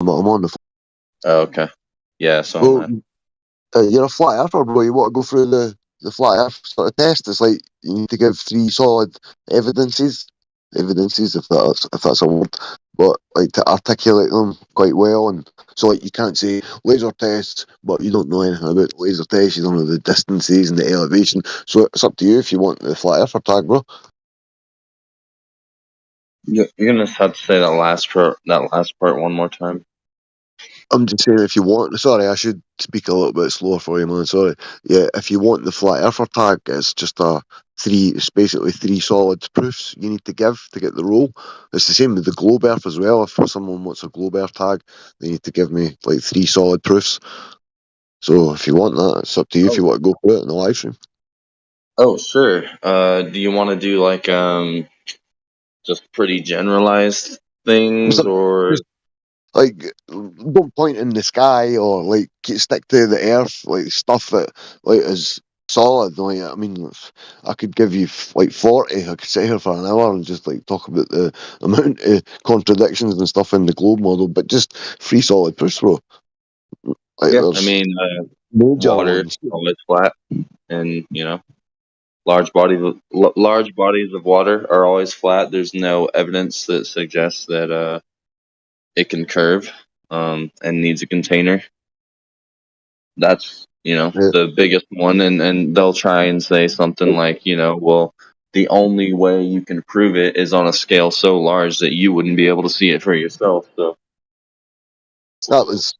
I'm on the. Oh, okay. Yeah, so am Well, I. you're a flat earther, bro. You want to go through the flat earth sort of test. It's like you need to give three solid evidences, if that's a word, but like to articulate them quite well. And so like you can't say laser tests, but you don't know anything about laser tests. You don't know the distances and the elevation. So it's up to you if you want the flat earther tag, bro. You're gonna have to say that last part one more time. I'm just saying, if you want, sorry, I should speak a little bit slower for you, man. Sorry. Yeah, if you want the flat earther tag, it's just it's basically three solid proofs you need to give to get the role. It's the same with the globe earth as well. If someone wants a globe earth tag, they need to give me like three solid proofs. So if you want that, it's up to you if Oh, you want to go for it in the live stream. oh, sure. Do you want to do like just pretty generalized things, or Just like, don't point in the sky or like stick to the earth, like stuff that like is solid. Like, I mean, I could give you like 40. I could sit here for an hour and just like talk about the amount of contradictions and stuff in the globe model, but just three solid proofs, bro. Like, yeah? I there's mean, major water ones. always flat, and large bodies of water are always flat. There's no evidence that suggests that it can curve and needs a container. That's Yeah, the biggest one, and they'll try and say something like, well, the only way you can prove it is on a scale so large that you wouldn't be able to see it for yourself. So that was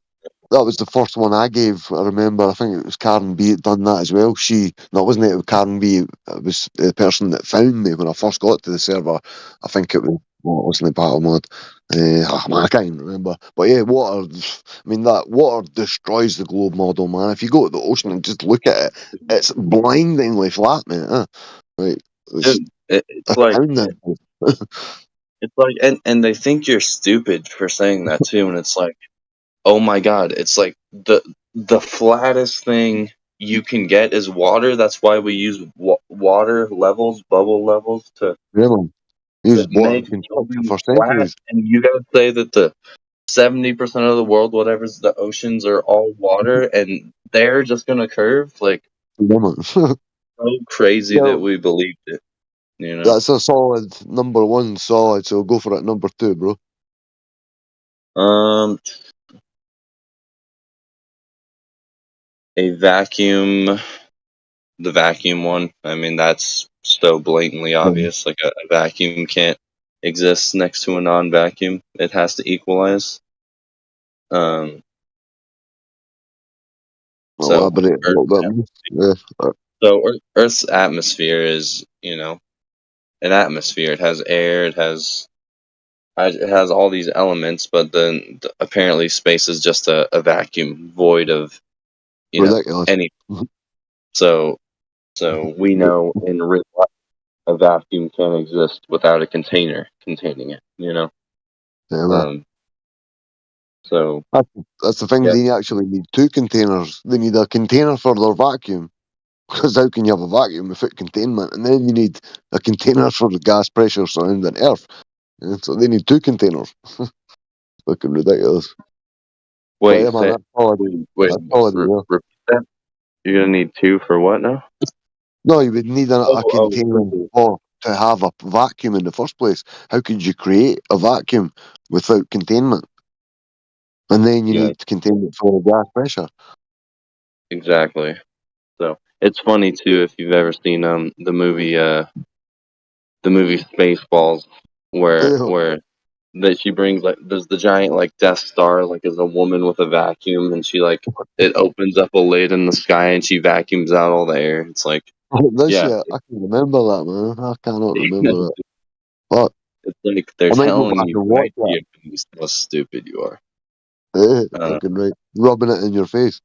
That was the first one I gave. I remember. I think it was Karen B that done that as well. No, it wasn't it. Karen B. It was the person that found me when I first got to the server. I think it was. Well, it wasn't the battle mod. Man, I can't even remember. But yeah, water. I mean, that water destroys the globe model, man. If you go to the ocean and just look at it, it's blindingly flat, man. Like it's dude, a town there. it's like, and they think you're stupid for saying that too, and it's like, oh my god, it's like the flattest thing you can get is water. That's why we use water levels, bubble levels Really, to used water make in construction something for flat. centuries. And you guys say that the 70% of the world, whatever's the oceans, are all water, and they're just gonna curve. Like, so crazy Yeah, that we believed it. You know, that's a solid number one solid, so go for it number two, bro. um, a vacuum, the vacuum one. I mean, that's so blatantly Um, obvious. Like a vacuum can't exist next to a non-vacuum. It has to equalize. Um, so Elaborate a Earth, little bit more. Yeah. Earth's atmosphere is, an atmosphere. It has air. It has all these elements, but then apparently space is just a vacuum void of Ridiculous. any. So we know in real life a vacuum can't exist without a container containing it. Yeah, man. Um. So That's the thing. yeah, They actually need two containers. They need a container for their vacuum. Because how can you have a vacuum without containment? And then you need a container for the gas pressure surrounding Earth. Yeah, so they need two containers. Looking ridiculous. But wait, yeah, man, say, that's all I do. wait, That's all I do. Yeah. repeat that. You're gonna need two for what now? No, you would need a container Oh. for to have a vacuum in the first place. How could you create a vacuum without containment? And then you Yeah, need containment for the gas pressure. exactly. So it's funny too if you've ever seen the movie Spaceballs, where Ew. where that she brings, like, there's the giant, like, Death Star, like, as a woman with a vacuum, and she, like, it opens up a lid in the sky and she vacuums out all the air. It's like, This yeah, year, I can remember that, man. I cannot remember it's that. But like they're I might go telling back you and watch right that. here how stupid you are. Uh, Fucking right. Rubbing it in your face.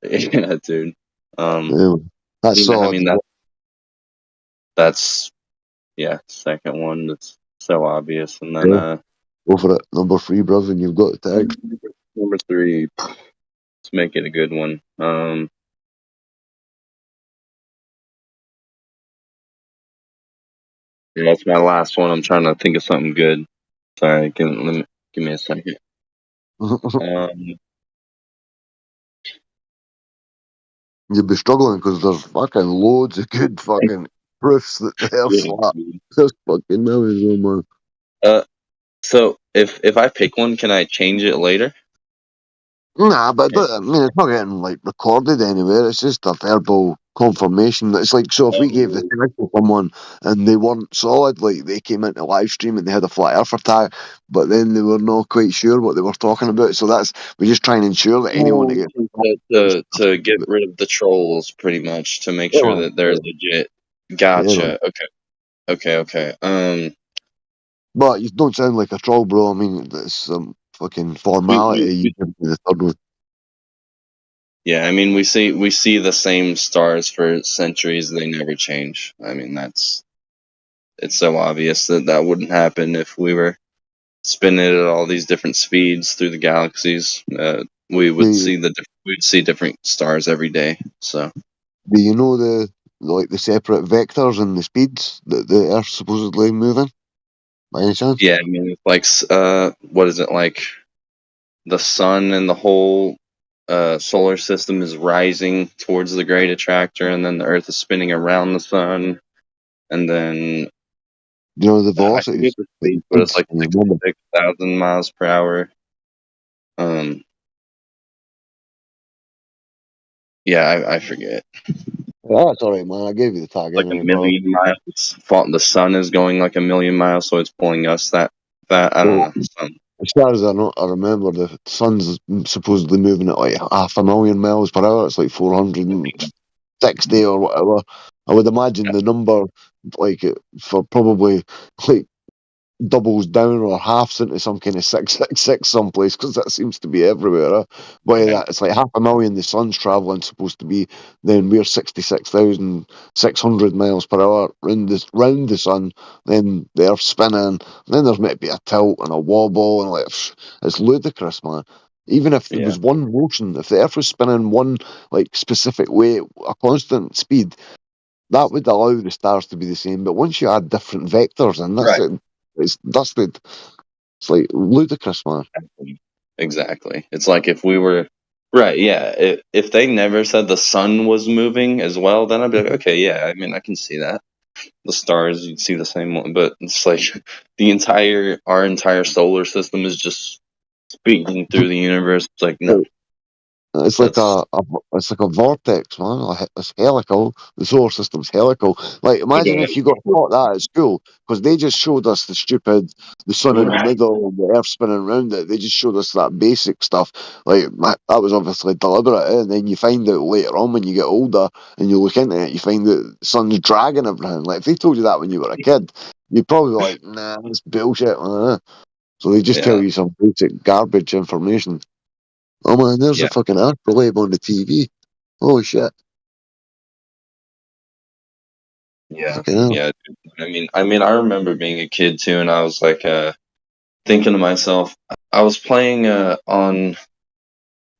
yeah, dude. Um, Yeah. That's I solid. mean that's yeah, second one that's so obvious, and then Yeah. Go for it. Number three, brother, and you've got the tag. number three, let's make it a good one. Yeah, that's my last one. I'm trying to think of something good. Sorry, give me a second. Um, You'd be struggling because there's fucking loads of good fucking proofs that they're yeah, flat. dude. There's fucking millions of them, man. Uh, so if I pick one, can I change it later? Nah, but Or, I mean, it's not getting like recorded anywhere. It's just a verbal confirmation. It's like, so if we gave the oh, tag to someone and they weren't solid, like they came into live stream and they had a flat earther tag, but then they were not quite sure what they were talking about. So that's, we just try and ensure that anyone that oh, gets to get rid of the trolls, pretty much, to make sure yeah, that they're legit. yeah, man. Gotcha. Okay. But you don't sound like a troll, bro. I mean, it's some fucking We, formality. You we give me the third one. yeah, I mean, we see the same stars for centuries. They never change. I mean, it's so obvious that that wouldn't happen if we were spinning it at all these different speeds through the galaxies. We would Do, see we'd see different stars every day. So do you know the like the separate vectors and the speeds that the Earth's supposedly moving? By any chance? yeah, I mean, it's like what is it like? The sun and the whole solar system is rising towards the great attractor, and then the Earth is spinning around the sun, and then Do you know the I forget velocities? the Like the speed, but it's speeds? like Can you remember? 66,000 miles per hour. Um, yeah, I forget. Yeah, that's all right, man. I gave you the tag Like a anyway, brother. million miles. The sun is going like a million miles, so it's pulling us that I don't So, know. Sun. as far as I know, I remember the sun's supposedly moving at like 500,000 miles per hour. It's like 460 or whatever. I would imagine the number, like, for probably like doubles down or halves into some kind of 666 someplace because that seems to be everywhere. But yeah, Right. that it's like 500,000 the sun's traveling supposed to be, then we're 66,600 miles per hour round the sun, then the Earth's spinning, and then there's maybe a tilt and a wobble, and like it's ludicrous, man. Even if there Yeah. was one motion, if the Earth was spinning one like specific way, a constant speed, that would allow the stars to be the same. But once you add different vectors in, that's Right. it. It's dusted. It's like ludicrous, man. Exactly. It's like if we were right. Yeah. If they never said the sun was moving as well, then I'd be like, okay, yeah. I mean, I can see that. The stars, you'd see the same one, but it's like our entire solar system is just speeding through the universe. It's like no, It's like that's it's like a vortex, man. Like, it's helical. The solar system's helical. Like, imagine if you got taught that at school, because they just showed us the sun in the right. middle and the Earth spinning around it. They just showed us that basic stuff. Like, that was obviously deliberate. And then you find out later on when you get older and you look into it, you find that the sun's dragging everything. Like, if they told you that when you were a kid, you'd probably be like, nah, that's bullshit. So they just tell Yeah. you some basic garbage information. Oh man, there's a Yeah. fucking astrolabe on the TV. Holy shit. Yeah. Fucking hell. Yeah. I mean, I remember being a kid too, and I was like, thinking to myself, I was playing on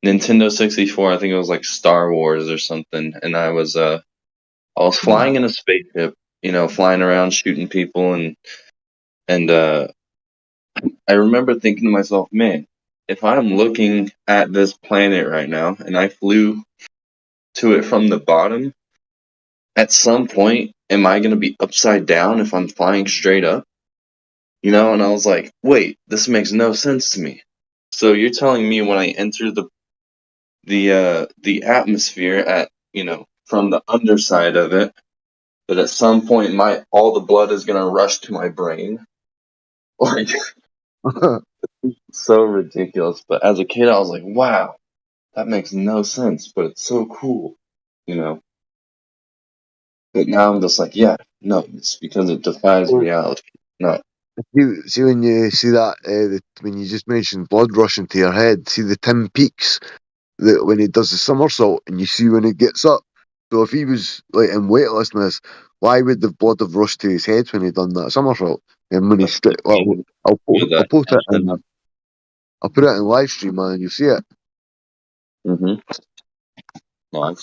Nintendo 64. I think it was like Star Wars or something, and I was flying in a spaceship, flying around shooting people, and I remember thinking to myself, man, if I'm looking at this planet right now and I flew to it from the bottom, at some point, am I going to be upside down if I'm flying straight up? And I was like, wait, this makes no sense to me. So you're telling me when I enter the atmosphere from the underside of it, that at some point my all the blood is gonna rush to my brain? Like, so ridiculous. But as a kid, I was like, wow, that makes no sense, but it's so cool, you know. But now I'm just like, yeah, no, it's because it defies So, reality. No, see when you see that, when you just mentioned blood rushing to your head, see the Tim Peaks, when he does the somersault, and you see when he gets up. So if he was like in weightlessness, why would the blood have rushed to his head when he done that somersault? And when he's that's the straight, well, thing with I'll the put it in, tension. I'll put it in live stream, man, and you see it. Mm-hmm. No, I've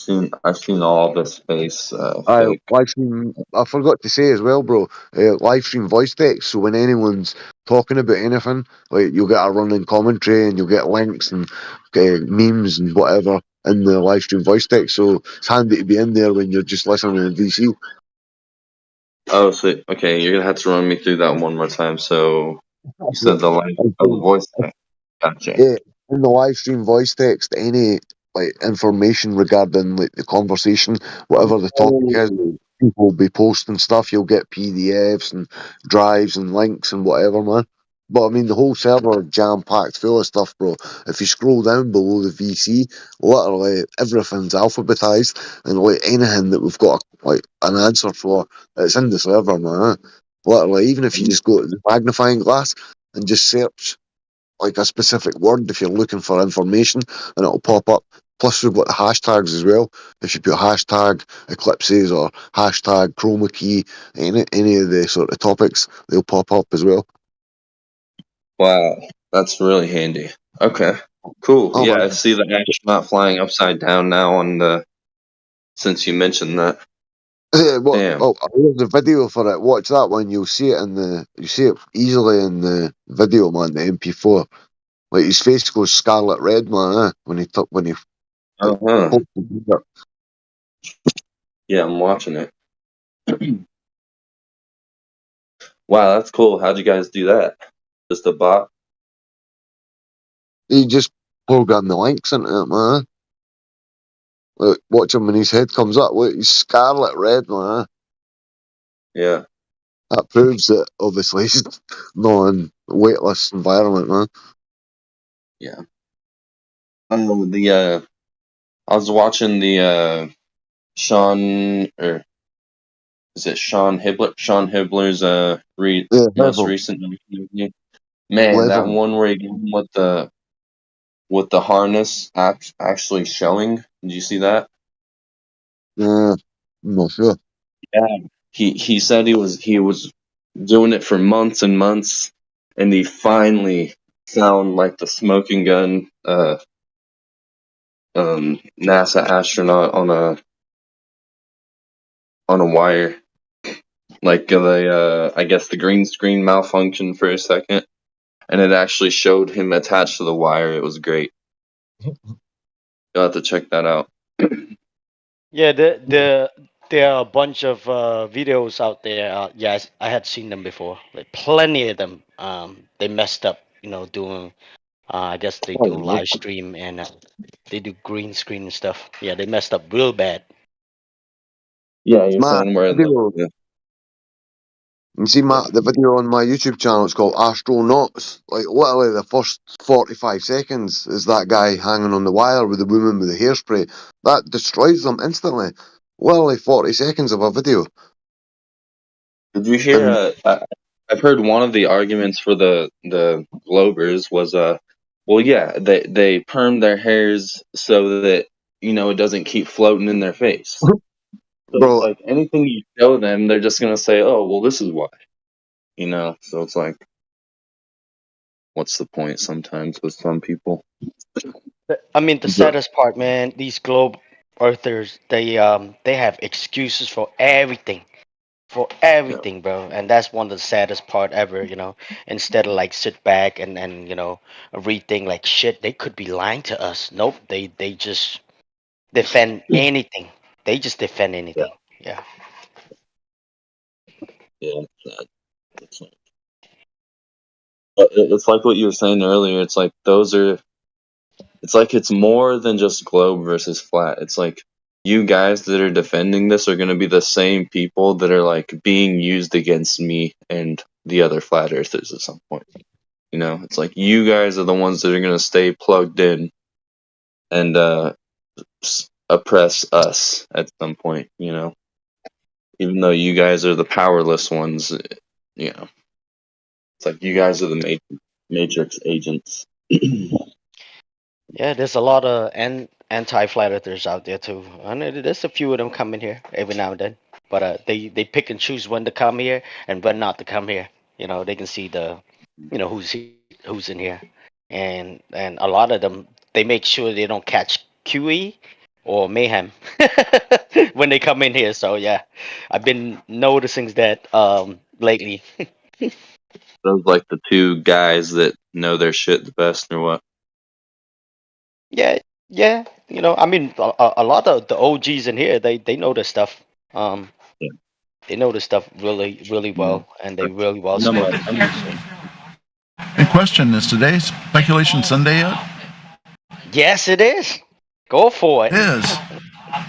seen all the space I fake. live stream. I forgot to say as well, bro. Live stream voice text. So when anyone's talking about anything, like you'll get a running commentary and you'll get links and memes and whatever in the live stream voice text. So it's handy to be in there when you're just listening to VC. Oh, so okay, you're gonna have to run me through that one more time. So you said the line of the voice. Gotcha. Yeah, in the live stream voice text, any like information regarding like the conversation, whatever the topic is, Oh. people will be posting stuff. You'll get PDFs and drives and links and whatever, man. But I mean, the whole server jam packed full of stuff, bro. If you scroll down below the VC, literally everything's alphabetized, and like anything that we've got like an answer for, it's in the server, man. Literally, even if you just go to the magnifying glass and just search like a specific word if you're looking for information, and it'll pop up. Plus, we've got the hashtags as well. If you put hashtag eclipses or hashtag chroma key, any of the sort of topics, they'll pop up as well. Wow, that's really handy. Okay, cool. Oh Yeah, my I see the astronaut flying upside down now on the. Since you mentioned that, yeah, what? damn. Oh, there's a video for it. Watch that one. You'll see it in the. You see it easily in the video, man. The MP4. Like his face goes scarlet red, man. When he when he like, Uh huh. pokes the finger. Yeah, I'm watching it. Wow, that's cool. How'd you guys do that? Just a bot? He just program the links into it, man. Look, watch him when his head comes up. Look, he's scarlet red, man. Yeah. That proves that obviously he's not in a weightless environment, man. Yeah. I was watching the Sean or is it Sean Hibbler? Sean Hibbler's Yeah, most level, recent interview. Man, that level. one where he gave him with the harness actually showing. Did you see that? Yeah, I'm not sure. Yeah. He said he was doing it for months and months, and he finally found like the smoking gun NASA astronaut on a wire. Like I guess the green screen malfunctioned for a second, and it actually showed him attached to the wire. It was great. You'll have to check that out. Yeah, there are a bunch of videos out there. Yes, I had seen them before. Like plenty of them. They messed up, doing. I guess they do Oh, live stream and they do green screen and stuff. Yeah, they messed up real bad. Yeah, you're Matt, saying where video. the You see, yeah. Matt, the video on my YouTube channel, it's called Astronauts. Like, literally, the first 45 seconds is that guy hanging on the wire with the woman with the hairspray. That destroys them instantly. Literally 40 seconds of a video. Did you hear? And, I've heard one of the arguments for the Globers was well, yeah, they perm their hairs so that it doesn't keep floating in their face. So it's bro, like anything you show them, they're just gonna say, "Oh, well, this is why." So it's like, what's the point sometimes with some people? I mean, the But saddest part, man. These globe earthers, they have excuses for everything. For yeah, everything, bro. And that's one of the saddest part ever, Instead of like sit back and rethink like shit, they could be lying to us. Nope, they just defend anything. They just defend yeah, anything. Yeah. yeah. It's like, it's like what you were saying earlier. It's like those are. It's like it's more than just globe versus flat. It's like you guys that are defending this are going to be the same people that are like being used against me and the other flat earthers at some point. It's like you guys are the ones that are going to stay plugged in and oppress us at some point. Even though you guys are the powerless ones, it's like you guys are the matrix agents. Yeah, there's a lot of anti-flat earthers out there too, and there's a few of them coming here every now and then. But they pick and choose when to come here and when not to come here. They can see who's in here, and a lot of them they make sure they don't catch QE or mayhem when they come in here. So yeah, I've been noticing that lately. those like the two guys that know their shit the best, or what? Yeah, yeah. You know, I mean, a lot of the OGs in here, they know this stuff. Um, Yeah. they know this stuff really, really well, and they really well No, spoken I'm too. just So, In question, is today Speculation Sunday yet? yes, it is. Go for It it. is.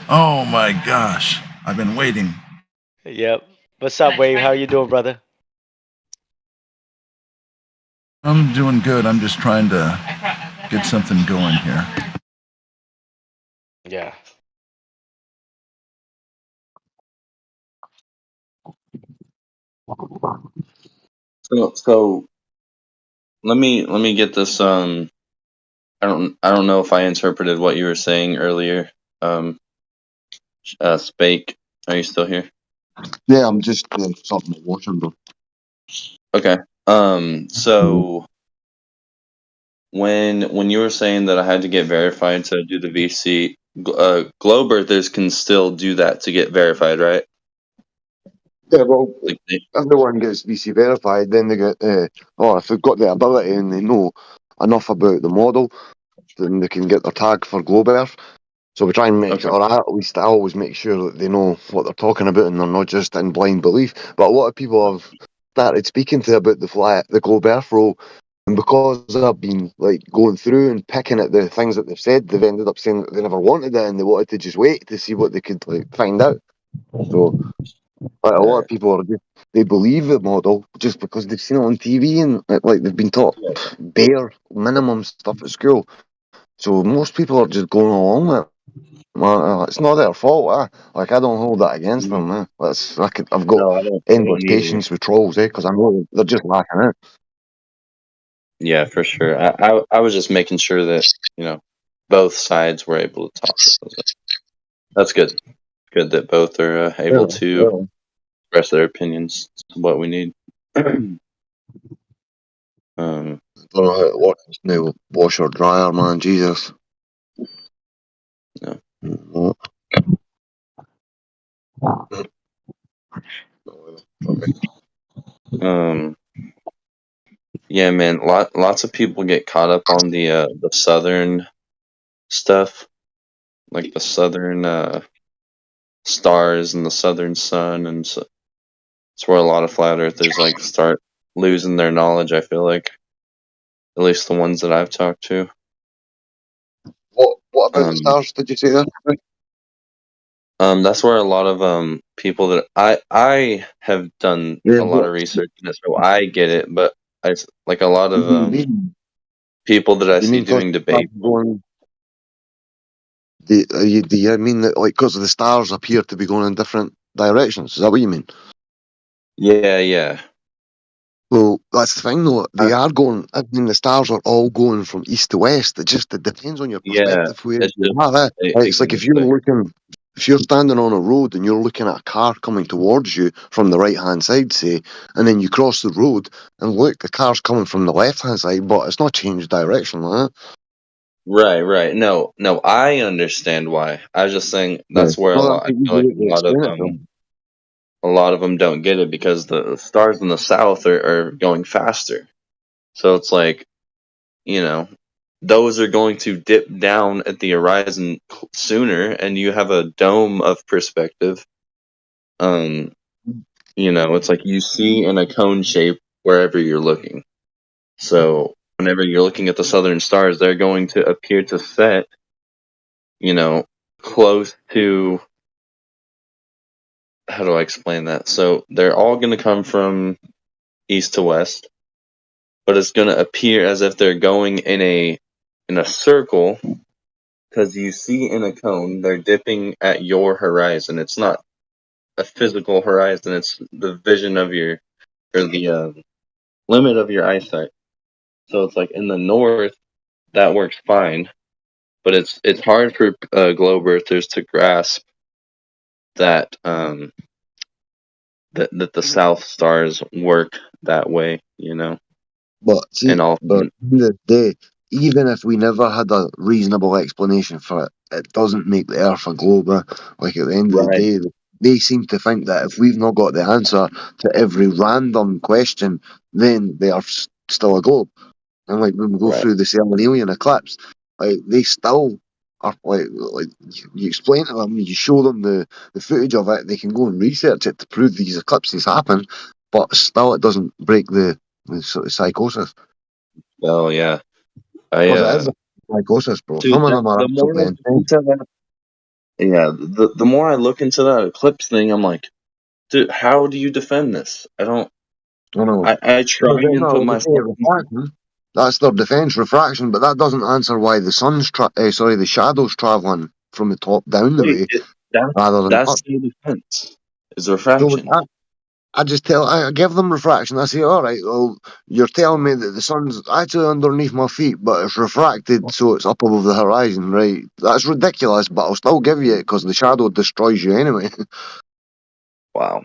Oh my gosh. I've been waiting. Yep. What's up, Wave? How you doing, brother? I'm doing good. I'm just trying to get something going here. Yeah. so let me get this. I don't know if I interpreted what you were saying earlier. Spake, are you still here? Yeah, I'm just sorting my water, bro. Okay. So when you were saying that I had to get verified to do the VC, Globe Earthers can still do that to get verified, right? Yeah, well, Like everyone gets VC verified, then they get, if they've got the ability and they know enough about the model, then they can get their tag for Globe Earth. So we try and make, Okay. or at least I always make sure that they know what they're talking about and they're not just in blind belief. But a lot of people have started speaking to about the Globe Earth role, and because I've been like going through and picking at the things that they've said, they've ended up saying that they never wanted it and they wanted to just wait to see what they could like find out. So like, a lot of Right. people are just, they believe the model just because they've seen it on TV and like they've been taught bare minimum stuff at school. So most people are just going along with it. Well, it's not their fault, Like, I don't hold that against them, I've got No, I don't endless either. patience with trolls, because I know they're just lacking it. Yeah, for sure. I was just making sure that, both sides were able to talk. That's good. Good that both are able to express their opinions. It's what we need. um, Don't know how it works now. Wash or dryer, man, Jesus. Yeah. Mm, um, yeah, man. Lots of people get caught up on the southern stuff, like the southern stars and the southern sun, and so it's where a lot of flat earthers like start losing their knowledge. I feel like, at least the ones that I've talked to. What about the Um, stars, did you say there? that's where a lot of people that I have done Yeah, a lot of research in it, so I get it. But like a lot of you mean, people that I you see mean because doing the stars debate. going, do you mean that, like, because the stars appear to be going in different directions? Is that what you mean? Yeah, yeah. Well, that's the thing, though. I, They are going. I mean, the stars are all going from east to west. It depends on your yeah, perspective where it's you just are. It's like exactly. if you're standing on a road and you're looking at a car coming towards you from the right hand side, say, and then you cross the road and look, the car's coming from the left hand side, but it's not changed direction, like that. Right, right. No, no, I understand why. I was just saying Yeah. that's where No, I that's the feel easy like way to explain it, though. a lot of them don't get it because the stars in the south are going faster. So it's like, you know, those are going to dip down at the horizon sooner, and you have a dome of perspective. Um, it's like you see in a cone shape wherever you're looking. So whenever you're looking at the southern stars, they're going to appear to set, you know, close to, how do I explain that? So they're all going to come from east to west, but it's going to appear as if they're going in a circle, because you see in a cone they're dipping at your horizon. It's not a physical horizon; it's the vision of your, or the limit of your eyesight. So it's like in the north that works fine, but it's hard for globe earthers to grasp that that the south stars work that way, But see, and all. but at the end of the day, even if we never had a reasonable explanation for it, it doesn't make the Earth a globe. Like, at the end of the Right. day, they seem to think that if we've not got the answer to every random question, then they are still a globe. And like when we go Right. through the Selenian eclipse, like they still are like you explain to them, you show them the footage of it, they can go and research it to prove these eclipses happen, but still it doesn't break the sort of psychosis. Oh yeah, Because it is a psychosis, bro. dude. Some of them are The more I absolutely look insane. into that, yeah, the more I look into that eclipse thing, I'm like, dude, how do you defend this? I don't. I know. I try Well, and put no, they say myself. refraction. That's their defence, refraction, but that doesn't answer why the the shadow's travelling from the top down the Wait, way that rather than that's up. the defense is So refraction. I give them refraction. I say, all right, well, you're telling me that the sun's actually underneath my feet, but it's refracted, so it's up above the horizon, right? That's ridiculous, but I'll still give you it because the shadow destroys you anyway. Wow,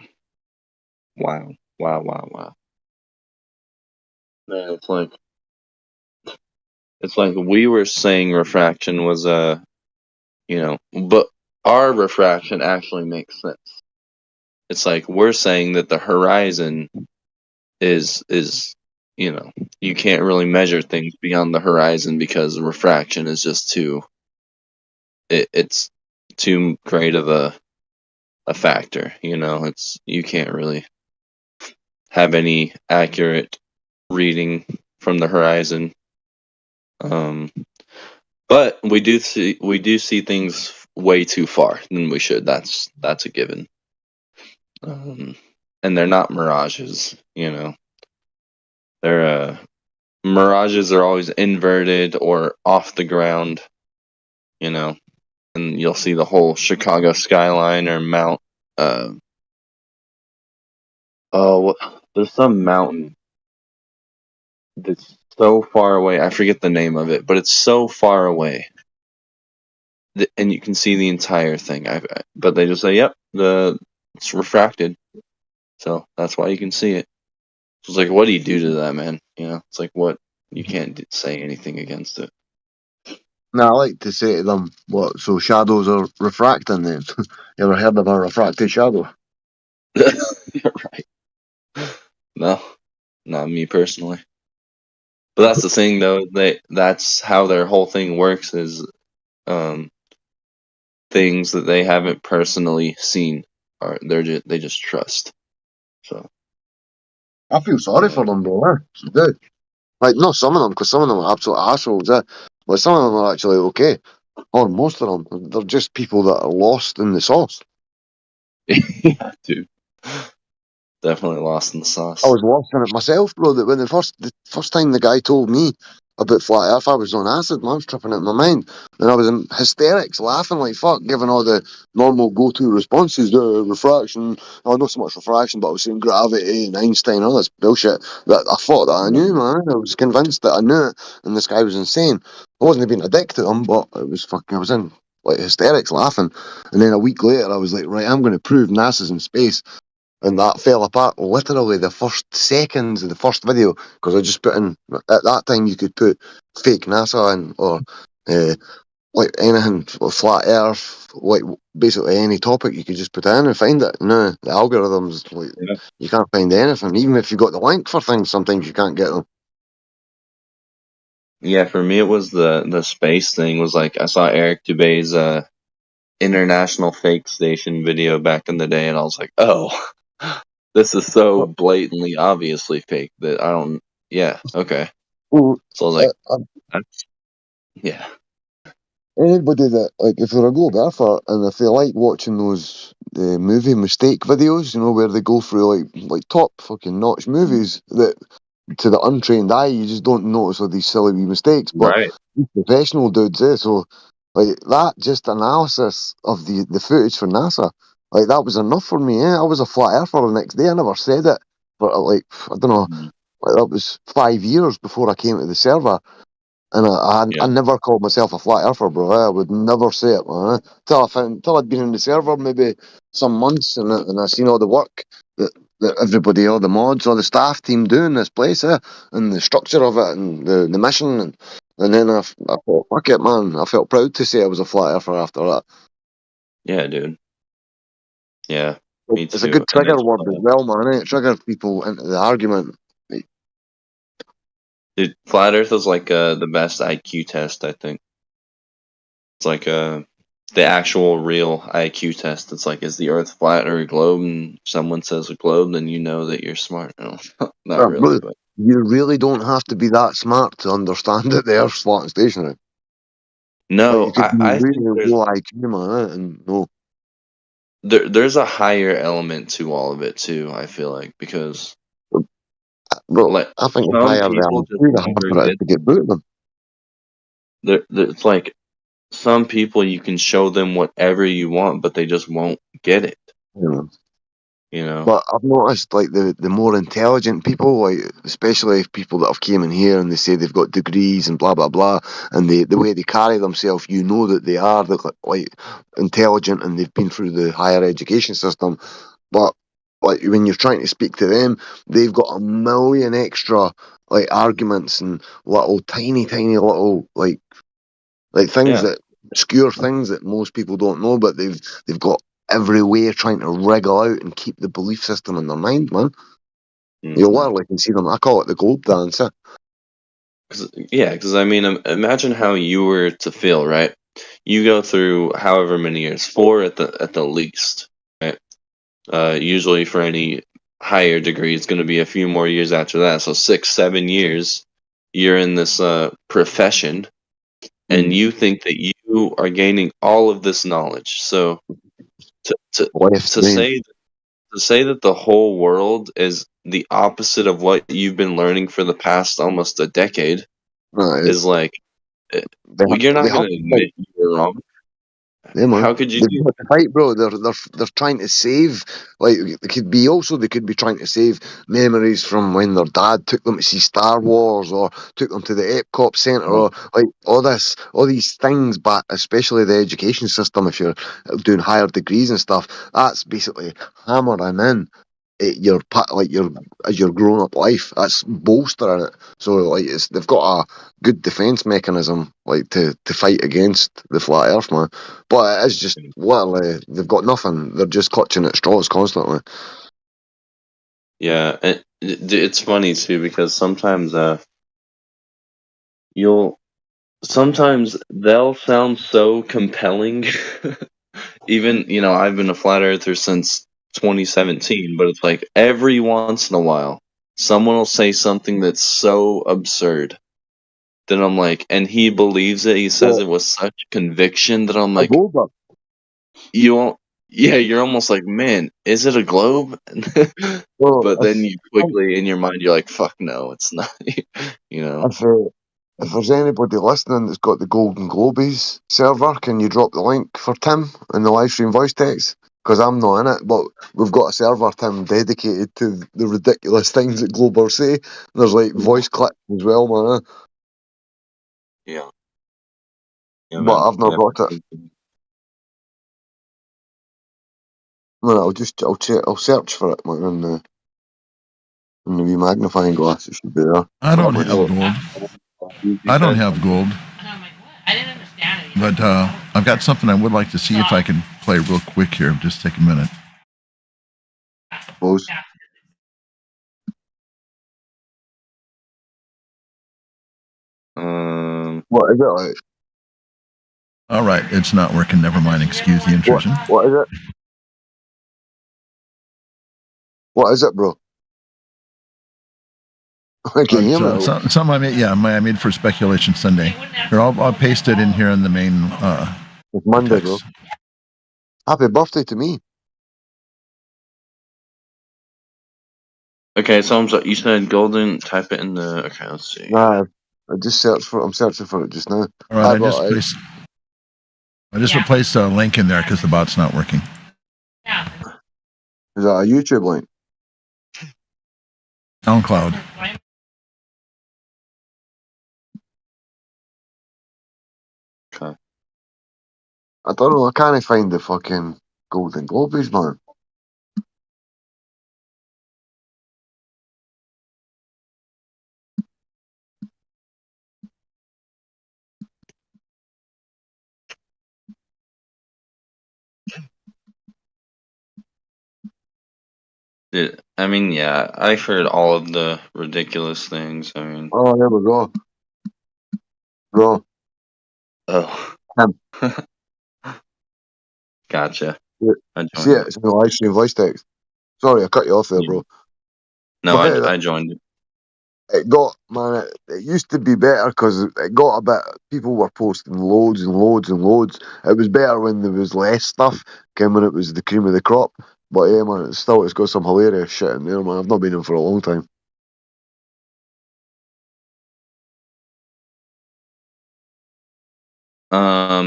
wow. Man, it's like we were saying refraction was but our refraction actually makes sense. It's like we're saying that the horizon is you can't really measure things beyond the horizon because refraction is just it's too great of a factor. It's you can't really have any accurate reading from the horizon. But we do see things way too far than we should. That's a given. And they're not mirages. They're mirages are always inverted or off the ground. And you'll see the whole Chicago skyline or Mount. Oh, there's some mountain that's so far away. I forget the name of it, but it's so far away, and you can see the entire thing. But they just say, "Yep, it's refracted," so that's why you can see it. So it's like, what do you do to that, man? It's like what you can't say anything against it. Now, I like to say to them, what, so shadows are refracting then? You ever heard of a refracted shadow? Right? No, not me personally. But that's the thing, though. That's how their whole thing works is um, things that they haven't personally seen, or they just trust. So I feel sorry yeah, for them, bro. I do. Like, not some of them, because some of them are absolute assholes, but some of them are actually okay. Or most of them. They're just people that are lost in the sauce. yeah, dude, definitely lost in the I sauce. was lost in it myself, bro. That when the first time the guy told me about flat Earth, I was on acid. Man, I was tripping out my mind, and I was in hysterics, laughing like fuck, giving all the normal go-to responses, the refraction. Oh, not so much refraction, but I was saying gravity and Einstein, all this bullshit that I thought that I knew, man. I was convinced that I knew it, and this guy was insane. I wasn't being a dick to him, but it was fucking. I was in like hysterics, laughing, and then a week later, I was like, right, I'm going to prove NASA's in space. And that fell apart literally the first seconds of the first video because I just put in at that time you could put fake NASA in or like anything flat Earth, like basically any topic you could just put in and find it. No, the algorithms like Yeah. you can't find anything. Even if you got the link for things, sometimes you can't get them. Yeah, for me it was the space thing. Was like I saw Eric Dubé's international fake station video back in the day, and I was like, oh, this is so blatantly obviously fake that I don't. Yeah, okay. Well, So I was like, uh, that's yeah. anybody that like if they're a globe earther and if they like watching those movie mistake videos, where they go through like top fucking notch movies that to the untrained eye you just don't notice all these silly wee mistakes, but Right. these professional dudes, so like that just analysis of the footage for NASA, like that was enough for me. I was a flat earther the next day. I never said it, but like I don't know, Mhm. like that was 5 years before I came to the server. And I Yeah. never called myself a flat earther, bro. I would never say it, man. Till I'd been in the server maybe some months and I seen all the work that everybody, all the mods, all the staff team do in this place, and the structure of it and the mission. And then I thought, fuck it, man. I felt proud to say I was a flat earther after that. Yeah, dude. Yeah, me It's a too. good And trigger word as well, man. It triggers people into the argument. Like, dude, flat Earth is like the best IQ test, I think. It's like the actual real IQ test. It's like, is the Earth flat or a globe? And if someone says a globe, then you know that you're smart. No, not really, bro, but you really don't have to be that smart to understand that the Earth's flat and stationary. Like, you no, could be I think really low IQ, man, and no. there's a higher element to all of it too. I feel like because Bro, like I think the some higher the people just IQ, the never harder it is get to get through them. it's like some people you can show them whatever you want, but they just won't get it. You know. You know? But I've noticed, like, the more intelligent people, like, especially people that have came in here and they say they've got degrees and blah blah blah, and the way they carry themselves, you know that they are like intelligent and they've been through the higher education system. But like when you're trying to speak to them, they've got a million extra like arguments and little tiny little like things Yeah. that obscure things that most people don't know, but they've got every way of trying to wriggle out and keep the belief system in their mind, man. You Mhm. literally can see them. I call it the globe dance. Because I mean, imagine how you were to feel, right? You go through however many years, 4 at the least, right? Usually for any higher degree, it's going to be a few more years after that. So 6, 7 years, you're in this profession, and Mm. you think that you are gaining all of this knowledge. So to to Left to brain. say that the whole world is the opposite of what you've been learning for the past almost a decade Right. is like They well, you're they not have going to to fight. admit you're wrong. Yeah, man. How could you They've do got to fight, bro. They're trying to save. Like they could be trying to save memories from when their dad took them to see Star Wars or took them to the Epcot Centre that? or like all these things. But especially the education system, if you're doing higher degrees and stuff, that's basically hammering in like your as your grown up life. That's bolstering it. So like they've got a good defense mechanism like to fight against the flat Earth, man. But it is just literally they've got nothing. They're just clutching at straws constantly. Yeah, and it's funny too because sometimes you'll sometimes they'll sound so compelling. Even, I've been a flat earther since 2017, but it's like every once in a while someone will say something that's so absurd that I'm like, and he believes it. He says Well, it with such conviction that I'm a like, globe. you won't. Yeah, you're almost like, man, is it a globe? Well, But then you quickly in your mind you're like, fuck no, it's not. you know. if uh, if there's anybody listening that's got the Golden Globies server, can you drop the link for Tim in the live stream voice text? Because I'm not in it, but we've got a server, Tim, dedicated to the ridiculous things that Globers say. There's like voice clips as well, man. Yeah. Yeah, But man. I've not Yeah. got it. No, I'll search for it, man, in the wee magnifying glass. It should be there. I don't Probably have not. gold. You I don't said have something. gold. But I've got something I would like to see if I can play real quick here. Just take a minute. Suppose. What is it like? All right, it's not working. Never mind. Excuse the intrusion. What is it? What is it, bro? Can you hear me? Some I made, yeah, I made for Speculation Sunday. Here, I'll paste it in here in the main It's Monday, bro. text. Happy birthday to me. Okay, so you said golden. Type it in the. Okay, let's see. Nah, I just searched for it. I'm searching for it just now. All right, But I just replaced a link in there because the bot's not working. is that a YouTube link? SoundCloud. Okay. I don't know. I can't find the fucking Golden Globies, man. I mean, yeah, I've heard all of the ridiculous things. I mean, Oh, there we go. Bro. oh, Him. gotcha. Yeah. I See joined it? it. It's in the live stream voice text. Sorry, I cut you off there, Yeah. bro. No, But I joined it. it got, man, it used to be better because it got a bit, people were posting loads and loads and loads. It was better when there was less stuff, when it was the cream of the crop. But yeah, man, it's got some hilarious shit in there, man. I've not been in for a long time.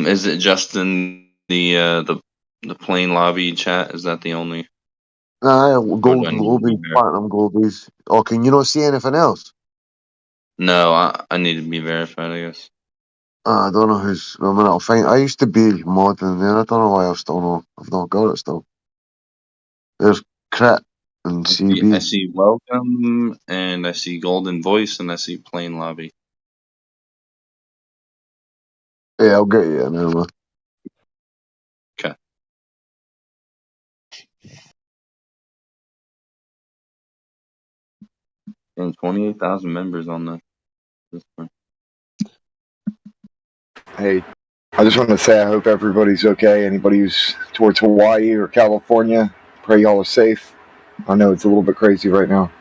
Is it just in the plain lobby chat? Is that the only? Or do I Golden need to be Globies, ver- Platinum Globies. Oh, can you not see anything else? No, I need to be verified, I guess. I don't know who's. I mean, I'll find. I used to be mod in there. I don't know why I've not got it still. There's Crit and I CB. see welcome, and I see golden voice, and I see plain lobby. Yeah, I'll get you in there, man. Okay. And 28,000 members on this one. Hey, I just want to say I hope everybody's okay. Anybody who's towards Hawaii or California, pray y'all are safe. I know it's a little bit crazy right now.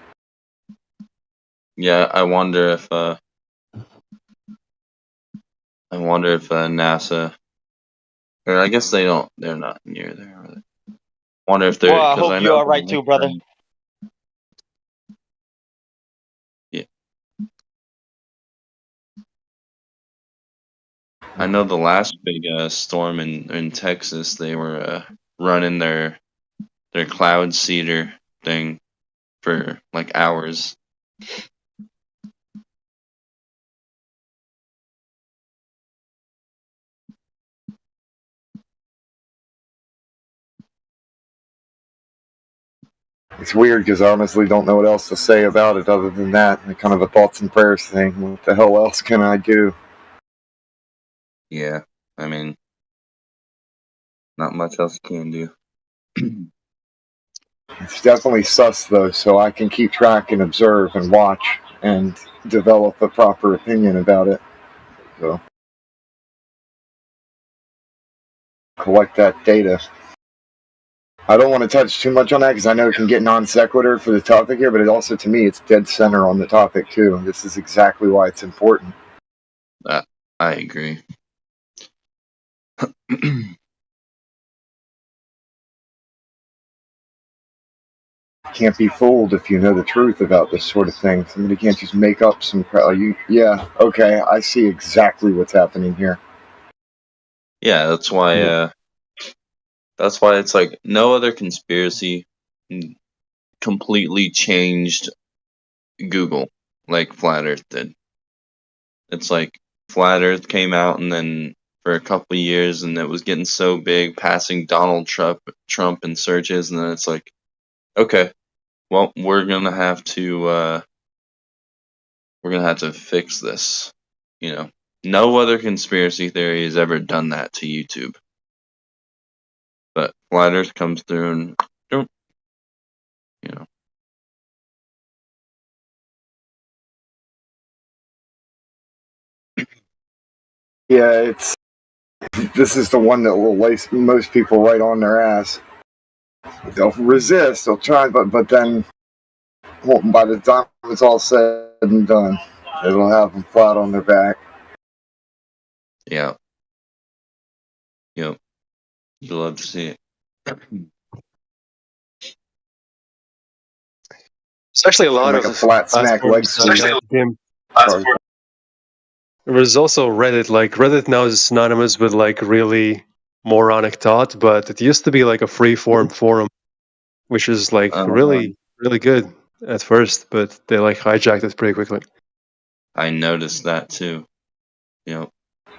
Yeah, I wonder if NASA, or I guess they're not near there. Are they? Wonder if Well, they're, I because hope I you're know all right too, brother. Yeah, I know the last big storm in Texas, they were running their cloud seeder thing for like hours. It's weird because I honestly don't know what else to say about it other than that. Kind of a thoughts and prayers thing. What the hell else can I do? Yeah, I mean, not much else you can do. It's definitely sus though, so I can keep track and observe and watch and develop a proper opinion about it. So collect that data. I don't want to touch too much on that because I know it can get non sequitur for the topic here, but it also, to me, it's dead center on the topic too. This is exactly why it's important. I agree. Can't be fooled if you know the truth about this sort of thing. Somebody can't just make up some crap. Yeah, okay, I see exactly what's happening here. Yeah, that's why it's like no other conspiracy completely changed Google like Flat Earth did. It's like Flat Earth came out, and then for a couple of years, and it was getting so big, passing Donald Trump in searches, and then it's like, okay, well, we're gonna have to fix this. You know, no other conspiracy theory has ever done that to YouTube, but Flat Earth comes through and don't, you know. Yeah, this is the one that will lace most people right on their ass. They'll resist, they'll try, but then by the time it's all said and done, it'll have them flat on their back. Yeah. Yep. You love to see it. It's actually a lot like of a flat smack leg sweep. There's also Reddit. Like Reddit now is synonymous with like really moronic thought, but it used to be like a free form forum, which is like really good at first, but they like hijacked it pretty quickly. I noticed that too. Yep.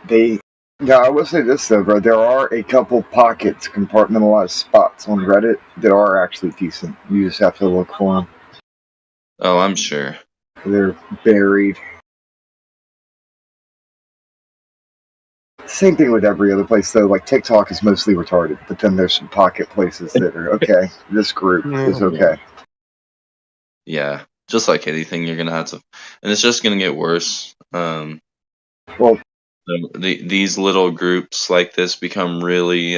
Yeah, I will say this though, bro. There are a couple pockets, compartmentalized spots on Reddit that are actually decent. You just have to look for them. Oh, I'm sure. They're buried. Same thing with every other place though. Like TikTok is mostly retarded, but then there's some pocket places that are okay. This group is okay. yeah, just like anything, you're gonna have to, and it's just gonna get worse. Well, these little groups like this become really,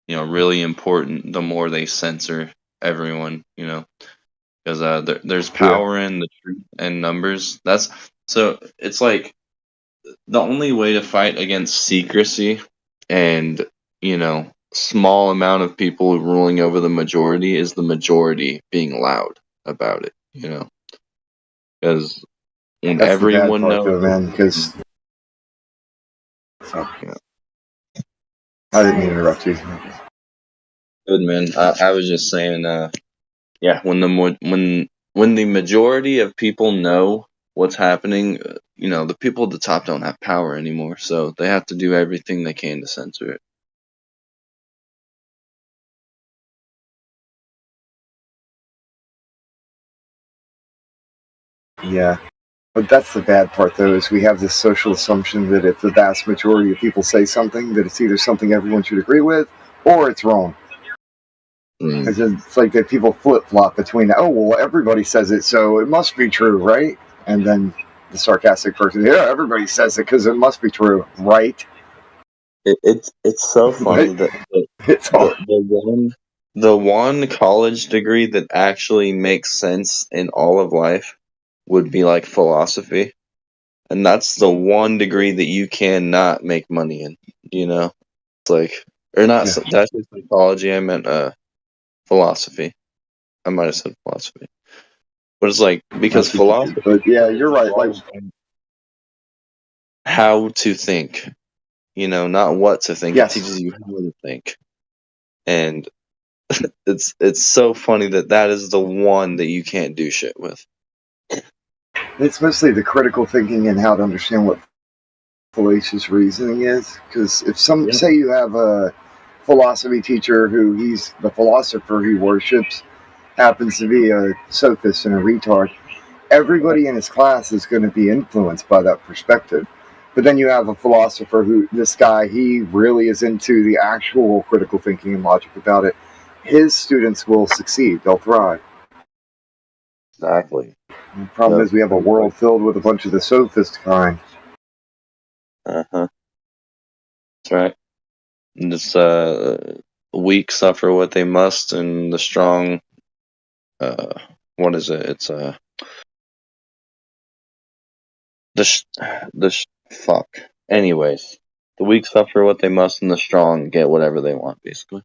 really important the more they censor everyone, because there's yeah, power in the truth and numbers. So it's like the only way to fight against secrecy and small amount of people ruling over the majority is the majority being loud about it. Because when that's the bad everyone part, knows, though, man. Because yeah. I didn't mean to interrupt you. Good man. I was just saying, yeah, when the majority of people know what's happening, the people at the top don't have power anymore, so they have to do everything they can to censor it. Yeah. But that's the bad part, though, is we have this social assumption that if the vast majority of people say something, that it's either something everyone should agree with, or it's wrong. It's like that people flip-flop between, oh, well, everybody says it, so it must be true, right? And then the sarcastic person, yeah, everybody says it because it must be true, right? It's so funny that It's all... the one college degree that actually makes sense in all of life would be like philosophy, and that's the one degree that you cannot make money in. It's like, or not. Yeah. Did I say psychology? I meant philosophy. I might have said philosophy, but it's like because philosophy. But yeah, you're right. Like, how to think, not what to think. yes. It teaches you how to think, and it's so funny that is the one that you can't do shit with. It's mostly the critical thinking and how to understand what fallacious reasoning is. Because if say you have a philosophy teacher who he's the philosopher he worships happens to be a sophist and a retard, everybody in his class is going to be influenced by that perspective. But then you have a philosopher this guy, he really is into the actual critical thinking and logic about it. His students will succeed. They'll thrive. Exactly. The problem is we have a world filled with a bunch of the sophist kind. Uh-huh. That's right. And it's weak suffer what they must, and the strong, what is it? It's fuck. Anyways, the weak suffer what they must, and the strong get whatever they want, basically.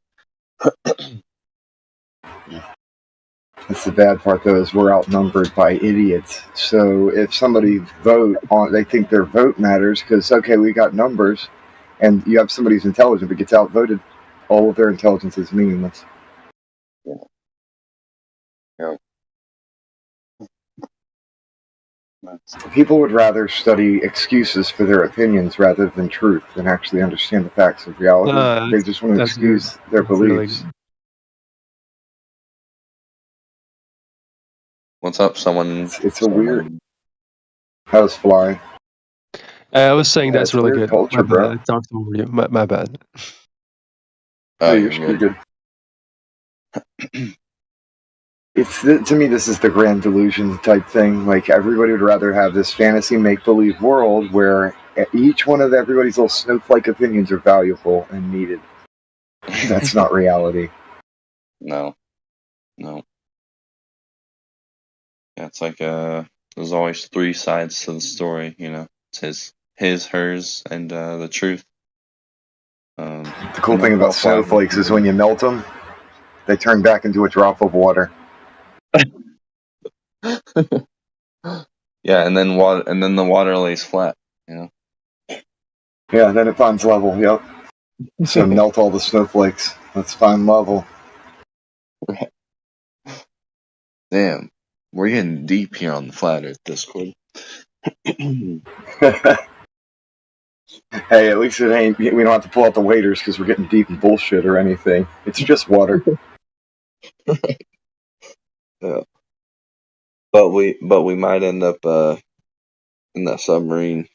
That's the bad part, though, is we're outnumbered by idiots. So if somebody they think their vote matters because, okay, we got numbers, and you have somebody who's intelligent but gets outvoted, all of their intelligence is meaningless. Yeah. People would rather study excuses for their opinions rather than truth than actually understand the facts of reality. They just want to excuse their beliefs. Really... What's up, someone? It's a weird... How's flying? I was saying that's really good. Culture, bro. I talked over you. My bad. Oh, you're good. To me, this is the grand delusion type thing. Like, everybody would rather have this fantasy make-believe world where each one of everybody's little snowflake opinions are valuable and needed. That's not reality. No. Yeah, it's like there's always three sides to the story. It's his, hers, and the truth. The cool thing about snowflakes is when you melt them, they turn back into a drop of water. Yeah, and then the water lays flat. Yeah, then it finds level. Yep. So melt all the snowflakes. Let's find level. Damn, we're getting deep here on the Flat Earth Discord. Hey, at least it ain't. We don't have to pull out the waders because we're getting deep in bullshit or anything. It's just water. Yeah. But we might end up in that submarine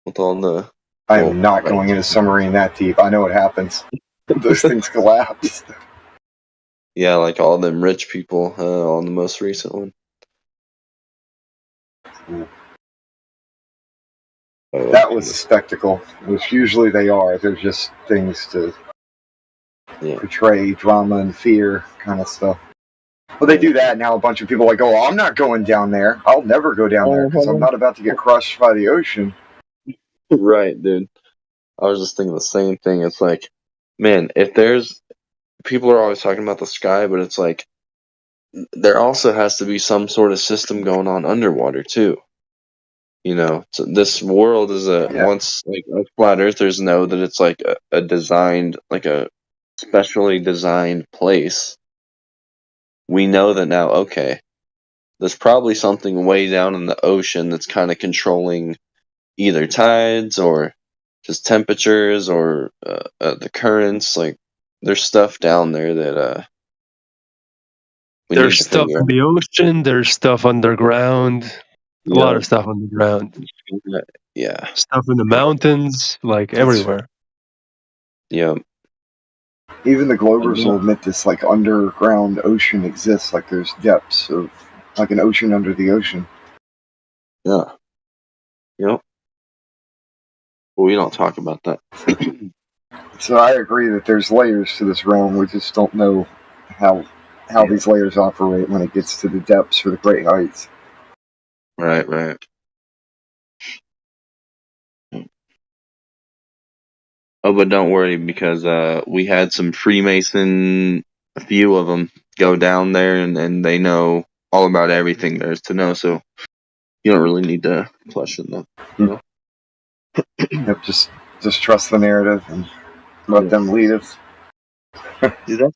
with all the. I am not going in a submarine that deep. I know what happens. Those things collapse. Yeah, like all them rich people on the most recent one. That was a spectacle, which usually they are. They're just things to portray drama and fear kind of stuff. Well, they do that now. A bunch of people are like, oh, I'm not going down there. I'll never go down there because I'm not about to get crushed by the ocean. Right, dude. I was just thinking the same thing. It's like, man, if there's people are always talking about the sky, but it's like there also has to be some sort of system going on underwater too. You know, so this world is once like us flat earthers know that it's like a designed, like a specially designed place. We know that now. Okay, there's probably something way down in the ocean that's kind of controlling either tides or just temperatures or the currents. Like, there's stuff down there that there's stuff in the ocean. There's stuff underground. A lot of stuff underground. Yeah. Stuff in the mountains, like everywhere. Yeah. Even the Globers will admit this, like, underground ocean exists. Like, there's depths of, like, an ocean under the ocean. Yeah. Yep. Well, we don't talk about that. So I agree that there's layers to this realm. We just don't know how these layers operate when it gets to the depths or the great heights. Right, right. Oh, but don't worry, because we had some Freemason, a few of them, go down there, and they know all about everything there is to know, so you don't really need to question them. You know? Yep, just trust the narrative and let them lead us. Dude,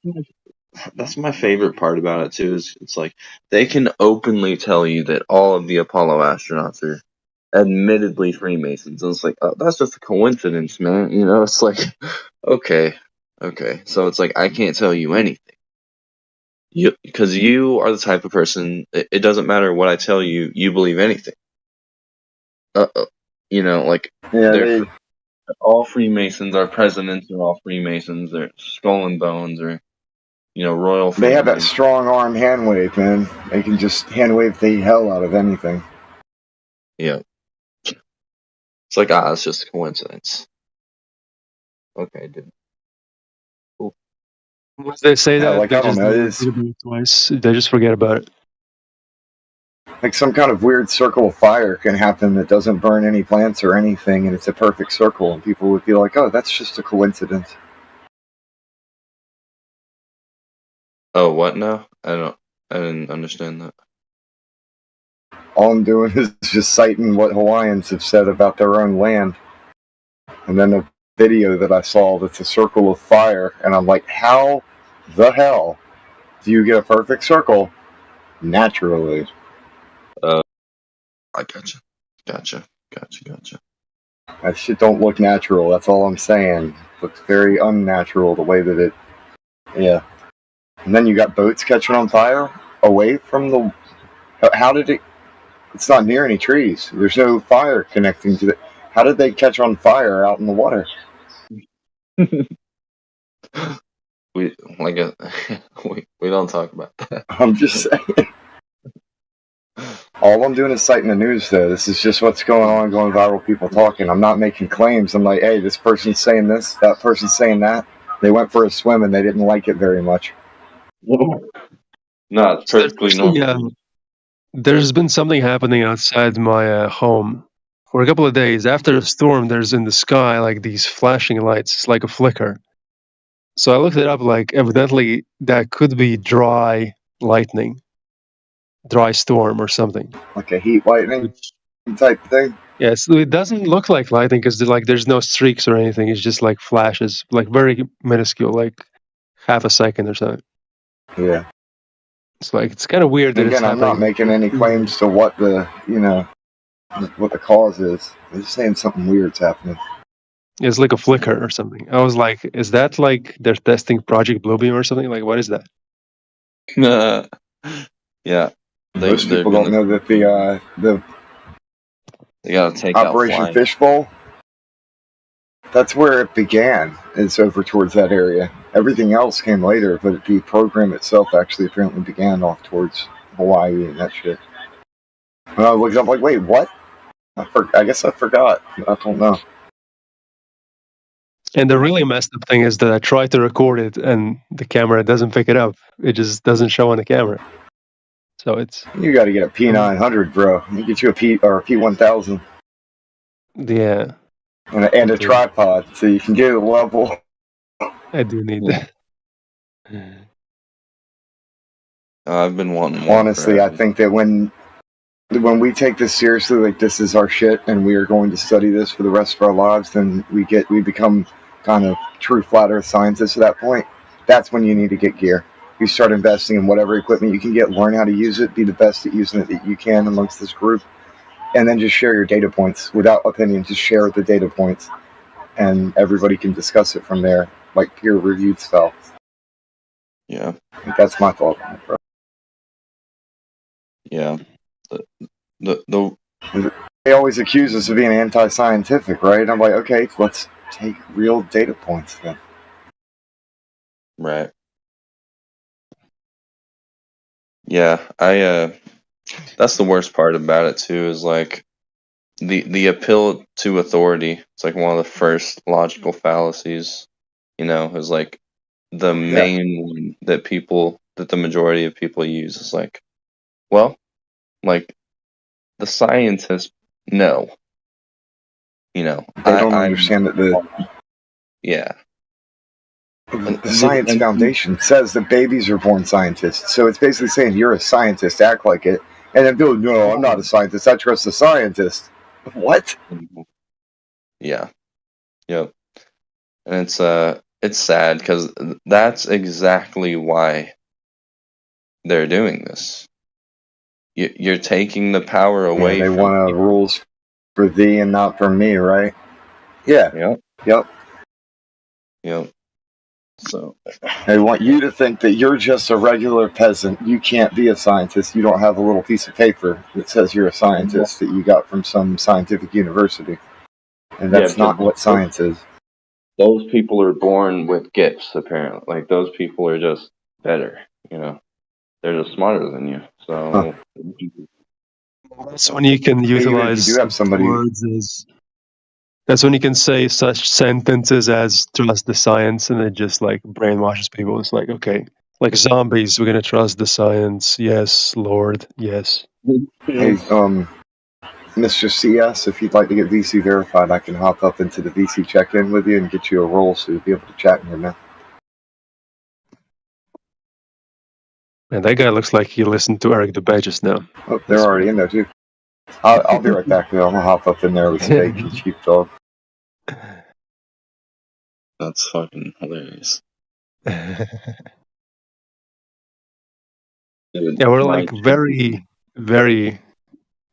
that's my favorite part about it, too, is it's like, they can openly tell you that all of the Apollo astronauts are admittedly Freemasons. And it's like, oh, that's just a coincidence, man. You know, it's like, okay. So it's like, I can't tell you anything. Because you are the type of person, it doesn't matter what I tell you, you believe anything. You know, like, all Freemasons, our presidents are all Freemasons, they're Skull and Bones, or, you know, royal family. They have that strong arm hand wave, man. They can just hand wave the hell out of anything. Yeah. It's like, it's just a coincidence. Okay, dude. Cool. Once they say that, like, they I don't just know, don't think about it twice. They just forget about it. Like some kind of weird circle of fire can happen that doesn't burn any plants or anything, and it's a perfect circle, and people would be like, oh, that's just a coincidence. Oh, what now? I didn't understand that. All I'm doing is just citing what Hawaiians have said about their own land. And then a video that I saw that's a circle of fire, and I'm like, how the hell do you get a perfect circle naturally? I gotcha. That shit don't look natural, that's all I'm saying. It looks very unnatural the way that it... Yeah. And then you got boats catching on fire away from the... How did it... It's not near any trees. There's no fire connecting to it. How did they catch on fire out in the water? we don't talk about that. I'm just saying. All I'm doing is citing the news, though. This is just what's going on, going viral, people talking. I'm not making claims. I'm like, hey, this person's saying this, that person's saying that. They went for a swim and they didn't like it very much. No, it's perfectly normal. There's been something happening outside my home for a couple of days. After a storm, there's in the sky like these flashing lights. It's like a flicker. So I looked it up, like evidently that could be dry lightning. Dry storm or something. Like a heat lightning type thing? Yeah, so it doesn't look like lightning because there's no streaks or anything. It's just like flashes, like very minuscule, like half a second or so. Yeah. It's kind of weird that Again, I'm not making any claims to what the cause is. I'm just saying something weird's happening. It's like a flicker or something. I was like, is that like they're testing Project Bluebeam or something? Like, what is that? Yeah. Most people don't know that they gotta take Operation Fishbowl, that's where it began. It's over towards that area. Everything else came later, but the program itself actually apparently began off towards Hawaii and that shit. And I looked up like, wait, what? I guess I forgot. I don't know. And the really messed up thing is that I tried to record it and the camera doesn't pick it up. It just doesn't show on the camera. So it's You got to get a P900, bro. You get you a P or a P1000 yeah. and a tripod so you can get it level. I do need that. I've been wanting one. Honestly, I think that when we take this seriously, like this is our shit, and we are going to study this for the rest of our lives, then we become kind of true flat Earth scientists at that point. That's when you need to get gear. You start investing in whatever equipment you can get, learn how to use it, be the best at using it that you can amongst this group, and then just share your data points without opinion. Just share the data points, and everybody can discuss it from there, like peer-reviewed style. Yeah. I think that's my thought on it, bro. Yeah. They always accuse us of being anti-scientific, right? I'm like, okay, let's take real data points then. Right. Yeah, that's the worst part about it too, is like the appeal to authority. It's like one of the first logical fallacies, is like the main one that the majority of people use is like, well, like the scientists know. They don't understand that the Science Foundation says that babies are born scientists. So it's basically saying you're a scientist, act like it. And then people, no, I'm not a scientist. I trust the scientist. What? Yeah. Yep. And it's sad because that's exactly why they're doing this. You're taking the power away. They want rules for thee and not for me, right? Yeah. Yep. So they want you to think that you're just a regular peasant. You can't be a scientist. You don't have a little piece of paper that says you're a scientist that you got from some scientific university. And that's not what science is. Those people are born with gifts, apparently. Like, those people are just better, They're just smarter than you. So that's when you can utilize words as. That's when you can say such sentences as "trust the science," and it just like brainwashes people. It's like, okay, like zombies, we're gonna trust the science. Yes, Lord. Yes. Hey, Mr. CS, if you'd like to get VC verified, I can hop up into the VC check-in with you and get you a role so you'll be able to chat in here, man. And that guy looks like he listened to Eric Dubay just now. Oh, they're already in there too. I'll be right back, though. I'm gonna hop up in there with Steak and Sheepdog. That's fucking hilarious. Yeah, we're like very, very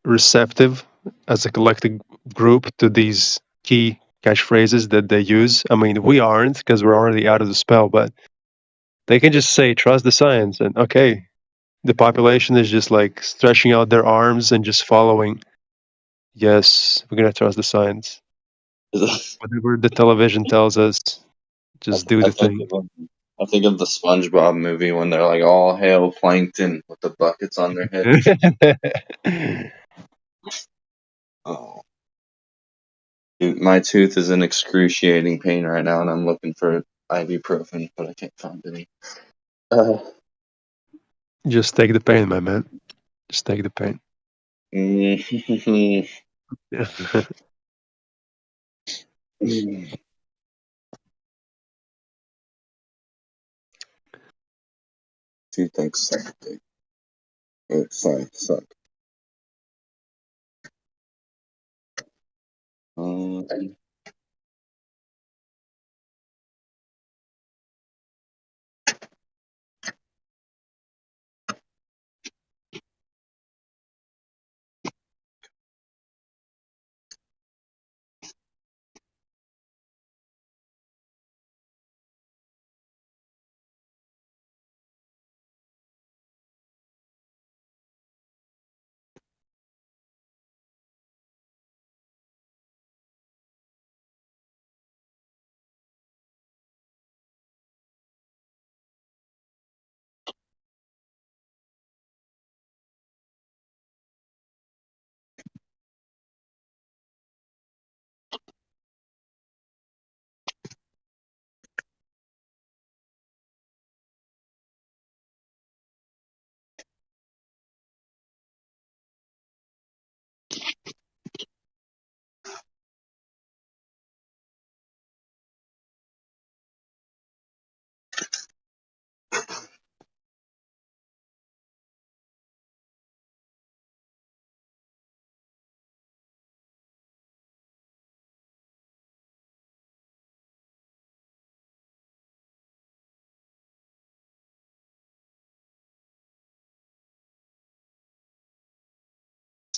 receptive as a collective group to these key catchphrases that they use. I mean, we aren't because we're already out of the spell, but they can just say, trust the science, and okay, the population is just like stretching out their arms and just following. Yes, we're going to trust the science. Whatever the television tells us, just do the thing. I think of the SpongeBob movie when they're like, all hail plankton with the buckets on their head. Oh. Dude, my tooth is in excruciating pain right now, and I'm looking for ibuprofen, but I can't find any. Just take the pain, my man. Just take the pain. Two things suck. Sorry, suck.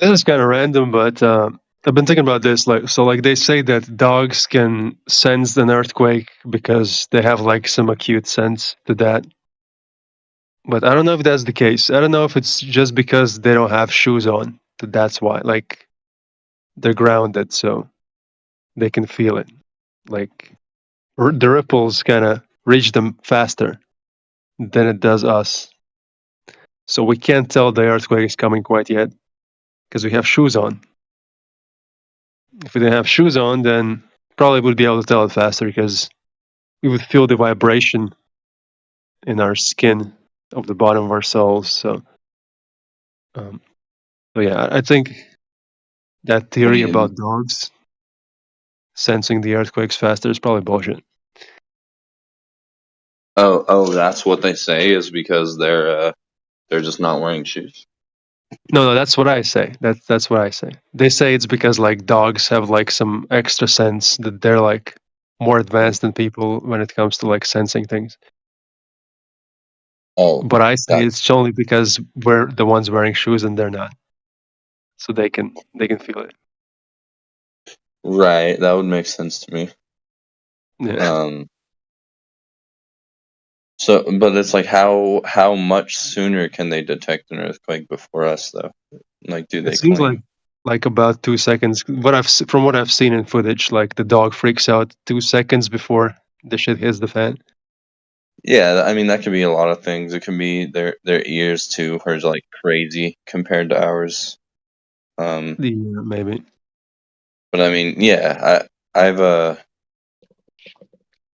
This is kind of random, but I've been thinking about this. Like they say that dogs can sense an earthquake because they have like some acute sense to that. But I don't know if that's the case. I don't know if it's just because they don't have shoes on. That's why. Like they're grounded, so they can feel it. Like the ripples kind of reach them faster than it does us. So we can't tell the earthquake is coming quite yet because we have shoes on. If we didn't have shoes on, then probably would be able to tell it faster because we would feel the vibration in our skin of the bottom of our soles. So yeah, I think that theory about dogs sensing the earthquakes faster is probably bullshit. Oh, that's what they say is because they're just not wearing shoes. No, that's what I say. That's what I say. They say it's because like dogs have like some extra sense that they're like more advanced than people when it comes to like sensing things. Oh, But I say it's only because we're the ones wearing shoes and they're not, so they can feel it. Right, that would make sense to me. Yeah. So, but it's like how much sooner can they detect an earthquake before us, though? Like, do they It seems claim? like about 2 seconds. From what I've seen in footage, like the dog freaks out 2 seconds before the shit hits the fan. Yeah, I mean that could be a lot of things. It can be their ears too are like crazy compared to ours. Maybe. But I mean, yeah,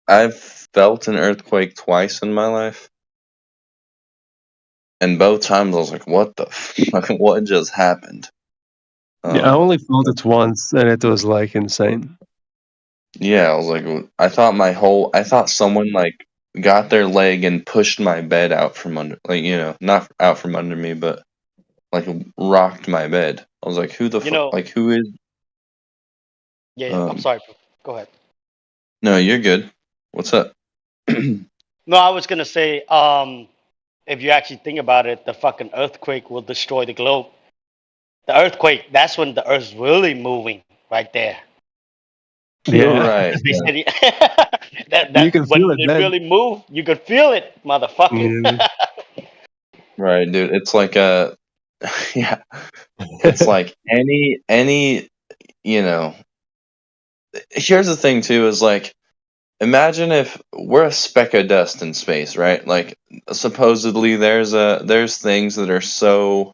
I've felt an earthquake twice in my life, and both times I was like, "What the fuck? What just happened?" Yeah, I only felt it once, and it was like insane. Yeah, I was like, I thought someone like got their leg and pushed my bed out from under, like, not out from under me, but like rocked my bed. I was like, who the fuck? Like, who is? Yeah, I'm sorry. Go ahead. No, you're good. What's up? No, I was gonna say, if you actually think about it, the fucking earthquake will destroy the globe. The earthquake, that's when the Earth's really moving, right there. You're right. They said You can feel when it, it man. really move, you could feel it, motherfucker. Right, dude. It's like yeah. It's like any, here's the thing too, is like, imagine if we're a speck of dust in space, right? Like, supposedly there's things that are so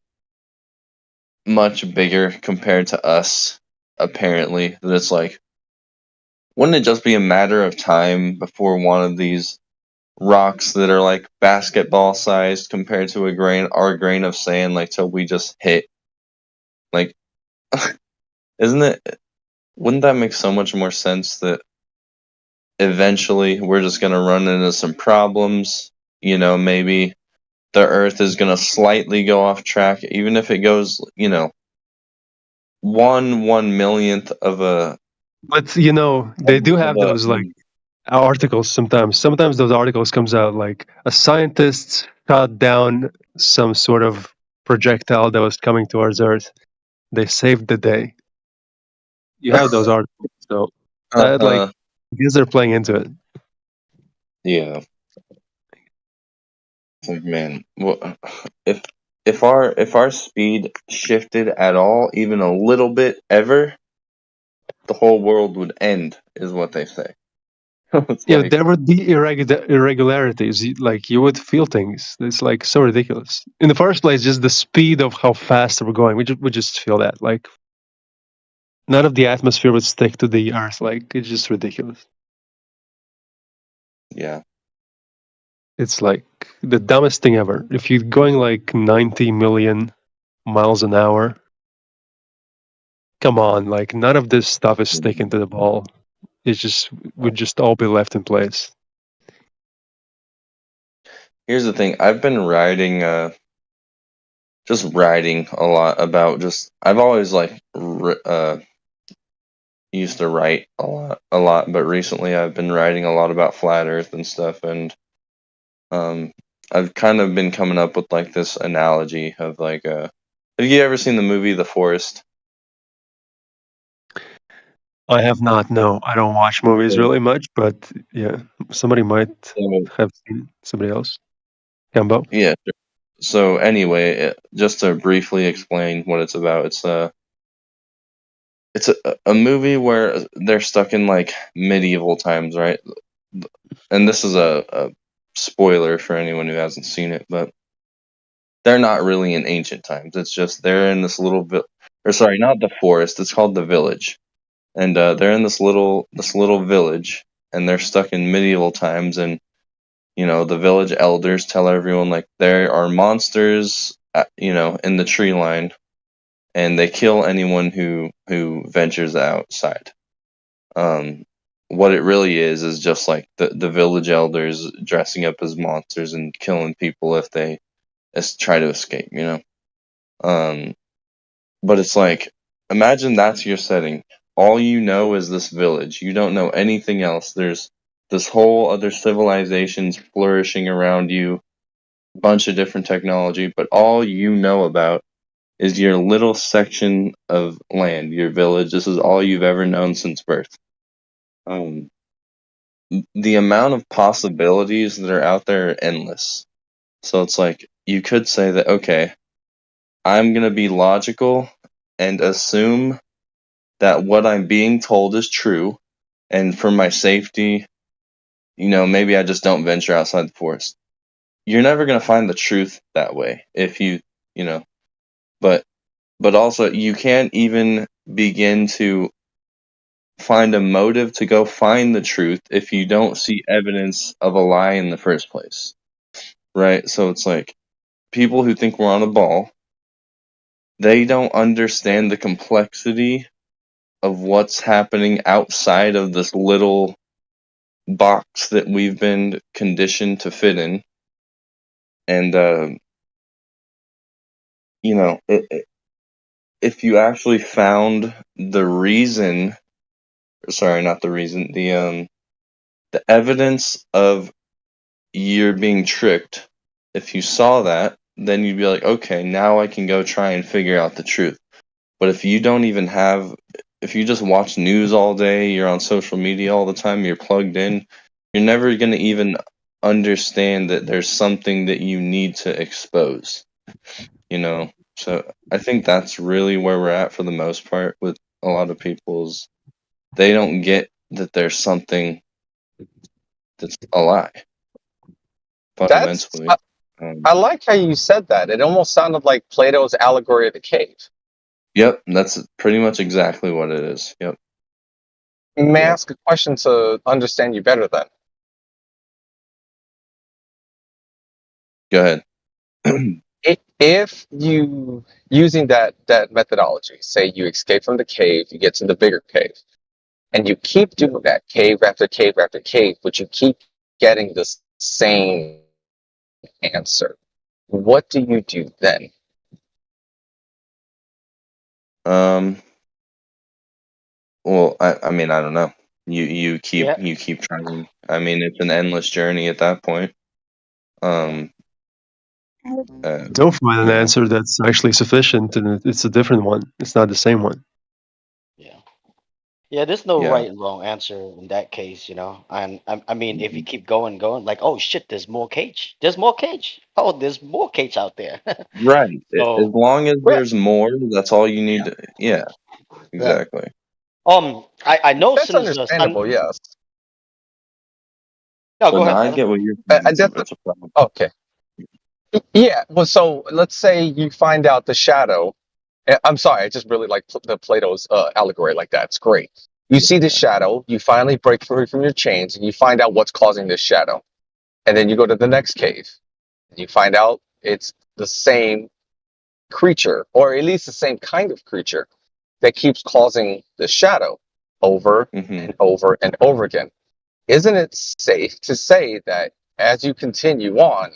much bigger compared to us, apparently, that it's like, wouldn't it just be a matter of time before one of these rocks that are like basketball sized compared to our grain of sand, like, till we just hit? Like, wouldn't that make so much more sense that eventually we're just going to run into some problems? Maybe the Earth is going to slightly go off track, even if it goes, 1/1,000,000th of a. But they do have those like articles sometimes. Sometimes those articles comes out like a scientist shot down some sort of projectile that was coming towards Earth. They saved the day. You have those articles, so I guess they're playing into it. Yeah. Like, man, if our speed shifted at all, even a little bit, ever, the whole world would end, is what they say. Yeah, there would be irregularities. Like you would feel things. It's like so ridiculous. In the first place, just the speed of how fast we're going. We just feel that. Like none of the atmosphere would stick to the Earth. Like it's just ridiculous. Yeah. It's like the dumbest thing ever. If you're going like 90 million miles an hour, come on, like none of this stuff is sticking to the ball. It's just would just all be left in place. Here's the thing. I've been just writing a lot about I've always like used to write a lot, but recently I've been writing a lot about flat Earth and stuff, and I've kind of been coming up with like this analogy of like Have you ever seen the movie The Forest? I have not. No, I don't watch movies really much, but yeah, somebody might have seen somebody else. Cambo. Yeah. So anyway, just to briefly explain what it's about, it's a movie where they're stuck in like medieval times, right? And this is a spoiler for anyone who hasn't seen it, but they're not really in ancient times. It's just they're in this little or sorry, not the forest. It's called the village, and they're in this little village, and they're stuck in medieval times, and the village elders tell everyone like there are monsters, in the tree line, and they kill anyone who ventures outside. What it really is just like the village elders dressing up as monsters and killing people if they try to escape. But it's like, imagine that's your setting. All you know is this village. You don't know anything else. There's this whole other civilizations flourishing around you, bunch of different technology, but all you know about is your little section of land, your village. This is all you've ever known since birth. Um, the amount of possibilities that are out there are endless. So it's like, you could say that, okay, I'm going to be logical and assume that what I'm being told is true, and for my safety, maybe I just don't venture outside the forest. You're never going to find the truth that way if you know, but also you can't even begin to find a motive to go find the truth if you don't see evidence of a lie in the first place. Right? So it's like people who think we're on a ball, they don't understand the complexity of what's happening outside of this little box that we've been conditioned to fit in. And, if you actually found the reason, sorry, not the reason, the evidence of you're being tricked, if you saw that, then you'd be like, okay, now I can go try and figure out the truth. But if you don't even if you just watch news all day, you're on social media all the time, you're plugged in, you're never going to even understand that there's something that you need to expose, So I think that's really where we're at for the most part with a lot of people's. They don't get that there's something that's a lie, That's fundamentally. I like how you said that. It almost sounded like Plato's allegory of the cave. Yep, that's pretty much exactly what it is. Yep. May I Yep. ask a question to understand you better then? Go ahead. If you, using that methodology, say you escape from the cave, you get to the bigger cave, and you keep doing that cave after cave after cave, but you keep getting the same answer, what do you do then? Well, I mean, I don't know. You Yeah. keep trying. I mean, it's an endless journey at that point. Don't find an answer that's actually sufficient, and it's a different one. It's not the same one. Yeah. Yeah, there's no Yeah. right and wrong answer in that case, And I mean, if you keep going, like, oh shit, there's more cage. There's more cage. Oh, there's more cage out there. Right. As So, long as Well, there's more, that's all you need yeah, to. Yeah, yeah. exactly. I know that's since the sun. understandable, yes. No, So go now ahead, I brother. get what you're saying. That's It's a problem. okay. Yeah, well, so let's say you find out the shadow. I'm sorry, I just really like the Plato's allegory like that. It's great. You see the shadow, you finally break free from your chains, and you find out what's causing this shadow. And then you go to the next cave, and you find out it's the same creature, or at least the same kind of creature that keeps causing the shadow over and over and over again. Isn't it safe to say that as you continue on,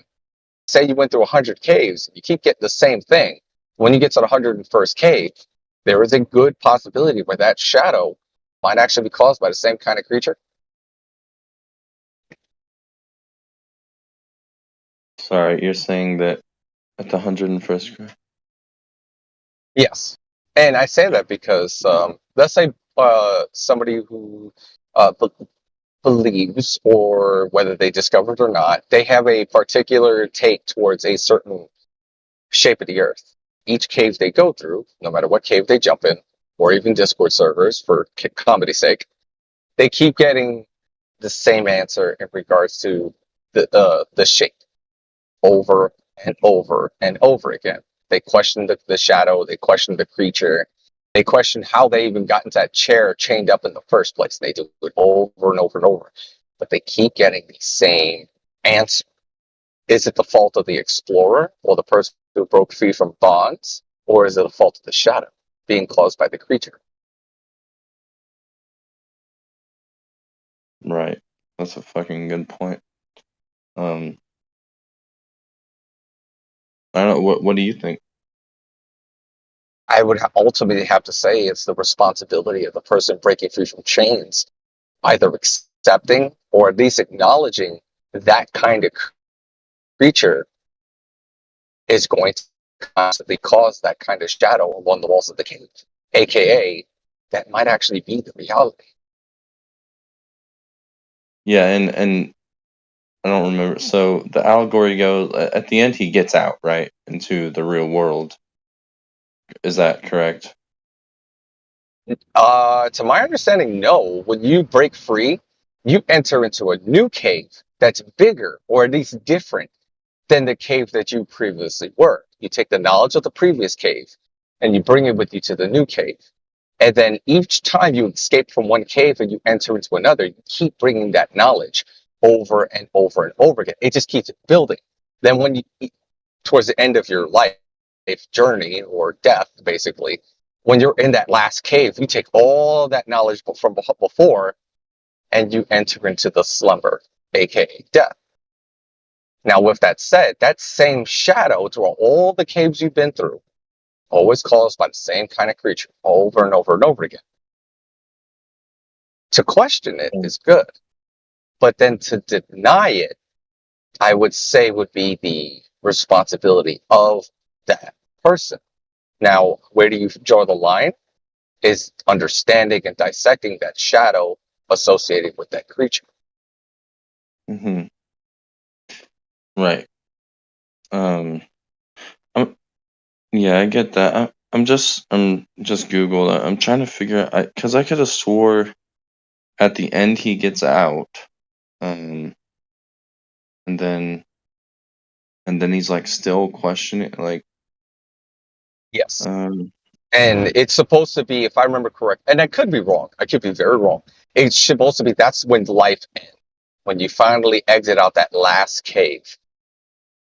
say you went through 100 caves, you keep getting the same thing. When you get to the 101st cave, there is a good possibility where that shadow might actually be caused by the same kind of creature. Sorry, you're saying that at the 101st. Yes, and I say that because let's say somebody who believes, or whether they discovered or not, they have a particular take towards a certain shape of the earth. Each cave they go through, no matter what cave they jump in, or even Discord servers for comedy's sake, they keep getting the same answer in regards to the shape over and over and over again. They question the shadow, they question the creature, they question how they even got into that chair chained up in the first place. They do it over and over and over, but they keep getting the same answer. Is it the fault of the explorer or the person who broke free from bonds, or is it the fault of the shadow being caused by the creature? Right. That's a fucking good point. I don't know. What do you think? I would ultimately have to say it's the responsibility of the person breaking free from chains, either accepting or at least acknowledging that kind of creature is going to constantly cause that kind of shadow along the walls of the cave, aka that might actually be the reality. Yeah, and I don't remember. So the allegory goes at the end. He gets out right into the real world. Is that correct? To my understanding, no. When you break free, you enter into a new cave that's bigger or at least different than the cave that you previously were. You take the knowledge of the previous cave and you bring it with you to the new cave. And then each time you escape from one cave and you enter into another, you keep bringing that knowledge over and over and over again. It just keeps building. Then when you, towards the end of your life journey or death, basically, when you're in that last cave, you take all that knowledge from before and you enter into the slumber, aka death. Now, with that said, that same shadow throughout all the caves you've been through, always caused by the same kind of creature over and over and over again. To question it is good, but then to deny it, I would say would be the responsibility of that person. Now, where do you draw the line? Is understanding and dissecting that shadow associated with that creature. Mm-hmm. Right. Yeah, I get that. I'm just Googled. I'm trying to figure out because I could have swore at the end he gets out, and then he's like still questioning, like, Yes. And it's supposed to be, if I remember correct, and I could be wrong, I could be very wrong. It's supposed to be that's when life ends, when you finally exit out that last cave.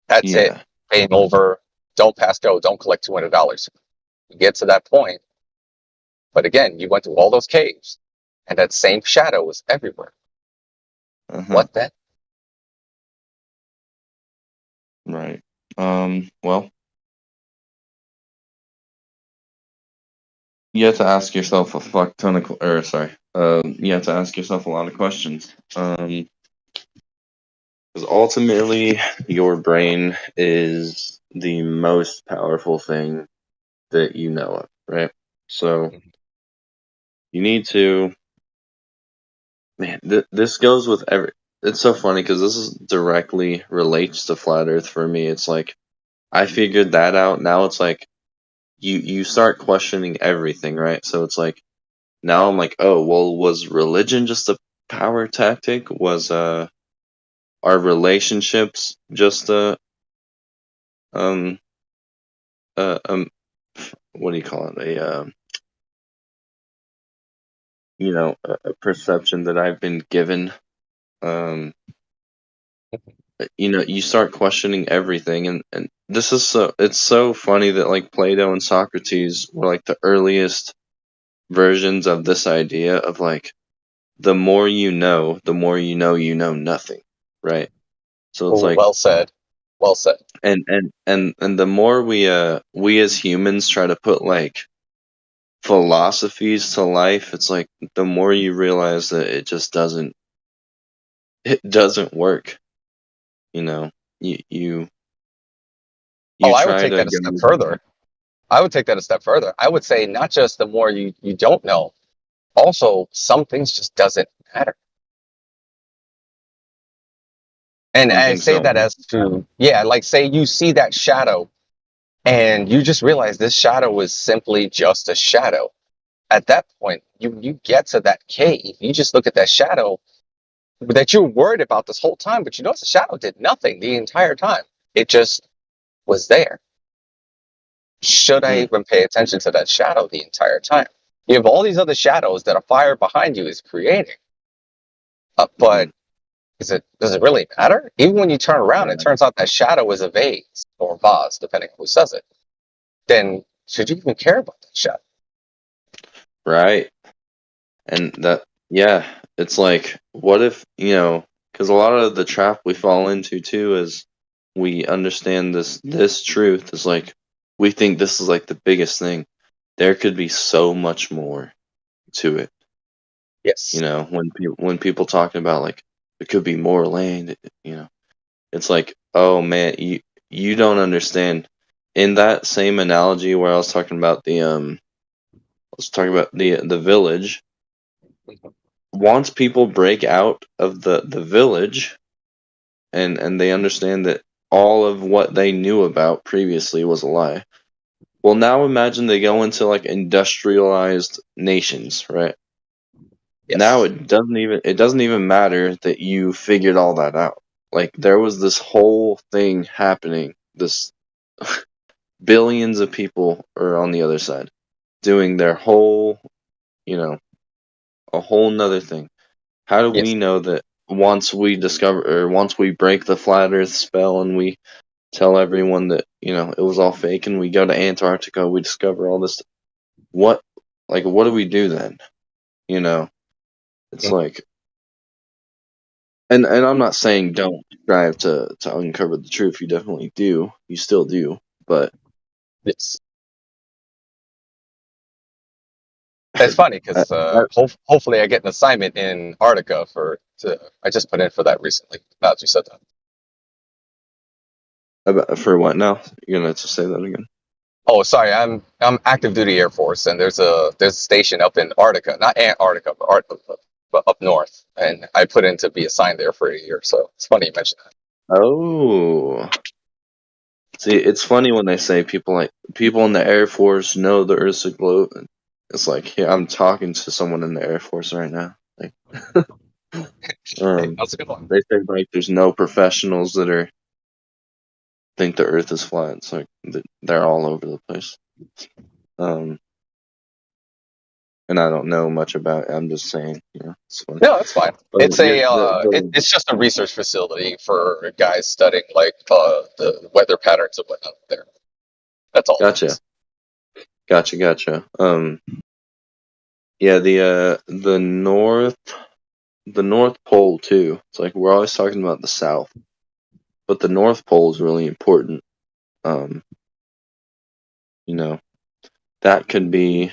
That's it. yeah, Game over. Don't pass go. Don't collect $200. You get to that point, but again, you went through all those caves, and that same shadow was everywhere. What then? right. Well, you have to ask yourself a fuck ton of, you have to ask yourself a lot of questions. Because ultimately, your brain is the most powerful thing that you know of, right? So you need to, man. This goes with every. It's so funny because this is directly relates to flat Earth for me. It's like I figured that out. Now it's like you start questioning everything, right? So it's like now I'm like, oh well, was religion just a power tactic? Was our relationships just um what do you call it, a perception that I've been given? um you start questioning everything, and this is it's so funny that like Plato and Socrates were like the earliest versions of this idea of like the more you know, you know nothing, right? So it's like, Well said. Well said. and the more we as humans try to put like philosophies to life, it's like the more you realize that it just doesn't work. You know, you I would try take to that a step go. further. I would take that a step further. I would say not just the more you don't know, also some things just doesn't matter. And I I think say so. that as to, yeah, like say you see that shadow and you just realize this shadow is simply just a shadow. At that point, you get to that cave, you just look at that shadow that you're worried about this whole time, but you notice the shadow did nothing the entire time. It just was there. Should I Hmm. even pay attention to that shadow the entire time? You have all these other shadows that a fire behind you is creating. But does it really matter? Even when you turn around, it turns out that shadow is a vase or vase, depending on who says it. Then should you even care about that shadow? Right. And that, yeah, it's like, what if, because a lot of the trap we fall into too is we understand this truth is like, we think this is like the biggest thing. There could be so much more to it. Yes. When people talking about like there could be more land, it's like, oh man, you don't understand. In that same analogy where I was talking about the village. Once people break out of the village and they understand that all of what they knew about previously was a lie. Well, now imagine they go into like industrialized nations, right? Yes. Now it doesn't even matter that you figured all that out. Like there was this whole thing happening. This billions of people are on the other side doing their whole, a whole nother thing. How do we Yes. know that once we discover or once we break the flat earth spell and we tell everyone that, it was all fake and we go to Antarctica, we discover all this, what do we do then? It's like, and I'm not saying don't strive to uncover the truth. You definitely do. You still do. But Yes. It's funny I, because hopefully I get an assignment in Antarctica I just put in for that recently. Now that you said that. for what now? You're gonna have to say that again. Oh, sorry. I'm active duty Air Force, and there's a station up in Antarctica, not Antarctica, but up north, and I put in to be assigned there for a year. So it's funny you mentioned that. Oh. See, it's funny when they say people in the Air Force know the Earth's a globe. It's like, yeah, I'm talking to someone in the Air Force right now. Like, Hey, that's a good one. they say like there's no professionals that think the Earth is flat. It's like they're all over the place. And I don't know much about it. I'm just saying, it's funny. No, that's fine. But It's it's just a research facility for guys studying like the weather patterns and whatnot there. That's all. Gotcha. Yeah, the North Pole too. It's like we're always talking about the South, but the North Pole is really important. That could be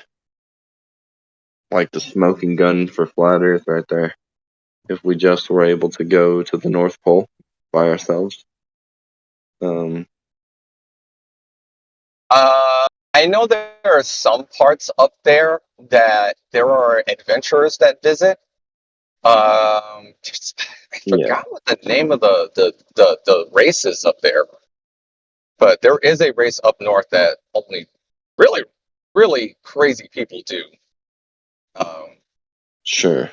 like the smoking gun for flat Earth right there. If we just were able to go to the North Pole by ourselves. I know there are some parts up there that there are adventurers that visit. I Yeah, forgot what the name of the race is up there, but there is a race up north that only really, really crazy people do. sure.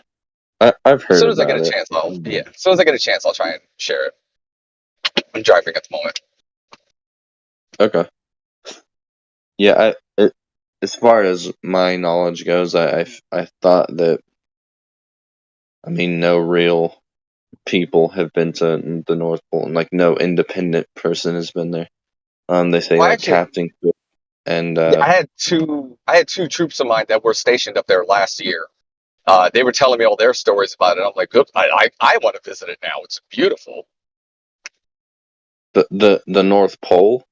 I've As heard soon as I get about a it. chance, as soon as I get a chance, I'll try and share it. I'm driving at the moment. Okay. Yeah, as far as my knowledge goes, I thought that, no real people have been to the North Pole, and like no independent person has been there. They say Well, like actually, Captain Cook and yeah, I had two troops of mine that were stationed up there last year. They were telling me all their stories about it. I'm like, good. I want to visit it now. It's beautiful. the North Pole.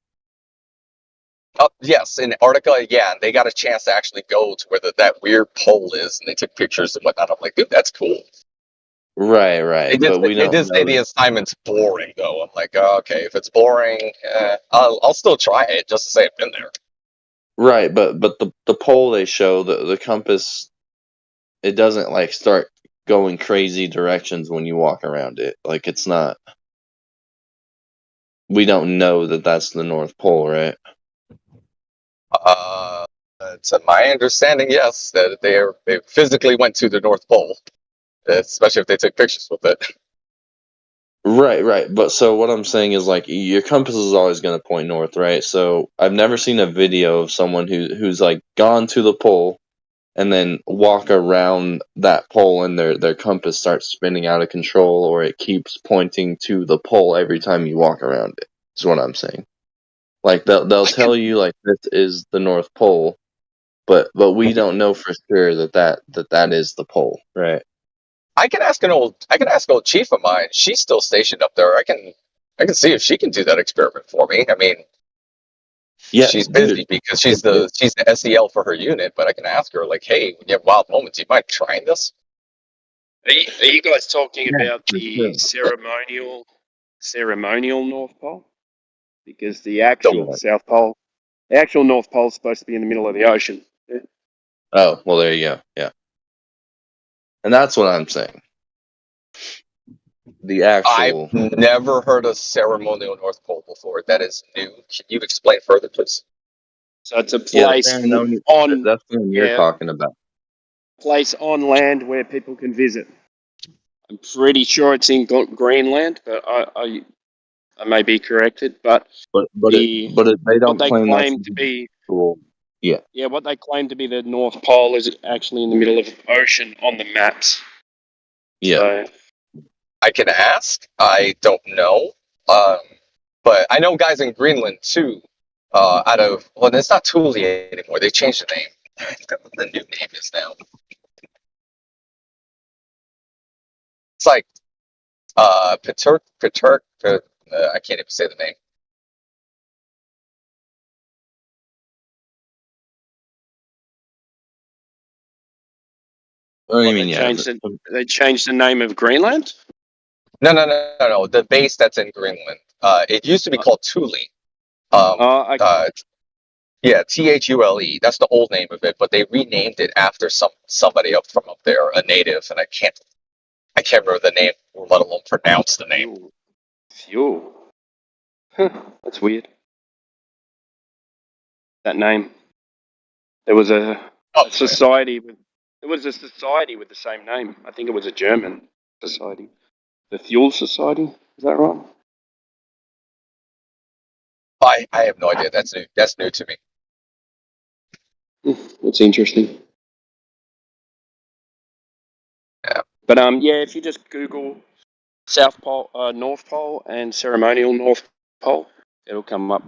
Yes, in Antarctica, yeah, and they got a chance to actually go to where that weird pole is, and they took pictures and whatnot. I'm like, dude, that's cool. Right. But we They don't did say know. the assignment's boring, though. I'm like, oh, okay, if it's boring, I'll still try it just to say I've been there. Right, but the pole they show, the compass, it doesn't like start going crazy directions when you walk around it. Like it's not. We don't know that that's the North Pole, right? Uh, to my understanding, yes, that they physically went to the North Pole, especially if they took pictures with it. Right, right. But so what I'm saying is like your compass is always going to point north, right? So I've never seen a video of someone who's like gone to the pole and then walk around that pole and their compass starts spinning out of control or it keeps pointing to the pole every time you walk around it. Is what I'm saying. Like they'll I can tell you like this is the North Pole, but we don't know for sure that is the pole, right? I can ask old chief of mine. She's still stationed up there. I can see if she can do that experiment for me. I mean, Yeah, she's dude. busy because she's the SEL for her unit, but I can ask her like, hey, when you have wild moments, you mind trying this? Are you guys talking Yeah, about for the sure. ceremonial North Pole? Because the The actual what? South Pole, the actual North Pole is supposed to be in the middle of the ocean. Yeah. Oh, well there you go. Yeah. And that's what I'm saying. The I've actual never heard of ceremonial North Pole before. That is new. Can you explain further, please? So it's a yeah, the place ceremony on that's the one you're yeah, talking about. place on land where people can visit. I'm pretty sure it's in Greenland, but I may be corrected. But the They what don't they claim that's claim to the be cool. Yeah. yeah, what they claim to be the North Pole is actually in the middle of the ocean on the maps. Yeah. So I can ask. I don't know. Um, but I know guys in Greenland too. It's not Thule anymore. They changed the name. I forgot what the new name is now. It's like Paterk. I can't even say the name. What do you what mean, yeah. they changed the name of Greenland? No. The base that's in Greenland. It used to be called Thule. Okay. Yeah, Thule. That's the old name of it, but they renamed it after somebody up from up there, a native, and I can't remember the name, let alone pronounce the name. Fuel. Huh, that's weird. That name. There was a Oh, society with the same name. I think it was a German society. The Fuel Society. Is that right? I have no idea. That's new. That's new to me. That's interesting. Yeah. But yeah, if you just Google South Pole, North Pole, and ceremonial North Pole, it'll come up.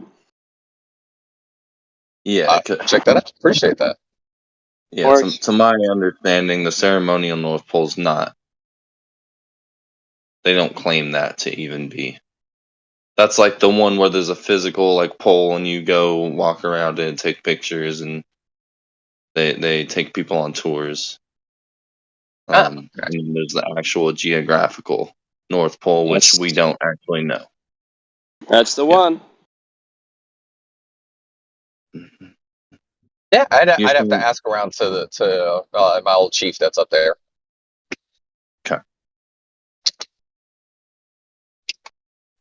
Yeah. Check that out. Appreciate that. Yeah. To my understanding, the ceremonial North Pole's not. They don't claim that to even be. That's like the one where there's a physical like pole and you go walk around it and take pictures and they take people on tours. Okay. And then there's the actual geographical North Pole, which we don't actually know. That's the Yeah. one. Yeah, I'd have to ask around to my old chief that's up there. Okay.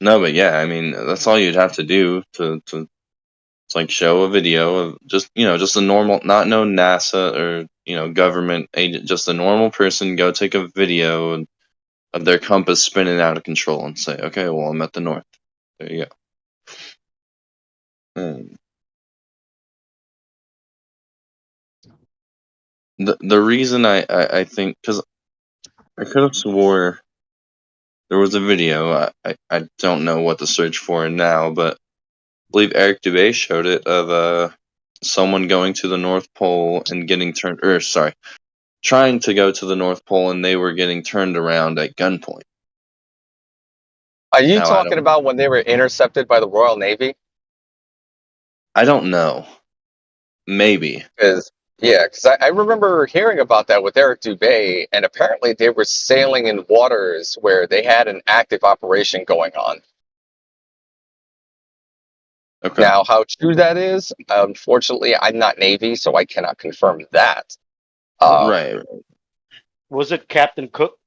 No, but yeah, I mean that's all you'd have to do to it's like show a video of just just a normal, not no NASA or government agent, just a normal person go take a video of their compass spinning out of control and say, okay, well I'm at the north. There you go. The reason I think, because I could have swore there was a video, I don't know what to search for now, but I believe Eric Dubé showed it of someone going to the North Pole and getting trying to go to the North Pole and they were getting turned around at gunpoint. Are you Now, talking about when they were intercepted by the Royal Navy? I don't know. Maybe. Because I remember hearing about that with Eric Dubé, and apparently they were sailing in waters where they had an active operation going on. Okay. Now, how true that is, unfortunately, I'm not Navy, so I cannot confirm that. Right. Was it Captain Cook?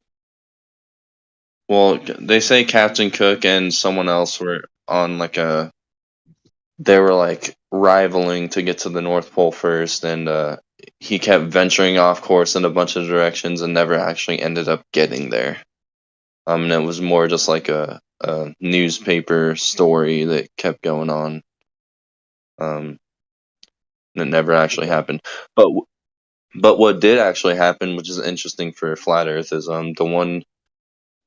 Well, they say Captain Cook and someone else were on like a. They were like rivaling to get to the North Pole first, and he kept venturing off course in a bunch of directions and never actually ended up getting there. And it was more just like a newspaper story that kept going on. And it never actually happened. But what did actually happen, which is interesting for Flat Earth, is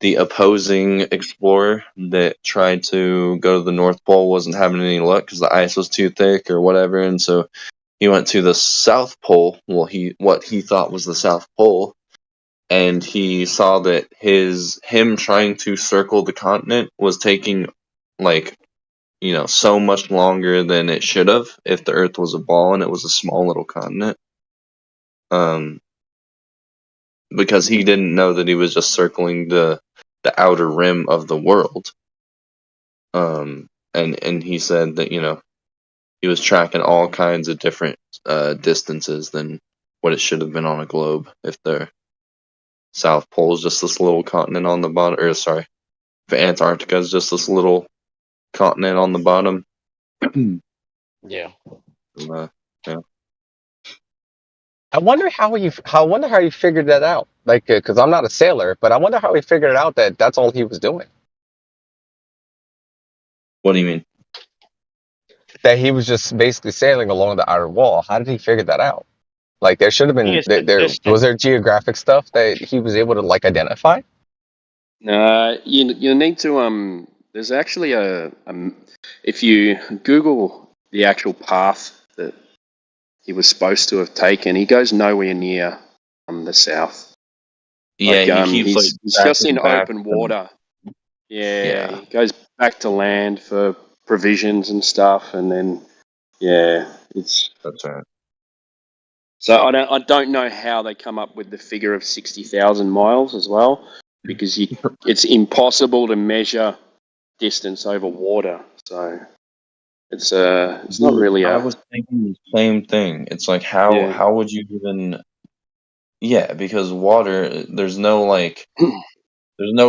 the opposing explorer that tried to go to the North Pole wasn't having any luck because the ice was too thick or whatever, and so he went to the South Pole. Well, what he thought was the South Pole, and he saw that him trying to circle the continent was taking like so much longer than it should have if the Earth was a ball and it was a small little continent. Because he didn't know that he was just circling the outer rim of the world. And he said that he was tracking all kinds of different distances than what it should have been on a globe if the South Pole is just this little continent on the bottom, or sorry, if Antarctica is just this little continent on the bottom. Yeah. Yeah. I wonder how he figured that out. Like, because I'm not a sailor, but I wonder how he figured out that that's all he was doing. What do you mean? That he was just basically sailing along the outer wall. How did he figure that out? Like, there should have been It's the there distance. was there geographic stuff that he was able to like identify. You need to There's actually if you Google the actual path that he was supposed to have taken, he goes nowhere near the south. Yeah, Like, he keeps he's just in open water. Yeah, he goes back to land for provisions and stuff, and then it's. That's right. So I don't know how they come up with the figure of 60,000 miles as well, because it's impossible to measure distance over water. So it's not really I was thinking the same thing. It's like how would you even? Yeah, because water, there's no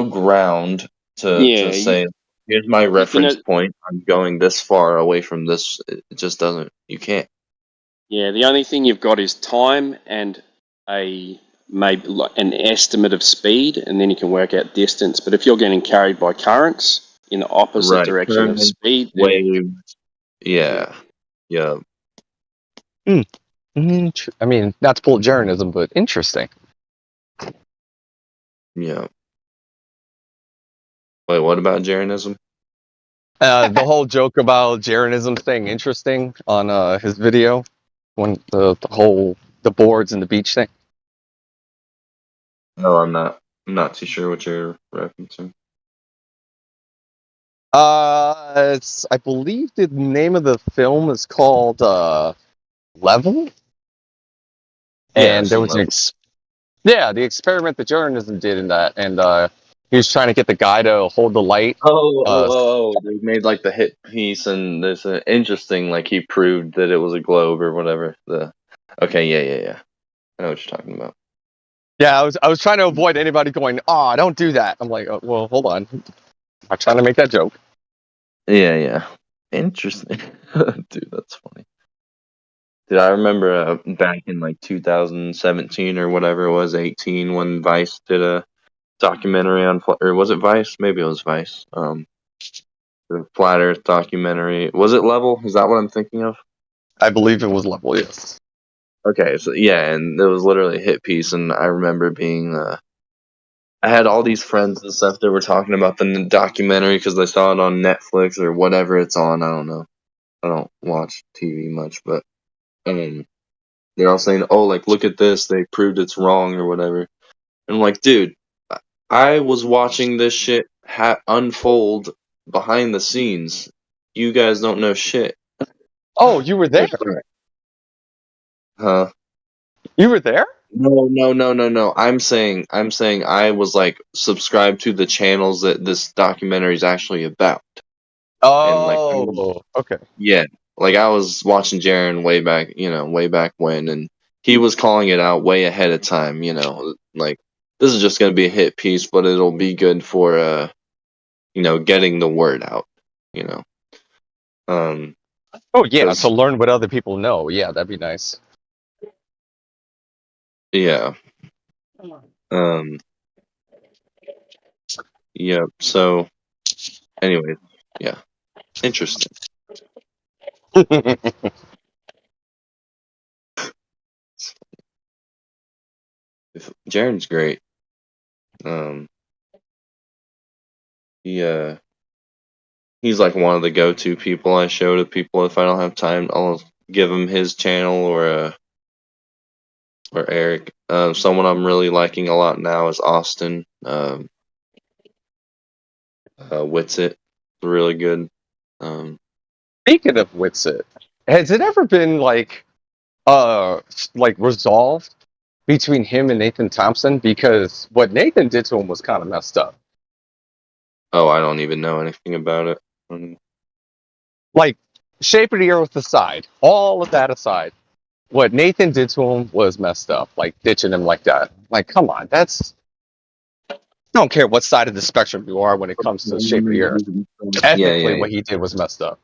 ground to say, here's my reference point. I'm going this far away from this. It just doesn't. You can't. Yeah, the only thing you've got is time and maybe like an estimate of speed, and then you can work out distance. But if you're getting carried by currents in the opposite direction of speed, waves. Yeah. I mean, not to pull journalism, but interesting. Yeah. Wait, what about Jeranism? The whole joke about Jeranism thing, interesting on his video, when the boards and the beach thing. No, I'm not too sure what you're referencing. I believe the name of the film is called Level. And there was the experiment that Jeranism did in that, and he was trying to get the guy to hold the light. They made like the hit piece, and there's an interesting, like, he proved that it was a globe or whatever. Okay, yeah. I know what you're talking about. Yeah, I was trying to avoid anybody going, "Oh, don't do that." I'm like, well, hold on. I'm trying to make that joke. Yeah. Interesting. Dude, that's funny. Dude, I remember back in like 2017 or whatever it was, 18, when Vice did a documentary on, or was it Vice? Maybe it was Vice. The Flat Earth documentary. Was it Level? Is that what I'm thinking of? I believe it was Level, yes. Okay, so yeah, and it was literally a hit piece, and I remember being, I had all these friends and stuff that were talking about the documentary because they saw it on Netflix or whatever it's on. I don't know. I don't watch TV much, but they're all saying, "Oh, like, look at this, they proved it's wrong," or whatever. And I'm like, dude, I was watching this shit unfold behind the scenes. You guys don't know shit. Oh, you were there? Huh? You were there? No. I'm saying I was like subscribed to the channels that this documentary is actually about. And like, Oh, okay. yeah, like I was watching Jaren way back when, and he was calling it out way ahead of time. Like this is just gonna be a hit piece, but it'll be good for getting the word out. You know, um, Oh yeah, to 'cause learn what other people know. Yeah, that'd be nice. yeah, um, yeah. So, anyway, yeah, interesting. Jaren's great. Um, he he's like one of the go-to people I show to people if I don't have time. I'll give him his channel or Eric. Someone I'm really liking a lot now is Austin. Witsit, really good. Speaking of Witsit, has it ever been like resolved between him and Nathan Thompson? Because what Nathan did to him was kind of messed up. Oh, I don't even know anything about it. Like Shape of the Earth aside, all of that aside, what Nathan did to him was messed up. Like ditching him like that. Like, come on, that's. I don't care what side of the spectrum you are when it comes to Shape of the Earth. Yeah, Ethically, yeah, what he did was messed up.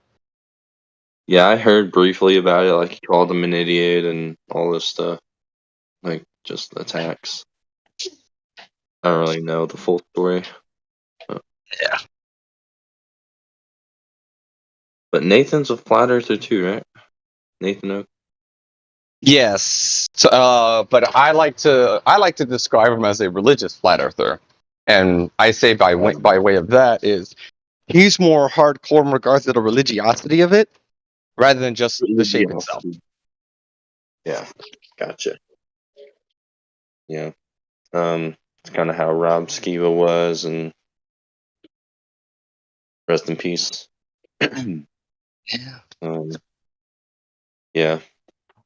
yeah. I heard briefly about it. Like he called him an idiot and all this stuff. Like just attacks. I don't really know the full story. Yeah. But Nathan's a flat earther too, right? Nathan Oak. Yes, so, but I like to describe him as a religious flat earther, and I say by way of that is he's more hardcore in regards to the religiosity of it, rather than just the shape itself. Yeah, gotcha. Yeah, it's kind of how Rob Skiba was, and rest in peace. Yeah. Yeah.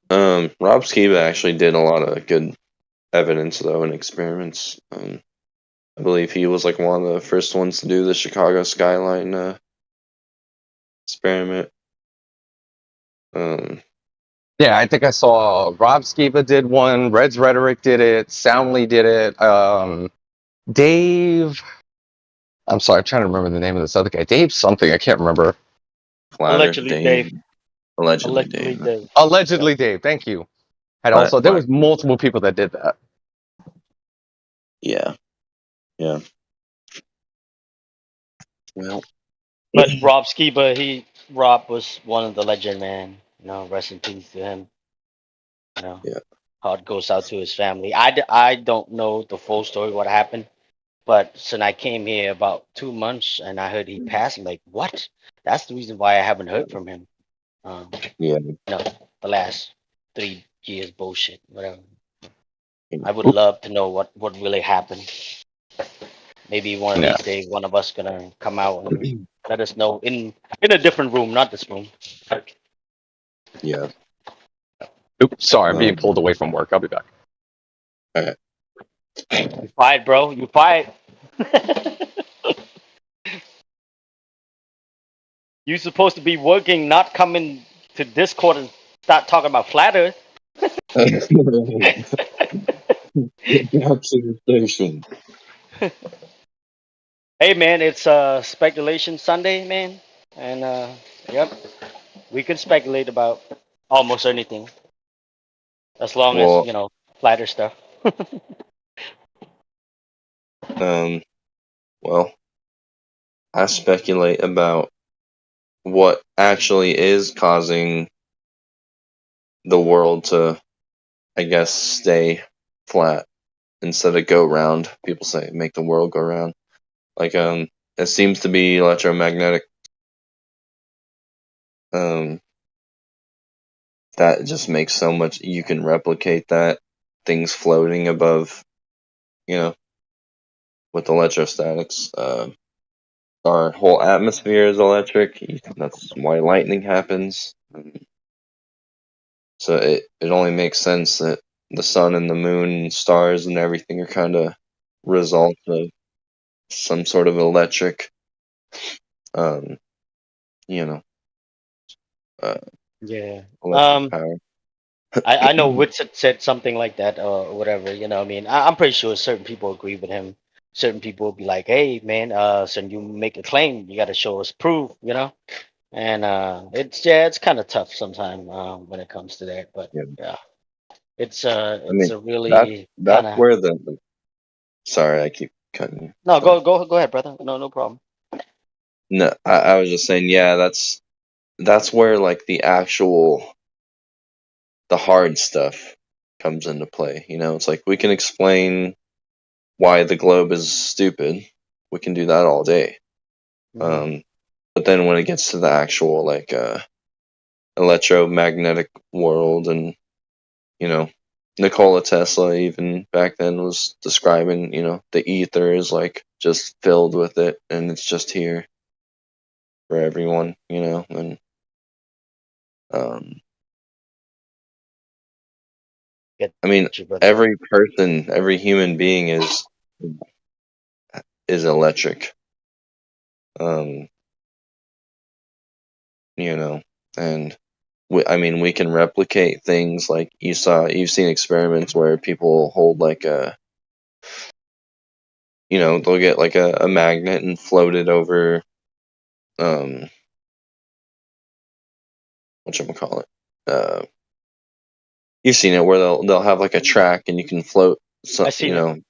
Rob Skiba actually did a lot of good evidence though and experiments. I believe he was like one of the first ones to do the Chicago skyline experiment. Yeah, I think I saw Rob Skiba did one, Red's Rhetoric did it, Soundly did it, Dave. I'm sorry, I'm trying to remember the name of this other guy. Dave something, I can't remember. Allegedly, Dave. Allegedly, Allegedly, Dave. Dave. Allegedly, Dave. Thank you. And Flat- also, there flat- was multiple people that did that. Yeah. Yeah. Well, But Rob Skiba, Rob was one of the legend, man. Rest in peace to him. Yeah. Heart goes out to his family. I don't know the full story what happened, but since I came here about 2 months and I heard he passed, I'm like, what? That's the reason why I haven't heard from him. yeah. The last 3 years bullshit, whatever. I would love to know what really happened. Maybe one of these days, one of us gonna come out and let us know in a different room, not this room. Yeah. Oops, sorry, I'm being pulled away from work. I'll be back. Okay. You fired, bro. You fired. You supposed to be working, not coming to Discord and start talking about flat Earth. Station. Hey man, it's speculation Sunday, man, and yep, we can speculate about almost anything as long as Well, flat Earth stuff. well, I speculate about what actually is causing the world to, I guess, stay flat instead of go round. People say make the world go round. Like, it seems to be electromagnetic. That just makes so much. You can replicate that. Things floating above, with electrostatics. Our whole atmosphere is electric. That's why lightning happens. So it only makes sense that the sun and the moon and stars and everything are kind of result of some sort of electric you know, Yeah. electric power. I know Witz had said something like that or whatever. You know, I mean, I'm pretty sure certain people agree with him. Certain people will be like, "Hey, man, so you make a claim, you got to show us proof," you know. And it's kind of tough sometimes when it comes to that. But Yeah. yeah, I it's mean, a really that's kind of where the sorry, I keep cutting you. no. Sorry. Go ahead, brother. No problem. No, I was just saying, yeah, that's where like the hard stuff comes into play. You know, it's like we can explain why the globe is stupid. We can do that all day. Hmm. But then when it gets to the actual like electromagnetic world, and you know, Nikola Tesla even back then was describing, you know, the ether is like just filled with it and it's just here for everyone, you know, and um Get I mean you, brother. every person, every human being is electric. Um, you know, and I mean we can replicate things like you've seen experiments where people hold like a, you know, they'll get like a magnet and float it over um whatchamacallit. You've seen it where they'll have like a track and you can float I so you seen it. know,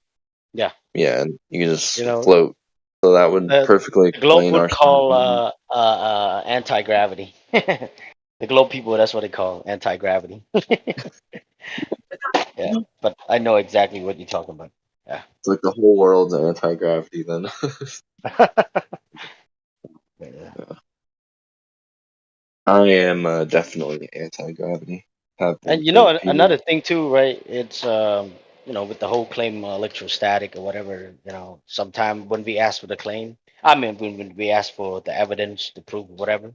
Yeah, yeah, and you can just you know, float. So that would the perfectly the globe explain would our call sun. anti-gravity. The globe people, that's what they call anti-gravity. Yeah, but I know exactly what you're talking about. Yeah. It's like the whole world's anti-gravity then. Yeah. I am definitely anti-gravity. Have been And you for know repeated. another thing too, right? It's you know, with the whole claim electrostatic or whatever, you know, sometime when we ask for the claim, I mean when we ask for the evidence to prove whatever,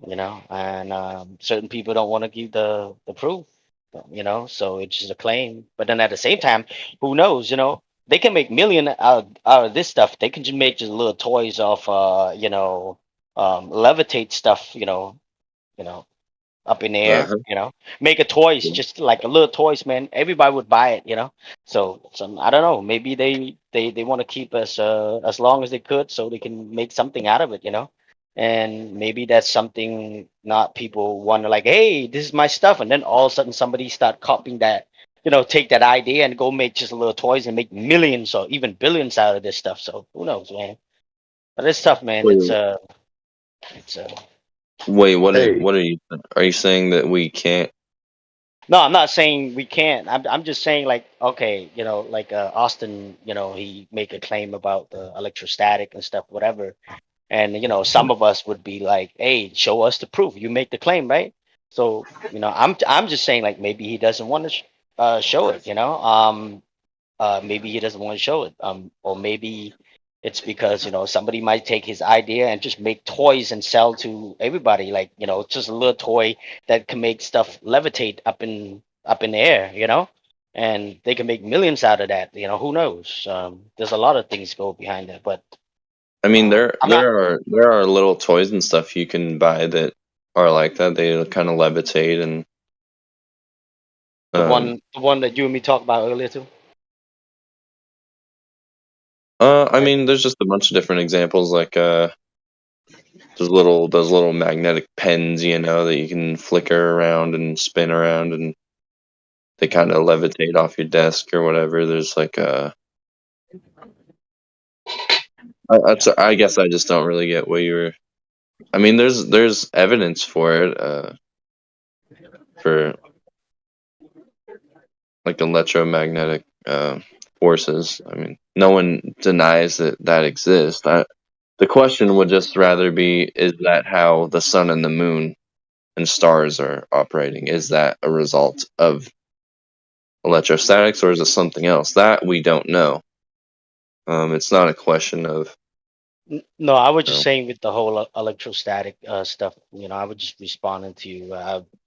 you know, and certain people don't want to give the proof, you know, so it's just a claim. But then at the same time, who knows, you know, they can make million out of this stuff. They can just make just little toys off you know, levitate stuff, you know, up in the air, Uh-huh. you know, make a toys, just like a little toys, man. Everybody would buy it, you know. So some, I don't know, maybe they want to keep us as long as they could so they can make something out of it, you know. And maybe that's something not people want to like, hey, this is my stuff, and then all of a sudden somebody start copying that, you know, take that idea and go make just little toys and make millions or even billions out of this stuff. So who knows, man? But it's tough, man. Wait, It's wait, Hey, what are you saying that we can't? No, I'm not saying we can't. I'm just saying like okay, you know, like Austin, you know, he make a claim about the electrostatic and stuff, whatever. And you know, some of us would be like, "Hey, show us the proof. You make the claim, right?" So, you know, I'm just saying like maybe he doesn't want to show it, you know. Maybe he doesn't want to show it, or maybe it's because you know somebody might take his idea and just make toys and sell to everybody, like you know just a little toy that can make stuff levitate up in the air, you know, and they can make millions out of that, you know, who knows. There's a lot of things go behind that, but I mean, I'm not there are little toys and stuff you can buy that are like that. They kind of levitate and the one that you and me talked about earlier too, I right? mean, there's just a bunch of different examples like those little magnetic pens, you know, that you can flicker around and spin around and they kind Mhm. of levitate off your desk or whatever. There's like Yeah. I guess I just don't really get what you were. I mean, there's evidence for it, for like electromagnetic forces. I mean, no one denies that that exists. The question would just rather be: is that how the sun and the moon and stars are operating? Is that a result of electrostatics, or is it something else? That we don't know. It's not a question of, No, I was you just know, saying with the whole electrostatic stuff, you know, I was just responding to you.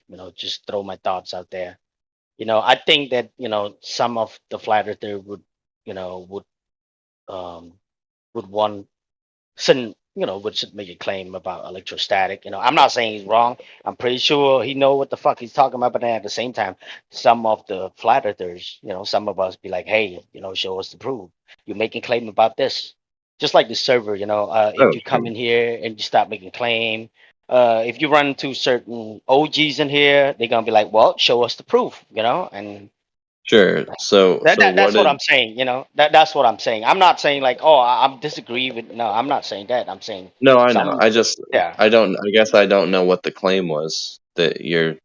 You know, just throw my thoughts out there. You know, I think that, you know, some of the flat earther would, you know, um, would want, Wood should make a claim about electrostatic. I'm not saying he's wrong. I'm pretty sure he know what the fuck he's talking about. But then at the same time, some of the flat earthers, some of us be like, hey, show us the proof. You're making claim about this, just like the server. If Oh, you come sure. in here and you start making claim, if you run into certain OGs in here, they're gonna be like, well, show us the proof. And Sure. So that's what what did? I'm saying. That's what I'm saying. I'm not saying like, oh, I'm disagree with. No, I'm not saying that. I'm saying No, I know. some. Yeah. I don't. I guess I don't know what the claim was that you're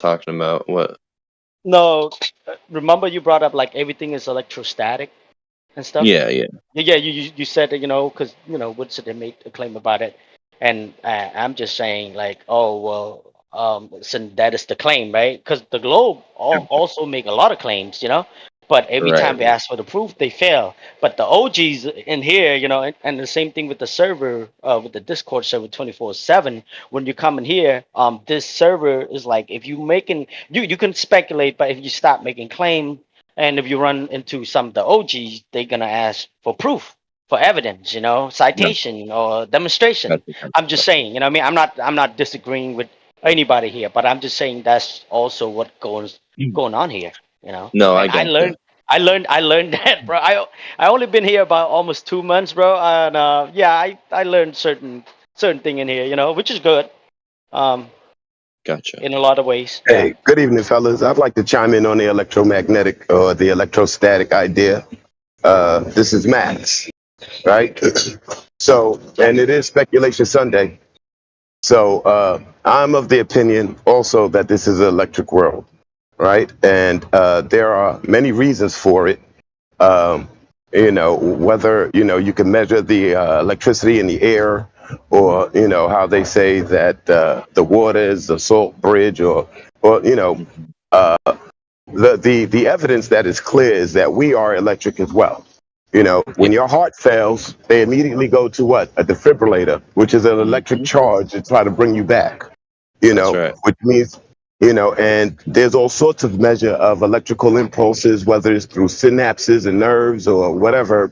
talking about. What? No, remember you brought up like everything is electrostatic and stuff. Yeah, yeah. Yeah, you said that because Woodson had made a claim about it, and I'm just saying like, oh well, so that is the claim, right? Because the Globe also make a lot of claims, but every Right. time they ask for the proof, they fail. But the OGs in here, and the same thing with the server, with the Discord server 24/7. When you come in here, this server is like if you making you can speculate, but if you stop making claim and if you run into some of the OGs, they're gonna ask for proof, for evidence, No, citation or demonstration. I'm just saying, what I mean, I'm not disagreeing with anybody here, but I'm just saying that's also what going on here, no, I And gotcha. I learned that, bro. I only been here about almost 2 months, bro, and yeah, I learned certain thing in here, which is good, um, Gotcha. in a lot of ways. Yeah. Hey, good evening, fellas. I'd like to chime in on the electromagnetic or the electrostatic idea. This is Max, right? So, and it is Speculation Sunday. So, I'm of the opinion also that this is an electric world, right? And there are many reasons for it. Um, whether, you can measure the electricity in the air, or, how they say that the water is the salt bridge, or uh, the evidence that is clear is that we are electric as well. Yeah, When your heart fails, they immediately go to what? A defibrillator, which is an electric mhm, charge to try to bring you back, that's right. which means, and there's all sorts of measure of electrical impulses, whether it's through synapses and nerves or whatever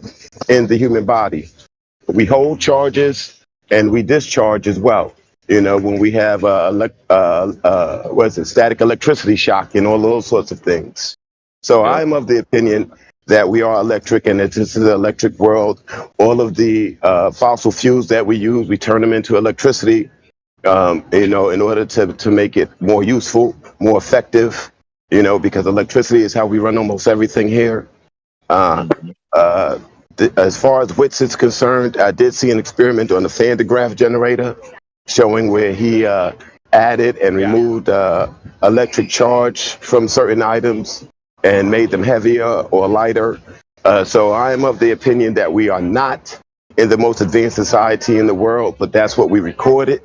in the human body. We hold charges and we discharge as well. When we have what is it, static electricity shock and all those sorts of things. So Yep. I'm of the opinion that we are electric and that this is an electric world. All of the fossil fuels that we use, we turn them into electricity, in order to make it more useful, more effective, because electricity is how we run almost everything here. Uh, Mhm. uh, as far as WITS is concerned, I did see an experiment on the Van de Graaff generator showing where he added and Yeah. removed electric charge from certain items and made them heavier or lighter. So I am of the opinion that we are not in the most advanced society in the world, but that's what we recorded.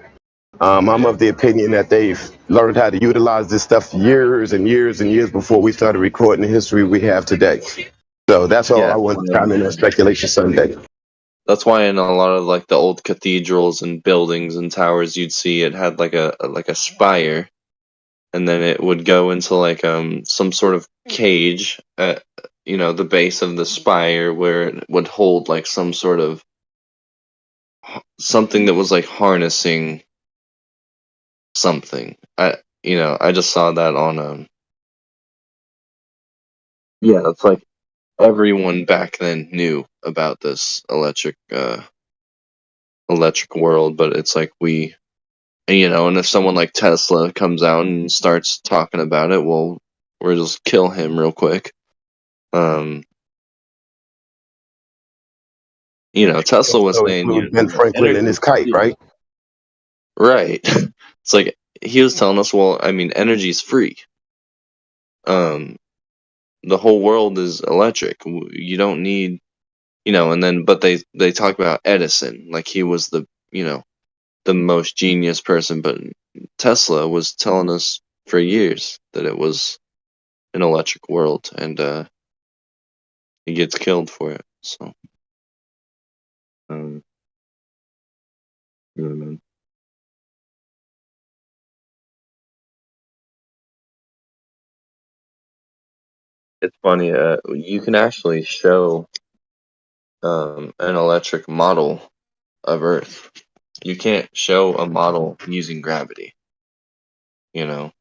I'm of the opinion that they've learned how to utilize this stuff years and years and years before we started recording the history we have today. So that's all Yeah. I want to chime in on Speculation Sunday. That's why in a lot of like the old cathedrals and buildings and towers, you'd see it had like a spire, and then it would go into like some sort of cage at the base of the spire where it would hold like some sort of something that was like harnessing something. I just saw that on yeah, that's like everyone back then knew about this electric world, but it's like and if someone like Tesla comes out and starts talking about it, well, we'll just kill him real quick. Um, Tesla was So saying, include Ben Franklin and his kite, energy, right? right? It's like he was telling us, well, I mean, energy's free. Um, the whole world is electric. You don't need, and then but they talk about Edison like he was the most genius person, but Tesla was telling us for years that it was an electric world, and he gets killed for it. So, um, man. It's funny. You can actually show an electric model of Earth. You can't show a model using gravity. You know.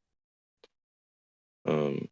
Um,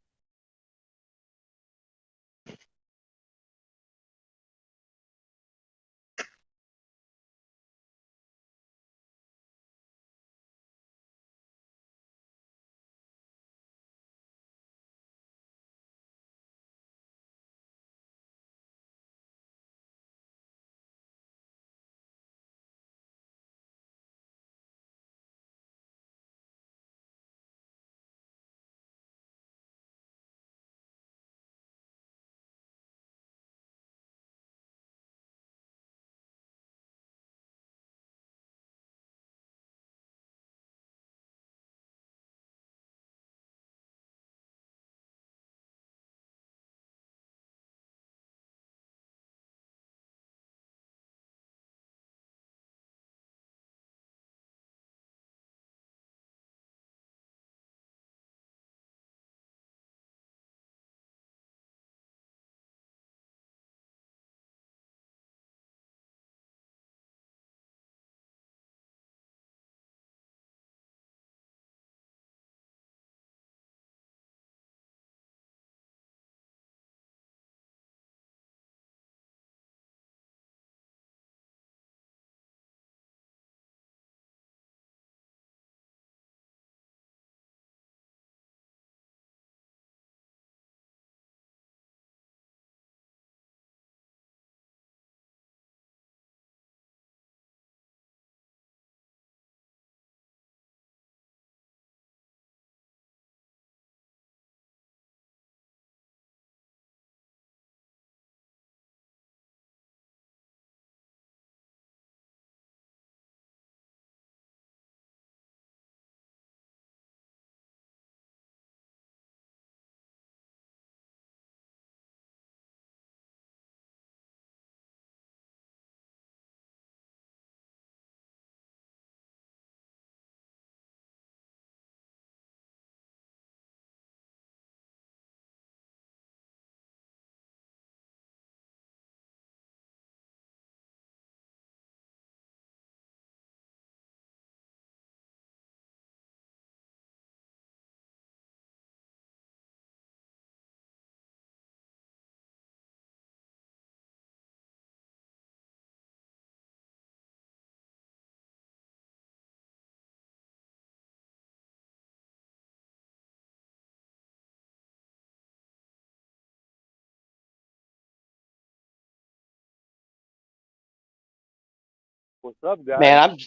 What's up, guys? Man,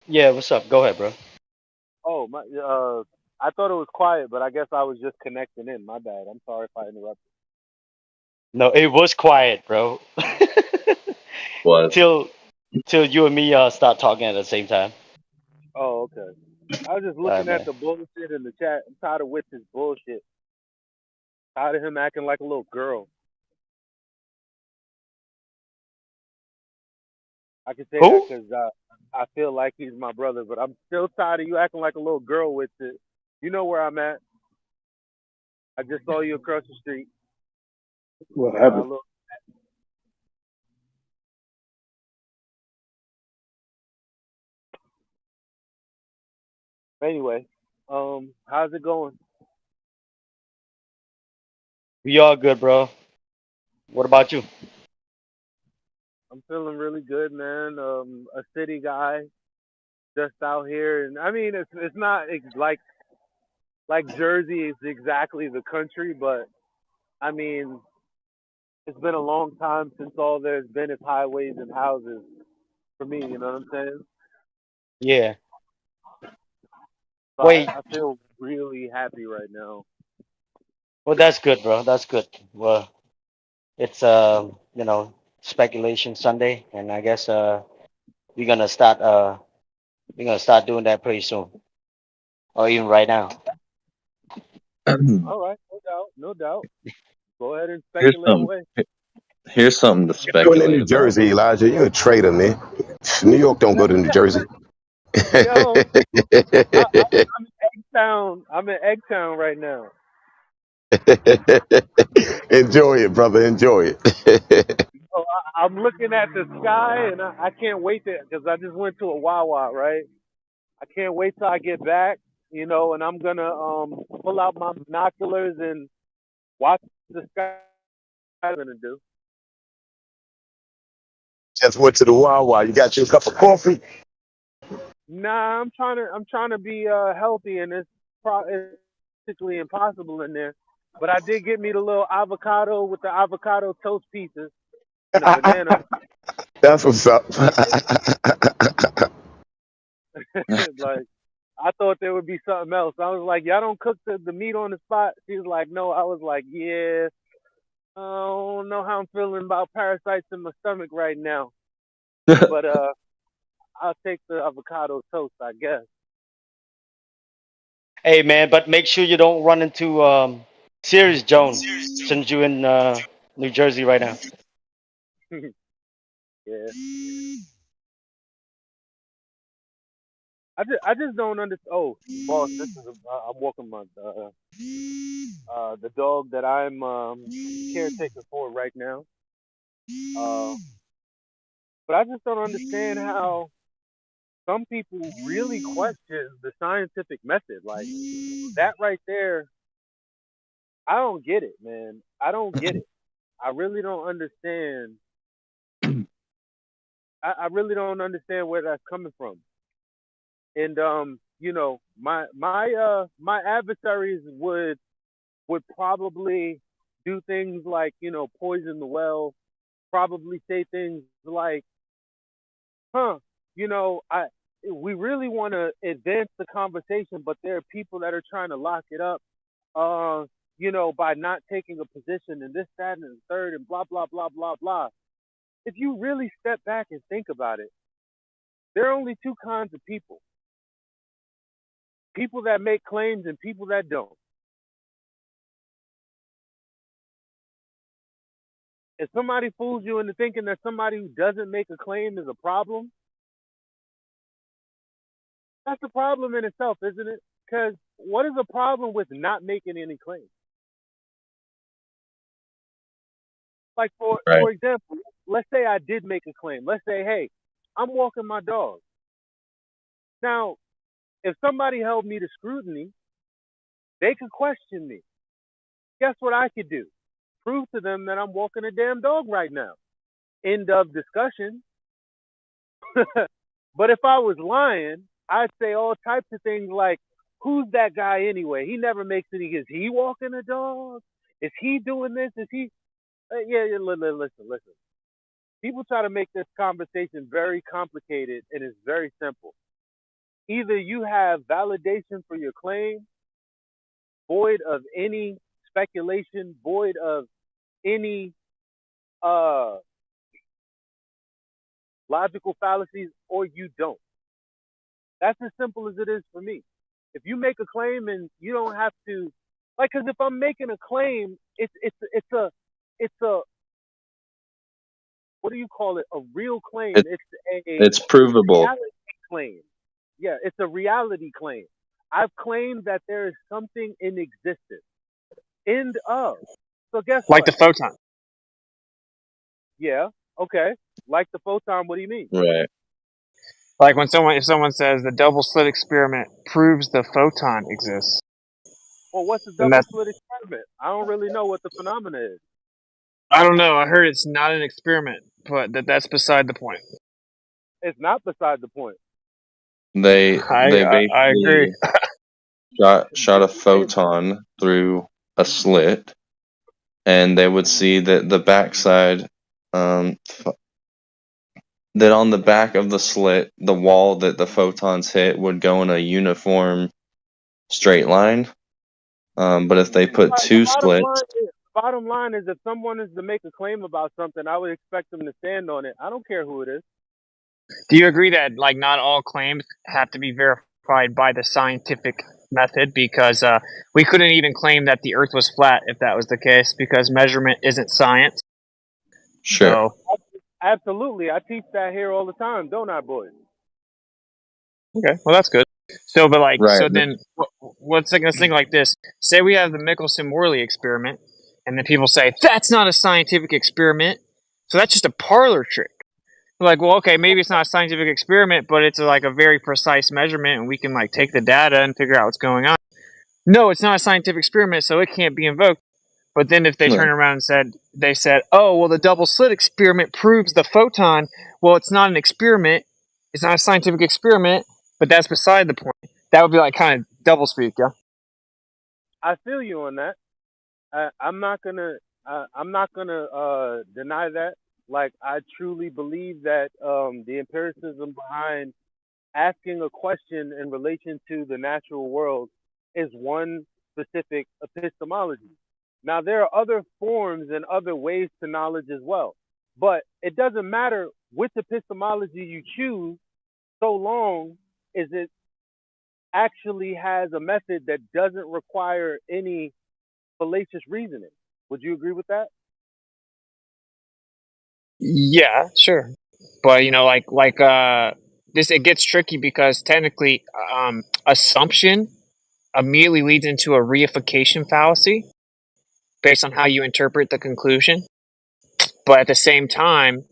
yeah. What's up? Go ahead, bro. Oh, I thought it was quiet, but I guess I was just connecting in. My bad. I'm sorry if I interrupted. No, it was quiet, bro. was. till till you and me start talking at the same time. Oh, okay. I was just All right, looking at man. the bullshit in the chat. I'm tired of Witz's bullshit. Tired of him acting like a little girl. I can say that Who? because I feel like he's my brother, but I'm still tired of you acting like a little girl with it. You know where I'm at. I just saw you across the street. What I happened? look. Anyway, how's it going? We all good, bro. What about you? I'm feeling really good, man. A city guy, just out here, and I mean, it's not like Jersey is exactly the country, but I mean, it's been a long time since all there's been is highways and houses for me. You know what I'm saying? Yeah. So Wait. I feel really happy right now. Well, that's good, bro. That's good. Well, it's speculation Sunday, and I guess we're gonna start we're gonna start doing that pretty soon, or even right now. All right, no doubt, no doubt. Go ahead and here's speculate some. away. Here's something to Doing in speculate New about. Jersey, Elijah. You're a traitor, man. New York don't go to New Jersey. Yo, I'm in Eggtown. I'm in Eggtown right now. Enjoy it, brother. Enjoy it. I'm looking at the sky, and I can't wait because I just went to a Wawa, right? I can't wait till I get back, and I'm gonna pull out my binoculars and watch the sky. I'm gonna do. Just went to the Wawa. You got you a cup of coffee? Nah, I'm trying to be healthy, and it's practically impossible in there. But I did get me the little avocado with the avocado toast pieces and a banana. That's what's up. Like, I thought there would be something else. I was like, y'all don't cook the meat on the spot? She was like, no. I was like, yeah, I don't know how I'm feeling about parasites in my stomach right now. But I'll take the avocado toast, I guess. Hey man, but make sure you don't run into Sirius Jones since you're in New Jersey right now. Yeah. I just don't understand. Oh, boss, I'm walking my the dog that I'm caretaker for right now. But I just don't understand how some people really question the scientific method. Like that right there, I don't get it, man. I don't get it. I really don't understand. I really don't understand where that's coming from. And my adversaries would probably do things like, poison the well, probably say things like, we really want to advance the conversation, but there are people that are trying to lock it up, by not taking a position and this, that, and the third, and blah, blah, blah, blah, blah. If you really step back and think about it, there are only two kinds of people: people that make claims and people that don't. If somebody fools you into thinking that somebody who doesn't make a claim is a problem, that's a problem in itself, isn't it? Because what is the problem with not making any claims? Like, for example, let's say I did make a claim. Let's say, hey, I'm walking my dog. Now, if somebody held me to scrutiny, they could question me. Guess what I could do? Prove to them that I'm walking a damn dog right now. End of discussion. But if I was lying, I'd say all types of things like, who's that guy anyway? He never makes it. Is he walking a dog? Is he doing this? Is he? Listen. People try to make this conversation very complicated, and it's very simple. Either you have validation for your claim, void of any speculation, void of any logical fallacies, or you don't. That's as simple as it is for me. If you make a claim and you don't have to, because if I'm making a claim, it's a what do you call it? A real claim. It's provable. Reality claim. Yeah, it's a reality claim. I've claimed that there is something in existence. End of. So guess like what? the photon. Yeah. Okay. Like the photon. What do you mean? Right. Like if someone says the double slit experiment proves the photon exists. Well, what's the double slit experiment? I don't really know what the phenomena is. I don't know. I heard it's not an experiment, but that's beside the point. It's not beside the point. They I agree. shot a photon through a slit, and they would see that the backside, that on the back of the slit, the wall that the photons hit would go in a uniform straight line. But if they put two slits, Bottom line is, if someone is to make a claim about something, I would expect them to stand on it. I don't care who it is. Do you agree that not all claims have to be verified by the scientific method? Because we couldn't even claim that the Earth was flat if that was the case, because measurement isn't science. Sure. So, absolutely, I teach that here all the time, don't I, boys? Okay, well that's good. So, but right. So then, what's like a thing like this? Say we have the Michelson-Morley experiment, and then people say that's not a scientific experiment. So that's just a parlor trick. Like, well, okay, maybe it's not a scientific experiment, but it's like a very precise measurement, and we can like take the data and figure out what's going on. No, it's not a scientific experiment, so it can't be invoked. But then if they turn around and said, oh, well, the double slit experiment proves the photon. Well, it's not an experiment. It's not a scientific experiment, but that's beside the point. That would be like kind of double speak, yeah? I feel you on that. I'm not gonna deny that. Like, I truly believe that the empiricism behind asking a question in relation to the natural world is one specific epistemology. Now, there are other forms and other ways to knowledge as well, but it doesn't matter which epistemology you choose, so long as it actually has a method that doesn't require any fallacious reasoning. Would you agree with that? Yeah, sure. But this, it gets tricky because technically, assumption immediately leads into a reification fallacy based on how you interpret the conclusion. But at the same time,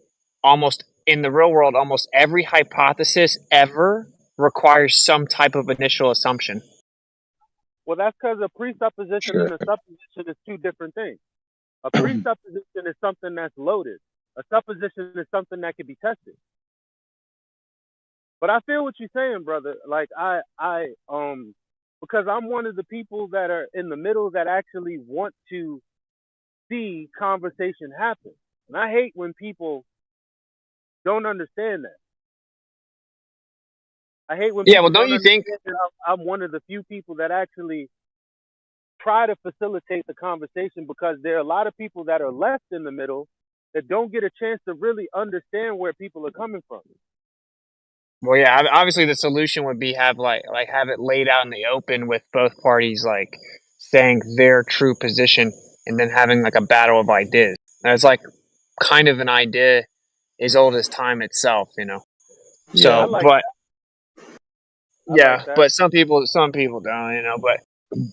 almost in the real world, almost every hypothesis ever requires some type of initial assumption. Well, that's because a presupposition and a supposition is two different things. A presupposition is something that's loaded. A supposition is something that can be tested. But I feel what you're saying, brother. Like because I'm one of the people that are in the middle that actually want to see conversation happen. And I hate when people don't understand that. I hate when people don't you think that I'm one of the few people that actually try to facilitate the conversation, because there are a lot of people that are left in the middle that don't get a chance to really understand where people are coming from. Well, yeah, obviously the solution would be have have it laid out in the open with both parties like saying their true position and then having like a battle of ideas. And it's like kind of an idea as old as time itself, you know. Yeah, So, I like but yeah, like but some people don't, you know. But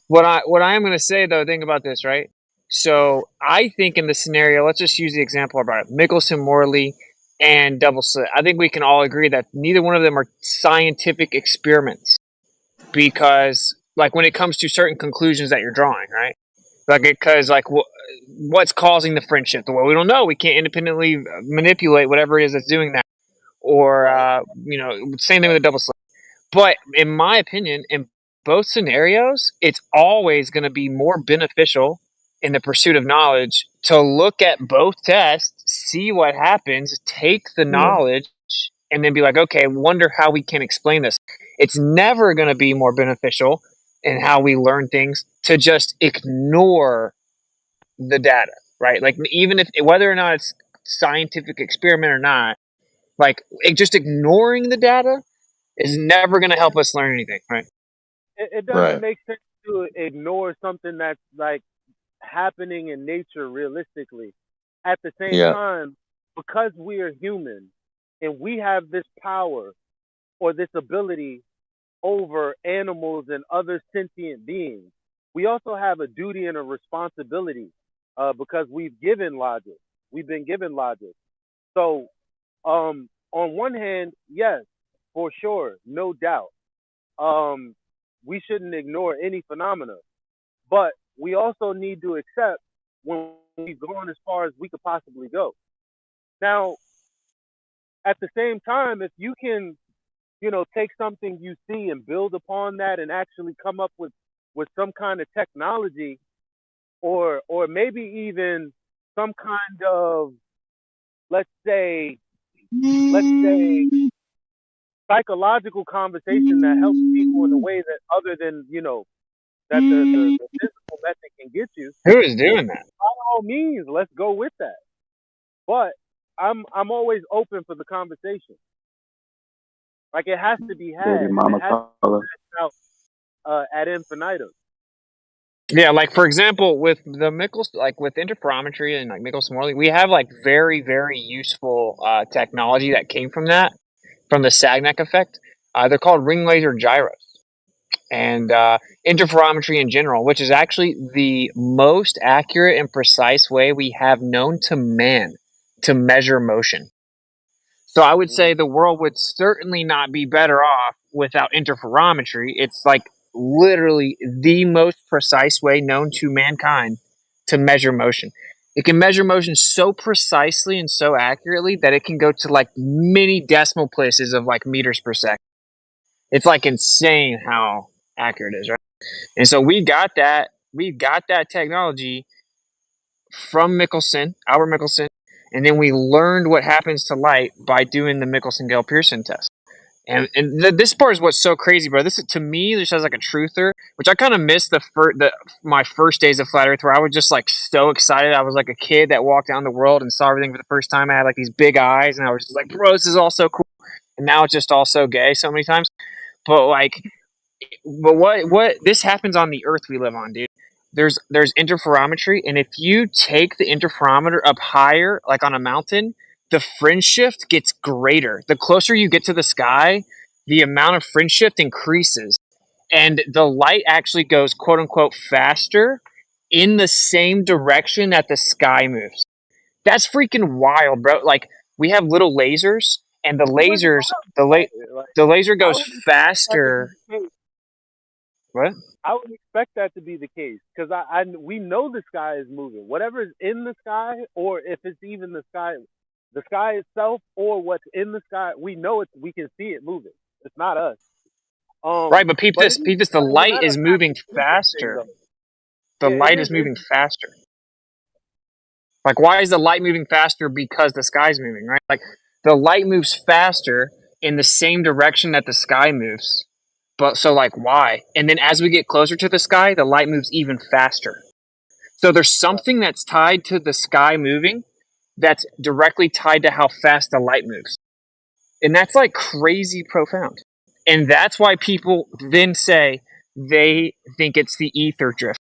what I am going to say though, think about this, right? So I think in the scenario, let's just use the example about Michelson-Morley and double slit. I think we can all agree that neither one of them are scientific experiments, because like when it comes to certain conclusions that you're drawing, right? Like, because like what's causing the friendship? Well, we don't know. We can't independently manipulate whatever it is that's doing that. Or same thing with the double slit. But in my opinion, in both scenarios, it's always going to be more beneficial in the pursuit of knowledge to look at both tests, see what happens, take the knowledge, and then be like, okay, wonder how we can explain this. It's never going to be more beneficial in how we learn things to just ignore the data, right? Like, even if whether or not it's scientific experiment or not, like just ignoring the data is never going to help us learn anything, right? It doesn't make sense to ignore something that's like happening in nature realistically. At the same time, because we are human and we have this power or this ability over animals and other sentient beings, we also have a duty and a responsibility because we've been given logic. So on one hand, yes, for sure, no doubt, we shouldn't ignore any phenomena, but we also need to accept when we've gone as far as we could possibly go. Now, at the same time, if you can, take something you see and build upon that and actually come up with some kind of technology or maybe even some kind of, let's say psychological conversation that helps people in a way that other than, that the physical method can get you. Who is doing that? By all means, let's go with that. But I'm always open for the conversation. Like, it has to be had. Baby mama It has to be out ad infinitum. Yeah, like for example, with the with interferometry and like Michelson-Morley, we have like very, very useful technology that came from the Sagnac effect. They're called ring laser gyros. And interferometry in general, which is actually the most accurate and precise way we have known to man to measure motion. So I would say the world would certainly not be better off without interferometry. It's like literally the most precise way known to mankind to measure motion. It can measure motion so precisely and so accurately that it can go to like many decimal places of like meters per second. It's like insane how accurate it is, right? And so we got that technology from Michelson, Albert Michelson, and then we learned what happens to light by doing the Michelson-Gale-Pearson test. And this part is what's so crazy, bro. This is, to me, this is like a truther, which I kind of missed my first days of Flat Earth, where I was just like so excited. I was like a kid that walked down the world and saw everything for the first time. I had like these big eyes, and I was just like, bro, this is all so cool. And now it's just all so gay so many times. But what this happens on the Earth we live on, dude. There's interferometry, and if you take the interferometer up higher, like on a mountain, the fringe shift gets greater. The closer you get to the sky, the amount of fringe shift increases, and the light actually goes quote unquote faster in the same direction that the sky moves. That's freaking wild, bro. Like, we have little lasers, and the laser goes faster. What? I would expect that to be the case because we know the sky is moving. Whatever is in the sky, or if it's even the sky itself, or what's in the sky, we know it. We can see it moving. It's not us. Right, but peep this. The light is moving faster. The light is moving faster. Like, why is the light moving faster? Because the sky's moving, right? Like, the light moves faster in the same direction that the sky moves. But so, like, why? And then as we get closer to the sky, the light moves even faster. So there's something that's tied to the sky moving that's directly tied to how fast the light moves. And that's like crazy profound. And that's why people then say they think it's the ether drift.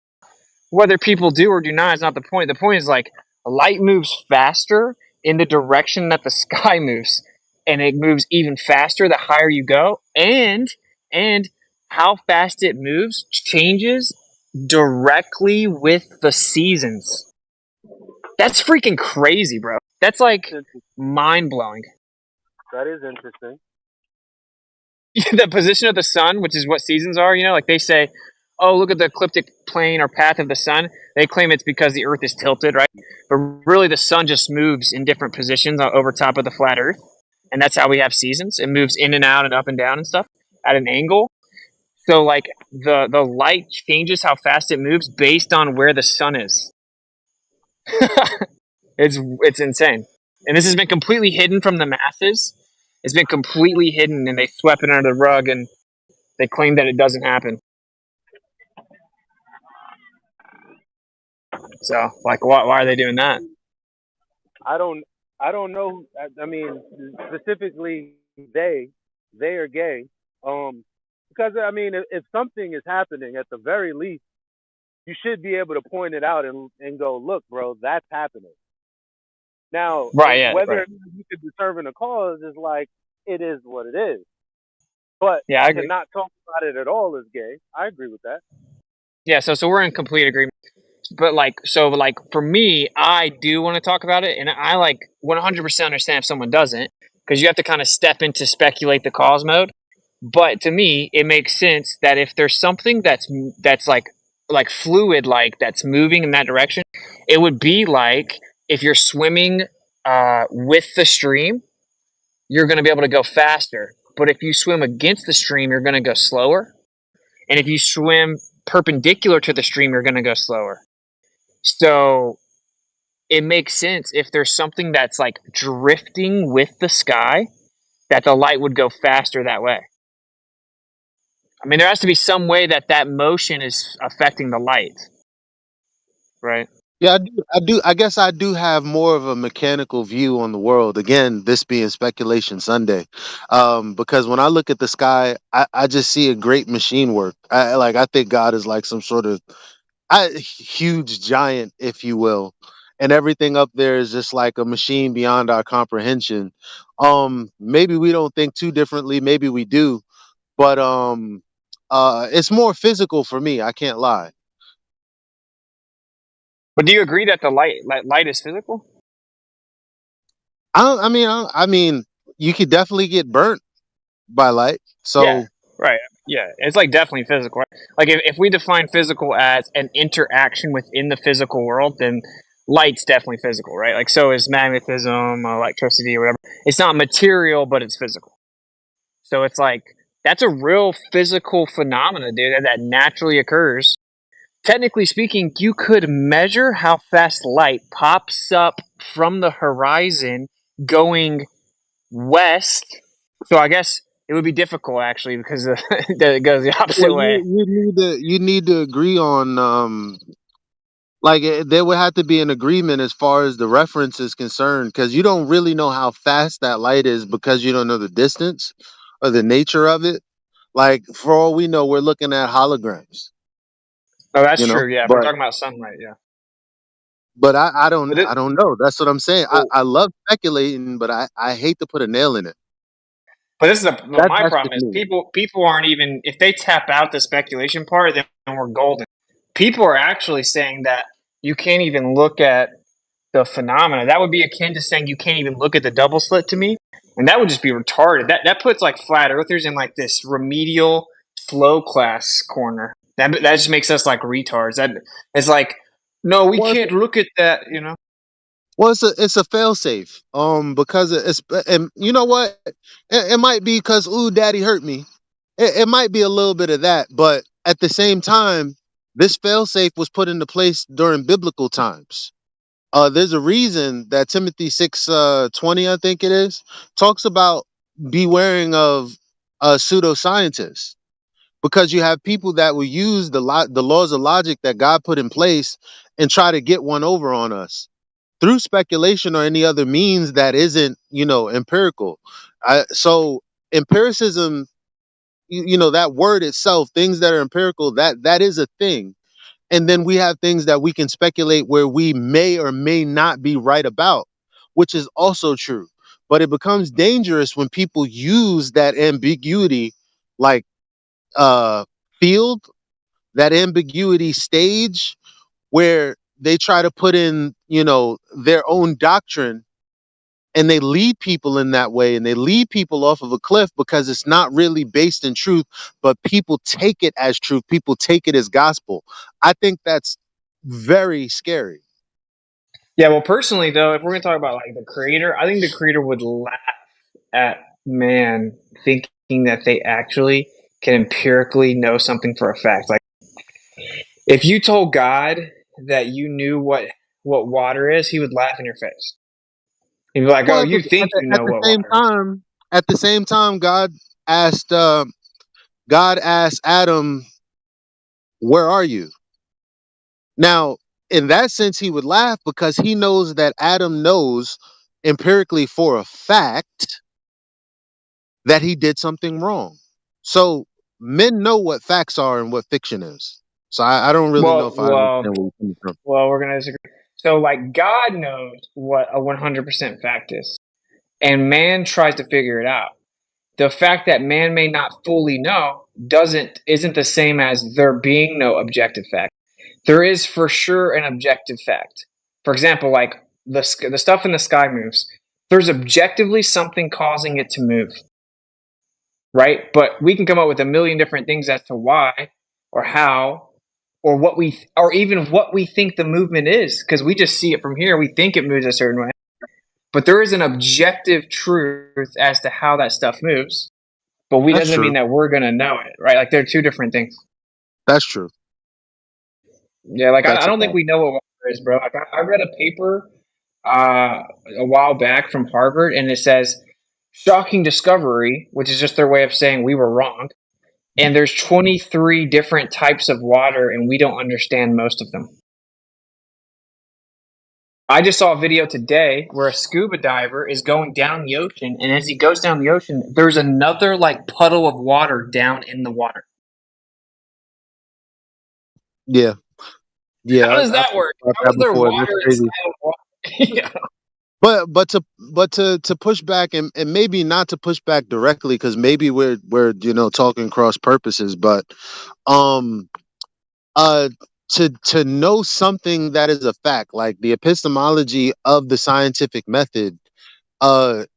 Whether people do or do not is not the point. The point is, like, light moves faster in the direction that the sky moves. And it moves even faster the higher you go. And how fast it moves changes directly with the seasons. That's freaking crazy, bro. That's like mind-blowing. That is interesting. The position of the sun, which is what seasons are, like they say, oh, look at the ecliptic plane or path of the sun. They claim it's because the Earth is tilted, right? But really the sun just moves in different positions over top of the flat Earth. And that's how we have seasons. It moves in and out and up and down and stuff at an angle. So, like, the light changes how fast it moves based on where the sun is. It's insane. And this has been completely hidden from the masses. It's been completely hidden, and they swept it under the rug, and they claim that it doesn't happen. So, like, why are they doing that? I don't know. I mean, specifically, they are gay. Because, I mean, if something is happening, at the very least, you should be able to point it out and go, look, bro, that's happening. Now, whether you could be serving a cause is like, it is what it is. But I to not talk about it at all is gay. I agree with that. Yeah, so we're in complete agreement. But, for me, I do want to talk about it, and I, 100% understand if someone doesn't, because you have to kind of step into speculate the cause mode. But to me, it makes sense that if there's something that's like fluid, like that's moving in that direction, it would be like if you're swimming with the stream, you're going to be able to go faster. But if you swim against the stream, you're going to go slower. And if you swim perpendicular to the stream, you're going to go slower. So it makes sense if there's something that's like drifting with the sky, that the light would go faster that way. I mean, there has to be some way that motion is affecting the light, right? Yeah, I do. I guess I do have more of a mechanical view on the world. Again, this being Speculation Sunday, because when I look at the sky, I just see a great machine work. I think God is like some sort of huge giant, if you will, and everything up there is just like a machine beyond our comprehension. Maybe we don't think too differently. Maybe we do, but it's more physical for me. I can't lie. But do you agree that the light is physical? I mean, you could definitely get burnt by light. Yeah, So right. Yeah, it's like definitely physical. Right? Like if we define physical as an interaction within the physical world, then light's definitely physical, right? Like so is magnetism, electricity, or whatever. It's not material, but it's physical. So it's like that's a real physical phenomena, dude, that naturally occurs. Technically speaking, you could measure how fast light pops up from the horizon going west. So I guess it would be difficult actually because it goes the opposite well, way. you need to agree on like there would have to be an agreement as far as the reference is concerned because you don't really know how fast that light is because you don't know the distance or the nature of it. Like for all we know, we're looking at holograms, Oh, that's you know. true. Yeah, if we're talking about sunlight, yeah. But But it, I don't know. That's what I'm saying. well, I love speculating, but I hate to put a nail in it. but this is my That's problem just is me. people aren't even if they tap out the speculation part, then we're golden. People are actually saying that you can't even look at the phenomena. That would be akin to saying you can't even look at the double slit to me, and that would just be retarded. That puts like flat earthers in like this remedial slow class corner. That just makes us like retards. That it's like no, we Well, can't look at that. You know. Well, it's a failsafe. Because it's and you know what? It might be because ooh, daddy hurt me. It might be a little bit of that, but at the same time, this failsafe was put into place during biblical times. There's a reason that Timothy 6:20, I think it is, talks about bewaring of pseudoscientists because you have people that will use the laws of logic that God put in place and try to get one over on us through speculation or any other means that isn't empirical. So empiricism, that word itself, things that are empirical, that is a thing. And then we have things that we can speculate where we may or may not be right about, which is also true. But it becomes dangerous when people use that ambiguity like uh field, that ambiguity stage where they try to put in their own doctrine, and they lead people in that way, and they lead people off of a cliff because it's not really based in truth, but people take it as truth, people take it as gospel. I think that's very scary. Yeah, well, personally though, if we're gonna talk about like the creator, I think the creator would laugh at man thinking that they actually can empirically know something for a fact. Like, if you told God that you knew what water is, he would laugh in your face. He'd be like, "Oh, Well, you think you at know the what same water is?" time, asked uh, God asked Adam, where are you? Now, in that sense, he would laugh because he knows that Adam knows empirically for a fact that he did something wrong. So men know what facts are and what fiction is. So I don't really know Well, if I well, understand where you're coming from. well, we're gonna disagree. So, like, God knows what a 100% fact is, and man tries to figure it out. The fact that man may not fully know isn't the same as there being no objective fact. There is for sure an objective fact. For example, like the stuff in the sky moves. There's objectively something causing it to move, right? But we can come up with a million different things as to why or how or or even what we think the movement is because we just see it from here. We think it moves a certain way, but there is an objective truth as to how that stuff moves. But we That's doesn't mean true. that we're gonna know it, right? Like they're two different things. That's true. Yeah, like I That's a don't think fact. we know what water is, bro. Like I read a paper a while back from Harvard, and it says shocking discovery, which is just their way of saying we were wrong. And there's 23 different types of water, and we don't understand most of them. I just saw a video today where a scuba diver is going down the ocean, and as he goes down the ocean, there's another like puddle of water down in the water. Yeah. How Yeah. does I've that work? thought How that is there before. That's water crazy. inside of water? Yeah. But to push back and maybe not to push back directly because maybe we're talking cross purposes, but um uh to know something that is a fact, like the epistemology of the scientific method,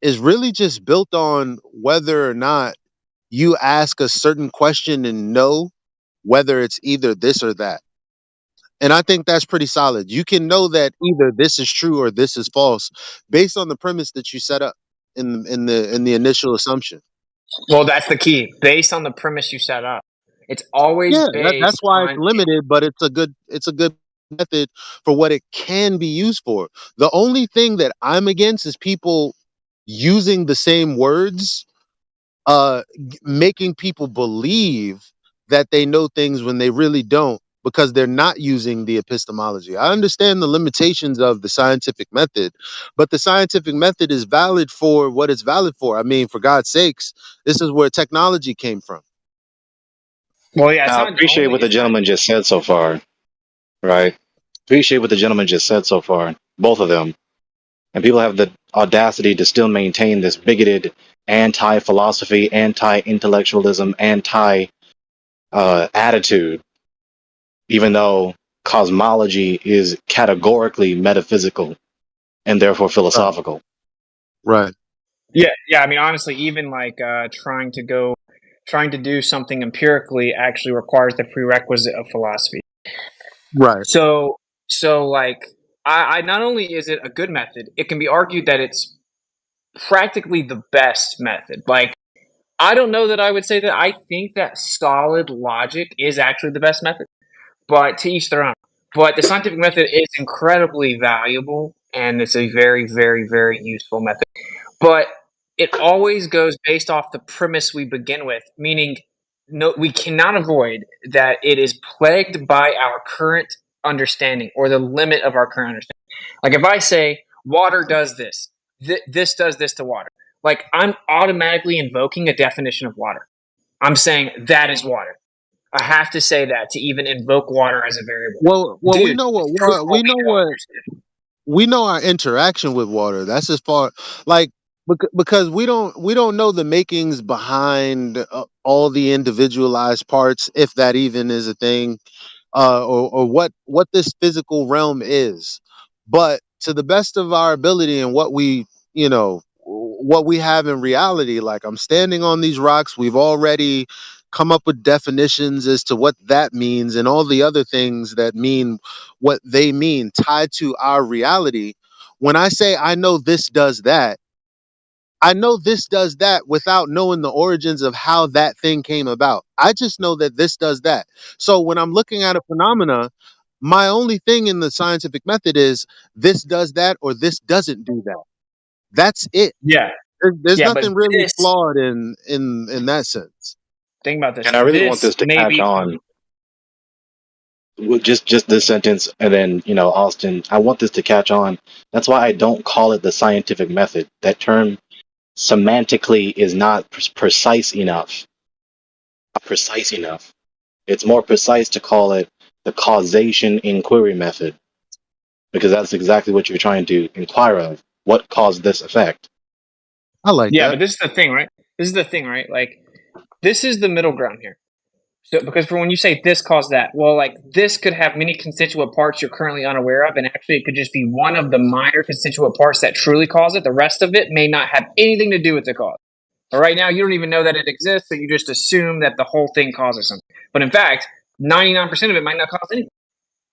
is really just built on whether or not you ask a certain question and know whether it's either this or that. And I think that's pretty solid. You can know that either this is true or this is false based on the premise that you set up in the initial assumption. Well, that's the key. Based on the premise you set up, it's always Yeah, that's based why it's on. limited, but it's a good method for what it can be used for. The only thing that I'm against is people using the same words, making people believe that they know things when they really don't because they're not using the epistemology. I understand the limitations of the scientific method, but the scientific method is valid for what it's valid for. I mean, for God's sakes, this is where technology came from. Well, yeah, it's Now, not appreciate only. what the It's not. gentleman just said so far, right? Appreciate what the gentleman just said so far, both of them. And people have the audacity to still maintain this bigoted anti-philosophy, anti-intellectualism, anti-attitude, even though cosmology is categorically metaphysical and therefore philosophical. Right. Yeah, yeah. I mean, honestly, even like trying to do something empirically actually requires the prerequisite of philosophy. Right. So like, I not only is it a good method, it can be argued that it's practically the best method. Like, I don't know that I would say that I think that solid logic is actually the best method, but to each their own. But the scientific method is incredibly valuable, and it's a very, very, very useful method. But it always goes based off the premise we begin with, meaning no, we cannot avoid that it is plagued by our current understanding or the limit of our current understanding. Like if I say water does this, this does this to water, like I'm automatically invoking a definition of water. I'm saying that is water. I have to say that to even invoke water as a variable. Well, we Dude, know what prove we what know we don't what understand. we know our interaction with water. That's as far like because we don't know the makings behind all the individualized parts, if that even is a thing, or what this physical realm is. But to the best of our ability and what we have in reality, like I'm standing on these rocks, we've already come up with definitions as to what that means and all the other things that mean what they mean tied to our reality. When I say I know this does that, I know this does that without knowing the origins of how that thing came about. I just know that this does that. So when I'm looking at a phenomena, my only thing in the scientific method is this does that or this doesn't do that. That's it. Yeah, There's yeah, but nothing really this flawed in that sense. think about this. And I really want This this to catch maybe. on with just this sentence, and then Austin. I want this to catch on. That's why I don't call it the scientific method. That term semantically is not precise enough. Not precise enough. It's more precise to call it the causation inquiry method, because that's exactly what you're trying to inquire of. What caused this effect? I like Yeah, that. but this is the thing, right? This is the thing, right? Like, this is the middle ground here. So, because for when you say this caused that, well, like this could have many constituent parts you're currently unaware of, and actually it could just be one of the minor constituent parts that truly cause it. The rest of it may not have anything to do with the cause. But right now, you don't even know that it exists, so you just assume that the whole thing causes something. But in fact, 99% of it might not cause anything.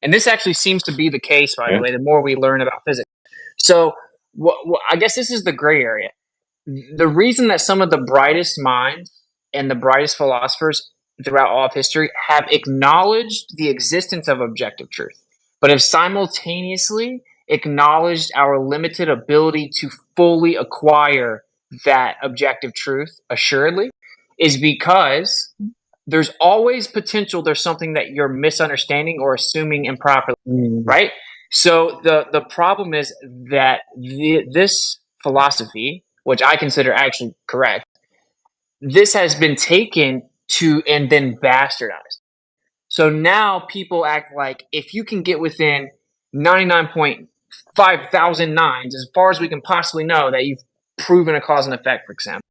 And this actually seems to be the case, by the way, the more we learn about physics. So I guess this is the gray area. The reason that some of the brightest minds and the brightest philosophers throughout all of history have acknowledged the existence of objective truth, but have simultaneously acknowledged our limited ability to fully acquire that objective truth assuredly, is because there's always potential there's something that you're misunderstanding or assuming improperly, right? So the problem is that this philosophy, which I consider actually correct, this has been taken to and then bastardized. So now people act like if you can get within 99.5 thousand nines, as far as we can possibly know, that you've proven a cause and effect, for example,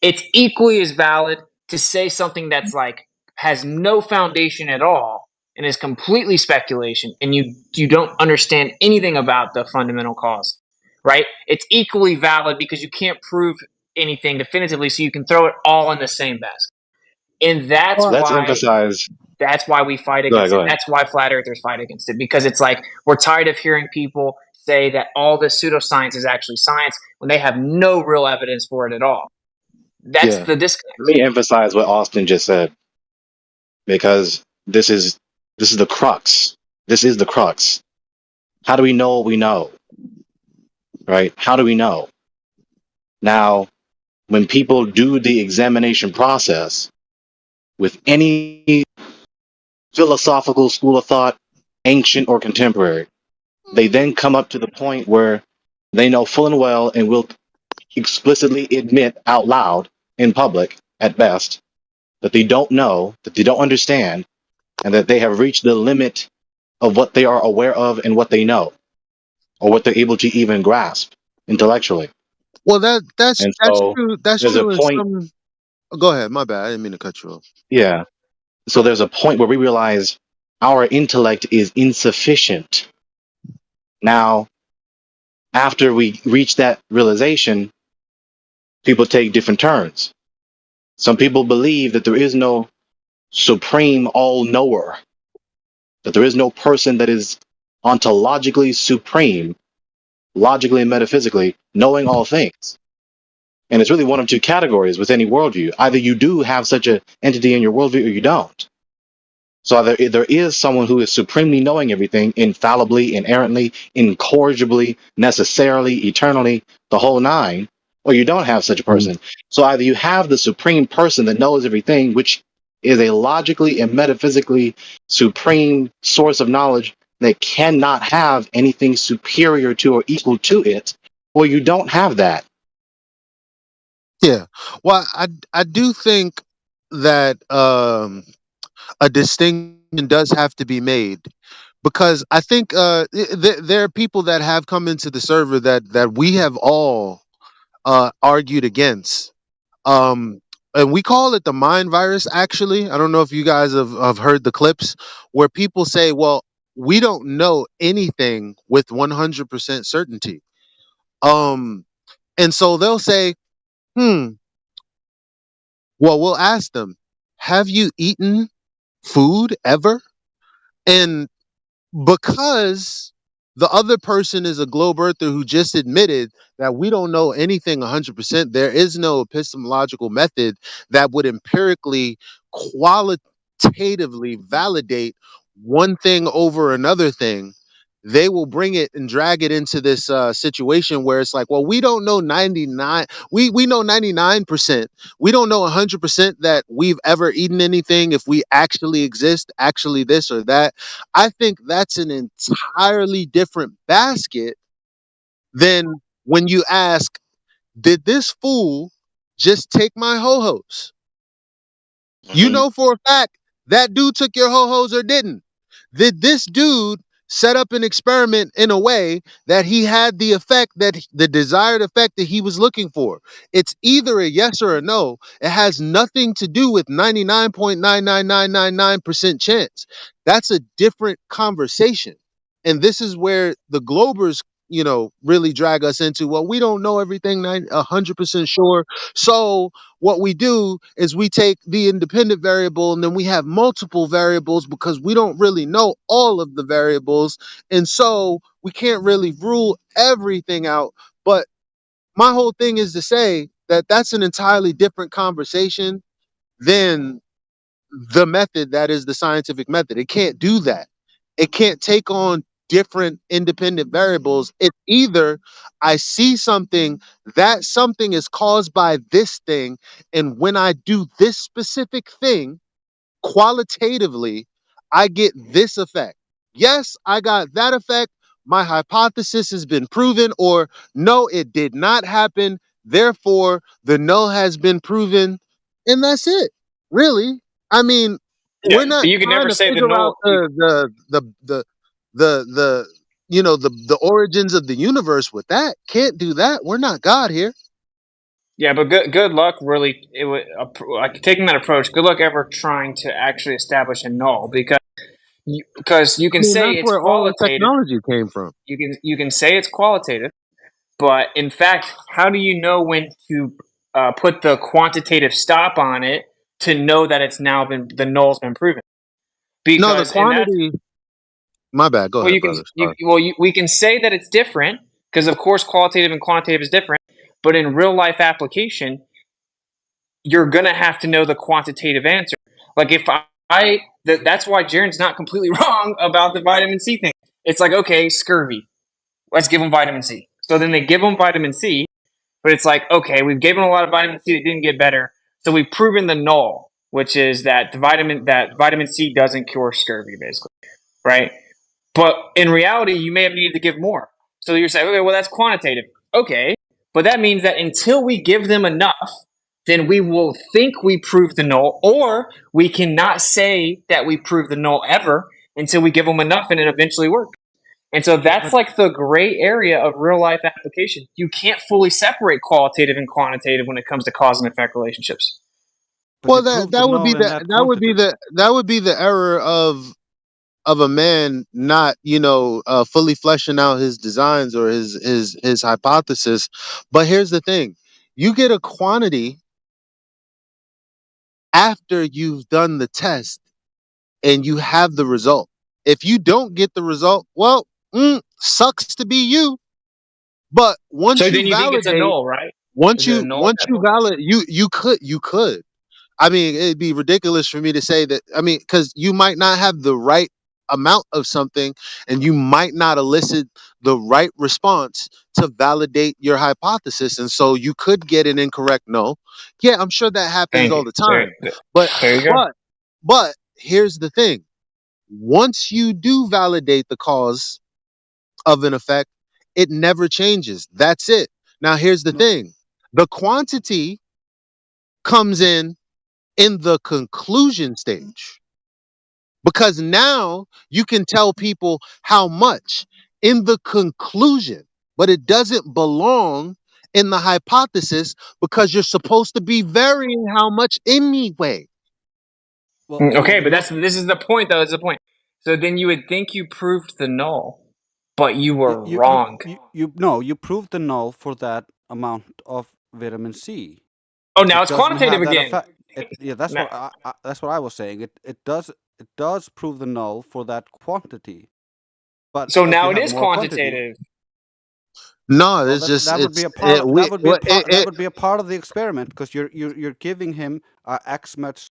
it's equally as valid to say something that's like has no foundation at all and is completely speculation, and you don't understand anything about the fundamental cause. right? It's equally valid because you can't prove anything definitively, so you can throw it all in the same basket. And that's So let's why emphasize. we fight Go ahead. against Go it. ahead. That's why flat earthers fight against it, because it's like we're tired of hearing people say that all this pseudoscience is actually science when they have no real evidence for it at all. That's Yeah. the disconnect. Let me emphasize what Austin just said, because this is the crux. This is the crux. How do we know what we know? Right? How do we know? Now, when people do the examination process with any philosophical school of thought, ancient or contemporary, they then come up to the point where they know full and well and will explicitly admit out loud in public at best that they don't know, that they don't understand, and that they have reached the limit of what they are aware of and what they know, or what they're able to even grasp intellectually. Well, that's And so true. That's there's a true in point, some. Go ahead. My bad. I didn't mean to cut you off. yeah. So there's a point where we realize our intellect is insufficient. Now, after we reach that realization, people take different turns. Some people believe that there is no supreme all-knower, that there is no person that is ontologically supreme, logically and metaphysically, knowing all things. And it's really one of two categories with any worldview. Either you do have such an entity in your worldview or you don't. So either there is someone who is supremely knowing everything, infallibly, inerrantly, incorrigibly, necessarily, eternally, the whole nine, or you don't have such a person. So either you have the supreme person that knows everything, which is a logically and metaphysically supreme source of knowledge that cannot have anything superior to or equal to it, or you don't have that. Yeah. Well, I do think that a distinction does have to be made, because I think there are people that have come into the server that we have all argued against. And we call it the mind virus, actually. I don't know if you guys have heard the clips where people say, well, we don't know anything with 100% certainty. And so they'll say, well, we'll ask them, have you eaten food ever? And because the other person is a globe earther who just admitted that we don't know anything 100%, there is no epistemological method that would empirically, qualitatively validate one thing over another thing. They will bring it and drag it into this situation where it's like, well, we don't know 99. We know 99%. We don't know 100% that we've ever eaten anything, if we actually exist, actually this or that. I think that's an entirely different basket than when you ask, did this fool just take my ho-hos? You know for a fact that dude took your ho-hos or didn't. Did this dude set up an experiment in a way that he had the effect, that the desired effect that he was looking for? It's either a yes or a no. It has nothing to do with 99.99999% chance. That's a different conversation. And this is where the Globers, really drag us into, well, we don't know everything 100% sure. So what we do is we take the independent variable and then we have multiple variables because we don't really know all of the variables. And so we can't really rule everything out. But my whole thing is to say that that's an entirely different conversation than the method that is the scientific method. It can't do that. It can't take on different independent variables. It's either I see something, that something is caused by this thing, and when I do this specific thing qualitatively, I get this effect. Yes, I got that effect. My hypothesis has been proven, or no, it did not happen. Therefore, the null has been proven, and that's it. Really, I mean, Yeah, we're not but you can trying never to say the figure out null. the origins of the universe with that. Can't do that. We're not God here. Yeah, but good luck really like taking that approach. Good luck ever trying to actually establish a null, because you can say That's it's where all the qualitative. technology came from. You can say it's qualitative, But in fact, how do you know when to put the quantitative stop on it to know that it's now been the null's been proven? No, the Because in that, quantity. My bad. Go well, ahead, you can brother. Sorry. we can say that it's different because of course qualitative and quantitative is different. But in real life application, you're gonna have to know the quantitative answer. Like if that's why Jaren's not completely wrong about the vitamin C thing. It's like, okay, scurvy, let's give them vitamin C. So then they give them vitamin C, but it's like, okay, we've given a lot of vitamin C that didn't get better, so we've proven the null, which is that vitamin C doesn't cure scurvy, basically, right? But in reality, you may have needed to give more. So you're saying, okay, well, that's quantitative. Okay, but that means that until we give them enough, then we will think we proved the null, or we cannot say that we proved the null ever until we give them enough and it eventually works. And so that's like the gray area of real life application. You can't fully separate qualitative and quantitative when it comes to cause and effect relationships. Well, that would be the error of a man not fully fleshing out his designs or his hypothesis. But here's the thing: you get a quantity after you've done the test and you have the result. If you don't get the result, well, sucks to be you. But once So you then you think it's a validate, null, right? once Is it a you null once at that you point? validate, you could. I mean, it'd be ridiculous for me to say that. I mean, because you might not have the right amount of something, and you might not elicit the right response to validate your hypothesis, and so you could get an incorrect no. Yeah, I'm sure that happens Thank all you. the time. But There you go. but here's the thing: once you do validate the cause of an effect, it never changes. That's it. Now, here's the thing: the quantity comes in the conclusion stage, because now you can tell people how much in the conclusion, but it doesn't belong in the hypothesis because you're supposed to be varying how much anyway. Okay, but this is the point, though. Is the point? So then you would think you proved the null, but you were wrong. You proved the null for that amount of vitamin C. Oh, It now it's doesn't quantitative have that again. effect. Yeah, that's Nah. what I was saying. It does prove the null for that quantity. But So if now you it have is more quantity, quantitative. No, well, it's just that would be a part. That would be a part of the experiment because you're giving him X much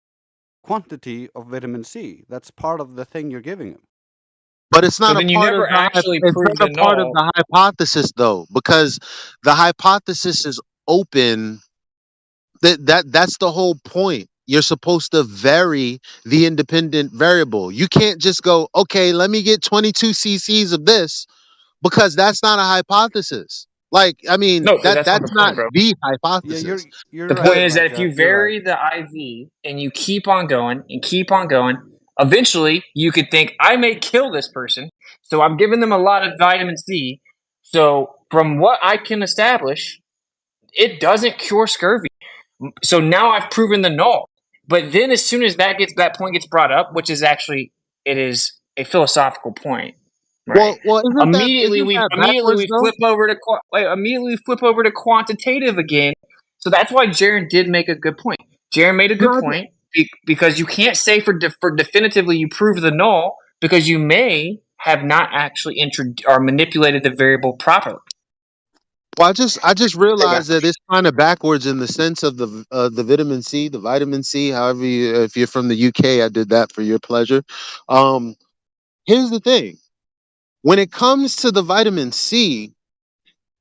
quantity of vitamin C. That's part of the thing you're giving him. But it's So not a then you part of never actually it's proved not the a part of null. the hypothesis though, because the hypothesis is open. That's the whole point. You're supposed to vary the independent variable. You can't just go, okay, let me get 22 cc's of this, because that's not a hypothesis. Like, I mean, No, that's not the that's not point, bro. the Yeah, hypothesis. you're The right point is about that if you that. You're right. vary the IV and you keep on going and keep on going, eventually you could think, I may kill this person, so I'm giving them a lot of vitamin C. So from what I can establish, it doesn't cure scurvy. So now I've proven the null. But then as soon as that point gets brought up, which is actually it is a philosophical point, right? Well, Immediately isn't we that backwards though? flip over to quantitative again. So that's why Jaron did make a good point. Jaron made a good No, point because you can't say for definitively you prove the null because you may have not actually or manipulated the variable properly. Well, I just realized that it's kind of backwards in the sense of the vitamin C, the vitamin C. However, if you're from the UK, I did that for your pleasure. Here's the thing: when it comes to the vitamin C,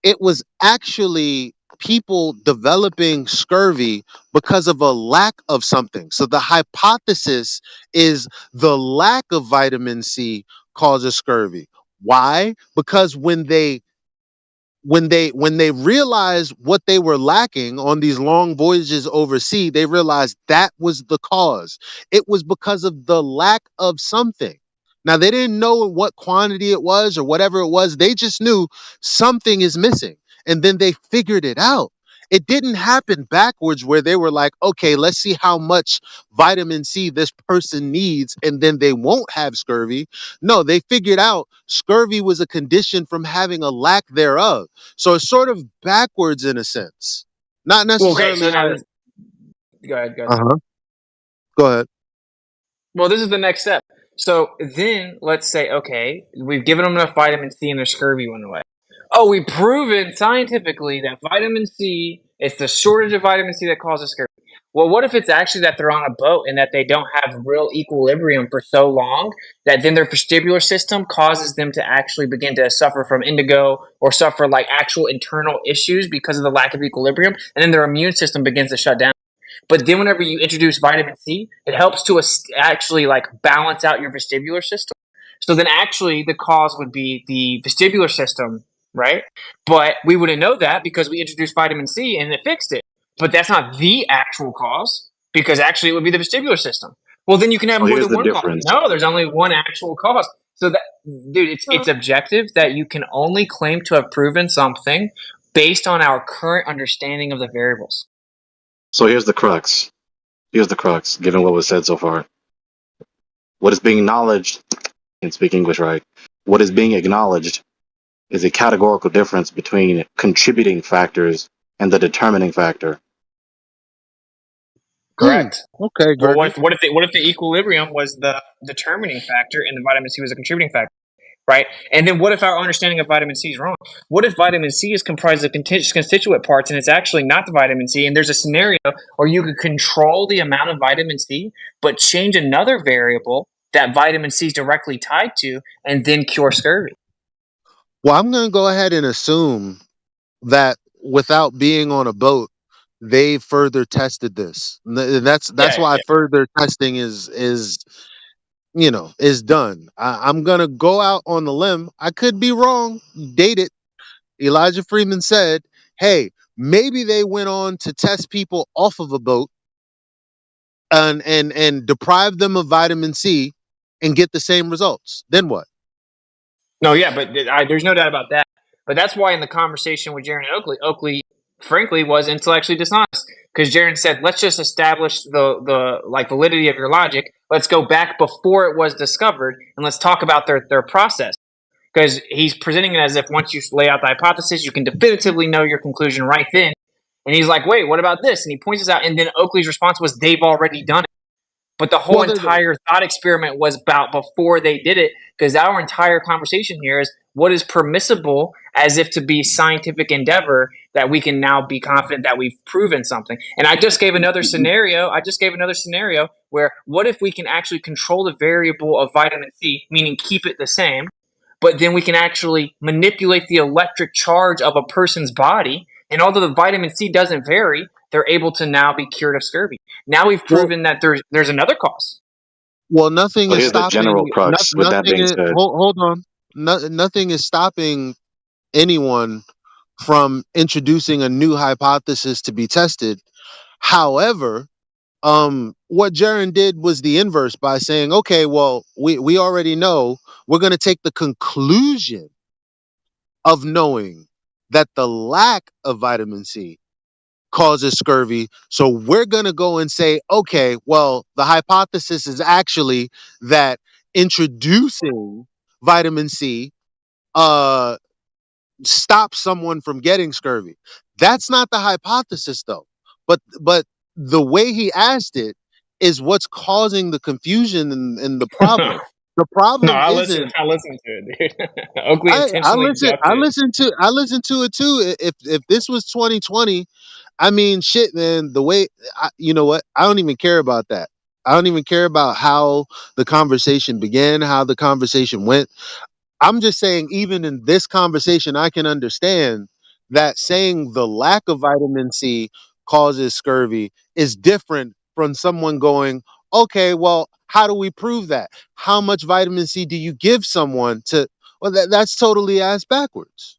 it was actually people developing scurvy because of a lack of something. So the hypothesis is the lack of vitamin C causes scurvy. Why? Because when they realized what they were lacking on these long voyages overseas, they realized that was the cause. It was because of the lack of something. Now, they didn't know what quantity it was or whatever it was. They just knew something is missing. And then they figured it out. It didn't happen backwards where they were like, okay, let's see how much vitamin C this person needs and then they won't have scurvy. No, they figured out scurvy was a condition from having a lack thereof. So it's sort of backwards in a sense. Not Well, okay, necessarily so now how. this, go ahead, go ahead. Uh-huh. Go ahead. Well, this is the next step. So then let's say, okay, we've given them enough vitamin C and their scurvy went away. Oh, we've proven scientifically that vitamin C, it's the shortage of vitamin C that causes scurvy. Well, what if it's actually that they're on a boat and that they don't have real equilibrium for so long that then their vestibular system causes them to actually begin to suffer from indigo or suffer like actual internal issues because of the lack of equilibrium, and then their immune system begins to shut down. But then whenever you introduce vitamin C, it helps to actually like balance out your vestibular system. So then actually the cause would be the vestibular system, right? But we wouldn't know that because we introduced vitamin C and it fixed it. But that's not the actual cause because actually it would be the vestibular system. Well, then you can have So more here's than the one cause. difference. No, there's only one actual cause. So that, dude, it's objective that you can only claim to have proven something based on our current understanding of the variables. So here's the crux. Here's the crux, given what was said so far. What is being acknowledged, and speak English right, what is being acknowledged is a categorical difference between contributing factors and the determining factor. Correct. Okay, Well, Gregor. what if the equilibrium was the determining factor and the vitamin C was a contributing factor, right? And then what if our understanding of vitamin C is wrong? What if vitamin C is comprised of constituent parts and it's actually not the vitamin C? And there's a scenario where you could control the amount of vitamin C, but change another variable that vitamin C is directly tied to, and then cure scurvy. Well, I'm going to go ahead and assume that without being on a boat, they further tested this. That's why further testing is done. I'm gonna go out on the limb. I could be wrong. Date it. Elijah Freeman said, "Hey, maybe they went on to test people off of a boat and deprive them of vitamin C and get the same results. Then what?" No, yeah, but there's no doubt about that. But that's why in the conversation with Jaron and Oakley, frankly, was intellectually dishonest because Jaron said, "Let's just establish the like validity of your logic. Let's go back before it was discovered, and let's talk about their process." Because he's presenting it as if once you lay out the hypothesis, you can definitively know your conclusion right then. And he's like, "Wait, what about this?" And he points this out, and then Oakley's response was, "They've already done it." But the whole entire thought experiment was about before they did it, because our entire conversation here is what is permissible as if to be scientific endeavor that we can now be confident that we've proven something. And I just gave another scenario. Where what if we can actually control the variable of vitamin C, meaning keep it the same, but then we can actually manipulate the electric charge of a person's body. And although the vitamin C doesn't vary, they're able to now be cured of scurvy. Now we've proven that there's another cause. Well, nothing So is here's the stopping. general crux with that being said. Hold on. Nothing is stopping anyone from introducing a new hypothesis to be tested. However, what Jaron did was the inverse by saying, "Okay, well, we already know. We're going to take the conclusion of knowing that the lack of vitamin C causes scurvy. So we're going to go and say, okay, well, the hypothesis is actually that introducing vitamin C stops someone from getting scurvy." That's not the hypothesis, though. But the way he asked it is what's causing the confusion and the problem. The problem I isn't. listened to it, dude. Oakley intentionally I listened to it too. If this was 2020, I mean, shit, man. The way you know what? I don't even care about that. I don't even care about how the conversation began, how the conversation went. I'm just saying, even in this conversation, I can understand that saying the lack of vitamin C causes scurvy is different from someone going, okay, well, how do we prove that? How much vitamin C do you give someone to? Well, that's totally ass backwards.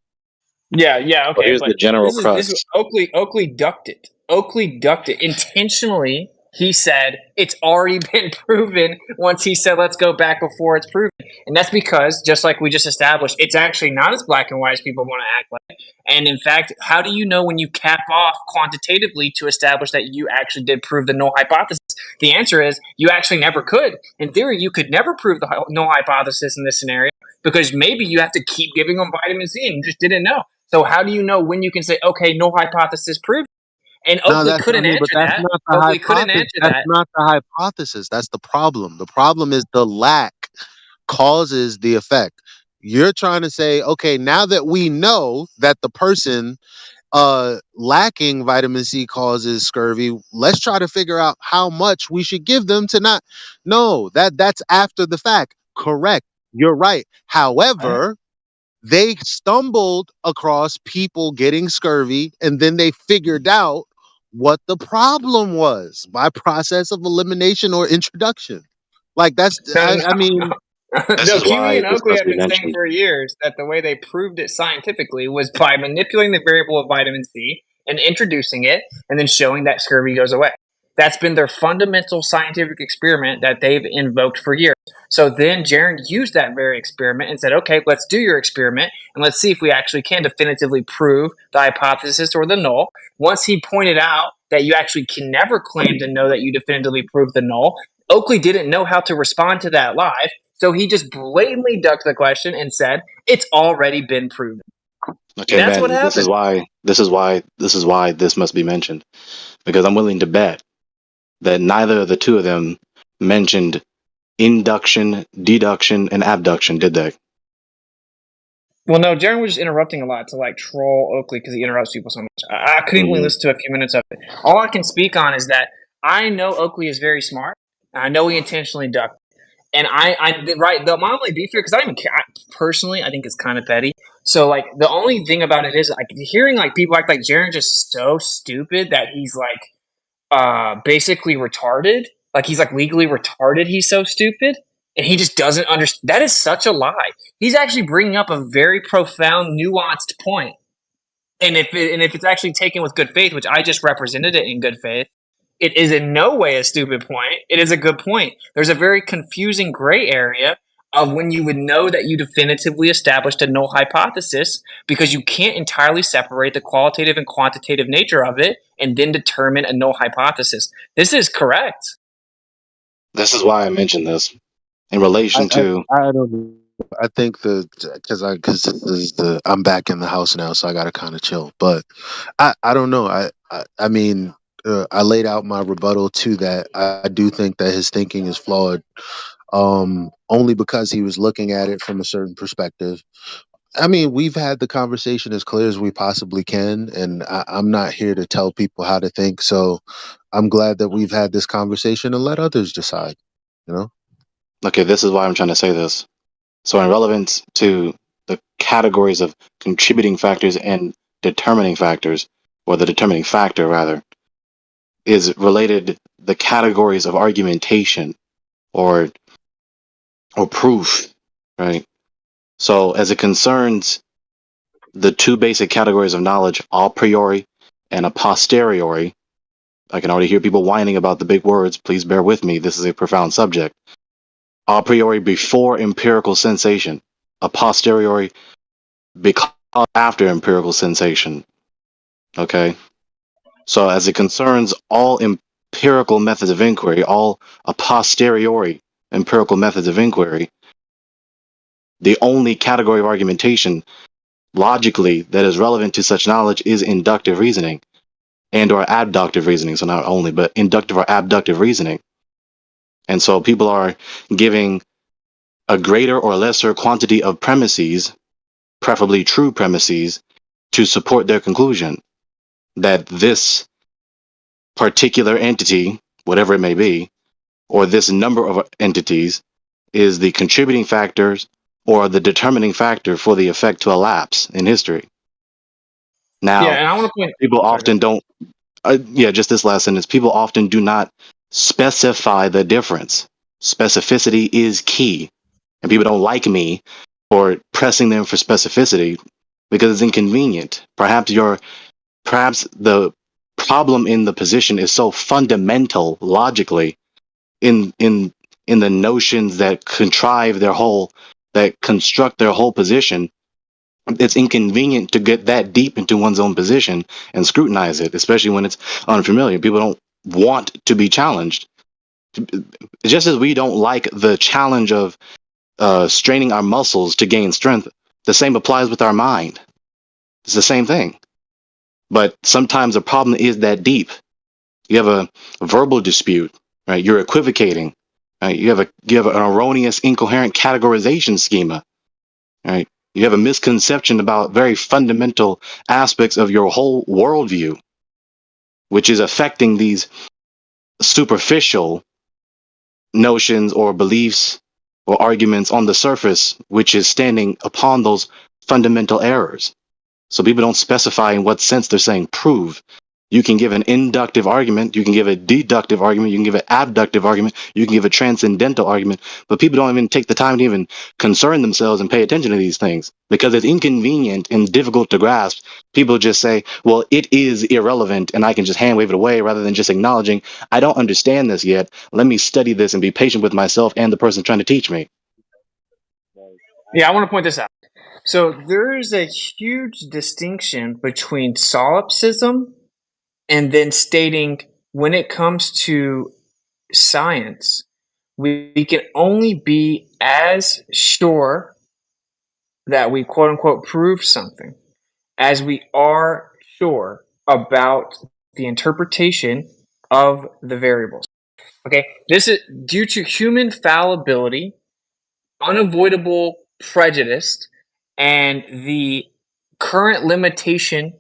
Yeah, okay. Here's But the general this crux. is Oakley ducked it. Oakley ducked it intentionally. he said it's already been proven once he said let's go back before it's proven. And that's because, just like we just established, it's actually not as black and white as people want to act like. And in fact, how do you know when you cap off quantitatively to establish that you actually did prove the null hypothesis? The answer is you actually never could. In theory, you could never prove the null hypothesis in this scenario because maybe you have to keep giving them vitamin C and you just didn't know. So how do you know when you can say, okay, null hypothesis proved? And No, Oakley that's couldn't answer but that's that. not the Oakley couldn't hypothesis. answer That's that. not the hypothesis. That's the problem. The problem is the lack causes the effect. You're trying to say, okay, now that we know that the person lacking vitamin C causes scurvy, let's try to figure out how much we should give them to not. No, that's after the fact. Correct. You're right. However, they stumbled across people getting scurvy and then they figured out what the problem was by process of elimination or introduction. Like that's I mean This No, is why Kiwi and this Oakley must have be been saying mentioned. for years that the way they proved it scientifically was by manipulating the variable of vitamin C and introducing it and then showing that scurvy goes away. That's been their fundamental scientific experiment that they've invoked for years. So then Jaron used that very experiment and said, okay, let's do your experiment and let's see if we actually can definitively prove the hypothesis or the null. Once he pointed out that you actually can never claim to know that you definitively proved the null, Oakley didn't know how to respond to that live. So he just blatantly ducked the question and said, it's already been proven. Okay, That's what Ben, this is happened. why this must be mentioned. Because I'm willing to bet that neither of the two of them mentioned induction, deduction, and abduction, did they? Well, no, Jaron was just interrupting a lot to like troll Oakley because he interrupts people so much. I couldn't even listen to a few minutes of it. All I can speak on is that I know Oakley is very smart. I know he intentionally ducked. And my only beef here, because I don't even care, personally, I think it's kind of petty. So, like, the only thing about it is, like, hearing, like, people act like Jaren's just so stupid that he's, like, basically retarded. Like, he's, like, legally retarded. He's so stupid. And he just doesn't understand. That is such a lie. He's actually bringing up a very profound, nuanced point. And if it's actually taken with good faith, which I just represented it in good faith, it is in no way a stupid point. It is a good point. There's a very confusing gray area of when you would know that you definitively established a null hypothesis because you can't entirely separate the qualitative and quantitative nature of it and then determine a null hypothesis. This is correct. This is why I mentioned this in relation to. I don't know. I think because I'm back in the house now, so I gotta kind of chill. But I don't know. I mean, I laid out my rebuttal to that. I do think that his thinking is flawed, only because he was looking at it from a certain perspective. I mean, we've had the conversation as clear as we possibly can, and I'm not here to tell people how to think. So I'm glad that we've had this conversation and let others decide. You know. Okay, this is why I'm trying to say this. So, in relevance to the categories of contributing factors and determining factors, or the determining factor rather, is related the categories of argumentation or proof, right? So, as it concerns the two basic categories of knowledge, a priori and a posteriori, I can already hear people whining about the big words. Please bear with me. This is a profound subject. A priori before empirical sensation, a posteriori because after empirical sensation. Okay? So as it concerns all empirical methods of inquiry, all a posteriori empirical methods of inquiry, the only category of argumentation logically that is relevant to such knowledge is inductive reasoning and or abductive reasoning. So not only, but inductive or abductive reasoning. And so people are giving a greater or lesser quantity of premises, preferably true premises, to support their conclusion that this particular entity, whatever it may be, or this number of entities, is the contributing factors or the determining factor for the effect to elapse in history. Now, Yeah, and I want to point. people often don't, just this last sentence, people often do not specify the difference. Specificity is key. And people don't like me for pressing them for specificity because it's inconvenient. Perhaps the problem in the position is so fundamental logically in the notions that construct their whole position. It's inconvenient to get that deep into one's own position and scrutinize it, especially when it's unfamiliar. People don't want to be challenged. Just as we don't like the challenge of straining our muscles to gain strength, the same applies with our mind. It's the same thing. But sometimes the problem is that deep. You have a verbal dispute, right? You're equivocating, right? You have an erroneous, incoherent categorization schema, right? You have a misconception about very fundamental aspects of your whole worldview, which is affecting these superficial notions or beliefs or arguments on the surface, which is standing upon those fundamental errors. So people don't specify in what sense they're saying prove. You can give an inductive argument, you can give a deductive argument, you can give an abductive argument, you can give a transcendental argument, but people don't even take the time to even concern themselves and pay attention to these things because it's inconvenient and difficult to grasp. People just say, well, it is irrelevant and I can just hand wave it away rather than just acknowledging, I don't understand this yet. Let me study this and be patient with myself and the person trying to teach me. Yeah, I want to point this out. So there is a huge distinction between solipsism and then stating when it comes to science, we can only be as sure that we quote unquote prove something as we are sure about the interpretation of the variables. Okay, this is due to human fallibility, unavoidable prejudice, and the current limitation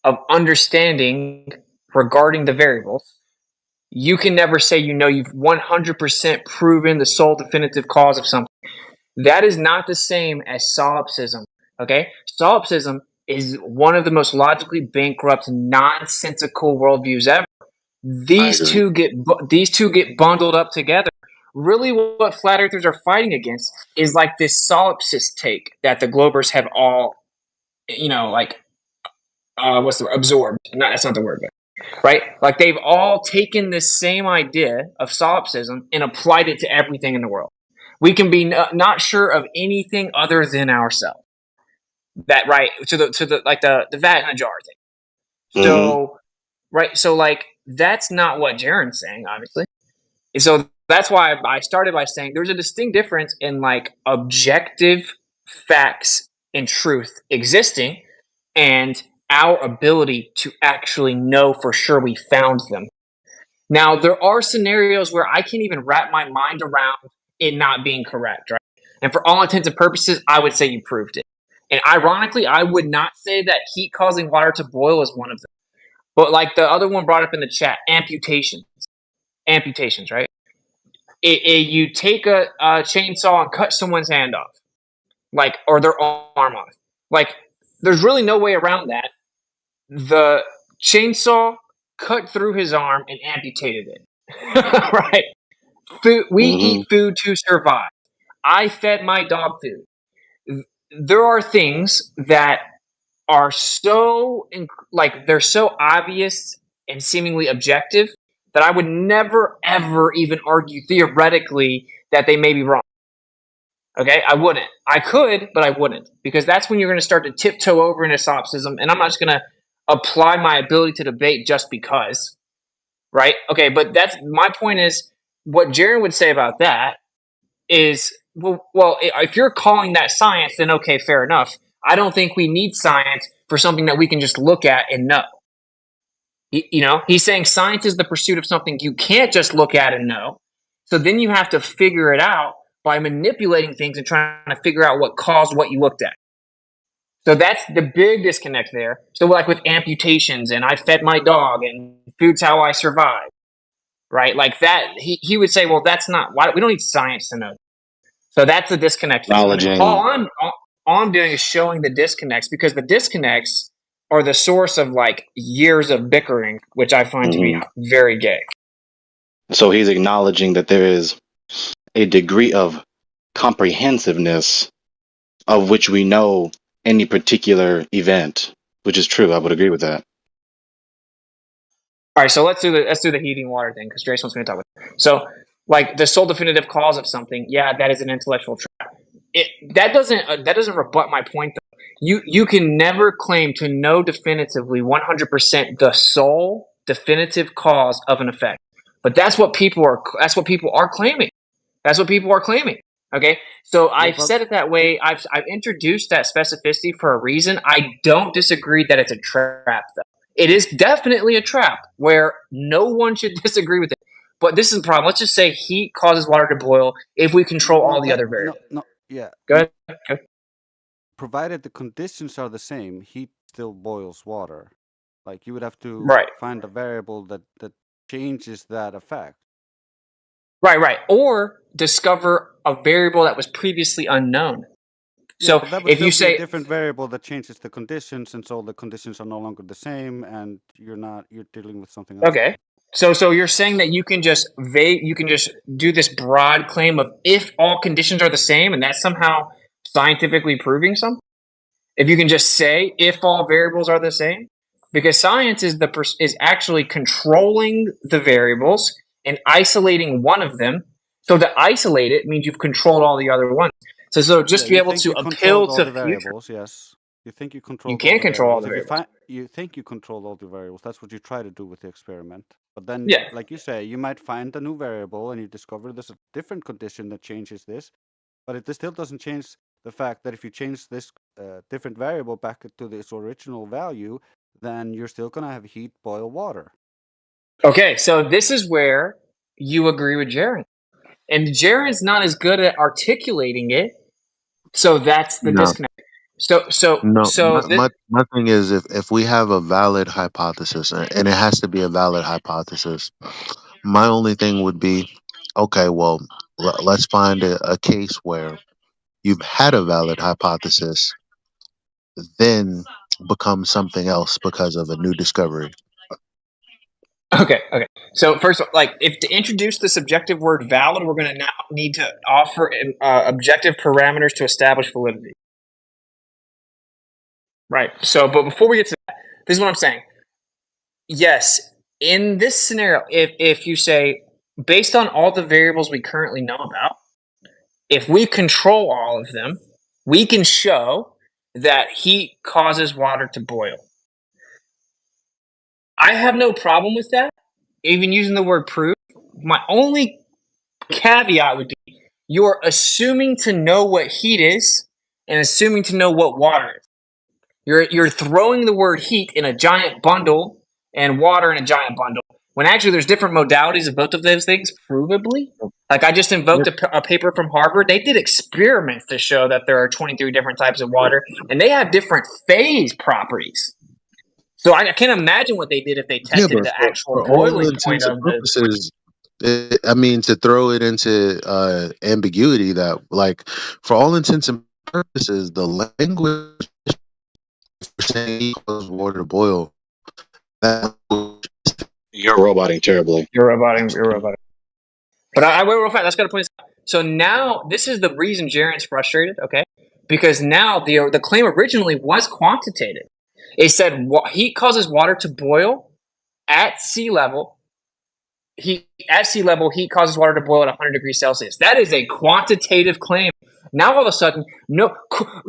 of understanding regarding the variables. You can never say you've 100% proven the sole definitive cause of something. That is not the same as solipsism. Okay, solipsism is one of the most logically bankrupt, nonsensical worldviews ever. These two get bundled up together. Really, what flat earthers are fighting against is like this solipsist take that the Globers have all, what's the word? Absorbed. No, that's not the word, but right? Like they've all taken this same idea of solipsism and applied it to everything in the world. We can be not sure of anything other than ourselves. That right to the like the vat in a jar thing. So right, so like that's not what Jaron's saying, obviously. And so that's why I started by saying there's a distinct difference in like objective facts and truth existing and our ability to actually know for sure we found them. Now, there are scenarios where I can't even wrap my mind around it not being correct, right? And for all intents and purposes, I would say you proved it. And ironically, I would not say that heat causing water to boil is one of them. But like the other one brought up in the chat, amputations, right? You take a chainsaw and cut someone's hand off, like, or their arm off. Like, there's really no way around that. The chainsaw cut through his arm and amputated it. Right? We eat food to survive. I fed my dog food. There are things that are so they're so obvious and seemingly objective that I would never ever even argue theoretically that they may be wrong. Okay, I wouldn't. I could, but I wouldn't, because that's when you're going to start to tiptoe over into solipsism, and I'm not just going to apply my ability to debate just because, right? Okay, but that's my point. Is what Jaron would say about that is, well, if you're calling that science, then okay, fair enough. I don't think we need science for something that we can just look at and know. He's saying science is the pursuit of something you can't just look at and know. So then you have to figure it out by manipulating things and trying to figure out what caused what you looked at. So that's the big disconnect there. So like with amputations and I fed my dog and food's how I survive, right? Like that, he would say, well, that's not why we don't need science to know. So that's the disconnect. All I'm doing is showing the disconnects, because the disconnects are the source of like years of bickering, which I find to be very gay. So he's acknowledging that there is a degree of comprehensiveness of which we know any particular event, which is true. I would agree with that. All right, so let's do the heating water thing because Jason wants me to talk about it. So, like the sole definitive cause of something, yeah, that is an intellectual trap. That doesn't rebut my point though. You can never claim to know definitively 100% the sole definitive cause of an effect, but that's what people are claiming. That's what people are claiming. Okay, so Yeah, I've but said it that way. I've introduced that specificity for a reason. I don't disagree that it's a trap, though. It is definitely a trap where no one should disagree with it. But this is the problem. Let's just say heat causes water to boil if we control all the other variables. yeah. Go ahead. Go. Provided the conditions are the same, heat still boils water. Like you would have to Right. find a variable that changes that effect. Right. Or discover a variable that was previously unknown. Yeah, So but that would if you still be say a different variable that changes the conditions, and so the conditions are no longer the same, and you're dealing with something else. okay, so you're saying that you can just do this broad claim of if all conditions are the same, and that's somehow scientifically proving something? If you can just say if all variables are the same, because science is is actually controlling the variables and isolating one of them. So to isolate it means you've controlled all the other ones. So just be you able think to you appeal controlled all to the future. variables, yes. You think you control. You can't control all the If you variables. you think you control all the variables. That's what you try to do with the experiment. But then, Yeah. like you say, you might find a new variable, and you discover there's a different condition that changes this. But it still doesn't change the fact that if you change this different variable back to its original value, then you're still gonna have heat boil water. Okay, so this is where you agree with Jaren. And Jaren's not as good at articulating it, so that's the No, disconnect. So no. this, My thing is, if we have a valid hypothesis, and it has to be a valid hypothesis, my only thing would be, okay, well, let's find a case where you've had a valid hypothesis, then become something else because of a new discovery. okay. So first, like, if to introduce the subjective word valid, we're going to now need to offer objective parameters to establish validity. Right. So, but before we get to that, this is what I'm saying. Yes, in this scenario, if you say, based on all the variables we currently know about, if we control all of them, we can show that heat causes water to boil. I have no problem with that, even using the word prove. My only caveat would be you're assuming to know what heat is and assuming to know what water is. You're throwing the word heat in a giant bundle and water in a giant bundle, when actually there's different modalities of both of those things, provably. Like I just invoked a paper from Harvard. They did experiments to show that there are 23 different types of water, and they have different phase properties. So I can't imagine what they did if they tested but the actual for all boiling intents point and of the. purposes, I mean, to throw it into ambiguity, that, like, for all intents and purposes, the language for saying he caused water to boil, that You're roboting terribly. You're roboting. But I wait real fast. That's got to point this out. So now this is the reason Jaren's frustrated, okay? Because now the claim originally was quantitative. It said heat causes water to boil at sea level. Heat causes water to boil at 100 degrees Celsius. That is a quantitative claim. Now all of a sudden, no,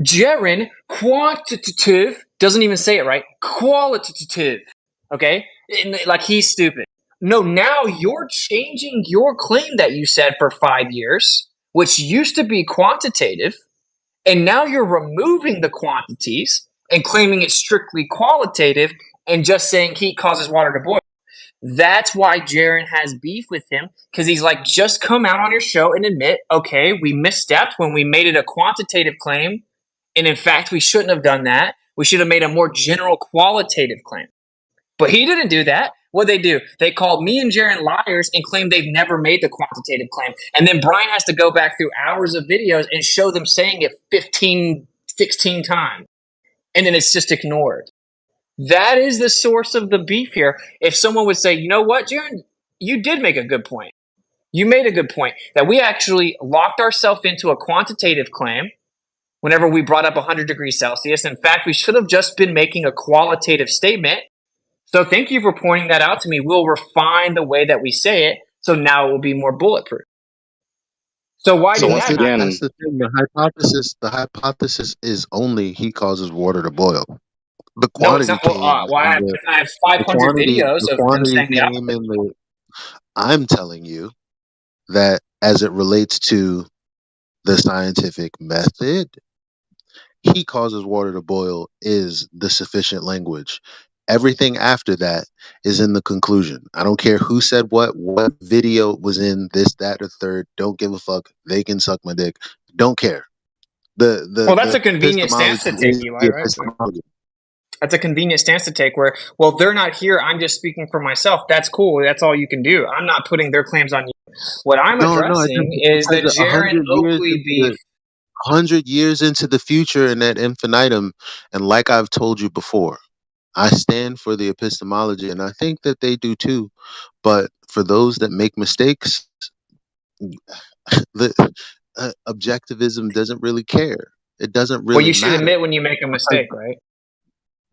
Jaren, quantitative, doesn't even say it right. Qualitative, okay? Like he's stupid. No, now you're changing your claim that you said for 5 years, which used to be quantitative, and now you're removing the quantities and claiming it's strictly qualitative and just saying heat causes water to boil. That's why Jaren has beef with him, because he's like, just come out on your show and admit, okay, we misstepped when we made it a quantitative claim, and in fact, we shouldn't have done that. We should have made a more general qualitative claim. But he didn't do that. What'd they do? They called me and Jaren liars and claimed they've never made the quantitative claim. And then Brian has to go back through hours of videos and show them saying it 15, 16 times. And then it's just ignored. That is the source of the beef here. If someone would say, you know what, Jaren, you did make a good point. You made a good point that we actually locked ourselves into a quantitative claim whenever we brought up 100 degrees Celsius. In fact, we should have just been making a qualitative statement So thank you for pointing that out to me. We'll refine the way that we say it, so now it will be more bulletproof. So why So did once that again, That's the thing. The hypothesis is only he causes water to boil. The No, it's quantity not. Well, came well, in the I have 500 videos the of him quantity saying the came opposite. in the. I'm telling you that as it relates to the scientific method, he causes water to boil is the sufficient language. Everything after that is in the conclusion. I don't care who said what video was in this, that, or third. Don't give a fuck. They can suck my dick. Don't care. Well, that's The a convenient stance epistemology to take, is Eli, the right? epistemology. That's a convenient stance to take where, well, they're not here. I'm just speaking for myself. That's cool. That's all you can do. I'm not putting their claims on you. What I'm No, addressing is the because Jaron Oakley beef. 100 years into the future in that infinitum, and like I've told you before, I stand for the epistemology, and I think that they do too. But for those that make mistakes, the objectivism doesn't really care. It doesn't Well, really you should matter. admit when you make a mistake, right?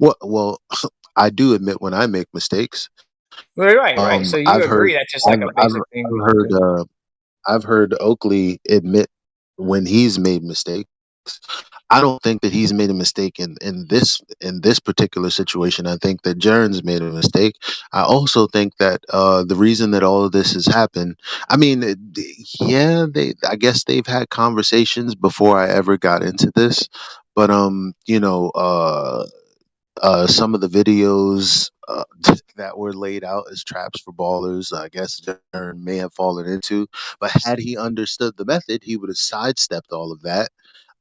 Well, I do admit when I make mistakes. Right. So you I've heard, agree that's just like a basic thing. I've heard, I've heard Oakley admit when he's made mistakes. I don't think that he's made a mistake in this particular situation. I think that Jaron's made a mistake. I also think that the reason that all of this has happened, I mean, yeah, I guess they've had conversations before I ever got into this, but some of the videos that were laid out as traps for ballers, I guess Jaron may have fallen into. But had he understood the method, he would have sidestepped all of that.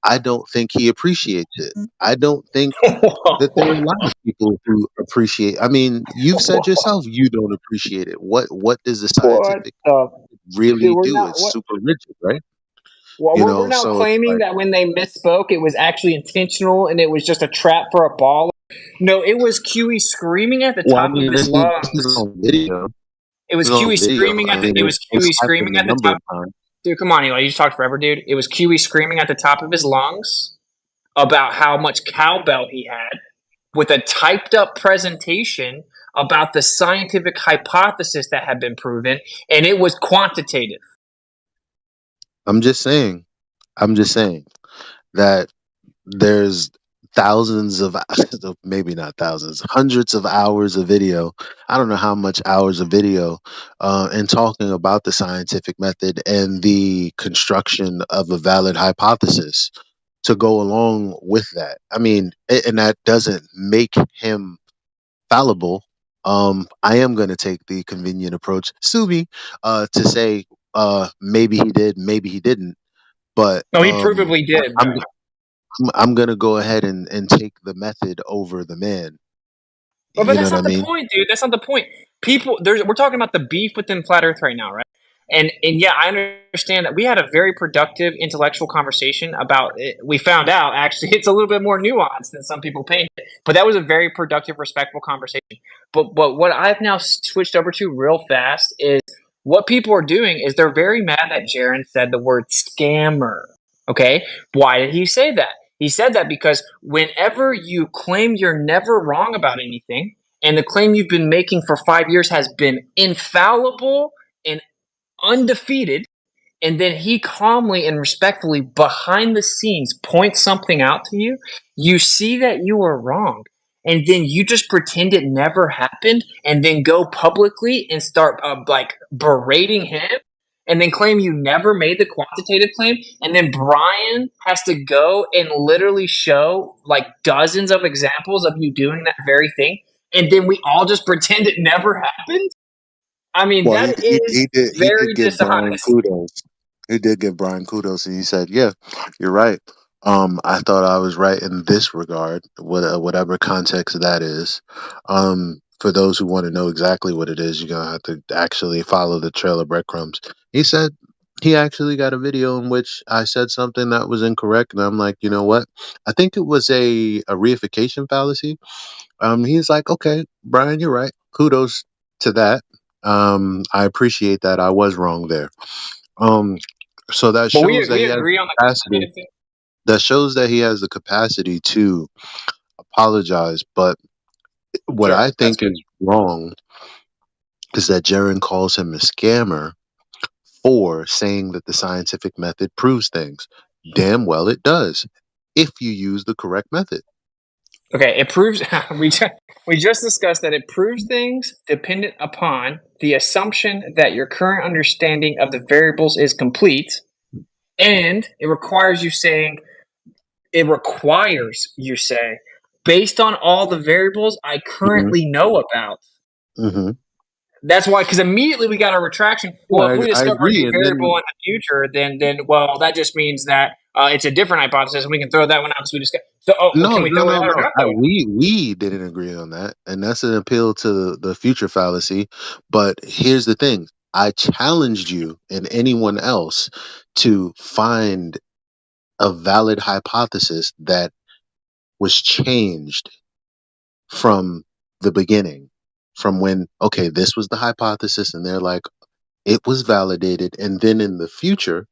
I don't think he appreciates it. I don't think that there are a lot of people who appreciate. I mean, you've said yourself you don't appreciate it. What does the What scientific the? Dude, really we're do? not. It's What? super rigid, right? Well, You we're know, now so it's claiming like, that when they misspoke, it was actually intentional and it was just a trap for a baller. No, it was QE screaming at the well, I top of mean, his this is lungs. on video. It was This is on QE video. screaming I at the. mean, It was it's QE screaming happened a at the number of top. times. Dude, come on, Eli. You just talked forever, dude. It was QE screaming at the top of his lungs about how much cowbell he had with a typed up presentation about the scientific hypothesis that had been proven, and it was quantitative. I'm just saying that there's thousands of maybe not thousands, hundreds of hours of video. I don't know how much hours of video and talking about the scientific method and the construction of a valid hypothesis to go along with that. I mean, and that doesn't make him fallible. I am going to take the convenient approach, sue me, to say maybe he did, maybe he didn't. But No, he provably did. I'm gonna go ahead and take the method over the man. But You know that's what I not the mean? point, dude. That's not the point. We're talking about the beef within flat Earth right now, right? And yeah, I understand that we had a very productive intellectual conversation about it. We found out actually it's a little bit more nuanced than some people paint it, but that was a very productive, respectful conversation. But what I've now switched over to real fast is what people are doing is they're very mad that Jaron said the word scammer. Okay, why did he say that? He said that because whenever you claim you're never wrong about anything, and the claim you've been making for 5 years has been infallible and undefeated, and then he calmly and respectfully behind the scenes points something out to you, you see that you were wrong. And then you just pretend it never happened and then go publicly and start berating him and then claim you never made the quantitative claim. And then Brian has to go and literally show like dozens of examples of you doing that very thing. And then we all just pretend it never happened. I mean, Well, that is he very did give Brian dishonest. kudos. He did give Brian kudos, and he said, "Yeah, you're right. I thought I was right in this regard, whatever context that is. For those who want to know exactly what it is, you're gonna have to actually follow the trail of breadcrumbs." He said he actually got a video in which I said something that was incorrect, and I'm like, you know what? I think it was a reification fallacy. He's like, okay, Brian, you're right. Kudos to that. I appreciate that. I was wrong there. So that Well, shows that we he has agree the on the capacity. quantitative thing. That shows that he has the capacity to apologize. But what Sure, I that's think good. is wrong is that Jaren calls him a scammer for saying that the scientific method proves things. Damn well it does, if you use the correct method. Okay, it proves we just discussed that it proves things dependent upon the assumption that your current understanding of the variables is complete, and it requires you say, based on all the variables I currently know about. Mm-hmm. That's why, because immediately we got a retraction. Well, if we I discover a agree, new and variable then in the future, then well, that just means that it's a different hypothesis, and we can throw that one out because we discussed. So, can we throw it out or not? Though? We didn't agree on that, and that's an appeal to the future fallacy. But here's the thing: I challenged you and anyone else to find a valid hypothesis that was changed from the beginning, from when this was the hypothesis, and they're like, it was validated, and then in the future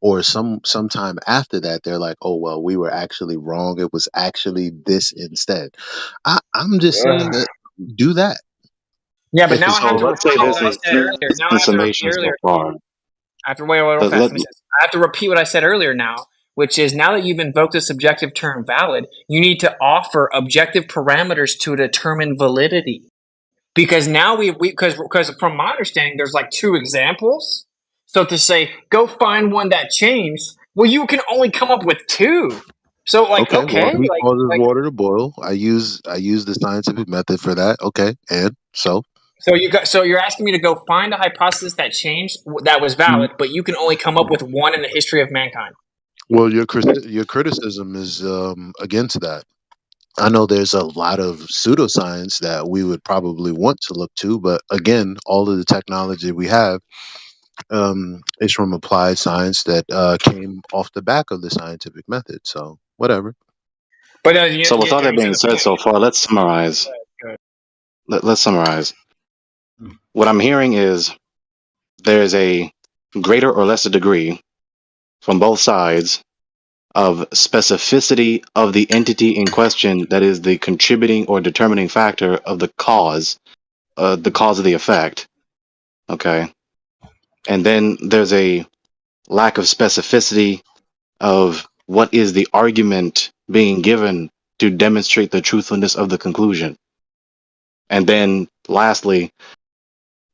or sometime after that they're like, oh well, we were actually wrong, it was actually this instead. I'm just saying that do that. Yeah, but If now it's I have So to let's repeat say what this I is said earlier. Now I have to repeat summation so earlier. far. After wait, real Let- fast. let- I have to repeat what I said earlier now, which is now that you've invoked the subjective term valid, you need to offer objective parameters to determine validity. Because now because from my understanding, there's like two examples. So to say, go find one that changed, well, you can only come up with two. So like, well, okay, he causes water to boil. I use the scientific method for that. Okay, and so so you're asking me to go find a hypothesis that changed that was valid, but you can only come up with one in the history of mankind. well, your criticism is against that. I know there's a lot of pseudoscience that we would probably want to look to, but again, all of the technology we have is from applied science that came off the back of the scientific method. So whatever. But so with all that being said so far, let's summarize. Let's summarize. What I'm hearing is there is a greater or lesser degree from both sides of specificity of the entity in question that is the contributing or determining factor of the cause of the effect. Okay. And then there's a lack of specificity of what is the argument being given to demonstrate the truthfulness of the conclusion. And then lastly,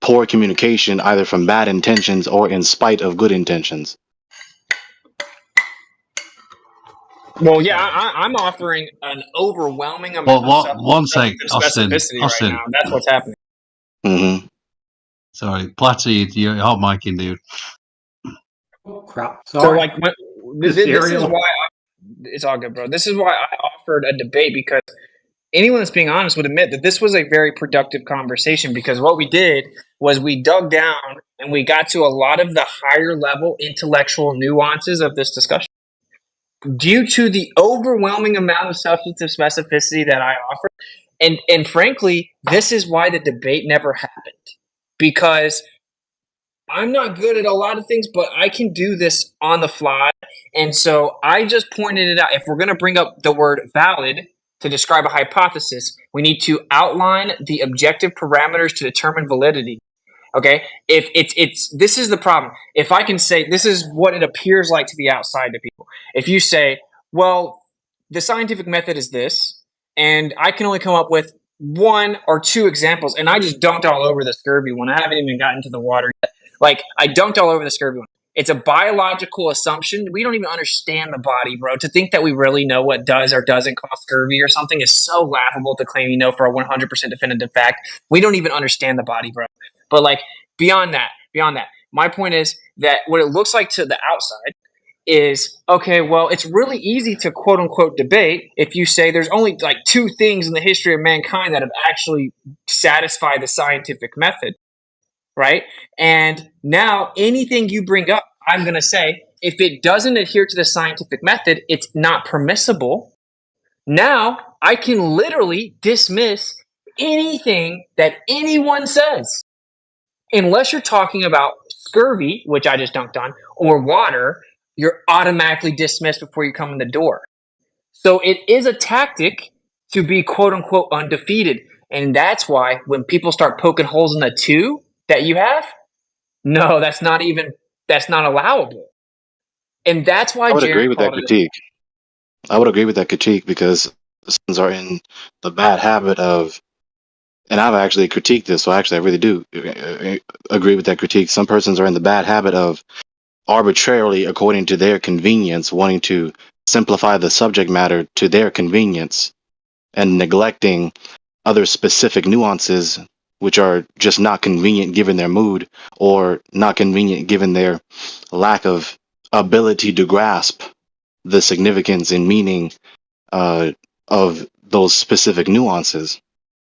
poor communication either from bad intentions or in spite of good intentions. Well, yeah, I'm offering an overwhelming amount Well, of one sec, Austin. specificity right now. That's what's happening. Mm-hmm. Sorry, Platty, you're hot micing, dude. Crap. So, Sorry. like, this is why it's all good, bro. This is why I offered a debate, because anyone that's being honest would admit that this was a very productive conversation, because what we did was we dug down and we got to a lot of the higher level intellectual nuances of this discussion. Due to the overwhelming amount of substantive specificity that I offer, and frankly, this is why the debate never happened, because I'm not good at a lot of things, but I can do this on the fly. And so I just pointed it out. If we're going to bring up the word valid to describe a hypothesis, we need to outline the objective parameters to determine validity. Okay? If it's this is the problem. If I can say this is what it appears like to the outside to people. If you say, well, the scientific method is this, and I can only come up with one or two examples, and I just dunked all over the scurvy one. I haven't even gotten to the water yet. Like, I dunked all over the scurvy one. It's a biological assumption. We don't even understand the body, bro. To think that we really know what does or doesn't cause scurvy or something is so laughable to claim you know for a 100% definitive fact. We don't even understand the body, bro. But, like, beyond that, my point is that what it looks like to the outside is, okay, well, it's really easy to quote unquote debate if you say there's only like two things in the history of mankind that have actually satisfied the scientific method, right? And now anything you bring up, I'm going to say, if it doesn't adhere to the scientific method, it's not permissible. Now I can literally dismiss anything that anyone says. Unless you're talking about scurvy, which I just dunked on, or water, you're automatically dismissed before you come in the door. So it is a tactic to be quote unquote undefeated. And that's why when people start poking holes in the 2 that you have, no, that's not allowable. And that's why I would agree Jaren with that called it. critique. I would agree with that critique because Suns are in the bad habit of, and I've actually critiqued this, so actually I really do agree with that critique. Some persons are in the bad habit of arbitrarily, according to their convenience, wanting to simplify the subject matter to their convenience and neglecting other specific nuances which are just not convenient given their mood or not convenient given their lack of ability to grasp the significance and meaning of those specific nuances.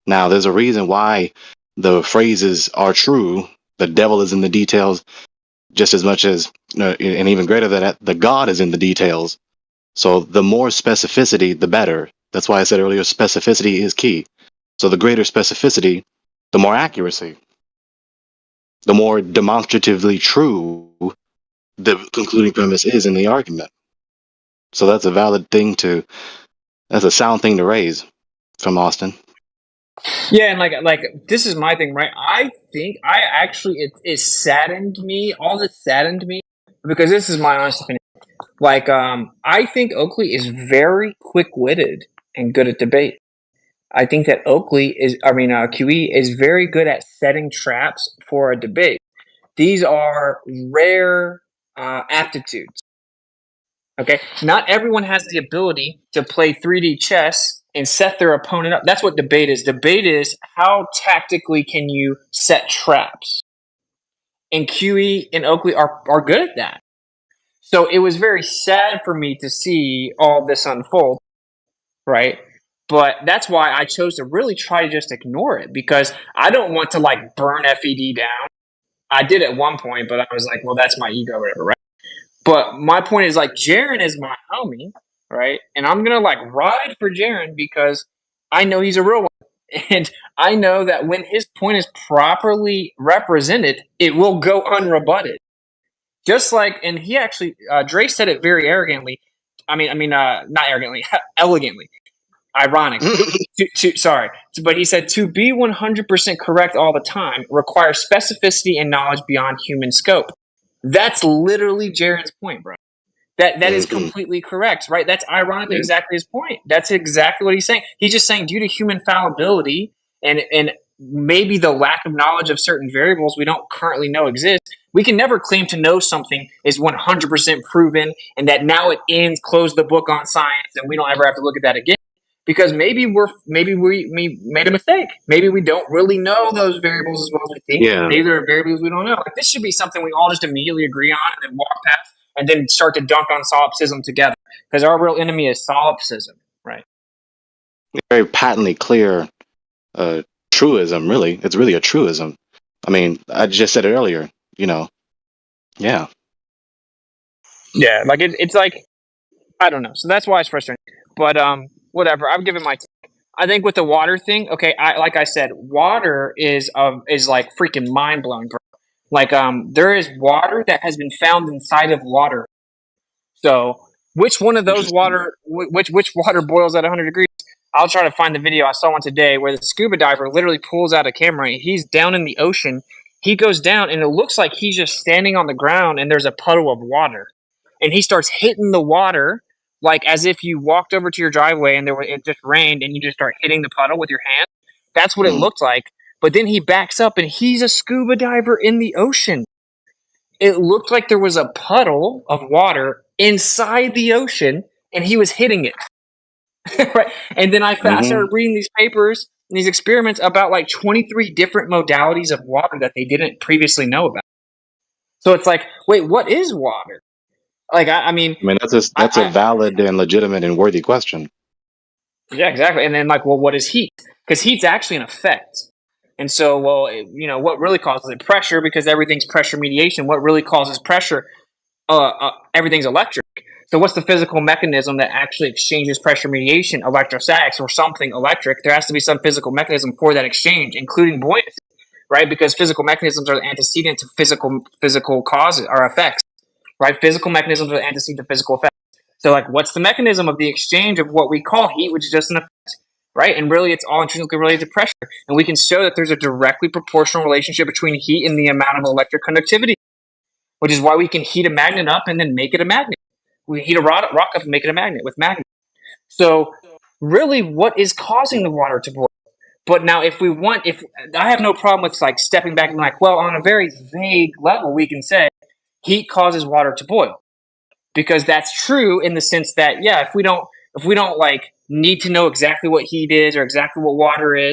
Now, there's a reason why the phrases are true. The devil is in the details just as much as, and even greater than that, the God is in the details. So the more specificity, the better. That's why I said earlier, specificity is key. So the greater specificity, the more accuracy, the more demonstratively true the concluding premise is in the argument. So that's a valid thing that's a sound thing to raise from Austin. Yeah, and like this is my thing, right? I think it saddened me. All this saddened me because this is my honest opinion. Like, I think Oakley is very quick-witted and good at debate. I think that QE is very good at setting traps for a debate. These are rare aptitudes. Okay, not everyone has the ability to play 3D chess and set their opponent up. That's what debate is. Debate is how tactically can you set traps. And QE and Oakley are good at that. So it was very sad for me to see all this unfold, right? But that's why I chose to really try to just ignore it because I don't want to like burn FED down. I did at one point, but I was like, well, that's my ego or whatever, right? But my point is like Jaren is my homie, right? And I'm gonna like ride for Jaren because I know he's a real one. And I know that when his point is properly represented, it will go unrebutted. Just like, and he actually, Dre said it very arrogantly. Not arrogantly, elegantly, ironically. But he said to be 100% correct all the time requires specificity and knowledge beyond human scope. That's literally Jaren's point, bro. That is completely correct, right? That's ironically exactly his point. That's exactly what he's saying. He's just saying due to human fallibility and maybe the lack of knowledge of certain variables we don't currently know exist, we can never claim to know something is 100% proven and that now it ends, close the book on science, and we don't ever have to look at that again. Because maybe we made a mistake. Maybe we don't really know those variables as well as we think. Yeah. Maybe there are variables we don't know. Like this should be something we all just immediately agree on and then walk past and then start to dunk on solipsism together. Because our real enemy is solipsism, right? Very patently clear truism, really. It's really a truism. I mean, I just said it earlier, Yeah. Yeah, like it's like, I don't know. So that's why it's frustrating. But whatever. I'm giving my take. I think with the water thing, okay, like I said, water is like freaking mind blowing, bro. Like there is water that has been found inside of water. So which one of those water, which water boils at 100 degrees? I'll try to find the video. I saw one today where the scuba diver literally pulls out a camera. He's down in the ocean. He goes down, and it looks like he's just standing on the ground, and there's a puddle of water. And he starts hitting the water like as if you walked over to your driveway and it just rained, and you just start hitting the puddle with your hand. That's what it looked like. But then he backs up, and he's a scuba diver in the ocean. It looked like there was a puddle of water inside the ocean, and he was hitting it. Right. And then I started reading these papers and these experiments about like 23 different modalities of water that they didn't previously know about. So it's like, wait, what is water? Like, I mean, that's a valid and legitimate and worthy question. Yeah, exactly. And then like, well, what is heat? Because heat's actually an effect. And so, well, what really causes it? Pressure, because everything's pressure mediation. What really causes pressure? Everything's electric. So what's the physical mechanism that actually exchanges pressure mediation, electrostatics, or something electric? There has to be some physical mechanism for that exchange, including buoyancy, right? Because physical mechanisms are the antecedent to physical causes or effects, right? Physical mechanisms are the antecedent to physical effects. So like, what's the mechanism of the exchange of what we call heat, which is just an effect? right? And really, it's all intrinsically related to pressure. And we can show that there's a directly proportional relationship between heat and the amount of electric conductivity, which is why we can heat a magnet up and then make it a magnet. We heat a rock up and make it a magnet with magnet. So really, what is causing the water to boil? But now, if I have no problem with like stepping back and like, well, on a very vague level, we can say heat causes water to boil, because that's true in the sense that, yeah, if we don't like need to know exactly what heat is or exactly what water is,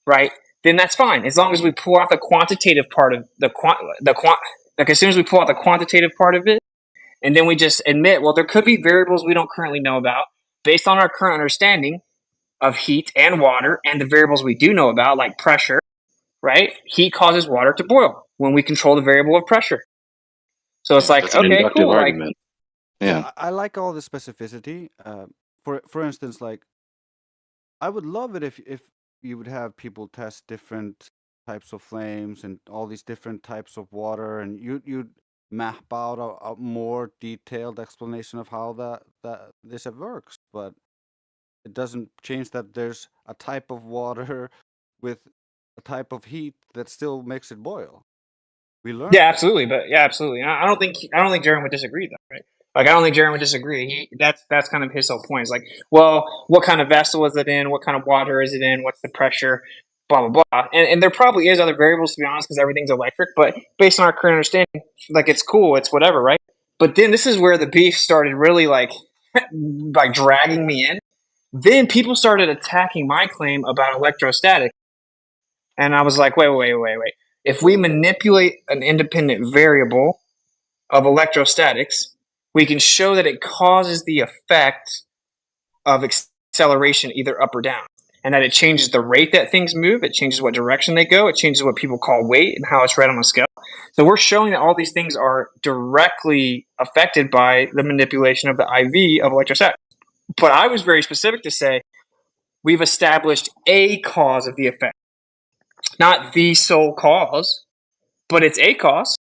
right? Then that's fine, as long as we pull out the quantitative part of like as soon as we pull out the quantitative part of it, and then we just admit, well, there could be variables we don't currently know about based on our current understanding of heat and water, and the variables we do know about, like pressure, right? Heat causes water to boil when we control the variable of pressure. So it's like, That's an okay, inductive cool. argument. Yeah, I like all the specificity. For instance, like I would love it if you would have people test different types of flames and all these different types of water, and you'd map out a more detailed explanation of how that this works. But it doesn't change that there's a type of water with a type of heat that still makes it boil. We learned. Yeah, absolutely. But yeah, absolutely. I don't think Jaron would disagree though, right? Like, I don't think Jaron would disagree. That's kind of his whole point. It's like, well, what kind of vessel is it in? What kind of water is it in? What's the pressure? Blah blah blah. And there probably is other variables, to be honest, because everything's electric. But based on our current understanding, like, it's cool, it's whatever, right? But then this is where the beef started really like dragging me in. Then people started attacking my claim about electrostatic, and I was like, wait. If we manipulate an independent variable of electrostatics, we can show that it causes the effect of acceleration either up or down, and that it changes the rate that things move, it changes what direction they go, it changes what people call weight and how it's read on a scale. So we're showing that all these things are directly affected by the manipulation of the IV of electrostatics. But I was very specific to say we've established a cause of the effect. Not the sole cause, but it's a cause.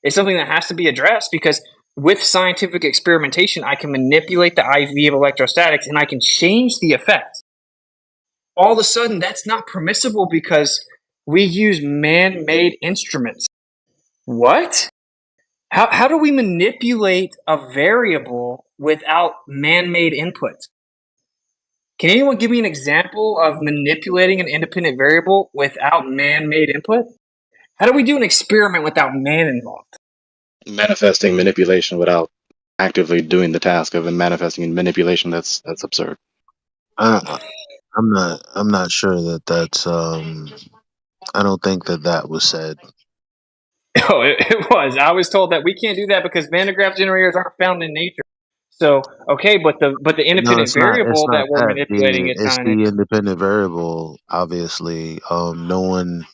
It's something that has to be addressed, because with scientific experimentation, I can manipulate the IV of electrostatics and I can change the effect. All of a sudden, that's not permissible because we use man-made instruments. What? How do we manipulate a variable without man-made input? Can anyone give me an example of manipulating an independent variable without man-made input? How do we do an experiment without man involved? Manifesting manipulation without actively doing the task of manifesting manipulation, that's absurd. I'm not sure that's I don't think that was said. Oh, it was. I was told that we can't do that because Van de Graaff generators aren't found in nature. So, okay, but the independent It's not variable that we're that. manipulating is It's not the an independent variable. Obviously, no one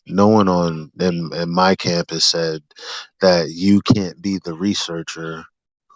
on in my camp has said that you can't be the researcher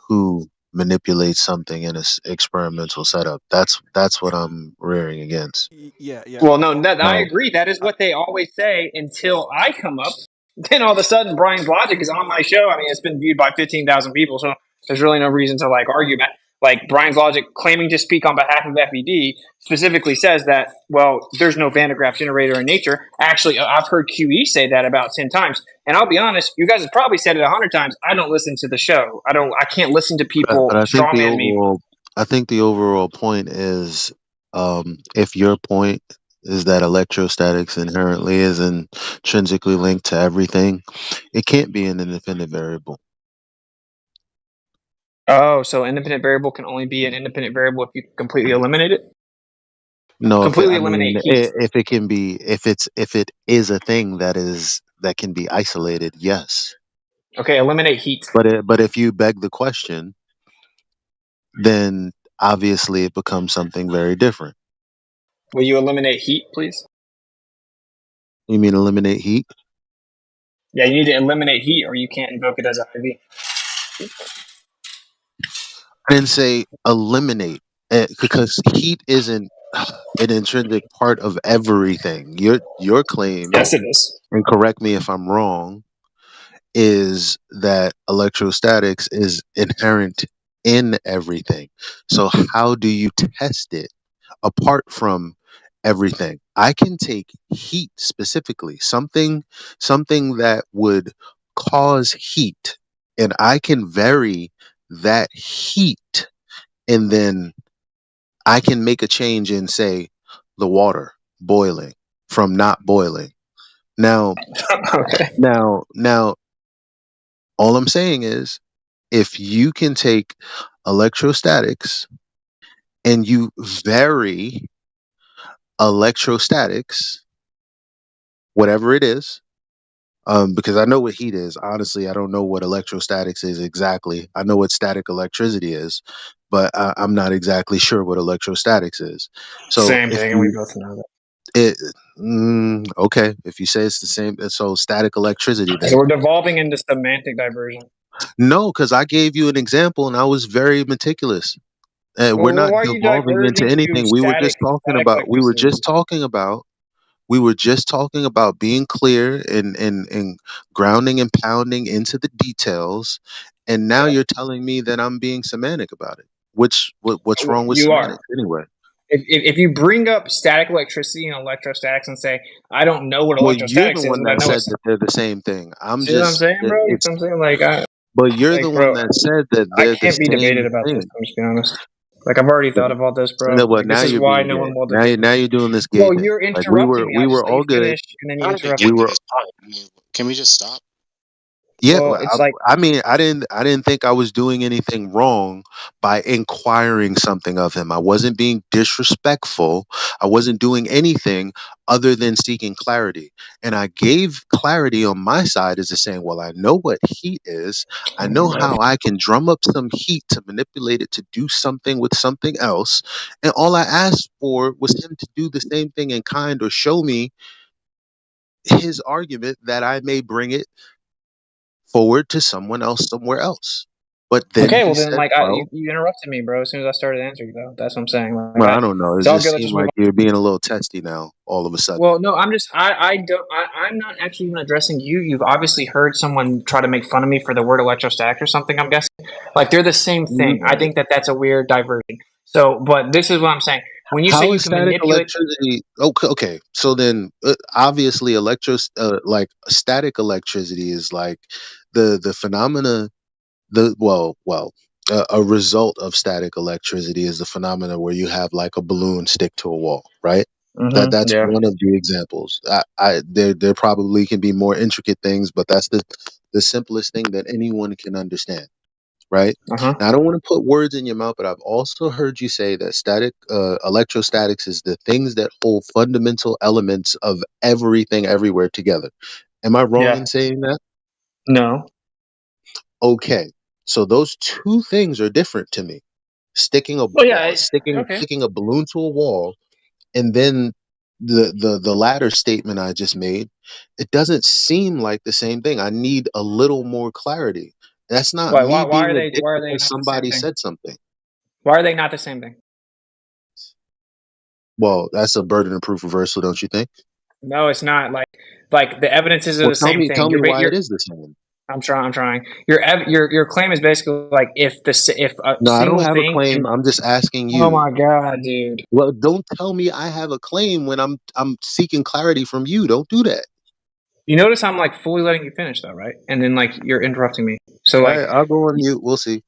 who manipulates something in an experimental setup. That's what I'm rearing against. Yeah. Well, no, I Now, agree. That is what they always say until I come up. Then all of a sudden, Brian's logic is on my show. I mean, it's been viewed by 15,000 people, so there's really no reason to like argue about. Like, Brian's logic, claiming to speak on behalf of FED, specifically says that, well, there's no Van de Graaff generator in nature. Actually, I've heard QE say that about 10 times. And I'll be honest, you guys have probably said it 100 times. I don't listen to the show. I can't listen to people but I think strawman me. I think the overall point is, if your point is that electrostatics inherently is intrinsically linked to everything, it can't be an independent variable. Oh, so independent variable can only be an independent variable if you completely eliminate it? No, Completely eliminate heat. if it can be, if it is a thing that can be isolated, yes. Okay, eliminate heat. But if you beg the question, then obviously it becomes something very different. Will you eliminate heat, please? You mean eliminate heat? Yeah, you need to eliminate heat or you can't invoke it as a IV. I didn't say eliminate, because heat isn't an intrinsic part of everything. Your claim, yes, it is, and correct me if I'm wrong, is that electrostatics is inherent in everything. So how do you test it apart from everything. I can take heat specifically, something that would cause heat, and I can vary that heat, and then I can make a change in, say, the water boiling from not boiling. Now, Okay. now, all I'm saying is, if you can take electrostatics and you vary electrostatics, whatever it is, because I know what heat is. Honestly, I don't know what electrostatics is exactly. I know what static electricity is, but I'm not exactly sure what electrostatics is. So Same if thing, and we you both know that. it okay, if you say it's the same, so static electricity So then. we're devolving into semantic diversion. No, because I gave you an example and I was very meticulous. We're Well, not why are you devolving into diverging to anything. We were just talking static about. electricity? We were just talking about being clear and grounding and pounding into the details. And now Yeah. you're telling me that I'm being semantic about it. What's wrong with You are. semantics anyway? If you bring up static electricity and electrostatics and say, I don't know what Well, you're electrostatics the is, one but I that know said it's. that they're the same thing. I'm See what I'm just saying, bro? You it's. know what I'm saying? Like, But you're the like, one bro, that said that I they're the can't be debated same about this. thing. I'm just being honest. Like, I've already thought of all this, bro. No, but Like, this now is you're why being no gay. one will debate Now me. you're doing this gay Well, thing. you're Like interrupting me. we I'll just were let you all good. finish, and then you How did we interrupt get We me. to were this point? I mean, can we just stop? Yeah, Well, well, it's like, I mean, I didn't think I was doing anything wrong by inquiring something of him. I wasn't being disrespectful. I wasn't doing anything other than seeking clarity. And I gave clarity on my side as to saying, well, I know what heat is. I oh know my god. how I can drum up some heat to manipulate it to do something with something else. And all I asked for was him to do the same thing in kind or show me his argument that I may bring it forward to someone else somewhere else. But then Okay, he well then, said, like, well, you interrupted me, bro. As soon as I started answering, though, that's what I'm saying. Like, well, I don't know. It it's all just good. Let's seemed just move like on. you're being a little testy now, all of a sudden. Well, no, I'm just, I don't, I'm not actually even addressing you. You've obviously heard someone try to make fun of me for the word electrostatic or something. I'm guessing, like, they're the same thing. I think that that's a weird diversion. So, but this is what I'm saying. When you say How you is can static manipulate, electricity? Okay, okay. So then, obviously, like static electricity is like the phenomena. A result of static electricity is the phenomena where you have like a balloon stick to a wall, right? That's yeah. one of the examples. There probably can be more intricate things, but that's the simplest thing that anyone can understand, right? Now, I don't want to put words in your mouth, but I've also heard you say that electrostatics is the things that hold fundamental elements of everything everywhere together. Am I wrong Yeah. in saying that? No. Okay, so those two things are different to me. Sticking a Well, yeah. Okay. sticking a balloon to a wall, and then the latter statement I just made, it doesn't seem like the same thing. I need a little more clarity. That's not Why? me Why being are a they? dick Why are they because not the same somebody thing? said something. Why are they not the same thing? Well, that's a burden of proof reversal, don't you think? No, it's not. Like the evidences are Well, the same thing. tell me why You're. it is the same. I'm trying. I'm trying. Your claim is basically like if a No, I don't single have a thing claim. can. I'm just asking Oh you. my god, dude. Well, don't tell me I have a claim when I'm seeking clarity from you. Don't do that. You notice I'm like fully letting you finish though, right? And then like you're interrupting me. So All like right, I'll go on mute. We'll see.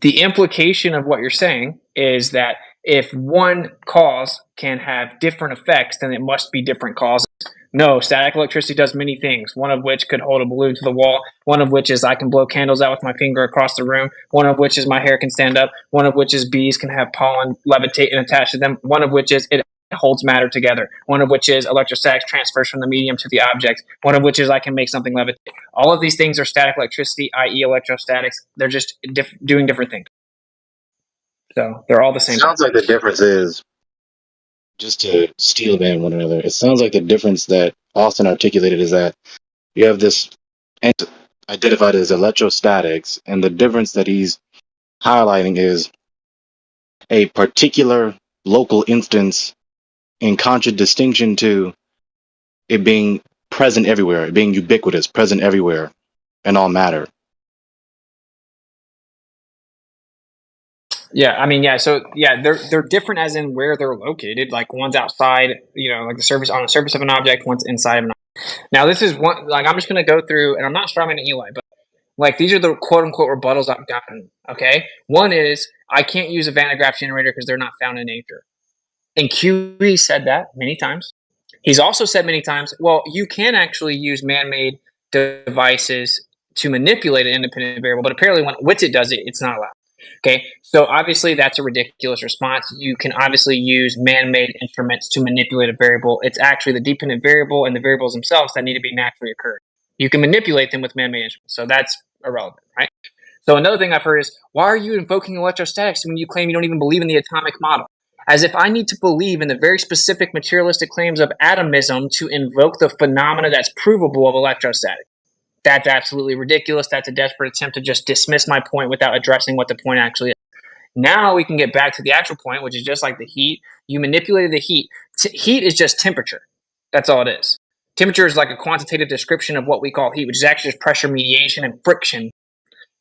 the implication of what you're saying is that if one cause can have different effects, then it must be different causes. No, static electricity does many things, one of which could hold a balloon to the wall, one of which is I can blow candles out with my finger across the room, one of which is my hair can stand up, one of which is bees can have pollen levitate and attach to them, one of which is it holds matter together, one of which is electrostatics transfers from the medium to the object, one of which is I can make something levitate. All of these things are static electricity, i.e. electrostatics. They're just doing different things. So they're all the It same thing. sounds like the difference is, just to steel man one another, it sounds like the difference that Austin articulated is that you have this identified as electrostatics, and the difference that he's highlighting is a particular local instance in contradistinction to it being present everywhere, it being ubiquitous, present everywhere, and all matter. Yeah, I mean, yeah. So yeah, they're different as in where they're located. Like one's outside, like the surface on the surface of an object. One's inside of an object. Now this is one. Like I'm just gonna go through, and I'm not strawmanning Eli, but like these are the quote unquote rebuttals I've gotten. Okay, one is I can't use a Van de Graaff generator because they're not found in nature. And QE said that many times. He's also said many times, well, you can actually use man-made devices to manipulate an independent variable, but apparently when Whitsitt does it, it's not allowed. Okay, so obviously that's a ridiculous response. You can obviously use man-made instruments to manipulate a variable. It's actually the dependent variable and the variables themselves that need to be naturally occurred. You can manipulate them with man-made instruments, so that's irrelevant, right? So another thing I've heard is, why are you invoking electrostatics when you claim you don't even believe in the atomic model? As if I need to believe in the very specific materialistic claims of atomism to invoke the phenomena that's provable of electrostatics. That's absolutely ridiculous. That's a desperate attempt to just dismiss my point without addressing what the point actually is. Now we can get back to the actual point, which is just like the heat. You manipulated the heat. Heat is just temperature. That's all it is. Temperature is like a quantitative description of what we call heat, which is actually just pressure mediation and friction.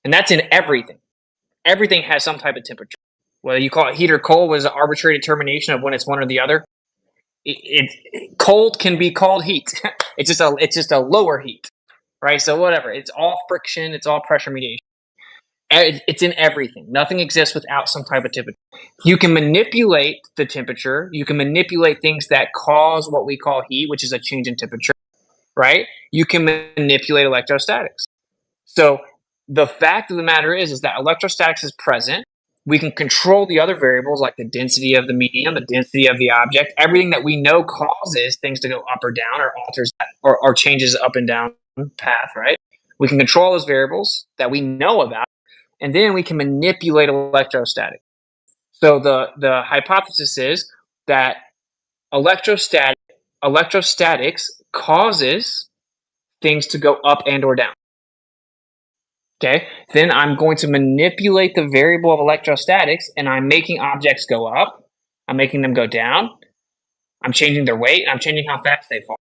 And that's in everything. Everything has some type of temperature. Whether you call it heat or cold was an arbitrary determination of when it's one or the other. Cold can be called heat. It's just a lower heat, right? So whatever. It's all friction. It's all pressure mediation. It's in everything. Nothing exists without some type of temperature. You can manipulate the temperature. You can manipulate things that cause what we call heat, which is a change in temperature, right? You can manipulate electrostatics. So the fact of the matter is that electrostatics is present. We can control the other variables like the density of the medium, the density of the object, everything that we know causes things to go up or down or alters that, or changes up and down path, right? We can control those variables that we know about, and then we can manipulate electrostatics. So the hypothesis is that electrostatics causes things to go up and or down. Okay, then I'm going to manipulate the variable of electrostatics, and I'm making objects go up. I'm making them go down. I'm changing their weight. And I'm changing how fast they fall.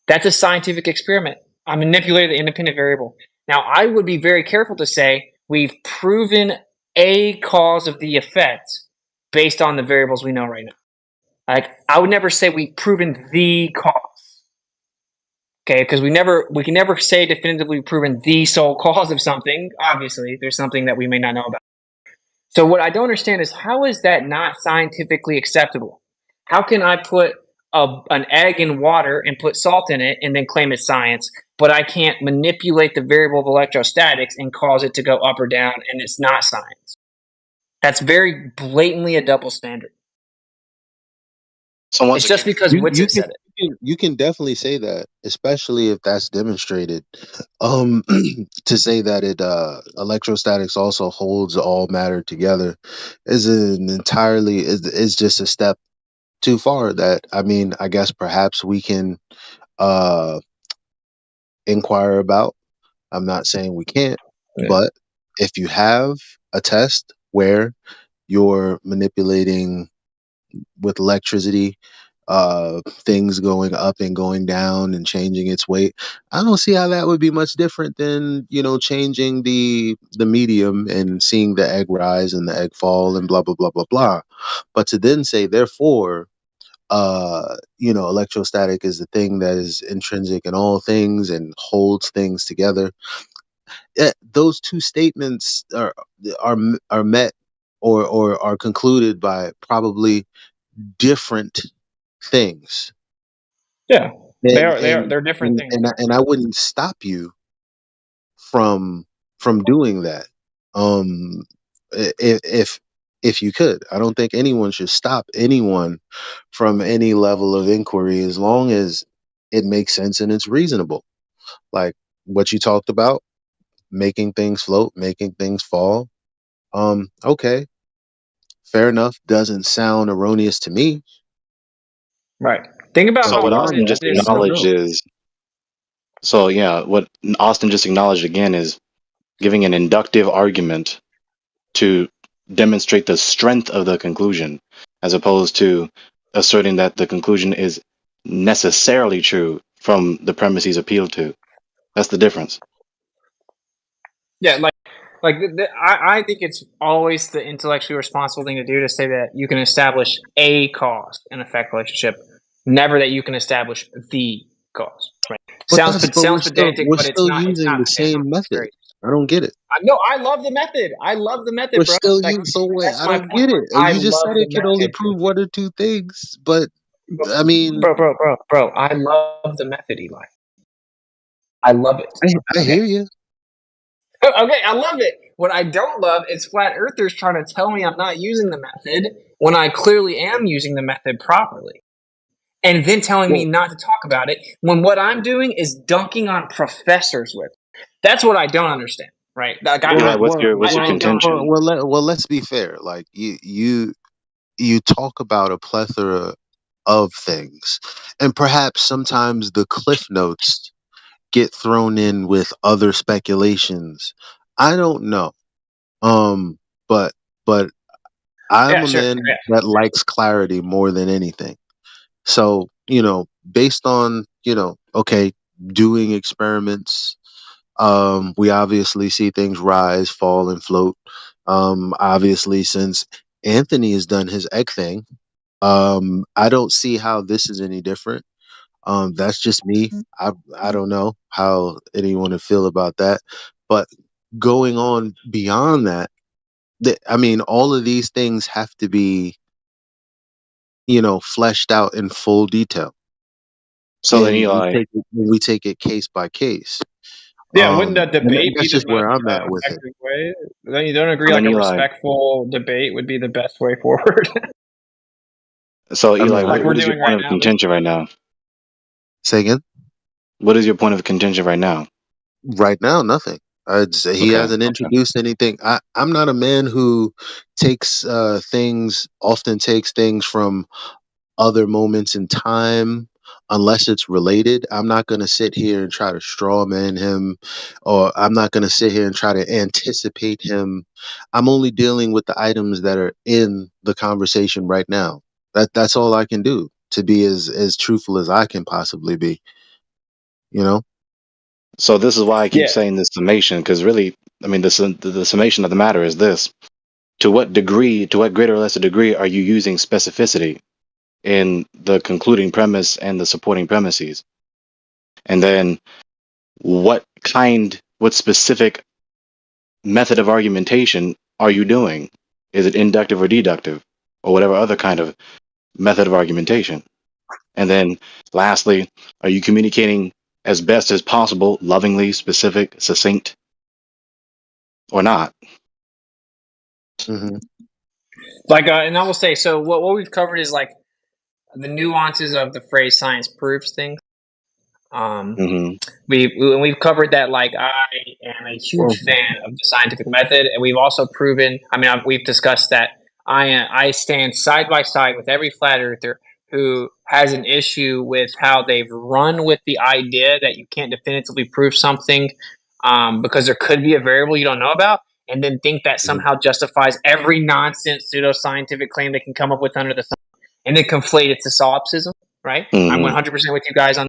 That's a scientific experiment. I manipulated the independent variable. Now, I would be very careful to say we've proven a cause of the effect based on the variables we know right now. Like, I would never say we've proven the cause. Okay, because we can never say definitively proven the sole cause of something. Obviously, there's something that we may not know about. So what I don't understand is, how is that not scientifically acceptable? How can I put an egg in water and put salt in it and then claim it's science, but I can't manipulate the variable of electrostatics and cause it to go up or down, and it's not science? That's very blatantly a double standard. So once It's just because Whitsitt said it. You can definitely say that, especially if that's demonstrated. To say that electrostatics also holds all matter together is is just a step too far. That, I mean, I guess perhaps we can inquire about. I'm not saying we can't, but if you have a test where you're manipulating with electricity, things going up and going down and changing its weight, I don't see how that would be much different than, changing the medium and seeing the egg rise and the egg fall and blah blah blah blah blah. But to then say, therefore, electrostatic is the thing that is intrinsic in all things and holds things together. Those two statements are met or are concluded by probably different things. Yeah, they're different things. And I wouldn't stop you from doing that. If you could, I don't think anyone should stop anyone from any level of inquiry as long as it makes sense and it's reasonable. Like what you talked about, making things float, making things fall. Okay, fair enough. Doesn't sound erroneous to me. Right. Think about so what Austin just acknowledged is, what Austin just acknowledged again is giving an inductive argument to demonstrate the strength of the conclusion, as opposed to asserting that the conclusion is necessarily true from the premise he's appealed to. That's the difference. Yeah, like Like, I think it's always the intellectually responsible thing to do to say that you can establish a cause and effect relationship, never that you can establish the cause. Right? But Sounds pedantic, we're but it's still not. It's using not the pedantic. same It's method. very. I don't get it. No, I love the method. I love the method, We're bro. still Like, using. So wait, that's I my don't point. get it. I You just said love the it can only method, prove one or two things, but I mean, bro. I love the method, Eli. I love it. I hear you. Okay, I love it. What I don't love is flat earthers trying to tell me I'm not using the method when I clearly am using the method properly. And then telling me not to talk about it when what I'm doing is dunking on professors with. That's what I don't understand, right? Like, Eli, what's your contention? Well, let's be fair. Like you talk about a plethora of things, and perhaps sometimes the cliff notes get thrown in with other speculations. I don't know. Um, but I'm Yeah, a sure. man Yeah. that likes clarity more than anything. So, based on, okay, doing experiments, we obviously see things rise, fall, and float. Obviously, since Anthony has done his egg thing, I don't see how this is any different. That's just me. I don't know how anyone would feel about that. But going on beyond that, I mean, all of these things have to be, fleshed out in full detail. So then, And Eli, we take it case by case. Yeah, wouldn't a And debate be that's the just where most I'm at with it. effective way? Then you don't agree so like then a Eli, respectful debate would be the best way forward? so I Eli, mean, Like we're what is your doing point right of now. contention right now? say again. What is your point of contention right now? Right now, nothing. I'd say he Okay, hasn't okay. introduced anything. I'm not a man who often takes things from other moments in time unless it's related. I'm not going to sit here and try to straw man him, or I'm not going to sit here and try to anticipate him. I'm only dealing with the items that are in the conversation right now. That's all I can do to be as truthful as I can possibly be, you know? So this is why I keep Yeah. saying this summation, because really, I mean, the summation of the matter is this: to what greater or lesser degree, are you using specificity in the concluding premise and the supporting premises? And then what specific method of argumentation are you doing? Is it inductive or deductive, or whatever other kind of method of argumentation? And then lastly, are you communicating as best as possible, lovingly, specific, succinct, or not? Hmm. Like, and I will say, so what we've covered is like the nuances of the phrase "science proves things." Hmm. We've covered that. Like, I am a huge fan of the scientific method, and we've also proven. I mean, we've discussed that I stand side by side with every flat earther who has an issue with how they've run with the idea that you can't definitively prove something because there could be a variable you don't know about, and then think that somehow justifies every nonsense pseudoscientific claim they can come up with under the sun, and then conflate it to solipsism. Right? I'm Hmm. 100% with you guys on.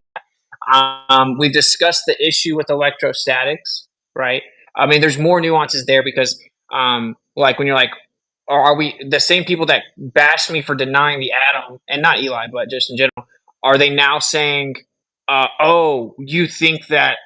We've discussed the issue with electrostatics, right? I mean, there's more nuances there because, like, when you're like, are we the same people that bashed me for denying the atom, and not Eli, but just in general, are they now saying, oh, you think that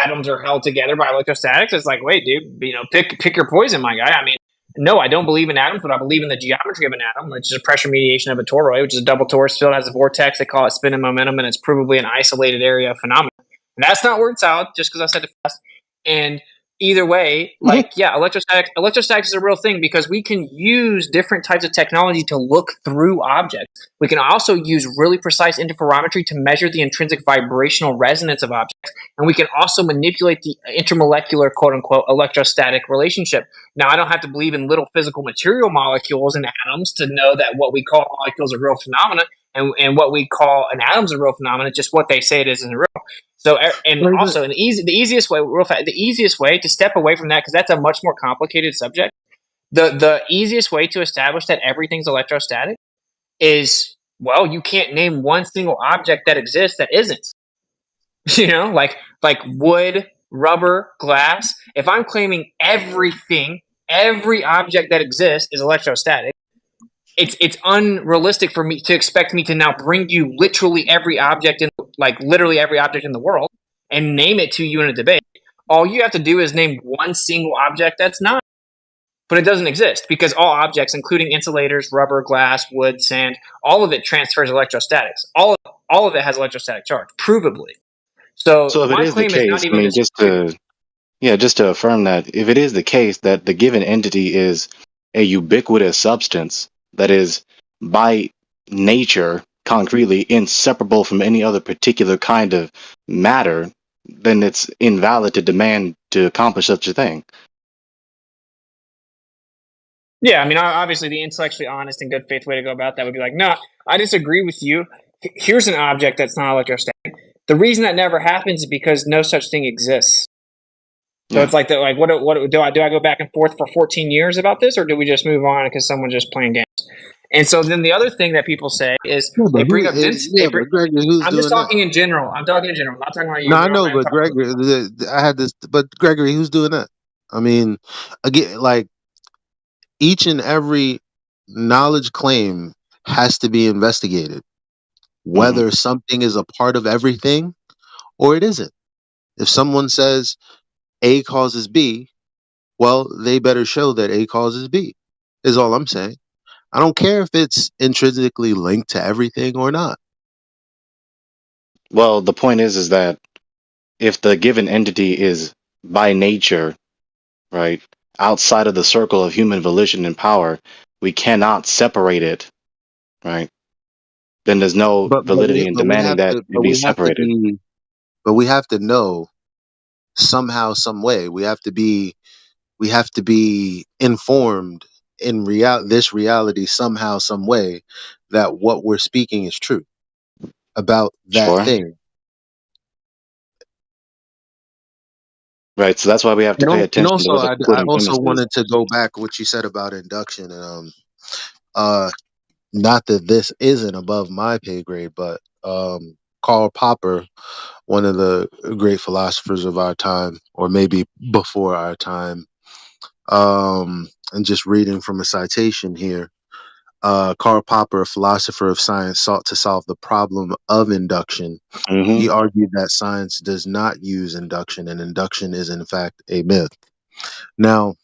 atoms are held together by electrostatics? It's like, wait, dude, pick your poison, my guy. I mean, no, I don't believe in atoms, but I believe in the geometry of an atom, which is a pressure mediation of a toroid, which is a double torus field, has a vortex. They call it spin and momentum, and it's provably an isolated area of phenomena. And that's not word salad, just because I said it fast. And either way, like, yeah, electrostatics is a real thing because we can use different types of technology to look through objects. We can also use really precise interferometry to measure the intrinsic vibrational resonance of objects. And we can also manipulate the intermolecular, quote unquote, electrostatic relationship. Now, I don't have to believe in little physical material molecules and atoms to know that what we call molecules are real phenomena, and what we call an atom is a real phenomenon. Just what they say it isn't real. So, and also, the easiest way, real fast, the easiest way to step away from that, because that's a much more complicated subject. The easiest way to establish that everything's electrostatic is, well, you can't name one single object that exists that isn't. You know, like wood, rubber, glass, if I'm claiming everything, every object that exists is electrostatic, it's unrealistic for me to expect me to now bring you literally every object literally every object in the world and name it to you in a debate. All you have to do is name one single object that's not. But it doesn't exist because all objects, including insulators, rubber, glass, wood, sand, all of it transfers electrostatics. All of it has electrostatic charge, provably. So So if it my is the claim is not case, I even mean, disputed. just to affirm that, if it is the case that the given entity is a ubiquitous substance that is by nature concretely inseparable from any other particular kind of matter, then it's invalid to demand to accomplish such a thing. Yeah, I mean, obviously, the intellectually honest and good faith way to go about that would be like, no, I disagree with you. Here's an object that's not electrostatic. The reason that never happens is because no such thing exists. So Yeah. it's like, what do I go back and forth for 14 years about this, or do we just move on because someone's just playing games? And so then the other thing that people say is Yeah, they but bring up density. but Gregory, who's I'm just doing that? talking in general. I'm talking in general. I'm not talking about No, you. I We don't know, have to but talk about Gregory, I had this, but Gregory, who's doing that? I mean, again, like each and every knowledge claim has to be investigated, whether something is a part of everything or it isn't. If someone says A causes B, well, they better show that A causes B, is all I'm saying. I don't care if it's intrinsically linked to everything or not. Well, the point is that if the given entity is by nature, right, outside of the circle of human volition and power, we cannot separate it, right? Then there's no validity in demanding that it be separated. But we have to know somehow, some way. We have to be informed in this reality somehow, some way, that what we're speaking is true about that Sure. thing. Right. So that's why we have to pay And attention to also, what the I concluding also premise is. wanted to go back what you said about induction, and not that this isn't above my pay grade, but Karl Popper, one of the great philosophers of our time, or maybe before our time, and just reading from a citation here. Karl Popper, a philosopher of science, sought to solve the problem of induction. He argued that science does not use induction, and induction is in fact a myth. Now,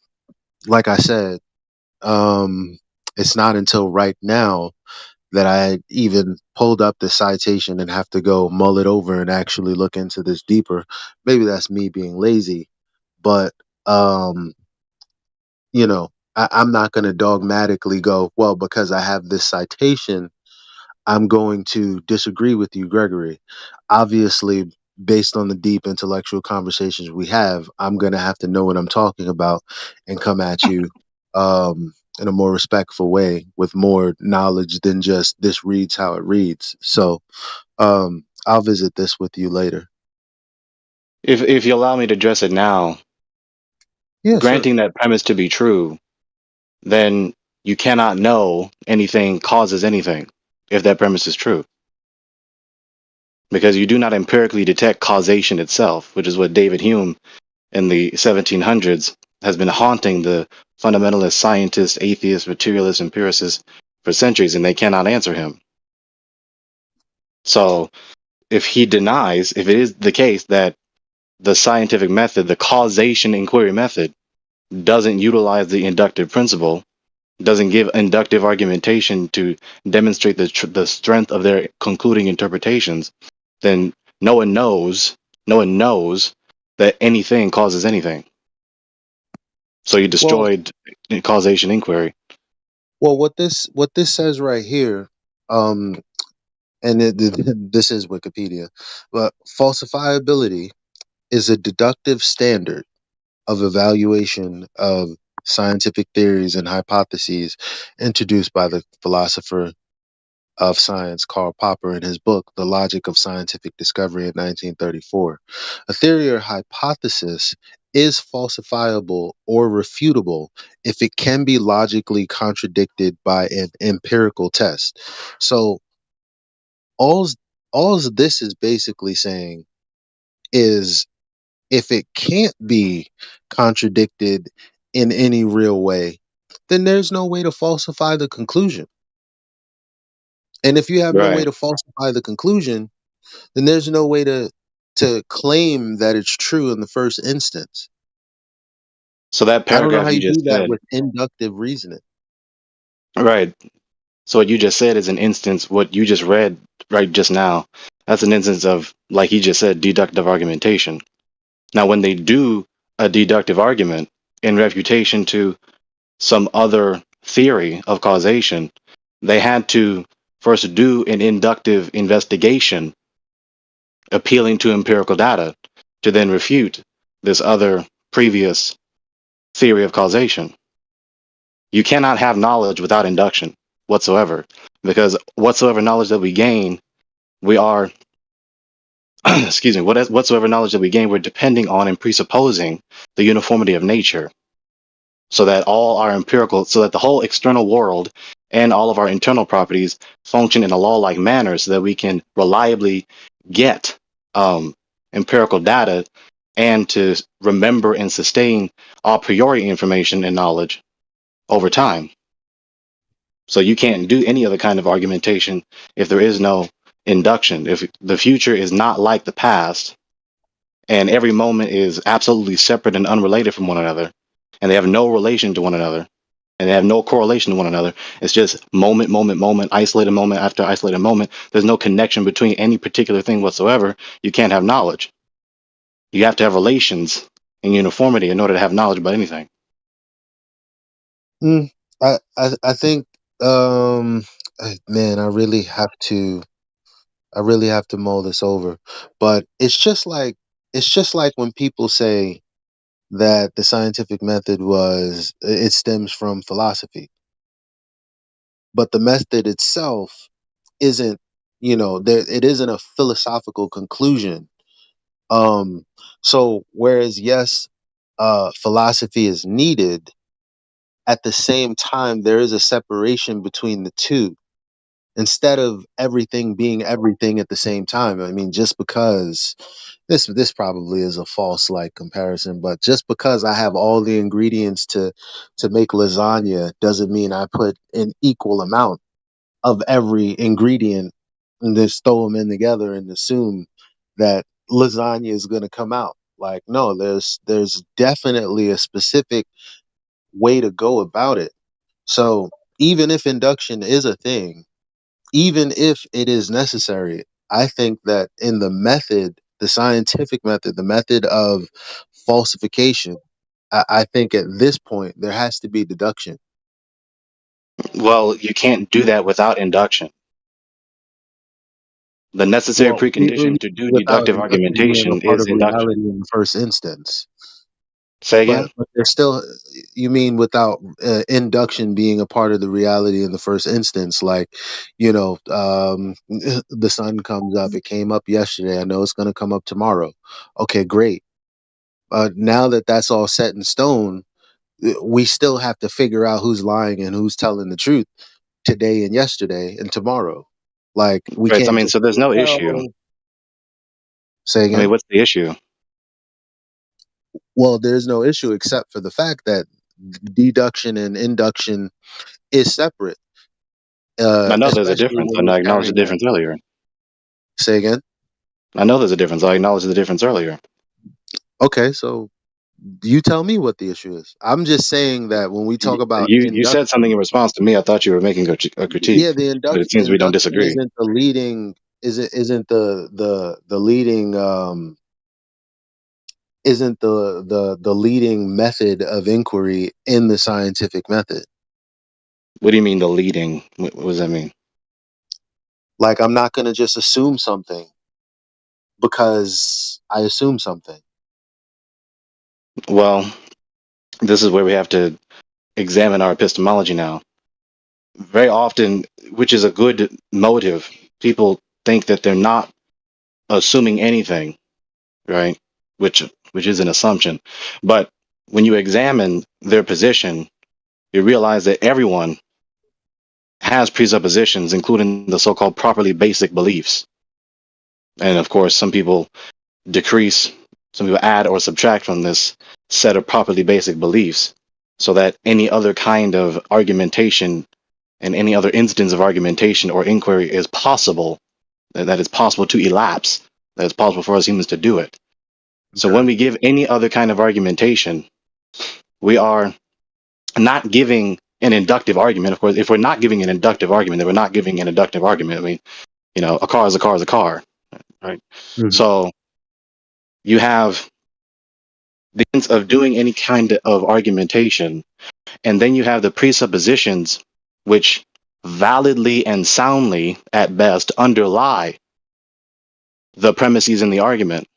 like I said, it's not until right now that I even pulled up the citation and have to go mull it over and actually look into this deeper. Maybe that's me being lazy, but I'm not going to dogmatically go, well, because I have this citation, I'm going to disagree with you, Gregory. Obviously, based on the deep intellectual conversations we have, I'm going to have to know what I'm talking about and come at you in a more respectful way with more knowledge than just this reads how it reads. So I'll visit this with you later. If you allow me to address it now, Yeah, granting that premise to be true, then you cannot know anything causes anything if that premise is true. Because you do not empirically detect causation itself, which is what David Hume in the 1700s has been haunting the fundamentalist scientists, atheists, materialists, empiricists for centuries, and they cannot answer him. So if it is the case that the scientific method, the causation inquiry method, doesn't utilize the inductive principle, doesn't give inductive argumentation to demonstrate the strength of their concluding interpretations, then no one knows that anything causes anything. So you destroyed causation inquiry. Well, what this says right here, and this is Wikipedia, but falsifiability is a deductive standard of evaluation of scientific theories and hypotheses introduced by the philosopher of science Karl Popper in his book The Logic of Scientific Discovery in 1934. A theory or hypothesis is falsifiable or refutable if it can be logically contradicted by an empirical test. So all this is basically saying is if it can't be contradicted in any real way, then there's no way to falsify the conclusion. And if you have no way Right. to falsify the conclusion, then there's no way to claim that it's true in the first instance. So that I don't know paragraph how you you do just that said, with inductive reasoning. right? So what you just said is an instance. What you just read right just now, that's an instance of, like he just said, deductive argumentation. Now, when they do a deductive argument in refutation to some other theory of causation, they had to first do an inductive investigation appealing to empirical data to then refute this other previous theory of causation. You cannot have knowledge without induction whatsoever, because whatsoever knowledge that we gain, we are, excuse me, whatsoever knowledge that we gain, we're depending on and presupposing the uniformity of nature, so that so that the whole external world and all of our internal properties function in a law-like manner, so that we can reliably get empirical data and to remember and sustain a priori information and knowledge over time. So you can't do any other kind of argumentation if there is no induction. If the future is not like the past, and every moment is absolutely separate and unrelated from one another, and they have no relation to one another, and they have no correlation to one another. It's just moment, moment, moment, isolated moment after isolated moment. There's no connection between any particular thing whatsoever. You can't have knowledge. You have to have relations and uniformity in order to have knowledge about anything. I think, man, I really have to mull this over. But it's just like when people say that the scientific method it stems from philosophy, but the method itself isn't, it isn't a philosophical conclusion. So whereas yes, philosophy is needed, at the same time there is a separation between the two. Instead of everything being everything at the same time. I mean, just because this probably is a false like comparison, but just because I have all the ingredients to make lasagna doesn't mean I put an equal amount of every ingredient and just throw them in together and assume that lasagna is going to come out. Like, no, there's definitely a specific way to go about it. So even if induction is a thing, even if it is necessary, I think that in the method, the scientific method, the method of falsification, I think at this point there has to be deduction. Well, you can't do that without induction. The necessary Well, precondition to do without deductive induction being a argumentation part is of induction. reality in the first instance. Say again? But there's still, you mean without induction being a part of the reality in the first instance, like, the sun comes up. It came up yesterday. I know it's going to come up tomorrow. Okay, great. Now that that's all set in stone, we still have to figure out who's lying and who's telling the truth today and yesterday and tomorrow. Like, we Right. I can't mean, just so there's no issue. well, say I mean, again. what's the issue? Well, there's no issue except for the fact that deduction and induction is separate, I know there's a especially difference, when and you're I acknowledged the carrying out. difference earlier. Say again. I know there's a difference. I acknowledged the difference earlier. Okay, so you tell me what the issue is. I'm just saying that when we talk about You said something induction, in response to me. I thought you were making a yeah, critique, the but it seems we don't induction disagree. isn't the leading, isn't the leading isn't the leading method of inquiry in the scientific method. What do you mean the leading? What does that mean? Like, I'm not going to just assume something because I assume something. Well, this is where we have to examine our epistemology now. Very often, which is a good motive, people think that they're not assuming anything, right? Which is an assumption. But when you examine their position, you realize that everyone has presuppositions, including the so-called properly basic beliefs. And of course, some people decrease some people add or subtract from this set of properly basic beliefs, so that any other kind of argumentation and any other instance of argumentation or inquiry is possible, that it's possible to elapse, that it's possible for us humans to do it. So when we give any other kind of argumentation, we are not giving an inductive argument. Of course, if we're not giving an inductive argument, then we're not giving an inductive argument. I mean, a car is a car is a car, right? So you have the sense of doing any kind of argumentation, and then you have the presuppositions which validly and soundly, at best, underlie the premises in the argument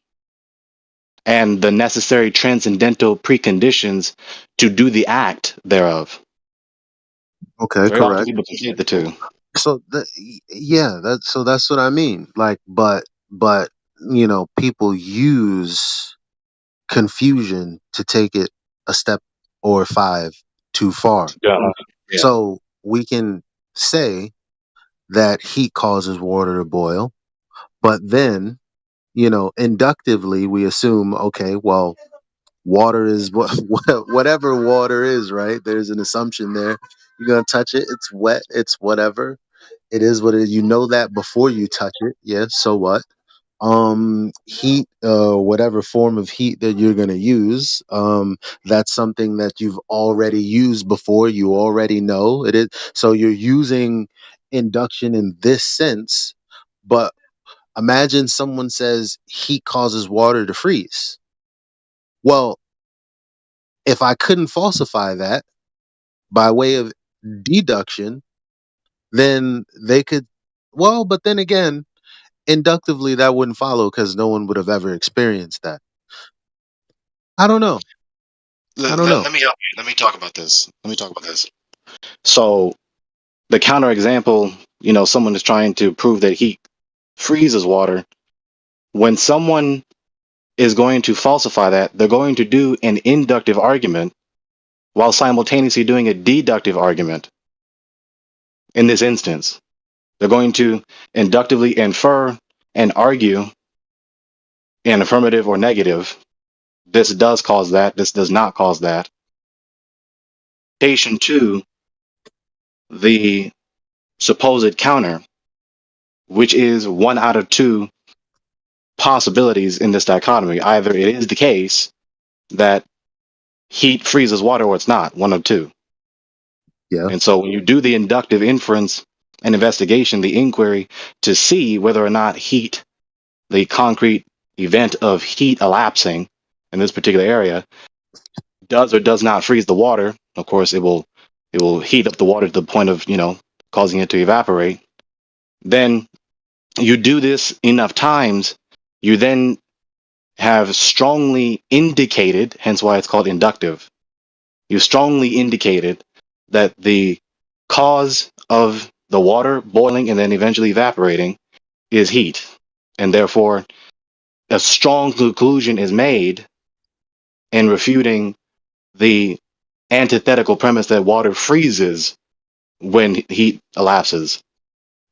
and the necessary transcendental preconditions to do the act thereof. Okay, Very often correct. people conflate the two. So that's what I mean. Like, but people use confusion to take it a step or five too far. Yeah. So we can say that heat causes water to boil, but then inductively we assume, okay, well, water is whatever water is, right? There's an assumption there. You're gonna touch it, it's wet, it's whatever. It is what it is. You know that before you touch it. Yeah, so what? Heat, whatever form of heat that you're gonna use, that's something that you've already used before. You already know it is. So you're using induction in this sense, but imagine someone says heat causes water to freeze. Well, if I couldn't falsify that by way of deduction, then they could, but then again, inductively that wouldn't follow because no one would have ever experienced that. I don't know. Let me help you. Let me talk about this. So the counterexample, someone is trying to prove that heat freezes water. When someone is going to falsify that, they're going to do an inductive argument while simultaneously doing a deductive argument. In this instance, they're going to inductively infer and argue in affirmative or negative. This does cause that. This does not cause that. Station 2, the supposed counter, which is one out of two possibilities in this dichotomy. Either it is the case that heat freezes water or it's not, one of two. Yeah. And so when you do the inductive inference and investigation, the inquiry to see whether or not heat, the concrete event of heat elapsing in this particular area, does or does not freeze the water. Of course, it will heat up the water to the point of, causing it to evaporate. Then you do this enough times, you then have strongly indicated, hence why it's called inductive. You strongly indicated that the cause of the water boiling and then eventually evaporating is heat. And therefore, a strong conclusion is made in refuting the antithetical premise that water freezes when heat elapses,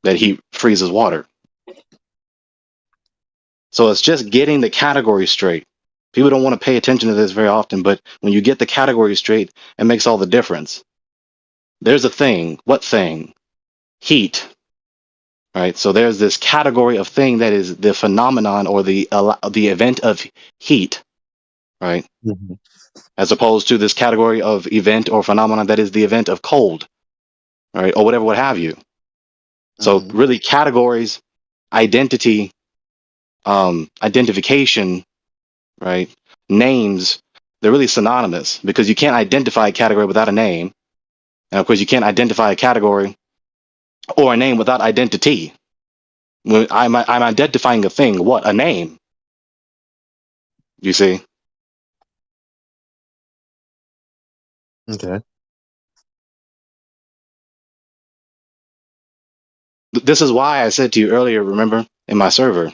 that heat freezes water. So it's just getting the category straight. People don't want to pay attention to this very often, but when you get the category straight, it makes all the difference. There's a thing. What thing? Heat. Right? So there's this category of thing that is the phenomenon or the event of heat. Right? Mm-hmm. As opposed to this category of event or phenomenon that is the event of cold. Right? Or whatever, what have you. So really categories, identity, identification, right? Names, they're really synonymous because you can't identify a category without a name. And of course, you can't identify a category or a name without identity. When I'm identifying a thing, what? A name. You see? Okay. This is why I said to you earlier, remember, in my server,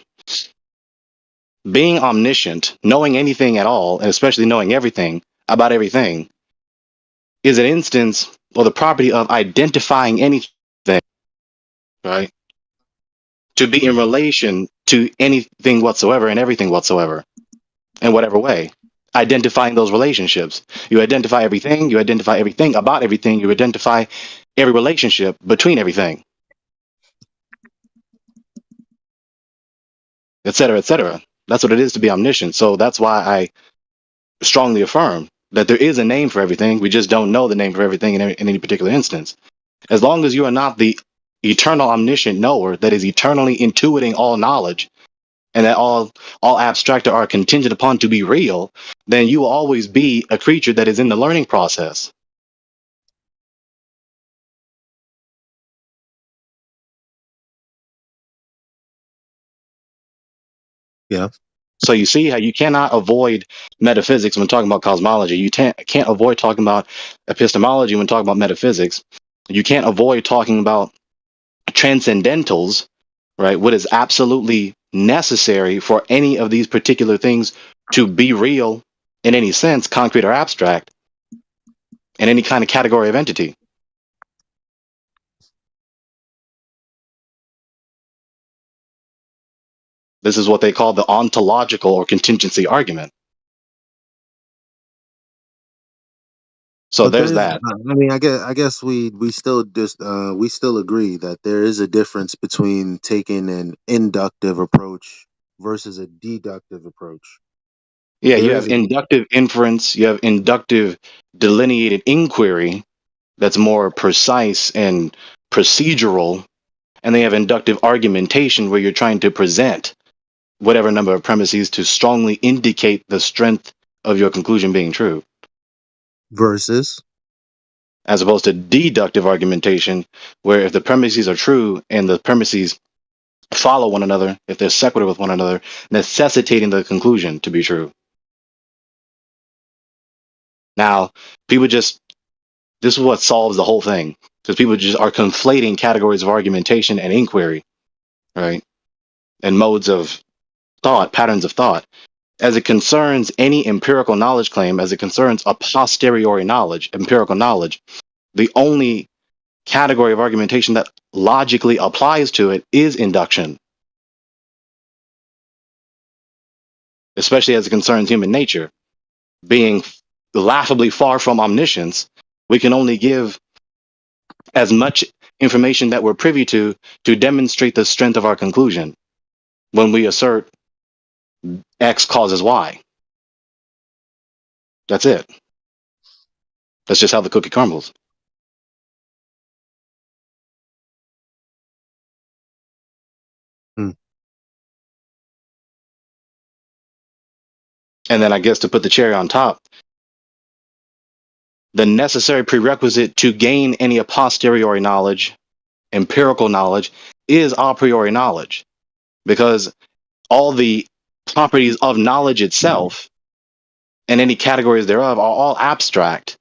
being omniscient, knowing anything at all, and especially knowing everything about everything, is an instance or the property of identifying anything, right? To be in relation to anything whatsoever and everything whatsoever. in whatever way, identifying those relationships. You identify everything about everything, you identify every relationship between everything, etc., etc. That's what it is to be omniscient. So that's why I strongly affirm that there is a name for everything. We just don't know the name for everything in any particular instance. As long as you are not the eternal omniscient knower that is eternally intuiting all knowledge, and that all abstracta are contingent upon to be real, then you will always be a creature that is in the learning process. Yeah. So you see how you cannot avoid metaphysics when talking about cosmology. You can't avoid talking about epistemology when talking about metaphysics. You can't avoid talking about transcendentals, right? What is absolutely necessary for any of these particular things to be real in any sense, concrete or abstract, in any kind of category of entity. This is what they call the ontological or contingency argument. So But there's there's, that. I mean, I guess we still just we still agree that there is a difference between taking an inductive approach versus a deductive approach. Yeah, you There have is a inductive inference, you have inductive delineated inquiry that's more precise and procedural, and they have inductive argumentation where you're trying to present whatever number of premises to strongly indicate the strength of your conclusion being true, versus. as opposed to deductive argumentation, where if the premises are true and the premises follow one another, if they're sequitur with one another, necessitating the conclusion to be true. Now, people just, this is what solves the whole thing, because people just are conflating categories of argumentation and inquiry, right? And modes of thought, patterns of thought. As it concerns any empirical knowledge claim, as it concerns a posteriori knowledge, empirical knowledge, the only category of argumentation that logically applies to it is induction, especially as it concerns human nature. Being laughably far from omniscience, we can only give as much information that we're privy to demonstrate the strength of our conclusion when we assert X causes Y. That's it. That's just how the cookie crumbles. Hmm. And then I guess to put the cherry on top, the necessary prerequisite to gain any a posteriori knowledge, empirical knowledge, is a priori knowledge, because all the properties of knowledge itself and any categories thereof are all abstract.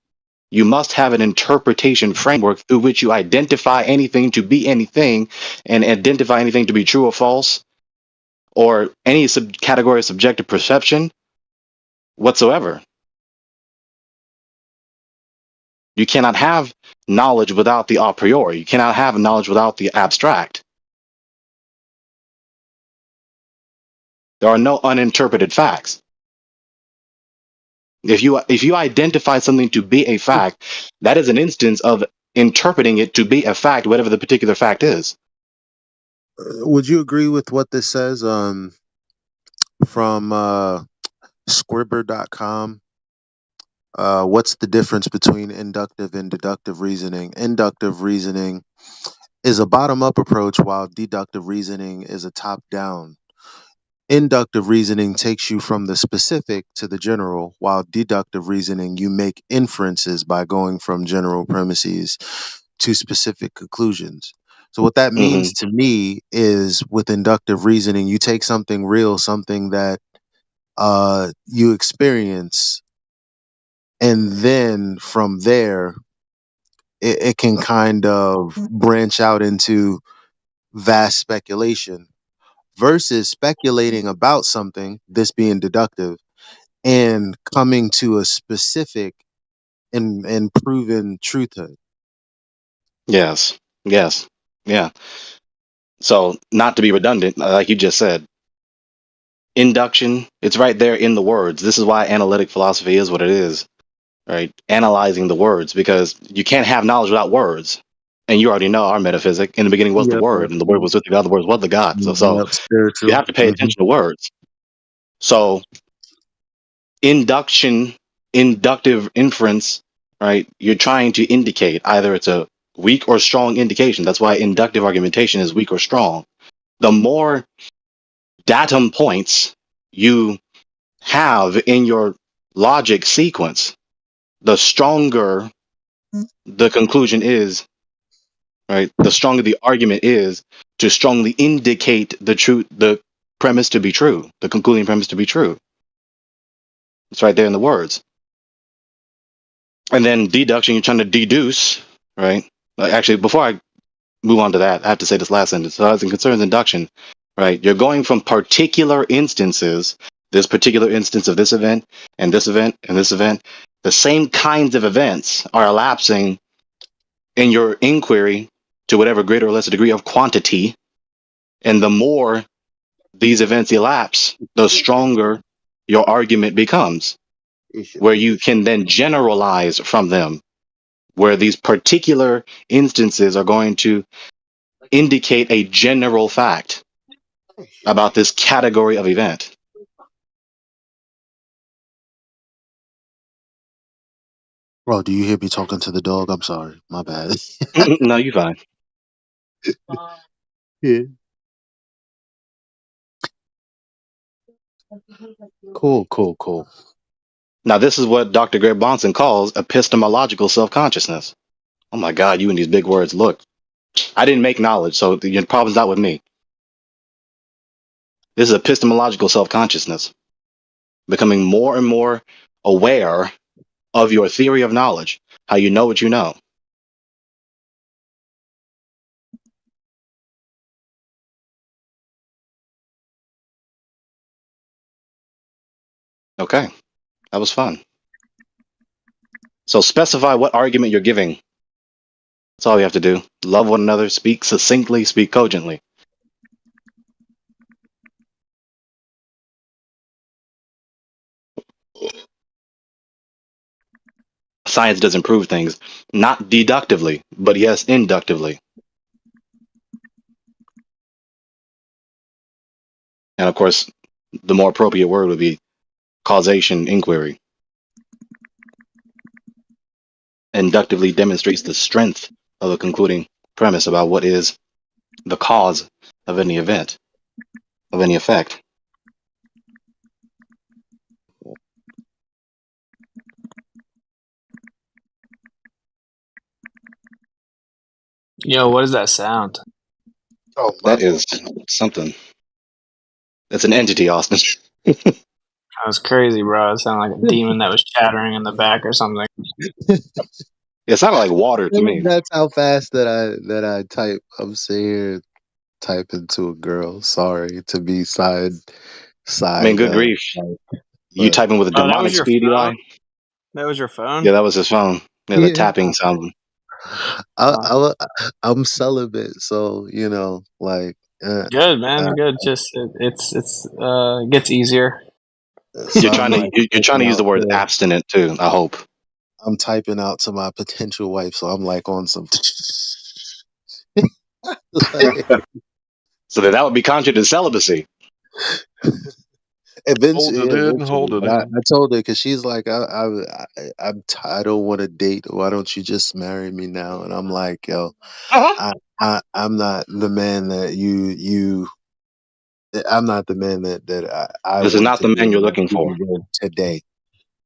You must have an interpretation framework through which you identify anything to be anything and identify anything to be true or false, or any category of subjective perception whatsoever. You cannot have knowledge without the a priori. You cannot have knowledge without the abstract. There are no uninterpreted facts. If you identify something to be a fact, that is an instance of interpreting it to be a fact, whatever the particular fact is. Would you agree with what this says from Squibber.com? What's the difference between inductive and deductive reasoning? Inductive reasoning is a bottom-up approach, while deductive reasoning is a top-down. Inductive reasoning takes you from the specific to the general, while deductive reasoning, you make inferences by going from general premises to specific conclusions. So what that means to me is, with inductive reasoning, you take something real, something that you experience, and then from there, it can kind of branch out into vast speculation, versus speculating about something, this being deductive, and coming to a specific and proven truthhood. Yes. Yes. Yeah. So, not to be redundant, like you just said, induction, it's right there in the words. This is why analytic philosophy is what it is, right? Analyzing the words, because you can't have knowledge without words. And you already know our metaphysic. In the beginning was the Yep. word, and the word was with God, the word was the God. So Yep. you Spiritual. have to pay attention to words. So inductive inference, right? You're trying to indicate either it's a weak or strong indication. That's why inductive argumentation is weak or strong. The more datum points you have in your logic sequence, the stronger the conclusion is, right? The stronger the argument is to strongly indicate the premise to be true, the concluding premise to be true. It's right there in the words. And then deduction, you're trying to deduce, right? Actually, before I move on to that, I have to say this last sentence. So as it concerns induction, right? You're going from particular instances, this particular instance of this event and this event and this event, the same kinds of events are elapsing in your inquiry to whatever greater or lesser degree of quantity. And the more these events elapse, the stronger your argument becomes, where you can then generalize from them, where these particular instances are going to indicate a general fact about this category of event. Bro, do you hear me talking to the dog? I'm sorry. My bad. No, you're fine. Yeah. Cool. Now, this is what Dr. Greg Bonson calls epistemological self-consciousness. Oh my God, you and these big words. Look, I didn't make knowledge, so your problem's not with me. This is epistemological self-consciousness, becoming more and more aware of your theory of knowledge, how you know what you know. Okay, that was fun. So specify what argument you're giving. That's all you have to do. Love one another, speak succinctly, speak cogently. Science doesn't prove things, not deductively, but yes, inductively. And of course, the more appropriate word would be causation inquiry. Inductively demonstrates the strength of a concluding premise about what is the cause of any event, of any effect. Yo, what does that sound? Oh, That is something. That's an entity, Austin. That was crazy, bro. It sounded like a demon that was chattering in the back or something. It sounded like water to me. That's how fast that I type. I'm sitting here typing to a girl. Sorry to be side. I mean, good grief. You typing with a Oh, that demonic was your speed, Eli? phone? That was your phone? Yeah, that was his phone. Yeah, the Yeah. tapping sound. I'm celibate, so you know, like. Good, man. Good. Just it gets easier. You're trying to use the word abstinent too, I hope. I'm typing out to my potential wife, so I'm like on some. So that would be contrary to celibacy. Eventually, Hold it in. I told her because she's like, I don't want to date. Why don't you just marry me now? And I'm like, yo, I'm not the man that you. I'm not the man that I This is want not to the be man you're with looking for. today,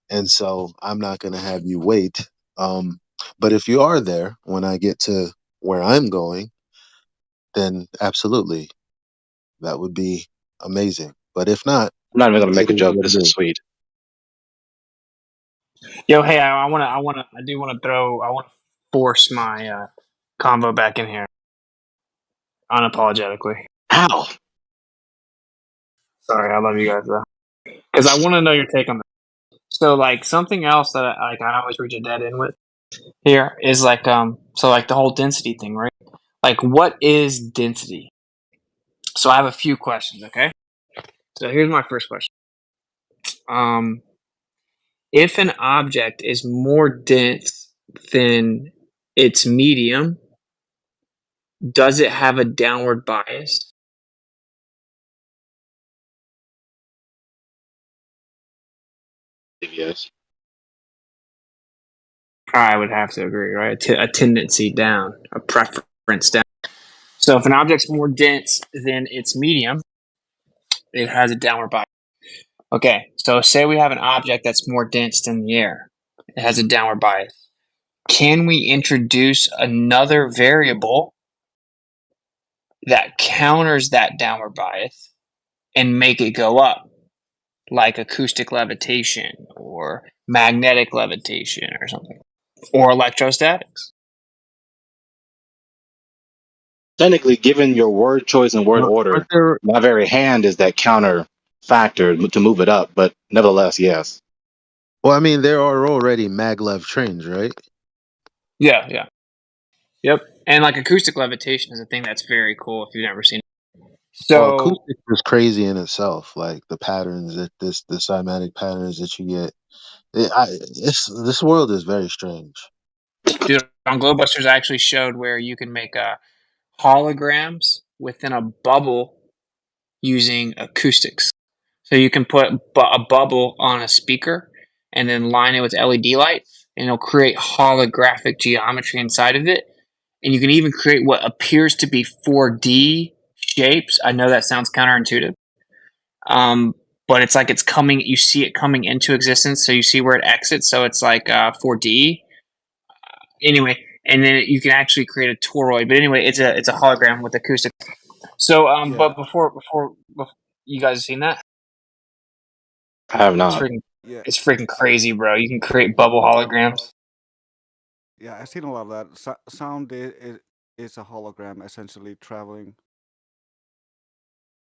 and so I'm not gonna have you wait. But if you are there when I get to where I'm going, then absolutely, that would be amazing. But if not, I'm not even gonna make it a is joke. what This it is is. sweet. Yo, hey, I want to force my convo back in here, unapologetically. Ow! Sorry, I love you guys though, because I want to know your take on this. So, like, something else that I always reach a dead end with here is like so like the whole density thing, right? Like, what is density? So I have a few questions. Okay, So here's my first question. If an object is more dense than its medium, does it have a downward bias? Yes. I would have to agree, right? A tendency down, a preference down. So if an object's more dense than its medium, it has a downward bias. Okay, so say we have an object that's more dense than the air. It has a downward bias. Can we introduce another variable that counters that downward bias and make it go up, like acoustic levitation or magnetic levitation or something, or electrostatics? Technically, given your word choice and word But order, there, my very hand is that counter factor to move it up. But nevertheless, yes. Well, I mean, there are already maglev trains, right? Yeah. Yep. And like acoustic levitation is a thing that's very cool if you've never seen it. Well, So acoustics is crazy in itself. Like the patterns that the cymatic patterns that you get. This world is very strange. dude, on Glowbusters I actually showed where you can make holograms within a bubble using acoustics. So you can put a bubble on a speaker and then line it with LED lights, and it'll create holographic geometry inside of it. And you can even create what appears to be 4D shapes. I know that sounds counterintuitive, but it's like you see it coming into existence, so you see where it exits, so it's like 4D. Anyway, and then you can actually create a toroid. But anyway, it's a hologram with acoustics. So, but before you guys have seen that? I have not. It's freaking crazy, bro. You can create bubble holograms. Yeah, I've seen a lot of that. Sound is a hologram essentially traveling.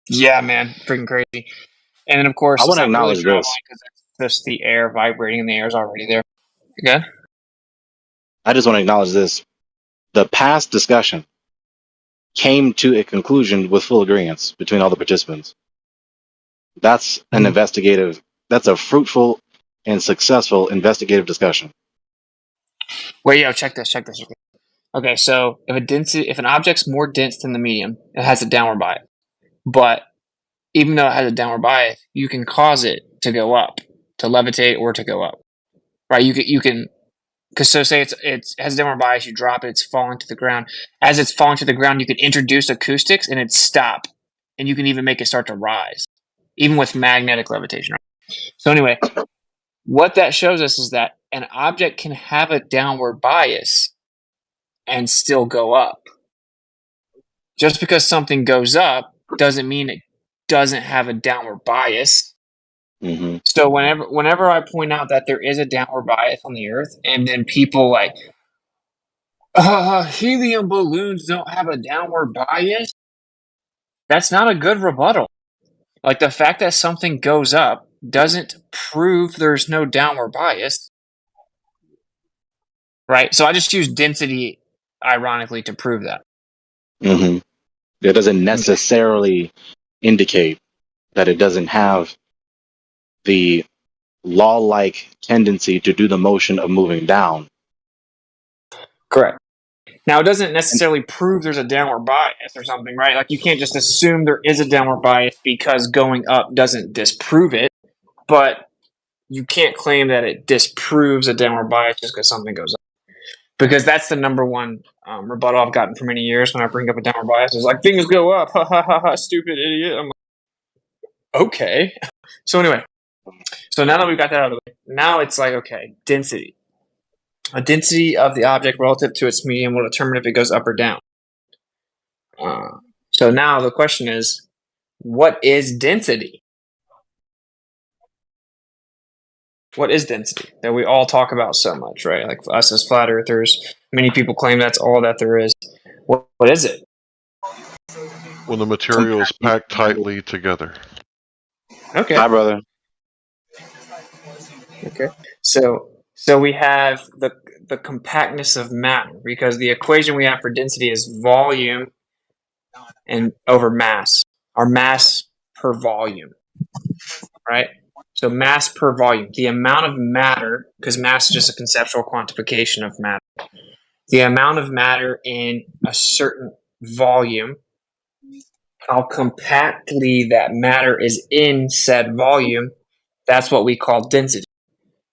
Yeah, man, freaking crazy. And then of course I it's want to not really acknowledge traveling this. because it's just the air vibrating, and the air is already there. Okay. I just want to acknowledge this. The past discussion came to a conclusion with full agreement between all the participants. That's an that's a fruitful and successful investigative discussion. Wait, check this. Okay, so if an object's more dense than the medium, it has a downward bias. But even though it has a downward bias, you can cause it to go up, to levitate, or to go up. Right? You can because so say it has a downward bias, you drop it, it's falling to the ground. As it's falling to the ground, you can introduce acoustics and it'd stop, and you can even make it start to rise, even with magnetic levitation. Right? So anyway, what that shows us is that an object can have a downward bias and still go up. Just because something goes up doesn't mean it doesn't have a downward bias. Mm-hmm. So whenever I point out that there is a downward bias on the Earth, and then people like, helium balloons don't have a downward bias, that's not a good rebuttal. Like, the fact that something goes up doesn't prove there's no downward bias. Right? So I just use density, ironically, to prove that. Mm-hmm. It doesn't necessarily indicate that it doesn't have the law-like tendency to do the motion of moving down. Correct. Now, it doesn't necessarily prove there's a downward bias or something, right? Like, you can't just assume there is a downward bias because going up doesn't disprove it, but you can't claim that it disproves a downward bias just because something goes up. Because that's the number one rebuttal I've gotten for many years when I bring up a downward bias. It's like, things go up, ha ha ha ha, stupid idiot. I'm like, okay. So anyway, so now that we've got that out of the way, now it's like, okay, density. A density of the object relative to its medium will determine if it goes up or down. So now the question is, what is density? What is density that we all talk about so much, right? Like us as flat earthers, many people claim that's all that there is. What is it? When the material is packed tightly together. Okay. Hi, brother. Okay. So we have the compactness of matter, because the equation we have for density is volume and over mass, or mass per volume. right? So mass per volume, the amount of matter, because mass is just a conceptual quantification of matter. The amount of matter in a certain volume, how compactly that matter is in said volume, that's what we call density.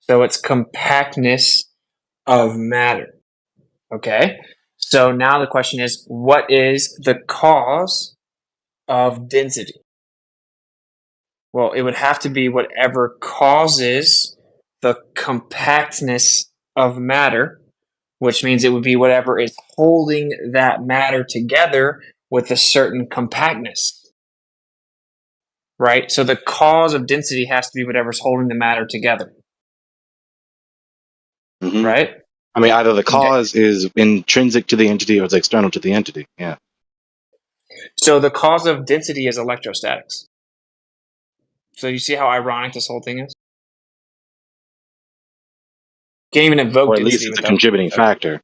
So it's compactness of matter. Okay? So now the question is, what is the cause of density? Well, it would have to be whatever causes the compactness of matter, which means it would be whatever is holding that matter together with a certain compactness. Right? So the cause of density has to be whatever's holding the matter together. Mhm. Right? I mean, either the Okay. cause is intrinsic to the entity or it's external to the entity. Yeah. So the cause of density is electrostatics. So you see how ironic this whole thing is? Can't even invoke Or at least density it's a without. contributing factor.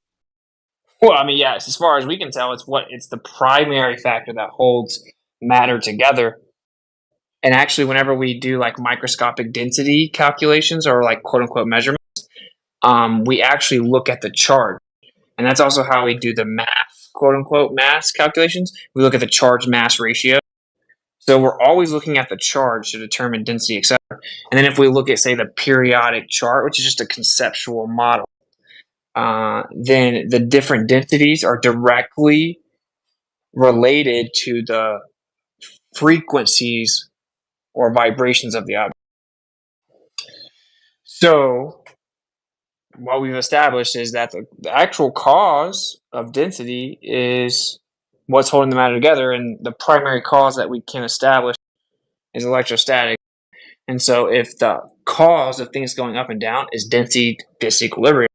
Well, I mean, yes. As far as we can tell, it's the primary factor that holds matter together. And actually, whenever we do like microscopic density calculations or like quote unquote measurements, we actually look at the charge, and that's also how we do the mass quote unquote mass calculations. We look at the charge mass ratio. So we're always looking at the charge to determine density, etc. And then if we look at, say, the periodic chart, which is just a conceptual model, then the different densities are directly related to the frequencies or vibrations of the object. So what we've established is that the actual cause of density is what's holding the matter together, and the primary cause that we can establish is electrostatic. And so if the cause of things going up and down is density disequilibrium,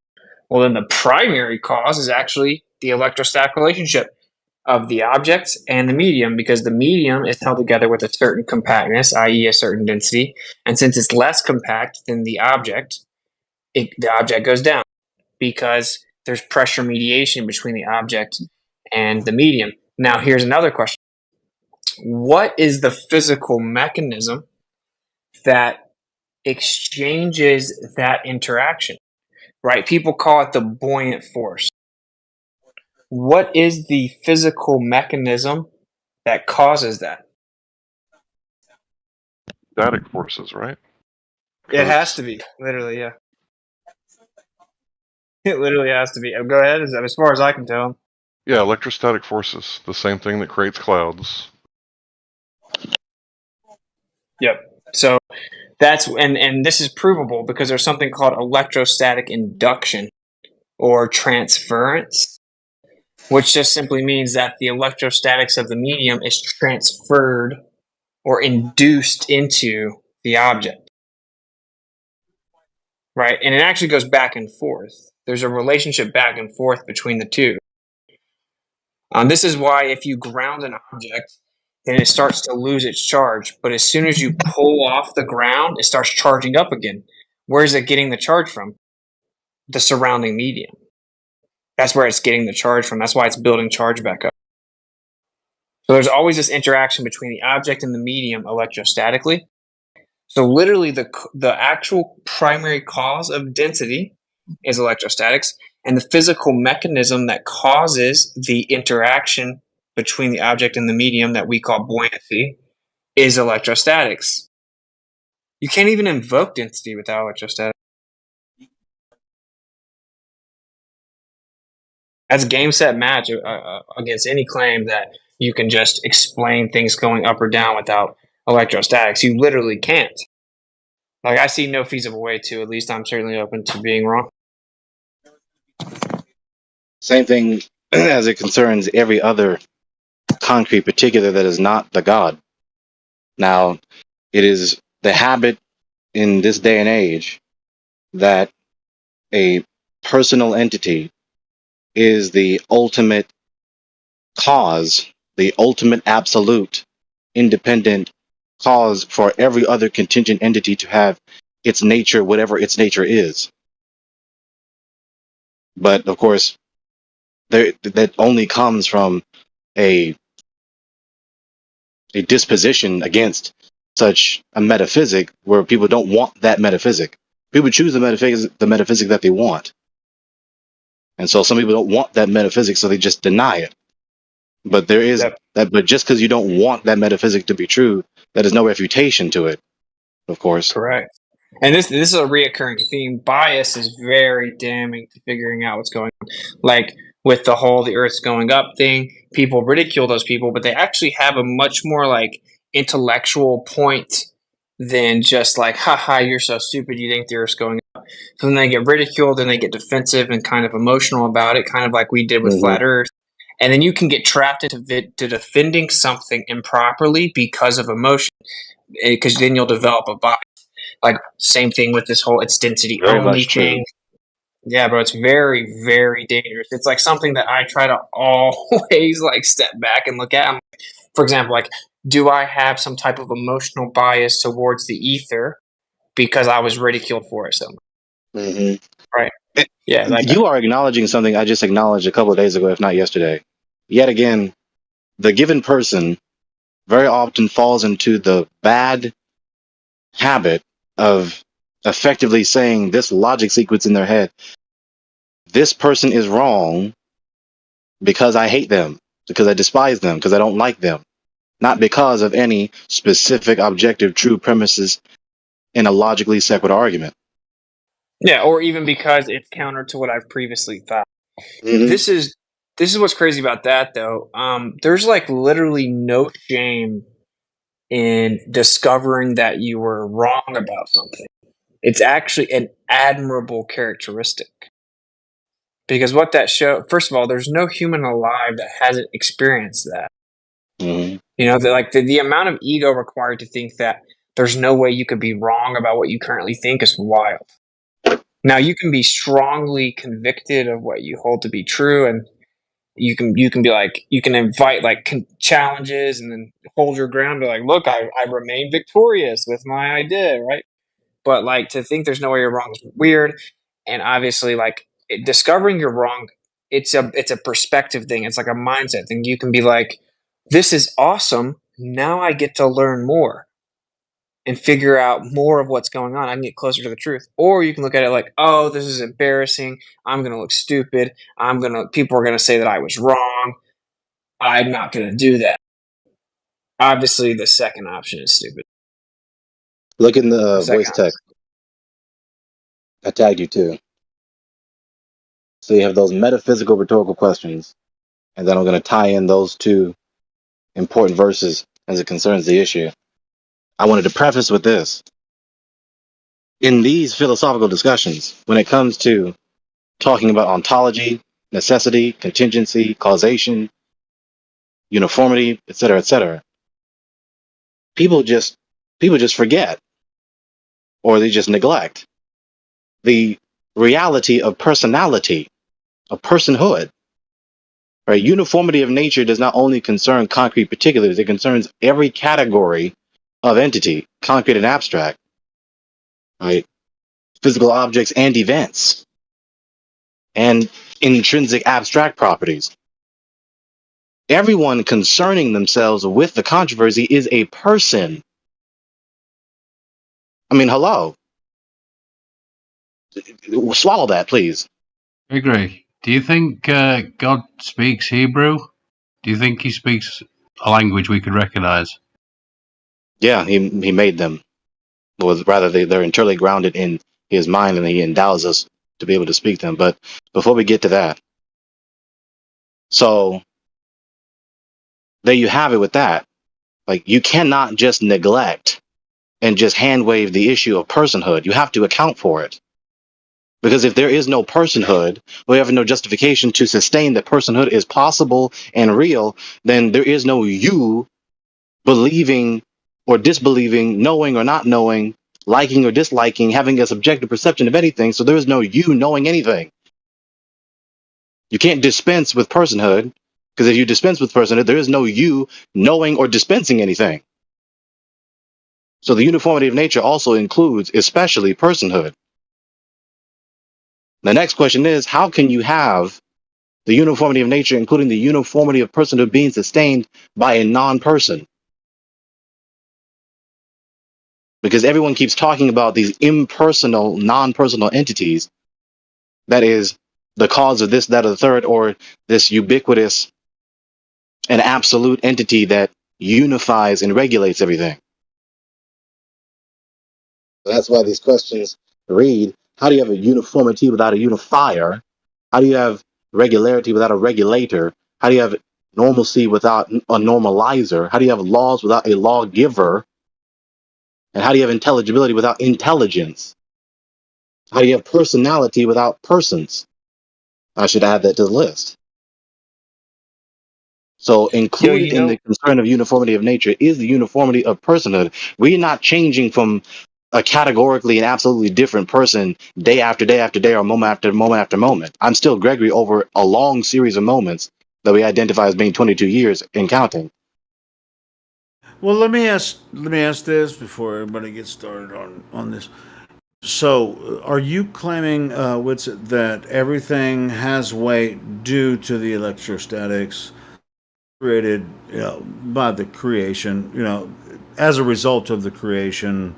well, then the primary cause is actually the electrostatic relationship of the object and the medium, because the medium is held together with a certain compactness, i.e. a certain density. And since it's less compact than the object, the object goes down because there's pressure mediation between the object and the medium. Now, here's another question. What is the physical mechanism that exchanges that interaction? Right? People call it the buoyant force. What is the physical mechanism that causes that? Static forces, right? It has to be. Literally, yeah. It literally has to be. Go ahead, as far as I can tell. Yeah, electrostatic forces, the same thing that creates clouds. Yep. So that's and this is provable because there's something called electrostatic induction or transference, which just simply means that the electrostatics of the medium is transferred or induced into the object. Right? And it actually goes back and forth. There's a relationship back and forth between the two. This is why if you ground an object, then it starts to lose its charge. But as soon as you pull off the ground, it starts charging up again. Where is it getting the charge from? The surrounding medium. That's where it's getting the charge from. That's why it's building charge back up. So there's always this interaction between the object and the medium electrostatically. So literally the actual primary cause of density is electrostatics, and the physical mechanism that causes the interaction between the object and the medium that we call buoyancy is electrostatics. You can't even invoke density without electrostatics. That's game, set, match against any claim that you can just explain things going up or down without electrostatics. You literally can't. Like, I see no feasible way to. At least I'm certainly open to being wrong. Same thing as it concerns every other concrete particular that is not the God. Now, it is the habit in this day and age that a personal entity is the ultimate cause, the ultimate absolute independent cause for every other contingent entity to have its nature, whatever its nature is. But of course, that only comes from a disposition against such a metaphysic where people don't want that metaphysic. People choose the metaphysic that they want. And so some people don't want that metaphysic, so they just deny it. But there is that, but just because you don't want that metaphysic to be true, that is no refutation to it, of course. Correct. And this is a reoccurring theme. Bias is very damning to figuring out what's going on. Like with the whole the Earth's going up thing, people ridicule those people, but they actually have a much more like intellectual point than just like, haha, you're so stupid, you think the Earth's going up. So then they get ridiculed and they get defensive and kind of emotional about it, kind of like we did with Flat Earth. And then you can get trapped into defending something improperly because of emotion, because then you'll develop a bias. Like same thing with this whole it's density Very only much true. thing. Yeah, bro, it's very, very dangerous. It's like something that I try to always like step back and look at. For example, like, do I have some type of emotional bias towards the ether because I was ridiculed for it so much? Right. Yeah, like You are acknowledging something I just acknowledged a couple of days ago, if not yesterday. Yet again, the given person very often falls into the bad habit of effectively saying this logic sequence in their head. This person is wrong because I hate them, because I despise them, because I don't like them. Not because of any specific objective true premises in a logically separate argument. yeah, or even because it's counter to what I've previously thought. This is what's crazy about that though. There's like literally no shame in discovering that you were wrong about something. It's actually an admirable characteristic. Because what that shows, first of all, there's no human alive that hasn't experienced that. You know, the amount of ego required to think that there's no way you could be wrong about what you currently think is wild. Now, you can be strongly convicted of what you hold to be true, and you can be like, you can invite like challenges and then hold your ground, be like, look, I remain victorious with my idea, right? But like to think there's no way you're wrong is weird, and obviously like discovering you're wrong, it's a perspective thing. It's like a mindset thing. You can be like, this is awesome. Now I get to learn more and figure out more of what's going on. I can get closer to the truth. Or you can look at it like, oh, this is embarrassing. I'm going to look stupid. People are going to say that I was wrong. I'm not going to do that. Obviously, the second option is stupid. Look in the voice text. I tagged you too. So you have those metaphysical rhetorical questions, and then I'm going to tie in those two important verses as it concerns the issue. I wanted to preface with this. In these philosophical discussions, when it comes to talking about ontology, necessity, contingency, causation, uniformity, etc., people just forget, or they just neglect the reality of personality, of personhood. Right? Uniformity of nature does not only concern concrete particulars, it concerns every category of entity, concrete and abstract, right? Physical objects and events, and intrinsic abstract properties. Everyone concerning themselves with the controversy is a person. I mean, hello. Swallow that, please. I agree. Do you think God speaks Hebrew? Do you think he speaks a language we could recognize? Yeah, he made them. Or rather, they're internally grounded in his mind, and he endows us to be able to speak them. But before we get to that, so there you have it with that. Like, you cannot just neglect and just hand wave the issue of personhood. You have to account for it. Because if there is no personhood, we have no justification to sustain that personhood is possible and real, then there is no you believing or disbelieving, knowing or not knowing, liking or disliking, having a subjective perception of anything. So there is no you knowing anything. You can't dispense with personhood, because if you dispense with personhood, there is no you knowing or dispensing anything. So the uniformity of nature also includes especially personhood. The next question is, how can you have the uniformity of nature, including the uniformity of personhood, being sustained by a non-person? because everyone keeps talking about these impersonal, non-personal entities. That is the cause of this, that, or the third, or this ubiquitous and absolute entity that unifies and regulates everything. That's why these questions read, how do you have a uniformity without a unifier? How do you have regularity without a regulator? How do you have normalcy without a normalizer? How do you have laws without a lawgiver? And how do you have intelligibility without intelligence? How do you have personality without persons? I should add that to the list. So included in the concern of uniformity of nature is the uniformity of personhood. We're not changing from a categorically and absolutely different person day after day after day or moment after moment after moment. I'm still Gregory over a long series of moments that we identify as being 22 years and counting. Well, let me ask this before everybody gets started on this. So, are you claiming, Whitsett, that everything has weight due to the electrostatics created, by the creation, as a result of the creation,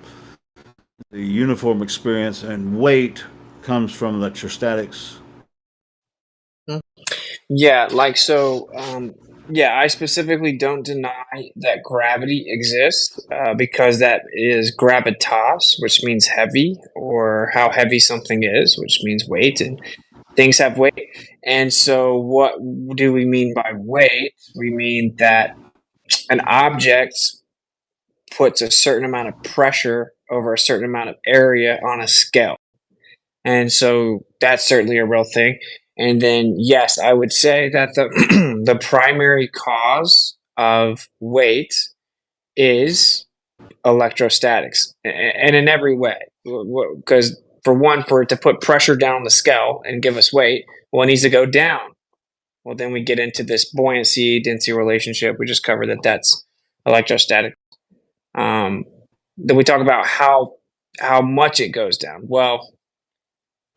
the uniform experience and weight comes from electrostatics? Yeah, yeah, I specifically don't deny that gravity exists because that is gravitas, which means heavy, or how heavy something is, which means weight, and things have weight. And so, what do we mean by weight? We mean that an object puts a certain amount of pressure over a certain amount of area on a scale. And so that's certainly a real thing. And then, yes, I would say that the the primary cause of weight is electrostatics, and in every way. Because for one, for it to put pressure down on the scale and give us weight, well, it needs to go down. Well, then we get into this buoyancy density relationship. We just covered that that's electrostatic. Then we talk about how much it goes down. Well,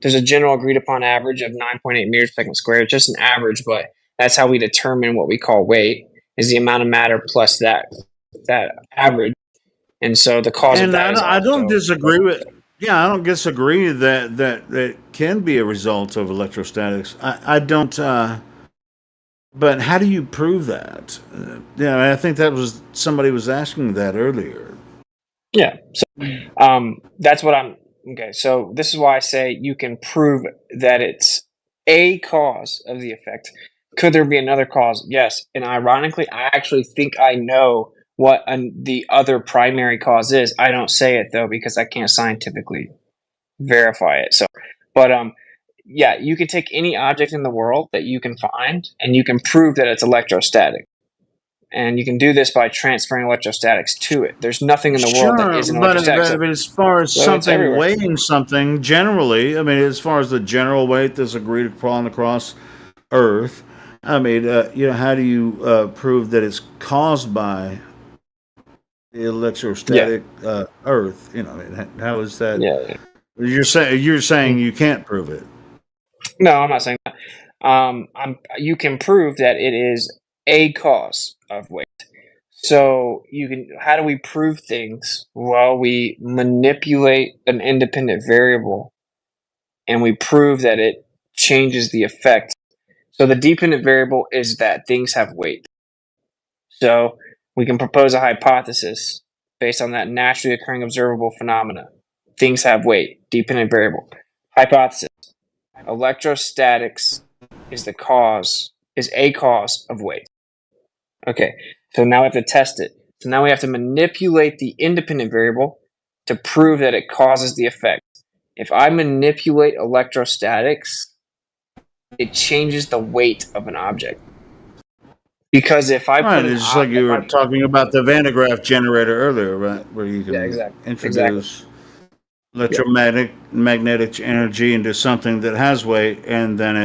there's a general agreed upon average of 9.8 meters per second squared, just an average, but that's how we determine what we call weight, is the amount of matter plus that average. And so the cause of that is I don't disagree with. Yeah, I don't disagree that can be a result of electrostatics. I don't. But how do you prove that? Yeah, I think that was somebody was asking that earlier. Yeah. So that's what I'm okay. So this is why I say you can prove that it's a cause of the effect. Could there be another cause? Yes. And ironically, I actually think I know what the other primary cause is. I don't say it though because I can't scientifically verify it. So, but yeah, you can take any object in the world that you can find, and you can prove that it's electrostatic. And you can do this by transferring electrostatics to it. There's nothing in the world that isn't electrostatic. But as far as something weighing something, generally, I mean, as far as the general weight that's agreed upon across Earth, I mean, how do you prove that it's caused by the electrostatic Earth? How is that? Yeah. You're saying you can't prove it. No, I'm not saying that. You can prove that it is a cause of weight. So how do we prove things? Well, we manipulate an independent variable and we prove that it changes the effect. So the dependent variable is that things have weight. So we can propose a hypothesis based on that naturally occurring observable phenomena. Things have weight, dependent variable. Hypothesis. Electrostatics is a cause of weight. Okay, so now we have to test it. So now we have to manipulate the independent variable to prove that it causes the effect. If I manipulate electrostatics, it changes the weight of an object. Because if I put it's just like you were talking about the Van de Graaff generator earlier, right? Where you can introduce electromagnetic energy into something that has weight, and then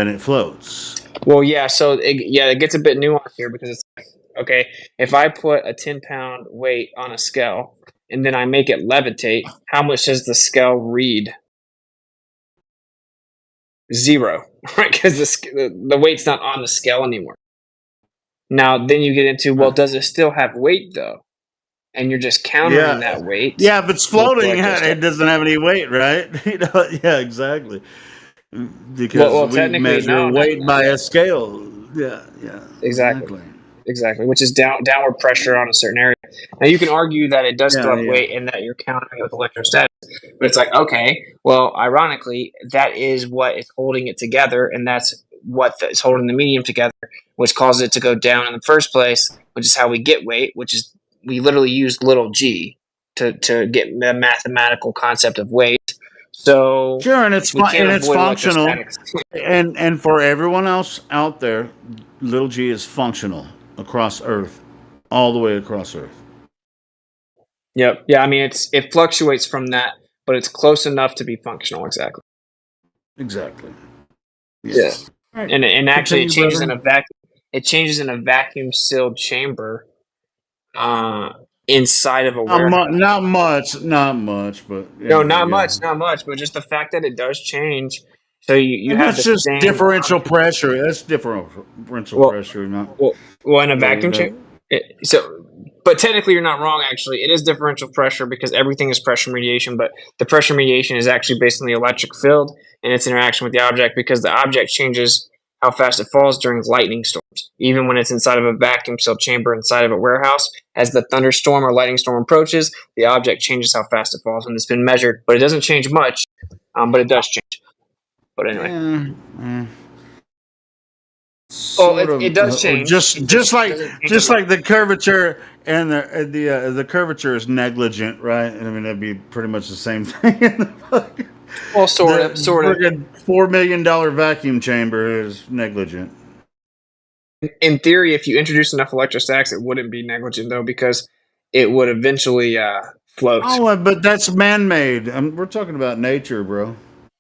it floats. Well, yeah. So it gets a bit nuanced here because it's okay. If I put a 10-pound weight on a scale and then I make it levitate, how much does the scale read? 0, right? Because the weight's not on the scale anymore. Now, then you get into, well, does it still have weight though? and you're just countering that weight. Yeah, if it's with floating, it electrostatic. doesn't have any weight, right? Yeah, exactly. Because Well, we technically, measure no. weight by a scale. Yeah, Exactly. Which is downward pressure on a certain area. Now you can argue that it does still have weight and that you're countering it with electrostatics, but it's like, okay, well, ironically, that is what is holding it together, and that's what is holding the medium together, which causes it to go down in the first place, which is how we get weight, which is we literally use little g to get the mathematical concept of weight. So sure, and it's we can't it's avoid functional. electrostatics. And for everyone else out there, little g is functional across Earth, all the way across Earth. Yep. Yeah. I mean, it fluctuates from that, but it's close enough to be functional. Exactly. Exactly. Yeah. Right. And actually, it Continue, changes in brother. a vacuum. It changes in a vacuum sealed chamber, inside of a warehouse. Not much, but No, anyway, not yeah. much, but just the fact that it does change. So you And have that's the just same differential pressure. That's differential pressure, not. Well, in a vacuum that- chamber. But technically, you're not wrong. Actually, it is differential pressure because everything is pressure mediation. But the pressure mediation is actually based on the electric field and its interaction with the object, because the object changes how fast it falls during lightning storms. Even when it's inside of a vacuum sealed chamber inside of a warehouse, as the thunderstorm or lightning storm approaches, the object changes how fast it falls, and it's been measured. But it doesn't change much. But it does change. But anyway. Sort of, it does change. Just like change the curvature and the curvature is negligent, right? I mean, that'd be pretty much the same thing. Well, sort of. $4 million vacuum chamber is negligent. In theory, if you introduce enough electrostatics, it wouldn't be negligent, though, because it would eventually float. Oh, but that's man-made. We're talking about nature, bro.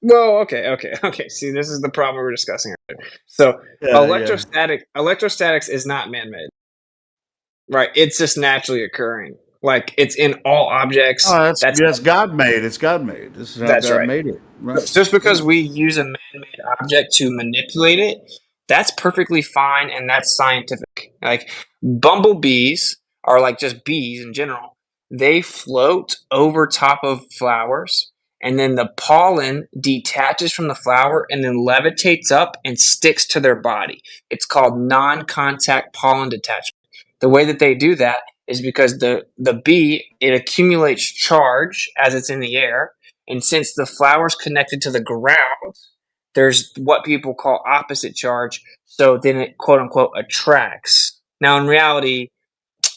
Well, okay. See, this is the problem we're discussing earlier. So, electrostatics is not man-made, right? It's just naturally occurring. Like, it's in all objects. Oh, that's God-made. It's God-made. This is how God made it. Right. Just because we use a man-made object to manipulate it, that's perfectly fine, and that's scientific. Like, bumblebees are like just bees in general. They float over top of flowers, and then the pollen detaches from the flower and then levitates up and sticks to their body. It's called non-contact pollen detachment. The way that they do that is because the bee, it accumulates charge as it's in the air, and since the flower's connected to the ground, there's what people call opposite charge, so then it quote-unquote attracts. Now, in reality,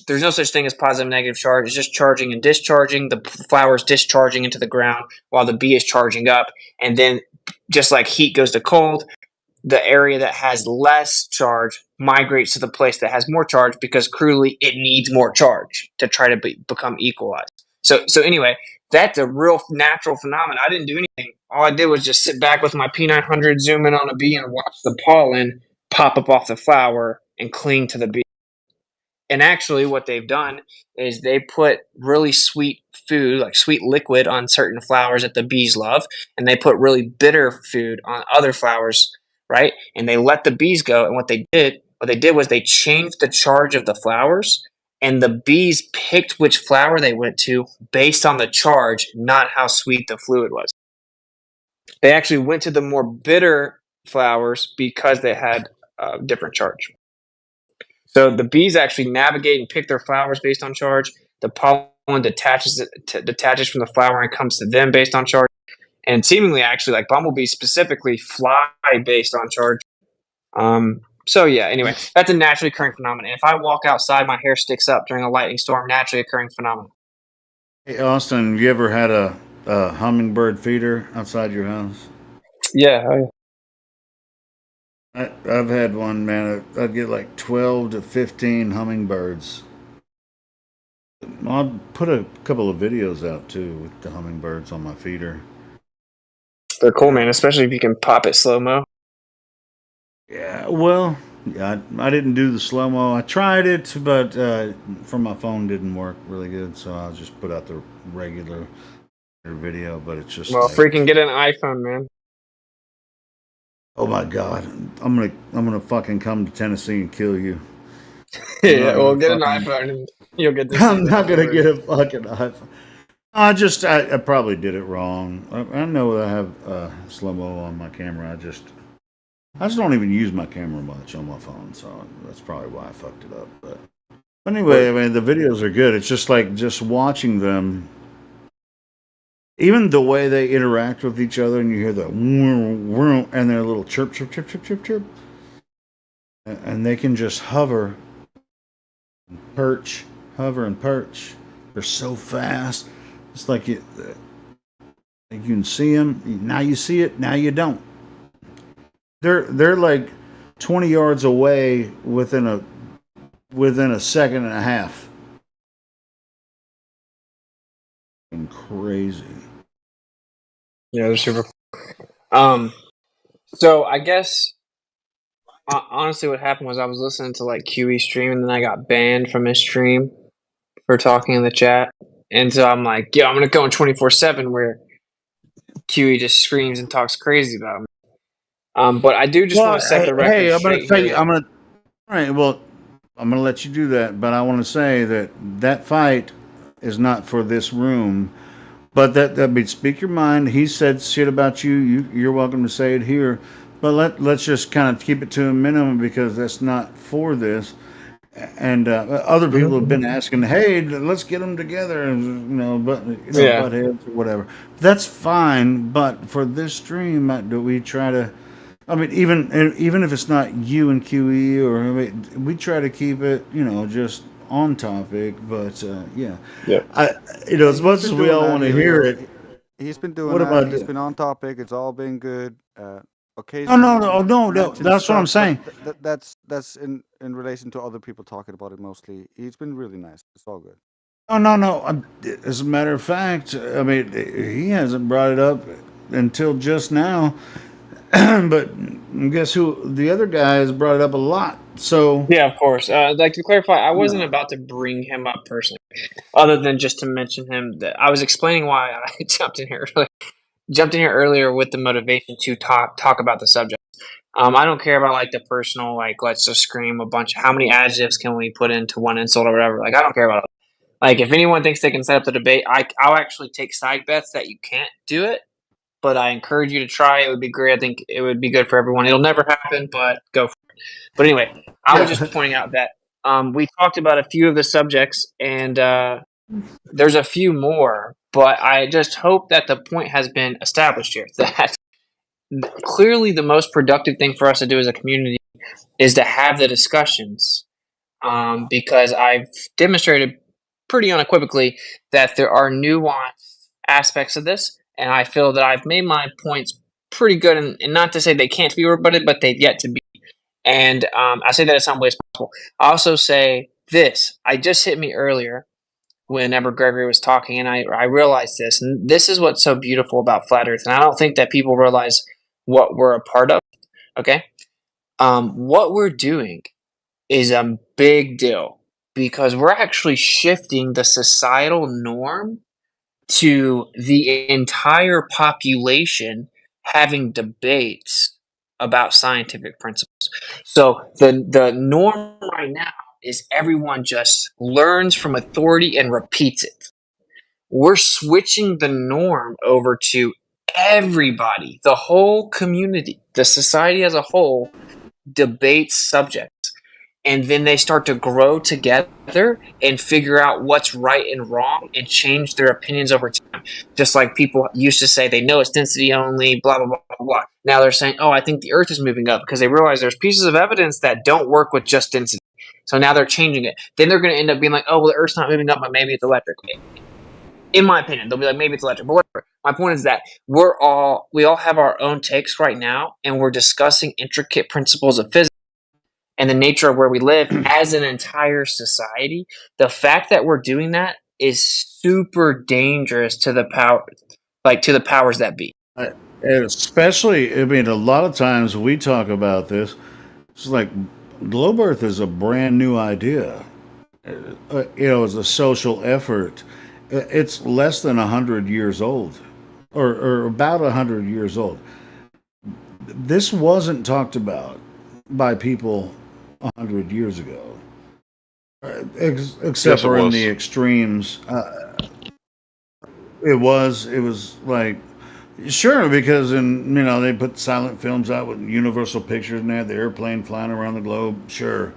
there's no such thing as positive and negative charge. It's just charging and discharging. The flower's discharging into the ground while the bee is charging up. And then, just like heat goes to cold, the area that has less charge migrates to the place that has more charge, because crudely it needs more charge to try to become equalized. So anyway, that's a real natural phenomenon. I didn't do anything. All I did was just sit back with my P900, zoom in on a bee, and watch the pollen pop up off the flower and cling to the bee. And actually, what they've done is they put really sweet food, like sweet liquid, on certain flowers that the bees love, and they put really bitter food on other flowers, right? And they let the bees go. And what they did was they changed the charge of the flowers, and the bees picked which flower they went to based on the charge, not how sweet the fluid was. They actually went to the more bitter flowers because they had different charge. So the bees actually navigate and pick their flowers based on charge. The pollen detaches from the flower and comes to them based on charge. And seemingly, actually, like bumblebees specifically, fly based on charge. So yeah, anyway, that's a naturally occurring phenomenon. If I walk outside, my hair sticks up during a lightning storm, naturally occurring phenomenon. Hey, Austin, have you ever had a hummingbird feeder outside your house? Yeah. I've had one, man. I'd get like 12 to 15 hummingbirds. I'll put a couple of videos out too with the hummingbirds on my feeder. They're cool, man, especially if you can pop it slow-mo. Yeah, well, yeah, I didn't do the slow-mo. I tried it, but from my phone didn't work really good, so I'll just put out the regular video, but it's just freaking get an iPhone, man. Oh my God, I'm gonna fucking come to Tennessee and kill you. Yeah, well, get an iPhone. You'll get the I'm same not gonna get version. a fucking iPhone. I probably did it wrong. I know that I have slow mo on my camera. I just don't even use my camera much on my phone, so that's probably why I fucked it up. But anyway, I mean the videos are good. It's just like just watching them, even the way they interact with each other, and you hear the and their little chirp, chirp, chirp, chirp, chirp, chirp, and they can just hover, perch, hover and perch. They're so fast. It's like you can see them. Now you see it. Now you don't. They're like 20 yards away within a second and a half. And crazy. Yeah, they're super. So I guess honestly, what happened was I was listening to like QE stream, and then I got banned from his stream for talking in the chat, and so I'm like, yo, I'm gonna go in 24/7 where QE just screams and talks crazy about me. But I do just want to set the record Hey, I'm gonna straight tell you. here. All right. Well, I'm gonna let you do that, but I want to say that fight is not for this room. But that means speak your mind. He said shit about you. You're welcome to say it here. But let's just kind of keep it to a minimum because that's not for this. And other people have been asking, hey, let's get them together, and Yeah. butt heads or whatever. That's fine. But for this stream, do we try to? I mean, even if it's not you and QE, or I mean, we try to keep it, just on topic. But yeah, as much as we all want to hear it, He's been doing what that. about He's you? been on topic. It's all been good. No, Occasionally, no. mentioned That's what I'm stuff, saying. but that's in relation to other people talking about it mostly. He's been really nice. It's all good. No. As a matter of fact, I mean, he hasn't brought it up until just now. But guess who? The other guy has brought it up a lot. So Yeah, of course. Like to clarify, I wasn't about to bring him up personally, other than just to mention him. That I was explaining why I jumped in here earlier with the motivation to talk about the subject. I don't care about like the personal, like let's just scream a bunch. How many adjectives can we put into one insult or whatever? Like I don't care about it. Like if anyone thinks they can set up the debate, I'll actually take side bets that you can't do it. But I encourage you to try. It would be great. I think it would be good for everyone. It'll never happen, but go for it. But anyway, I was just pointing out that we talked about a few of the subjects, and there's a few more. But I just hope that the point has been established here that clearly the most productive thing for us to do as a community is to have the discussions, because I've demonstrated pretty unequivocally that there are nuanced aspects of this, and I feel that I've made my points pretty good, and not to say they can't be rebutted, but they've yet to be. And I say that in some ways possible. I also say this. I just hit me earlier whenever Gregory was talking, and I realized this. And this is what's so beautiful about Flat Earth. And I don't think that people realize what we're a part of. Okay? What we're doing is a big deal because we're actually shifting the societal norm to the entire population having debates about scientific principles. So the norm right now is everyone just learns from authority and repeats it. We're switching the norm over to everybody, the whole community, the society as a whole debates subjects. And then they start to grow together and figure out what's right and wrong and change their opinions over time. Just like people used to say they know it's density only, blah, blah, blah, blah, blah. Now they're saying, oh, I think the Earth is moving up because they realize there's pieces of evidence that don't work with just density. So now they're changing it. Then they're going to end up being like, oh, well, the Earth's not moving up, but maybe it's electric. In my opinion, they'll be like, maybe it's electric, but whatever. My point is that we all have our own takes right now, and we're discussing intricate principles of physics and the nature of where we live as an entire society. The fact that we're doing that is super dangerous to the powers that be. And especially, I mean, a lot of times we talk about this. It's like Globe Earth is a brand new idea. It's a social effort. It's less than 100 years old, or about 100 years old. This wasn't talked about by people 100 years ago. Except Yes, it for in the was. extremes. It was like sure because they put silent films out with Universal Pictures and they had the airplane flying around the globe. Sure,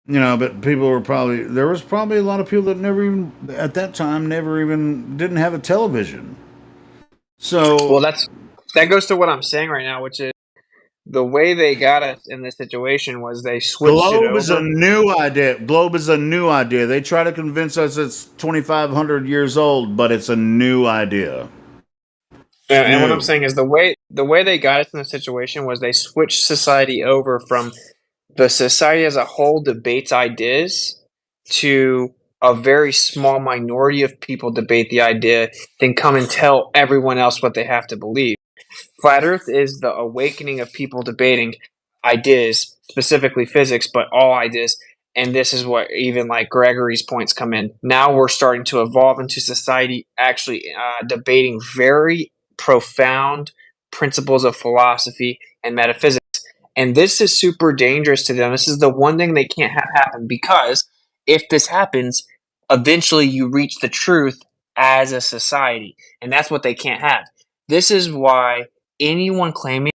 but people were there was probably a lot of people that never even at that time never even didn't have a television. Well, So that goes to what I'm saying right now, which is the way they got us in this situation was they switched it Globe is a over. new idea. Globe is a new idea. They try to convince us it's 2,500 years old, but it's a new idea. And what I'm New. saying is the way they got us in the situation was they switched society over from the society as a whole debates ideas to a very small minority of people debate the idea, then come and tell everyone else what they have to believe. Flat Earth is the awakening of people debating ideas, specifically physics, but all ideas. And this is what even like Gregory's points come in. Now we're starting to evolve into society actually debating very profound principles of philosophy and metaphysics. And this is super dangerous to them. This is the one thing they can't have happen because if this happens, eventually you reach the truth as a society. And that's what they can't have. This is why anyone claiming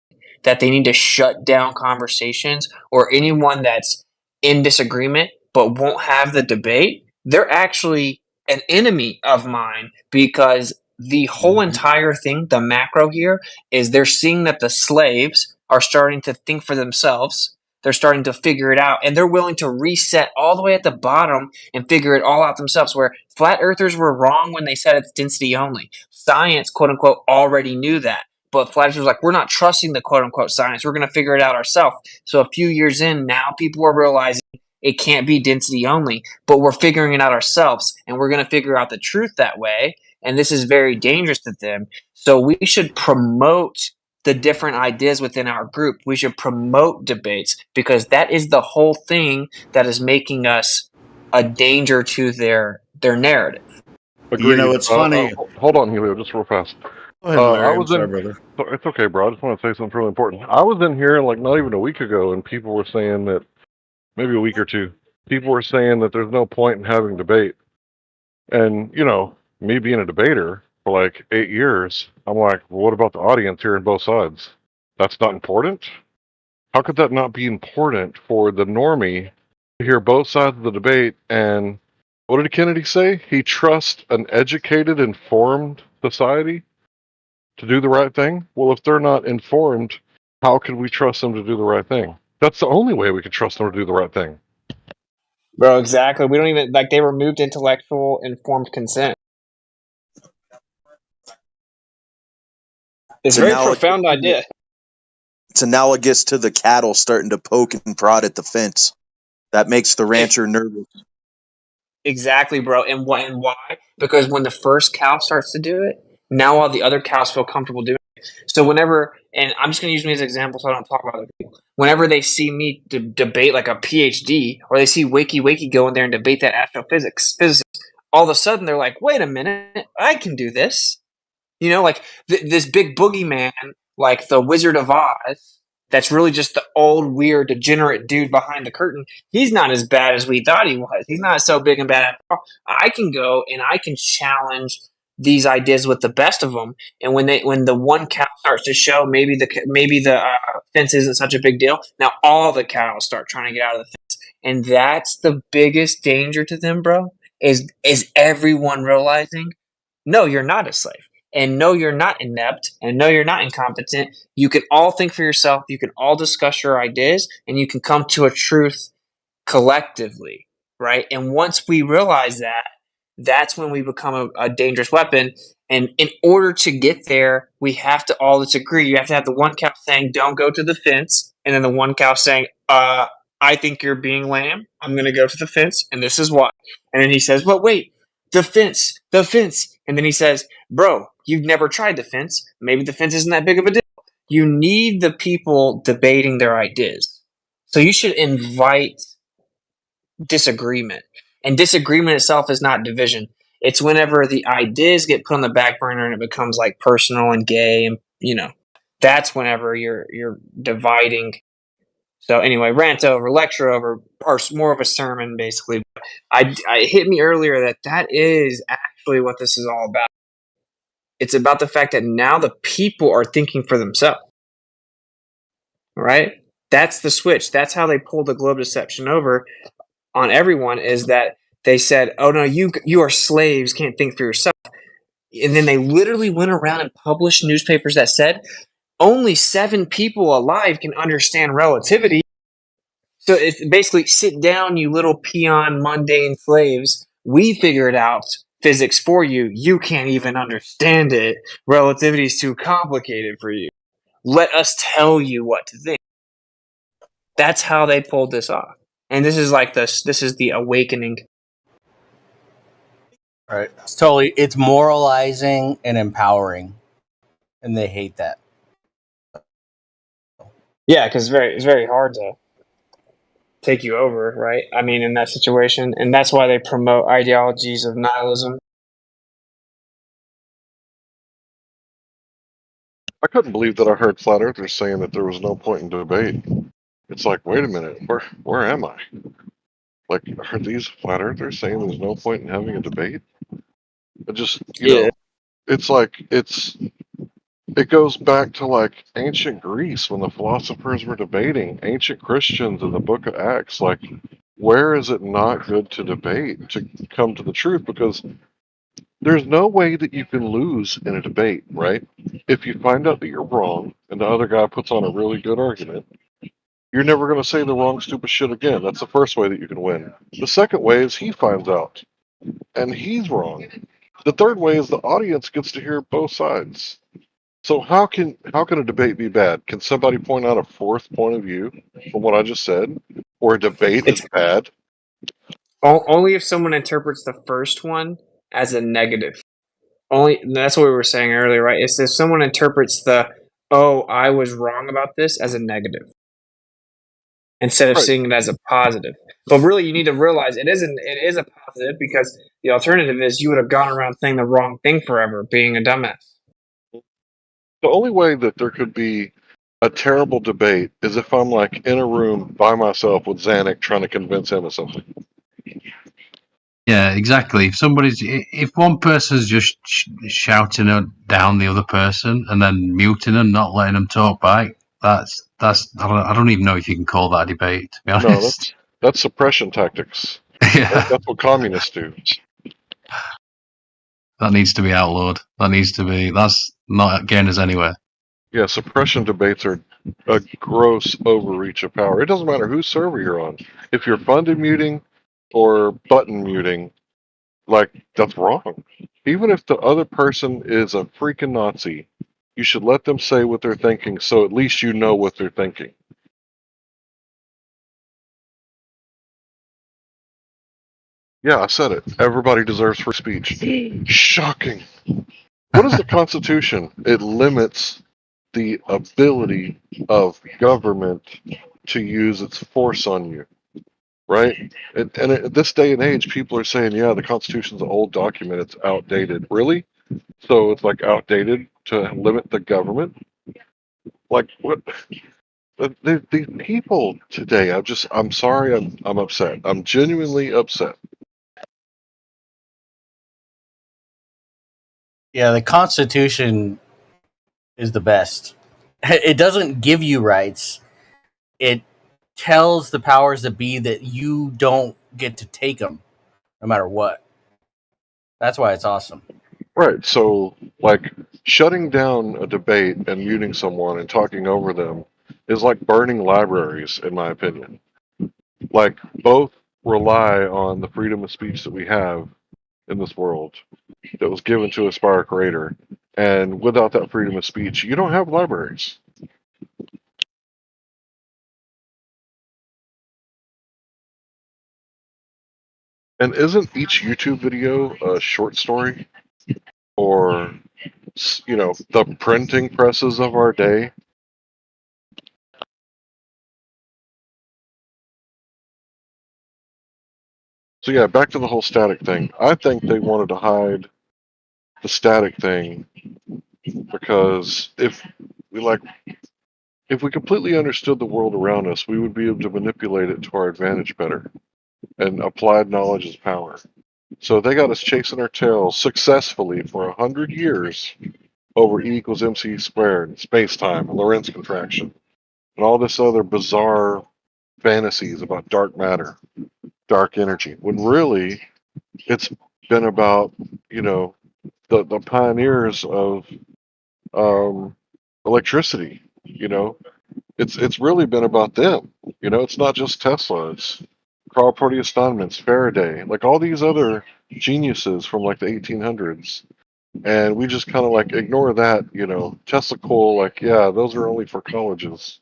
that they need to shut down conversations or anyone that's in disagreement but won't have the debate, they're actually an enemy of mine because the whole entire thing, the macro here, is they're seeing that the slaves are starting to think for themselves. They're starting to figure it out and they're willing to reset all the way at the bottom and figure it all out themselves. Where flat earthers were wrong when they said it's density only. Science, quote unquote, already knew that. But flat earthers were like, we're not trusting the quote unquote science. We're going to figure it out ourselves. So a few years in, now people are realizing it can't be density only, but we're figuring it out ourselves and we're going to figure out the truth that way. And this is very dangerous to them. So we should promote the different ideas within our group. We should promote debates because that is the whole thing that is making us a danger to their narrative. Agreed. It's funny. Hold on, Helio, just real fast. Go ahead, Larry. I I'm was sorry, in. brother. It's okay, bro. I just want to say something really important. I was in here like not even a week ago, and people were saying that maybe a week or two. People were saying that there's no point in having debate. And me being a debater for like 8 years, I'm like, well, what about the audience hearing both sides? That's not important. How could that not be important for the normie to hear both sides of the debate? And what did Kennedy say? He trusts an educated, informed society to do the right thing. Well, if they're not informed, how can we trust them to do the right thing? That's the only way we can trust them to do the right thing. Bro, exactly. We don't even like they removed intellectual informed consent. It's a very profound idea. It's analogous to the cattle starting to poke and prod at the fence. That makes the rancher nervous. Exactly, bro. And why? Because when the first cow starts to do it, now all the other cows feel comfortable doing it. So whenever, and I'm just going to use me as an example so I don't talk about other people. Whenever they see me debate like a PhD, or they see Wakey go in there and debate that astrophysics, all of a sudden they're like, wait a minute, I can do this. Like this big boogeyman, like the Wizard of Oz, that's really just the old, weird, degenerate dude behind the curtain. He's not as bad as we thought he was. He's not so big and bad at all. I can go and I can challenge these ideas with the best of them. And when the one cow starts to show, maybe the fence isn't such a big deal. Now all the cows start trying to get out of the fence, and that's the biggest danger to them, bro. Is everyone realizing, no, you're not a slave. And no, you're not inept. And no, you're not incompetent. You can all think for yourself. You can all discuss your ideas. And you can come to a truth collectively, right? And once we realize that, that's when we become a dangerous weapon. And in order to get there, we have to all disagree. You have to have the one cow saying, don't go to the fence. And then the one cow saying, I think you're being lame. I'm going to go to the fence. And this is why. And then he says, but wait, the fence. And then he says, bro, you've never tried the fence. Maybe the fence isn't that big of a deal. You need the people debating their ideas. So you should invite disagreement. And disagreement itself is not division. It's whenever the ideas get put on the back burner and it becomes like personal and gay and that's whenever you're dividing So anyway, rant over, lecture over, or more of a sermon, basically. I hit me earlier that is actually what this is all about. It's about the fact that now the people are thinking for themselves, right? That's the switch. That's how they pulled the globe deception over on everyone, is that they said, oh no, you are slaves, can't think for yourself. And then they literally went around and published newspapers that said only 7 people alive can understand relativity. So it's basically, sit down, you little peon mundane slaves. We figured out physics for you. You can't even understand it. Relativity is too complicated for you. Let us tell you what to think. That's how they pulled this off. And this is like this is the awakening. Right. It's moralizing and empowering, and they hate that. Yeah, because it's very hard to take you over, right? I mean, in that situation, and that's why they promote ideologies of nihilism. I couldn't believe that I heard flat earthers saying that there was no point in debate. It's like, wait a minute, where am I? Like, are these flat earthers saying there's no point in having a debate? It just, you know, it's like it goes back to like ancient Greece when the philosophers were debating, ancient Christians in the book of Acts. Like, where is it not good to debate, to come to the truth? Because there's no way that you can lose in a debate, right? If you find out that you're wrong and the other guy puts on a really good argument, you're never going to say the wrong, stupid shit again. That's the first way that you can win. The second way is he finds out and he's wrong. The third way is the audience gets to hear both sides. So how can a debate be bad? Can somebody point out a fourth point of view from what I just said? Or a debate is bad? Only if someone interprets the first one as a negative. That's what we were saying earlier, right? It's if someone interprets the "oh, I was wrong about this" as a negative, instead of seeing it as a positive. But really, you need to realize it is a positive, because the alternative is you would have gone around saying the wrong thing forever, being a dumbass. The only way that there could be a terrible debate is if I'm like in a room by myself with Zanuck trying to convince him of something. Yeah, exactly. If one person's just shouting down the other person and then muting them, not letting them talk back, that's I don't even know if you can call that a debate, to be honest. No, that's suppression tactics. Yeah. That's what communists do. That needs to be outlawed. That's not getting us anywhere. Yeah, suppression debates are a gross overreach of power. It doesn't matter whose server you're on. If you're funded muting or button muting, like, that's wrong. Even if the other person is a freaking Nazi, you should let them say what they're thinking, so at least you know what they're thinking. Yeah, I said it. Everybody deserves free speech. Shocking. What is the Constitution? It limits the ability of government to use its force on you, right? And at this day and age, people are saying, yeah, the Constitution's an old document, it's outdated. Really? So it's like outdated to limit the government? Like, what? The people today, I'm sorry, I'm upset. I'm genuinely upset. Yeah, the Constitution is the best. It doesn't give you rights. It tells the powers that be that you don't get to take them, no matter what. That's why it's awesome. Right. So, like, shutting down a debate and muting someone and talking over them is like burning libraries, in my opinion. Like, both rely on the freedom of speech that we have in this world that was given to us by our Creator. And without that freedom of speech, you don't have libraries. And isn't each YouTube video a short story? Or, you know, the printing presses of our day? So yeah, back to the whole static thing. I think they wanted to hide the static thing because if we like, If we completely understood the world around us, we would be able to manipulate it to our advantage better. And applied knowledge is power. So they got us chasing our tails successfully for 100 years over E equals MC squared, space time, Lorentz contraction, and all this other bizarre fantasies about dark matter, dark energy. When really, it's been about, you know, the pioneers of um, electricity. You know, it's really been about them. You know, it's not just Tesla. It's Carl Proteus Steinmetz, Faraday, like all these other geniuses from like the 1800s. And we just kind of like ignore that, you know, Tesla coal, like, yeah, those are only for colleges.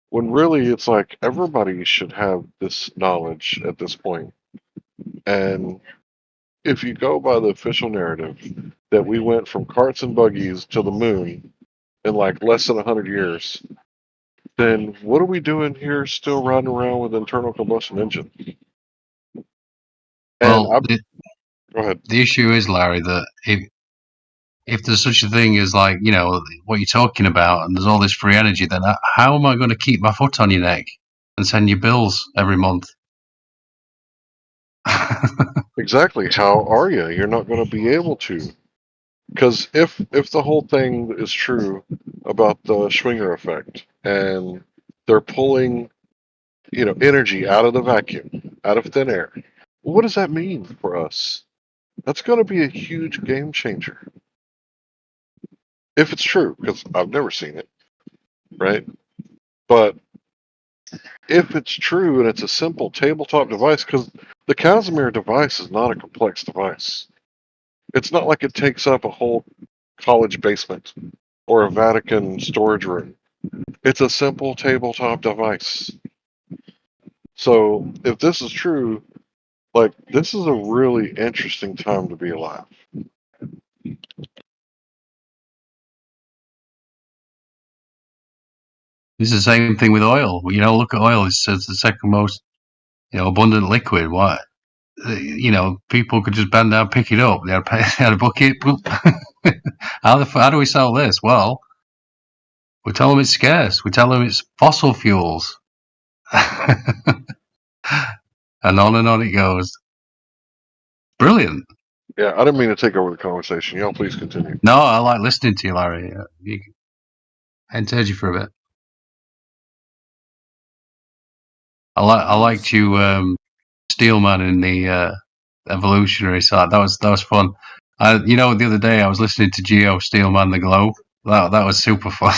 When really it's like everybody should have this knowledge at this point. And if you go by the official narrative that we went from carts and buggies to the moon in like less than 100 years, then what are we doing here still riding around with internal combustion engine? And Well, go ahead. the issue is, Larry, that if there's such a thing as, like, you know, what you're talking about, and there's all this free energy, then how am I going to keep my foot on your neck and send you bills every month? Exactly. How are you? You're not going to be able to. Because if the whole thing is true about the Schwinger effect, and they're pulling, you know, energy out of the vacuum, out of thin air, what does that mean for us? That's going to be a huge game changer. If it's true, because I've never seen it, right? But if it's true and it's a simple tabletop device, because the Casimir device is not a complex device. It's not like it takes up a whole college basement or a Vatican storage room. It's a simple tabletop device. So if this is true, like, this is a really interesting time to be alive. It's the same thing with oil. You know, look at oil. It's the second most, you know, abundant liquid. Why? You know, people could just bend down, pick it up. They had a bucket. How do we sell this? Well, we tell them it's scarce. We tell them it's fossil fuels. And on it goes. Brilliant. Yeah, I didn't mean to take over the conversation. Y'all please continue. No, I like listening to you, Larry. I entertained you for a bit. I liked you, Steelman in the evolutionary side. That was fun. You know, the other day I was listening to Geo Steelman the Globe. That was super fun.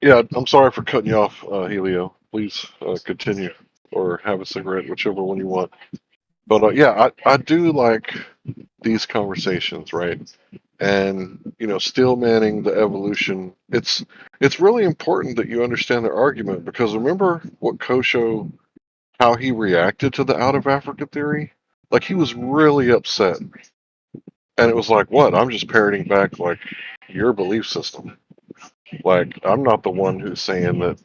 Yeah, I'm sorry for cutting you off, Helio. Please continue or have a cigarette, whichever one you want. But yeah, I do like these conversations, right? And you know, steel manning the evolution. It's really important that you understand their argument, because remember what Kosho, how he reacted to the out of Africa theory? Like, he was really upset, and it was like, what? I'm just parroting back like your belief system. Like, I'm not the one who's saying that,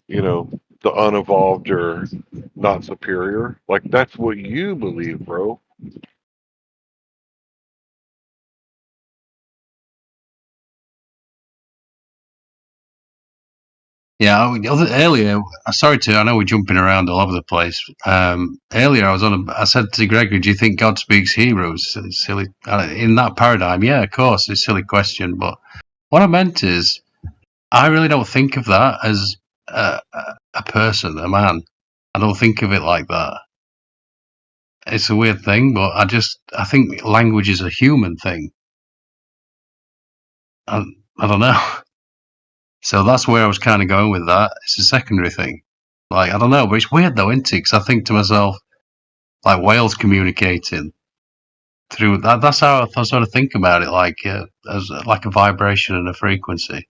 you know, the unevolved are not superior. Like, that's what you believe, bro. Yeah, earlier, I know we're jumping around all over the place. Earlier, I said to Gregory, do you think God speaks Hebrew? It's silly. In that paradigm, yeah, of course, it's a silly question. But what I meant is, I really don't think of that as a person, a man. I don't think of it like that. It's a weird thing, but I think language is a human thing. I don't know. So that's where I was kind of going with that. It's a secondary thing. Like, I don't know, but it's weird though, isn't it? Because I think to myself, like, whales communicating through that. That's how I sort of think about it, like as like a vibration and a frequency,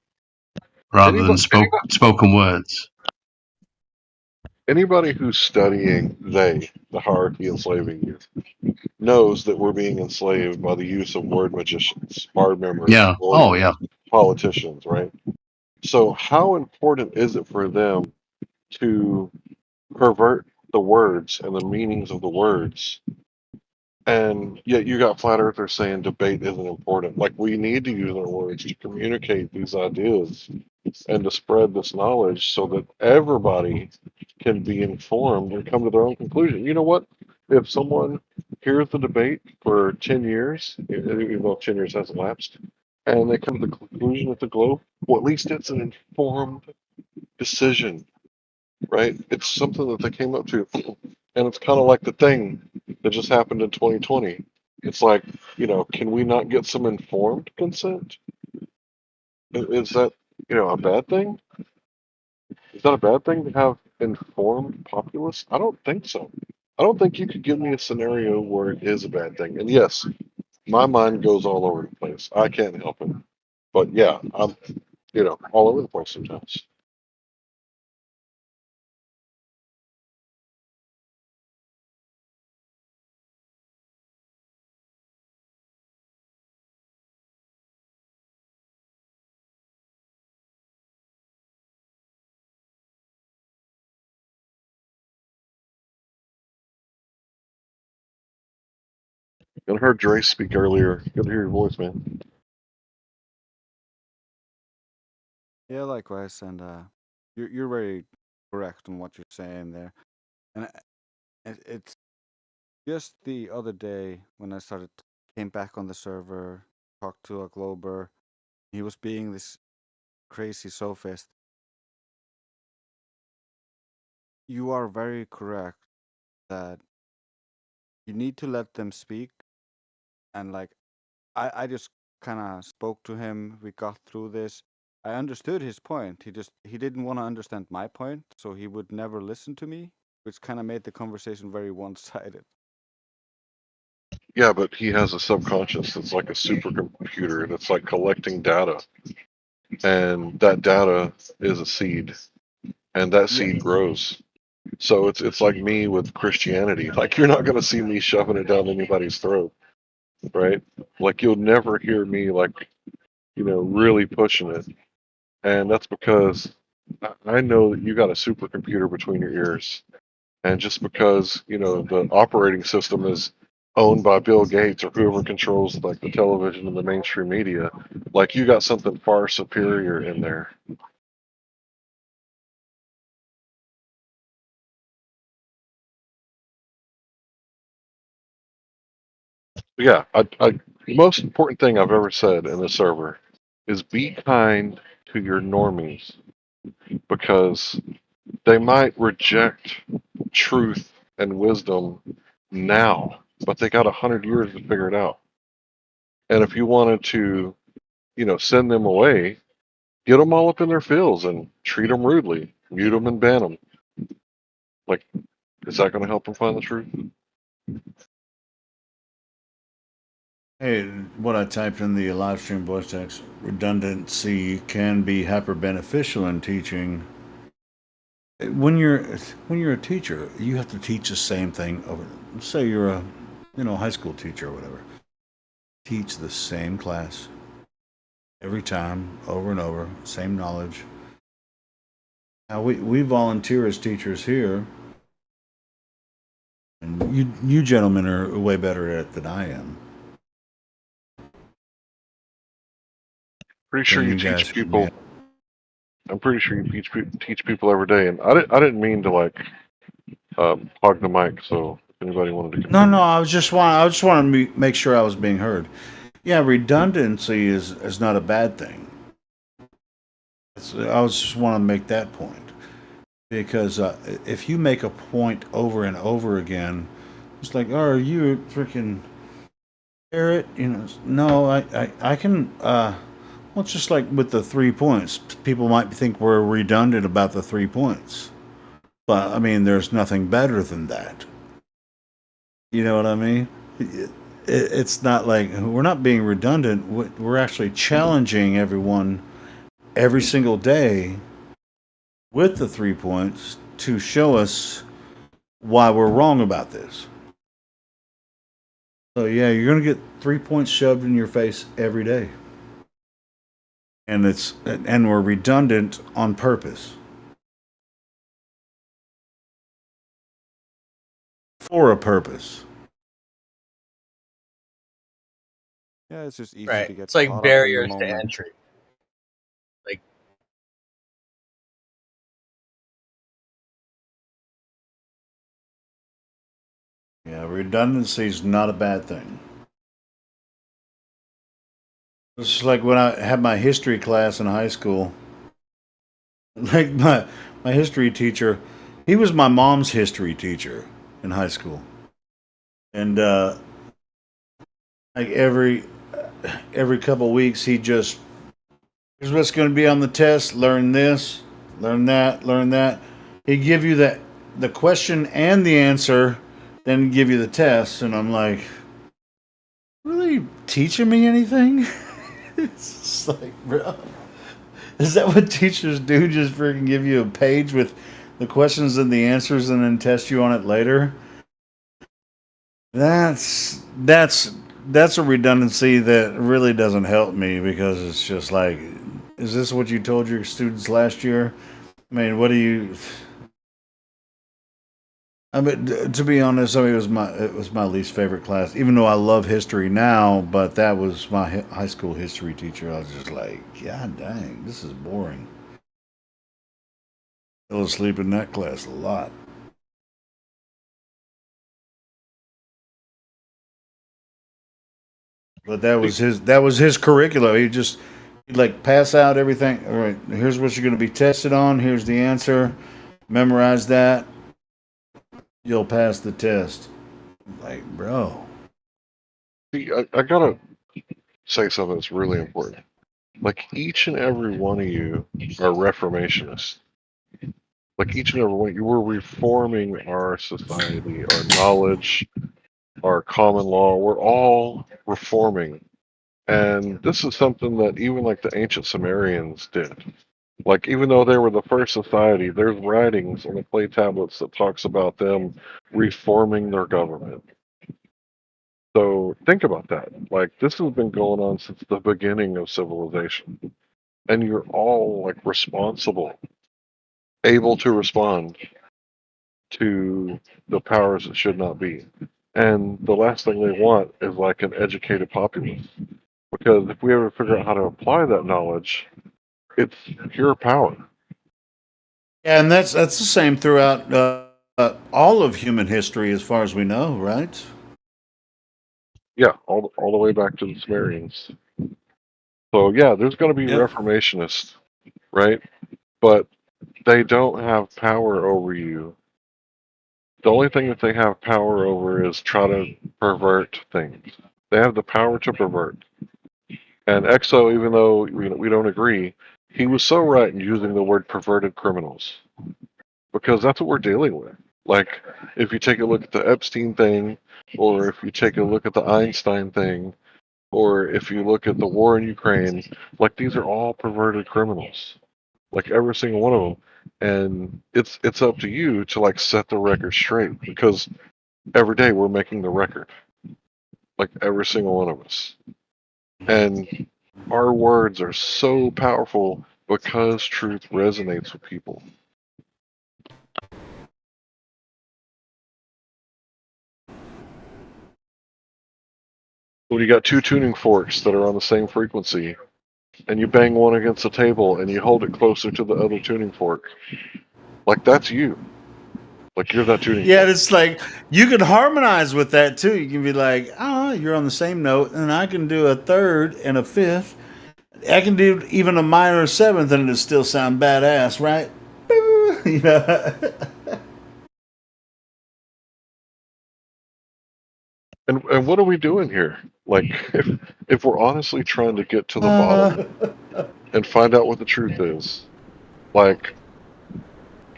rather than spoken words. Anybody who's studying the hierarchy enslaving you, knows that we're being enslaved by the use of word magicians, smart memory, Yeah. Oh, yeah. politicians, right? So how important is it for them to pervert the words and the meanings of the words And yet you got flat earthers saying debate isn't important. Like, we need to use our words to communicate these ideas and to spread this knowledge so that everybody can be informed and come to their own conclusion. You know what? If someone hears the debate for 10 years, even though 10 years hasn't elapsed, and they come to the conclusion at the globe, well, at least it's an informed decision, right? It's something that they came up to. And it's kind of like the thing that just happened in 2020. It's like, can we not get some informed consent? Is that, a bad thing? Is that a bad thing to have informed populace? I don't think so. I don't think you could give me a scenario where it is a bad thing. And yes, my mind goes all over the place. I can't help it. But yeah, I'm, all over the place sometimes. I heard Dre speak earlier. Good to hear your voice, man. Yeah, likewise, and you're very correct on what you're saying there, and it's just the other day when I came back on the server, talked to a Glober. He was being this crazy sophist. You are very correct that you need to let them speak, and like I just kind of spoke to him. We got through this. I understood his point. He didn't want to understand my point, so he would never listen to me, which kind of made the conversation very one-sided. Yeah, but he has a subconscious that's like a supercomputer that's like collecting data. And that data is a seed. And that Yeah. seed grows. So it's like me with Christianity. Like, you're not gonna see me shoving it down anybody's throat, right? Like, you'll never hear me like, really pushing it. And that's because I know that you got a supercomputer between your ears. And just because, the operating system is owned by Bill Gates or whoever controls like the television and the mainstream media, like, you got something far superior in there. But yeah, the most important thing I've ever said in the server is be kind to your normies, because they might reject truth and wisdom now, but they got 100 years to figure it out. And if you wanted to, send them away, get them all up in their fields and treat them rudely, mute them and ban them. Like, is that going to help them find the truth? Hey, what I typed in the live stream voice text, redundancy can be hyper beneficial in teaching. When you're a teacher, you have to teach the same thing over. Say you're a high school teacher or whatever. Teach the same class every time, over and over, same knowledge. Now we volunteer as teachers here, and you gentlemen are way better at it than I am. Pretty sure you teach people. I'm pretty sure you teach people every day, and I didn't mean to like hog the mic. So if anybody wanted to, No, I just want to make sure I was being heard. Yeah, redundancy is not a bad thing. I just want to make that point, because if you make a point over and over again, it's like, oh, are you a freaking parrot? No, I can. Well, it's just like with the 3 points. People might think we're redundant about the 3 points, but I mean, there's nothing better than that. You know what I mean? It's not like we're not being redundant. We're actually challenging everyone every single day with the 3 points to show us why we're wrong about this. So yeah, you're gonna get 3 points shoved in your face every day, and we're redundant on purpose for a purpose. Yeah, it's just easy Right. to get It's like caught up in the barriers to moment. entry. Like Yeah, redundancy is not a bad thing. It's like when I had my history class in high school. Like my history teacher, he was my mom's history teacher in high school, and like every couple weeks he just, here's what's going to be on the test. Learn this, learn that, learn that. He'd give you the question and the answer, then give you the test, and I'm like, really teaching me anything? It's just like, bro, is that what teachers do? Just freaking give you a page with the questions and the answers, and then test you on it later? That's a redundancy that really doesn't help me, because it's just like, is this what you told your students last year? I mean, what do you? I mean, to be honest, I mean, it was my least favorite class. Even though I love history now, but that was my high school history teacher. I was just like, God dang, this is boring. I fell asleep in that class a lot. But that was his curriculum. He'd like pass out everything. All right, here's what you're going to be tested on. Here's the answer. Memorize that. You'll pass the test. Like, bro. See, I gotta say something that's really important. Like, each and every one of you are reformationists. Like, each and every one, you were reforming our society, our knowledge, our common law. We're all reforming. And this is something that even like the ancient Sumerians did. Like, even though they were the first society, there's writings on the clay tablets that talks about them reforming their government. So think about that. Like, this has been going on since the beginning of civilization. And you're all like responsible, able to respond to the powers that should not be. And the last thing they want is like an educated populace. Because if we ever figure out how to apply that knowledge, it's pure power. Yeah, and that's the same throughout all of human history, as far as we know, right? Yeah, all the way back to the Sumerians. So yeah, there's going to be Yep. reformationists, right? But they don't have power over you. The only thing that they have power over is try to pervert things. They have the power to pervert. And Exo, even though we don't agree, he was so right in using the word perverted criminals, because that's what we're dealing with. Like, if you take a look at the Epstein thing, or if you take a look at the Einstein thing, or if you look at the war in Ukraine, like, these are all perverted criminals, like every single one of them. And it's up to you to like set the record straight, because every day we're making the record, like every single one of us. And our words are so powerful because truth resonates with people. When you got two tuning forks that are on the same frequency, and you bang one against the table and you hold it closer to the other tuning fork, like, that's you. Like, you're that tuning Yeah, fork. it's like you can harmonize with that too. You can be like, oh, you're on the same note, and I can do a third and a fifth. I can do even a minor seventh, and it still sound badass, right? You know? And what are we doing here? Like, if we're honestly trying to get to the bottom and find out what the truth is, like,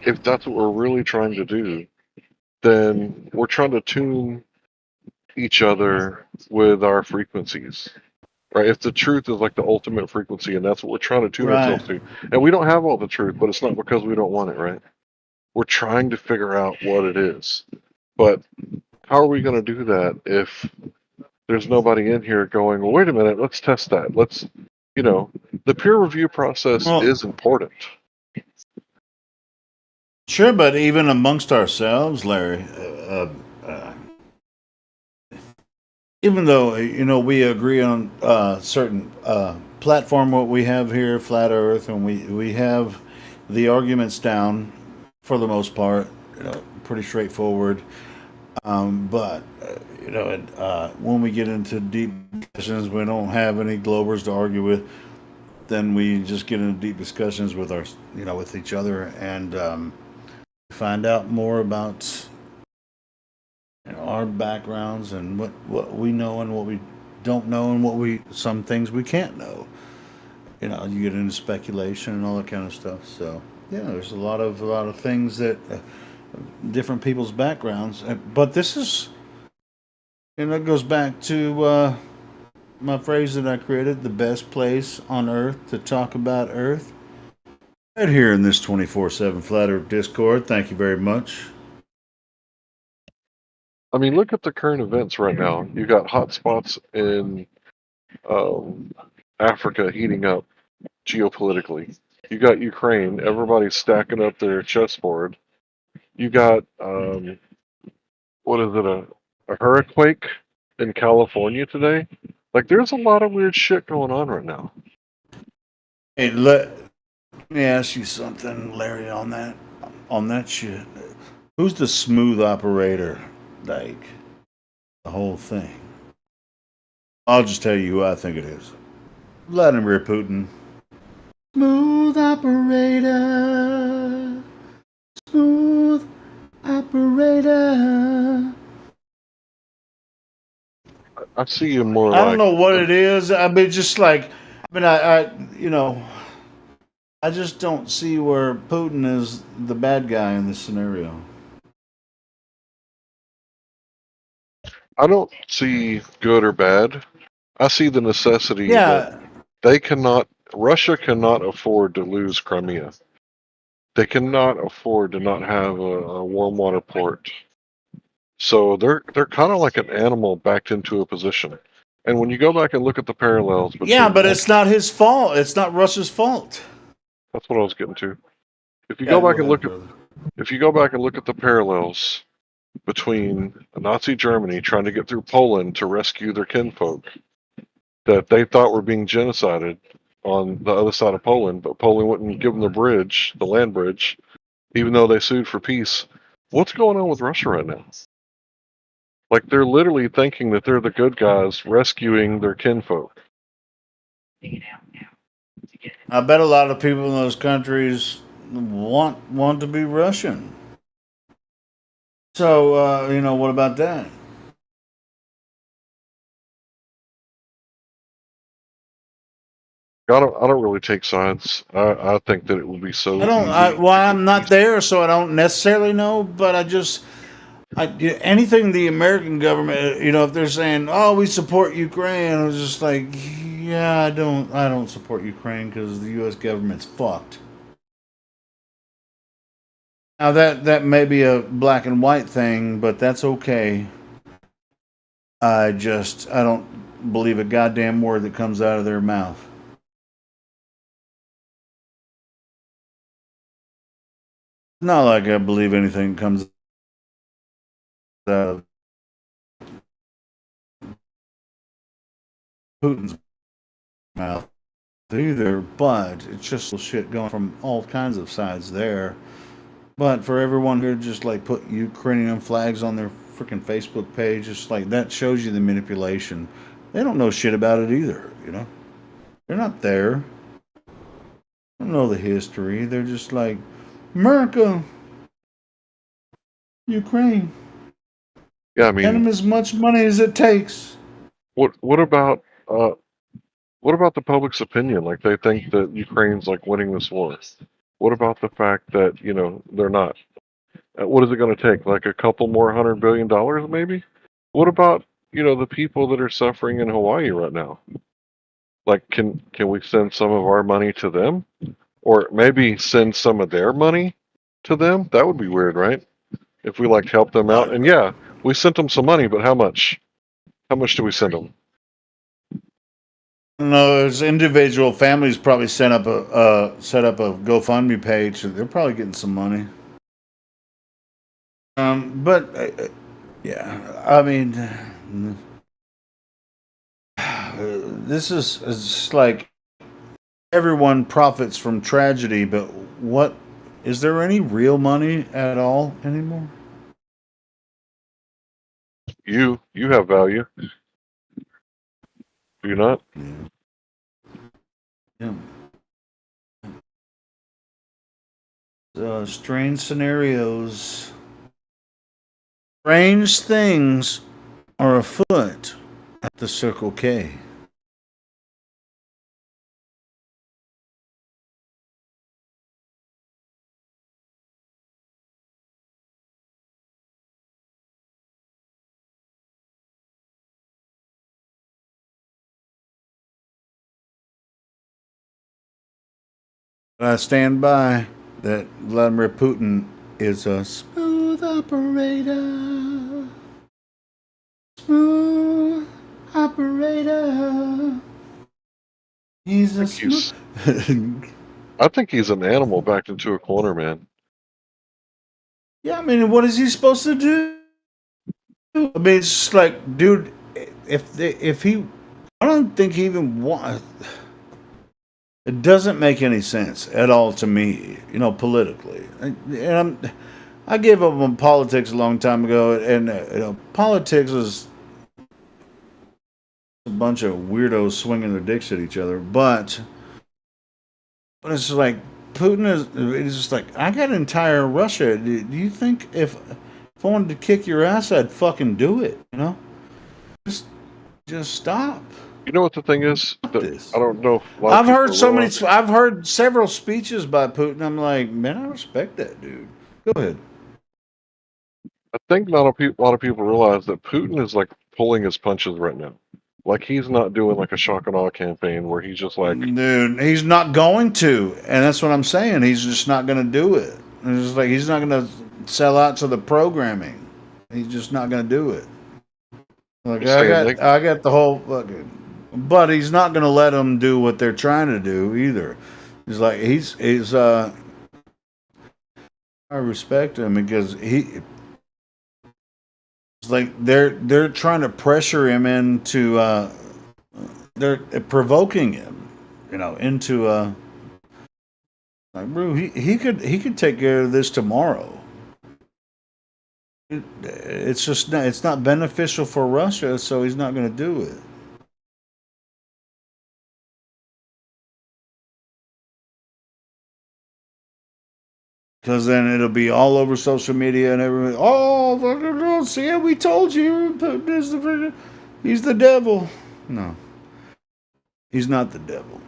if that's what we're really trying to do, then we're trying to tune each other with our frequencies. Right? If the truth is like the ultimate frequency, and that's what we're trying to tune ourselves Right. to, and we don't have all the truth, but it's not because we don't want it, right? We're trying to figure out what it is. But how are we going to do that if there's nobody in here going, well, wait a minute, let's test that. Let's, the peer review process Well, is important. sure, but even amongst ourselves, Larry, even though we agree on certain platform, what we have here, flat Earth, and we have the arguments down for the most part, pretty straightforward. But when we get into deep discussions, we don't have any globers to argue with. Then we just get into deep discussions with with each other, and find out more about our backgrounds and what we know and what we don't know, and some things we can't know. You get into speculation and all that kind of stuff. So yeah, there's a lot of things that different people's backgrounds. But this is, it goes back to my phrase that I created: the best place on Earth to talk about Earth. Right here in this 24/7 Flat Earth Discord. Thank you very much. I mean, look at the current events right now. You got hotspots in Africa heating up geopolitically. You got Ukraine. Everybody's stacking up their chessboard. You got what is it? A hurricane in California today. Like, there's a lot of weird shit going on right now. Hey, let me ask you something, Larry, on that shit. Who's the smooth operator? Like, the whole thing. I'll just tell you who I think it is. Vladimir Putin. Smooth operator. Smooth operator. I see you more I don't know what it is. I mean, just like, I just don't see where Putin is the bad guy in this scenario. I don't see good or bad. I see the necessity Yeah. that Russia cannot afford to lose Crimea. They cannot afford to not have a warm water port. So they're kind of like an animal backed into a position. And when you go back and look at the parallels between Yeah, but it's not his fault. It's not Russia's fault. That's what I was getting to. If you go back and look at the parallels between Nazi Germany trying to get through Poland to rescue their kinfolk that they thought were being genocided on the other side of Poland, but Poland wouldn't give them the land bridge, even though they sued for peace. What's going on with Russia right now? Like, they're literally thinking that they're the good guys rescuing their kinfolk. I bet a lot of people in those countries want to be Russian. So, what about that? I don't really take sides. I think that it would be so I'm not there, so I don't necessarily know, but anything the American government, if they're saying, "Oh, we support Ukraine," I was just like, "Yeah, I don't support Ukraine because the U.S. government's fucked." Now that may be a black and white thing, but that's okay. I don't believe a goddamn word that comes out of their mouth. Not like I believe anything comes out of Putin's mouth either, but it's just shit going from all kinds of sides there. But for everyone who just like put Ukrainian flags on their freaking Facebook page, just like that shows you the manipulation. They don't know shit about it either, They're not there. They don't know the history. They're just like, America, Ukraine. Yeah, I mean, get them as much money as it takes. What about the public's opinion? Like, they think that Ukraine's like winning this war. What about the fact that they're not? What is it going to take? Like a couple more $100 billion, maybe? What about the people that are suffering in Hawaii right now? Like, can we send some of our money to them, or maybe send some of their money to them? That would be weird, right? If we like help them out, and yeah, we sent them some money, but how much? How much do we send them? No, as individual families probably set up a GoFundMe page. They're probably getting some money. But yeah, I mean, this is it's like everyone profits from tragedy, but what is there any real money at all anymore? You have value. Do you not? Yeah. Strange scenarios. Strange things are afoot at the Circle K. I stand by that Vladimir Putin is a smooth operator. Smooth operator. He's a smooth. I think he's an animal backed into a corner, man. Yeah, I mean, what is he supposed to do? I mean, it's just like, dude, if he, I don't think he even wants. It doesn't make any sense at all to me, politically. And I gave up on politics a long time ago, and politics is a bunch of weirdos swinging their dicks at each other. But it's like it's just like, I got entire Russia. Do you think if I wanted to kick your ass, I'd fucking do it? Just stop. You know what the thing is? I don't know. I've heard several speeches by Putin. I'm like, man, I respect that dude. Go ahead. I think not a lot of people realize that Putin is like pulling his punches right now. Like he's not doing like a shock and awe campaign where he's just like, dude, he's not going to, and that's what I'm saying. He's just not going to do it. It's just like he's not going to sell out to the programming. He's just not going to do it. Like I got the whole fucking. But he's not going to let them do what they're trying to do either. He's like he's I respect him because it's like they're trying to pressure him into they're provoking him, into like, bro, he could take care of this tomorrow. It's not beneficial for Russia, so he's not going to do it. Because then it'll be all over social media and everybody, oh, see, we told you, Putin is he's the devil. No, he's not the devil.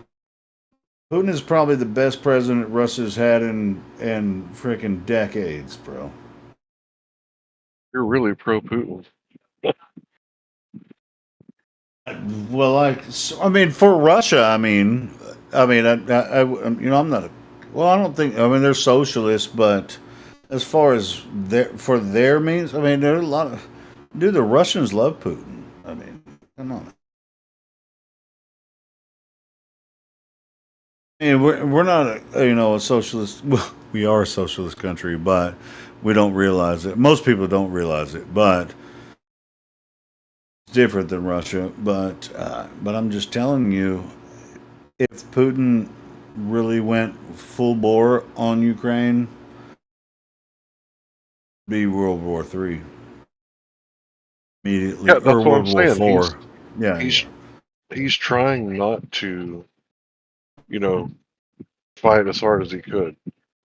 Putin is probably the best president Russia's had in freaking decades, bro. You're really pro Putin. Well, I mean, for Russia, I'm not. Well, I don't think. I mean, they're socialists, but as far as their means, I mean, there are a lot of. Dude, the Russians love Putin. I mean, come on. And we're not a socialist. Well, we are a socialist country, but we don't realize it. Most people don't realize it, but it's different than Russia. But I'm just telling you, if Putin really went full bore on Ukraine, be World War III immediately, yeah, that's or what World I'm War saying. IV. He's trying not to, fight as hard as he could.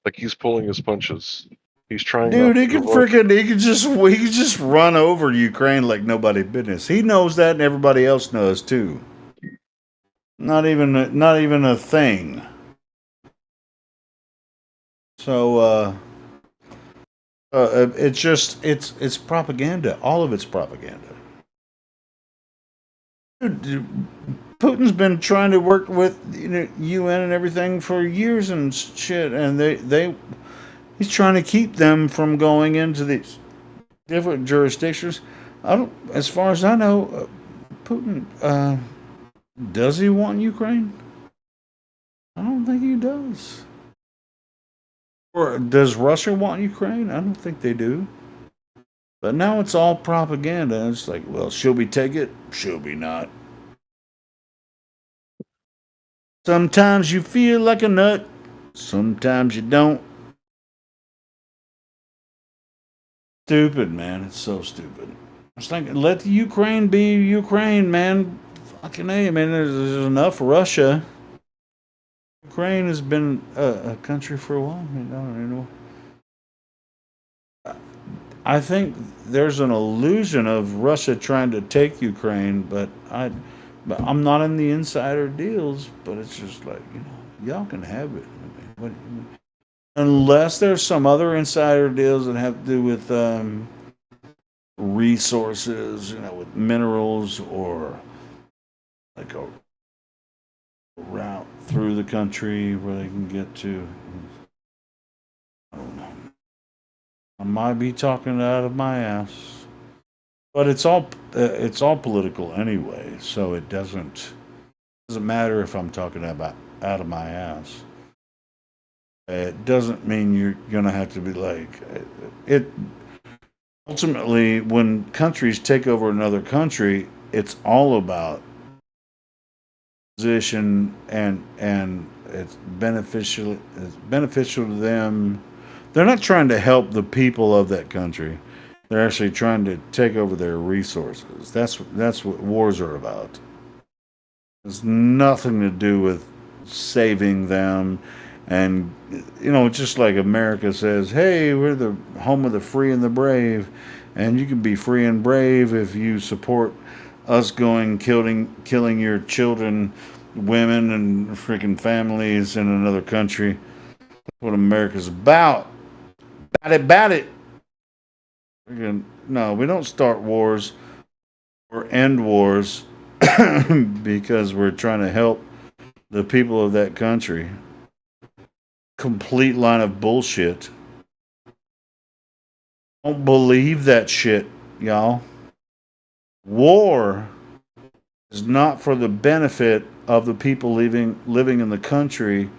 Like he's pulling his punches. He's trying. Dude, he could just run over Ukraine like nobody's business. He knows that, and everybody else knows too. Not even a thing. So it's propaganda. All of it's propaganda. Dude, Putin's been trying to work with UN and everything for years and shit, and he's trying to keep them from going into these different jurisdictions. As far as I know, Putin does he want Ukraine? I don't think he does. Or does Russia want Ukraine? I don't think they do. But now it's all propaganda. It's like, well, should we take it? Should we not? Sometimes you feel like a nut, sometimes you don't. Stupid, man. It's so stupid. I was thinking, let the Ukraine be Ukraine, man. Fucking A, man. There's enough Russia. Ukraine has been a country for a while. I think there's an illusion of Russia trying to take Ukraine, but I'm not in the insider deals. But it's just like, y'all can have it. I mean, unless there's some other insider deals that have to do with resources, with minerals or like a route through the country where they can get to. I don't know. I might be talking out of my ass, but it's all political anyway, so it doesn't matter if I'm talking about out of my ass. It doesn't mean you're gonna have to be like it. Ultimately, when countries take over another country, it's all about position and it's beneficial to them. They're not trying to help the people of that country. They're actually trying to take over their resources. That's what wars are about. It's nothing to do with saving them. And just like America says, hey, we're the home of the free and the brave, and you can be free and brave if you support us going killing your children, women, and freaking families in another country. That's what America's about. Bat it. No, we don't start wars or end wars because we're trying to help the people of that country. Complete line of bullshit. Don't believe that shit, y'all. War is not for the benefit of the people living in the country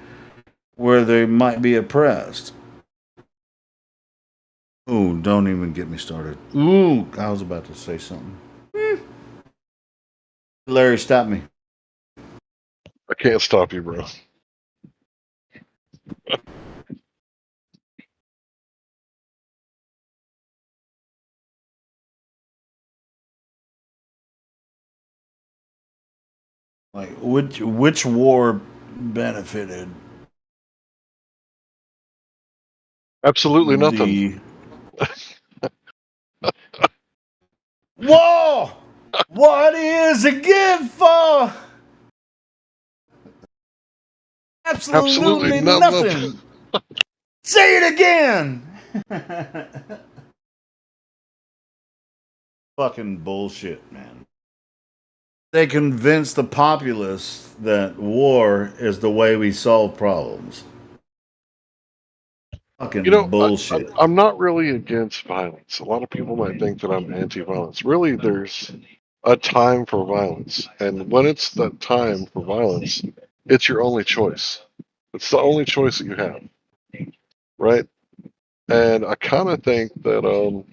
where they might be oppressed. Ooh, don't even get me started. Ooh, I was about to say something. Larry, stop me. I can't stop you, bro. Like which war benefited? Absolutely nothing. Whoa! What is a gift for? Absolutely nothing. Say it again. Fucking bullshit, man. They convince the populace that war is the way we solve problems. Fucking bullshit. I'm not really against violence. A lot of people might think that I'm anti-violence. Really, there's a time for violence, and when it's that time for violence, it's your only choice. It's the only choice that you have, right? And I kind of think that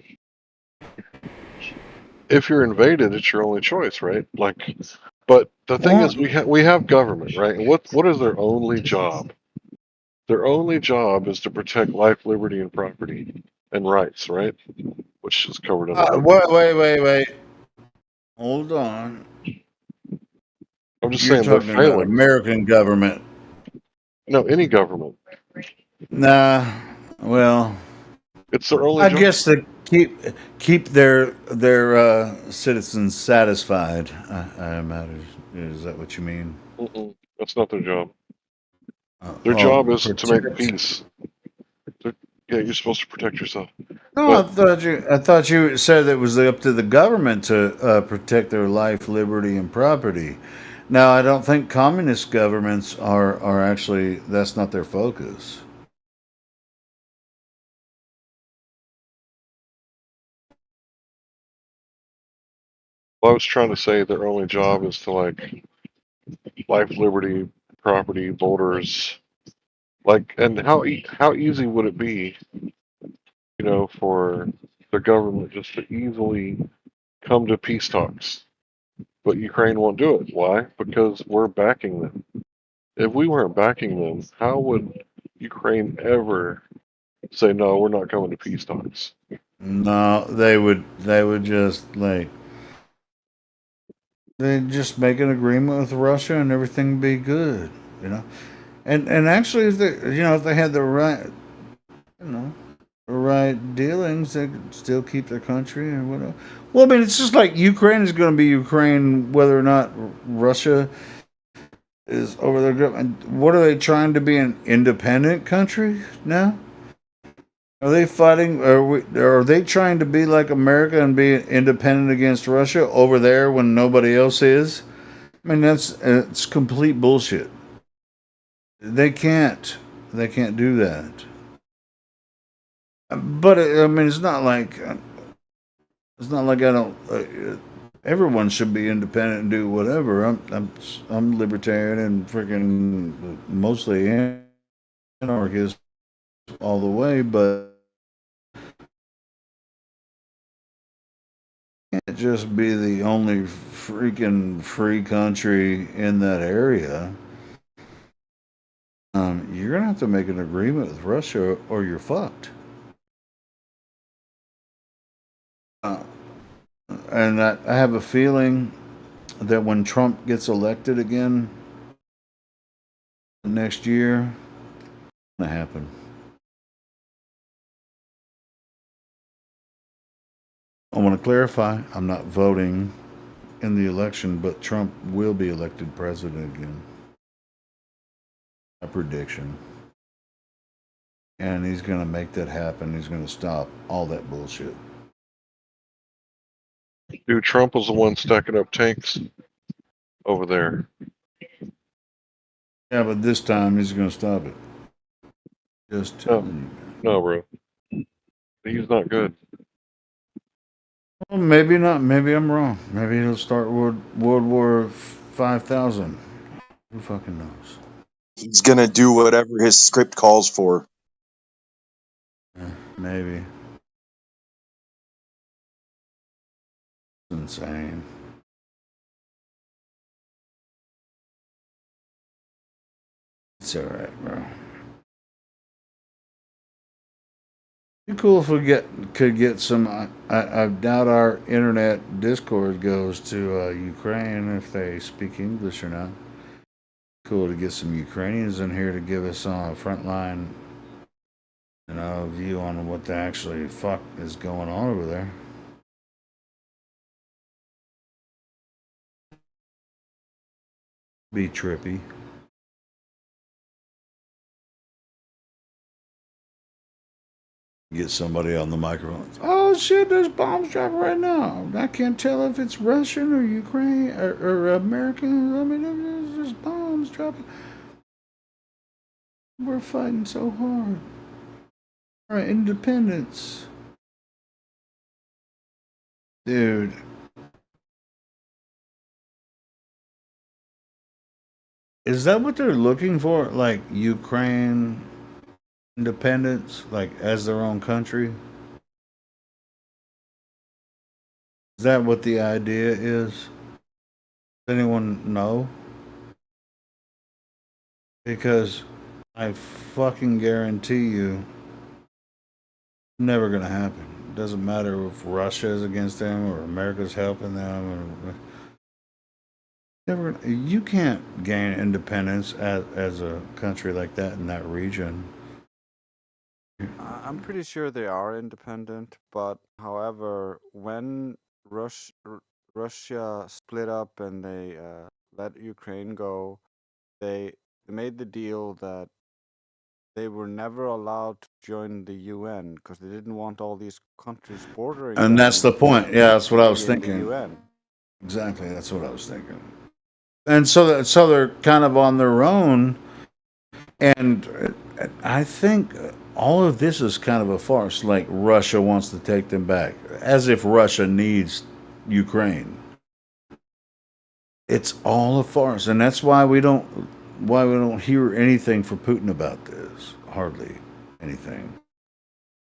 if you're invaded, it's your only choice, right? But the thing is, we have government, right? And what is their only job? Their only job is to protect life, liberty, and property and rights, right? Which is covered in the Wait. Hold on. I'm just You're saying they're talking about failing. American government. No, any government. Nah. Well, it's their only I job. guess to keep their citizens satisfied. I imagine. Is that what you mean? That's not their job. Their job is to make peace. Yeah, you're supposed to protect yourself. No, I thought you said it was up to the government to protect their life, liberty, and property. Now, I don't think communist governments are actually. That's not their focus. Well, I was trying to say their only job is to life, liberty, property, borders. And how easy would it be, for the government just to easily come to peace talks? But Ukraine won't do it. Why? Because we're backing them. If we weren't backing them, how would Ukraine ever say no? We're not coming to peace talks. No, they would just like they'd just make an agreement with Russia and everything would be good, you know. And actually, if they had the right, the right dealings, they could still keep their country and whatever. Well, I mean, it's just like Ukraine is going to be Ukraine, whether or not Russia is over there. And what are they trying to be, an independent country now? Are they fighting? Are they trying to be like America and be independent against Russia over there when nobody else is? I mean, it's complete bullshit. They can't do that. But I mean, it's not like I don't. Everyone should be independent and do whatever. I'm libertarian and freaking mostly anarchist all the way, but it can't just be the only freaking free country in that area. You're gonna have to make an agreement with Russia, or you're fucked. And I have a feeling that when Trump gets elected again next year, it's gonna happen. I want to clarify, I'm not voting in the election, but Trump will be elected president again. A prediction. And he's going to make that happen. He's going to stop all that bullshit. Dude, Trump was the one stacking up tanks over there. Yeah, but this time he's going to stop it. Just telling you. No, bro. He's not good. Well, maybe not. Maybe I'm wrong. Maybe he'll start World War 5000. Who fucking knows? He's gonna do whatever his script calls for. Maybe. It's insane. It's alright, bro. Be cool if we could get some. I doubt our internet Discord goes to Ukraine if they speak English or not. Cool to get some Ukrainians in here to give us a frontline, view on what the actually fuck is going on over there. Be trippy. Get somebody on the microphone. Oh shit, there's bombs dropping right now. I can't tell if it's Russian or Ukraine or American. I mean, there's bombs dropping. We're fighting so hard. Our independence. Dude. Is that what they're looking for? Like Ukraine independence, like as their own country? Is that what the idea is? Does anyone know? Because I fucking guarantee you, it's never gonna happen. It doesn't matter if Russia is against them or America's helping them. You can't gain independence as a country like that in that region. I'm pretty sure they are independent, but however, when Russia split up and they let Ukraine go, they made the deal that they were never allowed to join the UN because they didn't want all these countries bordering. And that's the point. Yeah, that's what I was in the thinking. UN. Exactly, that's what I was thinking. And so they're kind of on their own, and I think all of this is kind of a farce. Like Russia wants to take them back, as if Russia needs Ukraine. It's all a farce, and that's why we don't hear anything from Putin about this. Hardly anything.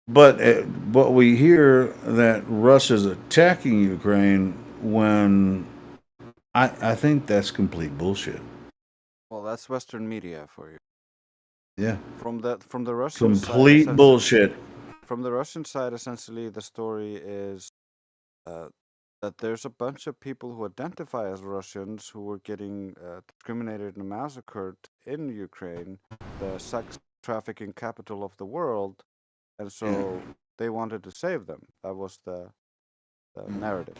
But we hear that Russia's attacking Ukraine when I think that's complete bullshit. Well, that's Western media for you. Yeah. From the Russian side, Complete bullshit. From the Russian side, essentially, the story is that there's a bunch of people who identify as Russians who were getting discriminated and massacred in Ukraine, the sex trafficking capital of the world, and so they wanted to save them. That was the narrative.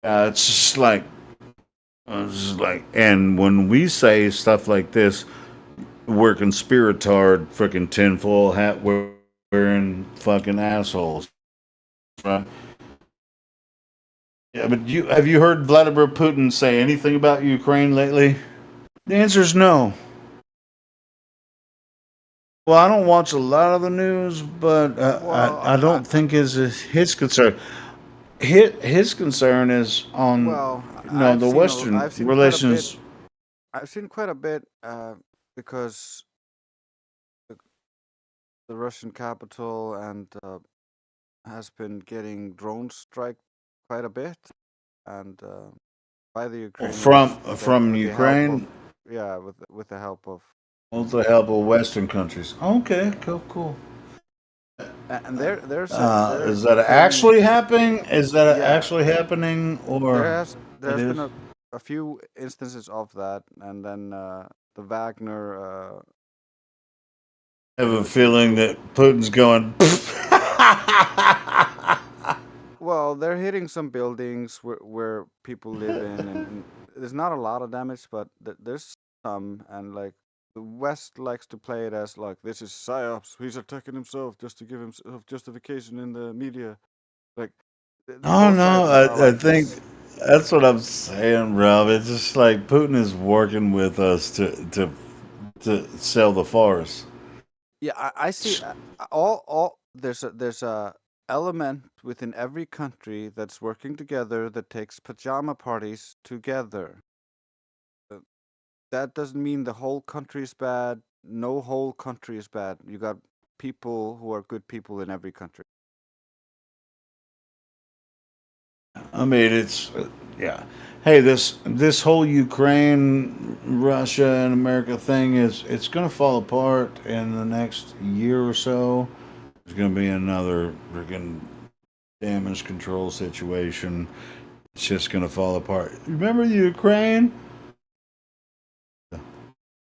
It's just like, and when we say stuff like this, we're conspiratard, freaking tinfoil hat wearing fucking assholes, right? Yeah, but have you heard Vladimir Putin say anything about Ukraine lately? The answer is no. Well, I don't watch a lot of the news, but I don't think is his concern. His concern is on the Western relations. I've seen quite a bit because the Russian capital and has been getting drone strike quite a bit, and by the Ukrainians from Ukraine. With the help of. With the help of Western countries. Okay, cool. And there's is that actually happening? Is that actually happening, or there's been a few instances of that, and then the Wagner. I have a feeling that Putin's going. Well, they're hitting some buildings where people live in, and there's not a lot of damage, but there's some, and like. The West likes to play it as like this is psyops. He's attacking himself just to give himself justification in the media. Like, I think that's what I'm saying, Rob. It's just like Putin is working with us to sell the farce. Yeah, I see. All there's a element within every country that's working together that takes pajama parties together. That doesn't mean the whole country is bad. No whole country is bad. You got people who are good people in every country. I mean, it's Hey, this whole Ukraine, Russia, and America thing it's going to fall apart in the next year or so. There's going to be another freaking damage control situation. It's just going to fall apart. Remember the Ukraine?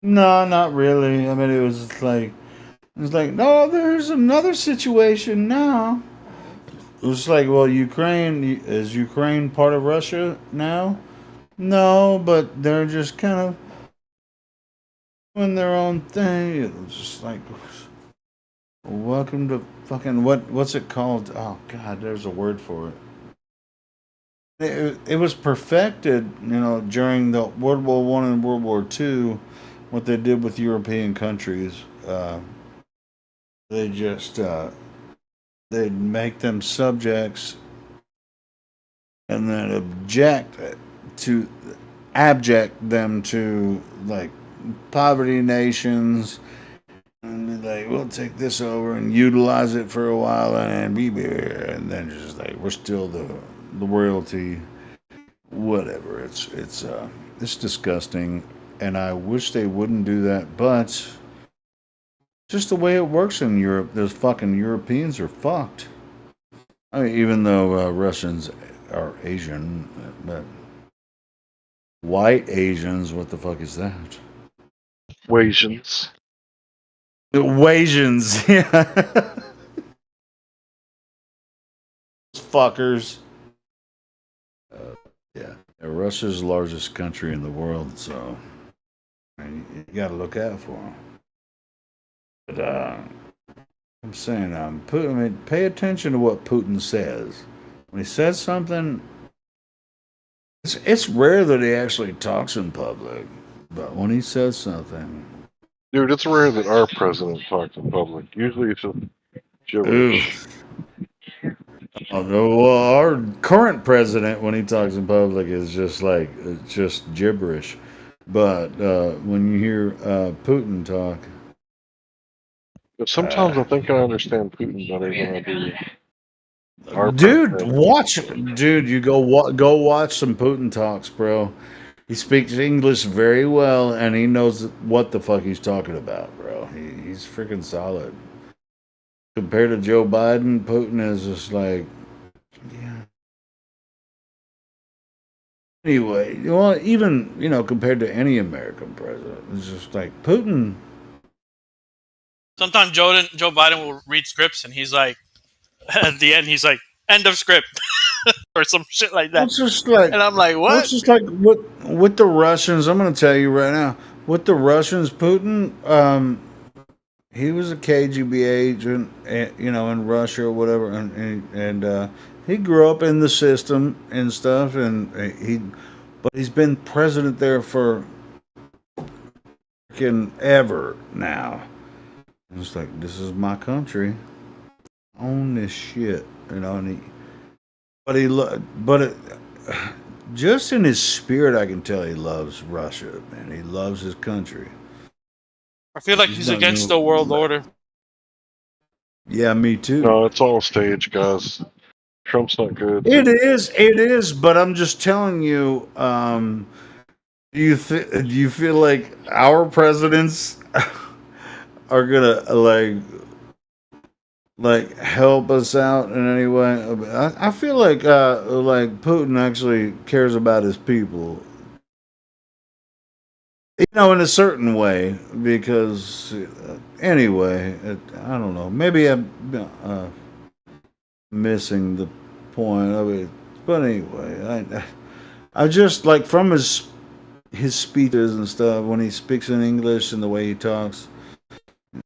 No, not really. I mean, it was like, no, there's another situation now. It was like, well, is Ukraine part of Russia now? No, but they're just kind of doing their own thing. It was just like, welcome to fucking what's it called? Oh God, there's a word for it. It was perfected, during the World War I and World War II. What they did with European countries, they just they'd make them subjects and then abject them to like poverty nations, and be like, we'll take this over and utilize it for a while, and then just like we're still the royalty, whatever. It's disgusting. And I wish they wouldn't do that, but just the way it works in Europe, those fucking Europeans are fucked. I mean, even though Russians are Asian, but white Asians, what the fuck is that? Wasians. The Wasians, yeah. Fuckers. Yeah. Russia's the largest country in the world, so you got to look out for them. But I'm saying, pay attention to what Putin says. When he says something, it's rare that he actually talks in public, but when he says something, dude, it's rare that our president talks in public. Usually, it's just gibberish. Well, our current president, when he talks in public, is just gibberish. But when you hear Putin talk, but sometimes I think I understand Putin better than I do. You go watch some Putin talks, bro. He speaks English very well, and he knows what the fuck he's talking about, bro. He's freaking solid. Compared to Joe Biden, Putin is just like, yeah. Anyway, well, even compared to any American president, it's just like Putin. Sometimes Joe Biden will read scripts and he's like, at the end, he's like, end of script. Or some shit like that. It's just like, and I'm like, well, what? it's just like with the Russians. I'm going to tell you right now, with the Russians, Putin, he was a KGB agent, in Russia or whatever, and he grew up in the system and stuff, but he's been president there for freaking ever now. It's like, this is my country. Own this shit, and just in his spirit, I can tell he loves Russia, man. He loves his country. I feel like he's against the world order. Yeah, me too. No, it's all stage, guys. Trump's not good. It is, but I'm just telling you, do you feel like our presidents are gonna like help us out in any way? I feel like Putin actually cares about his people, in a certain way, because anyway, I don't know. Maybe I'm missing the point of it, but anyway, I just like from his speeches and stuff when he speaks in English and the way he talks.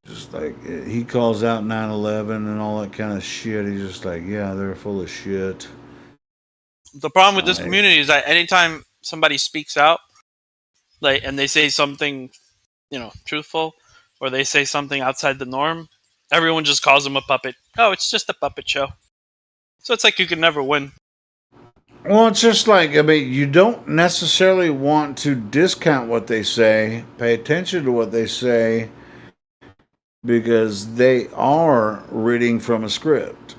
Just like he calls out 9/11 and all that kind of shit. He's just like, yeah, they're full of shit. The problem with this community is that anytime somebody speaks out, and they say something, truthful, or they say something outside the norm, everyone just calls them a puppet. Oh, it's just a puppet show. So it's like you can never win. Well, it's just like, you don't necessarily want to discount what they say. Pay attention to what they say, because they are reading from a script.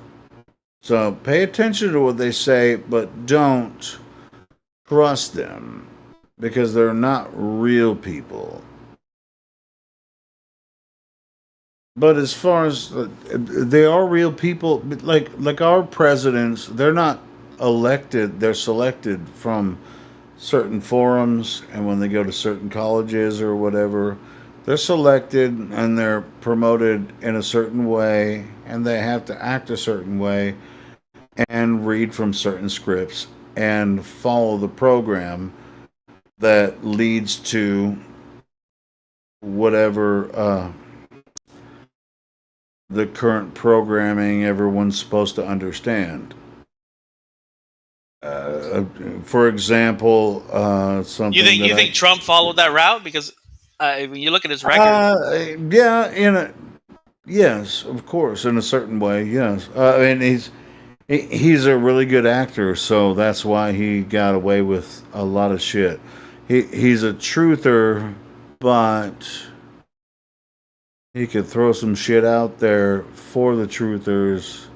So pay attention to what they say, but don't trust them, because they're not real people. But as far as they are real people, like our presidents, they're not elected, they're selected from certain forums, and when they go to certain colleges or whatever, they're selected and they're promoted in a certain way, and they have to act a certain way and read from certain scripts and follow the program that leads to whatever the current programming everyone's supposed to understand. For example, something You think Trump followed that route? Because when you look at his record, yes, of course, in a certain way, yes. He's a really good actor, so that's why he got away with a lot of shit. He's a truther, but he could throw some shit out there for the truthers.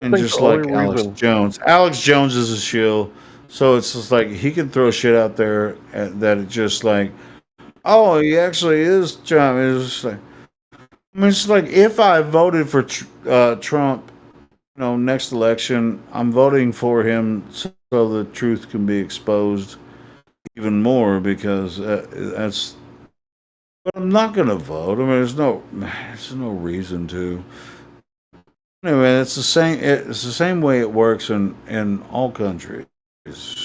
And just like Alex Jones. Alex Jones is a shill, so it's just like he can throw shit out there that it's just like, oh, he actually is Trump. It's like, it's like if I voted for Trump, next election, I'm voting for him so the truth can be exposed even more, because that's. But I'm not gonna vote. There's no reason to. Anyway, it's the same. It's the same way it works in all countries,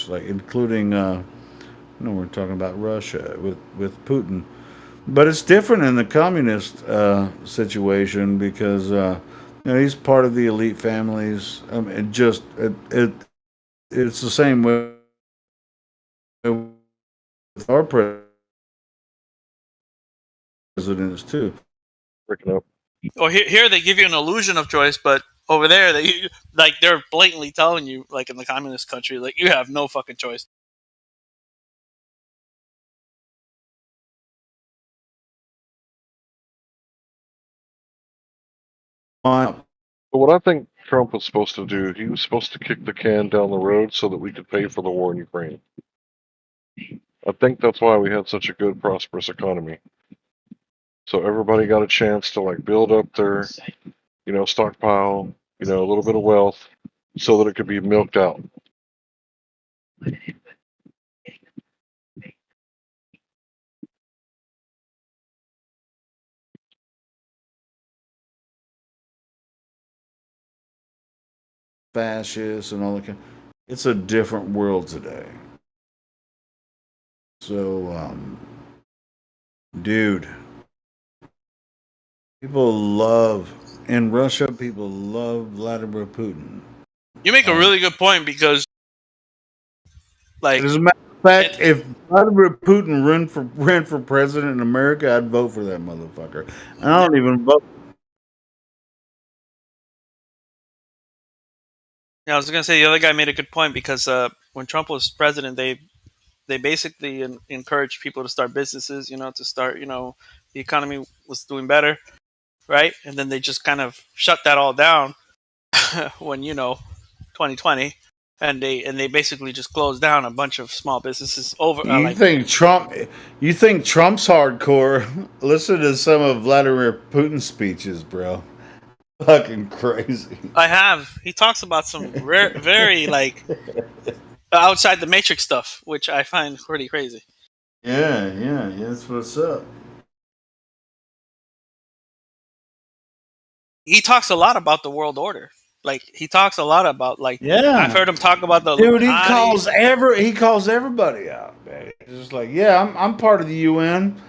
like including we're talking about Russia with Putin, but it's different in the communist situation, because he's part of the elite families. It's the same way with our presidents too. Breaking up. Well, here they give you an illusion of choice, but over there they're blatantly telling you, like in the communist country, like you have no fucking choice. But what I think Trump was supposed to do, he was supposed to kick the can down the road so that we could pay for the war in Ukraine. I think that's why we had such a good, prosperous economy. So everybody got a chance to like build up their, stockpile, a little bit of wealth, so that it could be milked out. Fascists and all that kind. It's a different world today. So, dude, people love in Russia. People love Vladimir Putin. You make a really good point because, like, as a matter of fact, if Vladimir Putin ran for president in America, I'd vote for that motherfucker. And I don't even vote. Yeah, I was gonna say the other guy made a good point because when Trump was president, they basically encouraged people to start businesses. To start. The economy was doing better, right? And then they just kind of shut that all down when 2020, and they basically just closed down a bunch of small businesses over. You think Trump's hardcore? Listen to some of Vladimir Putin's speeches, bro. Fucking crazy. I have. He talks about some very like outside the matrix stuff, which I find pretty crazy. Yeah, that's what's up. He talks a lot about the world order. Like he talks a lot about I've heard him talk about the dude. Illuminati. He calls everybody out, man. He's just like, yeah, I'm part of the UN,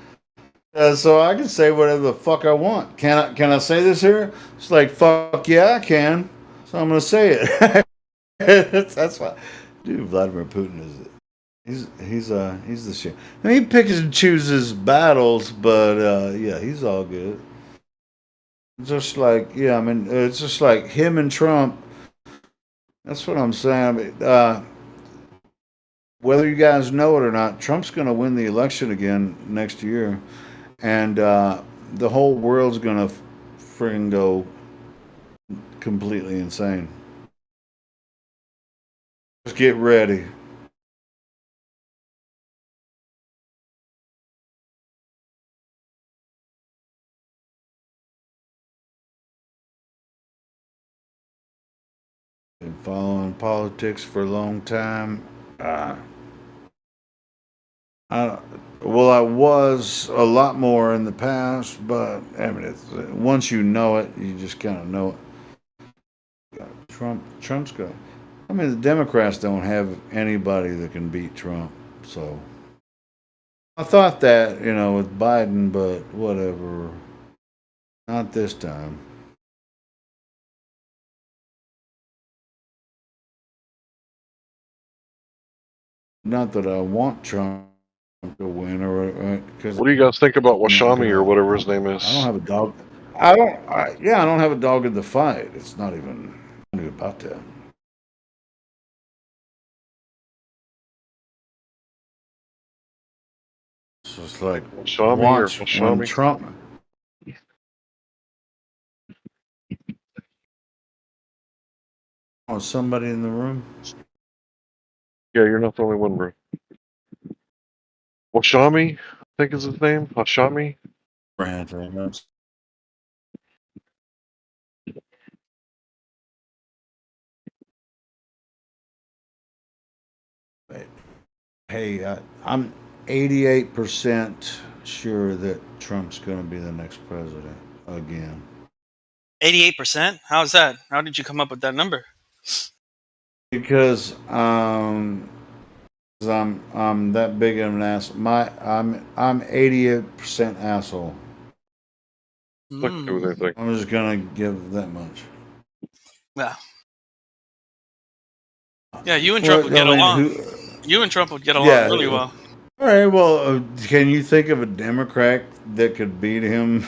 so I can say whatever the fuck I want. Can I say this here? It's like, fuck yeah, I can. So I'm gonna say it. That's why, dude. Vladimir Putin he's the shit. I mean, he picks and chooses battles, but yeah, he's all good. Just like, yeah, I mean, it's just like him and Trump. That's what I'm saying. I mean, whether you guys know it or not, Trump's going to win the election again next year, and the whole world's going to friggin' go completely insane. Just get ready. Been following politics for a long time. I was a lot more in the past, but I mean, once you know it, you just kind of know it. Trump's got. I mean, the Democrats don't have anybody that can beat Trump, so I thought that with Biden, but whatever. Not this time. Not that I want Trump to win, or because. What do you guys think about Washami or whatever his name is? I don't have a dog. I don't have a dog in the fight. It's not even about that. So it's like Washami when Trump. Oh, somebody in the room? Yeah, you're not the only one, bro. Washami, I think is his name. Washami. Hey, I'm 88% sure that Trump's going to be the next president again. 88%? How's that? How did you come up with that number? Because I'm that big of an ass. I'm 88% asshole. I'm just gonna give that much. Yeah. Yeah, you and Trump would get along. You and Trump would get along really well. All right. Well, can you think of a Democrat that could beat him?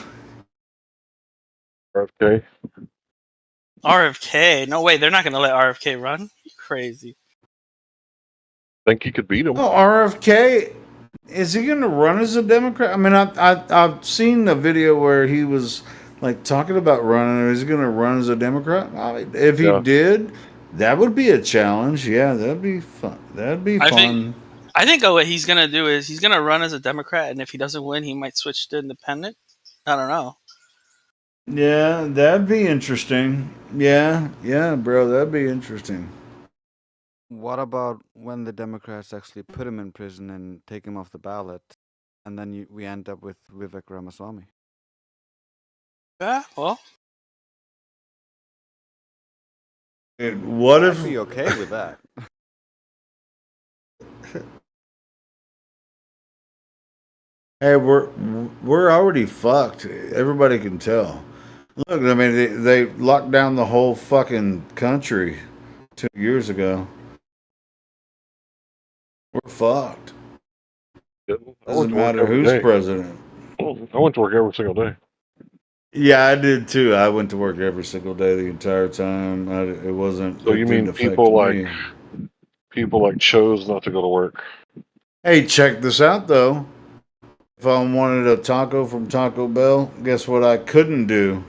RFK. RFK? No way. They're not going to let RFK run. You crazy. Think he could beat him? Oh, RFK. Is he going to run as a Democrat? I mean, I've seen the video where he was like talking about running. Is he going to run as a Democrat? I mean, if he did, that would be a challenge. Yeah, that'd be fun. That'd be fun. I think what he's gonna do is he's gonna run as a Democrat, and if he doesn't win, he might switch to independent. I don't know. Yeah, that'd be interesting. Yeah, bro, that'd be interesting. What about when the Democrats actually put him in prison and take him off the ballot, and then we end up with Vivek Ramaswamy? Yeah, well, What I'd if? be okay with that. Hey, we're already fucked. Everybody can tell. Look, I mean, they locked down the whole fucking country 2 years ago. We're fucked. Doesn't matter who's president. I went to work every single day. Yeah, I did too. I went to work every single day the entire time. It wasn't. So you mean people like chose not to go to work? Hey, check this out though. If I wanted a taco from Taco Bell, guess what I couldn't do?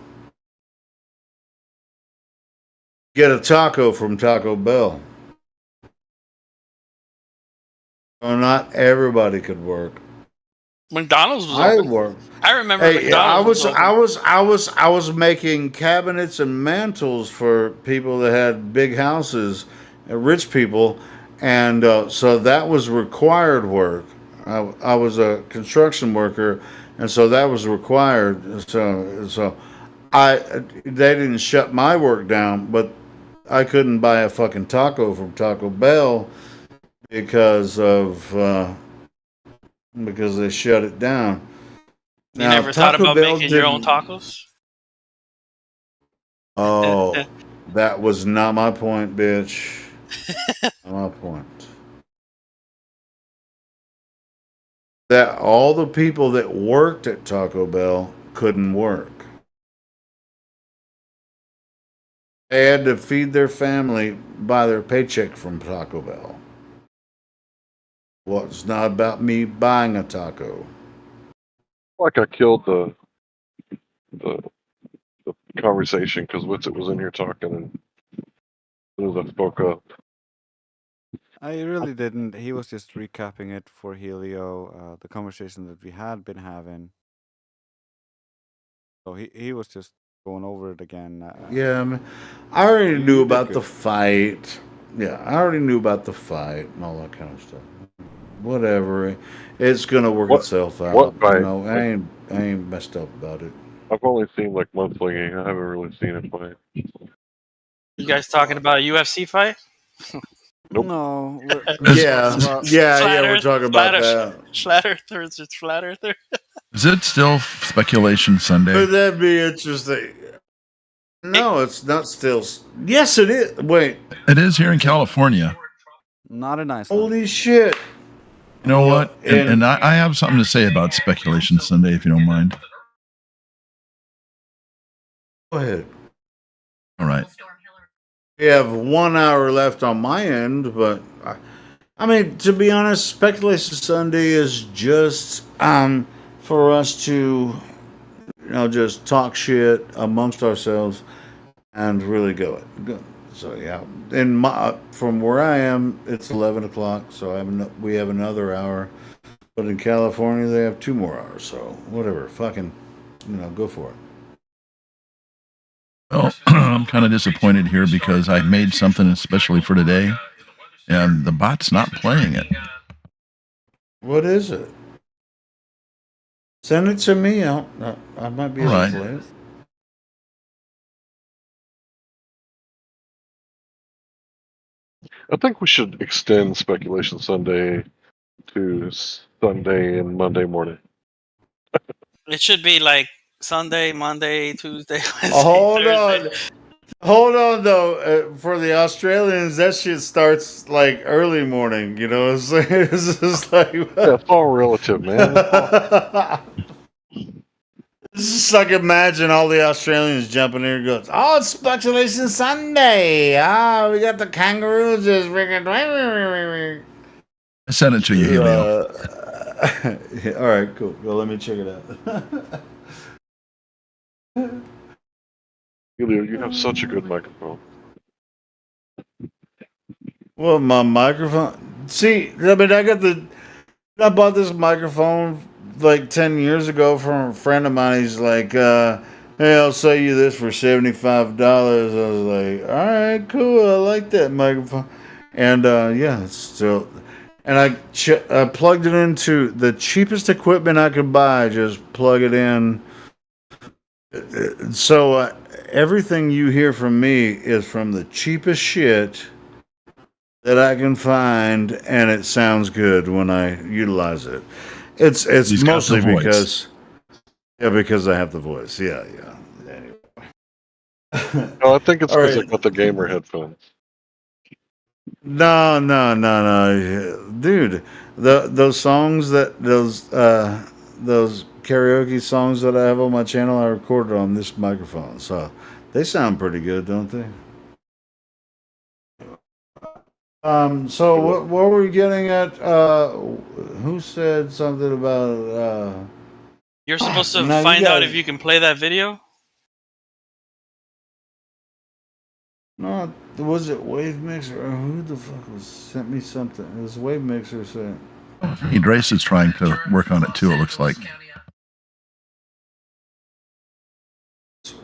Get a taco from Taco Bell. Well, not everybody could work. McDonald's was I open. worked. I remember Hey, McDonald's I was making cabinets and mantles for people that had big houses, rich people, and so that was required work. I was a construction worker, and so that was required. So they didn't shut my work down, but I couldn't buy a fucking taco from Taco Bell because they shut it down. You never thought about making your own tacos? Oh, that was not my point, bitch. Not my point. That all the people that worked at Taco Bell couldn't work. They had to feed their family by their paycheck from Taco Bell. Well, it's not about me buying a taco. Like I killed the conversation because Witsit was in here talking, and as soon as I spoke up, I really didn't. He was just recapping it for Helio, the conversation that we had been having. So he was just going over it again. Yeah, I mean, I already knew about the fight. Yeah, I already knew about the fight and all that kind of stuff. Whatever, it's gonna work itself out. what fight? You know, I ain't messed up about it. I've only seen like mudslinging. I haven't really seen it fight. You guys talking about a UFC fight? Nope. No. Yeah, we're talking about that. Flat Earther versus Flat Earther. Is it still Speculation Sunday? Would that be interesting? No, it's not still. Yes, it is. Wait. It is here in California. Not a nice. Holy shit. You know what? And I have something to say about Speculation Sunday, if you don't mind. Go ahead. All right. We have 1 hour left on my end, but I mean, to be honest, Speculation Sunday is just for us to, just talk shit amongst ourselves and really go. So yeah, from where I am, it's 11 o'clock, so we have another hour. But in California, they have 2 more hours. So whatever, fucking, go for it. Well, I'm kind of disappointed here because I made something especially for today, and the bot's not playing it. What is it? Send it to me. I might be able to play it. I think we should extend Speculation Sunday to Sunday and Monday morning. It should be like Sunday, Monday, Tuesday, Wednesday, Hold on, though. For the Australians, that shit starts like early morning. You know what I'm saying? It's just like it's all relative, man. It's just like imagine all the Australians jumping in and goes, "Oh, it's Speculation Sunday. We got the kangaroos just freaking." I sent it to you, Helio. All right, cool. Well, let me check it out. Helio, you have such a good microphone. Well, my microphone, See, I mean, I bought this microphone like 10 years ago from a friend of mine. He's like, hey, I'll sell you this for $75. I was like, all right, cool. I like that microphone. And yeah, it's still. And I plugged it into the cheapest equipment I could buy. Just plug it in. So everything you hear from me is from the cheapest shit that I can find, and it sounds good when I utilize it. It's He's got the mostly voice. because I have the voice. Yeah. Anyway. No, I think it's All because I right. got the gamer headphones. No, dude. Those songs those karaoke songs that I have on my channel, I recorded on this microphone, so they sound pretty good, don't they? So what were we getting at? Who said something about You're supposed to now you find out guys if you can play that video. no, was it Wave Mixer or who the fuck sent me something? It was Wave Mixer saying Drace is trying to work on it too, it looks like.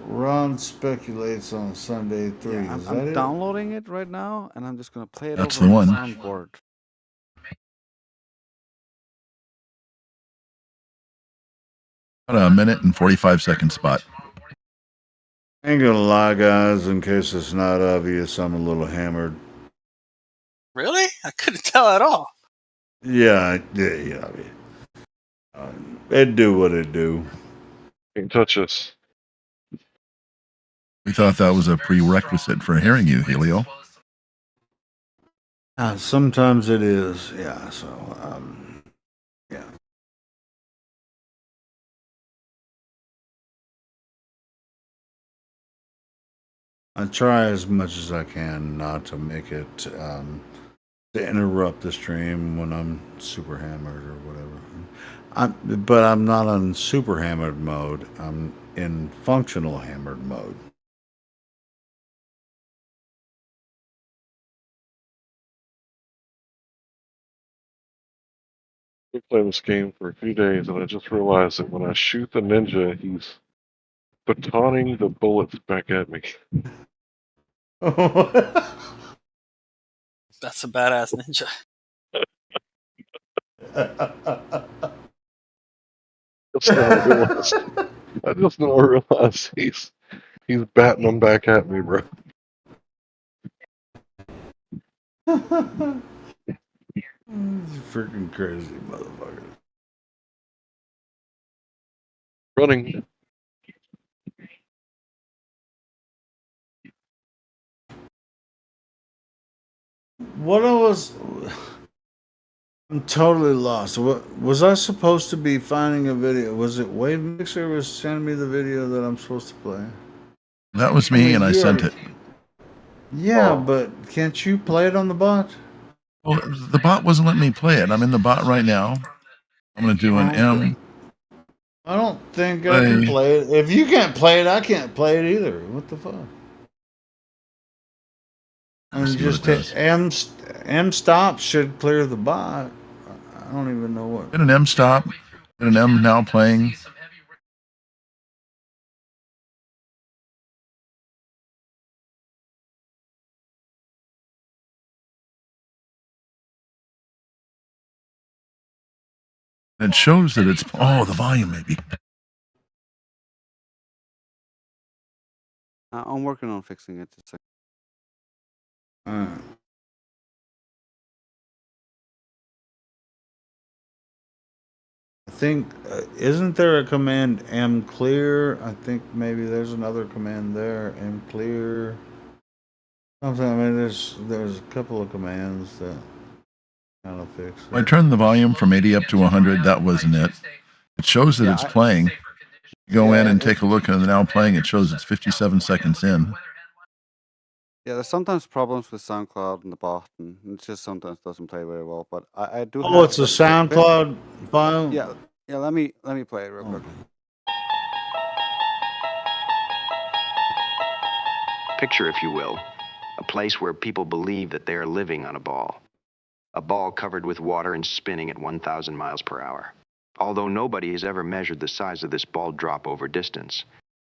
Ron speculates on Sunday 3. Yeah, Is I'm that it? downloading it right now, and I'm just gonna play it That's over the my one. soundboard. About a minute and 45 second spot. Ain't gonna lie, guys, in case it's not obvious, I'm a little hammered. Really? I couldn't tell at all. Yeah. It do what it do. Can't touch us. We thought that was a prerequisite for hearing you, Helio. Sometimes it is, yeah. So, yeah. I try as much as I can not to make it to interrupt the stream when I'm super hammered or whatever. But I'm not on super hammered mode. I'm in functional hammered mode. We played this game for a few days, and I just realized that when I shoot the ninja, he's batoning the bullets back at me. That's a badass ninja. I just now realized he's batting them back at me, bro. Freaking crazy motherfucker. Running. I'm totally lost. What was I supposed to be finding a video? Was it Wave Mixer was sending me the video that I'm supposed to play? That was me, and I sent it. Yeah, but can't you play it on the bot? Well, the bot wasn't letting me play it. I'm in the bot right now. I'm going to do an M. I don't think I can play it. If you can't play it, I can't play it either. What the fuck? And just hit M stop should clear the bot. I don't even know what. Hit an M stop. Hit an M now playing. It shows that it's the volume maybe. I'm working on fixing it. Just a second. I think isn't there a command M clear? I think maybe there's another command there, M clear. Something. I mean, there's a couple of commands that kind of fix it. I turned the volume from 80 up to 100. That wasn't it. It shows that it's playing. Go in and take a look at the now playing. It shows it's 57 seconds in. Yeah, there's sometimes problems with SoundCloud and the bot, and it just sometimes doesn't play very well. But I do. Oh, it's a SoundCloud file. Yeah. Let me play it real quick. Picture, if you will, a place where people believe that they are living on a ball. a ball covered with water and spinning at 1,000 miles per hour. Although nobody has ever measured the size of this ball drop over distance,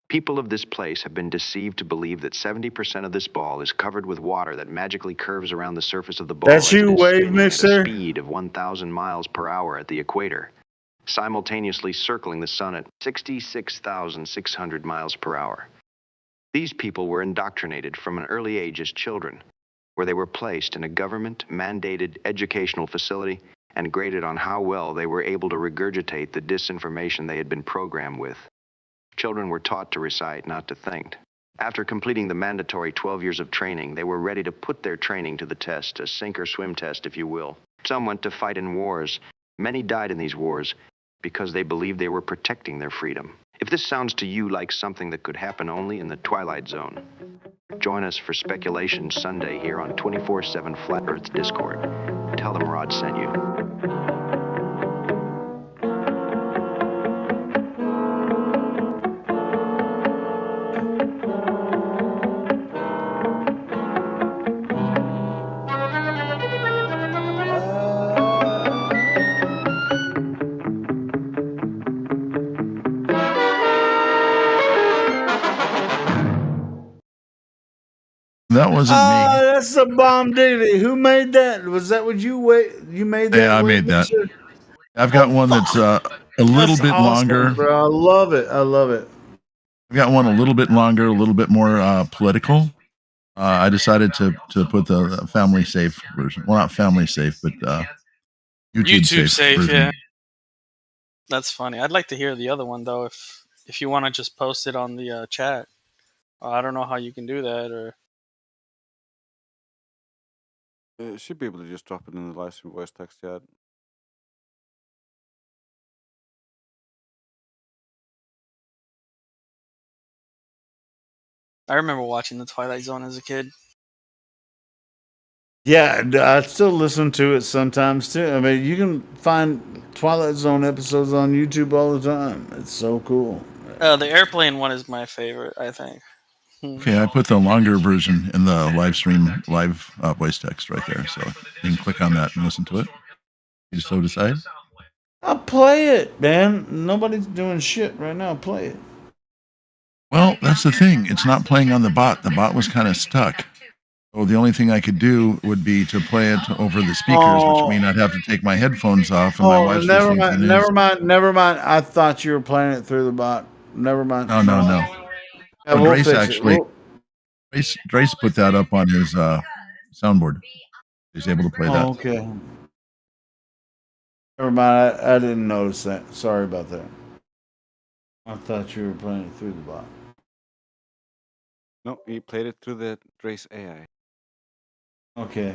people of this place have been deceived to believe that 70% of this ball is covered with water that magically curves around the surface of the ball That's as it you, is Wave spinning at a Mixer. speed of 1,000 miles per hour at the equator, simultaneously circling the sun at 66,600 miles per hour. These people were indoctrinated from an early age as children, where they were placed in a government-mandated educational facility and graded on how well they were able to regurgitate the disinformation they had been programmed with. Children were taught to recite, not to think. After completing the mandatory 12 years of training, they were ready to put their training to the test, a sink or swim test, if you will. Some went to fight in wars. Many died in these wars because they believed they were protecting their freedom. If this sounds to you like something that could happen only in the Twilight Zone, join us for Speculation Sunday here on 24/7 Flat Earth Discord. Tell them Rod sent you. That wasn't me. That's a bomb diggity. Who made that? Was that what you made that? Yeah, I Wave made that. Mixer? I've got one that's a little That's bit awesome, longer. bro. I love it. I love it. I've got one a little bit longer, a little bit more political. I decided to put the family safe version. Well, not family safe, but YouTube safe version. Yeah. That's funny. I'd like to hear the other one though, if you want to just post it on the chat. I don't know how you can do that, or Should be able to just drop it in the live stream voice text chat. I remember watching the Twilight Zone as a kid. Yeah, I still listen to it sometimes too. I mean, you can find Twilight Zone episodes on YouTube all the time. It's so cool. The airplane one is my favorite, I think. Okay, I put the longer version in the live stream, live voice text right there. So you can click on that and listen to it. You so decide. I'll play it, man. Nobody's doing shit right now. Play it. Well, that's the thing. It's not playing on the bot. The bot was kind of stuck. So the only thing I could do would be to play it over the speakers, which mean I'd have to take my headphones off. And my wife's never listening to mind, the never mind. I thought you were playing it through the bot. Never mind. No. Yeah, Oh, we'll Drace fix it. actually, Drace put that up on his soundboard. He's able to play that. Okay. Never mind. I didn't notice that. Sorry about that. I thought you were playing it through the bot. No, he played it through the Drace AI. Okay.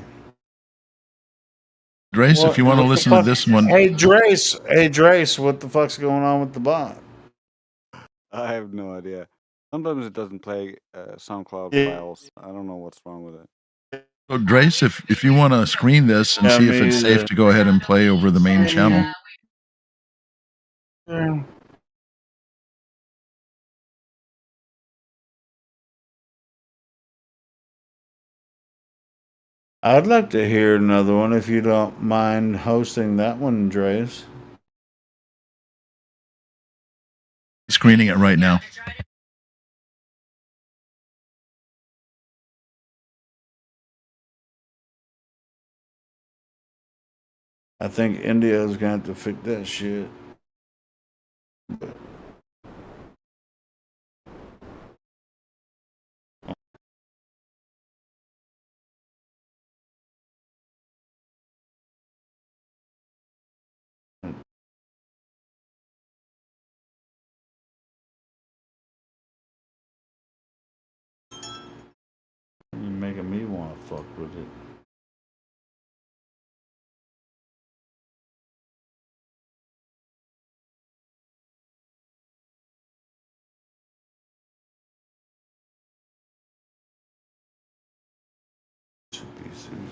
Drace, if you want to listen to this one. Hey, Drace, what the fuck's going on with the bot? I have no idea. Sometimes it doesn't play SoundCloud Yeah. files. I don't know what's wrong with it. So, Drace, if you want to screen this and Yeah, see if me it's either. safe to go ahead and play over the main channel. Yeah. I'd like to hear another one if you don't mind hosting that one, Drace. Screening it right now. I think India's going to have to fix that shit. You're making me want to fuck with it. Should be Susan.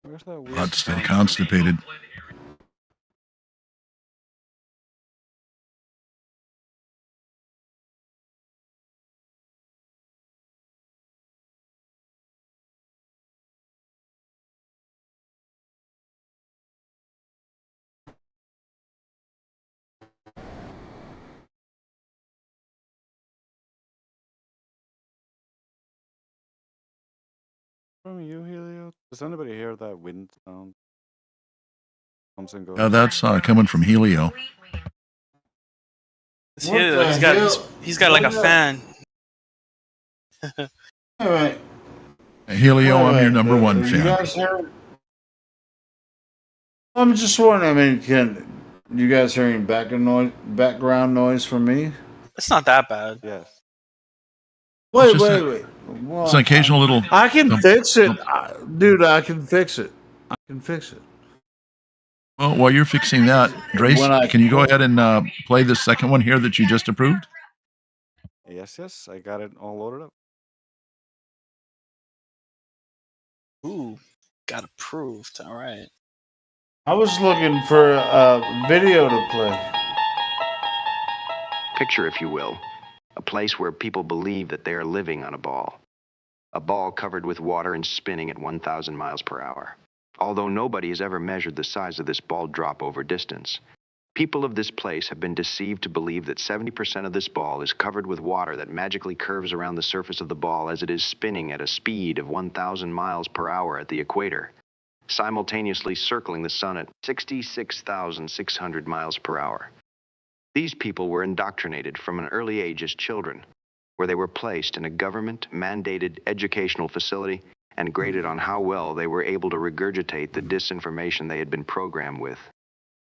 Where's that weird Bot's still sound? constipated. From you, Helio? Does anybody hear that wind sound? Comes and goes. That's coming from Helio. It's What Helio. the He's got hell? he's got like a fan. All right. Helio, All I'm your right. number one You fan. guys hear? I'm just wondering. I mean, can you guys hear any background noise from me? It's not that bad. Yes. Wait, just wait, a- wait. Well, It's an occasional little. I can thump, fix it, thump. dude. I can fix it. I can fix it. Well, while you're fixing that, Drace, When I can you go ahead and play the second one here that you just approved? Yes, yes. I got it all loaded up. Ooh, got approved. All right. I was looking for a video to play. Picture, if you will, a place where people believe that they are living on a ball covered with water and spinning at 1,000 miles per hour. Although nobody has ever measured the size of this ball drop over distance, people of this place have been deceived to believe that 70% of this ball is covered with water that magically curves around the surface of the ball as it is spinning at a speed of 1,000 miles per hour at the equator, simultaneously circling the sun at 66,600 miles per hour. These people were indoctrinated from an early age as children, where they were placed in a government-mandated educational facility and graded on how well they were able to regurgitate the disinformation they had been programmed with.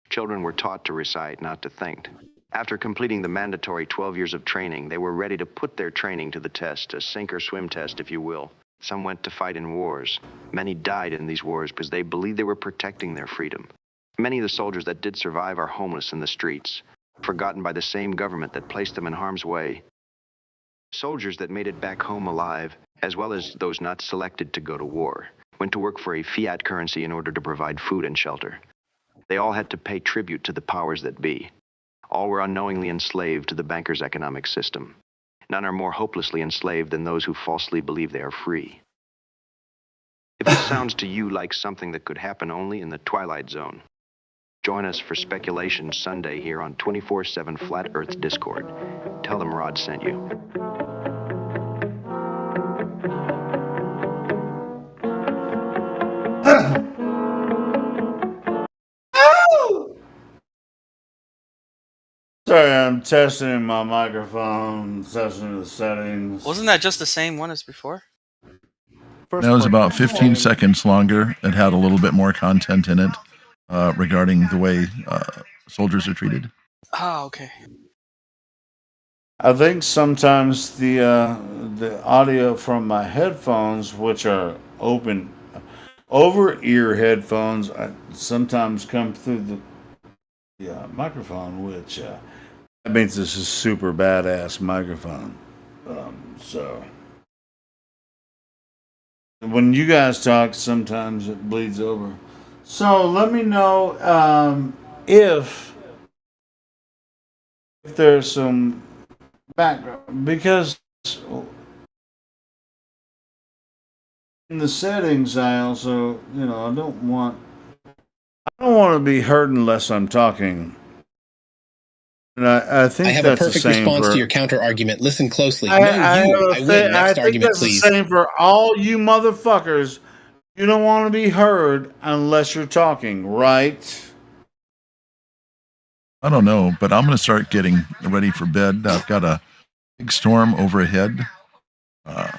Children were taught to recite, not to think. After completing the mandatory 12 years of training, they were ready to put their training to the test, a sink or swim test, if you will. Some went to fight in wars. Many died in these wars because they believed they were protecting their freedom. Many of the soldiers that did survive are homeless in the streets, forgotten by the same government that placed them in harm's way. Soldiers that made it back home alive, as well as those not selected to go to war, went to work for a fiat currency in order to provide food and shelter. They all had to pay tribute to the powers that be. All were unknowingly enslaved to the bankers' economic system. None are more hopelessly enslaved than those who falsely believe they are free. If this sounds to you like something that could happen only in the Twilight Zone, join us for Speculation Sunday here on 24/7 Flat Earth Discord. Tell them Rod sent you. Sorry, I'm testing my microphone, testing the settings. Wasn't that just the same one as before? That was about 15 seconds longer. It had a little bit more content in it regarding the way soldiers are treated. Oh, okay. I think sometimes the audio from my headphones, which are open over ear headphones, sometimes come through the microphone, which that means this is super badass microphone. So when you guys talk, sometimes it bleeds over. So let me know if there's some background, because in the settings I also, I don't want to be heard unless I'm talking. And I think I have that's a perfect the same response for, to your counter argument. Listen closely. I No, you. I think win. Next argument, that's please. the same for all you motherfuckers. You don't want to be heard unless you're talking, right? I don't know, but I'm going to start getting ready for bed. I've got a big storm overhead.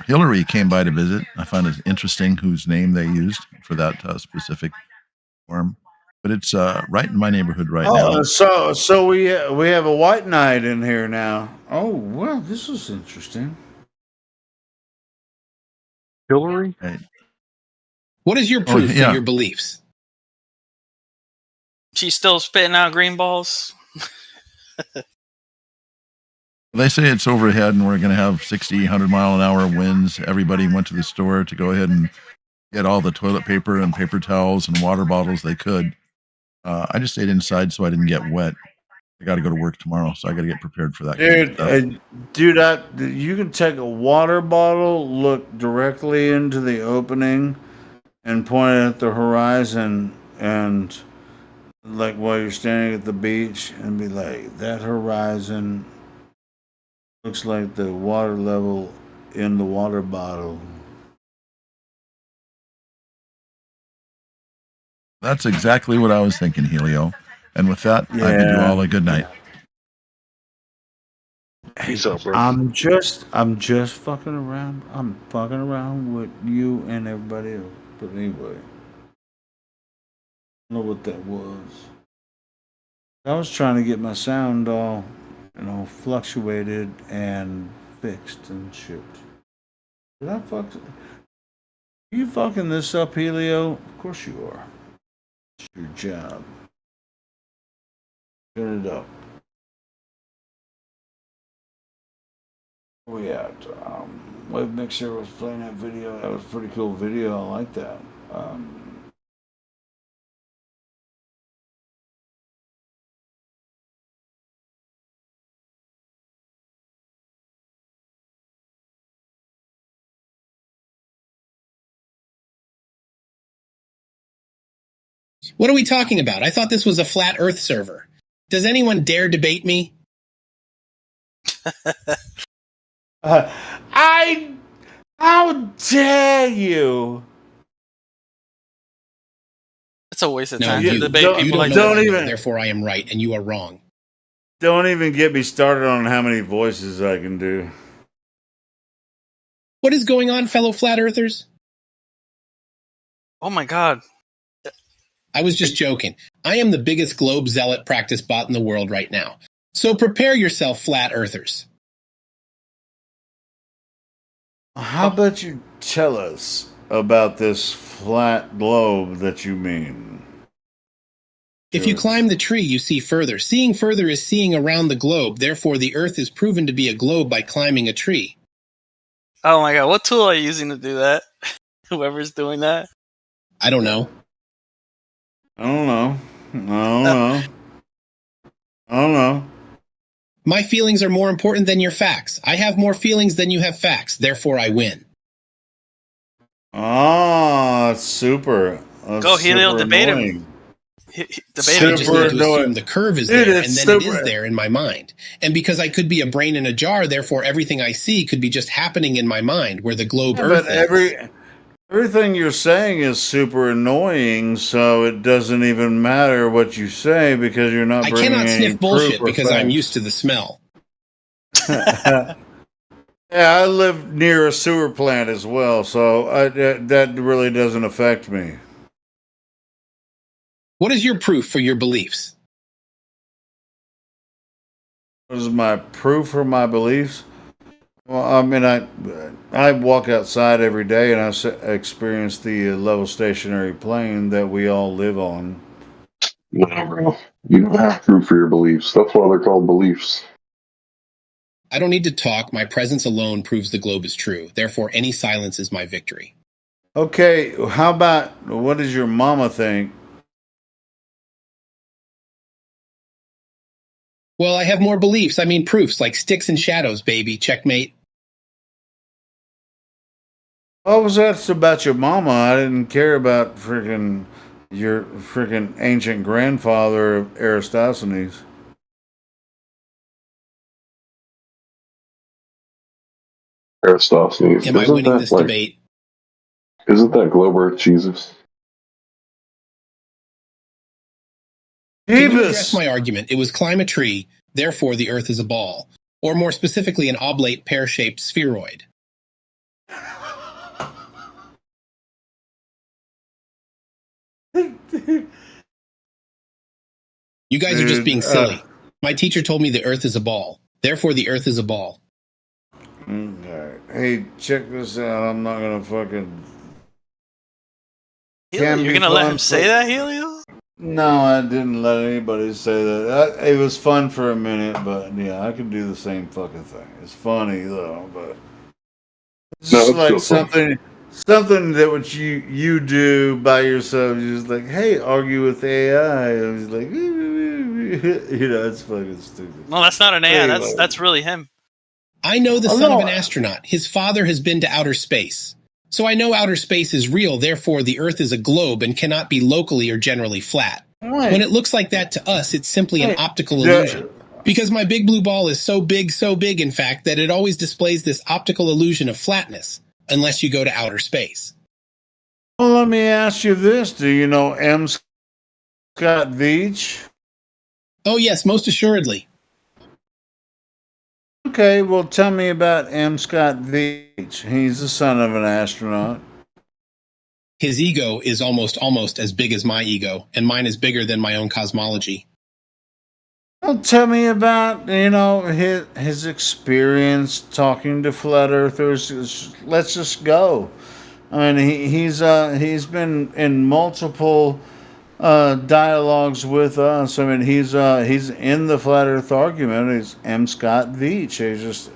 Hillary came by to visit. I find it interesting whose name they used for that specific storm, but it's right in my neighborhood right now. So we have a white knight in here now. Oh well, this is interesting. Hillary? Right. What is your proof yeah. for your beliefs? She's still spitting out green balls. They say it's overhead and we're going to have 60, 100 mile an hour winds. Everybody went to the store to go ahead and get all the toilet paper and paper towels and water bottles they could. I just stayed inside so I didn't get wet. I got to go to work tomorrow, so I got to get prepared for that. Dude, you can take a water bottle, look directly into the opening, and point it at the horizon, and like while you're standing at the beach, and be like, that horizon looks like the water level in the water bottle. That's exactly what I was thinking, Helio. And with that, I bid you all a good night. Peace out, bro. I'm just fucking around. I'm fucking around with you and everybody else. But anyway, I don't know what that was. I was trying to get my sound all, fluctuated and fixed and shit. Did I fuck? Are you fucking this up, Helio? Of course you are. It's your job. Turn it up. Where we at? Wave Mixer was playing that video. That was a pretty cool video. I like that. What are we talking about? I thought this was a flat Earth server. Does anyone dare debate me? How dare you? It's a waste of No, time you to debate don't, people like don't that. even. Therefore, I am right, and you are wrong. Don't even get me started on how many voices I can do. What is going on, fellow flat earthers? Oh my god. I was just joking. I am the biggest globe zealot practice bot in the world right now. So prepare yourself, flat earthers. How about you tell us about this flat globe that you mean? If you climb the tree, you see further. Seeing further is seeing around the globe. Therefore, the Earth is proven to be a globe by climbing a tree. Oh my god, what tool are you using to do that? Whoever's doing that? I don't know. I don't know. My feelings are more important than your facts. I have more feelings than you have facts. Therefore, I win. Ah, super. Go, Helio, debate him. Debate I just need to assume the curve is there, and then it is there in my mind. And because I could be a brain in a jar, therefore everything I see could be just happening in my mind, where the globe Earth is. Everything you're saying is super annoying, so it doesn't even matter what you say because you're not. I cannot sniff bullshit because I'm used to the smell. Yeah, I live near a sewer plant as well, so that really doesn't affect me. What is your proof for your beliefs? What is my proof for my beliefs? Well, I mean, I walk outside every day and I experience the level stationary plane that we all live on. No, bro. You don't have proof for your beliefs. That's why they're called beliefs. I don't need to talk. My presence alone proves the globe is true. Therefore, any silence is my victory. Okay, how about, what does your mama think? Well, I have more beliefs. I mean proofs, like sticks and shadows, baby. Checkmate. What was that about your mama? I didn't care about your freaking ancient grandfather of Aristophanes. Aristophanes. Am I winning this debate? Isn't that globe Earth Jesus? Can you address my argument? It was climb a tree, therefore the Earth is a ball. Or more specifically, an oblate pear-shaped spheroid. You guys are just being silly. My teacher told me the Earth is a ball. Therefore, the Earth is a ball. Okay. Hey, check this out. I'm not gonna fucking. Helio, you're gonna let him say that, Helio? No, I didn't let anybody say that. It was fun for a minute, but yeah, I can do the same fucking thing. It's funny though, but it's No, just it's like still funny. something that what you do by yourself. You're just like, hey, argue with AI. I was like, you know, it's fucking stupid. No, that's not an AI. Anyway. That's really him. I know the Oh, son no. of an astronaut. His father has been to outer space. So I know outer space is real, therefore the Earth is a globe and cannot be locally or generally flat. Right. When it looks like that to us, it's simply an Right. optical Yeah. illusion. Because my big blue ball is so big, in fact, that it always displays this optical illusion of flatness, unless you go to outer space. Well, let me ask you this: do you know M. Scott Veach? Oh yes, most assuredly. Okay, well, tell me about M. Scott Veach. He's the son of an astronaut. His ego is almost as big as my ego, and mine is bigger than my own cosmology. Well, tell me about, you know, his experience talking to flat earthers. Let's just go. I mean, he's been in multiple dialogues with us. I mean, he's in the flat Earth argument. He's M. Scott Veach. He's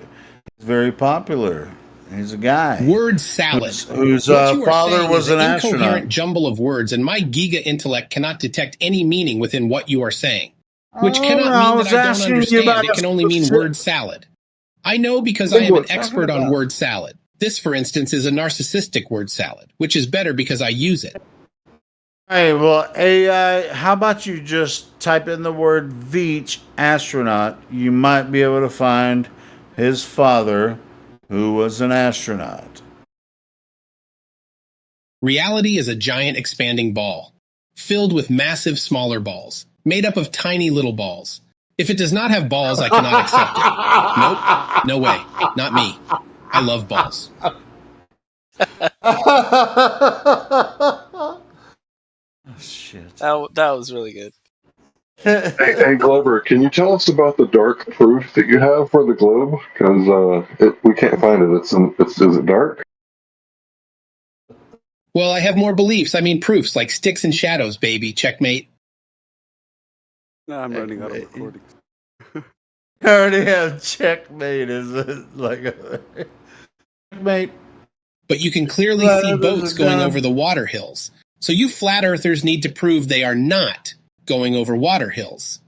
very popular. He's a guy. Word salad. Whose What you are father saying was is an an astronaut. incoherent jumble of words, and my giga intellect cannot detect any meaning within what you are saying. Which cannot Oh, I mean was that I don't asking you understand. about It can only mean specific- word salad. I know because I am We're an talking expert on about- word salad. This, for instance, is a narcissistic word salad, which is better because I use it. Hey, well, AI, how about you just type in the word Veach astronaut? You might be able to find his father, who was an astronaut. Reality is a giant expanding ball, filled with massive smaller balls, made up of tiny little balls. If it does not have balls, I cannot accept it. Nope, no way, not me. I love balls. Shit. That was really good. Hey, Glover, can you tell us about the dark proof that you have for the globe? Because we can't find it. Is it dark? Well, I have more beliefs. I mean proofs, like sticks and shadows, baby. Checkmate. No, I'm running out of recordings. I already have checkmate as like a checkmate. But you can clearly Flat see earthers boats are going done. over the water hills. So you flat earthers need to prove they are not going over water hills.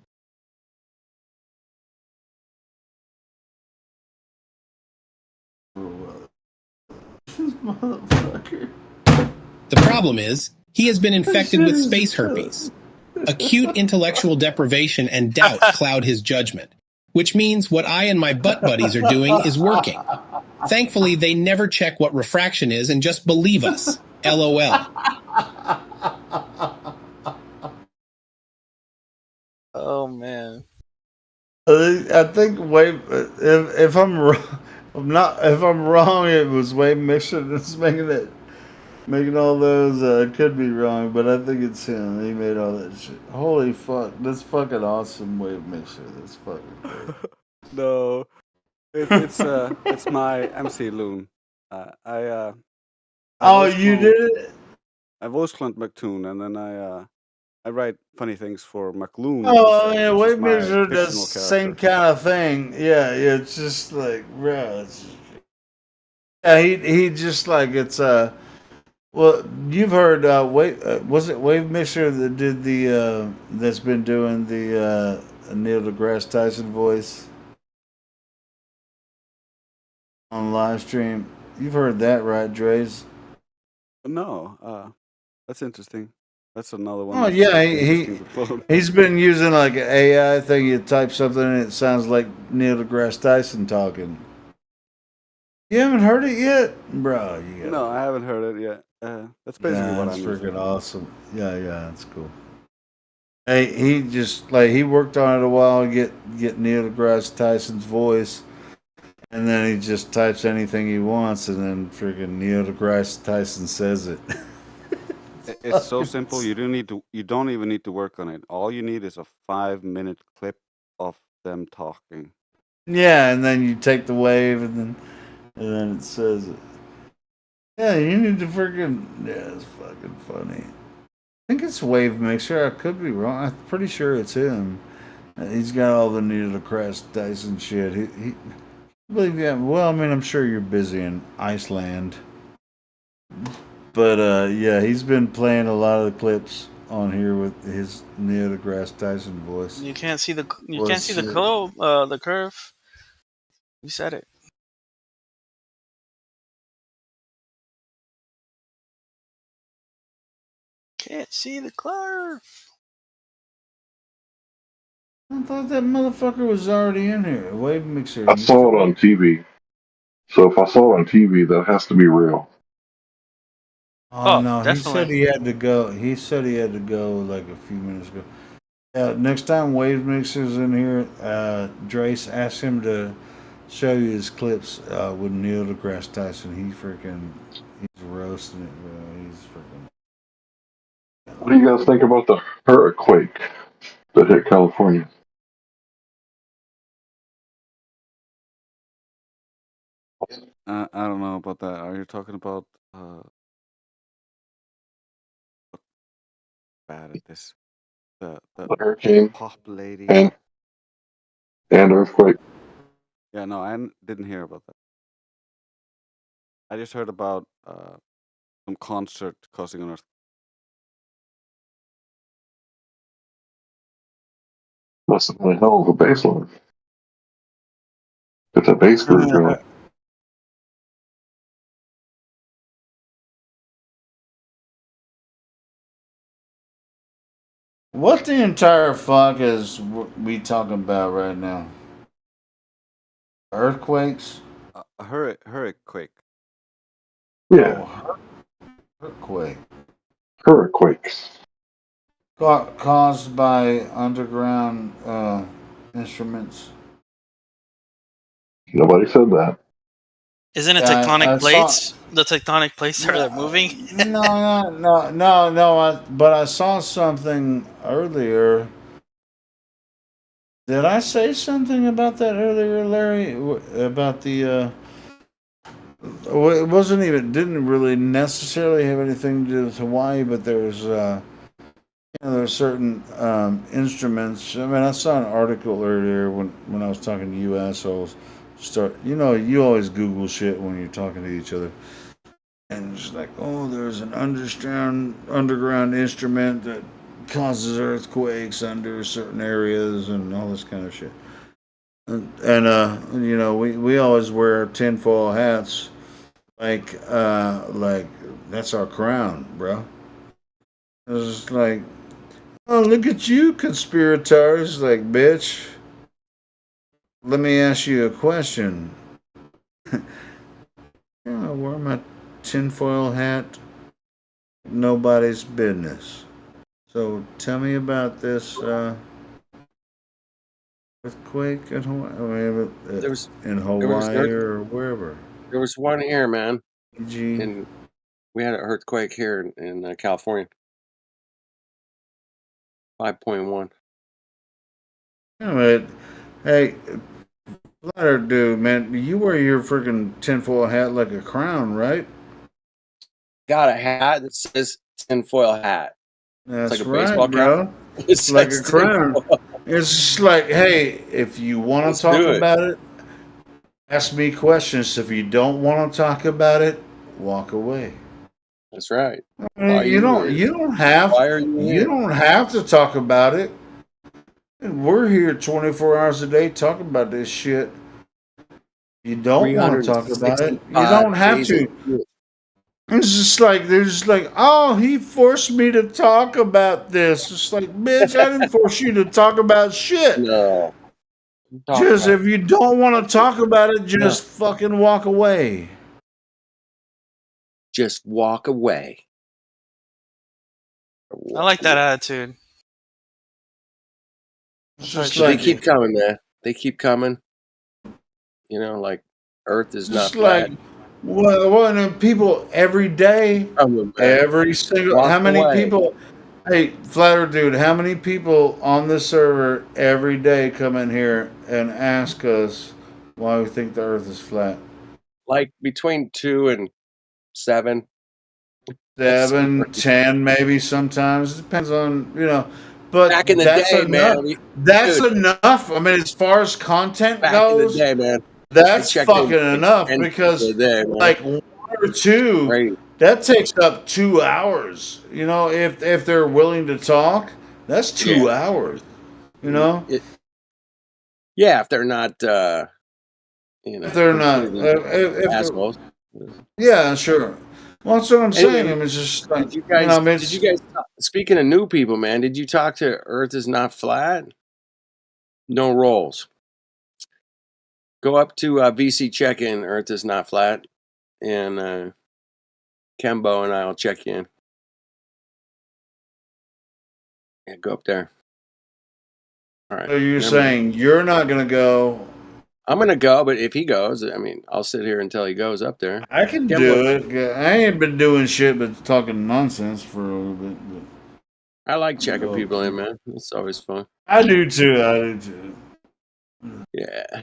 Motherfucker. The problem is, he has been infected with space herpes. Acute intellectual deprivation and doubt cloud his judgment, which means what I and my butt buddies are doing is working. Thankfully, they never check what refraction is and just believe us. LOL. Oh man. I think Wave. If I'm wrong, if I'm wrong, it was Wave Mixer that's making all those. Could be wrong, but I think it's him. He made all that shit. Holy fuck! That's fucking awesome, Wave Mixer. That's fucking great. No, it's my MC Loon. I Oh, voice you cloned- did it? I voice cloned McToon, and then I write funny things for McLoon. Oh yeah, which is Wave my Mixer does fictional the same character. kind of thing. Yeah, it's just like, bro. Yeah, he just like it's Well, you've heard was it Wave Mixer that did the that's been doing the Neil deGrasse Tyson voice on live stream? You've heard that, right, Dre's? No, that's interesting. That's another one. Oh that's yeah, interesting to clone. he's been using like an AI thing. You type something and it sounds like Neil deGrasse Tyson talking. You haven't heard it yet, bro? You gotta. No, I haven't heard it yet. That's basically what That's I'm freaking using. awesome. Yeah, it's cool. Hey, he just like he worked on it a while to get Neil deGrasse Tyson's voice, and then he just types anything he wants, and then freaking Neil deGrasse Tyson says it. It's so simple. You don't need to. You don't even need to work on it. All you need is a 5-minute clip of them talking. Yeah, and then you take the wave, and then it says it. Yeah, you need to freaking. Yeah, it's fucking funny. I think it's Wave Mixer. I could be wrong. I'm pretty sure it's him. He's got all the Neil deGrasse Tyson shit. He I believe well, I mean, I'm sure you're busy in Iceland, but yeah, he's been playing a lot of the clips on here with his Neil deGrasse Tyson voice. You can't see the Was, the curve. You said it. Can't see the curve. I thought that motherfucker was already in here. Wave Mixer. I saw it on TV. So if I saw it on TV, that has to be real. Oh no, he definitely. said he had to go. He said he had to go like a few minutes ago. Next time Wave Mixer's in here, Drace, ask him to show you his clips with Neil deGrasse Tyson. He's roasting it, bro. He's freaking. What do you guys think about the earthquake that hit California? I don't know about that. Are you talking about bad at this? The hurricane pop lady and earthquake. Yeah, no, I didn't hear about that. I just heard about some concert causing an earthquake. Must have been a hell of a baseline. It's a bass group going. What the entire fuck is we talking about right now? Earthquakes? Hurricane. Yeah. Oh, earthquake. Earthquakes. Caused by underground instruments. Nobody said that. Isn't it Yeah, tectonic I plates? The tectonic plates are moving. No. But I saw something earlier. Did I say something about that earlier, Larry? About the well, it wasn't even didn't really necessarily have anything to do with Hawaii, but there's there's certain instruments. I mean, I saw an article earlier when I was talking to you assholes. You always Google shit when you're talking to each other, and it's like, oh, there's an underground instrument that causes earthquakes under certain areas and all this kind of shit. And we always wear tinfoil hats, like that's our crown, bro. It's just like, oh, look at you, conspirators! Like, bitch. Let me ask you a question. I wear my tinfoil hat. Nobody's business. So tell me about this earthquake in Hawaii. In Hawaii or wherever. There was one here, man. And we had an earthquake here in California. 5.1. Anyway, hey, Flatter dude, man, you wear your freaking tinfoil hat like a crown, right? Got a hat that says tinfoil hat. That's it's like a right, baseball bro. cap. It's like a crown. It's just like, hey, if you want to talk about it, ask me questions. If you don't want to talk about it, walk away. That's right. You don't have to talk about it. We're here 24 hours a day talking about this shit. You don't want to talk about it. You don't have to. It's just like they're just like, oh, he forced me to talk about this. It's like, bitch, I didn't force you to talk about shit. No. Just if you don't want to talk about it, just fucking walk away. Just walk away. I like that attitude. It's just But they like keep coming, man. They keep coming. You know, like Earth is not just like flat. well, people every day, Coming, man. every single. Walk How many away. people? Hey, Flatter dude, how many people on this server every day come in here and ask us why we think the Earth is flat? Like between 2 and 7. 7, 10, maybe sometimes. It depends on, but Back in the that's day, enough. man. That's Dude, enough. I mean, as far as content back in the goes, day, man. that's checked in fucking enough 10 because, a day, man. like, 1 or 2, Great. that takes up 2 hours. If they're willing to talk, that's 2 hours. Yeah, if they're not, If they're not, completely assholes. yeah, sure. Well, that's what I'm saying. Anyway, I mean, it's just like, did you guys speaking of new people, man, did you talk to Earth is Not Flat? No rolls. Go up to VC check-in, Earth is Not Flat, and Kembo and I will check in. Yeah, go up there. All right. So you're saying you're not going to go? I'm going to go, but if he goes, I mean, I'll sit here until he goes up there. I can do it. I ain't been doing shit but talking nonsense for a little bit. But I like checking people in, man. It's always fun. I do too. Yeah.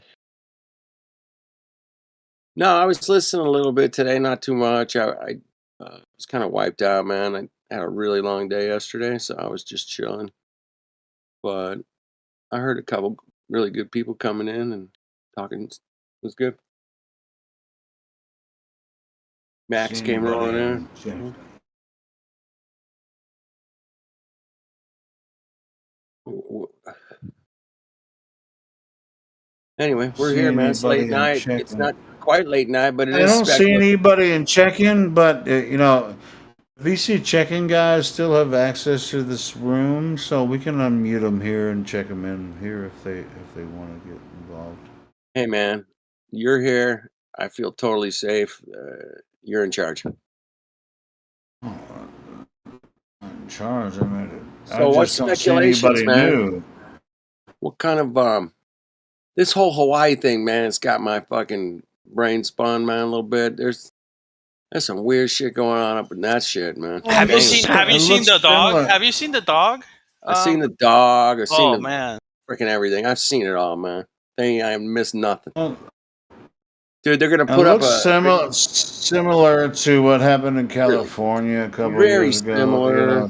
No, I was listening a little bit today, not too much. I was kind of wiped out, man. I had a really long day yesterday, so I was just chilling. But I heard a couple really good people coming in and talking. It was good. Max came rolling in. Anyway, we're here, man. It's late night. It's not quite late night, but it I is don't see speculative. anybody in check-in, but VC check-in guys still have access to this room, so we can unmute them here and check them in here if they want to get involved. Hey, man, you're here. I feel totally safe. You're in charge. I'm in charge. I mean, So what's speculations, man? What kind of this whole Hawaii thing, man? It's got my fucking brain spun, man, a little bit. There's some weird shit going on up in that shit, man. Have you seen the dog? Have you seen the dog? I've seen the dog. I've seen man, freaking everything. I've seen it all, man. I haven't missed nothing. Dude, they're gonna put it up looks a similar to what happened in California a couple of years ago. similar.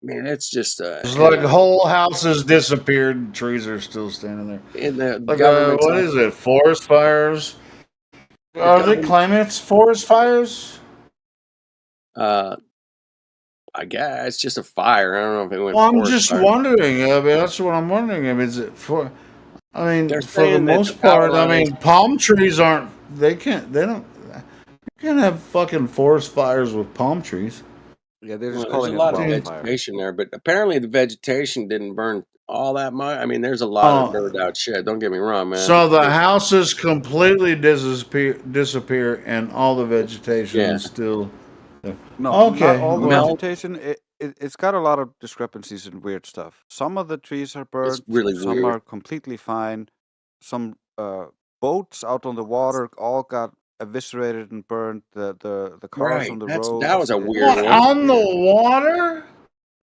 Man, it's just It's like whole houses disappeared, and trees are still standing there. in the Like, government. what is it? Forest fires? Are they claiming it's forest fires? I guess it's just a fire. I don't know if it went. Well, I'm forest just fire. wondering. I mean, that's what I'm wondering. I mean, is it for? I mean, They're for the saying that most the power part, I lines- mean, palm trees aren't. They don't. You can't have fucking forest fires with palm trees. Yeah, they're just Well, there's calling a it lot of wildfire. vegetation there, but apparently the vegetation didn't burn all that much. I mean, there's a lot of burned out shit. Don't get me wrong, man. So the houses completely disappear, and all the vegetation is still there. No, Okay. not all the well, vegetation. It's got a lot of discrepancies and weird stuff. Some of the trees are burned. really some weird. are completely fine. Some boats out on the water all got eviscerated and burned. The cars Right, on the that road. was a weird What, one. on the water?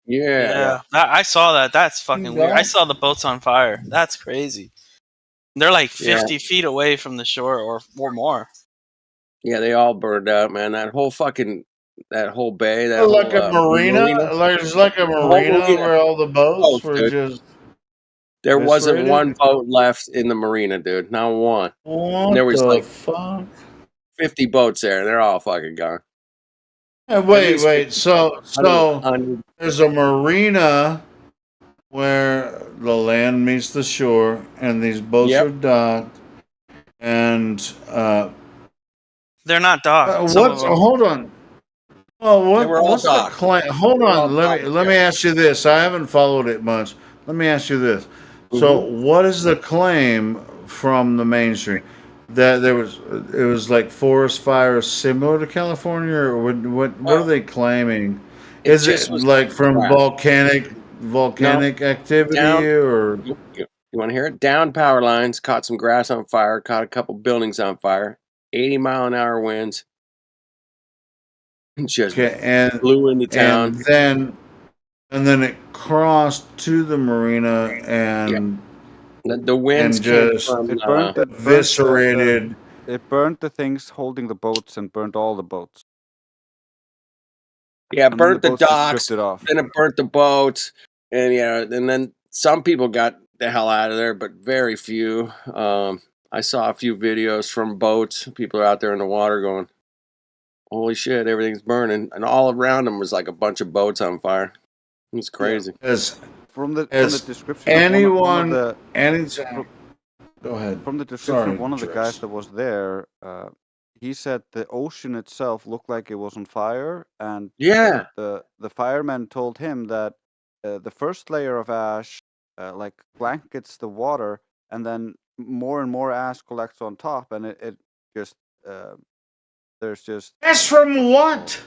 Yeah. I saw that. That's fucking weird. I Yeah. saw the boats on fire. That's crazy. They're like Yeah. 50 feet away from the shore or more. Yeah, they all burned out, man. That whole bay, that Like whole, a marina? There's like a The whole marina marina. where all the boats were dude. just. There wasn't eviscerated? one boat left in the marina, dude. Not one. What And there was the like fuck? 50 boats there, and they're all fucking gone. Wait. least So 100. there's a marina where the land meets the shore, and these boats Yep. are docked, and They're not docked. some of what's? them. Hold on. Oh, They were all what's the docked. claim? Hold They were all on. Let docked, me ask you this. I haven't followed it much. Let me ask you this. So, what is the claim from the mainstream? That it was like forest fires similar to California, or what are they claiming? It Is just it was like from crap. volcanic volcanic activity Down. or? You want to hear it? Down power lines, caught some grass on fire, caught a couple buildings on fire, 80-mile-an-hour winds. Just blew into town. And then it crossed to the marina and the winds and came just from eviscerated. It burned the things holding the boats and burnt all the boats. Yeah, And then burnt the boats just docks, drifted off. then it burnt the boats, and and then some people got the hell out of there, but very few. I saw a few videos from boats. People are out there in the water going, "Holy shit, everything's burning!" And all around them was like a bunch of boats on fire. It was crazy. From the description, anyone, go ahead. From the description Sorry, of one of the guys that was there, he said the ocean itself looked like it was on fire, and the firemen told him that the first layer of ash like blankets the water, and then more and more ash collects on top, and it just there's just ash from what?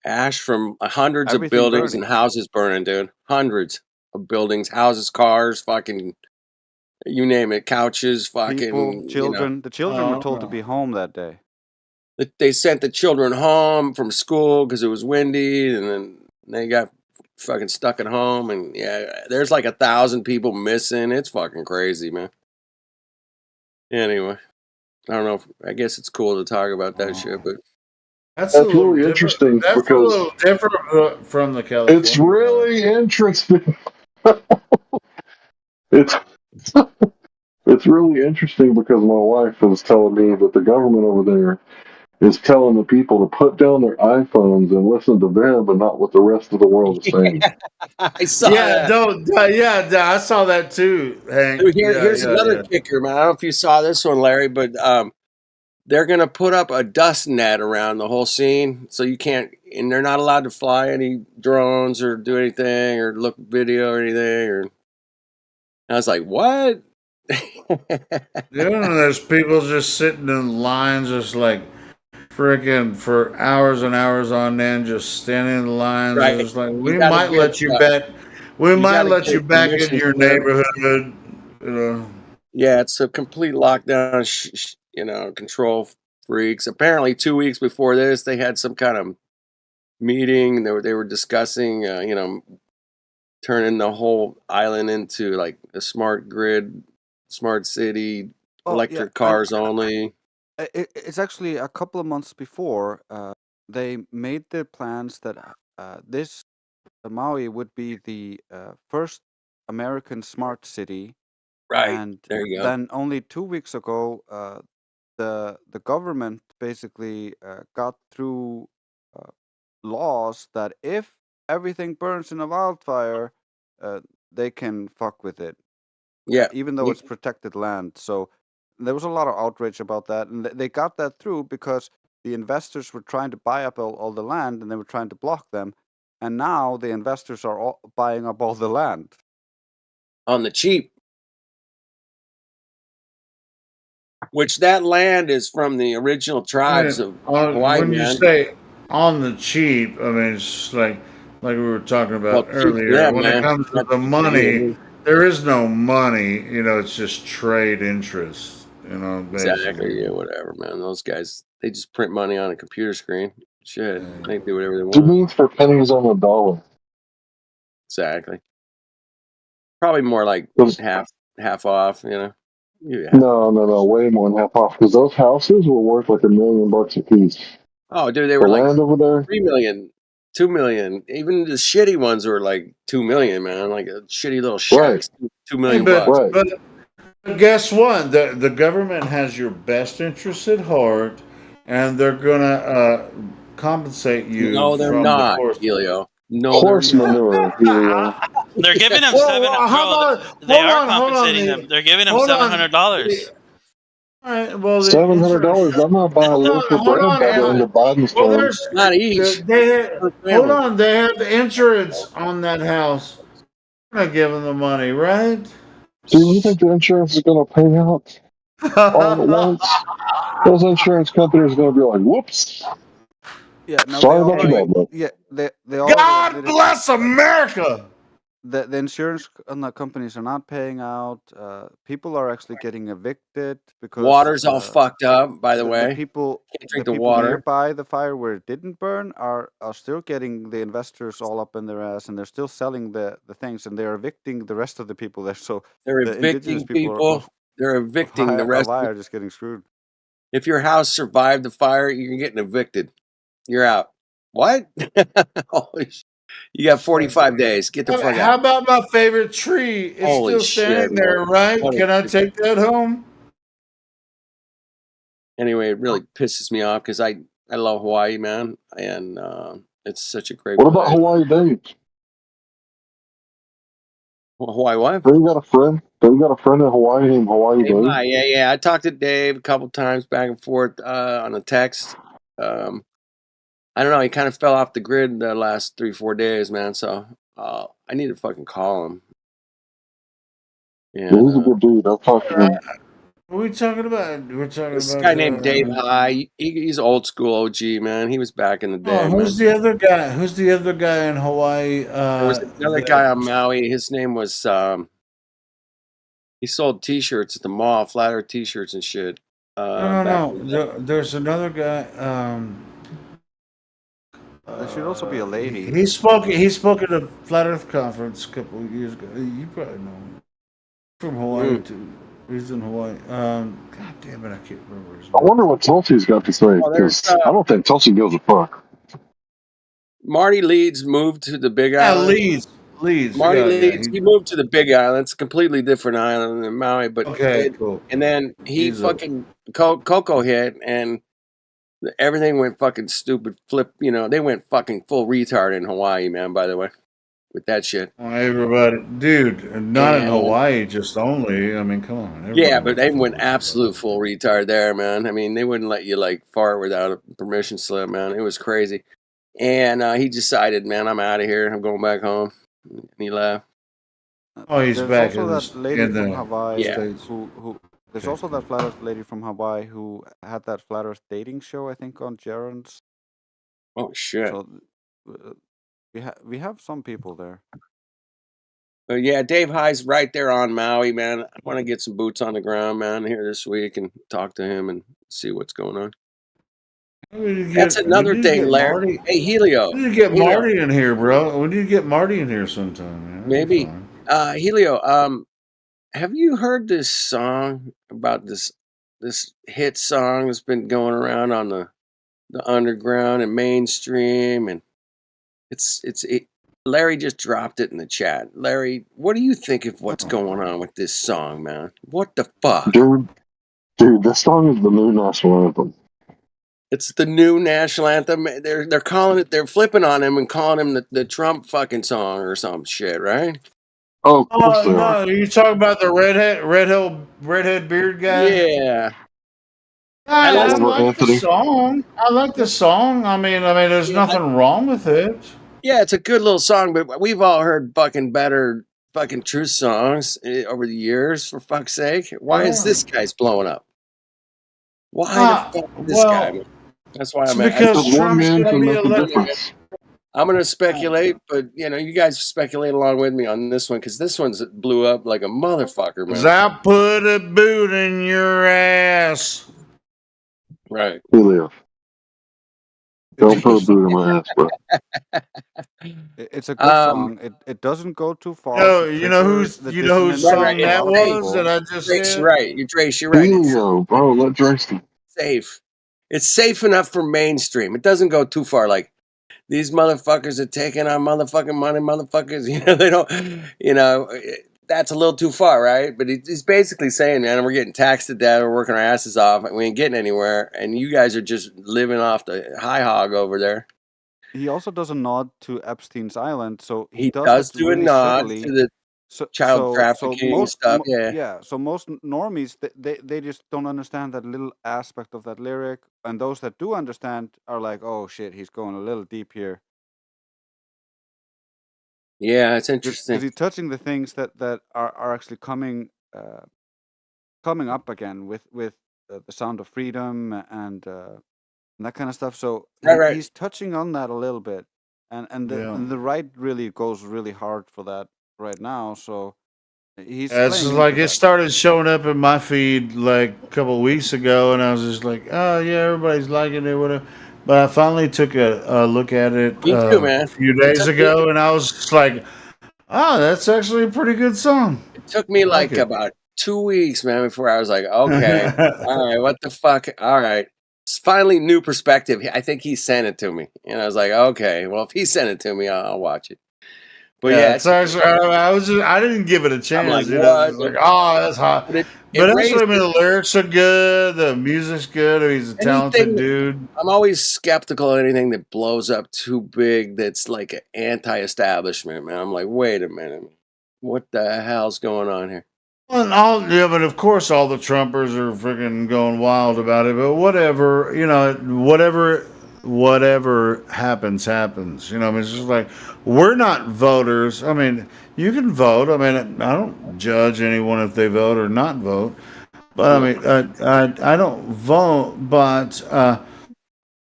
Ash from hundreds of Everything buildings burning. and houses burning, dude. Hundreds of buildings, houses, cars, fucking, you name it, couches, fucking, people, children. The children were told to be home that day. They sent the children home from school because it was windy, and then they got fucking stuck at home. And there's like 1,000 people missing. It's fucking crazy, man. Anyway, I don't know. I guess it's cool to talk about that shit, but That's really interesting That's a because little different from the California. it's really interesting. It's really interesting because my wife was telling me that the government over there is telling the people to put down their iPhones and listen to them and not what the rest of the world is saying. I saw that. I saw that too, Hank. Dude, here's another kicker, man. I don't know if you saw this one, Larry, but they're gonna put up a dust net around the whole scene, so you can't, and they're not allowed to fly any drones or do anything or look video or anything. Or I was like, what? There's people just sitting in lines, just like freaking for hours and hours on end, just standing in lines. Right. Just like You we gotta might get, let you back. We might gotta let get you back permission into your from them. neighborhood. You know. Yeah, it's a complete lockdown. Control freaks. Apparently, 2 weeks before this, they had some kind of meeting. They were discussing, turning the whole island into like a smart grid, smart city, electric cars only. It's actually a couple of months before they made the plans that this Maui would be the first American smart city. Right. And There you go. then only 2 weeks ago, the government basically got through laws that if everything burns in a wildfire, they can fuck with it. Yeah. Even though it's protected land. So there was a lot of outrage about that, and they got that through because the investors were trying to buy up all the land, and they were trying to block them. And now the investors are all buying up all the land on the cheap. Which that land is from the original tribes of Hawaii. When you say on the cheap, I mean it's like we were talking about earlier. Yeah, when it comes to the money, there is no money. It's just trade interest. Basically. Exactly. Yeah, whatever, man. Those guys, they just print money on a computer screen. Shit, they do whatever they It want. means for pennies on the dollar. Exactly. Probably more like half off. Yeah. No, way more than half off because those houses were worth like $1 million a piece. Oh, dude, they were the like land over there. 3 million, 2 million. Even the shitty ones were like 2 million, man. Like a shitty little shacks, $2 million bucks. But guess what? The government has your best interest at heart, and they're gonna compensate you. No, they're from not, the Helio. No, horse manure. They're giving them they are compensating them. They're giving them $700. All right, well, $700. I'm not buying a loaf of bread by the Biden store. Not each. Hold on, they have insurance on that house. They're not giving the money, right? Do you think the insurance is going to pay out all at once? Those insurance companies are going to be like, "Whoops." Yeah, no, sorry about your bad luck. Yeah, they all. God bless America. the insurance companies are not paying out. People are actually getting evicted because Water's all fucked up, by the the way. people Can't drink the the people water. nearby the fire where it didn't burn are still getting the investors all up in their ass, and they're still selling the things, and they're evicting the rest of the people there. So They're the indigenous evicting people people. They're evicting the of rest. Hawaii are just getting screwed. If your house survived the fire, you're getting evicted. You're out. What? Holy sh- You got 45 days. Get the fuck How out. about my favorite tree? It's Holy still shit, standing man. there, right? What a Can I piece- take that home? Anyway, it really pisses me off because I love Hawaii, man, and it's such a great What about place. Hawaii Dave? Hawaii what? They got a friend. They got a friend in Hawaii named Hawaii Dave Dave. High, yeah. I talked to Dave a couple times back and forth on a text. I don't know. He kind of fell off the grid the last 3-4 days, man. So I need to fucking call him. Yeah, he's a good dude. I've talked to him. What are we talking about? We're talking This about guy named Dave High. He's old school OG, man. He was back in the day, man. who's the other guy? Who's the other guy in Hawaii? There was another guy on Maui. His name was he sold T-shirts at the mall, flat Earth T-shirts and shit. No. There's another guy. There should also be a lady. He spoke at a Flat Earth conference a couple of years ago. You probably know him. From Hawaii too. He's in Hawaii. God damn it, I can't remember his name. I wonder what Tulsi's got to say, because I don't think Tulsi gives a fuck. Marty Leeds moved to the Big Yeah, Island. Leeds. Marty yeah, Leeds. He moved to the Big Island. It's a completely different island than Maui, but cool. And then he He's fucking Coco hit, and everything went fucking stupid. Flip, they went fucking full retard in Hawaii, man. By the way, with that shit. Everybody, dude, not in And- Hawaii, just only. I mean, come on. Yeah, but they went absolute full retard there, man. I mean, they wouldn't let you like fart without a permission slip, man. It was crazy. And he decided, man, I'm out of here. I'm going back home. And he left. Oh, he's There's back also in that the lady in from the Hawaii States. who there's also that flat earth lady from Hawaii who had that flat earth dating show, I think, on Jaron's. Oh shit. So we have some people there. But yeah, Dave High's right there on Maui, man. I want to get some boots on the ground, man, here this week and talk to him and see what's going on. That's another thing, Larry. Hey, Helio. We need to get Helio. Marty in here, bro. We need to get Marty in here sometime, man. That'd be Maybe. fun. Helio, have you heard this song about this hit song that's been going around on the underground and mainstream, and Larry just dropped it in the chat. Larry, what do you think of what's going on with this song, man? What the fuck? Dude, this song is the new national anthem. It's the new national anthem. They're calling it. They're flipping on him and calling him the Trump fucking song or some shit, right? Oh, of course they No, are. you talking about the redhead beard guy? Yeah. I Oliver like Anthony. the song. I like the song. I mean, there's nothing wrong with it. Yeah, it's a good little song, but we've all heard fucking better fucking truth songs over the years. For fuck's sake, why is this guy's blowing up? Why the fuck is this guy? Man? That's why I'm because Trump's going to be elected. I'm going to speculate, but you guys speculate along with me on this one because this one's blew up like a motherfucker, man. 'Cause I put a boot in your ass. Right. Helio. Don't put a boot in my ass, bro. It's a good song. It doesn't go too far. You know whose song that was that I just Drake's said? right. You're right. Helio, bro. Let Drake speak. Safe. It's safe enough for mainstream. It doesn't go too far. Like these motherfuckers are taking our motherfucking money, motherfuckers. They don't. That's a little too far, right? But he's basically saying, man, we're getting taxed to death. We're working our asses off, and we ain't getting anywhere. And you guys are just living off the high hog over there. He also does a nod to Epstein's Island, so He does does it do a really nod subtly. to the child trafficking stuff. So most normies they just don't understand that little aspect of that lyric, and those that do understand are like, "Oh shit, he's going a little deep here." Yeah, it's interesting. Because he's touching the things that are actually coming up again with the sound of freedom and that kind of stuff. So Right. he's touching on that a little bit, and the right really goes really hard for that right now. So he's Yeah, it's just claiming like it that. started showing up in my feed like a couple of weeks ago, and I was just like, oh yeah, everybody's liking it, whatever. But I finally took a look at it Me too, a man. few It days took me ago, and I was just like, oh, that's actually a pretty good song. it took me I like like it. about 2 weeks, man, before I was like, okay, all right, what the fuck? All right. It's finally new perspective. I think he sent it to me. And I was like, okay, well, if he sent it to me, I'll watch it. But Yeah, yeah, it's actually I didn't give it a I'm chance. like, You know, what? it's like, oh, that's hot. But it But actually, I mean, raises the lyrics are good, the music's good. I mean, he's a talented anything. dude. I'm always skeptical of anything that blows up too big that's like an anti-establishment, man. I'm like, wait a minute. What the hell's going on here? Well, yeah, but of course, all the Trumpers are freaking going wild about it. But whatever, you know, whatever happens, happens. You know, I mean, it's just like we're not voters. I mean, you can vote. I mean, I don't judge anyone if they vote or not vote. But I mean, I don't vote. But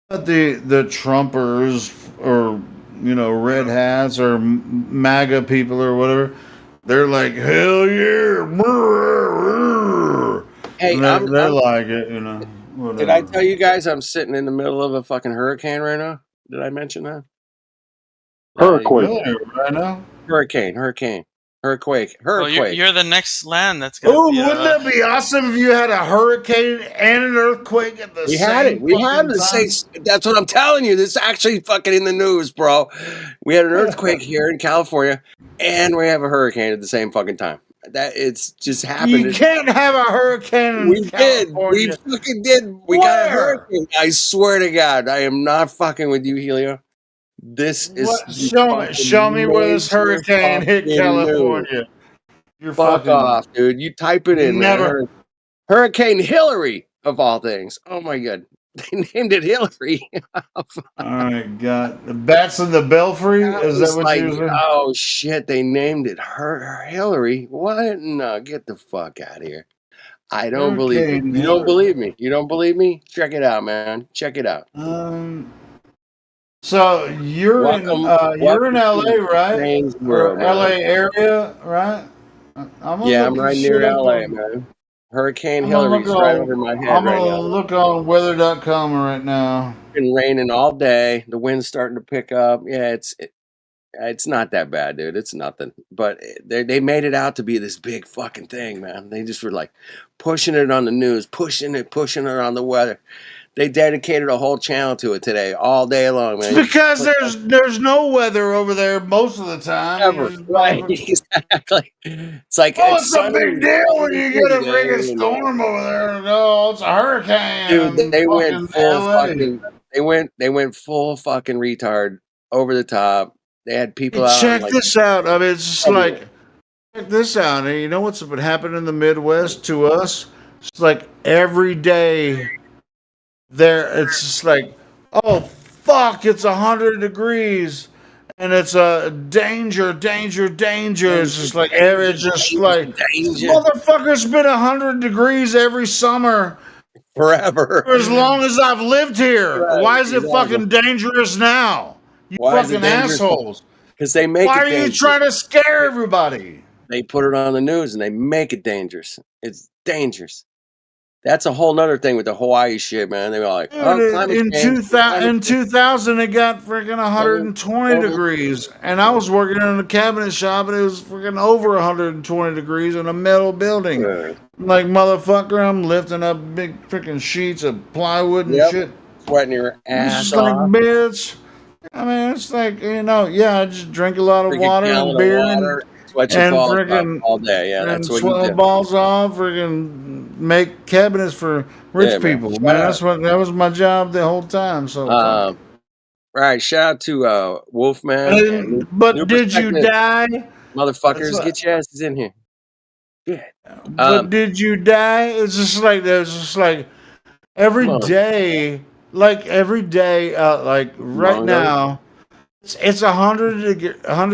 the Trumpers or red hats or MAGA people or whatever. They're like, hell yeah. Hey, They're like it, whatever. Did I tell you guys I'm sitting in the middle of a fucking hurricane right now? Did I mention that? Really? Right now? Hurricane. Well, you're the next land that's gonna Oh, be. wouldn't that be awesome if you had a hurricane and an earthquake at the We same had it. We had the time? same. That's what I'm telling you. This is actually fucking in the news, bro. We had an earthquake here in California, and we have a hurricane at the same fucking time. That it's just happened. You can't have a hurricane in We California. did. We fucking did. We got a hurricane. I swear to God, I am not fucking with you, Helio. This is Show me where this hurricane hit California. You're Fuck fucking off, dude. You type it in, never. man. Hurricane Hillary, of all things. Oh my God. They named it Hillary. Oh my God. The Bats in the Belfry? Is that what you're saying? Oh shit, they named it Hillary. What? No, get the fuck out of here. I don't believe it. Hurricane You don't believe me. You don't believe me? Check it out, man. Check it out. So you're in LA, right? Strange Or world, man. LA area, right? I'm right near LA, man. Hurricane Hillary's right over my head I'm right gonna now. look on weather.com right now. It's been raining all day. The wind's starting to pick up. Yeah, it's not that bad, dude. It's nothing. But they made it out to be this big fucking thing, man. They just were like pushing it on the news, pushing it on the weather. They dedicated a whole channel to it today, all day long, man. It's because there's no weather over there most of the time. Ever. Right, exactly. It's like it's a big deal when you get a freaking Yeah. storm over there. No, it's a hurricane. Dude, they went fucking full LA. fucking. They went full fucking retard, over the top. They had people out. Check like, this out. I mean, it's just like, check this out. You know what's been happening in the Midwest to us? It's like every day there, it's just like, oh, fuck, it's 100 degrees. And it's a danger. It's just like, it's just like, this motherfucker's been 100 degrees every summer. Forever. For as long as I've lived here. Right, Why is it exactly. fucking dangerous now? You Why is it fucking dangerous? assholes. Because they make Why it are you dangerous. trying to scare everybody? They put it on the news and they make it dangerous. It's dangerous. That's a whole nother thing with the Hawaii shit, man. They were like, Dude, climate in change. 2000, it got freaking 120 degrees. And I was working in a cabinet shop and it was freaking over 120 degrees in a metal building. Right. Like, motherfucker, I'm lifting up big freaking sheets of plywood and shit. Sweating your It's ass just off. like, bitch. I mean, it's like, I just drink a lot of Freaking water gallon and of beer water, sweat your and balls freaking off all day. Yeah, and that's what sweat you my do. balls off, freaking make cabinets for rich Yeah, man. people. Shout Man, out. that was my job the whole time. So, Right, shout out to Wolfman. and but New did you Perspective. die? Motherfuckers, That's what- get your asses in here. Yeah. But did you die? It's just like there's just like every Come on. day, like right Mongo. now, it's 100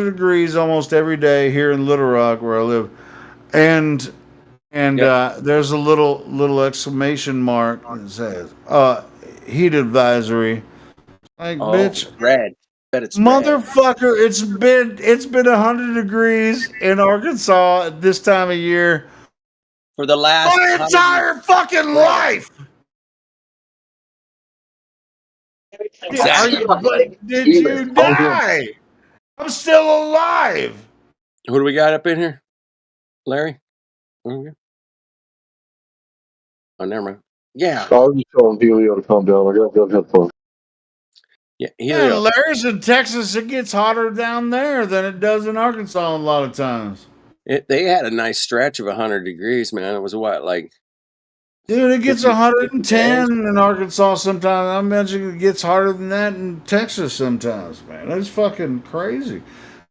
degrees almost every day here in Little Rock where I live, and there's a little exclamation mark that says heat advisory. Like, bitch, Red. Bet it's bad. Motherfucker, it's been 100 degrees in Arkansas at this time of year For the last my entire fucking life. Exactly. Did you die? I'm still alive. Who do we got up in here? Larry? Who do we got? Oh, never mind. Yeah. I was just telling Helio to calm down. I got good headphones. Yeah, Yeah, Helio. Larry's in Texas. It gets hotter down there than it does in Arkansas a lot of times. They had a nice stretch of 100 degrees, man. It was what, like Dude, it gets 50 110 in Arkansas sometimes. I imagine it gets hotter than that in Texas sometimes, man. That's fucking crazy.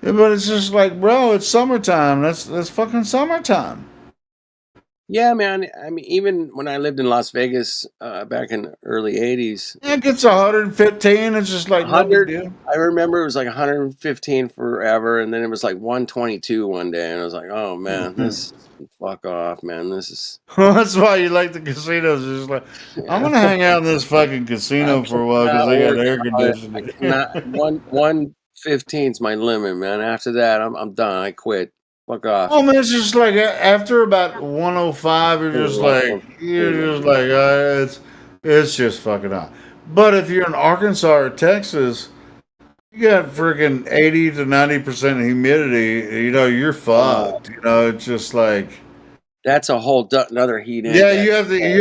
Yeah, but it's just like, bro, it's summertime. That's fucking summertime. Yeah, man. I mean, even when I lived in Las Vegas back in the early 80s, It gets 115. It's just like no big 100. deal. I remember it was like 115 forever, and then it was like 122 one day, and I was like, oh man, this fuck off, man. This is That's why you like the casinos. It's just like, I'm gonna hang out in this fucking casino for a while because they got air conditioning. Not 115 is my limit, man. After that, I'm done. I quit. Fuck off. Oh man, it's just like after about 105, you're just like it's just fucking hot. But if you're in Arkansas or Texas, you got freaking 80 to 90% humidity. You know, you're fucked. You know, it's just like That's a whole another heat index. yeah, you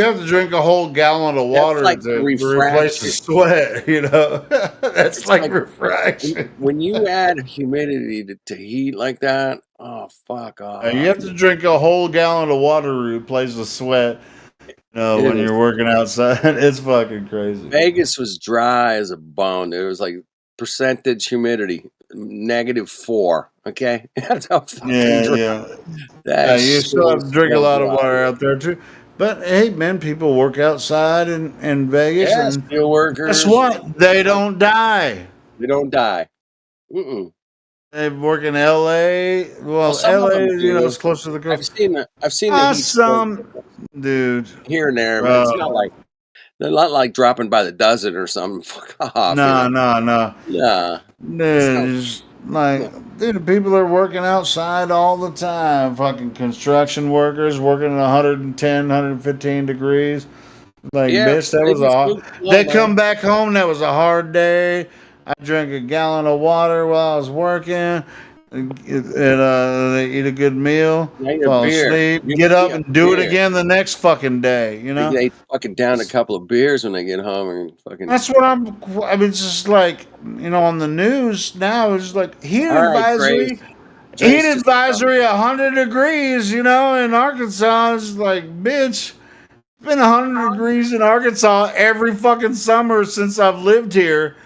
have to drink a whole gallon of water like to replace the sweat. You know, that's like refraction. When you add humidity to heat like that, oh fuck off. You have to drink a whole gallon of water to replace the sweat. When you're working outside, it's fucking crazy. Vegas was dry as a bone. It was like percentage humidity, -4. Okay, that's how fucking dry. Yeah, you still have to drink a lot of water out there too. But hey, man, people work outside in Vegas, Yeah, and steel workers. guess what? They don't die. They don't die. Mm-mm. They work in L.A. Well, some of L.A. them You know, do. it's close to the coast. I've seen the heat Some dude here and there, but it's not like they're not like dropping by the dozen or something. Fuck off. No. Yeah. Dude, it's like, dude, people are working outside all the time. Fucking construction workers working at 110, 115 degrees. Like, Yeah, bitch, that was they come back home. That was a hard day. I drank a gallon of water while I was working. They eat a good meal, fall asleep, get up and do it again the next fucking day. You know, They fucking down a couple of beers when they get home and fucking. that's what I mean, it's just like, you know, on the news now, it's like heat All right, advisory. Grace. Heat advisory 100 degrees, you know, in Arkansas. It's like, bitch, it's been 100 degrees in Arkansas every fucking summer since I've lived here.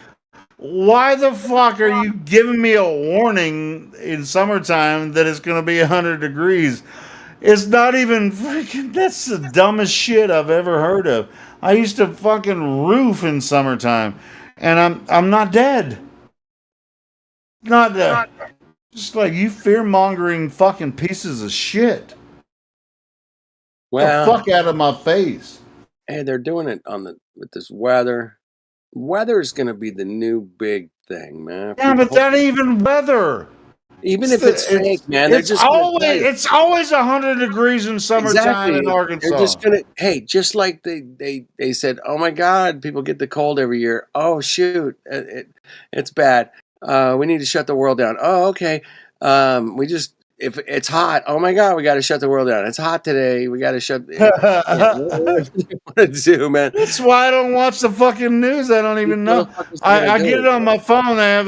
Why the fuck are you giving me a warning in summertime that it's going to be 100 degrees? It's not even freaking, that's the dumbest shit I've ever heard of. I used to fucking roof in summertime, and I'm not dead. Not dead. Just like you fear-mongering fucking pieces of shit. Well, the fuck out of my face. Hey, they're doing it with this weather. Weather is going to be the new big thing, man. Yeah, but that ain't even weather. Even if it's fake, man, they're just gonna tell you. It's always 100 degrees in summertime in Arkansas. They're just gonna, hey, just like they said, oh my God, people get the cold every year. Oh shoot, it's bad. We need to shut the world down. Oh, okay. If it's hot, oh my God, we got to shut the world down. It's hot today. We got to shut. What do you want to do, man? That's why I don't watch the fucking news. I don't even know. I get it on my phone. I have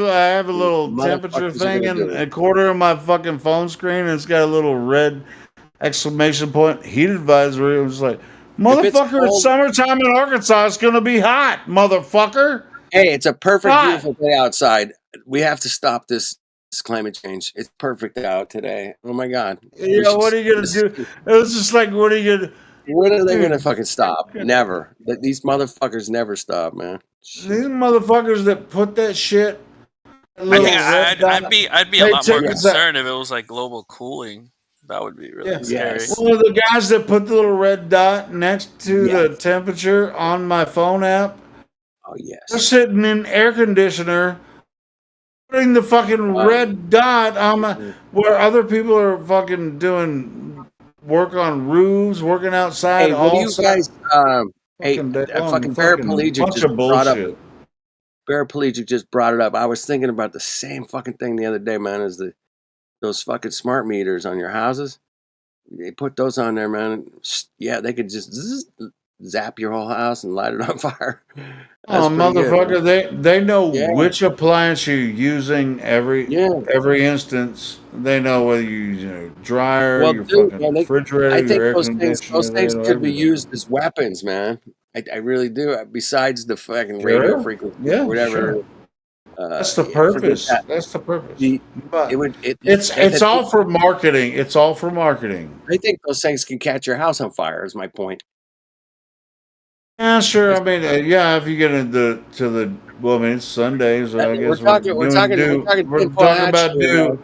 a little temperature thing in a corner of my fucking phone screen, and it's got a little red exclamation point, heat advisory. It was like, motherfucker, it's summertime in Arkansas. It's gonna be hot, motherfucker. Hey, it's a perfect, beautiful day outside. We have to stop this climate change. It's perfect out today. Oh my God. Yeah, what are you gonna do? It was just like, what are you gonna? When are they gonna fucking stop? Never. These motherfuckers never stop, man. These motherfuckers that put that shit. I'd be a lot more concerned if it was like global cooling. That would be really scary. Well, the guys that put the little red dot next to the temperature on my phone app. Oh yes. They're sitting in air conditioner putting the fucking Wow. red dot on where other people are fucking doing work on roofs, working outside Hey, what do all you guys? Hey, fucking day long. fucking Fucking paraplegic bunch just of brought up. bullshit. Paraplegic just brought it up. I was thinking about the same fucking thing the other day, man. Is those fucking smart meters on your houses? They put those on there, man. Yeah, they could just zap your whole house and light it on fire. That's Oh, pretty good, man. motherfucker! They know Yeah. which appliance you're using every instance. They know whether you know dryer, Well, your dude, fucking man, refrigerator, I your think air those things conditioner. They know could be everything. used as weapons, man. I really do. Besides the fucking radio Sure. frequency, Yeah, whatever. sure. That's the Forget purpose. that. That's the purpose. It would. It's all for marketing. It's all for marketing. I think those things can catch your house on fire. Is my point. Yeah, sure. I mean, yeah, if you get into well, I mean, it's Sunday, so I guess We're we're talking tinfoil hat about shit, man. talking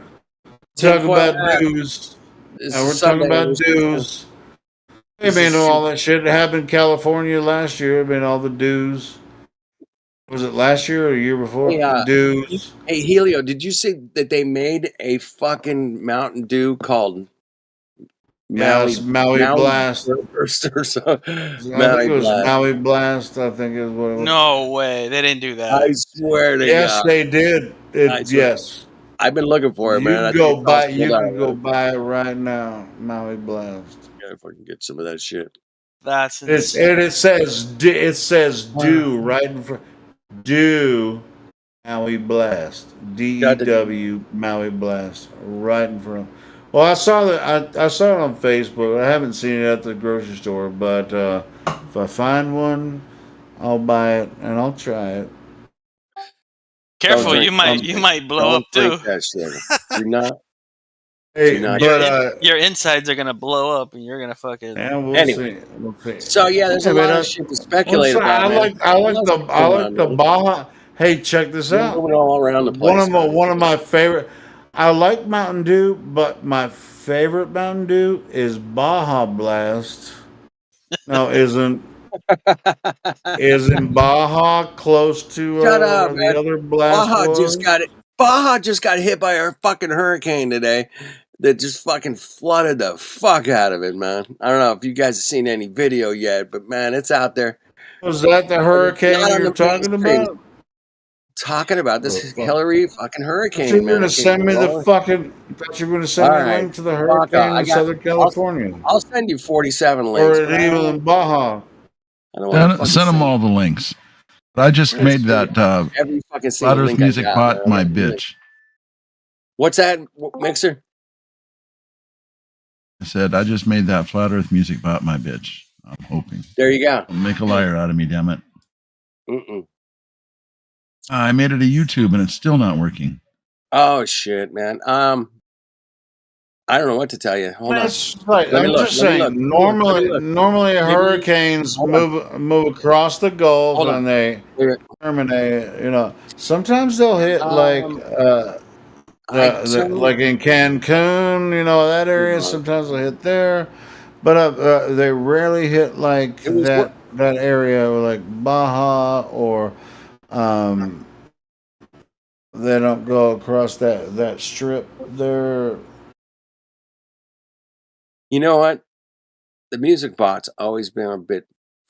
Tinfoil about hat. dues. This And we're is talking Sunday. about dues. I This mean, is all that shit that happened in California last year. I mean, all the dues. Was it last year or the year before? Hey, Dues. hey, Helio, did you see that they made a fucking Mountain Dew called Yes, Maui Blast. Burst or something? I think Maui it was Blast. Maui Blast. I think is what it was. No way, they didn't do that. I swear to Yes, God. they did. I swear. Yes. I've been looking for it, You man. I can think go it's all buy. sold You out, can go man. buy it right now. Maui Blast. Gotta fucking get some of that shit. That's It's insane. and it says do right in front. Do Maui Blast. DEW Maui Blast right in front. Well, I saw that. I saw it on Facebook. I haven't seen it at the grocery store, but if I find one, I'll buy it and I'll try it. Careful, Don't you drink- might blow don't up too. drink that shit. Do not. Hey, Do not. but Your insides are gonna blow up, and you're gonna fucking. yeah, we'll Anyway. see. We'll see. So yeah, there's a Yeah, lot man, of shit to speculate well, about, man. I like What the else is going on, man? Baja. Hey, check this You're out. moving all around the One place, of my man. one of my favorite. I like Mountain Dew, but my favorite Mountain Dew is Baja Blast. No, isn't Baja close to Shut up, the man. other blast Baja was? just got hit by a fucking hurricane today that just fucking flooded the fuck out of it, man. I don't know if you guys have seen any video yet, but man, it's out there. Was that the hurricane Not on you're the talking mainstream. about? Talking about this Oh, fuck. Hillary fucking I hurricane, thought you were man. going to that came send me the rolling. fucking. I thought you were going to send All me a right. link to the Fuck off. hurricane in Southern California, I'll send you 47 or links. an but I even don't, in Baja. I don't want to fucking Send them send all the links. But I just It's made free. that every fucking Flat single Earth link I Music got, Bot man. my bitch. What's that, Mixer? I said I just made that Flat Earth Music Bot my bitch. I'm hoping. There you go. Make a liar out of me, damn it. Mm-mm. I made it a YouTube and it's still not working. Oh shit, man. I don't know what to tell you. Hold on. That's right. Let me I'm look, just let me saying. look, let me look. Normally Maybe- hurricanes hold on. move across the Gulf Hold on. and they Wait, wait. terminate. You know, sometimes they'll hit like like in Cancun. You know that area. Sometimes they'll hit there, but they rarely hit like It was that area like Baja or they don't go across that strip there. You know what? The music bot's always been a bit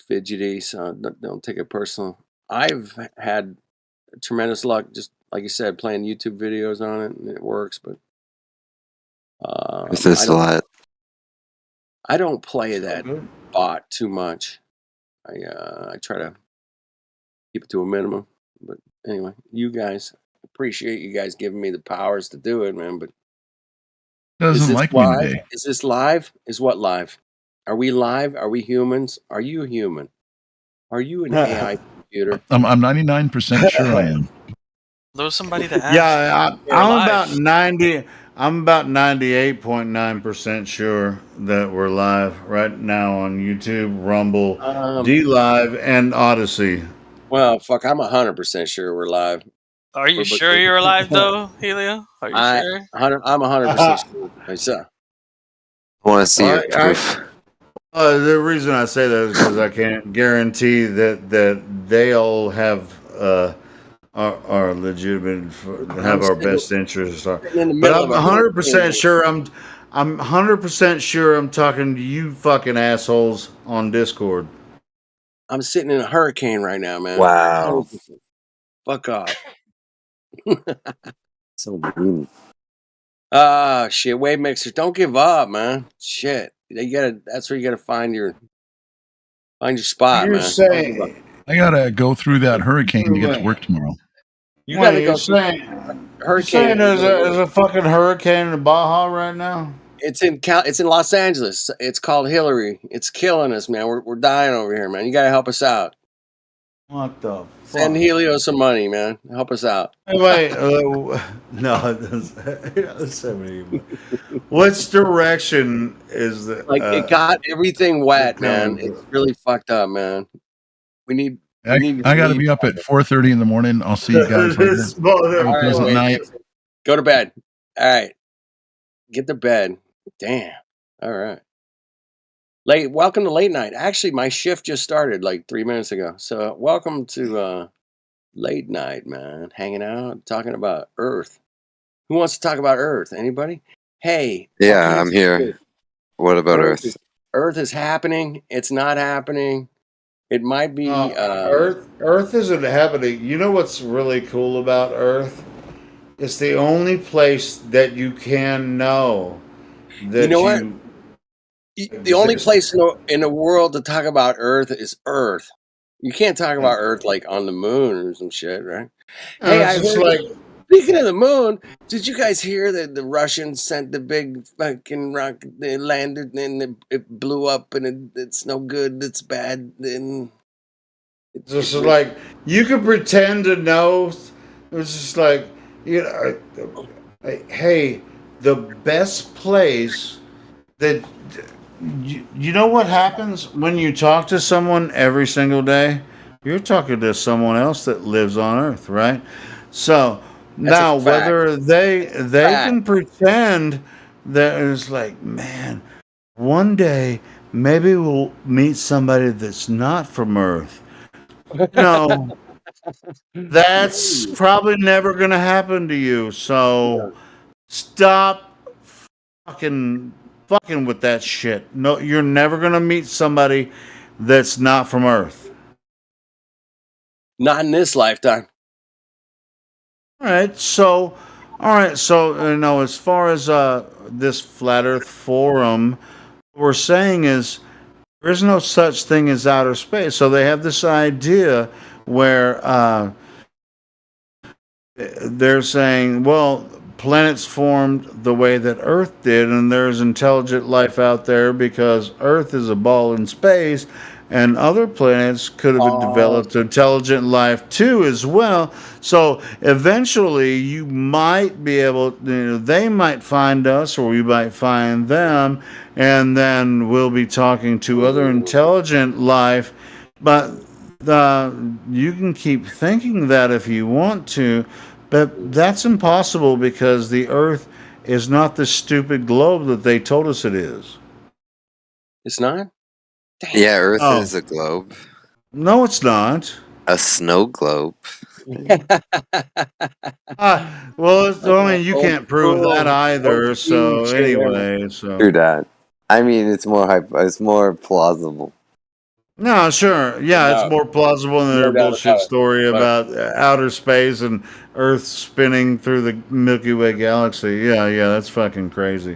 fidgety, so don't take it personal. I've had tremendous luck, just like you said, playing YouTube videos on it, and it works. But Is this a lot? I don't play that bot too much. I try to keep it to a minimum. But anyway, you guys, appreciate you guys giving me the powers to do it, man. But Doesn't is this like me live? today. Is this live? Is what live? Are we live? Are we humans? Are you human? Are you an AI computer? I'm 99% sure I am. There was somebody that asked. Yeah, we're I'm live. about 90. I'm about 98.9% sure that we're live right now on YouTube, Rumble, D Live, and Odyssey. Well, fuck, I'm 100% sure we're live. Are you sure you're alive though, Helio? Are you sure? I'm 100% sure. Myself. I want to see your I- proof. The reason I say that is because I can't guarantee that they'll have are legitimate, have I'm our sitting, best interests. sitting in the But middle I'm of a 100% hurricane. sure I'm 100% sure I'm talking to you fucking assholes on Discord. I'm sitting in a hurricane right now, man. Wow. 100%. Fuck off. So mean. Ah, shit. Wave mixers, don't give up, man. Shit. You gotta. That's where you gotta find your spot, You're man. Don't give up. saying I gotta go through that hurricane to get to work tomorrow. You gotta go you're through saying hurricane. there's a fucking hurricane in Baja right now? It's in Los Angeles. It's called Hillary. It's killing us, man. We're dying over here, man. You gotta help us out. What the Send fuck? Helio some money, man. Help us out. Hey, wait, no, that's which direction is the? Like it got everything wet, man. coming It's really fucked up, man. We need I to gotta leave. be up at 4:30 in the morning. I'll see you guys later. This Have a All right, pleasant wait. night. Go to bed. All right. Get to bed. Damn. All right. Welcome to late night. Actually, my shift just started like 3 minutes ago. So welcome to late night, man. Hanging out, talking about Earth. Who wants to talk about Earth? Anybody? Hey. Yeah, okay, I'm here. What about Earth? Earth is happening. It's not happening. It might be. Earth isn't happening. You know what's really cool about Earth? It's the only place that you can know that You know what? The only place in the world to talk about Earth is Earth. You can't talk about Earth like on the moon or some shit, right? Hey, I it's heard. like Speaking of the moon, did you guys hear that the Russians sent the big fucking rocket? They landed and it blew up, and it's no good. It's bad. And it's just like you could pretend to know. It's just like hey, the best place that you know what happens when you talk to someone every single day? You're talking to someone else that lives on Earth, right? So now whether they can pretend that it's like, man, one day maybe we'll meet somebody that's not from Earth. No, that's probably never going to happen to you. So stop fucking with that shit. No, you're never going to meet somebody that's not from Earth. Not in this lifetime. All right. So as far as this Flat Earth Forum, what we're saying is there's no such thing as outer space. So they have this idea where they're saying, well, planets formed the way that Earth did, and there's intelligent life out there because Earth is a ball in space, and other planets could have developed intelligent life too as well. So eventually you might be able, they might find us or we might find them, and then we'll be talking to other intelligent life. But you can keep thinking that if you want to, but that's impossible because the Earth is not the stupid globe that they told us it is. It's not? Yeah, Earth is a globe. No, it's not. A snow globe. Well, you can't prove that either. So anyway, True that. I mean, it's more plausible. No, sure. Yeah, it's more plausible than their bullshit story about outer space and Earth spinning through the Milky Way galaxy. Yeah, that's fucking crazy.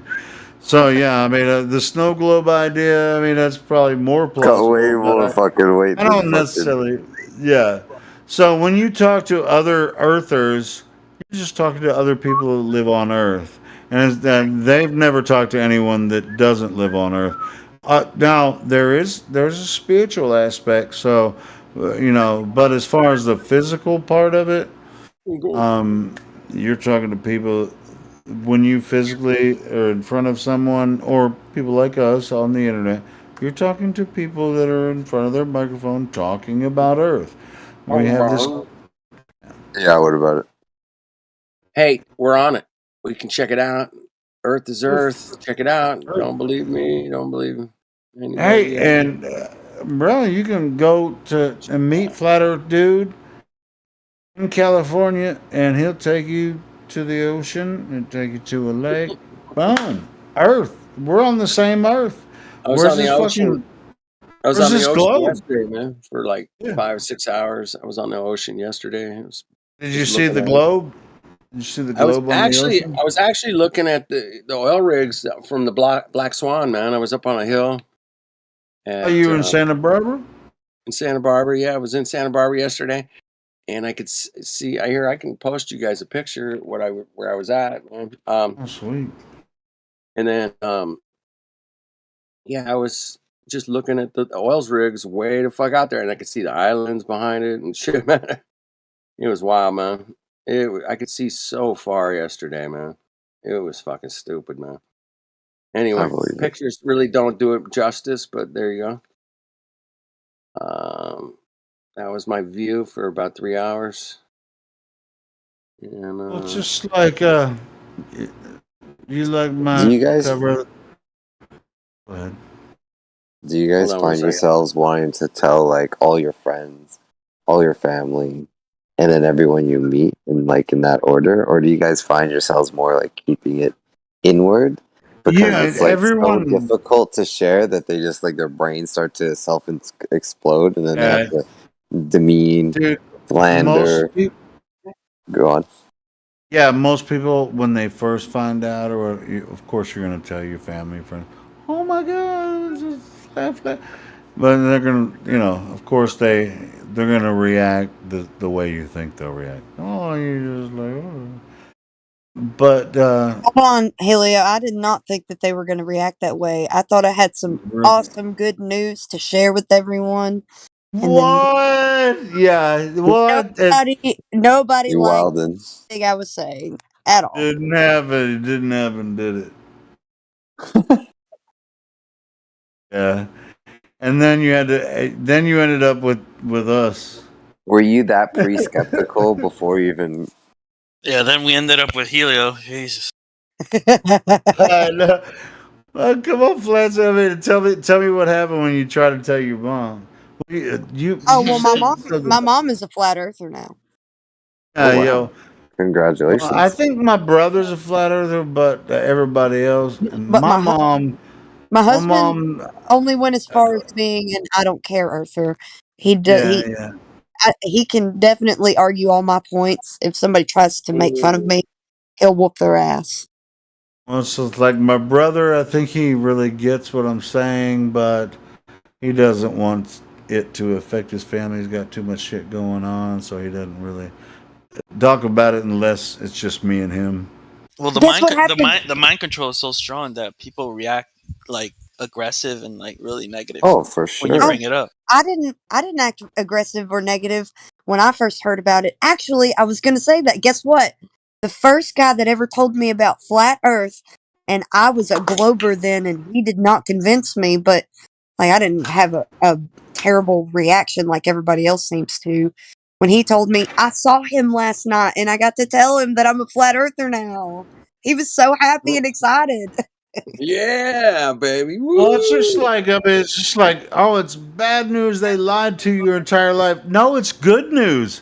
So, yeah, I mean, the snow globe idea, I mean, that's probably more plausible. Got way more fucking weight. I don't necessarily, yeah. So when you talk to other Earthers, you're just talking to other people who live on Earth. And they've never talked to anyone that doesn't live on Earth. Now there's a spiritual aspect, so but as far as the physical part of it, you're talking to people when you physically are in front of someone or people like us on the internet. You're talking to people that are in front of their microphone talking about Earth. We have this. Yeah, what about it? Hey, we're on it. We can check it out. Earth is Earth. Check it out. Don't believe me. Don't believe anybody. Hey, and bro, you can go to and meet Flat Earth Dude in California, and he'll take you to the ocean and take you to a lake. Fun. Earth. We're on the same Earth. I was Where's on the this ocean. fucking? I was Where's on the this ocean globe? yesterday, man, for like Yeah. 5 or 6 hours. I was on the ocean yesterday. It was Did you just see looking the at it. globe? Did you see the globe on the ocean? I was actually looking at the oil rigs from the Black Swan, man. I was up on a hill Are at you in Santa Barbara? in Santa Barbara. Yeah, I was in Santa Barbara yesterday, and I could see. I can post you guys a picture where I was at, man. Oh, sweet. And then yeah, I was just looking at the oil rigs way the fuck out there, and I could see the islands behind it and shit, man. It was wild, man. I could see so far yesterday, man. It was fucking stupid, man. I Anyway, believe it. pictures really don't do it justice, but there you go. That was my view for about 3 hours. And Well, it's just like you like Do my you guys cover. Go ahead. do you guys hold on one find second. yourselves wanting to tell like all your friends, all your family, and then everyone you meet in like in that order, or do you guys find yourselves more like keeping it inward because Yeah, it's like so everyone. difficult to share that they just like their brains start to self explode and then they have to demean, Dude, slander. most people. Go on. Yeah, most people when they first find out, or of course you're gonna tell your family friends, "Oh my God, this is flat." But they're gonna, of course they're gonna react the way you think they'll react. Oh, you're just like, oh. But Hold on, Helio. I did not think that they were going to react that way. I thought I had some awesome good news to share with everyone. And then what? Yeah, what? nobody You liked wildin'. anything I was saying at all. Didn't happen. It didn't happen, did it? Yeah. And then you had to. Then you ended up with us. Were you that pre-skeptical before you even? Yeah, then we ended up with Helio. Jesus. I know. Come on, Flats. I mean, tell me what happened when you tried to tell your mom. You Oh you well, said my something. mom is a flat earther now. Oh Yo. wow! Congratulations. Well, I think my brother's a flat earther, but everybody else. And But my my my husband mom. only went as far as being an I don't care earther. Yeah, yeah. He can definitely argue all my points. If somebody tries to make fun of me, he'll whoop their ass. Well, so it's like my brother. I think he really gets what I'm saying, but he doesn't want it to affect his family. He's got too much shit going on, so he doesn't really talk about it unless it's just me and him. Well, the That's what happened. the mind control is so strong that people react like aggressive and like really negative Oh, for when you sure. bring it up. I didn't act aggressive or negative when I first heard about it. Actually, I was going to say that. Guess what? The first guy that ever told me about flat Earth, and I was a Glober then, and he did not convince me. But like, I didn't have a terrible reaction like everybody else seems to. When he told me, I saw him last night, and I got to tell him that I'm a flat earther now. He was so happy and excited. Yeah, baby. Well, it's just Woo! like it's just like, oh, it's bad news. They lied to you your entire life. No, it's good news.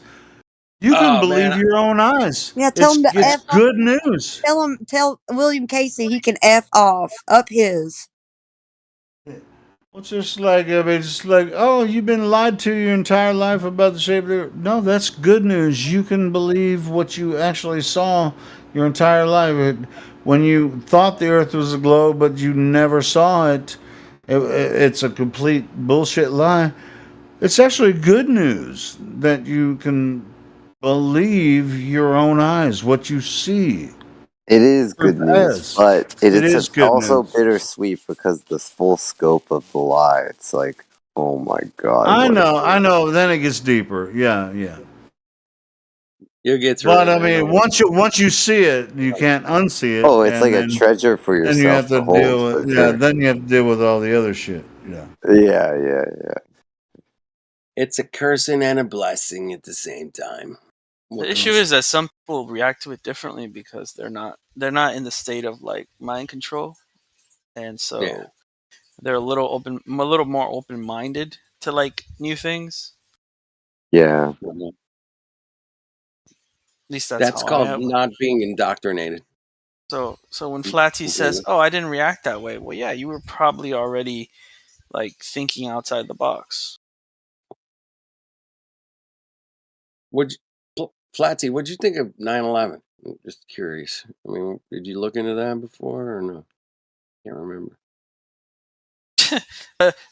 You can Oh believe man, your own eyes. Yeah, tell him to It's F off. good news. Tell William Casey he can F off. Up his. It's just like it's like, oh, you've been lied to your entire life about the shape of the earth. No, that's good news. You can believe what you actually saw your entire life. When you thought the earth was a globe, but you never saw it, it's a complete bullshit lie. It's actually good news that you can believe your own eyes, what you see. It is good news, As. but It it's is good also news. bittersweet because the full scope of the lie. It's like, oh my god, I what? know. Then it gets deeper. Yeah. you'll get through But it, I man. mean, once you see it, you can't unsee it, Oh, it's and like a treasure for then you yourself have to to hold deal for with sure. Then you have to deal with all the other shit. Yeah. Yeah. It's a cursing and a blessing at the same time. The issue is that some people react to it differently because they're not in the state of like mind control, and so Yeah. they're a little more open minded to like new things. Yeah. least that's That's how I called am. not being indoctrinated. So when Flatsy says, "Oh, I didn't react that way," well, yeah, you were probably already like thinking outside the box. Flatsy, what'd you think of 9/11? I'm just curious. I mean, did you look into that before or no? Can't remember.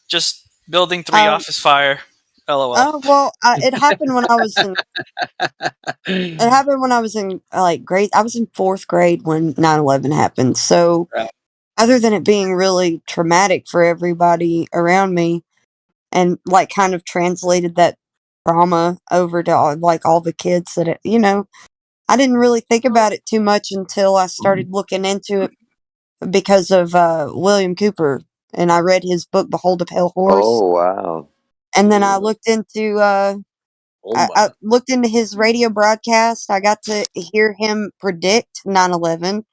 Just building 3 Um, office fire. LOL. well, it happened when I was in. It happened when I was in like grade. I was in 4th grade when 9/11 happened. So, Right. other than it being really traumatic for everybody around me, and like kind of translated that trauma over to all the kids that I didn't really think about it too much until I started looking into it because of William Cooper, and I read his book Behold a Pale Horse, Oh wow. and then I looked into I looked into his radio broadcast. I got to hear him predict 9/11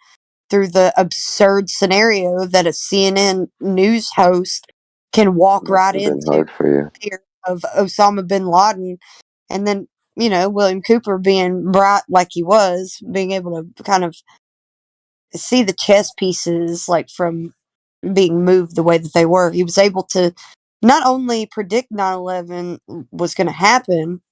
through the absurd scenario that a CNN news host can walk Must right have been into hard for you. the ear of Osama bin Laden, and then William Cooper being bright like he was, being able to kind of see the chess pieces like from being moved the way that they were. He was able to not only predict 9/11 was going to happen,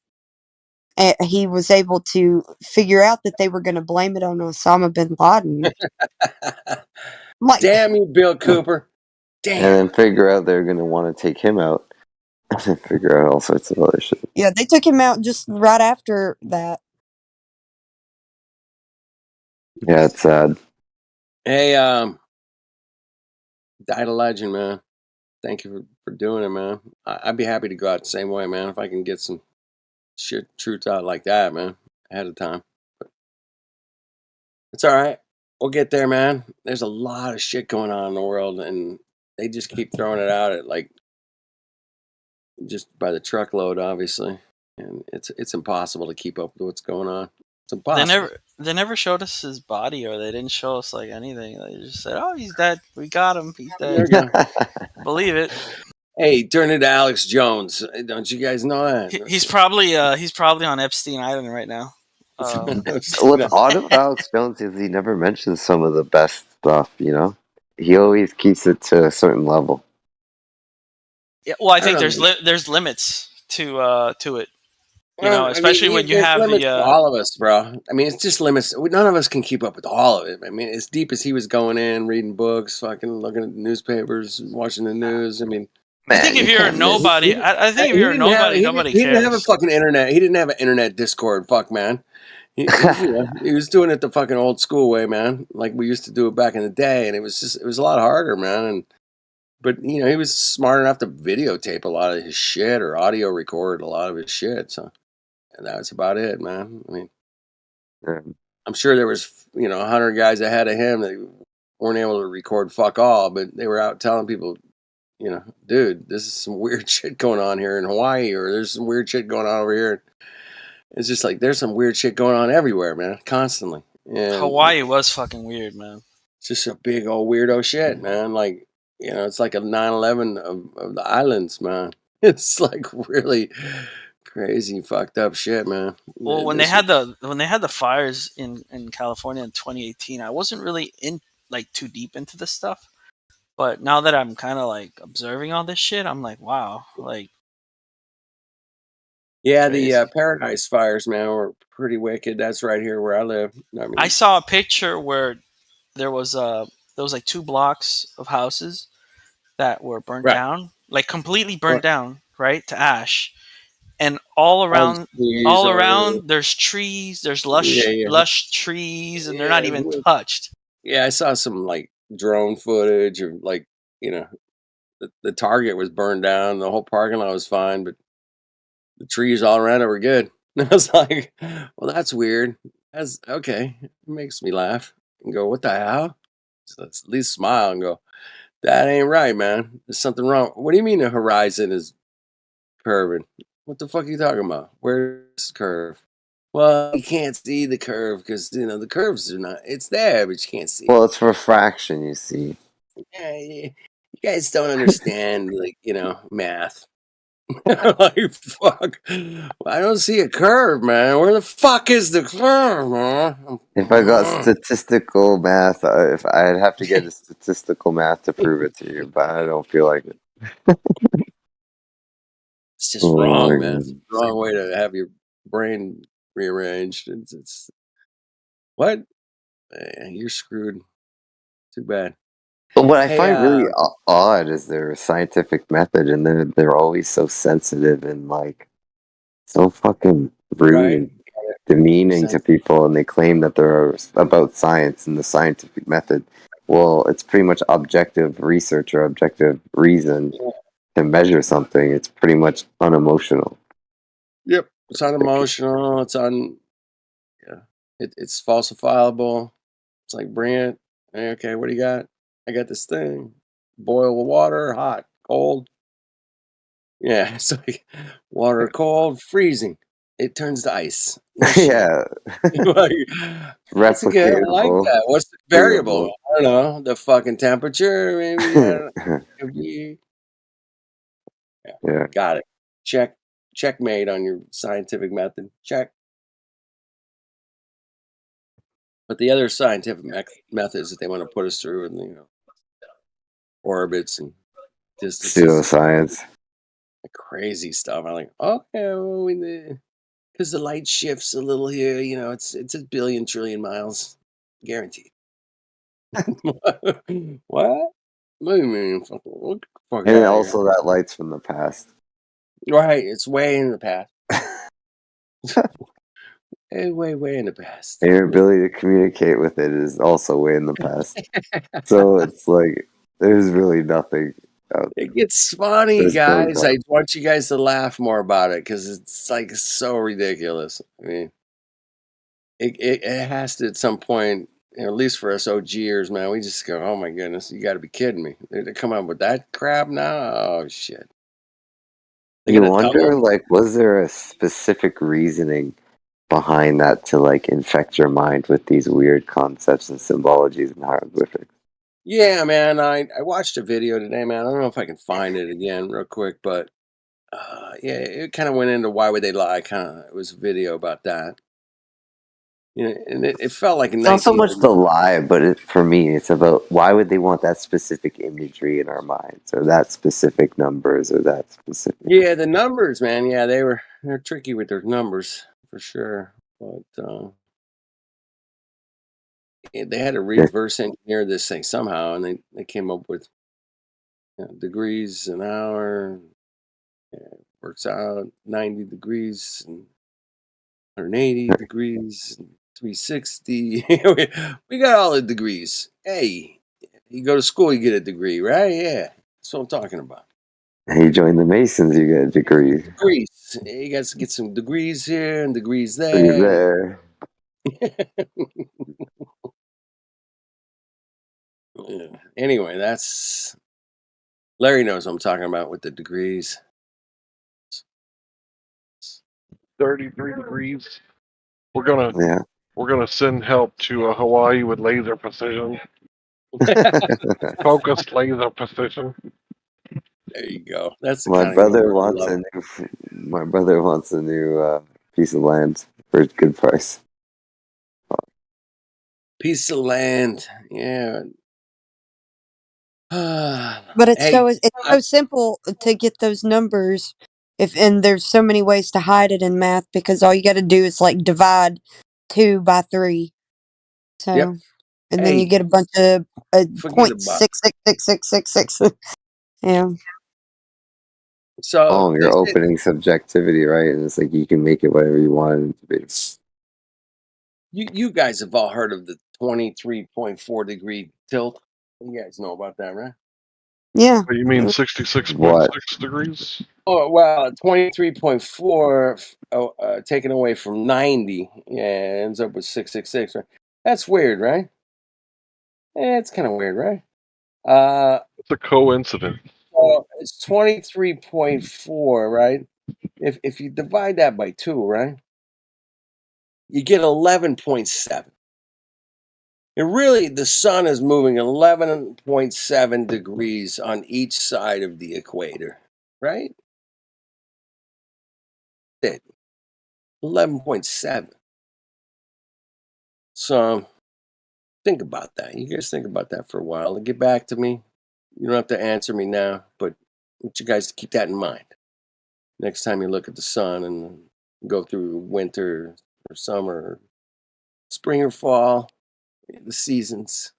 he was able to figure out that they were going to blame it on Osama bin Laden. Like, Damn you, Bill Cooper. And Damn. then figure out they're gonna want to take him out. And then figure out all sorts of other shit. yeah, they took him out just right after that. Yeah, it's sad. Hey, died a legend, man. Thank you for doing it, man. I'd be happy to go out the same way, man, if I can get some shit truth out like that, man, ahead of time. But it's all right. We'll get there, man. There's a lot of shit going on in the world, and they just keep throwing it out at like just by the truckload, obviously, and it's impossible to keep up with what's going on. It's impossible. They never showed us his body, or they didn't show us like anything. They just said, "Oh, he's dead. We got him. He's There dead." we go. Believe it. Hey, turn into Alex Jones. Don't you guys know that? He's probably on Epstein Island right now. What's odd about Alex Jones is he never mentions some of the best stuff, He always keeps it to a certain level. Yeah, well, I think don't know. there's limits to it. Well, Especially when you there's have limits the to all of us, bro. I mean, it's just limits. None of us can keep up with all of it. I mean, as deep as he was going in, reading books, fucking looking at newspapers, watching the news. I mean, I think if you're a nobody, I think if you're a nobody, nobody he didn't have a cares. fucking internet. He didn't have an internet Discord. Fuck, man. He was doing it the fucking old school way, man. Like we used to do it back in the day, and it was a lot harder, man. But he was smart enough to videotape a lot of his shit or audio record a lot of his shit. So, and that's about it, man. I mean, I'm sure there was 100 guys ahead of him that weren't able to record fuck all, but they were out telling people, dude, this is some weird shit going on here in Hawaii, or there's some weird shit going on over here. It's just like there's some weird shit going on everywhere, man, constantly. And Hawaii was fucking weird, man. It's just a big old weirdo shit, man. Like, it's like a 9/11 of the islands, man. It's like really crazy, fucked up shit, man. Well, when they had the fires in California in 2018, I wasn't really too deep into this stuff. But now that I'm kind of like observing all this shit, I'm like, wow, like. Yeah, the Paradise Fires, man, were pretty wicked. That's right here where I live. I saw a picture where there was like 2 blocks of houses that were burnt down, like completely burnt down, right, to ash, and all around there's trees, there's lush trees, and they're not even touched. Yeah, I saw some like drone footage of like the Target was burned down, the whole parking lot was fine, but the trees all around it were good. And I was like, well, that's weird. That's okay. It makes me laugh and go, what the hell? So let's at least smile and go, that ain't right, man. There's something wrong. What do you mean the horizon is curving? What the fuck are you talking about? Where's the curve? Well, you can't see the curve because, the curves are not, it's there, but you can't see Well, it's refraction, you see. Yeah, you guys don't understand, like, math. Like, fuck. I don't see a curve, man. Where the fuck is the curve, man? If I got statistical math, if I'd have to get a statistical math to prove it to you, but I don't feel like it. It's just Oh wrong, my man. It's God. the wrong way to have your brain rearranged. It's what? You're screwed. Too bad. But what I Hey, find really odd is their scientific method, and they're always so sensitive and like so fucking rude right? and demeaning to Sense. people, and they claim that they're about science and the scientific method. Well, it's pretty much objective research or objective reason Yeah. to measure something. It's pretty much unemotional. Yep. It's unemotional. It's yeah. It's falsifiable. It's like, bring it. Hey, okay, what do you got? I got this thing. Boil with water, hot, cold. Yeah, it's like water cold, freezing. It turns to ice. No shit. Yeah, Like, that's good. I like replicatable, that. What's the variable? provable. I don't know. The fucking temperature, maybe. Could be. Yeah. Yeah. Got it. Checkmate on your scientific method. Check. But the other scientific methods that they want to put us through, and orbits and distances, Pseudoscience. crazy stuff. I'm like, okay, well, because the light shifts a little here. It's a billion trillion miles, guaranteed. What? What do you mean? Fuck out And of here. also that light's from the past. Right, it's way in the past. Way in the past. And your ability to communicate with it is also way in the past. So it's like there's really nothing out there. It gets funny, There's no guys. I want you guys to laugh more about it because it's like so ridiculous. I mean, it has to at some point, at least for us OGers, man. We just go, oh my goodness, you got to be kidding me. They're coming up with that crap now. Oh shit. They're You gonna wonder, double. like, was there a specific reasoning behind that to like infect your mind with these weird concepts and symbologies and hieroglyphics? Yeah, man. I watched a video today, man. I don't know if I can find it again real quick, but yeah, it kind of went into why would they lie. It was a video about that. And it felt like in It's not so much 1990. the lie, but for me, it's about why would they want that specific imagery in our minds, or that specific numbers, or that specific. Yeah, the numbers, man. Yeah, they're tricky with their numbers for sure. But they had to reverse engineer this thing somehow, and they came up with degrees an hour. Works out 90 degrees and 180 degrees, and 360. We got all the degrees. Hey, you go to school, you get a degree, right? Yeah, that's what I'm talking about. You join the Masons, you get a degree. Degrees. You got to get some degrees here and degrees You're there. there. Yeah. Anyway, that's Larry knows what I'm talking about with the degrees. 33 degrees. We're gonna send help to Hawaii with laser precision. Focused laser precision. There you go. That's the My kind of brother humor I wants love. my brother wants a new piece of land for a good price. Piece of land, yeah. But it's so simple to get those numbers. And there's so many ways to hide it in math because all you got to do is like divide 2 by 3. So, Yep. and then you get a bunch of Forget about it. 0.666666. Yeah. So You're opening subjectivity, right? And it's like you can make it whatever you want it to be. you guys have all heard of the 23.4 degree tilt. You guys know about that, right? Yeah. Oh, you mean 66.6 degrees? Oh, well, 23.4 taken away from 90, ends up with 666, right? That's weird, right? Yeah, it's kind of weird, right? It's a coincidence. Well, it's 23.4, right? If you divide that by 2, right? You get 11.7. And really, the sun is moving 11.7 degrees on each side of the equator, right? Shit. 11.7. So think about that. You guys think about that for a while and get back to me. You don't have to answer me now, but I want you guys to keep that in mind. Next time you look at the sun and go through winter or summer, or spring or fall, the seasons.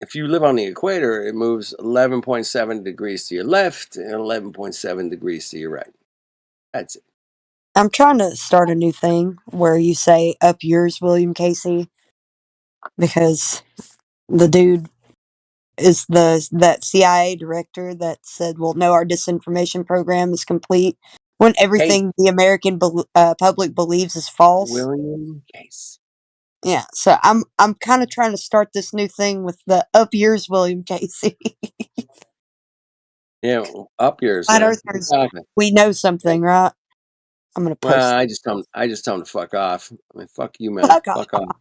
If you live on the equator, it moves 11.7 degrees to your left and 11.7 degrees to your right. That's it. I'm trying to start a new thing where you say up yours, William Casey, because the dude is that CIA director that said, "Well, no, our disinformation program is complete," when Hey, everything the American public believes is false. William Case. Yeah, so I'm kind of trying to start this new thing with the up yours, William Casey. Yeah, up yours, Flat man. Earthers, Exactly. we know something, right? I'm gonna post. Well, I just tell them to fuck off. I mean, fuck you, man. Fuck off. Fuck off.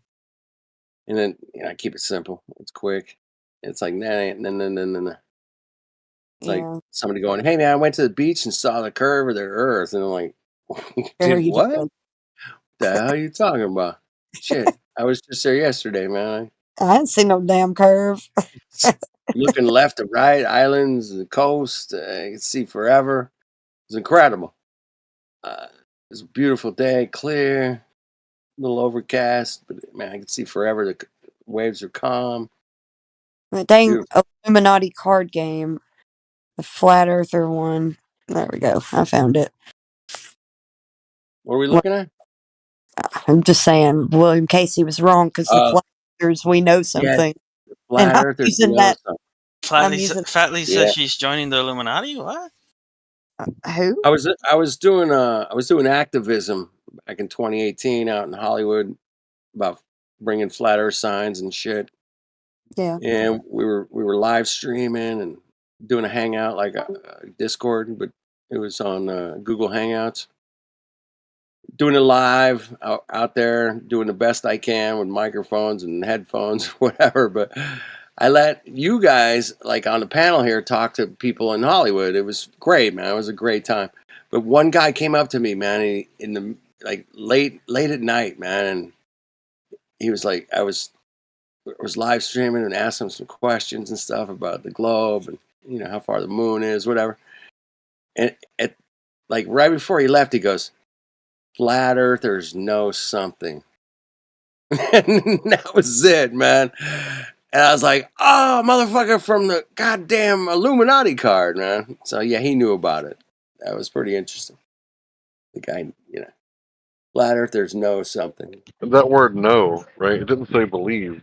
And then I keep it simple. It's quick. It's like nah. It's like Yeah, somebody going, "Hey man, I went to the beach and saw the curve of the Earth," and I'm like, sure "Did you what? did. The hell are you talking about?" Shit, I was just there yesterday, man. I didn't see no damn curve. Looking left and right, islands, the coast. You can see forever. It's incredible. It's a beautiful day, clear, a little overcast, but man, I can see forever. The waves are calm. The dang Beautiful. Illuminati card game, the flat earther one. There we go. I found it. What are we Well, looking at? I'm just saying, William Casey was wrong because the Uh, flat earthers, we know yeah, something, and flat I'm earthers using know that. something. I'm using Fat Yeah. says she's joining the Illuminati. What? who? I was doing activism back in 2018 out in Hollywood about bringing flat Earth signs and shit, Yeah. and we were live streaming and doing a hangout like a Discord, but it was on Google Hangouts. Doing it live out there, doing the best I can with microphones and headphones, whatever. But I let you guys, like on the panel here, talk to people in Hollywood. It was great, man. It was a great time. But one guy came up to me, man, in the like late at night, man, and he was like, I was live streaming and asked him some questions and stuff about the globe and how far the moon is, whatever. And at like right before he left, he goes, "Flat earthers know something." And that was it, man. And I was like, "Oh, motherfucker from the goddamn Illuminati card, man." So yeah, he knew about it. That was pretty interesting. The guy, flat earthers know something. That word "know," right? It didn't say "believe."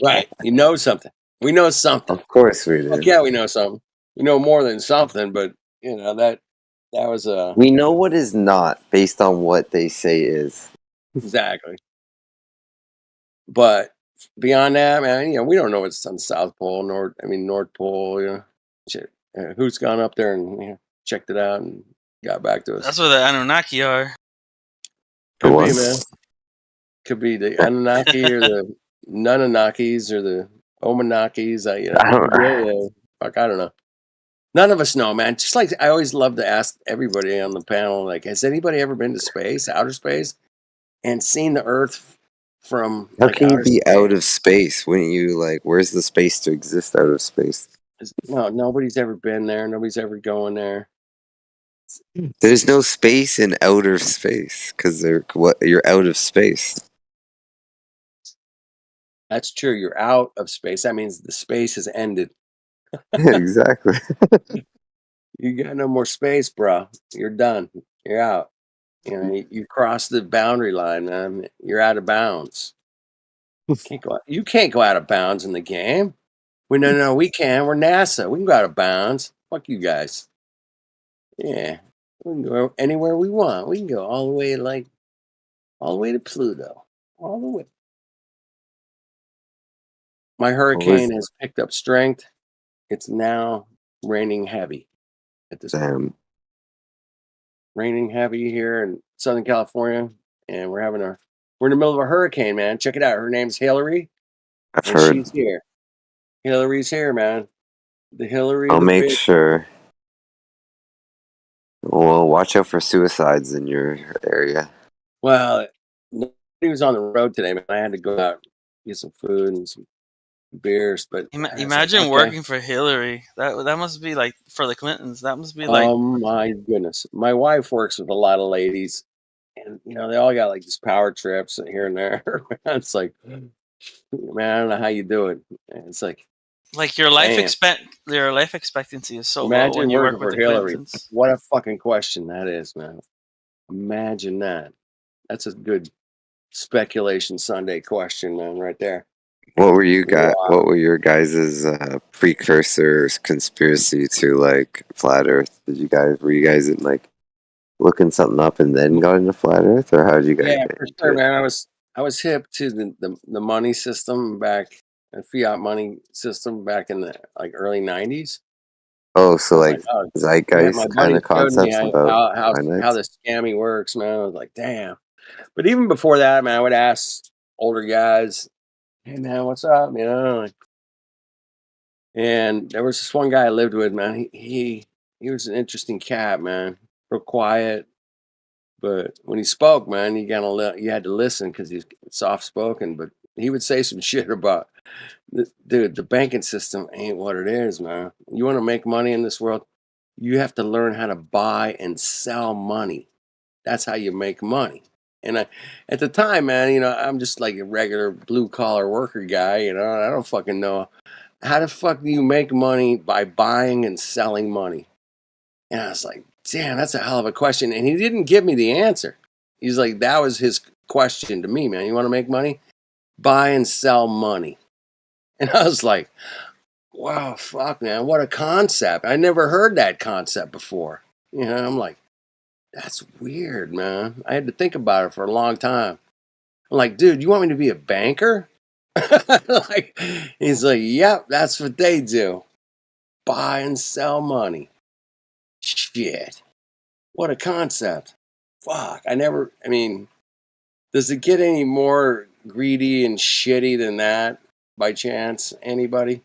Right. You know something. We know something. Of course we Fuck do. yeah, we know something. We know more than something, but that was We know what is not based on what they say is. exactly. But beyond that, man, we don't know what's on the South Pole, North Pole, shit. Who's gone up there and checked it out and got back to us? That's where the Anunnaki are. Could What? be, man. Could be the Anunnaki or the Nunnakis or the Omanakis. I don't. Fuck, I don't know. None of us know, man. Just like I always love to ask everybody on the panel, like, has anybody ever been to space, outer space, and seen the Earth from How like can you outer be space? out of space? Wouldn't you where's the space to exist out of space? No, nobody's ever been there. Nobody's ever going there. There's no space in outer space because you're out of space. That's true. You're out of space. That means the space has ended. Exactly. You got no more space, bro. You're done. You're out. You crossed the boundary line, man. You're out of bounds. You can't go out of bounds in the game. No, we can. We're NASA. We can go out of bounds. Fuck you guys. Yeah. We can go anywhere we want. We can go all the way to Pluto. All the way. My hurricane has picked up strength. It's now raining heavy at this point. Raining heavy here in Southern California, and we're in the middle of a hurricane, man. Check it out. Her name's Hillary, I've and heard. she's here. Hillary's here, man. The Hillary, I'll the make big. sure. Well, watch out for suicides in your area. Well, he was on the road today, man. I had to go out get some food and some beers, but I was like, Imagine okay. working for Hillary. That must be like for the Clintons. That must be like Oh my goodness. My wife works with a lot of ladies, and they all got like these power trips here and there. It's like, man, I don't know how you do it. And it's like your life damn. your life expectancy is so low Imagine when you working work with for the Hillary. Clintons. What a fucking question that is, man. Imagine that. That's a good speculation Sunday question, man, right there. What were you Wow. What were your guys' precursors conspiracy to like flat Earth? Were you guys in like looking something up and then got into flat Earth, or how did you guys Yeah, get for into sure, it? man. I was hip to the money system back, the fiat money system back in the like early '90s. Oh, I so was like like, oh, man, my zeitgeist kind buddy of showed me concepts about how finance. the scamming works, man. I was like, damn. But even before that, man, I would ask older guys, "Hey, man, what's up?" And there was this one guy I lived with, man. He was an interesting cat, man. Real quiet, but when he spoke, man, you had to listen because he's soft spoken. But he would say some shit about, dude, the banking system ain't what it is, man. You want to make money in this world, you have to learn how to buy and sell money. That's how you make money. And at the time, man, I'm just like a regular blue collar worker guy. I don't fucking know how the fuck do you make money by buying and selling money. And I was like, damn, that's a hell of a question. And he didn't give me the answer. He's like, that was his question to me, man. You want to make money? Buy and sell money. And I was like, wow, fuck, man, what a concept. I never heard that concept before. I'm like, that's weird, man. I had to think about it for a long time. I'm like, dude, you want me to be a banker? He's like, yep, that's what they do. Buy and sell money. Shit. What a concept. Fuck. Does it get any more greedy and shitty than that by chance? Anybody?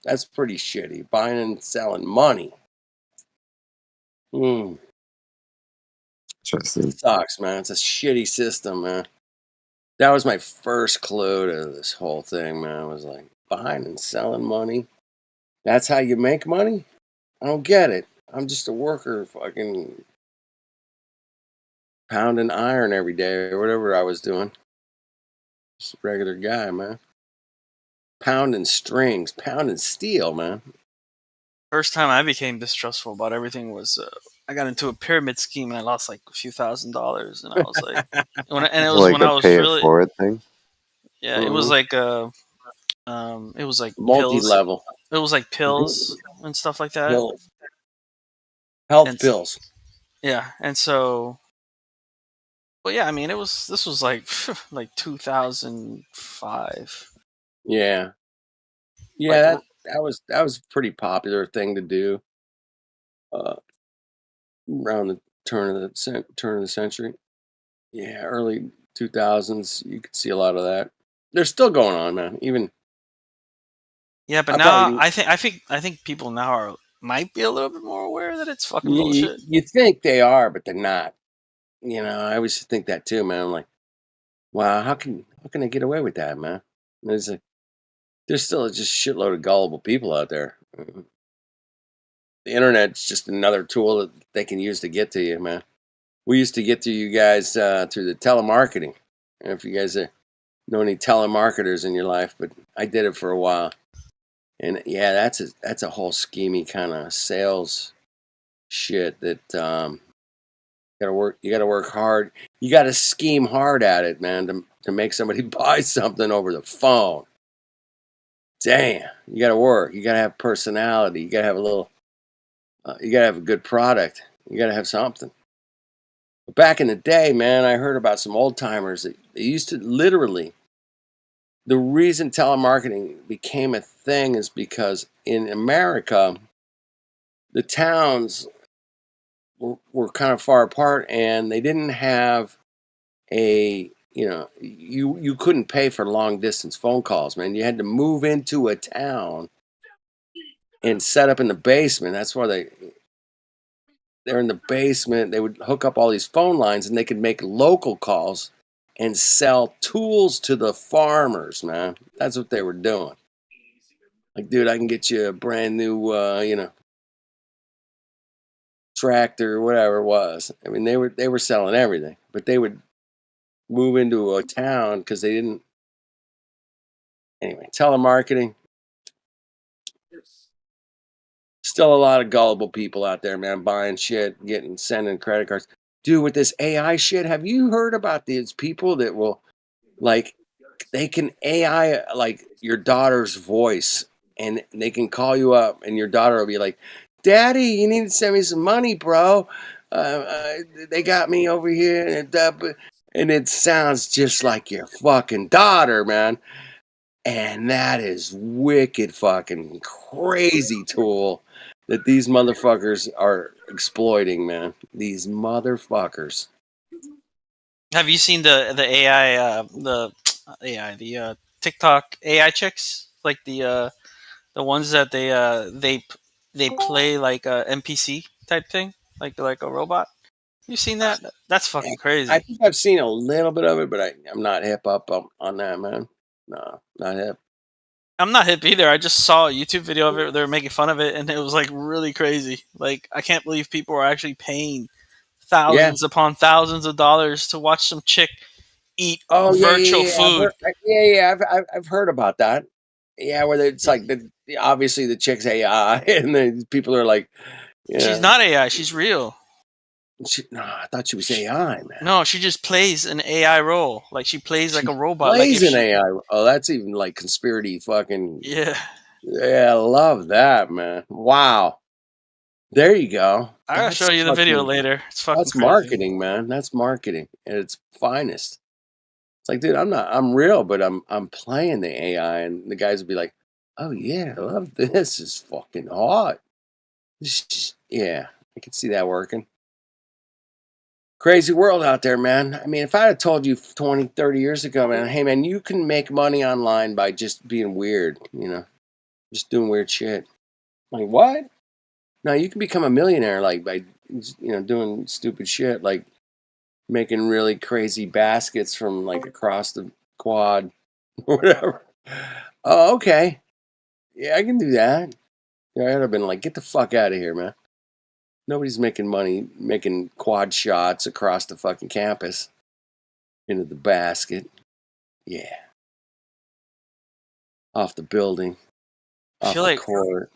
That's pretty shitty. Buying and selling money. Interesting. Sucks, man. It's a shitty system, man. That was my first clue to this whole thing, man. I was like, buying and selling money. That's how you make money? I don't get it. I'm just a worker fucking pounding iron every day or whatever I was doing. Just a regular guy, man. Pounding strings, pounding steel, man. First time I became distrustful about everything was I got into a pyramid scheme and I lost like a few $1,000s, and I was like, and it was Like when a I was pay it really, forward thing. yeah, it was like it was like pills. Multi-level. It was like pills and stuff like that. Pills. Health And pills. Yeah, and so, but yeah, this was like like 2005. Yeah, Like, that was a pretty popular thing to do around the turn of the century. Yeah, early 2000s. You could see a lot of that. They're still going on, man. Even yeah, but I now probably I think people now might be a little bit more aware that it's fucking bullshit. you think they are, but they're not. I always think that too, man. I'm like, wow, how can they get away with that, man? And there's still just a shitload of gullible people out there. The internet's just another tool that they can use to get to you, man. We used to get to you guys through the telemarketing. I don't know if you guys know any telemarketers in your life, but I did it for a while. And yeah, that's a whole schemy kind of sales shit that you gotta work hard. You gotta scheme hard at it, man, to make somebody buy something over the phone. Damn, you gotta work. You gotta have personality. You gotta have you gotta have a good product. You gotta have something. But back in the day, man, I heard about some old timers that they used to literally. The reason telemarketing became a thing is because in America, the towns were kind of far apart, and they didn't have you couldn't pay for long distance phone calls, man. You had to move into a town and set up in the basement. That's why they're in the basement. They would hook up all these phone lines, and they could make local calls and sell tools to the farmers, man. That's what they were doing. Like, dude, I can get you a brand new, tractor or whatever it was. I mean, they were selling everything, but they would move into a town because they didn't. Anyway, telemarketing. Still a lot of gullible people out there, man, buying shit, sending credit cards. Dude, with this AI shit, have you heard about these people that will, like, they can AI like your daughter's voice, and they can call you up, and your daughter will be like, "Daddy, you need to send me some money, bro. They got me over here," and it sounds just like your fucking daughter, man. And that is wicked fucking crazy tool that these motherfuckers are exploiting, man. These motherfuckers. Have you seen the AI the TikTok AI chicks, like the ones that they play like a NPC type thing, like a robot? You seen that? That's fucking I crazy. think I've seen a little bit of it, but I'm not hip up on that, man. No, not hip. I'm not hip either. I just saw a YouTube video of it. They were making fun of it, and it was like really crazy. Like, I can't believe people are actually paying Yeah. thousands upon thousands of dollars to watch some chick eat Oh virtual yeah. food. I've heard about that. Yeah, where it's like obviously the chick's AI, and the people are like, She's not AI. She's real. No, I thought she was AI, man. No, she just plays an AI role. Like, she plays like a robot. Plays like an AI. Oh, that's even like conspiracy fucking. Yeah. Yeah, I love that, man. Wow. There you go. I gotta show you the video later. It's fucking That's crazy. marketing, man. That's marketing at its finest. It's like, dude, I'm real, but I'm playing the AI, and the guys will be like, "Oh yeah, I love this. It's fucking hot." Yeah, I can see that working. Crazy world out there, man. I mean, if I had told you 20, 30 years ago, man, hey, man, you can make money online by just being weird, just doing weird shit. Like, what? No, you can become a millionaire, like, by, doing stupid shit, like making really crazy baskets from, like, across the quad or whatever. Oh, okay. Yeah, I can do that. Yeah, I'd have been like, get the fuck out of here, man. Nobody's making money making quad shots across the fucking campus into the basket. Yeah. Off the building. I Off feel the like court.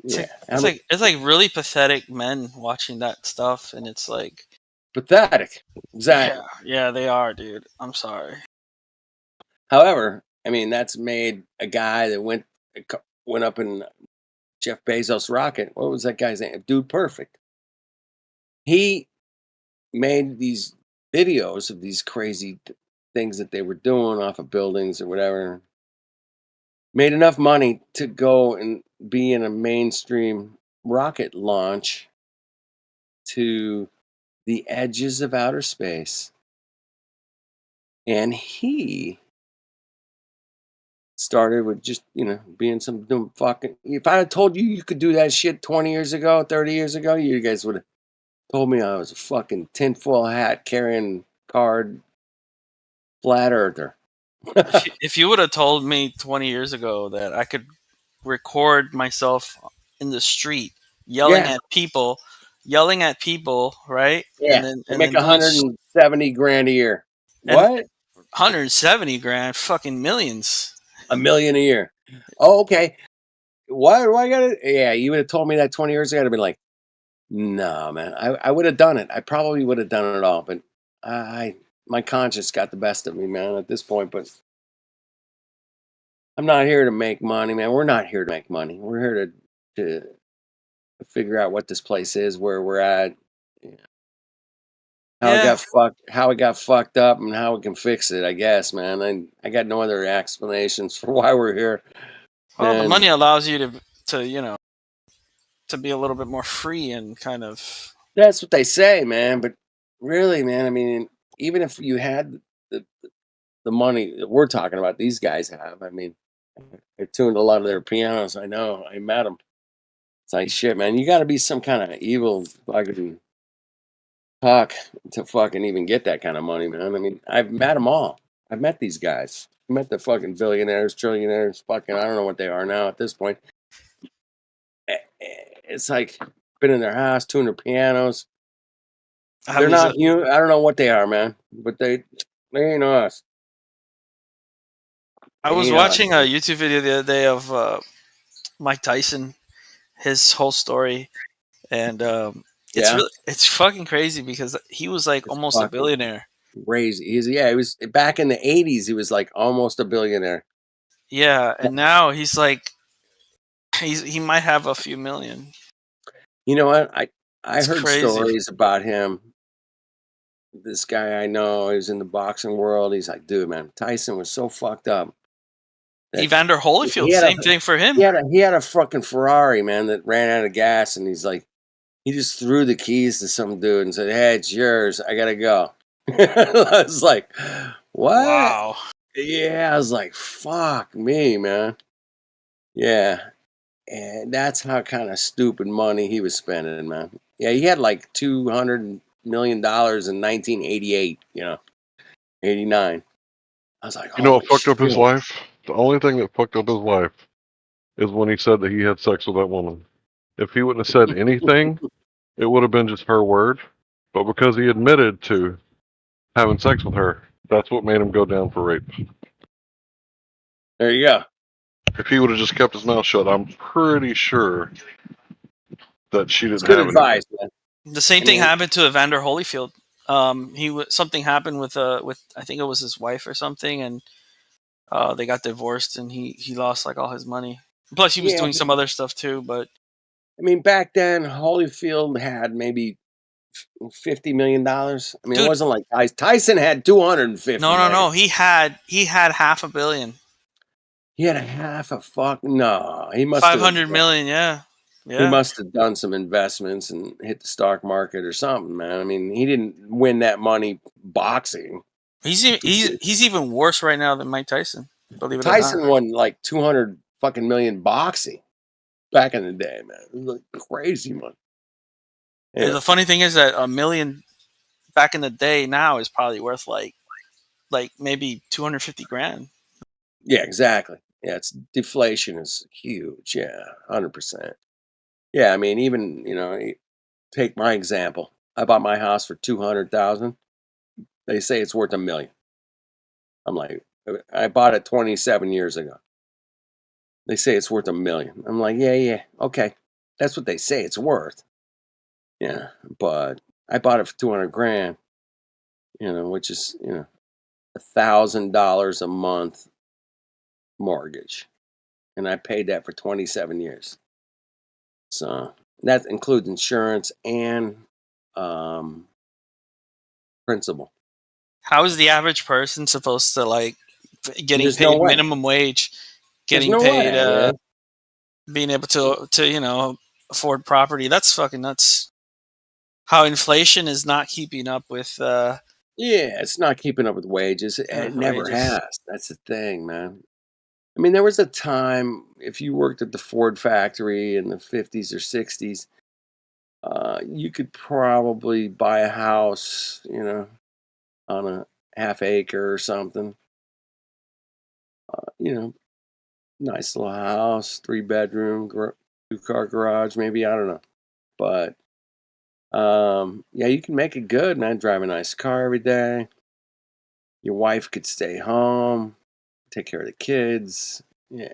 Yeah. it's like really pathetic men watching that stuff, and it's like Pathetic. Exactly. Yeah, they are, dude. I'm sorry. However, I mean, that's made a guy that went up in Jeff Bezos' rocket. What was that guy's name? Dude Perfect. He made these videos of these crazy things that they were doing off of buildings or whatever. Made enough money to go and be in a mainstream rocket launch to the edges of outer space. And he started with just, being some dumb fucking. If I had told you could do that shit 20 years ago, 30 years ago, you guys would have told me I was a fucking tinfoil hat carrying card flat earther. If you would have told me 20 years ago that I could record myself in the street yelling at people, right? Yeah, and make 170 grand a year. What? 170 grand, fucking millions. $1 million a year. Oh, okay. Why do I got it? Yeah, you would have told me that 20 years ago. I'd have been like, no, man. I would have done it. I probably would have done it all, but my conscience got the best of me, man, at this point. But I'm not here to make money, man. We're not here to make money. We're here to figure out what this place is, where we're at, how it got fucked up, and how we can fix it. I guess, man. I got no other explanations for why we're here. Well, the money allows you to to be a little bit more free and kind of. That's what they say, man. But really, man, I mean, even if you had the money that we're talking about, these guys have. I mean, I tuned a lot of their pianos. I know. I met them. It's like, shit, man. You got to be some kind of evil fucking Fuck, to fucking even get that kind of money, man. I mean, I've met them all. I've met these guys. I met the fucking billionaires, trillionaires, fucking, I don't know what they are now at this point. It's like, been in their house, tuning their pianos. Have They're these, not human. I don't know what they are, man, but they ain't us. I They was ain't us. watching a YouTube video the other day of Mike Tyson, his whole story, and Yeah. it's fucking crazy because he was like almost a fucking billionaire. Crazy. He was back in the 80s. He was like almost a billionaire. Yeah, and now he's like, he might have a few million. You know what? I It's heard crazy. stories about him. This guy I know, he was in the boxing world. He's like, dude, man, Tyson was so fucked up. that Evander Holyfield, same thing for him. He had a fucking Ferrari, man, that ran out of gas, and he's like, he just threw the keys to some dude and said, "Hey, it's yours. I gotta go." I was like, "What?" Wow. Yeah, I was like, "Fuck me, man." Yeah, and that's how kind of stupid money he was spending, man. Yeah, he had like $200 million in 1988. 89. I was like, You know "Holy what fucked up his shit." life? The only thing that fucked up his life is when he said that he had sex with that woman. If he wouldn't have said anything, it would have been just her word. But because he admitted to having sex with her, that's what made him go down for rape. There you go. If he would have just kept his mouth shut, I'm pretty sure that she It's didn't good have advice, anything. man. The same I thing mean- happened to Evander Holyfield. Something happened with I think it was his wife or something, and they got divorced, and he lost like all his money. Plus, he was Yeah, doing some other stuff too. But I mean, back then, Holyfield had maybe $50 million. I mean, Dude. it wasn't like Tyson had 250. no, he had $500 million. He had a half a fuck. No, he must have 500 million, yeah. He must have done some investments and hit the stock market or something, man. I mean, he didn't win that money boxing. He's even worse right now than Mike Tyson. Believe it or Tyson not. won like 200 fucking million boxing back in the day, man. It was like crazy money. And Yeah. the funny thing is that $1 million back in the day now is probably worth like maybe 250 grand. Yeah, exactly. Yeah, deflation is huge. Yeah, 100%. Yeah, I mean, even take my example. I bought my house for $200,000. They say it's worth $1 million. I'm like, I bought it 27 years ago. They say it's worth $1 million. I'm like, yeah, okay, that's what they say it's worth. Yeah, but I bought it for 200 grand. Which is $1,000 a month mortgage, and I paid that for 27 years. So that includes insurance and principal. How is the average person supposed to getting There's paid no way. minimum wage, getting no paid, way, man. being able to afford property? That's fucking nuts. How inflation is not keeping up with. Yeah, it's not keeping up with wages. It never wages. has. That's the thing, man. I mean, there was a time if you worked at the Ford factory in the 50s or 60s, you could probably buy a house, on a half acre or something. Nice little house, 3-bedroom, 2-car garage, maybe, I don't know. But yeah, you can make it good, man. Drive a nice car every day. Your wife could stay home, take care of the kids. Yeah,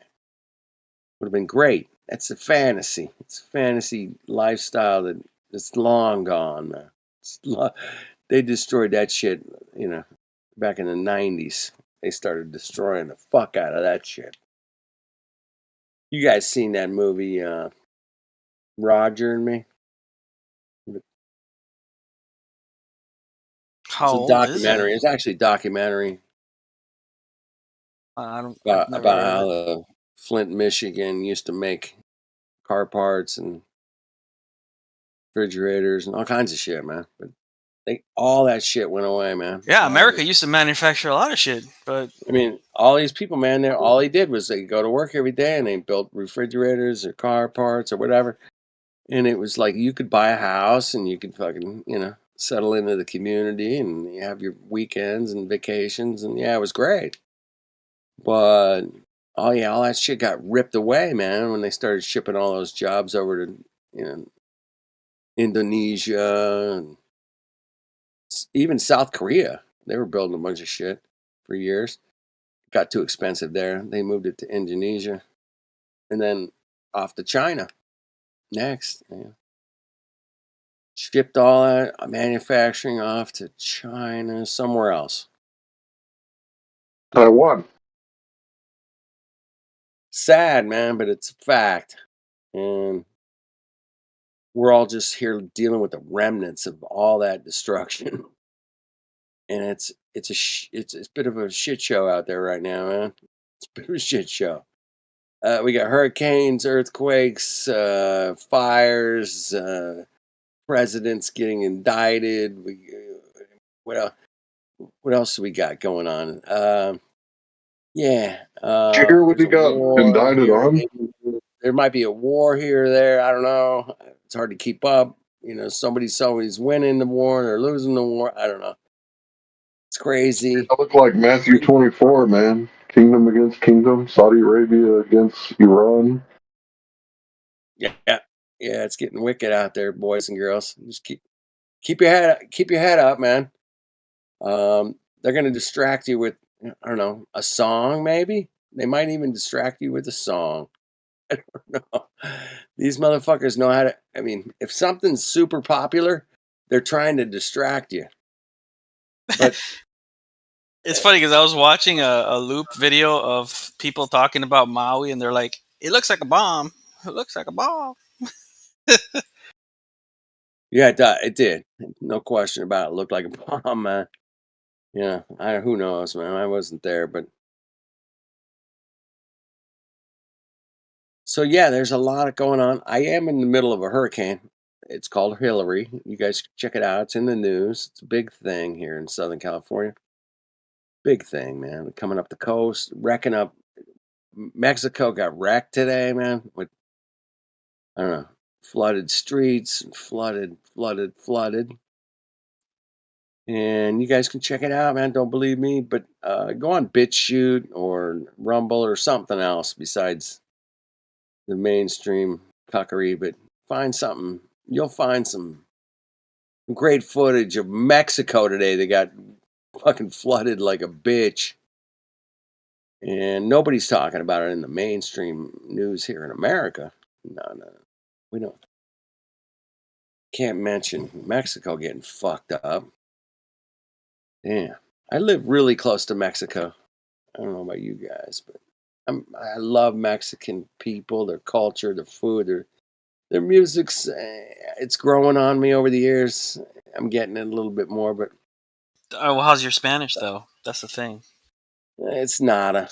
would have been great. That's a fantasy. It's a fantasy lifestyle that's long gone, man. They destroyed that shit, back in the 90s. They started destroying the fuck out of that shit. You guys seen that movie, Roger and Me? How It's a old documentary. is It's actually a documentary I don't. about, I've never about heard how of it. Flint, Michigan used to make car parts and refrigerators and all kinds of shit, man. But all that shit went away, man. Yeah, America used to manufacture a lot of shit, but I mean, all these people, man, all they did was they go to work every day and they built refrigerators or car parts or whatever. And it was like you could buy a house and you could fucking, settle into the community, and you have your weekends and vacations, and yeah, it was great. But oh yeah, all that shit got ripped away, man, when they started shipping all those jobs over to Indonesia and even South Korea. They were building a bunch of shit for years. Got too expensive there. They moved it to Indonesia, and then off to China next. Yeah. Shipped all that manufacturing off to China, somewhere else. Taiwan. Sad, man, but it's a fact. And we're all just here dealing with the remnants of all that destruction. And it's a bit of a shit show out there right now, man. It's a bit of a shit show. We got hurricanes, earthquakes, fires, presidents getting indicted. What else do we got going on? Yeah. Did you hear what he There's a got war indicted here. on? There might be a war here or there. I don't know. It's hard to keep up. Somebody's always winning the war or losing the war. I don't know. It's crazy. I look like Matthew 24, man. Kingdom against kingdom, Saudi Arabia against Iran. Yeah. It's getting wicked out there, boys and girls. Just keep your head up, man. They're gonna distract you with, I don't know, a song maybe. They might even distract you with a song. I don't know. These motherfuckers know how to. I mean, if something's super popular, they're trying to distract you. But It's funny because I was watching a loop video of people talking about Maui, and they're like, "It looks like a bomb. It looks like a bomb." yeah, it did. No question about it. It looked like a bomb, man. Yeah, who knows, man? I wasn't there, but so yeah, there's a lot going on. I am in the middle of a hurricane. It's called Hillary. You guys check it out. It's in the news. It's a big thing here in Southern California. Big thing, man. Coming up the coast, wrecking up. Mexico got wrecked today, man. With, I don't know, flooded streets, flooded. And you guys can check it out, man. Don't believe me, but go on BitChute or Rumble or something else besides the mainstream cuckery. But find something. You'll find some great footage of Mexico today. They got fucking flooded like a bitch. And nobody's talking about it in the mainstream news here in America. No. We can't mention Mexico getting fucked up. Damn. I live really close to Mexico. I don't know about you guys, but I love Mexican people, their culture, their food, their music's it's growing on me over the years. I'm getting it a little bit more, but Well, how's your Spanish though? That's the thing. it's nada.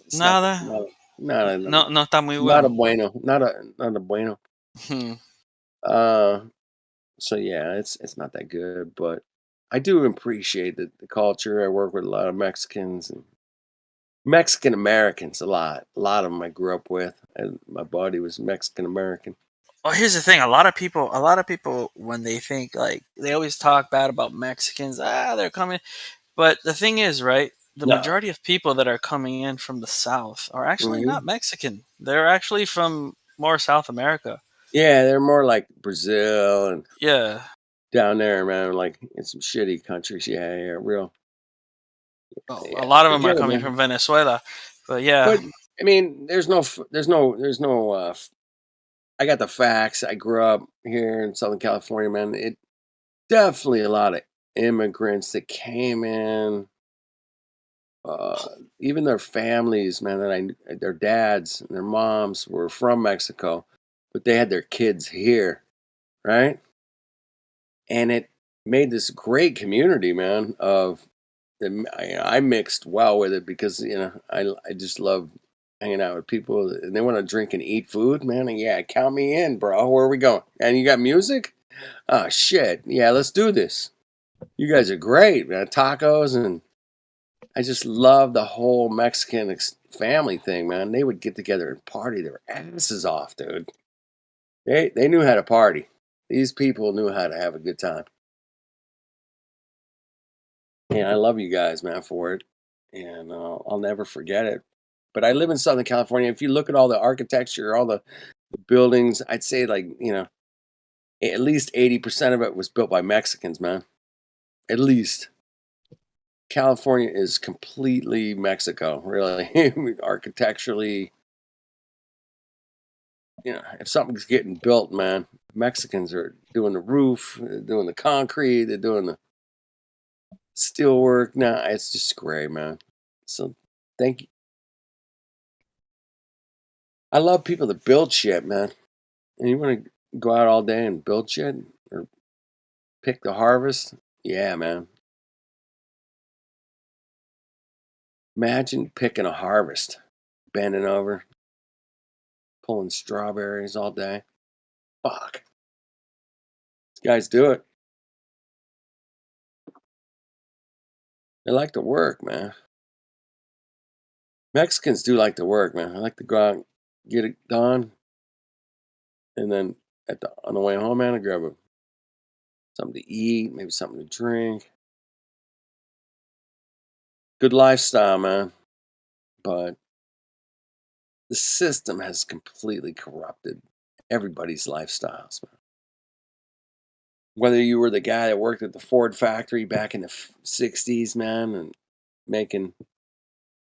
It's Nada. Nada. No está muy Not a bueno. bueno. Not a bueno. Hmm. So yeah, it's not that good, but I do appreciate the culture. I work with a lot of Mexicans and Mexican Americans. A lot of them I grew up with, and my buddy was Mexican American. Well, here's the thing. A lot of people, when they think like they always talk bad about Mexicans. They're coming. But the thing is, right? The No. majority of people that are coming in from the South are actually Mhm. not Mexican. They're actually from more South America. Yeah, they're more like Brazil and Yeah. down there, man. Like in some shitty countries. Yeah, real. Well, Yeah, a lot of they're them are good, coming man. from Venezuela. But yeah. But I mean, there's no. I got the facts. I grew up here in Southern California, man. It definitely a lot of immigrants that came in. Even their families, man. Their dads and their moms were from Mexico, but they had their kids here, right? And it made this great community, man. I mixed well with it because I just love hanging out with people and they want to drink and eat food, man. And yeah, count me in, bro. Where are we going? And you got music? Oh shit. Yeah, let's do this. You guys are great, man. Tacos, and I just love the whole Mexican family thing, man. They would get together and party their asses off, dude. They knew how to party. These people knew how to have a good time. I love you guys, man, for it, and I'll never forget it. But I live in Southern California. If you look at all the architecture, all the buildings, I'd say like at least 80% of it was built by Mexicans, man. At least. California is completely Mexico, really. Architecturally, if something's getting built, man, Mexicans are doing the roof, they're doing the concrete, they're doing the steel work. Nah, it's just great, man. So thank you. I love people that build shit, man. And you want to go out all day and build shit or pick the harvest? Yeah, man. Imagine picking a harvest, bending over, pulling strawberries all day. Fuck. These guys do it. They like to work, man. Mexicans do like to work, man. I like to go out, get it done, and then on the way home, man, I grab something to eat, maybe something to drink. Good lifestyle, man. But the system has completely corrupted everybody's lifestyles, man. Whether you were the guy that worked at the Ford factory back in the 60s, man, and making,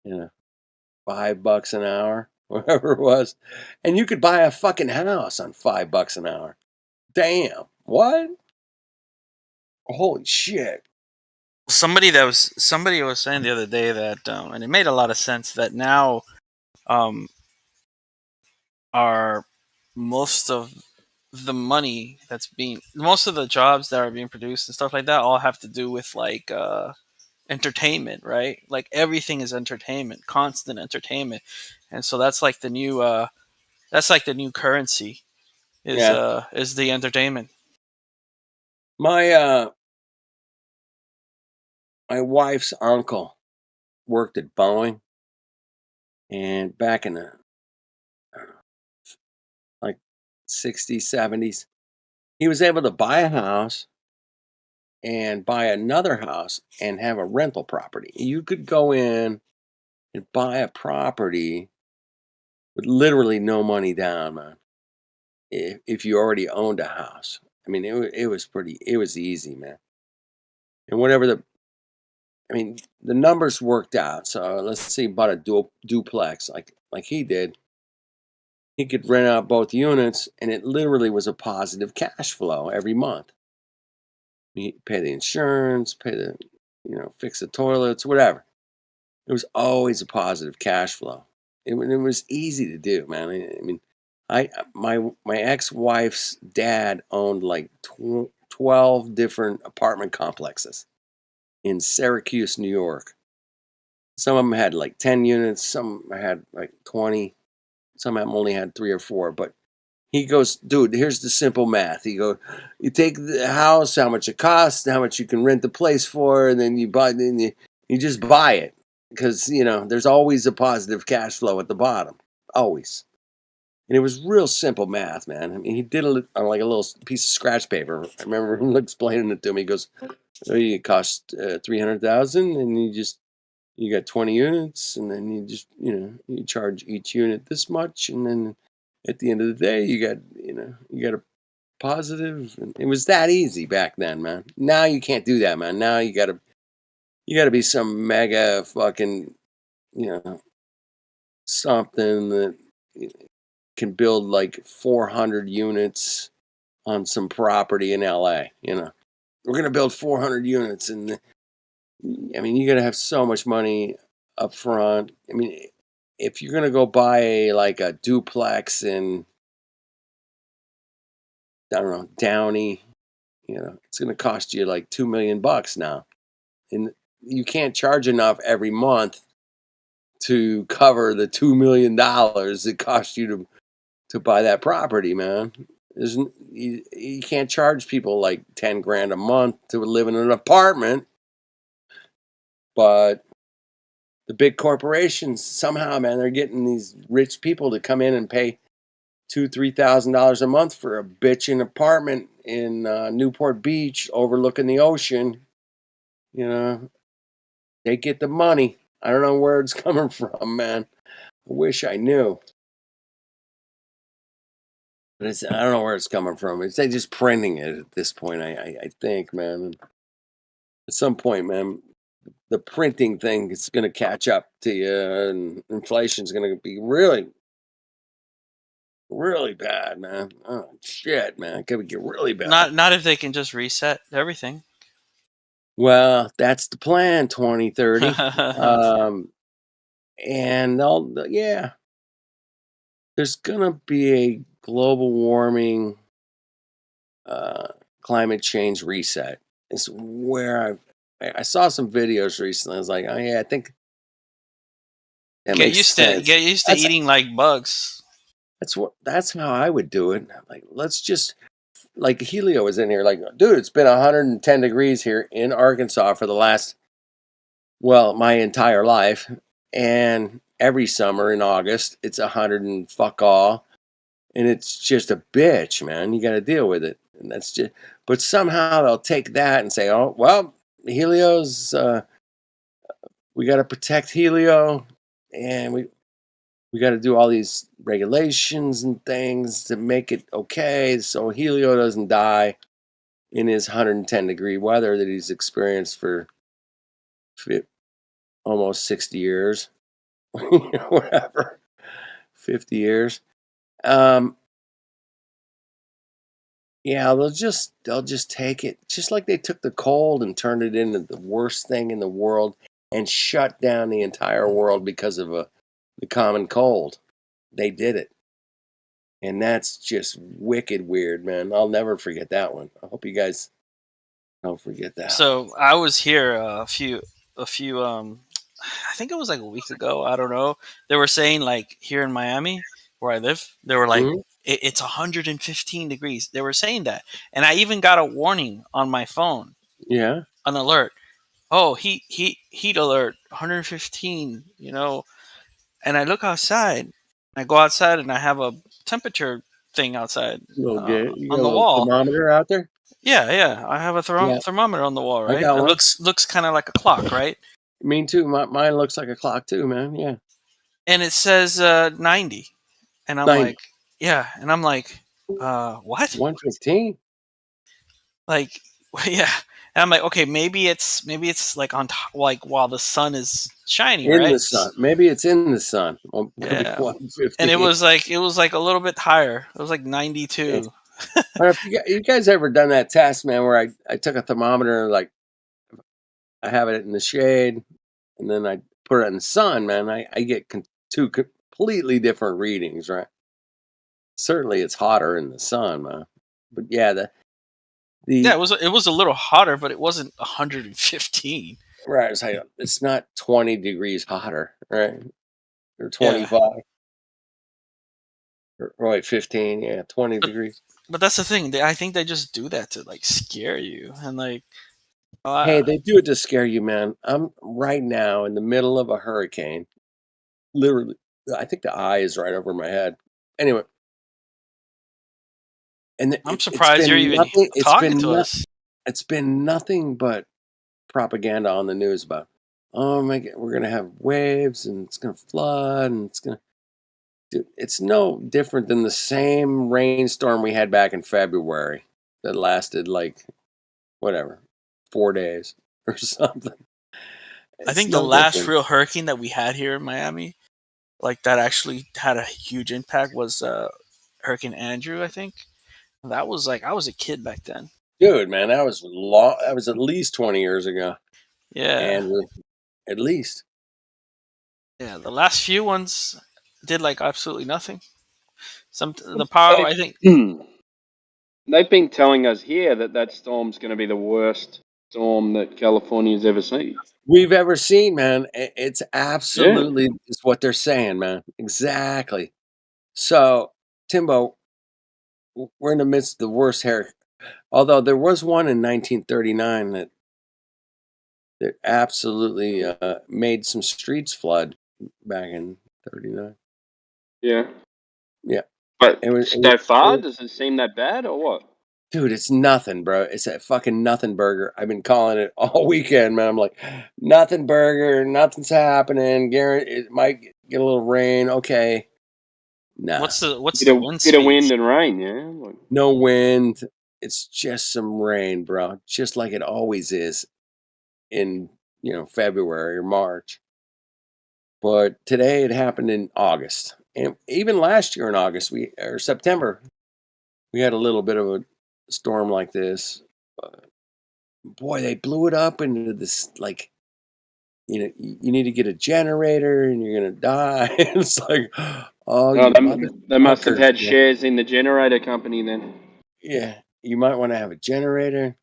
$5 an hour, whatever it was, and you could buy a fucking house on $5 an hour. Damn, what? Holy shit. Somebody was saying the other day that, and it made a lot of sense, that now, are most of the money most of the jobs that are being produced and stuff like that all have to do with like entertainment, right? Like everything is entertainment, constant entertainment, and so that's like the new currency is Yeah. is the entertainment. My wife's uncle worked at Boeing, and back in the like 60s, 70s, he was able to buy a house and buy another house and have a rental property. You could go in and buy a property with literally no money down, man. If you already owned a house, I mean, it was easy, man. And the numbers worked out. So let's say he bought a duplex like he did. He could rent out both units, and it literally was a positive cash flow every month. He pay the insurance, fix the toilets, whatever. It was always a positive cash flow. It was easy to do, man. I mean, my ex-wife's dad owned like 12 different apartment complexes in Syracuse, New York. Some of them had like 10 units, some had like 20, some of them only had 3 or 4. But he goes, dude, here's the simple math. You take the house, how much it costs, how much you can rent the place for, and then you just buy it. Because, there's always a positive cash flow at the bottom. Always. And it was real simple math, man. I mean, he did it on like a little piece of scratch paper. I remember him explaining it to me. He goes, it costs $300,000, and you got 20 units, and then you charge each unit this much, and then at the end of the day, you got a positive. And it was that easy back then, man. Now you can't do that, man. Now you got to be some mega fucking, something that can build like 400 units on some property in LA. We're going to build 400 units, and I mean, you're going to have so much money up front. I mean, if you're going to go buy like a duplex in, I don't know, Downey, it's going to cost you like $2 million now. And you can't charge enough every month to cover the $2 million it costs you to buy that property, man. You can't charge people like 10 grand a month to live in an apartment. But the big corporations, somehow, man, they're getting these rich people to come in and pay $2,000-$3,000 a month for a bitchin' apartment in Newport Beach overlooking the ocean. They get the money. I don't know where it's coming from, man. I wish I knew. But I don't know where it's coming from. They just printing it at this point, I think, man. At some point, man, the printing thing is going to catch up to you, and inflation's going to be really, really bad, man. Oh, shit, man. It could get really bad. Not if they can just reset everything. Well, that's the plan, 2030. And yeah, there's going to be a global warming, climate change reset. It's where I saw some videos recently. I was like, oh yeah, I think that Get makes used sense. to eating like bugs. That's how I would do it. Like, let's just, like, Helio was in here, like, dude, it's been 110 degrees here in Arkansas for the last, well, my entire life, and every summer in August it's 100 and fuck all, and it's just a bitch, man. You got to deal with it, and that's just. But somehow they'll take that and say, oh well, Helio's. We got to protect Helio, and we got to do all these regulations and things to make it okay so Helio doesn't die in his 110 degree weather that he's experienced for almost 60 years, whatever, 50 years. Yeah, they'll just take it, just like they took the cold and turned it into the worst thing in the world and shut down the entire world because of the common cold. They did it. And that's just wicked weird, man. I'll never forget that one. I hope you guys don't forget that. So I was here a few I think it was like a week ago. I don't know. They were saying, like, here in Miami where I live, they were like, it's 115 degrees. They were saying that. And I even got a warning on my phone. Yeah. An alert. Oh, heat alert, 115, you know. And I look outside. I go outside and I have a temperature thing outside You got on a the wall. thermometer out there? Yeah. I have a thermometer on the wall, I right? got It one. looks kind of like a clock, right? Me too. Mine looks like a clock too, man. Yeah. And it says 90. And I'm 90. like, yeah. And I'm like, what? 115? Like, yeah. And I'm like, okay, maybe it's like on top, like while the sun is shining, In right? the sun. Maybe it's in the sun. Well, Yeah. 115. And it was like a little bit higher. It was like 92. If you guys ever done that test, man, where I took a thermometer, like, I have it in the shade, and then I put it in the sun, man, I get two completely different readings, right? Certainly it's hotter in the sun, man. But yeah, Yeah, it was a little hotter, but it wasn't 115. right, it's not 20 degrees hotter, right? Or 25. Or wait, 15, yeah, 20 degrees. But that's the thing. I think they just do that to, like, scare you, and like, Hey, they do it to scare you, man. I'm right now in the middle of a hurricane. Literally, I think the eye is right over my head. Anyway. And I'm surprised you're even talking to us. It's been nothing but propaganda on the news about, oh my God, we're going to have waves and it's going to flood and it's no different than the same rainstorm we had back in February that lasted like, whatever, 4 days or something. I think the last real hurricane that we had here in Miami, like, that actually had a huge impact was Hurricane Andrew, I think. That was like, I was a kid back then. Dude, man, that was at least 20 years ago. Yeah. Andrew, at least. Yeah, the last few ones did like absolutely nothing. The power, I think. They've been telling us here that storm's going to be the worst storm that California's ever seen. We've ever seen, man. It's absolutely is what they're saying, man. Exactly. So, Timbo, we're in the midst of the worst hurricane. Although there was one in 1939 that absolutely made some streets flood back in 39. Yeah. Yeah. But It was so far, does it seem that bad or what? Dude, it's nothing, bro. It's a fucking nothing burger. I've been calling it all weekend, man. I'm like, nothing burger, nothing's happening. Guarantee it might get a little rain. Okay. Nah. What's the Bit of, wind bit of speed? wind and rain, yeah. Like, No wind. It's just some rain, bro. Just like it always is in, February or March. But today it happened in August. And even last year in August, or September, we had a little bit of a storm like this. Boy, they blew it up into this, like, you need to get a generator and you're going to die. It's like, oh, you they must have motherfuckers, had man. shares in the generator company then. Yeah, you might want to have a generator.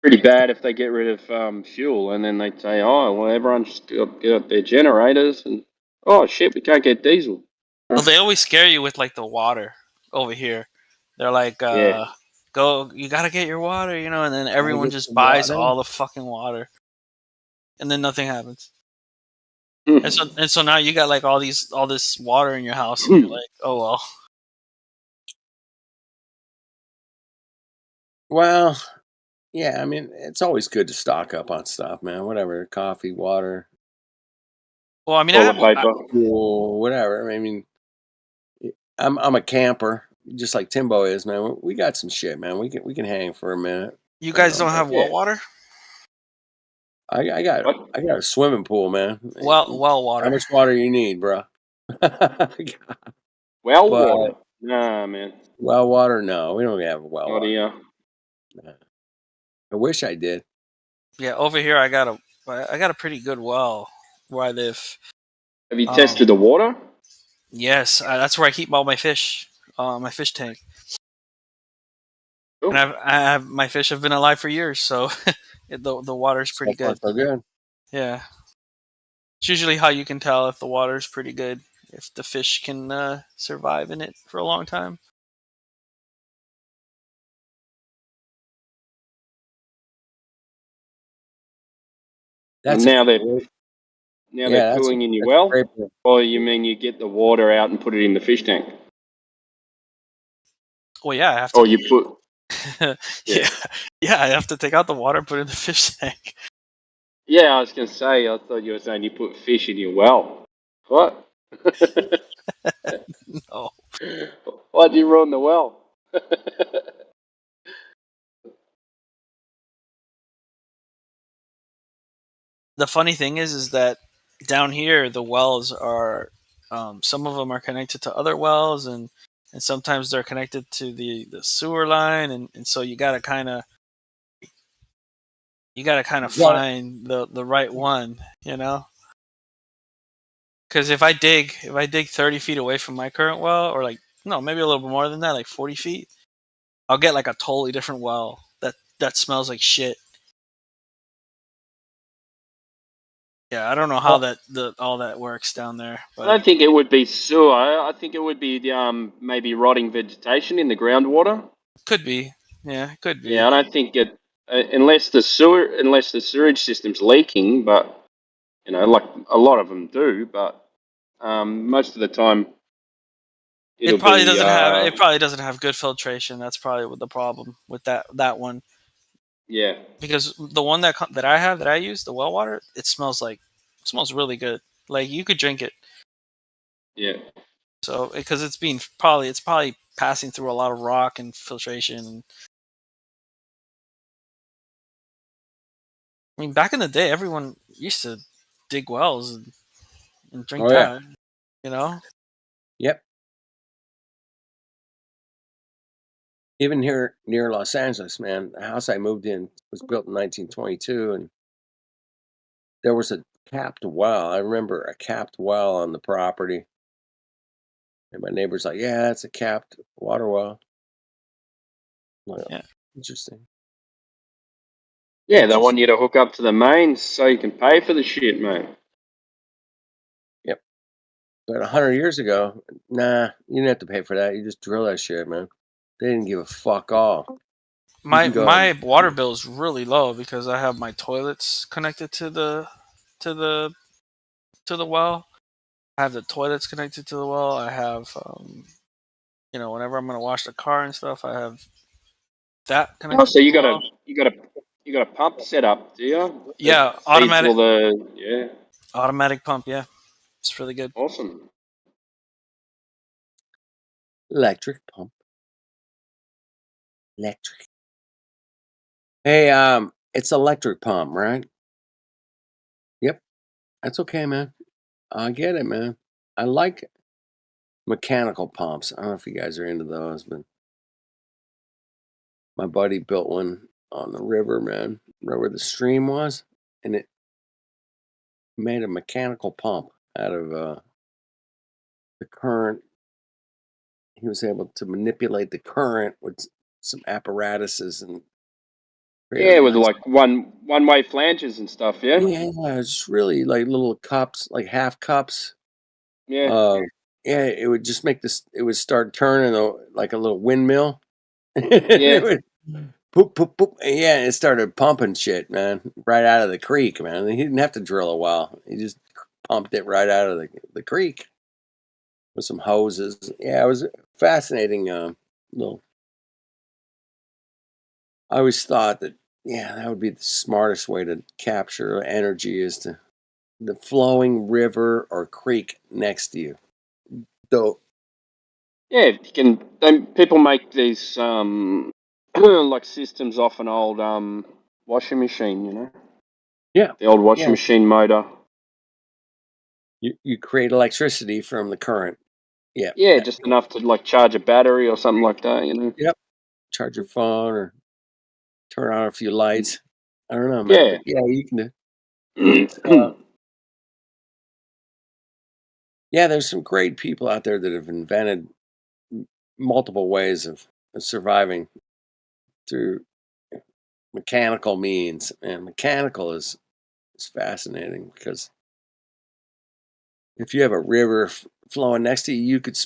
Pretty bad if they get rid of fuel and then they say, oh, well, everyone's got their generators and, oh, shit, we can't get diesel. Well, they always scare you with like the water over here. They're like, Yeah. go, you gotta get your water, and then Gotta everyone get just some buys water. all the fucking water, and then nothing happens. Hmm. And so now you got like all this water in your house, and you're like, oh well. Well, yeah, I mean, it's always good to stock up on stuff, man. Whatever, coffee, water, Well, I mean, I Toilet have, paper. fuel, whatever. I mean, I'm a camper, just like Timbo is, man. We got some shit, man. We can hang for a minute. you guys don't have well Yeah. water. I got What? a swimming pool, man. Well How water. much water you need, bro? Well But water. Nah, man. well water, no, we don't have well Not water. here. Nah. I wish I did. Yeah, over here I got a pretty good well where I live. Have you tested the water? Yes, that's where I keep all my fish. My fish tank. Cool. And my fish have been alive for years, so the water's pretty So far, good. so good. Yeah, it's usually how you can tell if the water's pretty good, if the fish can survive in it for a long time. That's now a they're great, now yeah, they're cooling in your that's a well, great point. or you mean you get the water out and put it in the fish tank, Well, yeah, I have to. or you put yeah, I have to take out the water, put it in the fish tank. Yeah, I was gonna say. I thought you were saying you put fish in your well. What? No. Why'd you ruin the well? The funny thing is that down here the wells are, some of them are connected to other wells, and sometimes they're connected to the sewer line, and so you gotta kind of find the right one, because if I dig 30 feet away from my current well, or like, no, maybe a little bit more than that, like 40 feet, I'll get like a totally different well that smells like shit. Yeah, I don't know how all that works down there, I but don't think it would be sewer. I think it would be maybe rotting vegetation in the groundwater. could be. Yeah, it could be. Yeah, I don't think it unless the sewage system's leaking, but like a lot of them do. But most of the time, It probably doesn't have good filtration. That's probably what the problem with that one. Yeah, Because the one that I use, the well water, it smells really good. Like you could drink it. yeah. So because it's probably passing through a lot of rock and filtration. I mean, back in the day, everyone used to dig wells and drink Oh, yeah. that. You know. Yep. Even here near Los Angeles, man, the house I moved in was built in 1922, and there was a capped well. I remember a capped well on the property, and my neighbor's like, "Yeah, it's a capped water well." I'm like, Yeah. Interesting. Yeah, they want you to hook up to the mains so you can pay for the shit, mate. Yep. But 100 years ago, nah, you didn't have to pay for that. You just drill that shit, man. They didn't give a fuck all. My water bill is really low because I have my toilets connected to the well. I have the toilets connected to the well. I have whenever I'm gonna wash the car and stuff, I have that Oh, connected so as well. you got a pump set up, do you? Yeah, That feeds all automatic pump. Yeah, it's really good. awesome. Electric pump. Electric. Hey, it's electric pump, right? Yep. That's okay, man. I get it, man. I like mechanical pumps. I don't know if you guys are into those, but my buddy built one on the river, man, right where the stream was, and it made a mechanical pump out of the current. He was able to manipulate the current with some apparatuses and create a Yeah, with nice. like one-way flanges and stuff, yeah? Yeah, it's really like little cups, like half cups. Yeah. Yeah, it would just make this. It would start turning like a little windmill. Yeah. It would poop, poop, poop. Yeah, it started pumping shit, man, right out of the creek, man. He didn't have to drill a well. He just pumped it right out of the creek with some hoses. Yeah, it was fascinating. Little. I always thought that, yeah, that would be the smartest way to capture energy is to the flowing river or creek next to you. Though, Yeah, if you can. People make these like systems off an old washing machine, you know, yeah, the old washing yeah, machine motor. you create electricity from the current. Yeah, Yeah, just enough to like charge a battery or something like that, you know. yep. Charge your phone or turn on a few lights. I don't know, man, but yeah, you can do. Yeah. Yeah, there's some great people out there that have invented multiple ways of surviving through mechanical means, and mechanical is fascinating because if you have a river flowing next to you, you could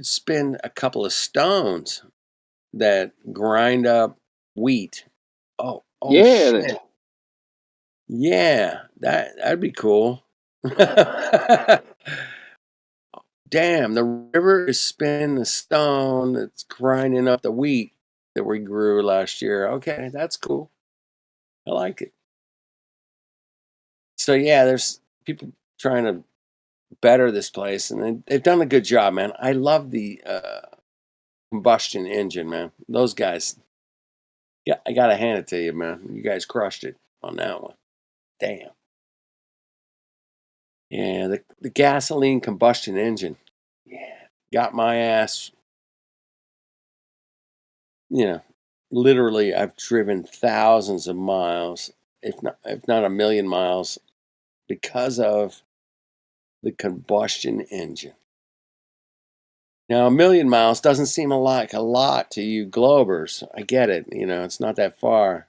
spin a couple of stones that grind up wheat. Oh Yeah. shit. Yeah, that'd be cool. Damn, the river is spinning the stone that's grinding up the wheat that we grew last year. Okay, that's cool. I like it. So yeah, there's people trying to better this place, and they've done a good job, man. I love the combustion engine, man. Those guys, yeah, I gotta hand it to you, man. You guys crushed it on that one. Damn. Yeah, the gasoline combustion engine. Yeah, got my ass. You know, literally, I've driven thousands of miles, if not a million miles, because of the combustion engine. Now, a million miles doesn't seem like a lot to you Globers. I get it. It's not that far.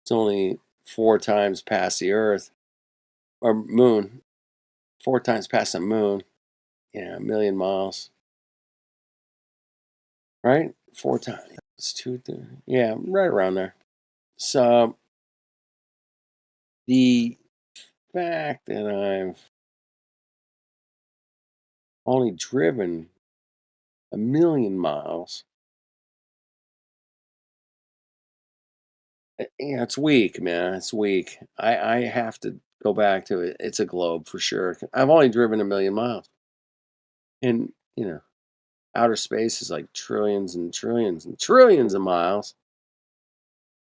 It's only 4 times past the Earth or Moon. 4 times past the Moon. Yeah, a million miles. Right? 4 times. It's 2, 3. Yeah, right around there. So, the fact that I've only driven a million miles, it's weak, man. It's weak. I have to go back to it. It's a globe for sure. I've only driven a million miles. And, outer space is like trillions and trillions and trillions of miles.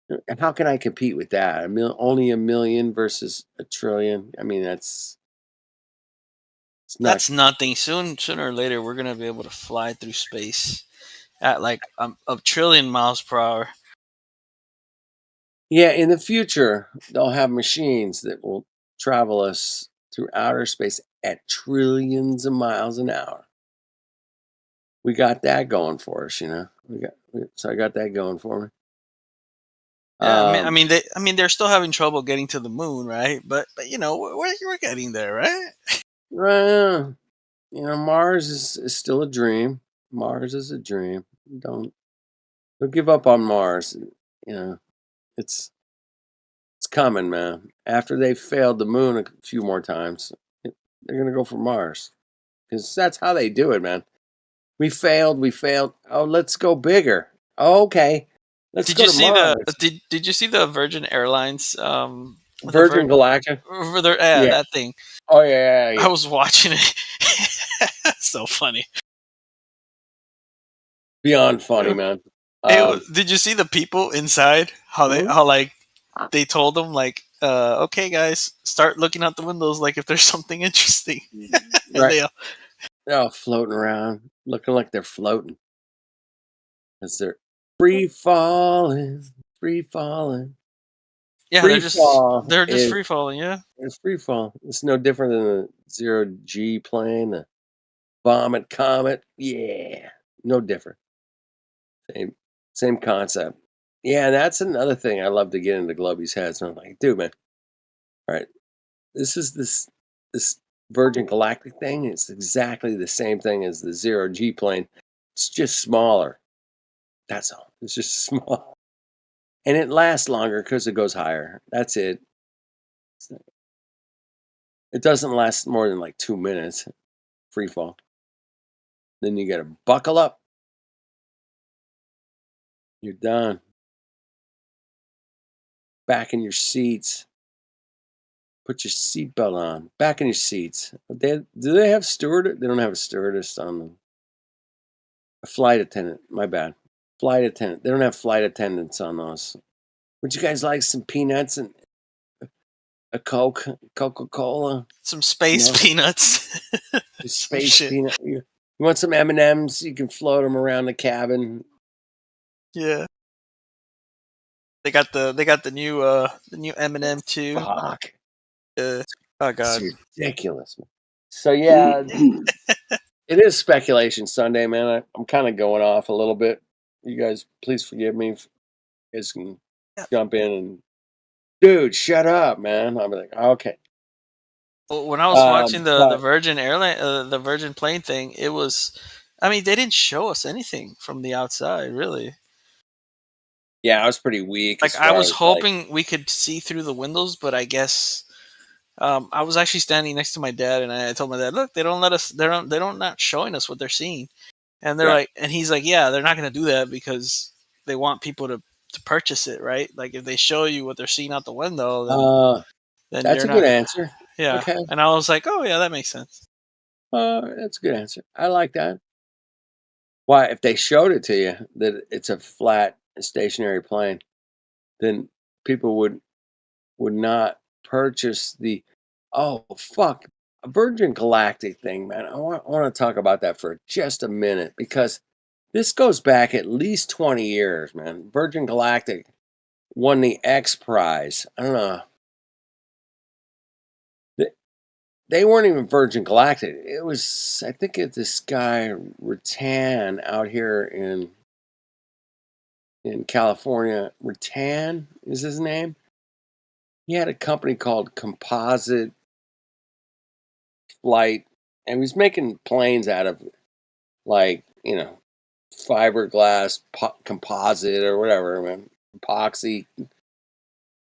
And how can I compete with that? Only a million versus a trillion. I mean, it's not. That's nothing. Sooner or later, we're gonna be able to fly through space at like a trillion miles per hour. Yeah, in the future, they'll have machines that will travel us through outer space at trillions of miles an hour. We got that going for us, So I got that going for me. Yeah, they're still having trouble getting to the moon, right? But we're getting there, right? Well, Mars is still a dream. Mars is a dream. Don't give up on Mars. It's coming, man. After they failed the moon a few more times, they're gonna go for Mars because that's how they do it, man. We failed. Oh, let's go bigger. Oh, okay, let's Did go you to see Mars. did you see the Virgin Airlines Virgin Galactic? for their Yeah. that thing? Oh yeah. I was watching it. So funny. Beyond funny, man. Did you see the people inside? How they told them like, okay, guys, start looking out the windows, like if there's something interesting. And Right. They're all floating around, looking like they're floating. Because they're free falling. Yeah, Free they're just fall free falling. Yeah, it's free fall. It's no different than the 0G plane, the Vomit Comet. Yeah, no different. Same concept. Yeah, and that's another thing I love to get into Globey's head. So I'm like, dude, man, all right, this is this Virgin Galactic thing. It's exactly the same thing as the 0G plane. It's just smaller. That's all. It's just small. And it lasts longer because it goes higher. That's it. It doesn't last more than like 2 minutes. Free fall. Then you got to buckle up. You're done. Back in your seats. Put your seatbelt on. Back in your seats. Do they have steward? They don't have a stewardess on them. A flight attendant. My bad. Flight attendant. They don't have flight attendants on those. Would you guys like some peanuts and a Coke, Coca-Cola? some space peanuts. Space peanut. You want some M&Ms? You can float them around the cabin. Yeah. They got the new M&M too. Fuck. Oh god. It's ridiculous. So yeah, it is speculation Sunday, man. I'm kind of going off a little bit. You guys, please forgive me. You guys can jump in and, dude, shut up, man. I'll be like, okay. Well, when I was watching the Virgin airline, the Virgin plane thing, it was, I mean, they didn't show us anything from the outside, really. Yeah, I was pretty weak. Like I was hoping we could see through the windows, but I guess I was actually standing next to my dad, and I told my dad, "Look, they don't let us. They don't not showing us what they're seeing." And they're like, and he's like, "Yeah, they're not going to do that because they want people to purchase it, right? Like if they show you what they're seeing out the window, then that's a good answer. Yeah." Okay. And I was like, "Oh yeah, that makes sense." That's a good answer. I like that. Why, if they showed it to you that it's a flat stationary plane, then people would not purchase the Virgin Galactic thing, man. I want to talk about that for just a minute because this goes back at least 20 years, man. Virgin Galactic won the X Prize. I don't know. They weren't even Virgin Galactic. It was, I think, this guy Rattan out here in California. Rattan is his name. He had a company called Composite Flight, and he was making planes out of, like, fiberglass composite or whatever, man, epoxy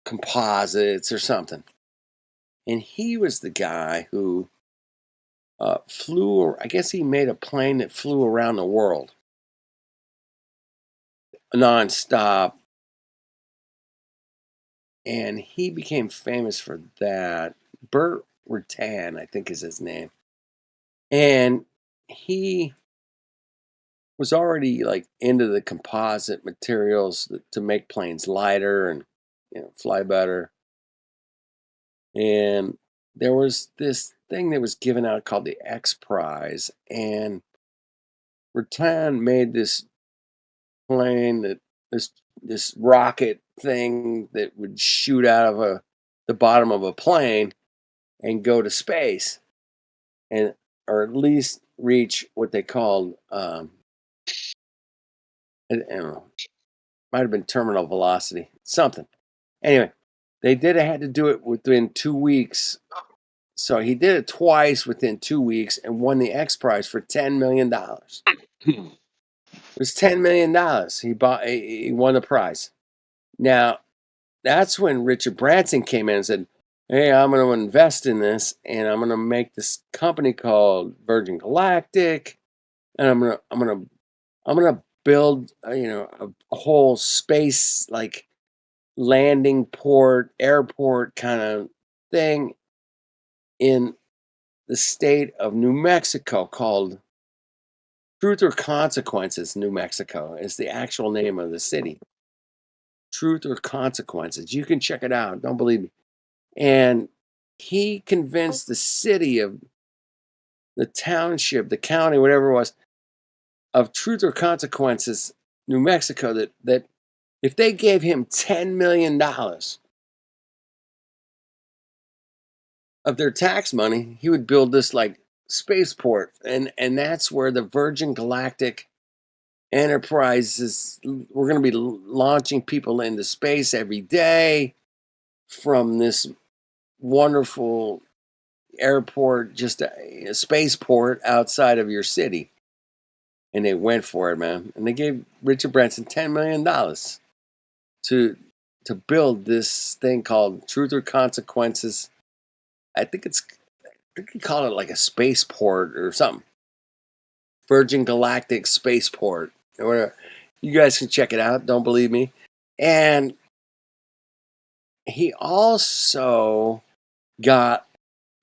composites or something. And he was the guy who flew. I guess he made a plane that flew around the world nonstop. And he became famous for that. Burt Rattan, I think is his name. And he was already like into the composite materials to make planes lighter and fly better. And there was this thing that was given out called the X Prize, and Rattan made this plane that this rocket thing that would shoot out of the bottom of a plane and go to space, or at least reach what they called I don't know, might have been terminal velocity, something. Anyway, they had to do it within 2 weeks. So he did it twice within 2 weeks and won the X Prize for $10 million. It was $10 million. He won the prize. Now, that's when Richard Branson came in and said, hey, I'm going to invest in this, and I'm going to make this company called Virgin Galactic, and I'm gonna build a whole space like landing port, airport kind of thing in the state of New Mexico called Truth or Consequences. New Mexico is the actual name of the city. Truth or Consequences. You can check it out. Don't believe me. And he convinced the city of the township, the county, whatever it was, of Truth or Consequences, New Mexico, that if they gave him $10 million of their tax money, he would build this like spaceport. And that's where the Virgin Galactic Enterprise is. We're going to be launching people into space every day from this wonderful airport, just a spaceport outside of your city. And they went for it, man. And they gave Richard Branson $10 million to build this thing called Truth or Consequences. I think you call it like a spaceport or something. Virgin Galactic Spaceport or whatever. You guys can check it out. Don't believe me. And he also got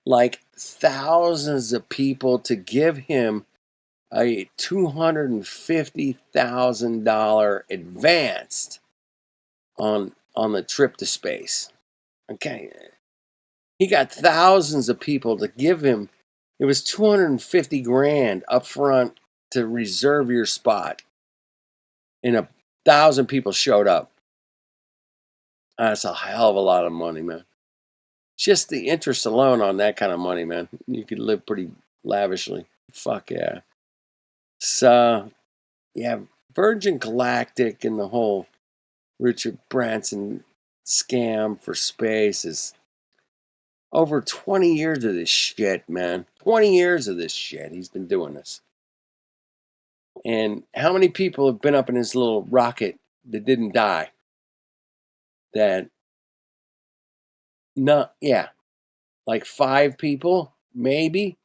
like thousands of people to give him a $250,000 advanced on the trip to space. Okay. He got thousands of people to give him. It was 250 grand up front to reserve your spot. And 1,000 people showed up. That's a hell of a lot of money, man. Just the interest alone on that kind of money, man. You could live pretty lavishly. Fuck yeah. So, yeah, Virgin Galactic and the whole Richard Branson scam for space is over 20 years of this shit, man. 20 years of this shit. He's been doing this. And how many people have been up in his little rocket that didn't die? Like 5 people, maybe.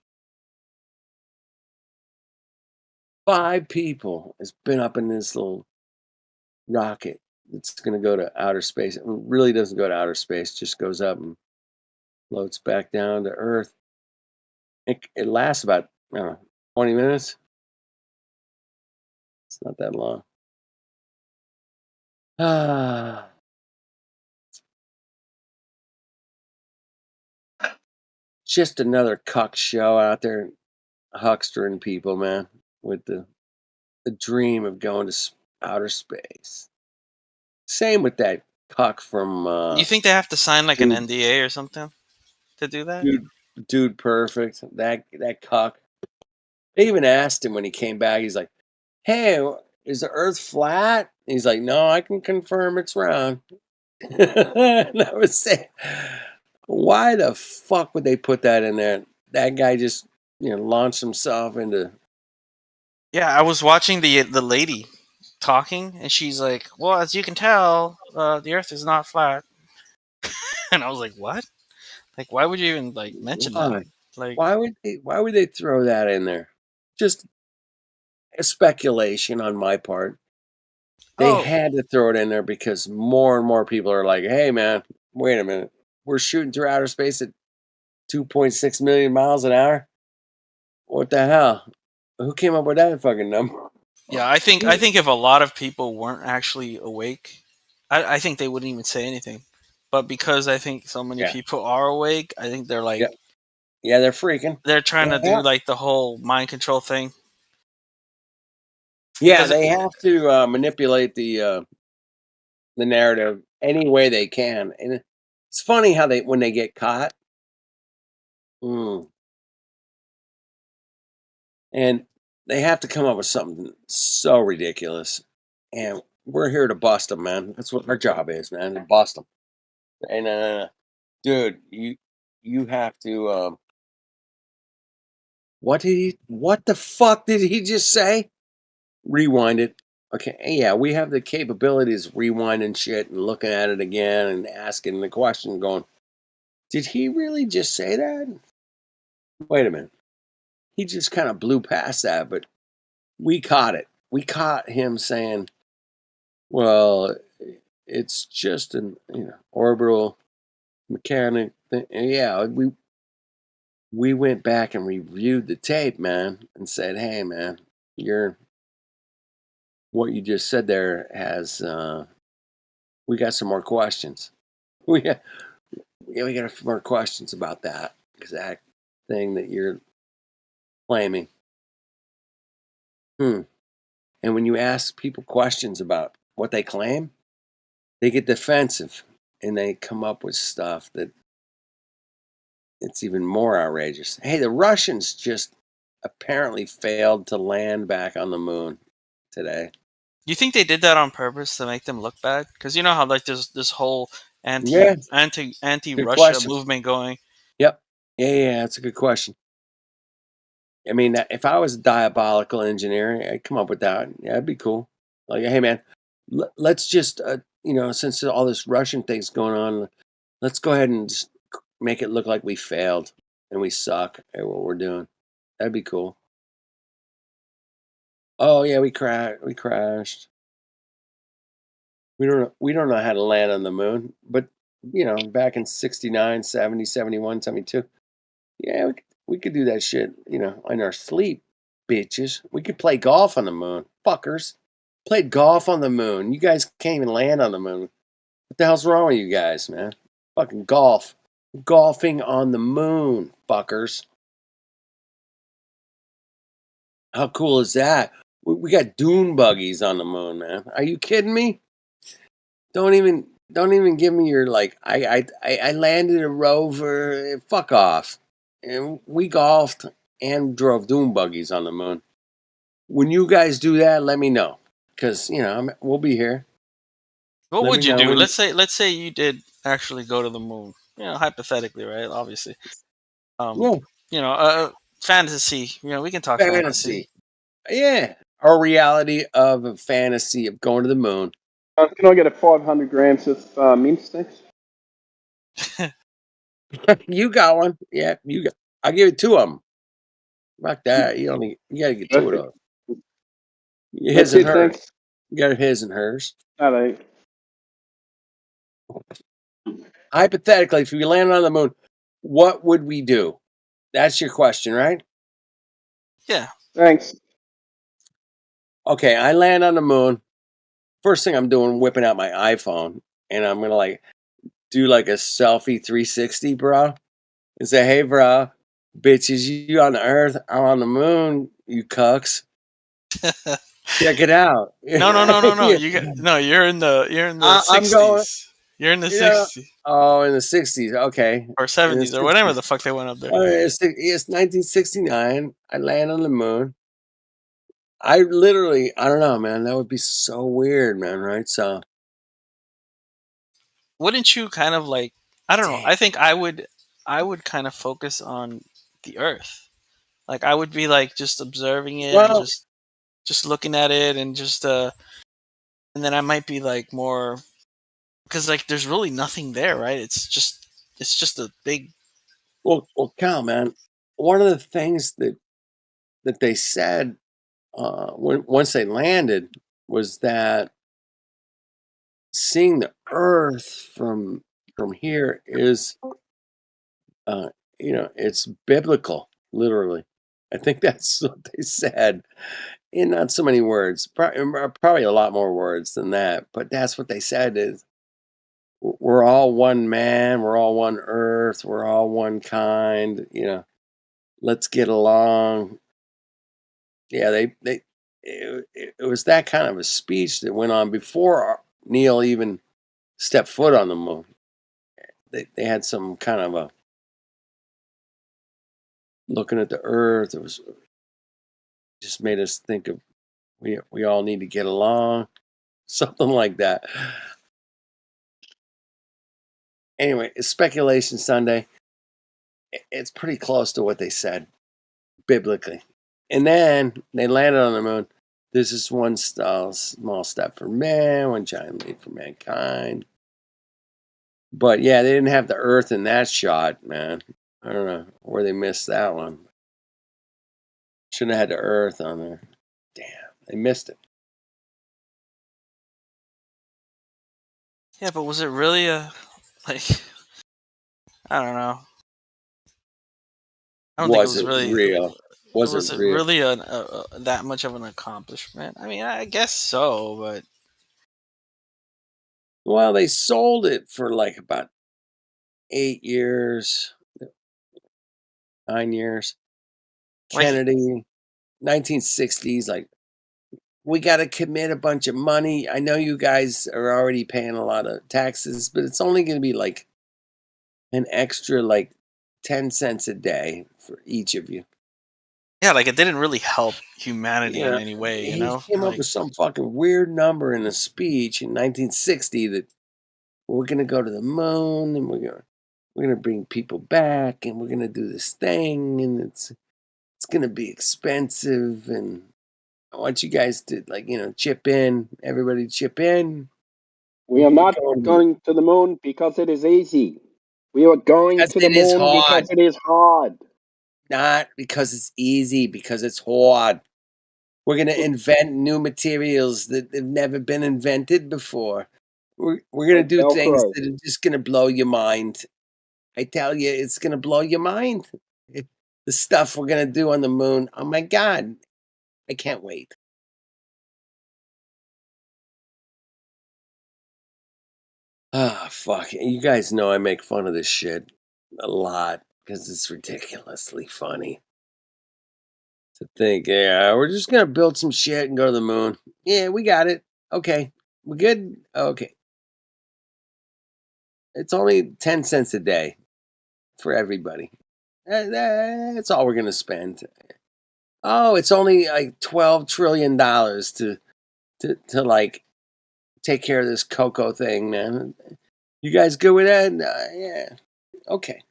5 people has been up in this little rocket that's going to go to outer space. It really doesn't go to outer space, just goes up and floats back down to Earth. It lasts about, 20 minutes. It's not that long. Just another cuck show out there huckstering people, man, with the dream of going to outer space. Same with that cuck from You think they have to sign like an NDA or something to do that? Dude Perfect. That cuck. They even asked him when he came back. He's like, "Hey, is the Earth flat?" He's like, "No, I can confirm it's round." And I was saying, why the fuck would they put that in there? That guy just launched himself into. Yeah, I was watching the lady talking, and she's like, "Well, as you can tell, the Earth is not flat." And I was like, "What? Like, why would you even like mention that? Like, why would they throw that in there? Just a speculation on my part. They had to throw it in there because more and more people are like, "Hey, man, wait a minute, we're shooting through outer space at 2.6 million miles an hour. What the hell? Who came up with that fucking number?" Yeah, I think if a lot of people weren't actually awake, I think they wouldn't even say anything. But because I think so many people are awake, I think they're like, yeah, they're freaking. They're trying to do like the whole mind control thing. Yeah, they have to manipulate the narrative any way they can, and it's funny how when they get caught, and they have to come up with something so ridiculous, and we're here to bust them, man. That's what our job is, man, to bust them. And dude, you have to. What the fuck did he just say? Rewind it. Okay, yeah, we have the capabilities of rewinding shit and looking at it again and asking the question, going, Did he really just say that? Wait a minute. He just kind of blew past that, but we caught it. We caught him saying, well, it's just an orbital mechanic thing. And yeah, we went back and reviewed the tape, man, and said, hey, man, what you just said there has, we got some more questions. We got a few more questions about that exact thing that you're claiming. And when you ask people questions about what they claim, they get defensive and they come up with stuff that it's even more outrageous. Hey, the Russians just apparently failed to land back on the moon today. You think they did that on purpose to make them look bad? Because you know how like there's this whole Yeah. Good anti-Russia question. movement going. Yep. Yeah, that's a good question. I mean, if I was a diabolical engineer, I'd come up with that. Yeah, that'd be cool. Like, hey, man, let's just, since all this Russian thing's going on, let's go ahead and just make it look like we failed and we suck at what we're doing. That'd be cool. Oh yeah, we crashed. We don't know how to land on the moon, but back in 69, 70, 71, 72, yeah, we could do that shit, in our sleep, bitches. We could play golf on the moon, fuckers. Played golf on the moon. You guys can't even land on the moon. What the hell's wrong with you guys, man? Fucking golfing on the moon, fuckers. How cool is that? We got dune buggies on the moon, man. Are you kidding me? Don't even give me your like. I landed a rover. Fuck off. And we golfed and drove dune buggies on the moon. When you guys do that, let me know, because we'll be here. What Let would me you know do? when Let's say you did actually go to the moon. Hypothetically, right? Obviously. Yeah, Fantasy. We can talk fantasy. Yeah, our reality of a fantasy of going to the moon. Can I get a 500 grams of mint sticks? You got one? Yeah, you got. I'll give you two of them. Rock that. You gotta get two of Perfect. those. His That's and it, hers. thanks. You got his and hers. All right. Hypothetically, if we landed on the moon, what would we do? That's your question, right? Yeah. Thanks. Okay, I land on the moon. First thing I'm doing, whipping out my iPhone, and I'm gonna do a selfie 360, bro, and say, "Hey, bro, bitches, you on the Earth, I'm on the moon, you cucks. Check it out." No. Yeah. You're in the 60s. I'm going. You're in the 60s Oh, in the 60s. Okay. or In the 70s or whatever 60s. the fuck they went up there. It's 1969. I land on the moon. I don't know, man. That would be so weird, man. Right? So, Wouldn't you kind of I don't know. I think I would kind of focus on the Earth. Like I would be just observing it and well, just looking at it and just and then I might be more because there's really nothing there, right? It's just a big well, Cal, man. One of the things that they said once they landed was that seeing the Earth from here is, it's biblical, literally. I think that's what they said. In not so many words, probably a lot more words than that, but that's what they said is we're all one man, we're all one earth, we're all one kind, let's get along. Yeah, it was that kind of a speech that went on before Neil even stepped foot on the moon. They had some kind of a looking at the earth. It was just made us think of we all need to get along, something like that. Anyway, it's Speculation Sunday. It's pretty close to what they said biblically. And then they landed on the moon. This is one small step for man, one giant leap for mankind. But yeah, they didn't have the Earth in that shot, man. I don't know where they missed that one. Shouldn't have had the Earth on there. Damn, they missed it. Yeah, but was it really a like? I don't know. I don't think it Was was it really. real? Was Was it it real? really that much of an accomplishment? I mean, I guess so, but Well, they sold it for like about 8 years, 9 years. like, Kennedy, 1960s, like, we got to commit a bunch of money. I know you guys are already paying a lot of taxes, but it's only going to be like an extra like 10 cents a day for each of you. yeah, like it didn't really help humanity in Yeah, any way, you he know? came up Like, with some fucking weird number in a speech in 1960 that we're going to go to the moon and we're going to bring people back and we're going to do this thing and it's going to be expensive and I want you guys to chip in, everybody chip in. We are We're not going to the moon because it is easy. We are going because to the it is moon hard, because it is hard. not because it's easy, because it's hard. We're going to invent new materials that have never been invented before. We're going to do things Velcro. that are just going to blow your mind. I tell you, it's going to blow your mind. The stuff we're going to do on the moon. Oh my God. I can't wait. Ah, fuck. You guys know I make fun of this shit a lot because it's ridiculously funny to think, yeah, we're just going to build some shit and go to the moon. Yeah, we got it. Okay. We good? Okay. It's only 10 cents a day for everybody. That's all we're going to spend. Oh, it's only like $12 trillion to like take care of this cocoa thing, man. You guys good with that? Yeah. Okay.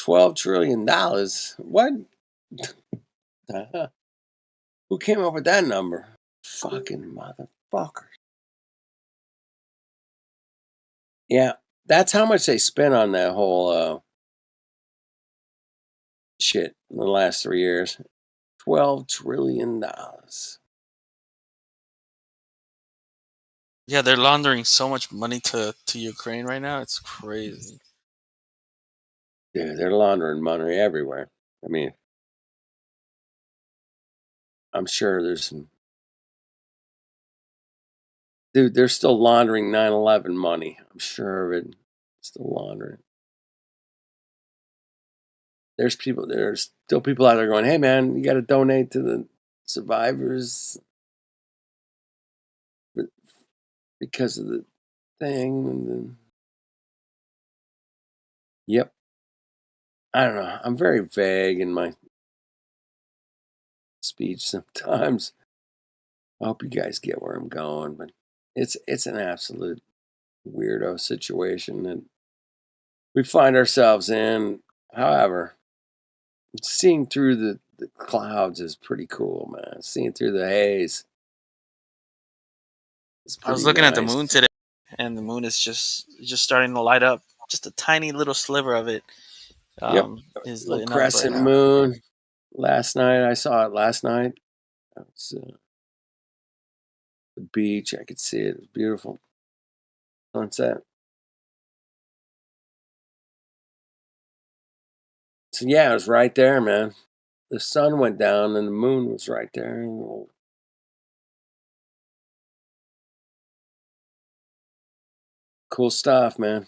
$12 trillion. What? Who came up with that number? Fucking motherfucker. Yeah, that's how much they spent on that whole shit in the last 3 years. $12 trillion. yeah, they're laundering so much money to Ukraine right now. It's crazy. Dude, they're laundering money everywhere. I mean, I'm sure there's some. Dude, they're still laundering 9/11 money. I'm sure of it. Still laundering. There's still people out there going, "Hey, man, you got to donate to the survivors because of the thing." And then, yep. I don't know. I'm very vague in my speech sometimes. I hope you guys get where I'm going, but it's an absolute weirdo situation that we find ourselves in. However, seeing through the clouds is pretty cool, man. Seeing through the haze is I was pretty looking at the nice. moon today, and the moon is just starting to light up. Just a tiny little sliver of it Yep. is Little lighting up right crescent now. moon. Last night, I saw it last night. It's the beach. I could see it. It was beautiful. Sunset. So yeah, it was right there, man. The sun went down and the moon was right there. Cool stuff, man.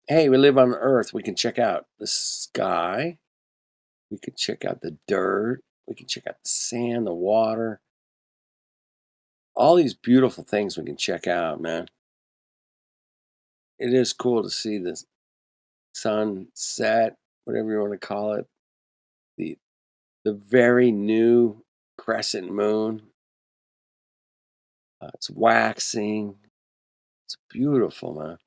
Hey, we live on Earth. We can check out the sky. We can check out the dirt. We can check out the sand, the water. All these beautiful things we can check out, man. It is cool to see the sun set, whatever you want to call it. The very new crescent moon. It's waxing. It's beautiful, man.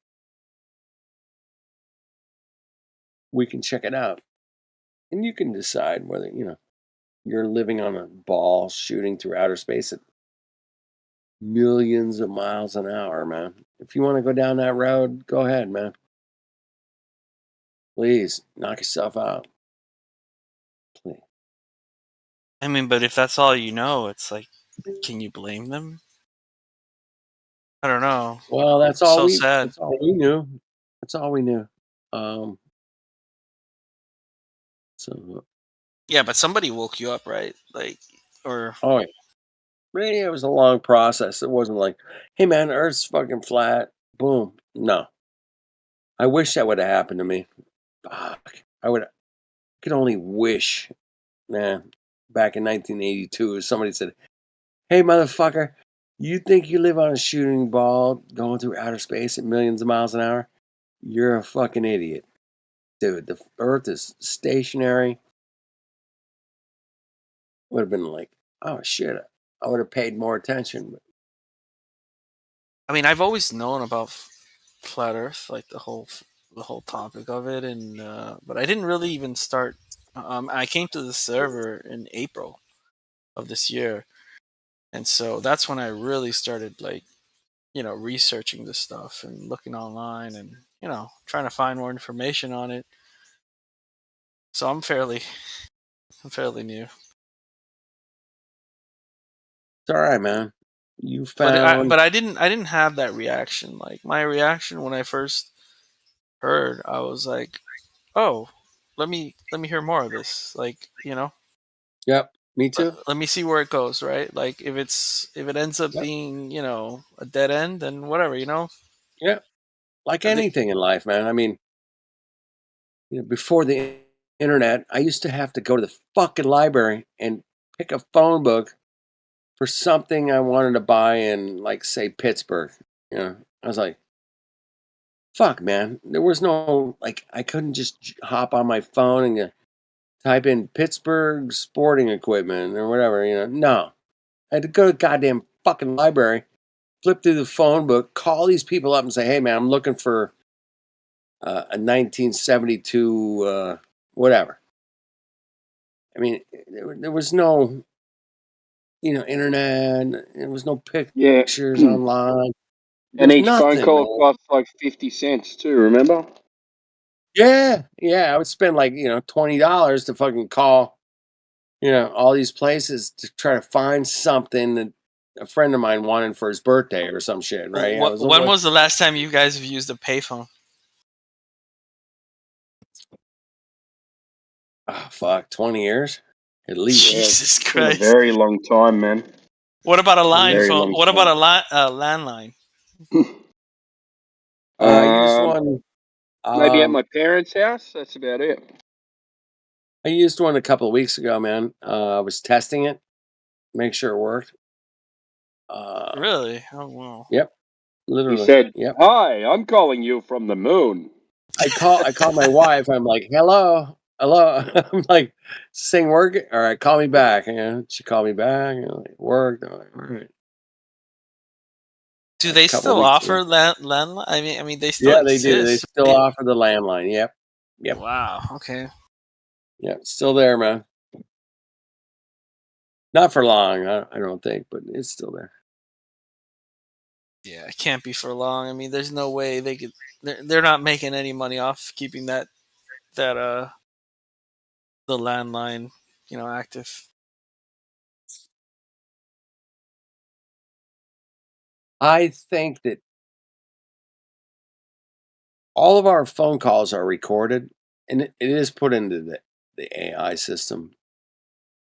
We can check it out. And you can decide whether, you're living on a ball shooting through outer space at millions of miles an hour, man. If you want to go down that road, go ahead, man. Please knock yourself out. Please. I mean, but if that's all you know, it's like, can you blame them? I don't know. Well, that's It's all so we. sad. That's all we knew. That's all we knew. So. Yeah, but somebody woke you up, right? Like, or Oh, yeah. Really, it was a long process. It wasn't like, hey, man, Earth's fucking flat. Boom. No. I wish that would have happened to me. Fuck. I could only wish, man. Back in 1982, somebody said, hey, motherfucker, you think you live on a shooting ball going through outer space at millions of miles an hour? You're a fucking idiot. Dude, the Earth is stationary. Would have been like, oh, shit. I would have paid more attention. But I mean, I've always known about flat Earth, like the whole topic of it, and but I didn't really even start. I came to the server in April of this year, and so that's when I really started, like, researching this stuff and looking online and trying to find more information on it. So I'm fairly new. it's all right, man. You found. But I didn't have that reaction. Like, my reaction when I first heard, I was like, oh, let me hear more of this. Like, Yep, me too. let me see where it goes, right? Like, if it ends up Yep. being, a dead end, then whatever, Yeah, like anything in life, man. I mean, before the internet, I used to have to go to the fucking library and pick a phone book for something I wanted to buy in, like, say, Pittsburgh. I was like, fuck, man. There was no, like, I couldn't just hop on my phone and type in Pittsburgh sporting equipment or whatever. No, I had to go to the goddamn fucking library, flip through the phone book, call these people up and say, hey, man, I'm looking for a 1972 whatever. I mean, there was no, internet. There was no Yeah. pictures online. And There's each phone nothing, call man. costs like 50 cents too, remember? Yeah. I would spend like, $20 to fucking call, all these places to try to find something that a friend of mine wanted for his birthday or some shit, right? When was the last time you guys have used a payphone? Oh, fuck, 20 years at least. Jesus It's been a Christ. very long time, man. What about a line Very phone? long What time. about a landline? I used one. Maybe at my parents' house. That's about it. I used one a couple of weeks ago, man. I was testing it, make sure it worked. Really? Oh, wow. Yep, He literally. said, Yep. "Hi, I'm calling you from the moon." I call my wife. I'm like, hello. I'm like, this thing working? All right, call me back. She called me back. It worked. I'm like, all right. Do they couple still weeks offer ago. landline? I mean, they still Yeah, they do. They exist. still offer the landline. Yep. Wow. Okay. Yep. Still there, man. Not for long, I don't think, but it's still there. Yeah, it can't be for long. I mean, there's no way they could. They're not making any money off keeping the landline, active. I think that all of our phone calls are recorded, and it is put into the AI system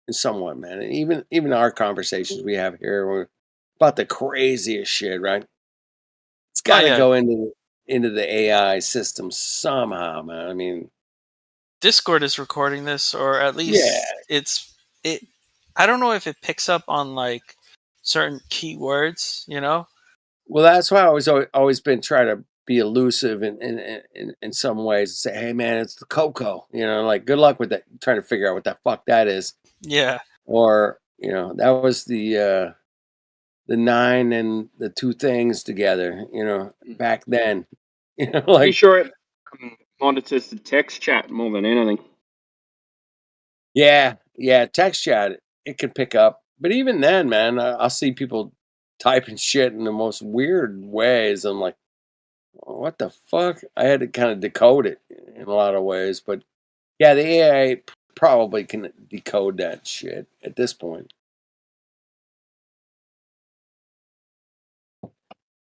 somewhat, man. And even our conversations we have here were about the craziest shit, right? It's got to yeah. go into the AI system somehow, man. I mean, Discord is recording this, or at least it. I don't know if it picks up on like certain keywords, well, that's why I was always been trying to be elusive in some ways. Say, hey, man, it's the Coco. Like, good luck with that. Trying to figure out what the fuck that is. Yeah. Or that was the 9 and the 2 things together. Back then. Pretty Like, sure it monitors the text chat more than anything. yeah, text chat it can pick up, but even then, man, I'll see people typing shit in the most weird ways. I'm like, what the fuck? I had to kind of decode it in a lot of ways, but yeah, the AI probably can decode that shit at this point.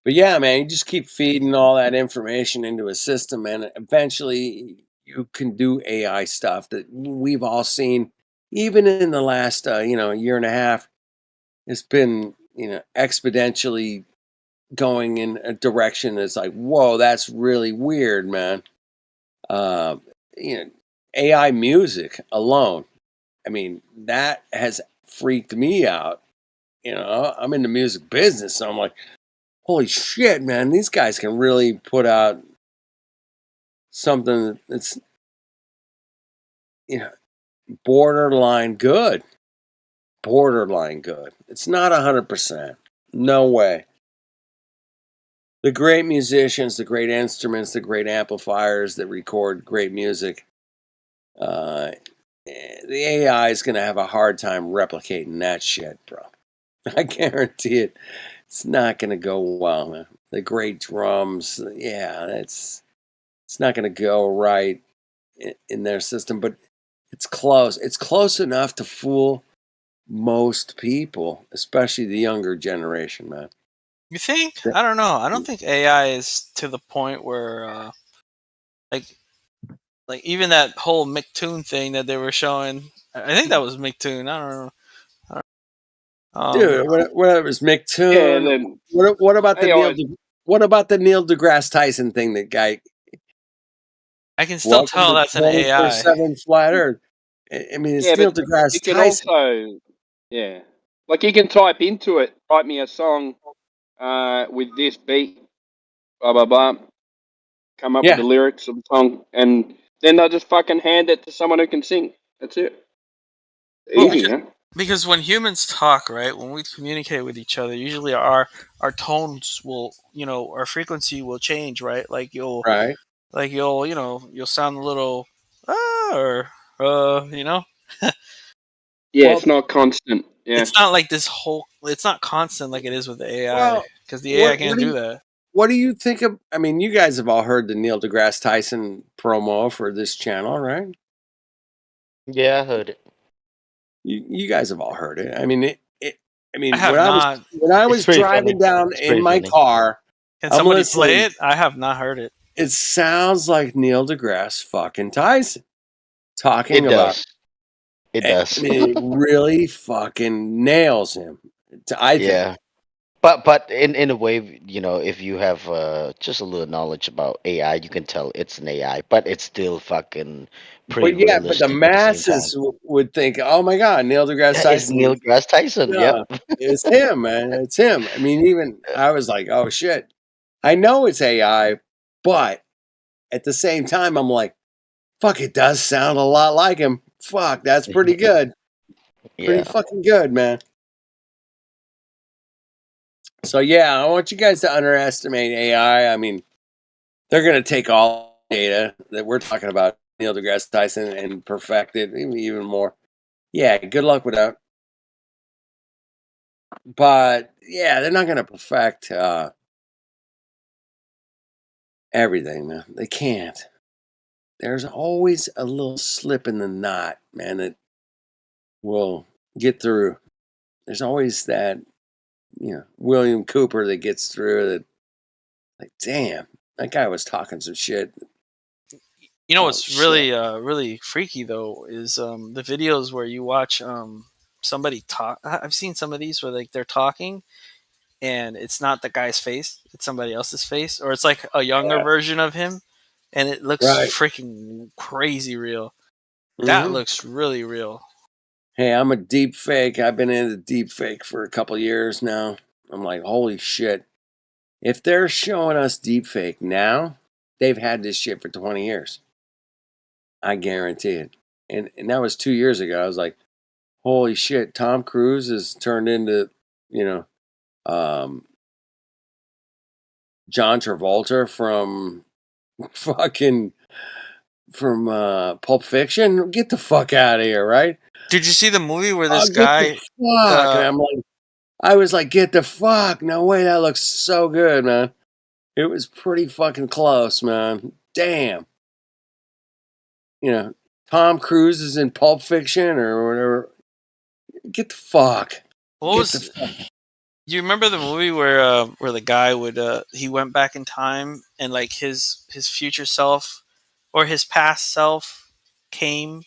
But yeah, man, you just keep feeding all that information into a system, and eventually you can do AI stuff that we've all seen, even in the last year and a half. It's been exponentially going in a direction that's like, whoa, that's really weird, man. AI music alone, I mean, that has freaked me out. I'm in the music business, so I'm like, holy shit, man, these guys can really put out something that's borderline good. Borderline good. It's not 100%. No way. The great musicians, the great instruments, the great amplifiers that record great music, the AI is going to have a hard time replicating that shit, bro. I guarantee it. It's not going to go well, man. The great drums, yeah, it's not going to go right in their system, but it's close. It's close enough to fool most people, especially the younger generation, man. You think? I don't know. I don't think AI is to the point where, like even that whole McToon thing that they were showing. I think that was McToon. I don't know. Dude, whatever it's McToon. Yeah, then What about the AI What about the Neil deGrasse Tyson thing? That guy. I can still tell that's an AI. 7 flat Earth. I mean, it's Yeah, Neil but deGrasse you can Tyson. also, yeah, like you can type into it, write me a song with this beat, blah blah blah, come up with the lyrics of the song, and then they'll just fucking hand it to someone who can sing. That's it. Easy, man. Because when humans talk, right, when we communicate with each other, usually our tones will, our frequency will change, right? Like you'll sound a little or Yeah, it's not constant. Yeah. It's not like it's not constant like it is with the AI, because the AI can't do that. What do you think of? I mean, you guys have all heard the Neil deGrasse Tyson promo for this channel, right? Yeah, I heard it. You guys have all heard it. I mean, I have not. When I was driving down in my car, Can somebody play it? I have not heard it. It sounds like Neil deGrasse fucking Tyson talking about. It does. I mean, it really fucking nails him. I think. Yeah. But in a way, if you have just a little knowledge about AI, you can tell it's an AI, but it's still fucking pretty But yeah, realistic. but the masses would think, "Oh my God, Neil deGrasse Tyson." It's Neil deGrasse Tyson. Yeah, Yep. it's him, man. It's him. I mean, even I was like, "Oh shit!" I know it's AI, but at the same time, I'm like, "Fuck, it does sound a lot like him." Fuck, that's pretty good. Pretty fucking good, man. So yeah, I want you guys to underestimate AI. I mean, they're gonna take all data that we're talking about, Neil deGrasse Tyson, and perfect it even more. Yeah, good luck with that. But yeah, they're not gonna perfect everything, man. They can't. There's always a little slip in the knot, man, that will get through. There's always that, William Cooper that gets through that. Like, damn, that guy was talking some shit. What's really freaky though is the videos where you watch somebody talk. I've seen some of these where like they're talking, and it's not the guy's face; it's somebody else's face, or it's like a younger version of him, and it looks freaking crazy real. That looks really real. Hey, I'm a deep fake. I've been into deep fake for a couple years now. I'm like, holy shit. If they're showing us deep fake now, they've had this shit for 20 years. I guarantee it. And that was 2 years ago. I was like, holy shit, Tom Cruise has turned into, John Travolta from Pulp Fiction. Get the fuck out of here, right? Did you see the movie where this guy? And I'm like, I was like, get the fuck, no way, that looks so good, man. It was pretty fucking close, man. Damn. You know, Tom Cruise is in Pulp Fiction or whatever. Get the fuck. What Get was? the fuck. You remember the movie where the guy would he went back in time and like his future self or his past self came,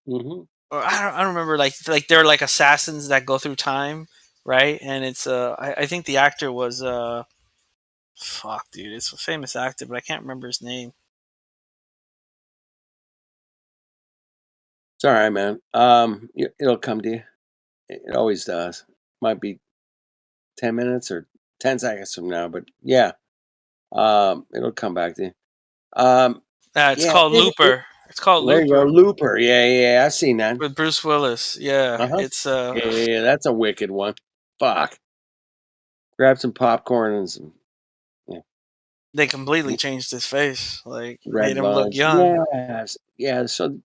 Mm-hmm. or I don't remember, like they're like assassins that go through time, right? And it's I think the actor was fuck, dude, it's a famous actor, but I can't remember his name. It's all right, man. It'll come to you. It always does. Might be 10 minutes or 10 seconds from now, but yeah, it'll come back to you. It's Yeah, called Looper. It's called there you go, Looper Looper. Yeah, I've seen that. with Bruce Willis. Yeah, Uh-huh. it's Yeah, that's a wicked one. Fuck. Grab some popcorn and some they completely changed his face, like red made him look vines. young. Yes. Yeah, so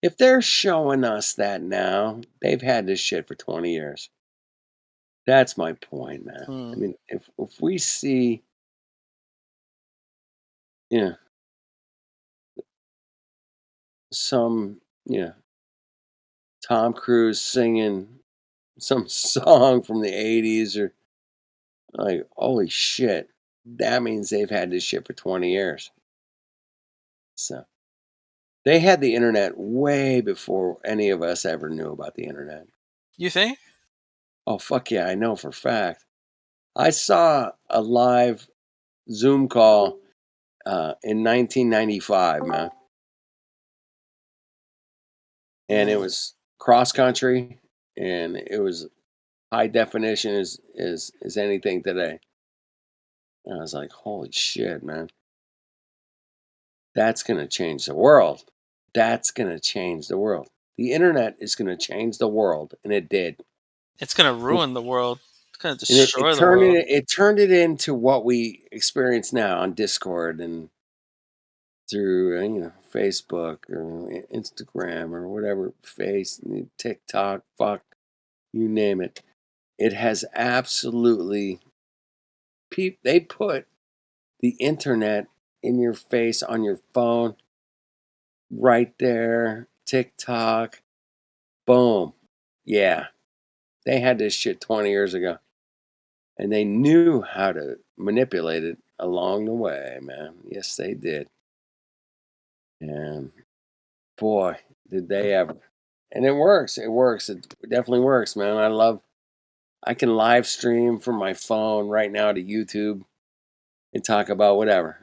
if they're showing us that now, they've had this shit for 20 years. That's my point, man. I mean, if we see, some, Tom Cruise singing some song from the 80s or like, holy shit, that means they've had this shit for 20 years. So they had the internet way before any of us ever knew about the internet. You think? Oh, fuck yeah, I know for a fact. I saw a live Zoom call in 1995, man. And it was cross country and it was high definition as anything today. And I was like, holy shit, man. That's going to change the world. That's going to change the world. The internet is going to change the world, and it did. It's gonna ruin the world. It's gonna And destroy the world. it turned it into what we experience now on Discord and through Facebook or Instagram or whatever, TikTok, fuck, you name it. It has absolutely they put the internet in your face on your phone right there. TikTok, boom. Yeah. They had this shit 20 years ago. And they knew how to manipulate it along the way, man. Yes, they did. And boy, did they ever. And it works. It works. It definitely works, man. I can live stream from my phone right now to YouTube and talk about whatever.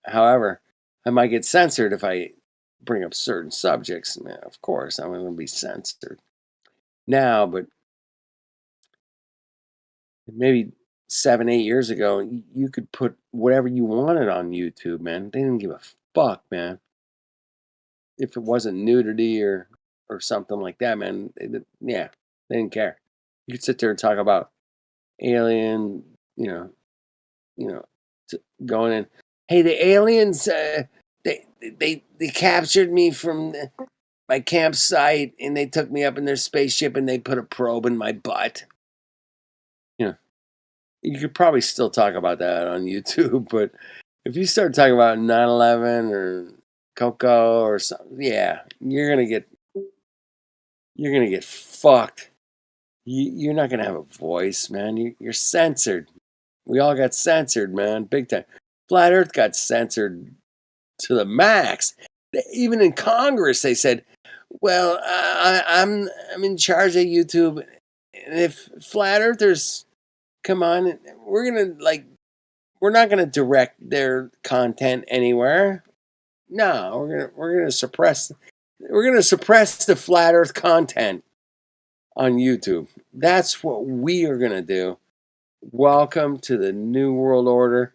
However, I might get censored if I bring up certain subjects. Man, of course, I'm going to be censored now, but maybe 7, 8 years ago, you could put whatever you wanted on YouTube, man. They didn't give a fuck, man. If it wasn't nudity or something like that, man, they didn't care. You could sit there and talk about alien, going in. Hey, the aliens, they captured me from my campsite and they took me up in their spaceship and they put a probe in my butt. You could probably still talk about that on YouTube, but if you start talking about 9/11 or Coco or something, yeah, you're gonna get fucked. You're not gonna have a voice, man. You're censored. We all got censored, man, big time. Flat Earth got censored to the max. Even in Congress, they said, "Well, I'm in charge of YouTube, and if flat earthers come on, we're not gonna direct their content anywhere. No, we're gonna suppress the flat Earth content on YouTube. That's what we are gonna do. Welcome to the New World Order.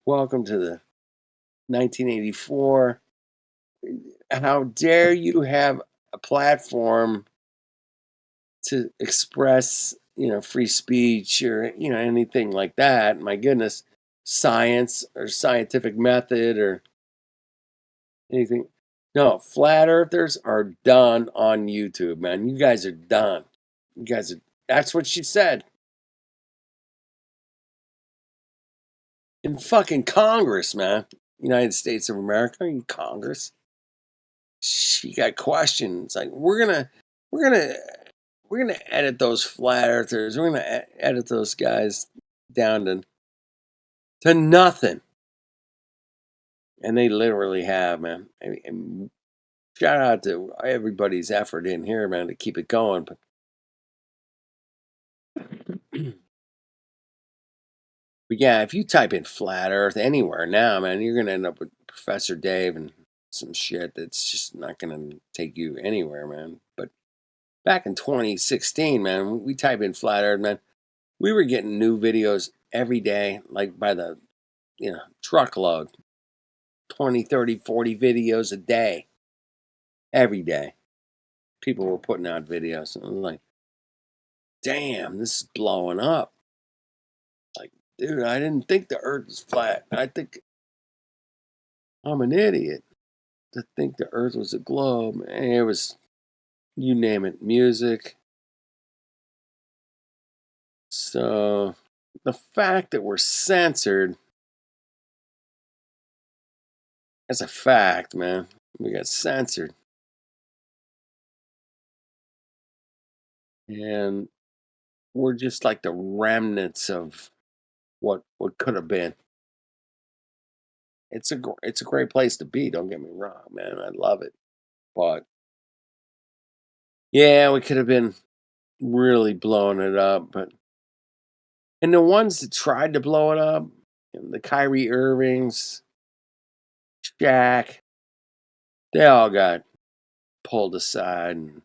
Welcome to the 1984. How dare you have a platform to express, free speech or, anything like that. My goodness, science or scientific method or anything. No, flat earthers are done on YouTube, man. You guys are done. You guys are That's what she said. In fucking Congress, man. United States of America, in Congress. She got questions like, we're gonna edit those flat earthers. We're gonna edit those guys down to nothing. And they literally have, man. And shout out to everybody's effort in here, man, to keep it going. But But yeah, if you type in flat Earth anywhere now, man, you're gonna end up with Professor Dave and some shit that's just not gonna take you anywhere, man. But back in 2016, man, we type in flat Earth, man, we were getting new videos every day, like by the truckload, 20, 30, 40 videos a day, every day. People were putting out videos, and I was like, damn, this is blowing up. Like, dude, I didn't think the Earth was flat. I think I'm an idiot to think the Earth was a globe. And it was, you name it, music. So the fact that we're censored, that's a fact, man. We got censored. And we're just like the remnants of what could have been. It's a great place to be, don't get me wrong, man. I love it. But yeah, we could have been really blowing it up, and the ones that tried to blow it up, the Kyrie Irvings, Shaq, they all got pulled aside and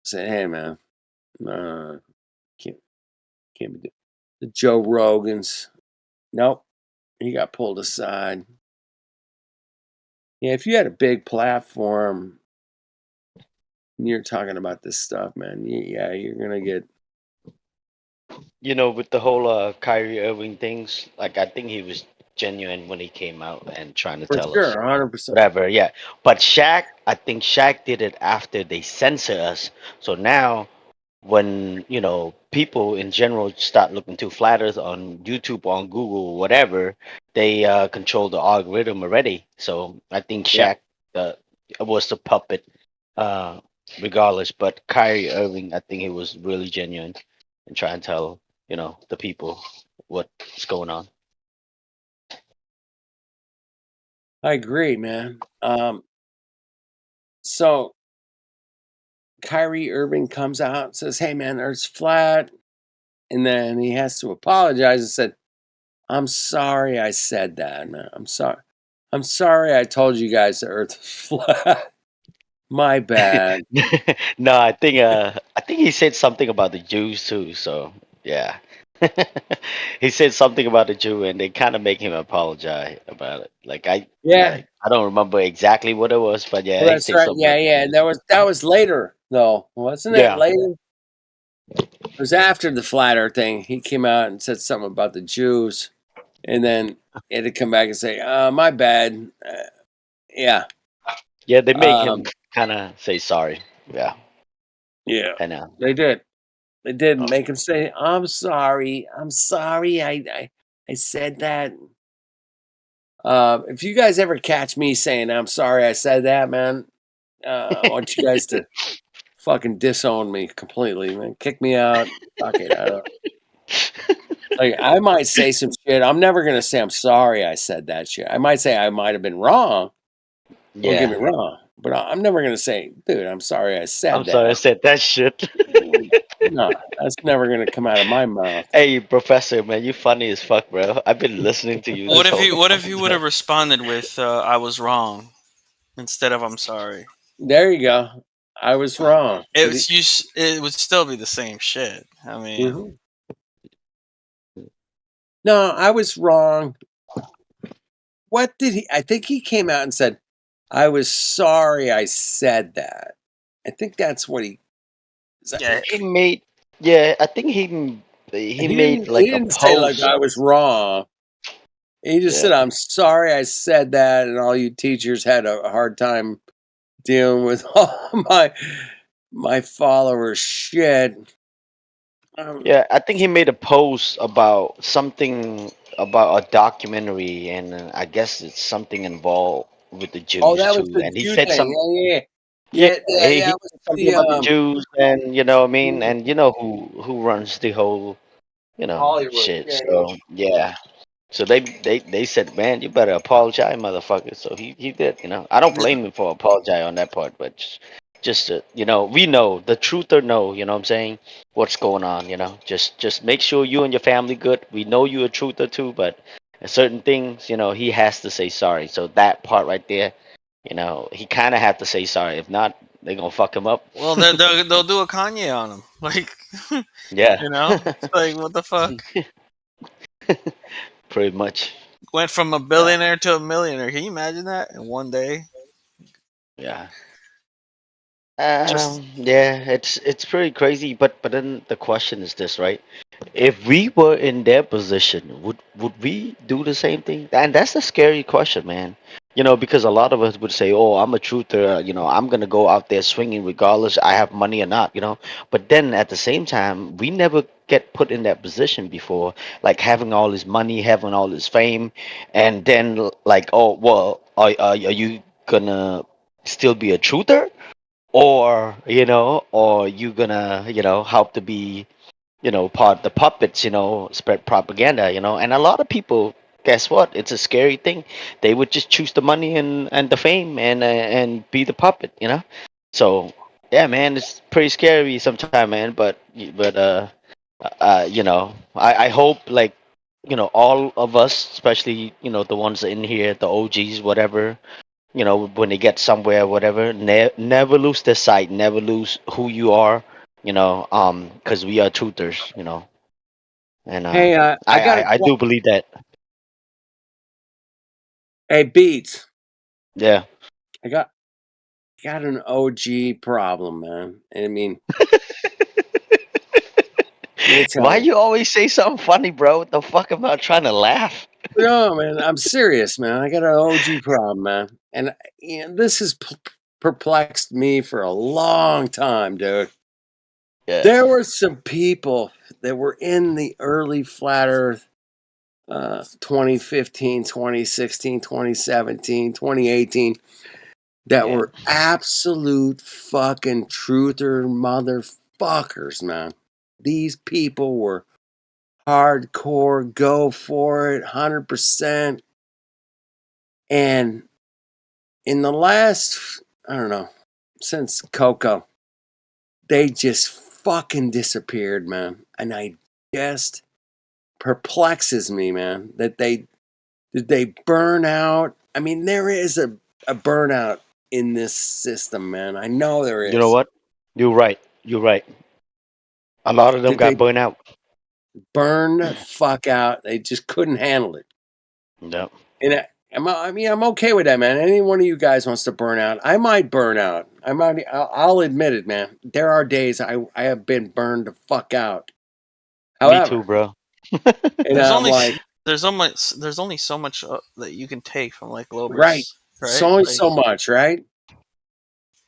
said, "Hey, man, can't be doing." The Joe Rogans, nope, he got pulled aside. Yeah, if you had a big platform and you're talking about this stuff, man, yeah, you're gonna get. With the whole Kyrie Irving things, like I think he was genuine when he came out and trying to For tell us sure, 100%. whatever. Yeah, but Shaq, I think Shaq did it after they censor us. So now, when people in general start looking to flat Earth on YouTube, on Google, whatever, they control the algorithm already. So I think Yeah. Shaq was the puppet, regardless. But Kyrie Irving, I think he was really genuine and trying to tell the people what's going on. I agree, man. So Kyrie Irving comes out and says, "Hey, man, Earth's flat," and then he has to apologize and said, "I'm sorry I said that, man. I'm sorry. I'm sorry I told you guys the Earth is flat. My bad." No, I think he said something about the Jews too. So yeah, he said something about the Jew, and they kind of make him apologize about it. Yeah. I don't remember exactly what it was, but yeah, Well, he that's said right. something. Yeah. That was later, though, wasn't it? Yeah. Later. It was after the flat Earth thing. He came out and said something about the Jews, and then he had to come back and say, "My bad." Yeah. Yeah, they make him kind of say sorry. Yeah. Yeah. I know. They did. They did make him say, "I'm sorry. I'm sorry. I said that." If you guys ever catch me saying "I'm sorry I said that," man, I want you guys to fucking disown me completely, man. Kick me out. Fuck it. I might say some shit. I'm never gonna say I'm sorry I said that shit. I might say I might have been wrong. Don't get me wrong. But I'm never gonna say, "Dude, I'm sorry I said I'm that." sorry I said that shit. No, that's never gonna come out of my mouth. Hey, Professor, man, you funny as fuck, bro. I've been listening to you. What this if he whole What if he would have responded with "I was wrong" instead of "I'm sorry"? There you go. I was wrong. It would still be the same shit. I mean, Mhm. No, I was wrong. What did he? I think he came out and said, "I was sorry I said that." I think that's what he. Yeah, he made. Yeah, I think he made like He a didn't say like post. I was wrong. He just said, "I'm sorry I said that," and all you teachers had a hard time dealing with all my my followers shit. Yeah, I think he made a post about something about a documentary, and I guess it's something involved with the Oh, Jews that was too. the And he Jew said thing. some, yeah, Yeah. he It was said something the about the Jews, and you know what I mean, and you know who runs the whole, you know, Hollywood. shit. Yeah. So yeah, so they said, man, you better apologize, mother," So he did, you know. I don't blame him for apologize on that part, but just you know, we know the truth or no, you know what I'm saying? What's going on, you know? Just make sure you and your family good. We know you a truther too, but certain things, you know, he has to say sorry. So that part right there, you know, he kind of had to say sorry. If not, they're gonna fuck him up. Well, they'll do a Kanye on him, like, Yeah, you know, it's like what the fuck. pretty much. Went from a billionaire to a millionaire. Can you imagine that in one day? Yeah. Just Yeah, it's pretty crazy, but then the question is this, right? If we were in their position, would we do the same thing? And that's a scary question, man. You know, because a lot of us would say, "Oh, I'm a truther. You know, I'm gonna go out there swinging regardless I have money or not." You know, but then at the same time, we never get put in that position before, like having all this money, having all this fame, and then like, oh, well, are you gonna still be a truther? Or or you gonna help to be part the puppets, spread propaganda, and a lot of people, guess what, it's a scary thing, they would just choose the money and the fame and be the puppet, so yeah, man, it's pretty scary sometimes, man, but I hope, like, all of us, especially the ones in here, the OGs, whatever, when they get somewhere, whatever, never lose their sight, never lose who you are, because we are truthers, and Hey, I got I do believe that. Hey, Beats. Yeah. I got an OG problem, man. I mean, let me tell Why you. you always say something funny, bro? What the fuck? I'm not trying to laugh. No, man, I'm serious, man. I got an OG problem, man, and this has perplexed me for a long time, dude. Yeah. There were some people that were in the early flat Earth, 2015, 2016, 2017, 2018, that were absolute fucking truther motherfuckers, man. These people were hardcore, go for it, 100%. And in the last, I don't know, since Coco, they just fucking disappeared, man. And I just perplexes me, man, that did they burn out? I mean, there is a burnout in this system, man. I know there is. You know what? You're right. You're right. A lot of them Did they got burned out. burn the fuck out? They just couldn't handle it. No. And I'm okay with that, man. Any one of you guys wants to burn out, I might burn out. I'll admit it, man. There are days I have been burned the fuck out. Me too, bro. And I'm like, there's only so much that you can take from like Globers, right. right? It's only Like, so much, right?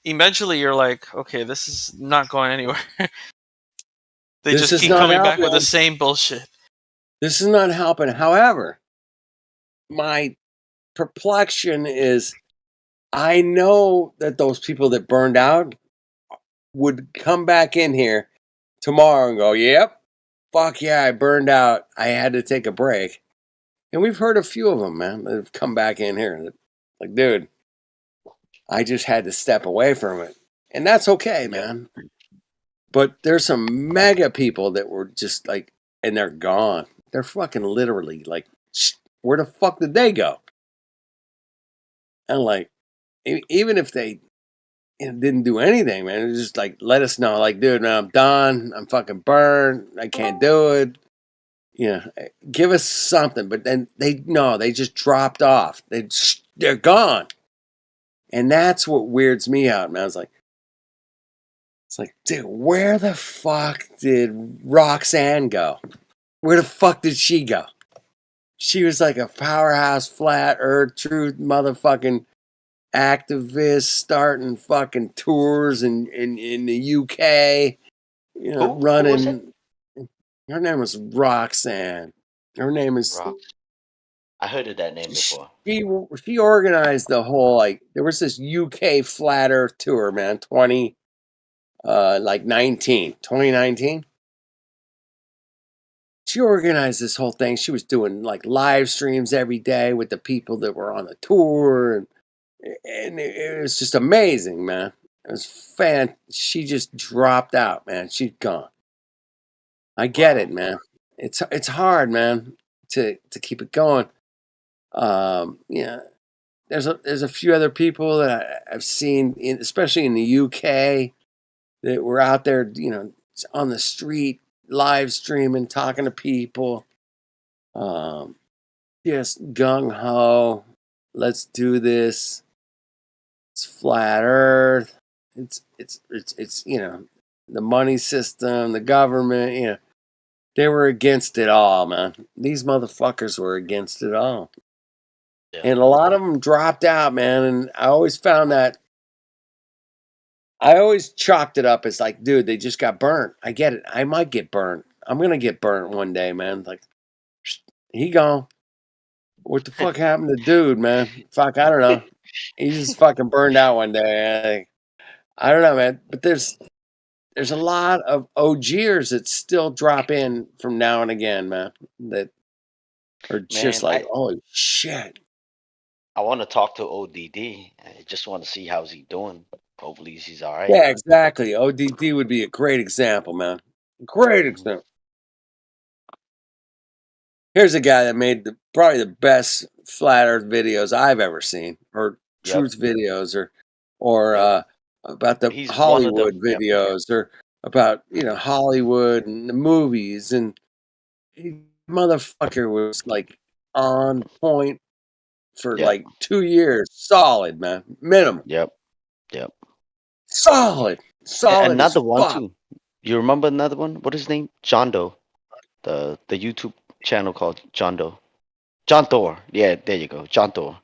Eventually, you're like, okay, this is not going anywhere. They This just is keep not coming back with the helping. same bullshit. This is not helping. However, my perplexion is, I know that those people that burned out would come back in here tomorrow and go, yep, fuck yeah, I burned out. I had to take a break. And we've heard a few of them, man, that have come back in here. Like, dude, I just had to step away from it. And that's okay, man. But there's some mega people that were just like, and they're gone. They're fucking literally like, where the fuck did they go? And like, even if they didn't do anything, man, it was just like, let us know, like, dude, man, I'm done. I'm fucking burned. I can't do it. Give us something. But then they just dropped off. They're gone. And that's what weirds me out, man. It's like, dude, where the fuck did Roxanne go? Where the fuck did she go? She was like a powerhouse, flat earth, truth, motherfucking activists starting fucking tours in the UK. You know, Who was it? running. Her name was Roxanne. Her name is. Rock. I heard of that name before. She organized the whole, like, there was this UK flat Earth tour, man. 2019. She organized this whole thing. She was doing like live streams every day with the people that were on the tour, and it was just amazing, man. It was She just dropped out, man. She's gone. I get it, man. It's hard, man, to keep it going. Yeah, there's a few other people that I've seen, especially in the UK, that were out there, you know, on the street, live streaming, talking to people. Just gung ho. Let's do this. It's flat Earth. It's you know, the money system, the government. You know, they were against it all, man. These motherfuckers were against it all. Yeah. And a lot of them dropped out, man. And I always found that. I always chalked it up as like, dude, they just got burnt. I get it. I might get burnt. I'm gonna get burnt one day, man. Like, he gone. What the fuck happened to dude, man? Fuck, I don't know. He just fucking burned out one day. I don't know, man. But there's a lot of OGers that still drop in from now and again, man. That are just Man, like, holy shit. I want to talk to ODD. I just want to see how's he doing. Hopefully he's all right. Yeah, exactly. ODD would be a great example, man. Great example. Here's a guy that made probably the best flat Earth videos I've ever seen, or truth videos, or about the He's one of Hollywood the- yep. videos, or about, you know, Hollywood and the movies, and motherfucker was like on point for Yep. like 2 years, solid, man, minimum. Yep. Solid as Another one fuck. too. You remember another one? What is his name? John Doe. The YouTube channel called John Doe. John Thor. Yeah, there you go. John Thor.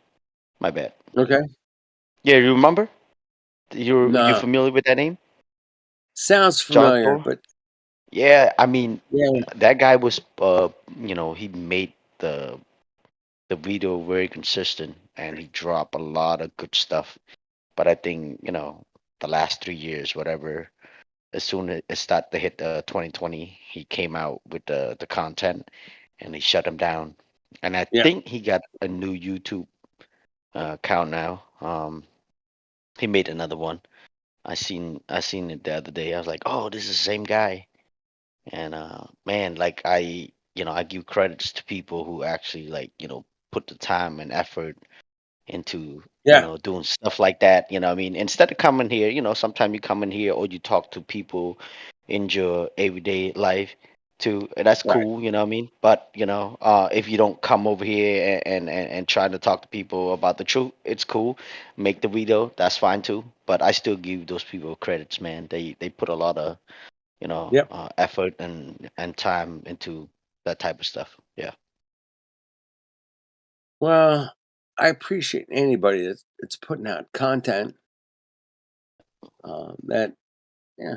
My bad. Okay. Yeah, you remember? You No. familiar with that name? Sounds John familiar, Thor? but Yeah, I mean, yeah, that guy was you know, he made the video very consistent, and he dropped a lot of good stuff. But I think, you know, the last 3 years, whatever, as soon as it started to hit the 2020, he came out with the content, and he shut him down. And I Yeah. think he got a new YouTube account now. He made another one. I seen it the other day. I was like, oh, this is the same guy. And man, like I give credits to people who actually, like, you know, put the time and effort into Yeah. you know, doing stuff like that. You know what I mean? Instead of coming here, you know, sometimes you come in here or you talk to people in your everyday life too, and that's Right. cool, you know what I mean? But you know, if you don't come over here and try to talk to people about the truth, it's cool. Make the video, that's fine too. But I still give those people credits, man. They put a lot of, you know, Yep. effort and time into that type of stuff. Yeah. Well, I appreciate anybody that's putting out content that, yeah,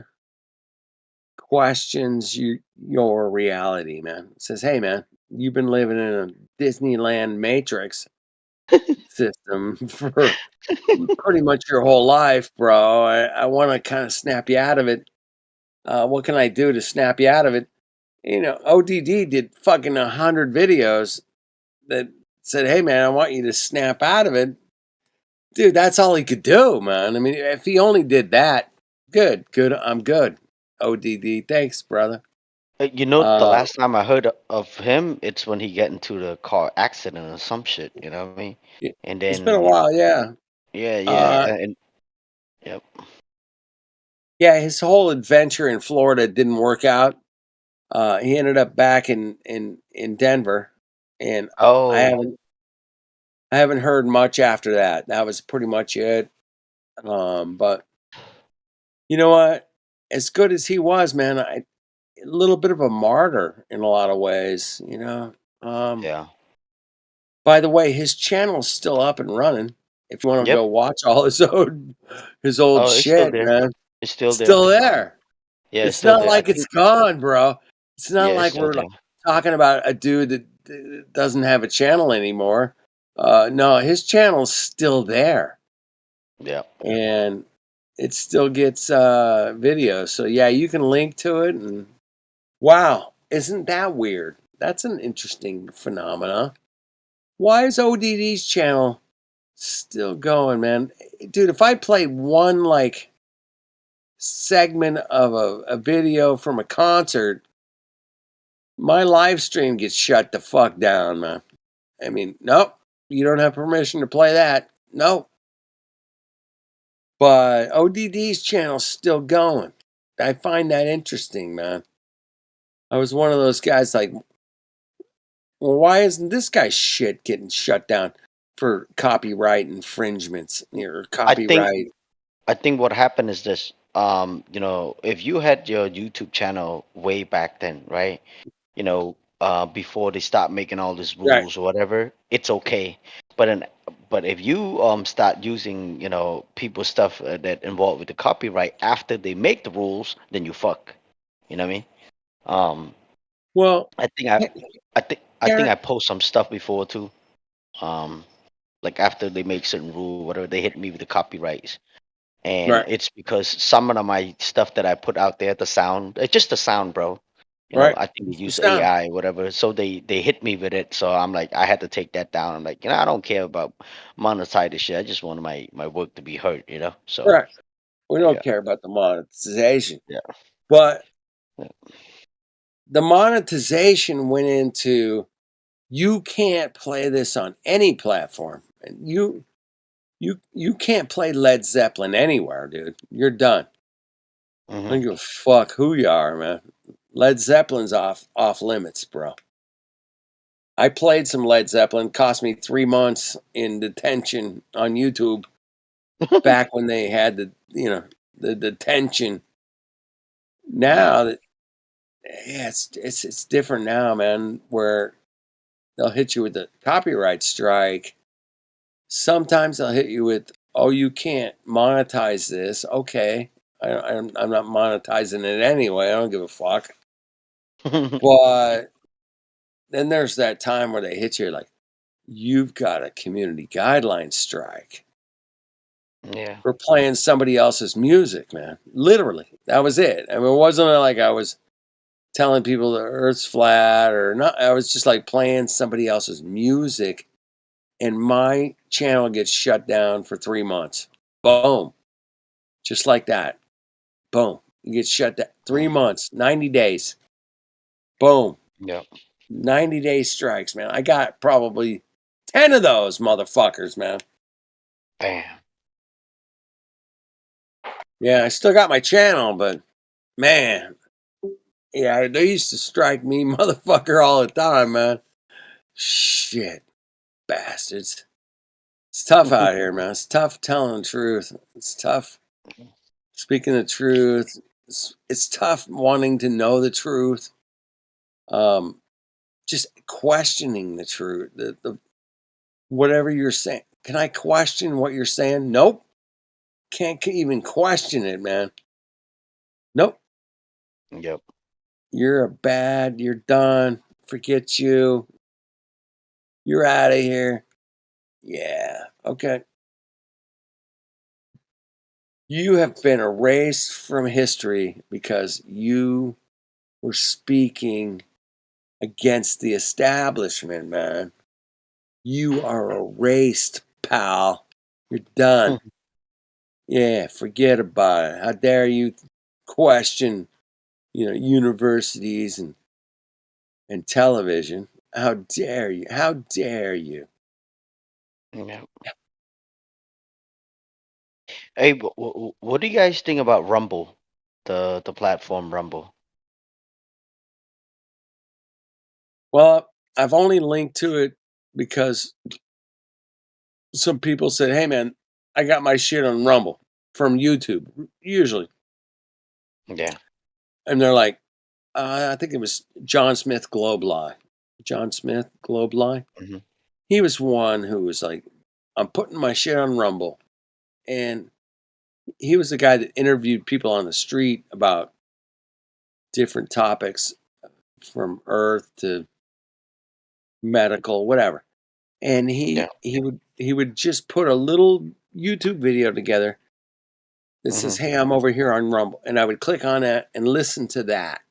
questions your reality, man. Says, hey, man, you've been living in a Disneyland Matrix system for pretty much your whole life, bro. I want to kind of snap you out of it. What can I do to snap you out of it? You know, ODD did fucking 100 videos that said, hey, man, I want you to snap out of it. Dude, that's all he could do, man. I mean, if he only did that, good. I'm good. ODD, thanks, brother. You know, the last time I heard of him, it's when he got into the car accident or some shit. You know what I mean? And then It's been a while, yeah. yeah, and yep. Yeah, his whole adventure in Florida didn't work out. He ended up back in Denver, and Oh, I haven't heard much after that. That was pretty much it. But you know what? As good as he was, man, a little bit of a martyr in a lot of ways, you know. yeah. By the way, his channel is still up and running. If you want to Yep. go watch all his old Oh, it's still shit, there. man, It's still it's there. still there. Yeah, it's It's still not there. I like it's think. gone, bro. It's not Yeah, it's like still we're there. talking about a dude that doesn't have a channel anymore. No, his channel's still there, Yeah. and it still gets videos. So yeah, you can link to it. And wow, isn't that weird? That's an interesting phenomena. Why is ODD's channel still going, man? Dude, if I play one like segment of a video from a concert, my live stream gets shut the fuck down, man. I mean, nope, you don't have permission to play that. Nope. But ODD's channel's still going. I find that interesting, man. I was one of those guys like, well, why isn't this guy's shit getting shut down for copyright infringements or copyright? I think what happened is this. If you had your YouTube channel way back then, right? Before they start making all these Right. rules or whatever, it's okay. But if you start using people's stuff that involved with the copyright after they make the rules, then you fuck. You know what I mean? Well, I think I post some stuff before too. Like after they make certain rule, whatever, they hit me with the copyrights. And Right. it's because some of my stuff that I put out there, the sound, it's just the sound, bro. Right. I think they It's the use sound. AI, whatever. So they hit me with it. So I'm like, I had to take that down. I'm like, I don't care about monetize this shit. I just want my work to be heard, So Right. We don't yeah. care about the monetization. Yeah. But Yeah. the monetization went into you can't play this on any platform. And you can't play Led Zeppelin anywhere, dude. You're done. I don't Mhm. give a fuck who you are, man. Led Zeppelin's off limits, bro. I played some Led Zeppelin. Cost me 3 months in detention on YouTube back when they had the detention. Now that it's different now, man. Where they'll hit you with the copyright strike. Sometimes they'll hit you with, "Oh, you can't monetize this." Okay, I'm not monetizing it anyway. I don't give a fuck. But then there's that time where they hit you like, "You've got a community guideline strike Yeah. for playing somebody else's music, man." Literally, that was it. I mean, it wasn't like I was telling people the Earth's flat or not. I was just like playing somebody else's music, and my channel gets shut down for 3 months. Boom. Just like that. Boom. You get shut down. 3 months, 90 days. Boom. Yeah. 90-day strikes, man. I got probably 10 of those motherfuckers, man. Damn. Yeah, I still got my channel, but man, yeah, they used to strike me motherfucker all the time, man. Shit. Bastards. It's tough out here, man. It's tough telling the truth. It's tough speaking the truth. It's tough wanting to know the truth. Just questioning the truth. The whatever you're saying. Can I question what you're saying? Nope. Can't even question it, man. Nope. Yep. You're you're done. Forget you. You're out of here. Yeah. Okay. You have been erased from history because you were speaking against the establishment, man. You are erased, pal. You're done. Yeah, forget about it. How dare you question, universities and television? How dare you? How dare you? Yeah. Hey, what do you guys think about Rumble, the platform Rumble? Well, I've only linked to it because some people said, "Hey, man, I got my shit on Rumble from YouTube." Usually, Yeah. and they're like, I think it was John Smith Globeli. John Smith Globeli. Mhm. He was one who was like I'm putting my shit on Rumble. And he was the guy that interviewed people on the street about different topics from Earth to medical, whatever. And he would just put a little YouTube video together that says, "Hey, I'm over here on Rumble," and I would click on that and listen to that.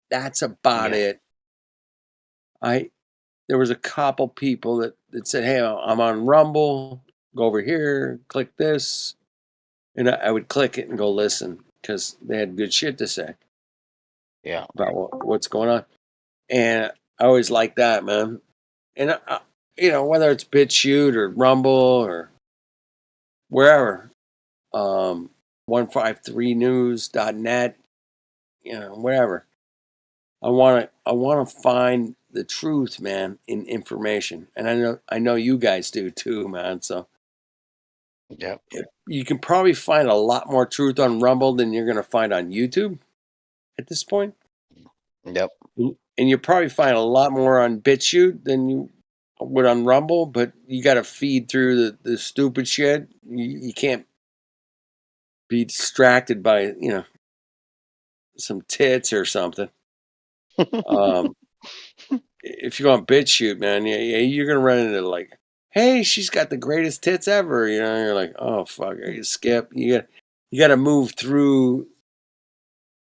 That's about it. There was a couple people that said, "Hey, I'm on Rumble. Go over here, click this," and I would click it and go listen because they had good shit to say. Yeah, about what's going on, and I always like that, man. And whether it's BitChute or Rumble or wherever, 153news.net, whatever. I want to find the truth, man, in information, and I know you guys do too, man. So yeah, you can probably find a lot more truth on Rumble than you're going to find on YouTube at this point. Yep. And you'll probably find a lot more on BitChute than you would on Rumble, but you got to feed through the stupid shit. You can't be distracted by, some tits or something. If you go on BitChute, man, you're going to run into like, hey, she's got the greatest tits ever. You're like, oh, fuck, you skip. You got to move through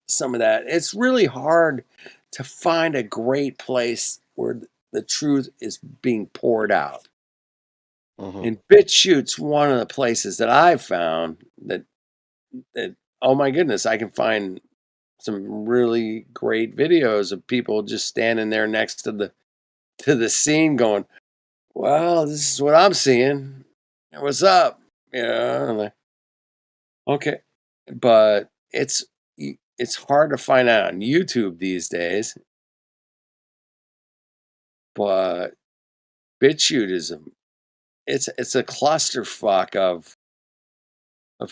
some of that. It's really hard to find a great place where the truth is being poured out. And BitChute's one of the places that I've found that oh my goodness, I can find some really great videos of people just standing there next to the scene going, well, this is what I'm seeing. What's up? I'm like, okay. But it's hard to find out on YouTube these days. But BitChute is it's a clusterfuck of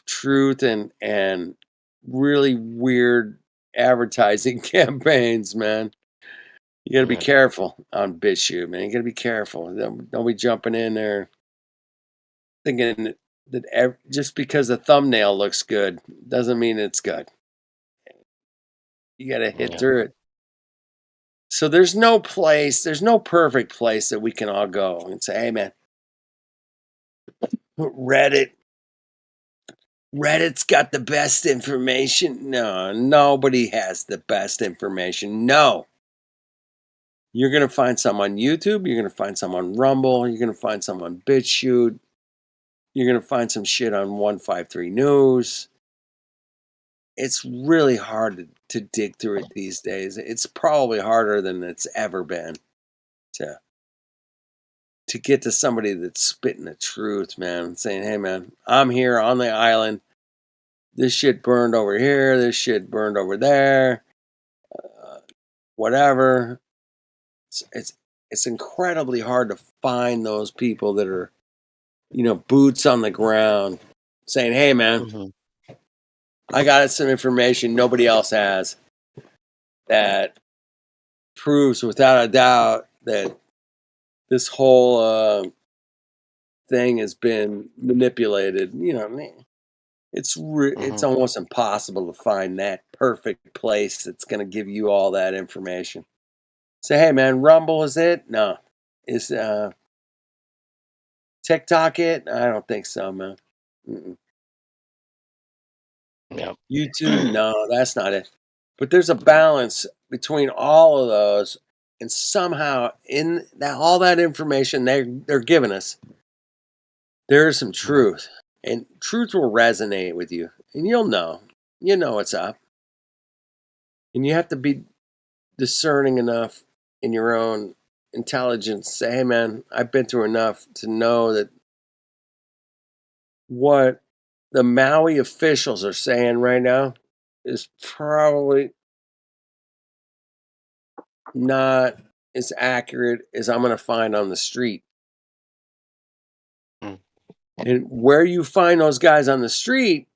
truth and really weird advertising campaigns, man. You got to be careful on BitChute, man. You got to be careful. Don't be jumping in there thinking that just because the thumbnail looks good doesn't mean it's good. You got to hit through it. So there's no perfect place that we can all go and say, hey, man, Reddit's got the best information. No, nobody has the best information. No. You're going to find some on YouTube. You're going to find some on Rumble. You're going to find some on BitChute. You're going to find some shit on 153 News. It's really hard to dig through it these days. It's probably harder than it's ever been to get to somebody that's spitting the truth, man, saying, hey, man, I'm here on the island. This shit burned over here. This shit burned over there. Whatever. It's incredibly hard to find those people that are, boots on the ground saying, hey, man, I got some information nobody else has that proves without a doubt that this whole thing has been manipulated. It's almost impossible to find that perfect place that's going to give you all that information. Say, hey, man, Rumble is it? No. Is TikTok it? I don't think so, man. Yep. YouTube? No, that's not it. But there's a balance between all of those, and somehow in all that information they're giving us, there's some truth, and truth will resonate with you, and you'll know what's up, and you have to be discerning enough in your own intelligence. Say, hey, man, I've been through enough to know that what the Maui officials are saying right now is probably not as accurate as I'm going to find on the street. And where you find those guys on the street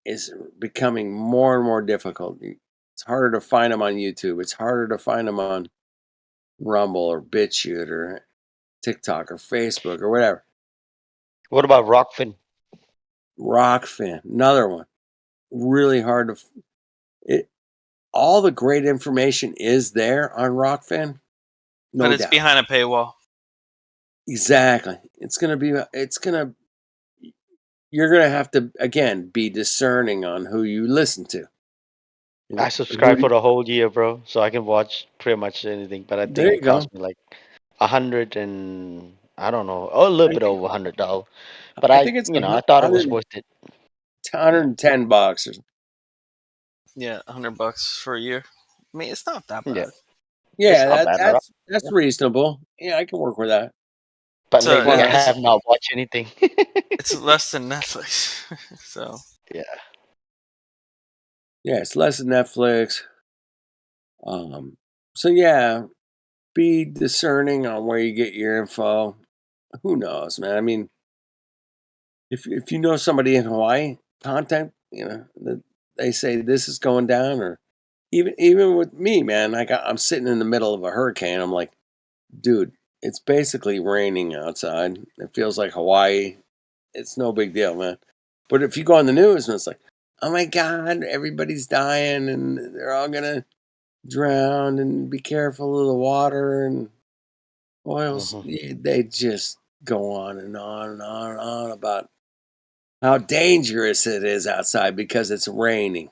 is becoming more and more difficult. It's harder to find them on YouTube. It's harder to find them on Rumble or BitChute or TikTok or Facebook or whatever. What about Rockfin? Rockfin, another one. Really hard to. It all the great information is there on Rockfin, no but it's doubt. behind a paywall. Exactly. You're gonna have to again be discerning on who you listen to. I subscribe for the whole year, bro, so I can watch pretty much anything. But I There think you it cost go. me like $100 and I don't know, a little bit over $100. But I think it's I thought it was worth it. $110 or Yeah, $100 for a year. I mean, it's not that bad. Yeah. yeah, not bad, bro. that's reasonable. Yeah, I can work with that. But So, lately, I it's- have not watched anything. It's less than Netflix. So Yeah. Yeah, it's less than Netflix. So yeah, be discerning on where you get your info. Who knows, man? I mean, if you know somebody in Hawaii, contact, they say this is going down, or even with me, man, I'm sitting in the middle of a hurricane. I'm like, dude, it's basically raining outside. It feels like Hawaii. It's no big deal, man. But if you go on the news and it's like, oh my God, everybody's dying and they're all gonna drown and be careful of the water and oils, they just go on and on and on and on about how dangerous it is outside because it's raining.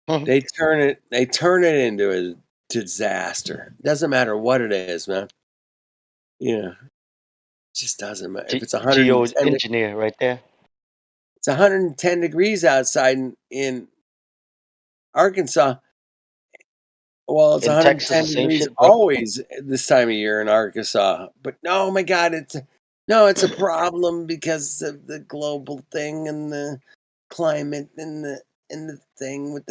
They turn it into a disaster. Doesn't matter what it is, man. Yeah. Just doesn't matter. If it's 110 Geo-engineer right there. it's 110 degrees outside in Arkansas. Well, it's In 110 Texas, the same degrees shit, bro. always this time of year in Arkansas. But no, my God, it's a problem because of the global thing and the climate and the thing with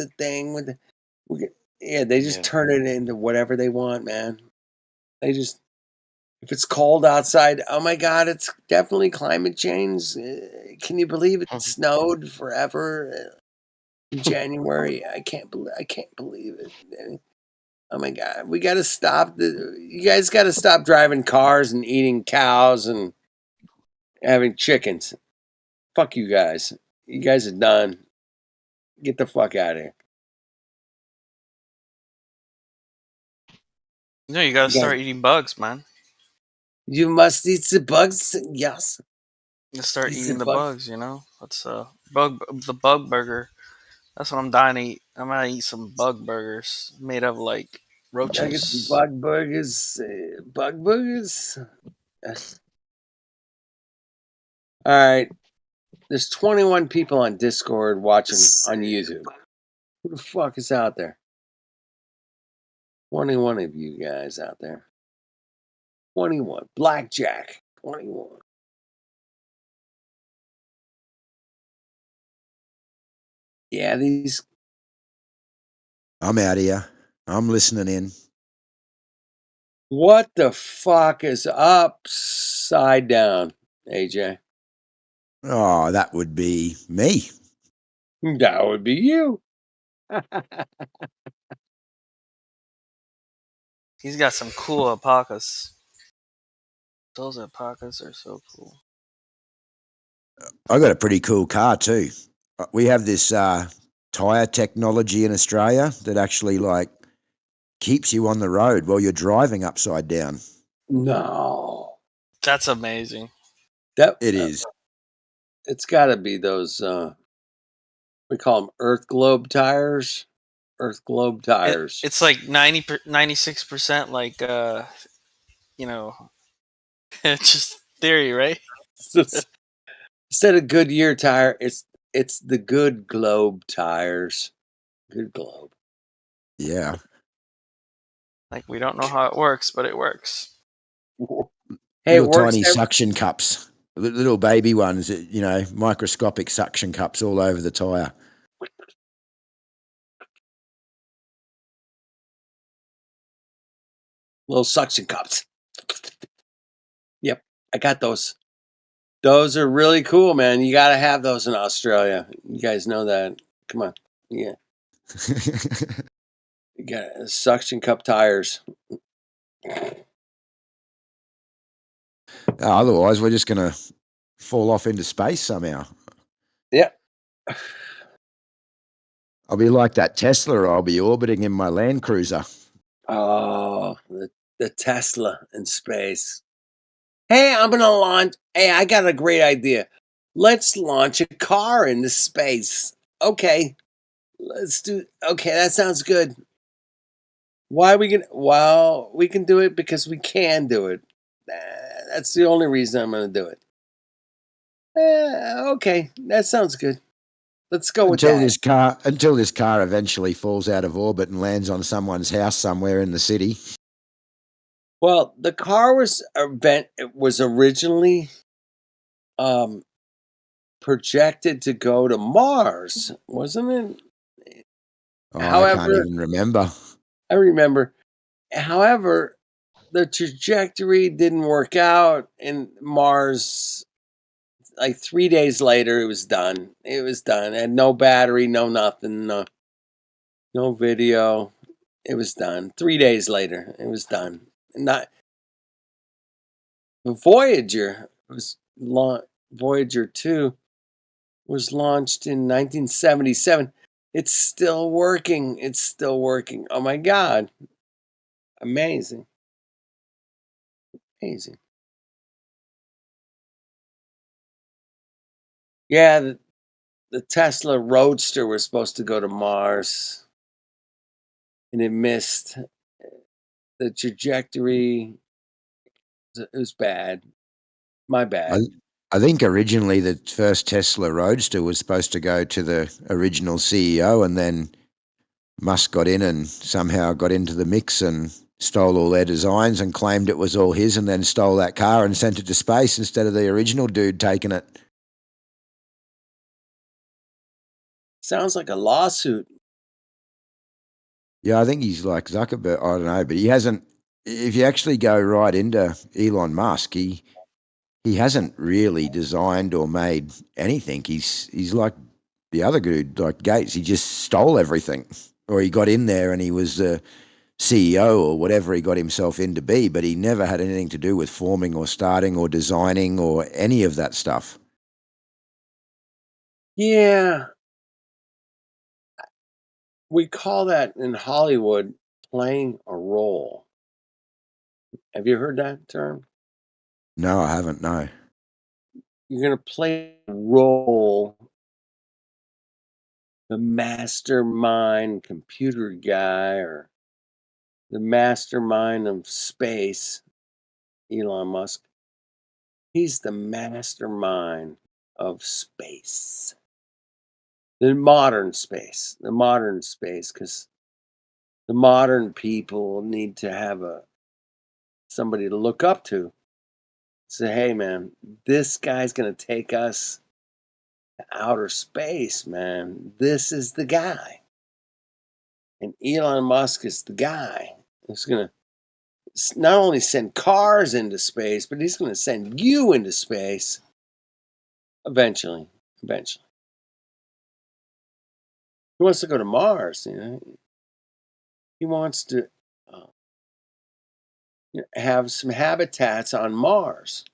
they just turn it into whatever they want, man. They just if it's cold outside, oh my God, it's definitely climate change. Can you believe it snowed forever in January? I can't believe it. Oh my God, we got to stop. You guys got to stop driving cars and eating cows and having chickens. Fuck you guys. You guys are done. Get the fuck out of here. no, you gotta start eating bugs, man. You must eat the bugs. Yes. You start Eat eating the the bugs. bugs. That's the bug burger. That's what I'm dying to eat. I'm gonna eat some bug burgers made of like I get some roaches. bug burgers. Bug burgers. Yes. All right. There's 21 people on Discord watching on YouTube. Who the fuck is out there? 21 of you guys out there. 21. Blackjack. 21. Yeah, these. I'm out here. I'm listening in. What the fuck is upside down, AJ? Oh, that would be me. That would be you. He's got some cool alpacas. Those alpacas are so cool. I got a pretty cool car too. We have this tire technology in Australia that actually like keeps you on the road while you're driving upside down. No. That's amazing. It is. It's got to be those, we call them Earth Globe tires. Earth Globe tires. It's like 96% like, just theory, right? Instead of Goodyear tire, it's the Good Globe tires. Good Globe. Yeah. Like, we don't know how it works, but it works. Hey, little tiny suction cups, little baby ones, microscopic suction cups all over the tire. Little suction cups. Yep, I got those. Those are really cool, man. You got to have those in Australia. You guys know that. Come on. Yeah. You got suction cup tires. Otherwise, we're just going to fall off into space somehow. Yeah. I'll be like that Tesla, or I'll be orbiting in my Land Cruiser. Oh, the Tesla in space. Hey, I'm going to launch. Hey, I got a great idea. Let's launch a car into space. Okay. Let's do. Okay, that sounds good. Why are we going to? Well, we can do it because we can do it. That's the only reason I'm going to do it. Okay, that sounds good. Let's go with that. Until this car eventually falls out of orbit and lands on someone's house somewhere in the city. Well, the car was originally projected to go to Mars, wasn't it? Oh, However, I can't even remember. I remember. However, the trajectory didn't work out, and Mars, like 3 days later, it was done. It was done. It had no battery, no nothing, no video. It was done. 3 days later, it was done. Not Voyager Voyager 2 was launched in 1977. It's still working. It's still working. Oh my God. Amazing. Amazing. Yeah, the Tesla Roadster was supposed to go to Mars, and it missed. The trajectory, it was bad. My bad. I think originally the first Tesla Roadster was supposed to go to the original CEO, and then Musk got in and somehow got into the mix and stole all their designs and claimed it was all his, and then stole that car and sent it to space instead of the original dude taking it. Sounds like a lawsuit. Yeah, I think he's like Zuckerberg. I don't know, but he hasn't. If you actually go right into Elon Musk, he hasn't really designed or made anything. He's like the other dude, like Gates. He just stole everything, or he got in there and he was the CEO or whatever he got himself in to be, but he never had anything to do with forming or starting or designing or any of that stuff. Yeah. We call that in Hollywood playing a role. Have you heard that term? No, I haven't. No. You're going to play a role, the mastermind computer guy or the mastermind of space, Elon Musk. He's the mastermind of space. The modern space, because the modern people need to have somebody to look up to. Say, hey man, this guy's gonna take us to outer space, man. This is the guy. And Elon Musk is the guy who's gonna not only send cars into space, but he's gonna send you into space eventually. He wants to go to Mars, He wants to have some habitats on Mars.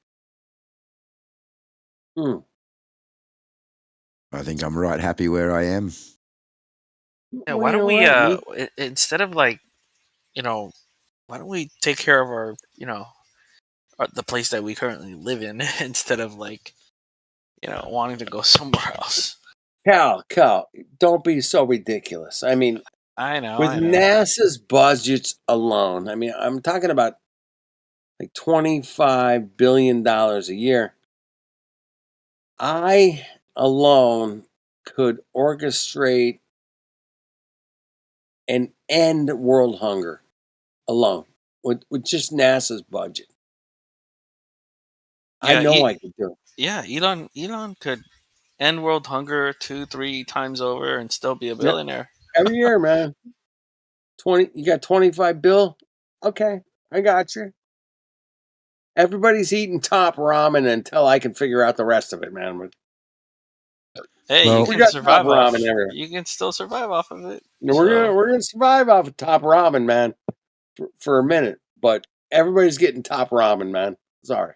I think I'm right happy where I am. Yeah, why don't we instead of why don't we take care of our the place that we currently live in instead of wanting to go somewhere else. Cal, don't be so ridiculous. I mean, I know. With NASA's budgets alone, I mean, I'm talking about like $25 billion a year. I alone could orchestrate and end world hunger alone with just NASA's budget. Yeah, I know I could do it. Yeah, Elon could end world hunger 2-3 times over and still be a billionaire. Every year, man. You got 25 bill? Okay, I got you. Everybody's eating top ramen until I can figure out the rest of it, man. Hey, Well, you can survive off. You can still survive off of it. We're gonna survive off of top ramen, man, for a minute. But everybody's getting top ramen, man. Sorry.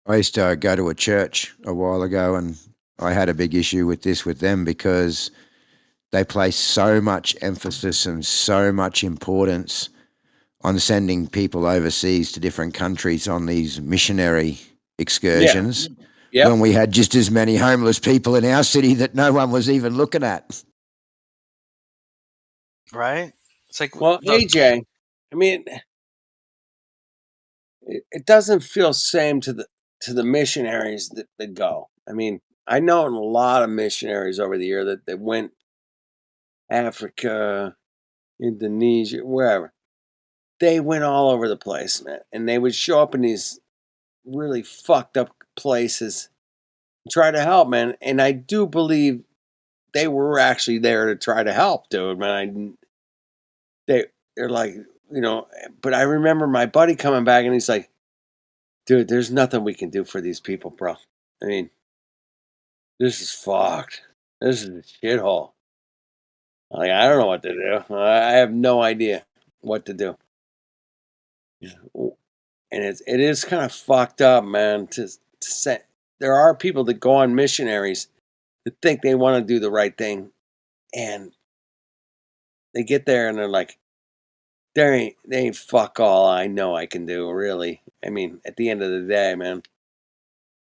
I used to go to a church a while ago, and I had a big issue with this with them because they place so much emphasis and so much importance on sending people overseas to different countries on these missionary excursions when we had just as many homeless people in our city that no one was even looking at. Right? It's like Well, AJ, I mean, it doesn't feel same to the missionaries that go. I mean, I know a lot of missionaries over the year that went Africa, Indonesia, wherever. They went all over the place, man, and they would show up in these really fucked up places and try to help, man. And I do believe they were actually there to try to help, dude, man. They're like, but I remember my buddy coming back and he's like, dude, there's nothing we can do for these people, bro. I mean, this is fucked. This is a shithole. Like, I don't know what to do. I have no idea what to do. And it is kind of fucked up, man, to say there are people that go on missionaries that think they want to do the right thing, and they get there and they're like, they ain't fuck all I know I can do, really. I mean, at the end of the day, man,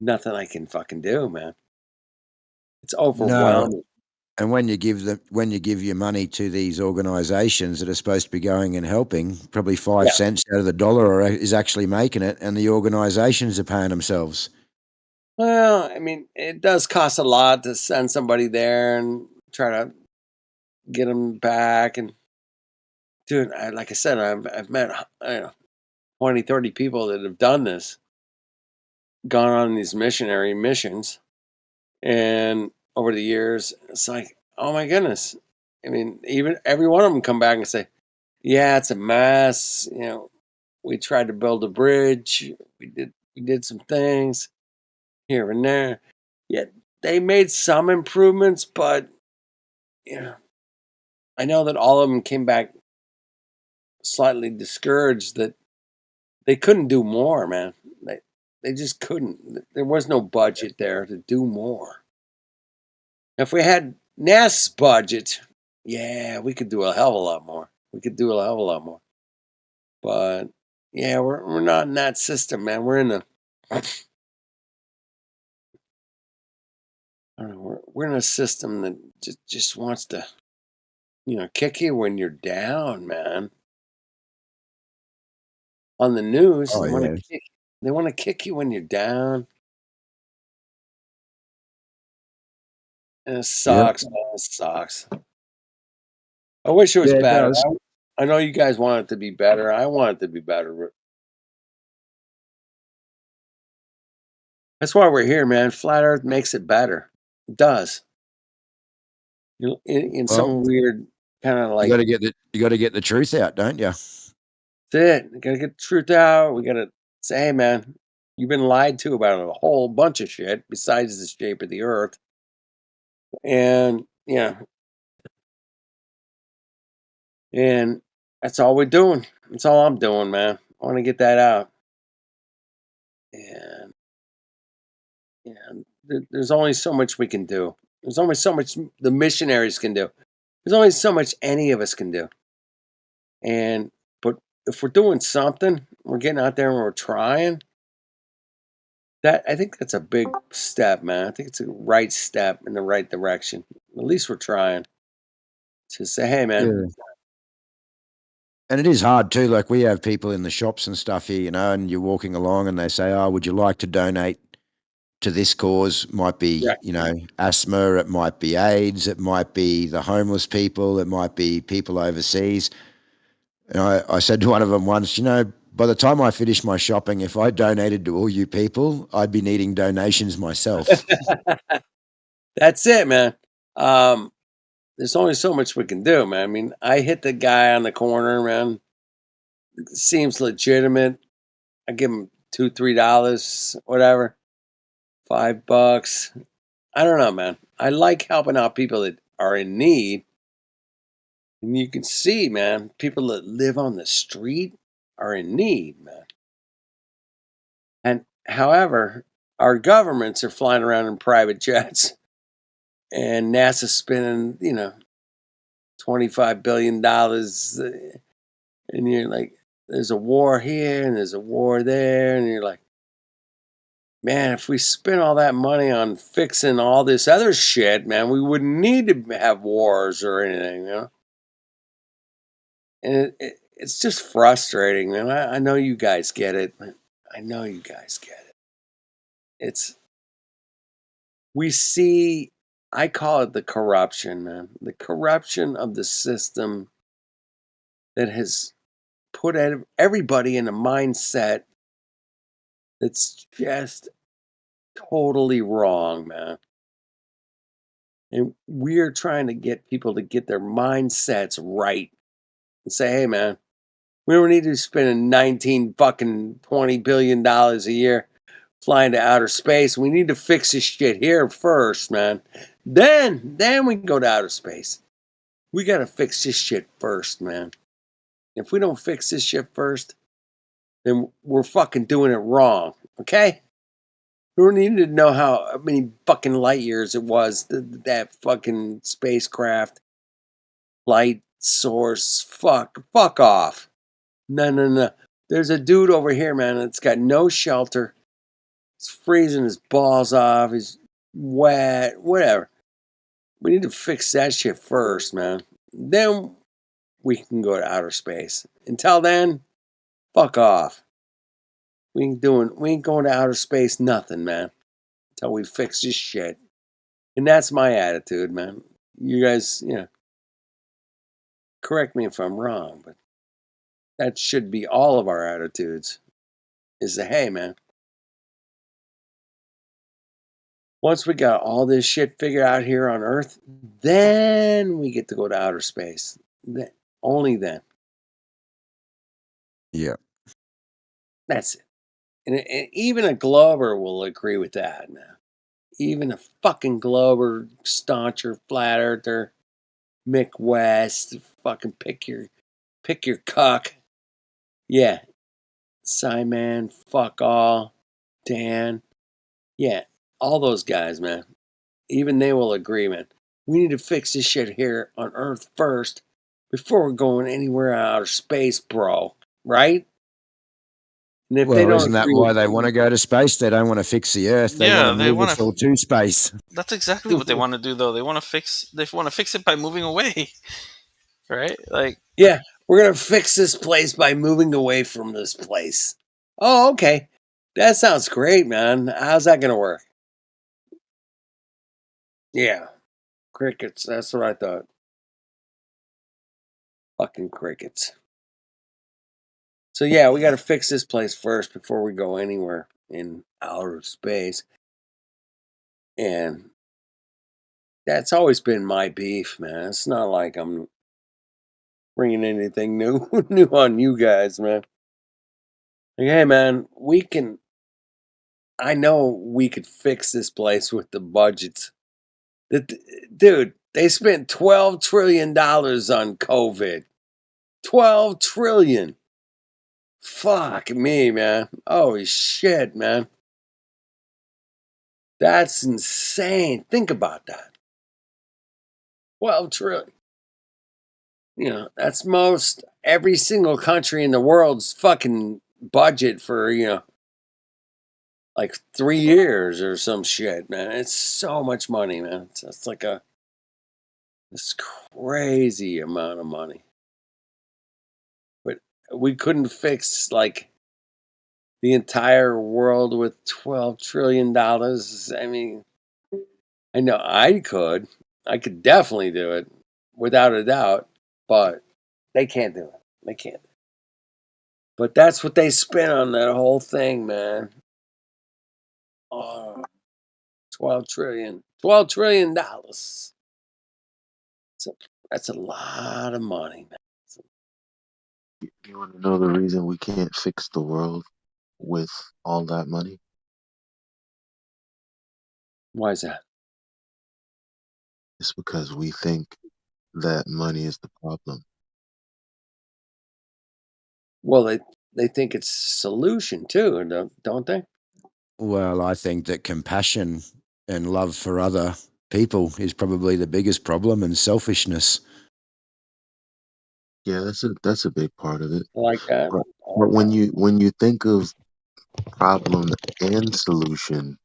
nothing I can fucking do, man. It's No. overwhelming. And when you give your money to these organisations that are supposed to be going and helping, probably 5 cents out of the dollar is actually making it, and the organisations are paying themselves. Well, I mean, it does cost a lot to send somebody there and try to get them back. And dude, like I said, I've met 20, 30 people that have done this, gone on these missionary missions, and over the years, it's like, oh my goodness. I mean, even every one of them come back and say, yeah, it's a mess. We tried to build a bridge. We did some things here and there. Yeah, they made some improvements, but I know that all of them came back slightly discouraged that they couldn't do more, man. They just couldn't. There was no budget there to do more. If we had NASA's budget, yeah, we could do a hell of a lot more. But yeah, we're not in that system, man. We're in we're in a system that just wants to, kick you when you're down, man. On the news, they want to kick you when you're down. And it sucks, man. It sucks. I wish it was better. I know you guys want it to be better. I want it to be better. That's why we're here, man. Flat Earth makes it better. It does. In some weird kind of like, you got to get the truth out, don't you? That's it. You got to get the truth out. We got to say, hey, man, you've been lied to about a whole bunch of shit besides the shape of the Earth. And and that's all we're doing. That's all I'm doing, man. I want to get that out. And there's only so much we can do. There's only so much the missionaries can do. There's only so much any of us can do. But if we're doing something, we're getting out there and we're trying. I think that's a big step, man. I think it's a right step in the right direction. At least we're trying to say, hey, man. Yeah. And it is hard too. Like, we have people in the shops and stuff here, and you're walking along and they say, oh, would you like to donate to this cause? Might be, asthma, it might be AIDS, it might be the homeless people, it might be people overseas. And I said to one of them once, by the time I finish my shopping, if I donated to all you people, I'd be needing donations myself. That's it, man. There's only so much we can do, man. I mean, I hit the guy on the corner, man. It seems legitimate. I give him $2, $3, whatever, $5. I don't know, man. I like helping out people that are in need. And you can see, man, people that live on the street are in need, man. And However, our governments are flying around in private jets, and NASA's spending, $25 billion, and you're like, there's a war here and there's a war there, and you're like, man, if we spent all that money on fixing all this other shit, man, we wouldn't need to have wars or anything, And it's just frustrating, man. I know you guys get it. I know you guys get it. We see, I call it the corruption, man. The corruption of the system that has put everybody in a mindset that's just totally wrong, man. And we're trying to get people to get their mindsets right and say, hey, man, we don't need to be spending 19 fucking $20 billion a year flying to outer space. We need to fix this shit here first, man. Then we can go to outer space. We got to fix this shit first, man. If we don't fix this shit first, then we're fucking doing it wrong, okay? We don't need to know how many fucking light years it was, that fucking spacecraft, light source. Fuck off. No. There's a dude over here, man, that's got no shelter. He's freezing his balls off. He's wet, whatever. We need to fix that shit first, man. Then we can go to outer space. Until then, fuck off. We ain't going to outer space nothing, man. Until we fix this shit. And that's my attitude, man. You guys, correct me if I'm wrong, but that should be all of our attitudes. Is the hey, man. Once we got all this shit figured out here on Earth, then we get to go to outer space. Only then. Yeah. That's it. And even a Glober will agree with that now. Even a fucking Glober, stauncher, flat earther, Mick West, fucking pick your cuck. Yeah. Simon, fuck all, Dan. Yeah. All those guys, man. Even they will agree, man. We need to fix this shit here on Earth first before we're going anywhere out of space, bro. Right? And if they don't isn't that why they want to go to space? They don't want to fix the Earth. They want to move us all to space. That's exactly what they want to do, though. They want to fix it by moving away, right? Like, yeah, we're gonna fix this place by moving away from this place. Oh, okay, that sounds great, man. How's that gonna work? Yeah, crickets. That's what I thought. Fucking crickets. So yeah, we got to fix this place first before we go anywhere in outer space. And that's always been my beef, man. It's not like I'm bringing anything new on you guys, man. Like, hey, man, I know we could fix this place with the budgets. Dude, they spent $12 trillion on COVID. $12 trillion. Fuck me, man. Holy shit, man. That's insane. Think about that. 12 trillion. That's most every single country in the world's fucking budget for, like 3 years or some shit, man. It's so much money, man. It's like this crazy amount of money. But we couldn't fix like the entire world with $12 trillion. I mean, I know I could definitely do it without a doubt, but they can't do it. They can't. But that's what they spent on that whole thing, man. Oh, $12 trillion. $12 trillion. That's a lot of money, man. You want to know the reason we can't fix the world with all that money? Why is that? It's because we think that money is the problem. Well, they think it's a solution too, don't they? Well, I think that compassion and love for other people is probably the biggest problem, and selfishness. Yeah, that's a big part of it. I like that. But when you think of problem and solution,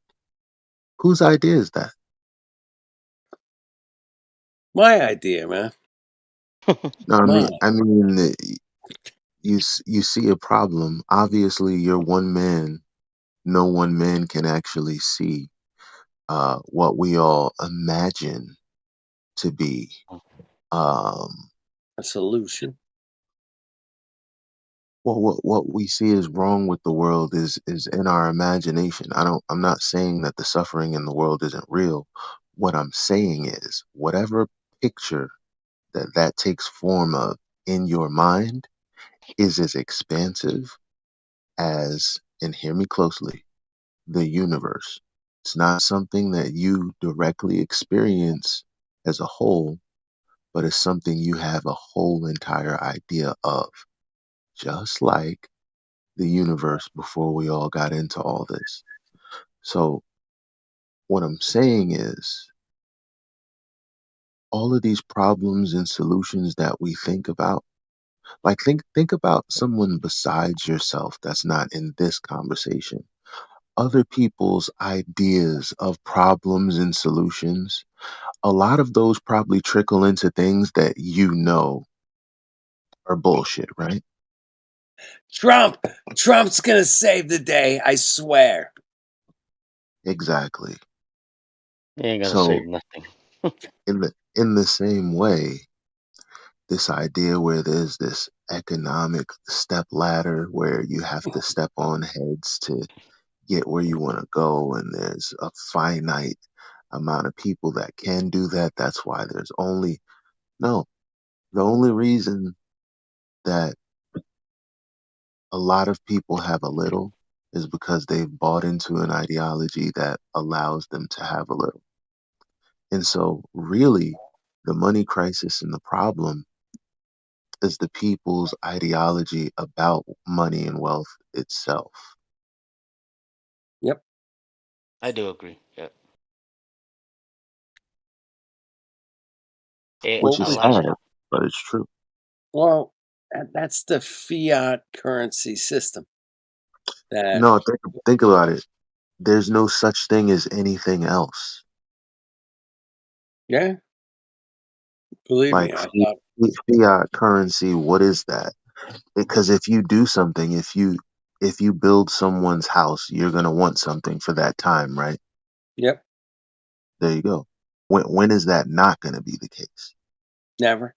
whose idea is that? My idea, man. No, Mine. you see a problem. Obviously, you're one man. No one man can actually see what we all imagine to be. Um, A solution. well, what we see is wrong with the world is in our imagination. I'm not saying that the suffering in the world isn't real. What I'm saying is whatever picture that takes form of in your mind is as expansive as, and hear me closely, the universe. It's not something that you directly experience as a whole, but it's something you have a whole entire idea of, just like the universe before we all got into all this. So, what I'm saying is, all of these problems and solutions that we think about, like think about someone besides yourself that's not in this conversation. Other people's ideas of problems and solutions, a lot of those probably trickle into things that you know are bullshit, right? Trump's gonna save the day, I swear. Exactly. He ain't gonna So save nothing. in the same way, this idea where there's this economic step ladder where you have to step on heads to get where you want to go, and there's a finite amount of people that can do that. That's why there's only no. The only reason that a lot of people have a little is because they've bought into an ideology that allows them to have a little. And so, really, the money crisis and the problem is the people's ideology about money and wealth itself. Yep. I do agree. Yeah. Which is sad, Elijah. but it's true. Well, that's the fiat currency system. That No, think about it. There's no such thing as anything else. yeah, believe me, Like I thought. fiat currency, what is that? Because if you do something, if you build someone's house, you're gonna want something for that time, right? Yep. There you go. When is that not gonna be the case? Never.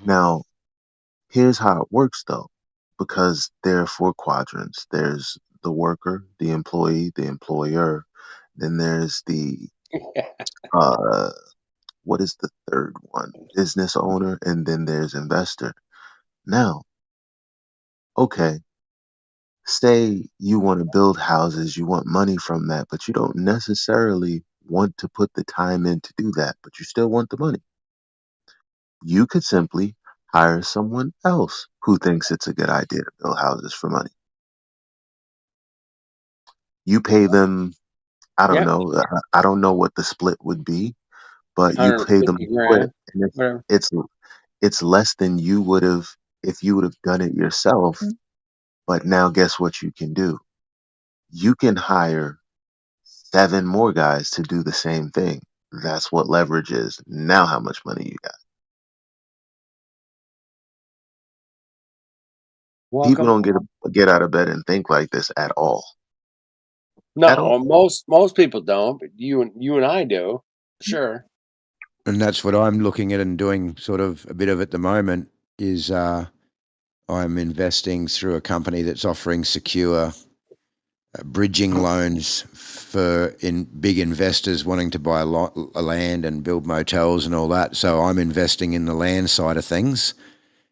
Now, here's how it works though, because there are four quadrants. There's the worker, the employee, the employer, then there's the uh what is the third one? Business owner, and then there's investor. Now, okay, say you want to build houses, you want money from that, but you don't necessarily want to put the time in to do that, but you still want the money. You could simply hire someone else who thinks it's a good idea to build houses for money. You pay them, I don't Yep. know, I don't know what the split would be, but you pay them 150 a split, grand. and Whatever. it's less than you would have if you would have done it yourself. But now guess what you can do? You can hire 7 more guys to do the same thing. That's what leverage is. Now how much money you got? People Welcome. don't get out of bed and think like this at all. At all. No, most people don't, but you and I do. Sure. And that's what I'm looking at and doing sort of a bit of at the moment is I'm investing through a company that's offering secure bridging loans for big investors wanting to buy a land and build motels and all that. So I'm investing in the land side of things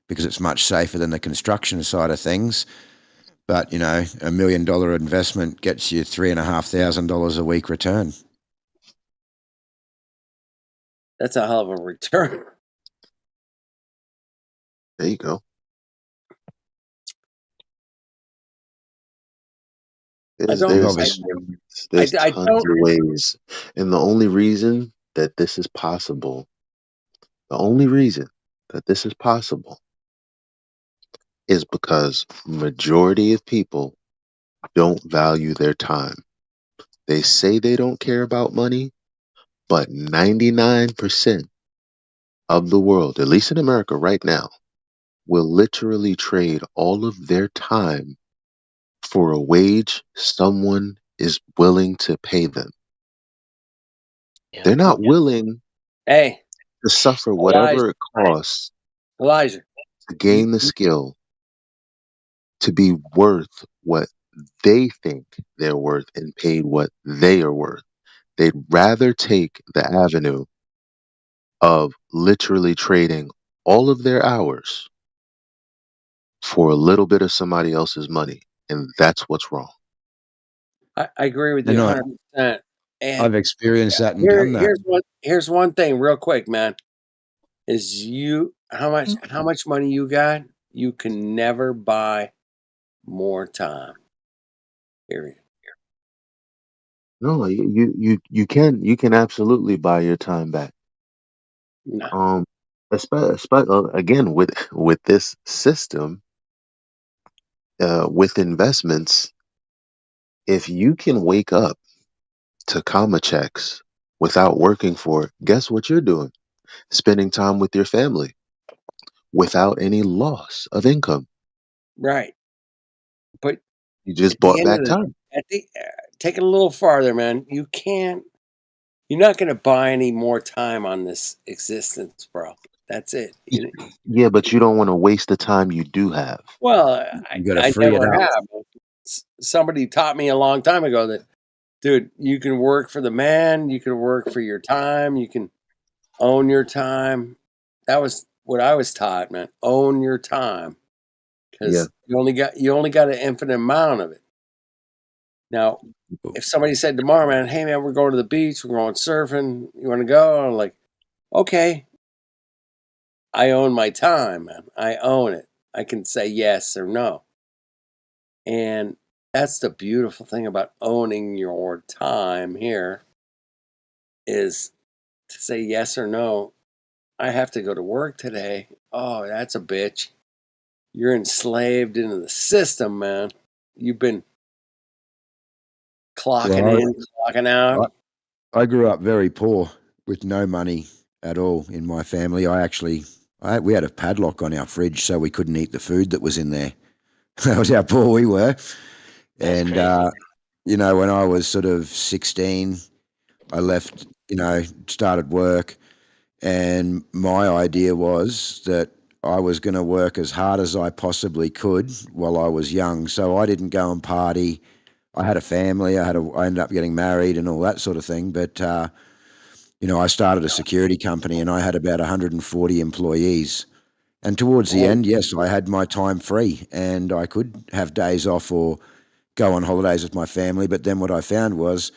because it's much safer than the construction side of things. But, you know, $1 million investment gets you $3,500 a week return. That's a hell of a return. There you go. There's You've there's obviously there's I tons don't. of ways, and the only reason that this is possible, the only reason that this is possible, is because majority of people don't value their time. They say they don't care about money, but 99% of the world, at least in America right now, will literally trade all of their time for a wage someone is willing to pay them. They're not willing Hey, to suffer Elijah, whatever it costs Elijah. to gain the skill to be worth what they think they're worth and paid what they are worth. They'd rather take the avenue of literally trading all of their hours for a little bit of somebody else's money. And that's what's wrong. I agree with you and 100%. And I've experienced that and done that. here's one thing, real quick, man. Is how much money you got? You can never buy more time. Period. No, you can absolutely buy your time back. No. Again with this system, with investments, if you can wake up to comma checks without working for it, guess what you're doing? Spending time with your family without any loss of income. Right. But You just at the bought end back of the time. take it a little farther, man. You're not going to buy any more time on this existence, bro. That's it. Yeah, but you don't want to waste the time you do have. Well, You got to I free it never up. have. Somebody taught me a long time ago that, dude, you can work for the man, you can work for your time, you can own your time. That was what I was taught, man. Own your time, Yeah. because you only got an infinite amount of it. Now, if somebody said tomorrow, man, hey man, we're going to the beach, we're going surfing, you want to go? I'm like, okay. I own my time, man. I own it. I can say yes or no. And that's the beautiful thing about owning your time here, is to say yes or no. I have to go to work today. Oh, that's a bitch. You're enslaved into the system, man. You've been clocking Well, in, clocking out. I grew up very poor with no money at all in my family. We had a padlock on our fridge so we couldn't eat the food that was in there. That was how poor we were. And, when I was sort of 16, I left, started work. And my idea was that I was going to work as hard as I possibly could while I was young. So I didn't go and party. I had a family. I ended up getting married and all that sort of thing. But, I started a security company and I had about 140 employees. And towards the end, yes, I had my time free and I could have days off or go on holidays with my family. But then what I found was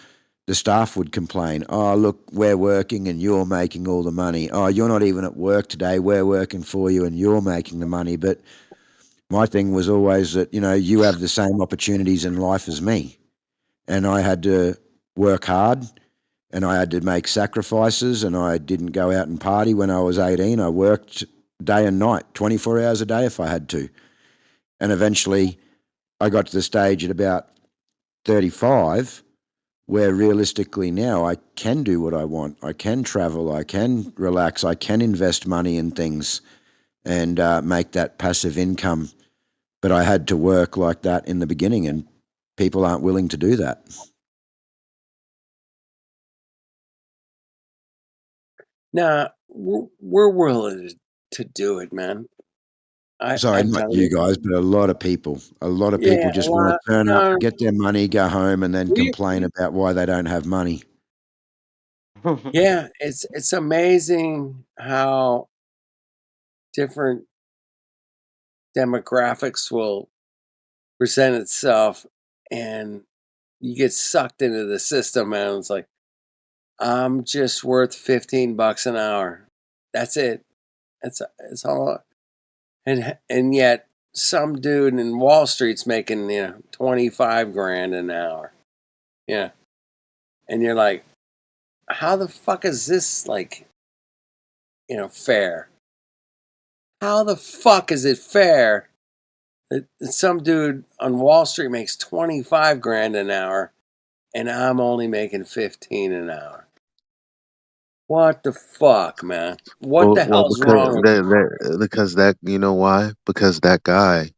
the staff would complain, oh, look, we're working and you're making all the money. Oh, you're not even at work today. We're working for you and you're making the money. But my thing was always that, you have the same opportunities in life as me. And I had to work hard and I had to make sacrifices and I didn't go out and party when I was 18. I worked day and night, 24 hours a day if I had to. And eventually I got to the stage at about 35 where realistically now I can do what I want. I can travel, I can relax, I can invest money in things and make that passive income. But I had to work like that in the beginning and people aren't willing to do that. Nah, we're willing to do it, man. Sorry, I'm not telling you you. guys, but a lot of people. A lot of people Yeah, just want well, to turn up, no, get their money, go home, and then we, complain about why they don't have money. yeah, it's amazing how different demographics will present itself, and you get sucked into the system, man. It's like, I'm just worth $15 an hour. That's it. It's all. And yet some dude in Wall Street's making 25 grand an hour. Yeah. And you're like, how the fuck is this like, fair? How the fuck is it fair that some dude on Wall Street makes 25 grand an hour and I'm only making 15 an hour? What the fuck, man? What the hell's wrong with because that you know why? Because that guy.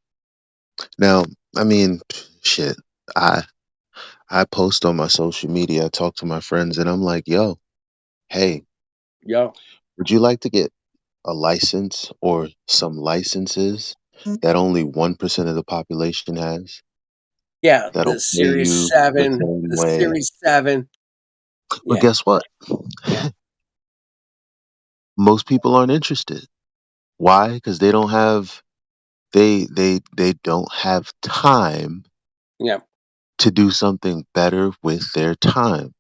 Now, I mean, shit. I post on my social media. I talk to my friends, and I'm like, "Yo, hey, Yo, would you like to get a license or some licenses that only 1% of the population has? yeah, That'll the pay Series you the 7, same the way." Series 7. But Yeah, guess what? yeah, Most people aren't interested. Why? Because they don't have they don't have time yeah. to do something better with their time.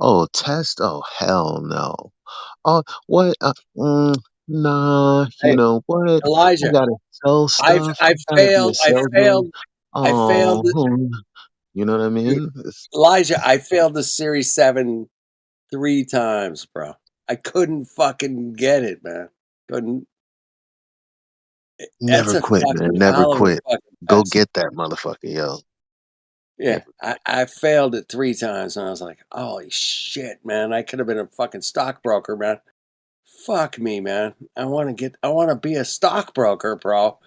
Oh, test? Oh, hell no. Oh, what? Nah, you Hey, know what? I Elijah, gotta sell I stuff. I I gotta be a failed. I salesman. failed. I failed. Oh, you know what I Dude, mean? Elijah, I failed the Series 7 3 times, bro. I couldn't fucking get it, man. Couldn't. That's Never a quit, man. fucking Never hell of a quit. fucking Go test. get that motherfucker, yo. Yeah, Never. I failed it 3 times, and I was like, "Holy shit, man! I could have been a fucking stockbroker, man. Fuck me, man. I want to be a stockbroker, bro."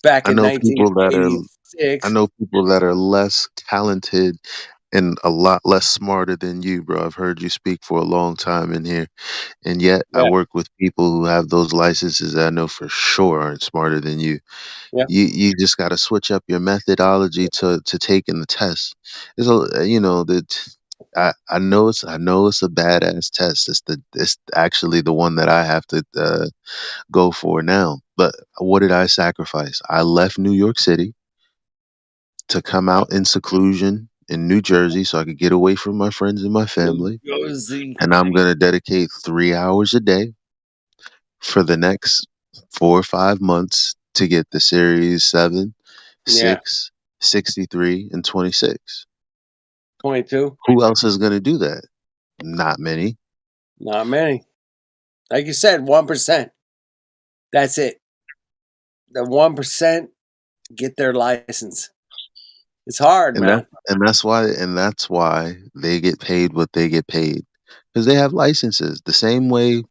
Back I in know people that are 1986. I know people that are less talented and a lot less smarter than you, bro. I've heard you speak for a long time in here, and yet I Yeah, work with people who have those licenses that I know for sure aren't smarter than you. yeah. You just got to switch up your methodology to taking the test. It's that I know it's a badass test. It's actually the one that I have to go for now. But what did I sacrifice? I left New York City to come out in seclusion in New Jersey so I could get away from my friends and my family. Josie. And I'm going to dedicate 3 hours a day for the next 4 or 5 months to get the Series 7, Yeah, 6, 63, and 26. 22. Who else is going to do that? Not many. Not many. Like you said, 1%. That's it. The 1% get their license. It's hard, And man. that's why they get paid what they get paid, because they have licenses. The same way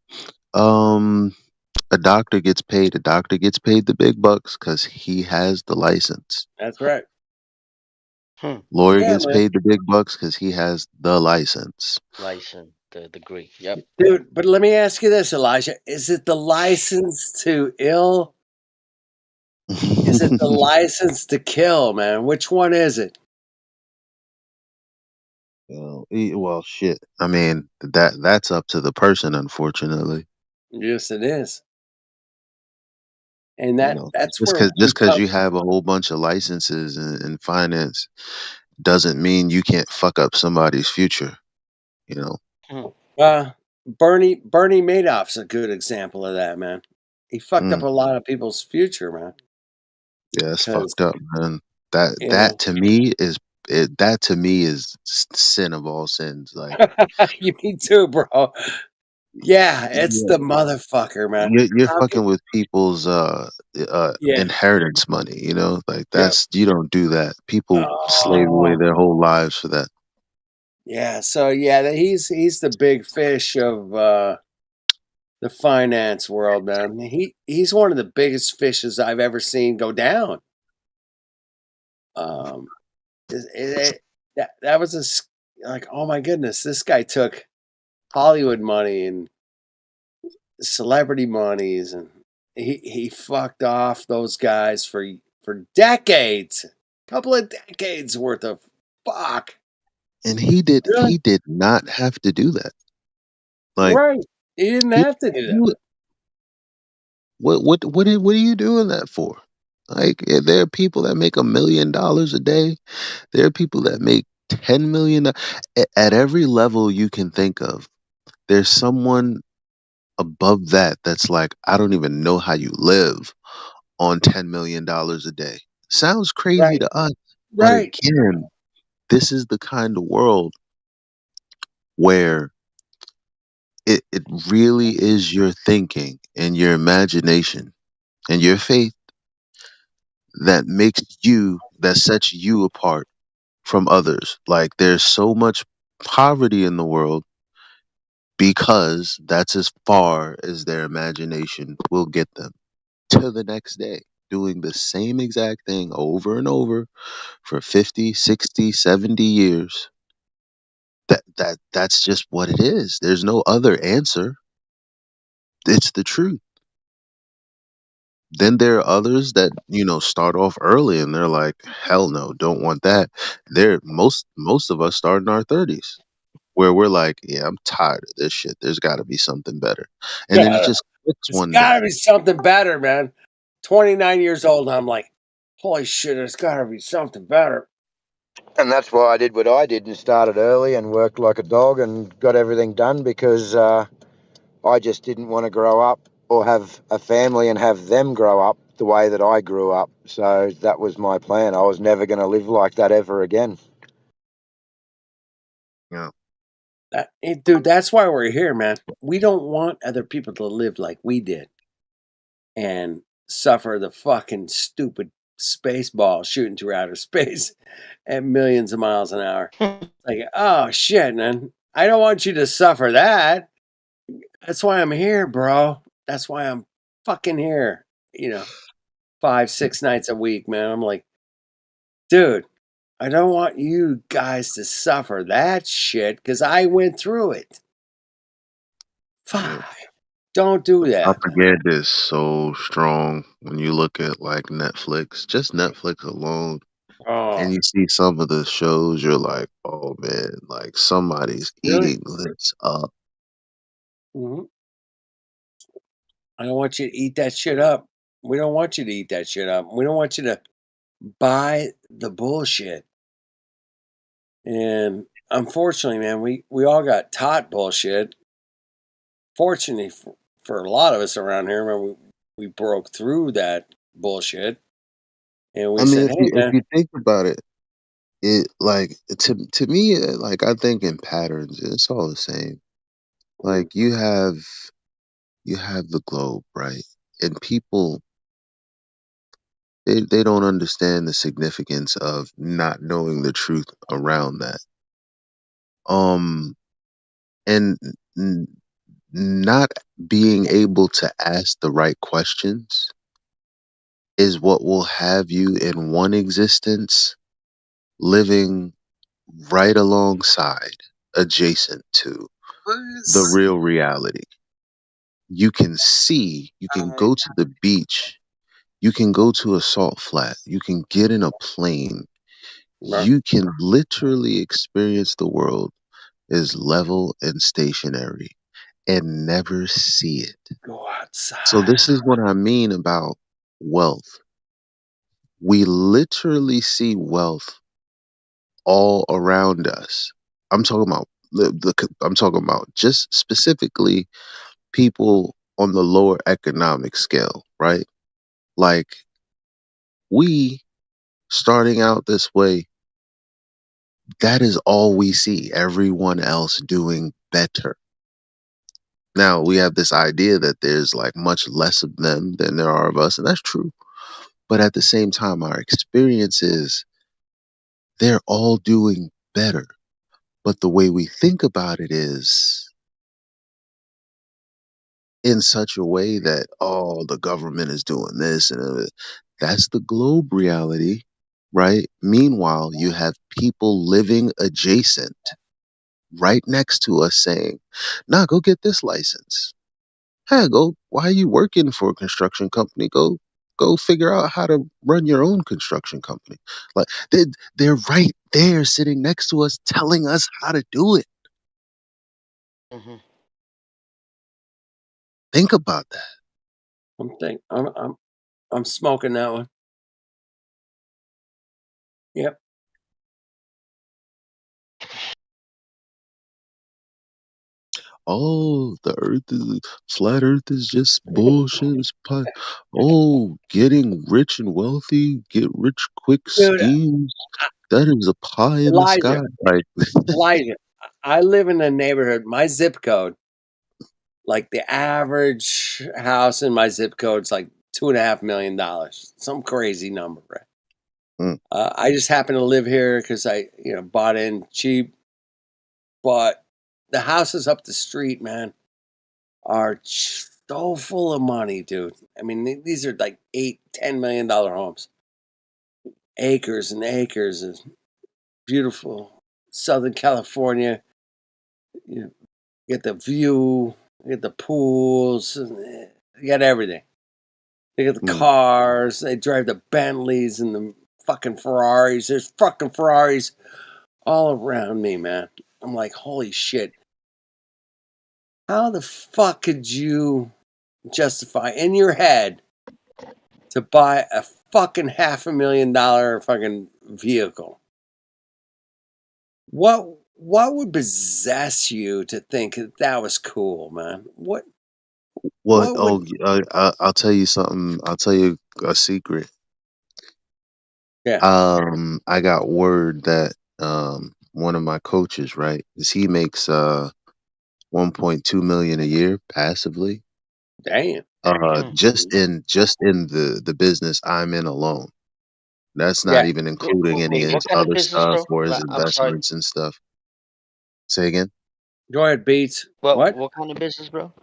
a doctor gets paid. A doctor gets paid the big bucks because he has the license. That's right. Lawyer Yeah, gets man. paid the big bucks because he has the license. License, the degree. Yep. Dude, but let me ask you this, Elijah. Is it the license to ill? Is it the license to kill, man? Which one is it? Well, shit. I mean, that's up to the person, unfortunately. Yes, it is. And You know, that's just where we because come. you have a whole bunch of licenses in finance doesn't mean you can't fuck up somebody's future. You know. Bernie Madoff's a good example of that, man. He fucked up Mm. a lot of people's future, man. Yeah, it's 'Cause, fucked up, man. That you that know, to me is that to me is sin of all sins. Like, you me too, bro. Yeah, it's yeah, the motherfucker, man. you're How can fucking with people's yeah. inheritance money. You know, like Yeah. you don't do that. People slave away Oh. their whole lives for that. Yeah, so yeah, he's the big fish of the finance world, man. He's one of the biggest fishes I've ever seen go down. Um, that was like, oh my goodness, this guy took Hollywood money and celebrity monies, and he fucked off those guys for decades, couple of decades worth of fuck. And he did Really? not have to do that. Like, Right? He didn't he have to do that. do it. What are you doing that for? Like, there are people that make $1 million a day. There are people that make 10 million at every level you can think of. There's someone above that that's like, I don't even know how you live on $10 million a day. Sounds crazy Right. to us, but Right. again, this is the kind of world where it really is your thinking and your imagination and your faith that sets you apart from others. Like there's so much poverty in the world because that's as far as their imagination will get them to the next day, doing the same exact thing over and over for 50, 60, 70 years. That's just what it is. There's no other answer. It's the truth. Then there are others that, start off early and they're like, hell no, don't want that. Most of us start in our 30s where we're like, yeah, I'm tired of this shit. There's got to be something better. And then it Yeah. just clicks There's one got to day. be something better, man. 29 years old, and I'm like, holy shit, there's got to be something better. And that's why I did what I did and started early and worked like a dog and got everything done because I just didn't want to grow up or have a family and have them grow up the way that I grew up. So that was my plan. I was never going to live like that ever again. Yeah. Dude, that's why we're here, man. We don't want other people to live like we did and suffer the fucking stupid space ball shooting through outer space at millions of miles an hour. Like, oh shit, man. I don't want you to suffer that. That's why I'm here, bro. That's why I'm fucking here. 5, 6 nights a week, man. I'm like, dude, I don't want you guys to suffer that shit because I went through it. Fuck. Don't do that. Propaganda is so strong when you look at like Netflix, just Netflix alone, Oh, and you see some of the shows, you're like, oh man, like somebody's really? eating this up. Mhm. I don't want you to eat that shit up. We don't want you to eat that shit up. We don't want you to buy the bullshit. And unfortunately, man, we all got taught bullshit. Fortunately for a lot of us around here, man, we broke through that bullshit and we I mean, said, if hey, you if man. you think about it, it like to me, like I think in patterns, it's all the same. Like you have the globe, right? And people they don't understand the significance of not knowing the truth around that. Um and n- not being able to ask the right questions is what will have you in one existence living right alongside, adjacent to the real reality. You can go to the beach, you can go to a salt flat, you can get in a plane, Right. you can literally experience the world as level and stationary and never see it. Go So outside. this is what I mean about wealth. We literally see wealth all around us. I'm talking about I'm talking about just specifically people on the lower economic scale, right? Like we starting out this way, that is all we see. Everyone else doing better. Now we have this idea that there's like much less of them than there are of us, and that's true. But at the same time, our experience is they're all doing better. But the way we think about it is in such a way that, oh, the government is doing this and that's the globe reality, right? Meanwhile, you have people living adjacent right next to us saying, nah, go get this license. Hey, why are you working for a construction company? Go figure out how to run your own construction company. Like they're right there sitting next to us telling us how to do it. Hmm. Think about that. I'm smoking that one. Yep. oh, the Earth is flat. Earth is just bullshit. Oh, getting rich and wealthy, get rich quick Dude, schemes. That is a pie in the sky. Elijah, Like, Elijah, I live in a neighborhood. My zip code, like the average house in my zip code, is like $2.5 million. Some crazy number, right? mm, I just happen to live here because I, bought in cheap. But the houses up the street, man, are so full of money, dude. I mean, these are like $8-10 million homes, acres and acres of beautiful Southern California. You get the view, you get the pools, and you got everything. They get the mm. cars. They drive the Bentleys and the fucking Ferraris. There's fucking Ferraris all around me, man. I'm like, holy shit. How the fuck could you justify in your head to buy a fucking $500,000 fucking vehicle? What would possess you to think that was cool, man? What What? would I'll tell you something. I'll tell you a secret. Yeah. I got word that one of my coaches, right, is he makes 1.2 million a year passively. Damn. Just in the business I'm in alone. That's not Yeah. even including any of What his kind of other business, stuff bro? or his I'm sorry. investments and stuff. Say again? Go ahead, Beats. What? What kind of business, bro?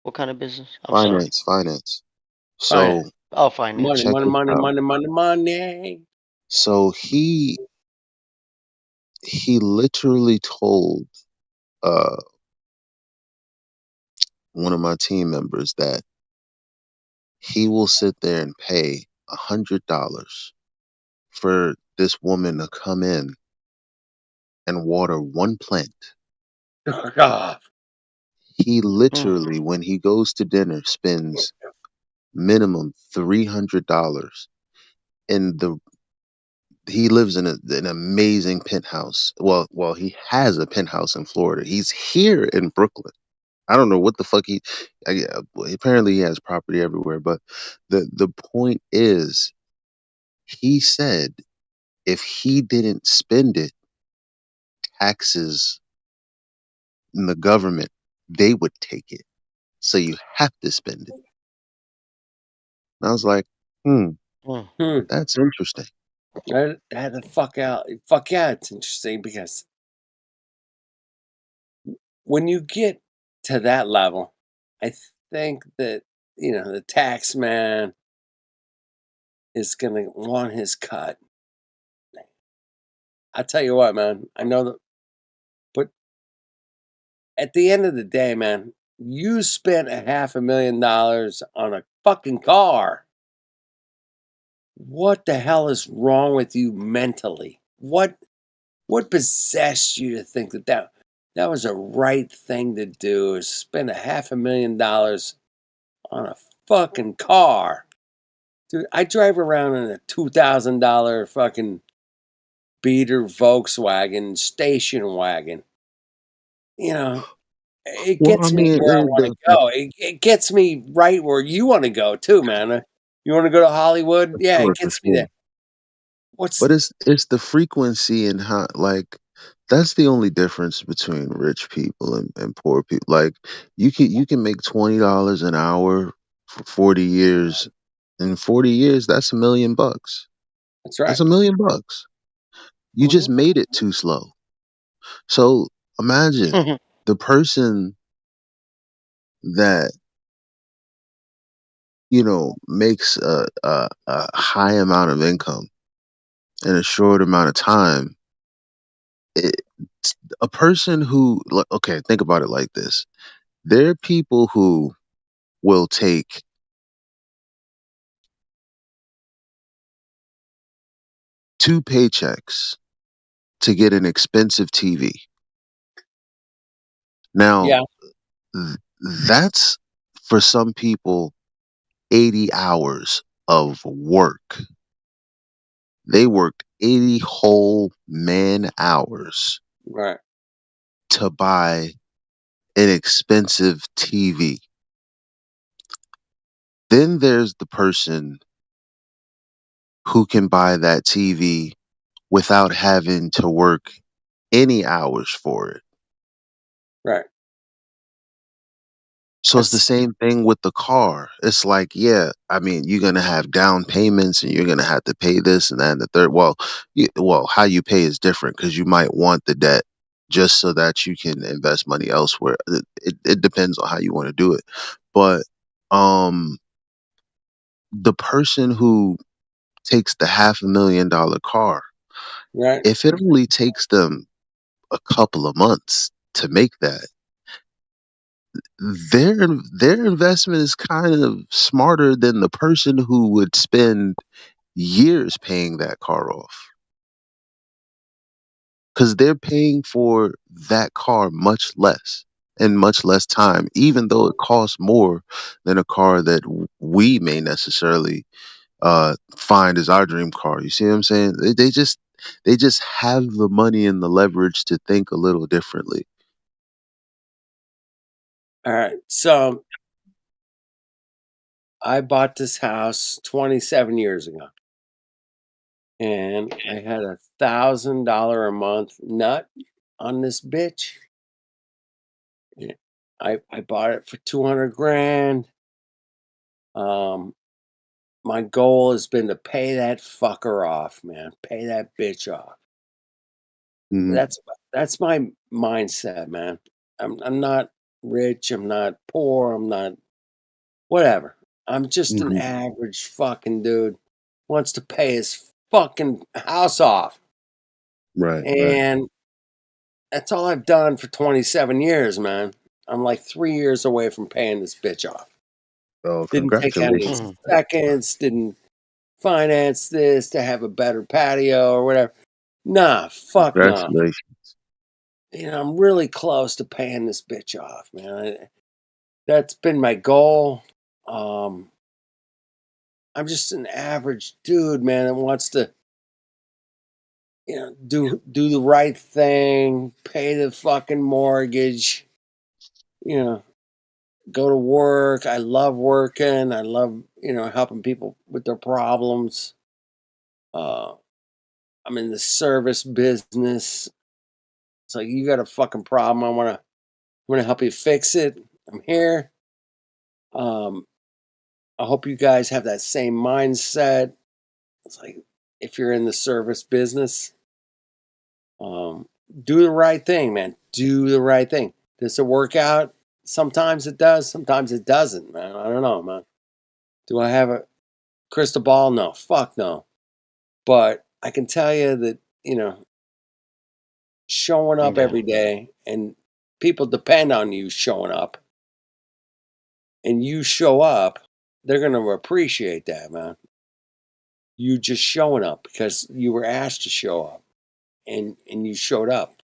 What kind of business? I'm sorry. Finance. Finance. So Oh, finance. Money, check money, this money, out. money, money, money. So he literally told one of my team members that he will sit there and pay $100 for this woman to come in and water one plant. God. He literally, when he goes to dinner, spends minimum $300. And he lives in an amazing penthouse. Well, he has a penthouse in Florida. He's here in Brooklyn. I don't know what the fuck apparently he has property everywhere. But the point is, he said if he didn't spend it, taxes and the government, they would take it. So you have to spend it. And I was like, that's interesting. That the fuck out. Fuck yeah, it's interesting because when you get to that level, I think that, the tax man is going to want his cut. I tell you what, man, I know that, but at the end of the day, man, you spent $500,000 on a fucking car. What the hell is wrong with you mentally? What possessed you to think that was a right thing to do, is spend $500,000 on a fucking car? Dude, I drive around in a $2,000 fucking beater Volkswagen station wagon. It Well, I gets me mean, where I want to go. It gets me right where you want to go too, man. You want to go to Hollywood? Yeah, it for gets me sure. there. But it's the frequency and how, like, that's the only difference between rich people and poor people. Like, you can make $20 an hour for 40 years. In 40 years, that's $1 million. That's right. That's $1 million. You just made it too slow. So imagine the person that makes a high amount of income in a short amount of time. A person who, okay, think about it like this. There are people who will take 2 paychecks to get an expensive TV. Now, Yeah. that's, for some people, 80 hours of work. They worked 80 whole man hours Right. to buy an expensive TV. Then there's the person who can buy that TV without having to work any hours for it. Right. So it's the same thing with the car. It's like, yeah, I mean, you're gonna have down payments, and you're gonna have to pay this and that and the third. Well, how you pay is different because you might want the debt just so that you can invest money elsewhere. It depends on how you want to do it. But um, the person who takes the $500,000 car, Right. if it only takes them a couple of months to make that, their investment is kind of smarter than the person who would spend years paying that car off, because they're paying for that car much less in much less time, even though it costs more than a car that we may necessarily find as our dream car. You see what I'm saying? They just have the money and the leverage to think a little differently. All right. So I bought this house 27 years ago, and I had $1,000 a month nut on this bitch. Yeah. I bought it for 200 grand. My goal has been to pay that fucker off, man. Pay that bitch off. Mhm. That's my mindset, man. I'm not rich. I'm not poor. I'm not whatever. I'm just an Mhm. average fucking dude wants to pay his fucking house off, Right, right. and that's all I've done for 27 years, man. I'm like 3 years away from paying this bitch off. Oh, Didn't take any congratulations. seconds. Didn't finance this to have a better patio or whatever. Nah, fuck no. Congratulations. I'm really close to paying this bitch off, man. That's been my goal. Um, I'm just an average dude, man, that wants to, do the right thing, pay the fucking mortgage, go to work. I love working. I love, helping people with their problems. Uh, I'm in the service business. It's like you got a fucking problem. I'm gonna help you fix it. I'm here. Um, I hope you guys have that same mindset. It's like if you're in the service business, do the right thing, man. Do the right thing. Does it work out? Sometimes it does. Sometimes it doesn't, man. I don't know, man. Do I have a crystal ball? No. Fuck no. But I can tell you that, showing up Yeah. every day and people depend on you showing up and you show up, they're going to appreciate that, man. You just showing up because you were asked to show up and you showed up.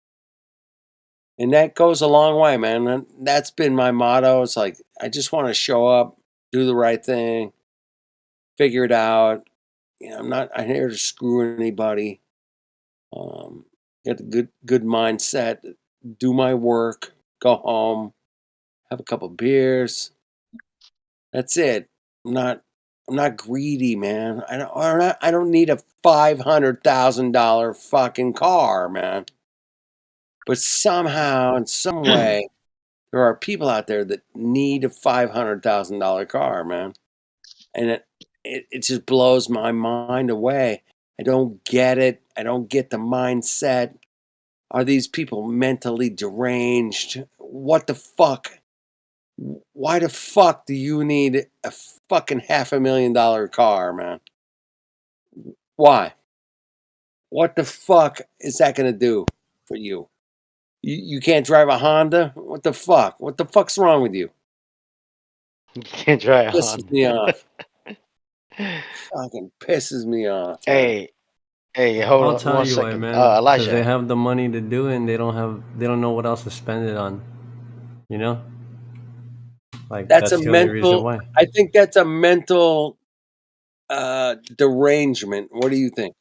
And that goes a long way, man. And that's been my motto. It's like, I just want to show up, do the right thing, figure it out. I'm not here to screw anybody. Get a good mindset, do my work, go home, have a couple beers. That's it. I'm not greedy, man. I don't need a $500,000 fucking car, man. But somehow, in some way, there are people out there that need a $500,000 car, man. And it just blows my mind away. I don't get it. I don't get the mindset. Are these people mentally deranged? What the fuck? Why the fuck do you need a fucking $500,000 car, man? Why? What the fuck is that gonna do for you? You can't drive a Honda? What the fuck? What the fuck's wrong with you? You can't try Pisses on. me off. Fucking pisses me off, man. Hey, hold I'll on tell 1 you why, second. man. Because they Elijah. have the money to do it, and they don't know what else to spend it on. You know, like That's a that's the only reason mental. why. I think that's a mental derangement. What do you think?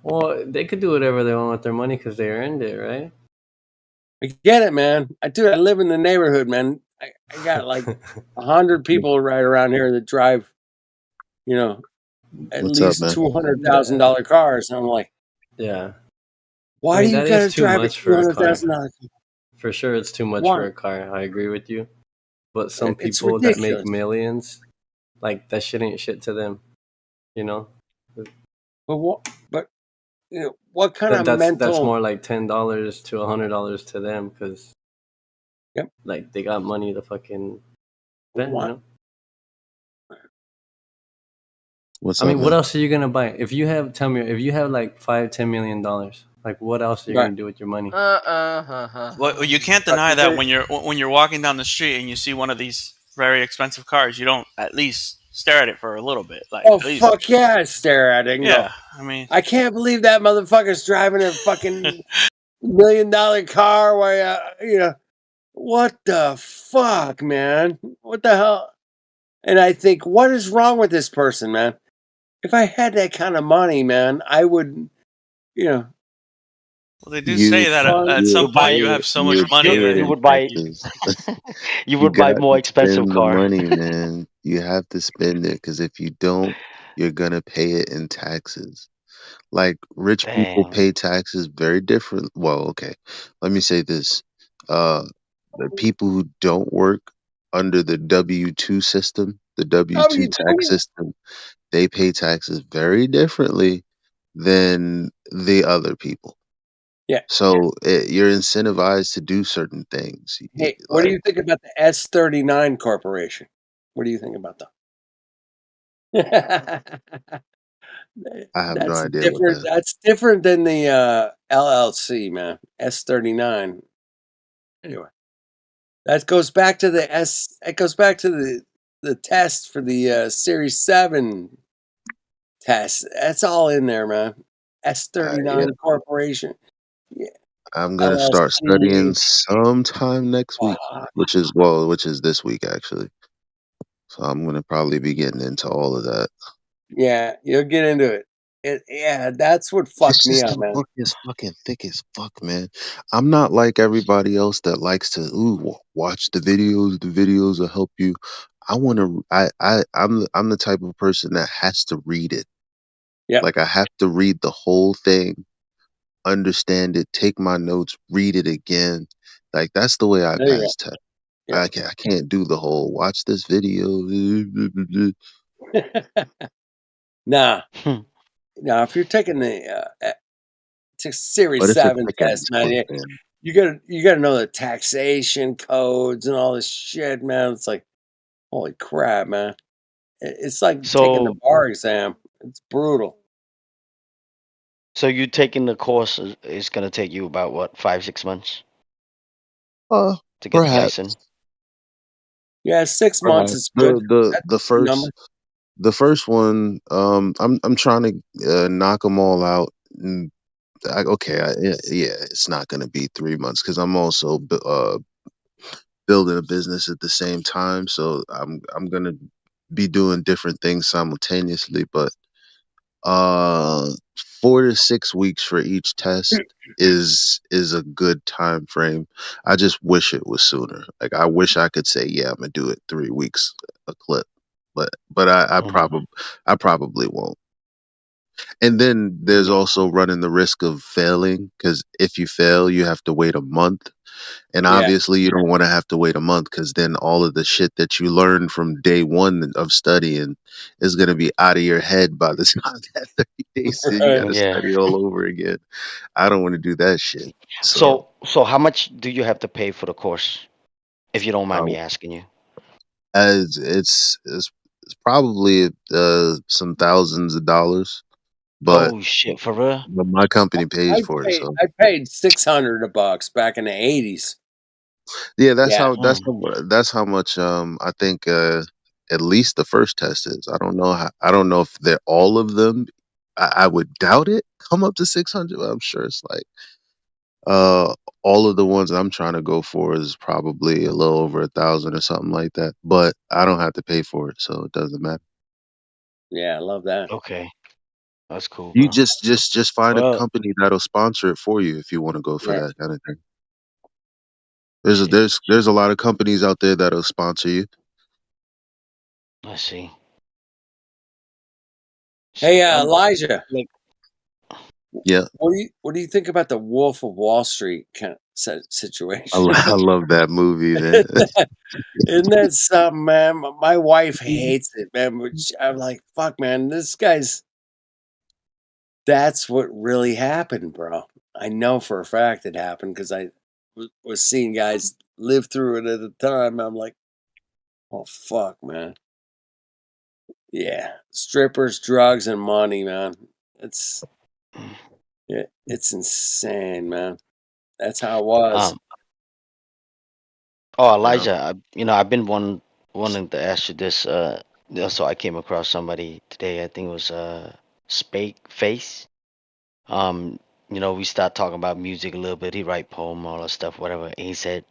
Well, they could do whatever they want with their money because they earned it, right? I get it, man. I live in the neighborhood, man. I got like 100 people right around here that drive, at What's up, least man? $200,000 cars. And I'm like, Yeah. why I mean, do you that gotta is too drive a much for a car. $200,000 car? For sure, it's too much Why? for a car. I agree with you. But some It's people that make ridiculous. millions, like that shit ain't shit to them. You know. But what kind of That's mental? more like $10 to $100 to them because, Yep. like they got money to fucking spend. What? You know. What's I mean, up, what man? else are you gonna buy? If you have, tell me, if you have like $5-10 million, like what else are you Right. gonna do with your money? Well, you can't deny that when you're walking down the street and you see one of these very expensive cars, you don't at least stare at it for a little bit. Like, Oh at least, fuck yeah! I stare at it and yeah. go, I mean, I can't believe that motherfucker's driving a fucking $1 million car. Where what the fuck, man? What the hell? And I think, what is wrong with this person, man? If I had that kind of money, man, I would, well, they do say that at some point you have so much money pay that it You in would buy. taxes. You You would buy got more to expensive spend the car. money, man. You have to spend it because if you don't, you're gonna pay it in taxes. Like rich people Damn. pay taxes very different. Well, okay, let me say this: the people who don't work under the W-2 system, the W-2 tax system, they pay taxes very differently than the other people. Yeah. So you're incentivized to do certain things. Hey, what do you think about the S39 Corporation? What do you think about that? I have no That's idea what different. that. That's different than the LLC, man. S39. Anyway, that goes back to the S. It goes back to the test for the Series 7 test. That's all in there, man. S39 Yeah, Corporation. Yeah. I'm gonna start studying LLC. sometime next week, which is this week actually. So I'm gonna probably be getting into all of that. Yeah, you'll get into it. Yeah, that's what fucked This me system up, man. book is fucking thick as fuck, man. I'm not like everybody else that likes to watch the videos. The videos will help you. I want to. I'm the type of person that has to read it. Yeah. Like I have to read the whole thing, understand it, take my notes, read it again. Like that's the way I There you pass tests. Yeah. I can't do the whole watch this video. Nah. Now, if you're taking the Series But it's a 7 thick ass test, man, book, man. you gotta know the taxation codes and all this shit, man. It's like, holy crap, man. It's like taking the So, bar exam. It's brutal. so you taking the course is gonna take you about what, 5-6 months to get the Perhaps. license? Yeah, 6 months is good. That's a number. The first one, I'm trying to knock them all out. And it's not gonna be 3 months because I'm also building a business at the same time, so I'm gonna be doing different things simultaneously. But 4 to 6 weeks for each test is a good time frame. I just wish it was sooner. Like I wish I could say, yeah, I'm gonna do it 3 weeks a clip, but I probably won't. And then there's also running the risk of failing because if you fail, you have to wait a month. And Yeah. obviously, you don't want to have to wait a month because then all of the shit that you learned from day one of studying is going to be out of your head by the time that 30 days in. You got to Yeah. study all over again. I don't want to do that shit. So, So how much do you have to pay for the course, if you don't mind me uh, asking you? as it's probably some thousands of dollars, but Oh shit, for real? my company pays for it. So I paid $600 back in the 80s. yeah, Yeah. that's how much I think at least the first test is. I don't know if they're all of them. I would doubt it come up to 600. I'm sure it's like uh all of the ones I'm trying to go for is probably a little over 1,000 or something like that. But I don't have to pay for it, so it doesn't matter. Yeah, I love that. Okay, that's cool, You bro. just find a Well, company that'll sponsor it for you if you want to go for Yeah. that kind of thing. There's a lot of companies out there that'll sponsor you. I see. Hey, I'm Elijah. like, Yeah, What do you think about the Wolf of Wall Street kind of situation? I love that movie, man. Isn't that something, man? My wife hates it, man. But I'm like, fuck, man, this guy's. That's what really happened, bro. I know for a fact it happened because I was seeing guys live through it at the time. I'm like, oh, fuck, man. Yeah. Strippers, drugs, and money, man. It's insane, man. That's how it was. Oh, Elijah, I've been wanting to ask you this. So I came across somebody today. I think it was Spake Face. We start talking about music a little bit. He write poem, all that stuff, whatever. And he said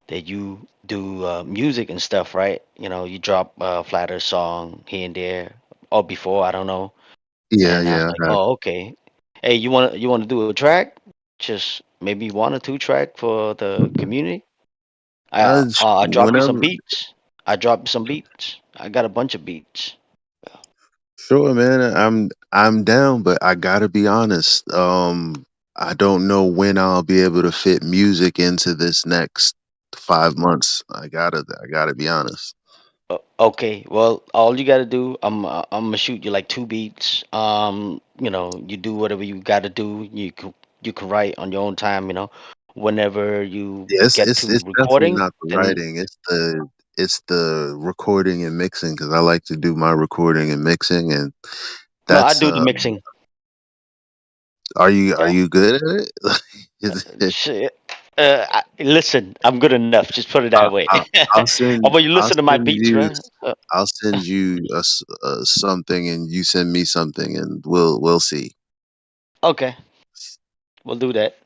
that you do music and stuff, right? You drop a flatter song here and there, or before, I don't know. Yeah, And I'm yeah. like, oh, okay. Hey, you wanna do a track? Just maybe 1 or 2 track for the community. I drop you some Whenever, beats. I drop some beats. I got a bunch of beats. sure, man. I'm down, but I gotta be honest. I don't know when I'll be able to fit music into this next 5 months. I gotta be honest. Okay, well, all you gotta do, I'm gonna shoot you like 2 beats. You do whatever you gotta do. You can write on your own time. Whenever you Yeah, get it's to definitely recording, not the then writing. It's the recording and mixing because I like to do my recording and mixing, and no, I that's do the mixing. Are you Yeah. good at it? Is it Shit. Listen, I'm good enough. Just put it I, that way. I, How about you I'll listen to my send beats, you man? something and you send me something and we'll see. Okay, we'll do that.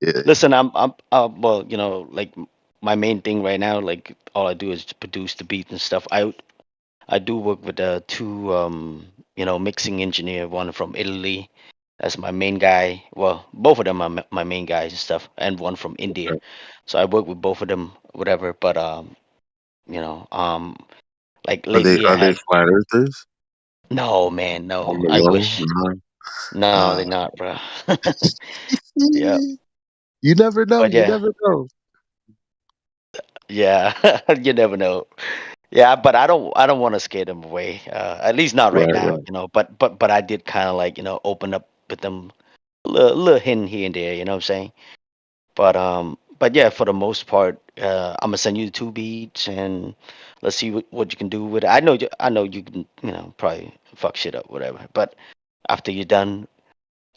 Yeah. Listen, I'm well, like my main thing right now, like all I do is to produce the beat and stuff. I do work with 2 mixing engineer, one from Italy. That's my main guy. Well, both of them are my main guys and stuff, and one from India. So I work with both of them, whatever. But you know, um, like Are they lately I are they had flat earthers no man, on no. the I low? wish. No. No, they're not, bro. Yeah, You never know. but You yeah, never know. yeah. You never know. Yeah, but I don't want to scare them away. At least not right Right, now, right. But I did kind of like open up with them a little hint here and there. You know what I'm saying? But yeah, for the most part, I'm gonna send you the 2 beats and let's see what you can do with it. I know you can probably fuck shit up, whatever. But after you're done,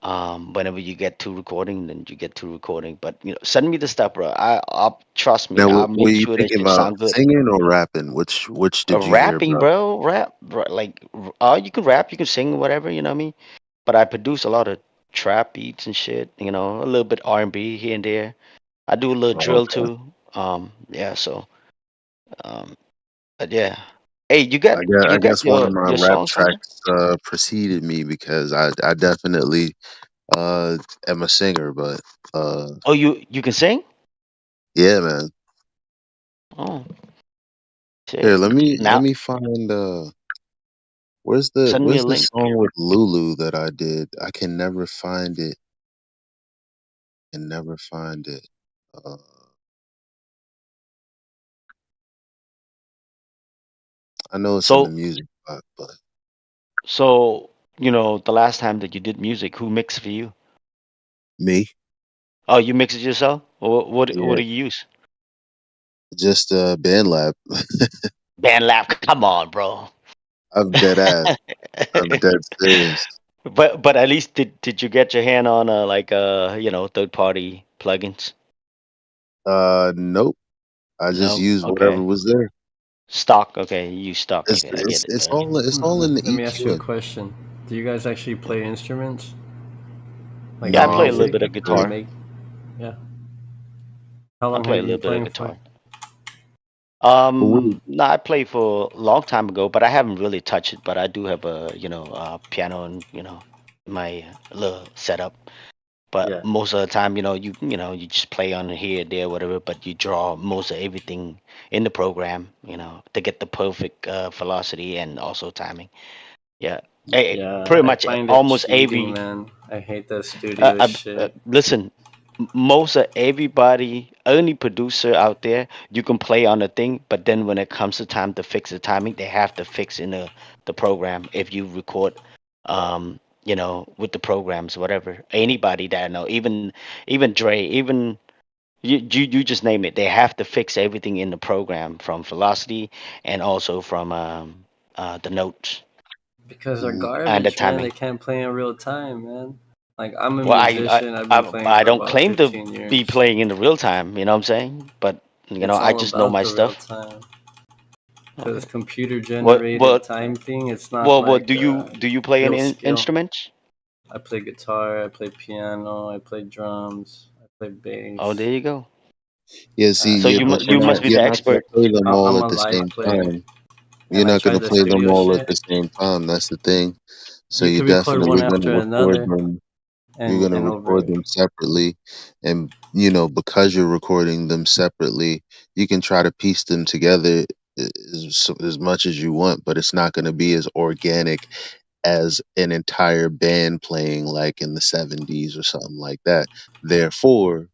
whenever you get to recording, then you get to recording. But send me the stuff, bro. I'll trust me. Now, I'll were make you sure that thinking shit about sound good. singing or rapping? Which did you hear Rapping, about? bro. Like, you can rap, you can sing, whatever. You know what I mean? But I produce a lot of trap beats and shit. A little bit R&B here and there. I do a little Oh, drill okay. too. Yeah. So, um, but yeah. Hey, you got I you got guess one of your my your rap songs somewhere? tracks preceded me because I definitely am a singer, but Oh, you can sing? yeah, man. Oh, Here, shit. let Now me find where's the send me a link. song with Lulu that I did? I can never find it. Can never find it. Uh, I know it's in the So music spot, but so the last time that you did music, who mixed for you? me, Oh, you mix it yourself? Or what yeah, do you use? just BandLab. BandLab. Come on, bro. I'm dead ass. I'm dead serious. But at least did you get your hand on like third party plugins? Nope. I just No. used whatever Okay. was there. Stock. Okay. You use stock. It's Okay. I get it's it. it's all it's all in the Let me ask you a EQing. question. Do you guys actually play instruments? Like Yeah, I in play No, a little music? bit of Do you really. guitar. make? Yeah. How I long have play a you been little bit of playing for? guitar. But No, I played for a long time ago, but I haven't really touched it. But I do have a piano and my little setup. But Yeah. most of the time, you just play on here, there, whatever. But you draw most of everything in the program, to get the perfect velocity and also timing. Yeah, Yeah, pretty I much find it almost cheating, every. man. I hate that studio shit. Listen, most of everybody, any producer out there, you can play on the thing, but then when it comes to time to fix the timing, they have to fix in the program. If you record, with the programs, whatever, anybody that I know, even Dre, even you just name it, they have to fix everything in the program from velocity and also from the notes Because they're and the garbage, man. timing. They can't play in real time, man. Like, I'm a Well, I musician. I've I been playing I for don't about claim to 15 be years. playing in the real time. You know what I'm saying? But It's I all just know about my the real stuff. time. Because computer What generated what time thing, it's not what like do you play real any skill. instruments? I play guitar, I play piano, I play drums, I play Oh, bass. there you go. Yeah, see, So yeah, you but you must be you're the not gonna expert. play them all I'm at a the live same player. time. You're And I not gonna tried the play them studio all at shit. the same time. That's the thing. So You you're could record one definitely gonna after record another, them. You're and gonna record over. them separately, and because you're recording them separately, you can try to piece them together as much as you want, but it's not gonna be as organic as an entire band playing like in the 70s or something like that. Therefore,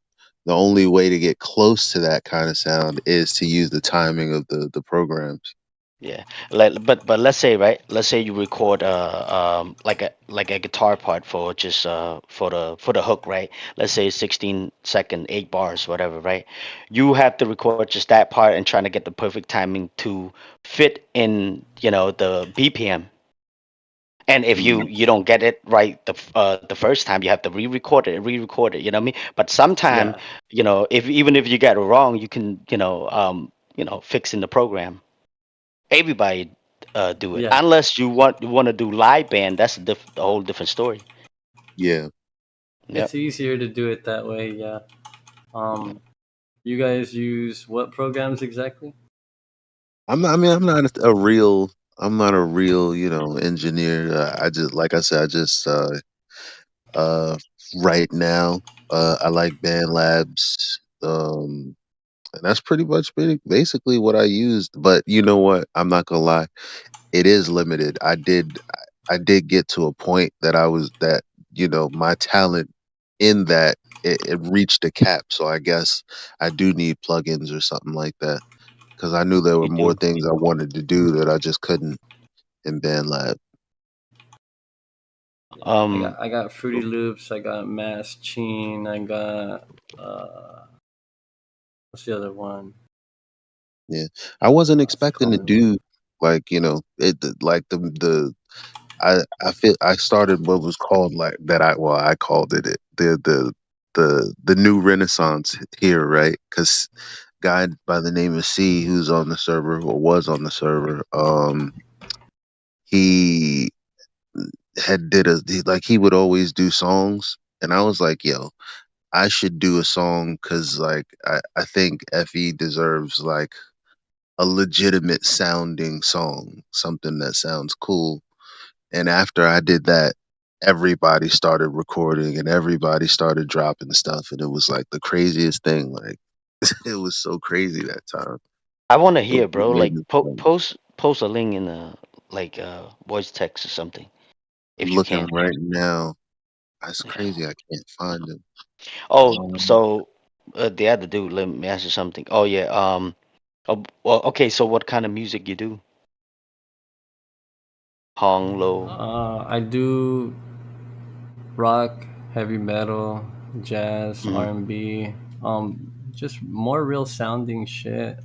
the only way to get close to that kind of sound is to use the timing of the programs. Yeah, but let's say, right? Let's say you record like a guitar part for just for the hook, right? Let's say 16-second, 8 bars, whatever, right? You have to record just that part and trying to get the perfect timing to fit in, the BPM. And if you don't get it right the first time, you have to re-record it. You know what I mean? But sometime, Yeah. if even if you get it wrong, you can fix in the program. Everybody do it Yeah. unless you want to do live band. That's a whole different story. Yeah. Yep. It's easier to do it that way, yeah. You guys use what programs exactly? I'm not a real, engineer. I just, like I said, I just, uh, right now, I like BandLabs. And that's pretty much basically what I used. But you know what? I'm not gonna lie. It is limited. I did get to a point that my talent in that it reached a cap. So I guess I do need plugins or something like that because I knew there were You more do. things I wanted to do that I just couldn't in BandLab. Um. I got Fruity Loops, I got Maschine, I got what's the other one? Yeah, I wasn't It's expecting to coming. do like the I feel I started what was called like that I called it the new renaissance here, right? Because guy by the name of C, who's on the server or was on the server, he he would always do songs, and I was like, yo, I should do a song because like I think Fe deserves like a legitimate sounding song, something that sounds cool. And after I did that, everybody started recording and everybody started dropping stuff, and it was like the craziest thing. Like it was so crazy that time. I want to It hear, bro. made Like me fun. post a link in the voice text or something I'm if you looking can. right now. That's Yeah. crazy. I can't find him. Oh, Um, so the other dude, let me ask you something. Oh yeah. Oh, well, okay. So what kind of music you do? Hong low. I do rock, heavy metal, jazz, Hmm. R&B, just more real sounding shit.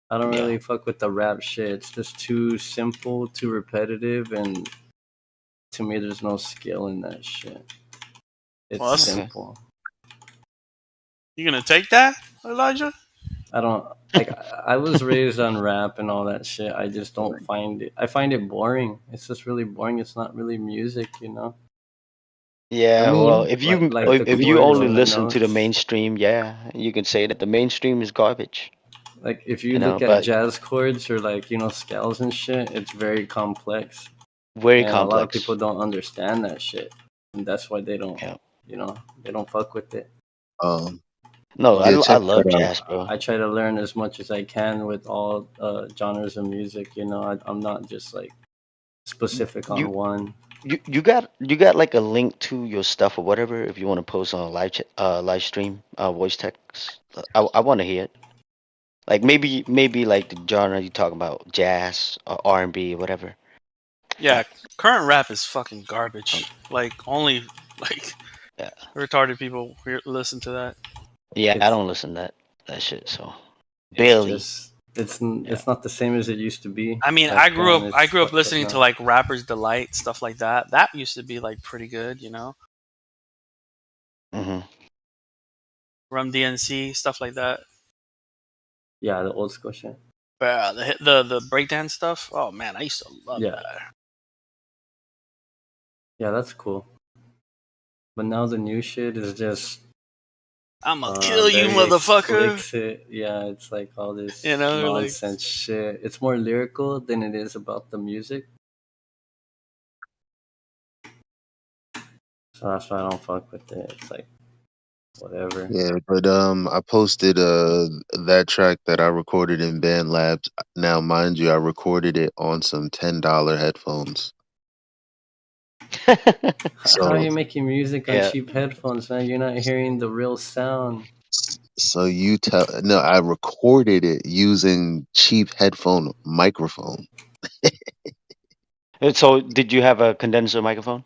I don't Yeah. really fuck with the rap shit. It's just too simple, too repetitive, and to me, there's no skill in that shit. It's Well, that's, Okay. simple. you gonna take that, Elijah? I don't like. I was raised on rap and all that shit. I just don't find it. I find it boring. It's just really boring. It's not really music, you know. I Yeah. Well, mean, if you Like the if you chords only and the listen to the notes. mainstream, yeah, you can say that the mainstream is garbage. Like if you look at But jazz chords or like scales and shit, it's very complex, very and a lot of complex. people don't understand that shit, and that's why they don't. Yeah. You know, they don't fuck with it. No, Yeah, I check love that out. jazz, bro. I try to learn as much as I can with all genres of music. You know, I'm not just like specific on You one. you got like a link to your stuff or whatever if you want to post on a live stream voice text. I want to hear it. Like maybe like the genre you talk about, jazz or R&B or whatever. Yeah, current rap is fucking garbage. Like only like retarded people listen to that. Yeah, I It's don't listen to that shit. So it's barely. just it's not the same as it used to be. I mean, Back then. I It's grew up fucked up listening to now. like Rapper's Delight, stuff like that. That used to be like pretty good, you know. Mm-hmm. Rum DNC, stuff like that. Yeah, the old school shit. But the breakdance stuff. Oh man, I used to love Yeah. that. Yeah, that's cool. But now the new shit is just I'ma kill you, very motherfucker. explicit. Yeah, it's like all this You know, like nonsense shit. It's more lyrical than it is about the music. So that's why I don't fuck with it. It's like whatever. Yeah, but I posted that track that I recorded in BandLabs. Now, mind you, I recorded it on some $10 headphones. How So are you making music on Yeah. cheap headphones, man? You're not hearing the real sound. so you tell no, I recorded it using cheap headphone microphone. So did you have a condenser microphone?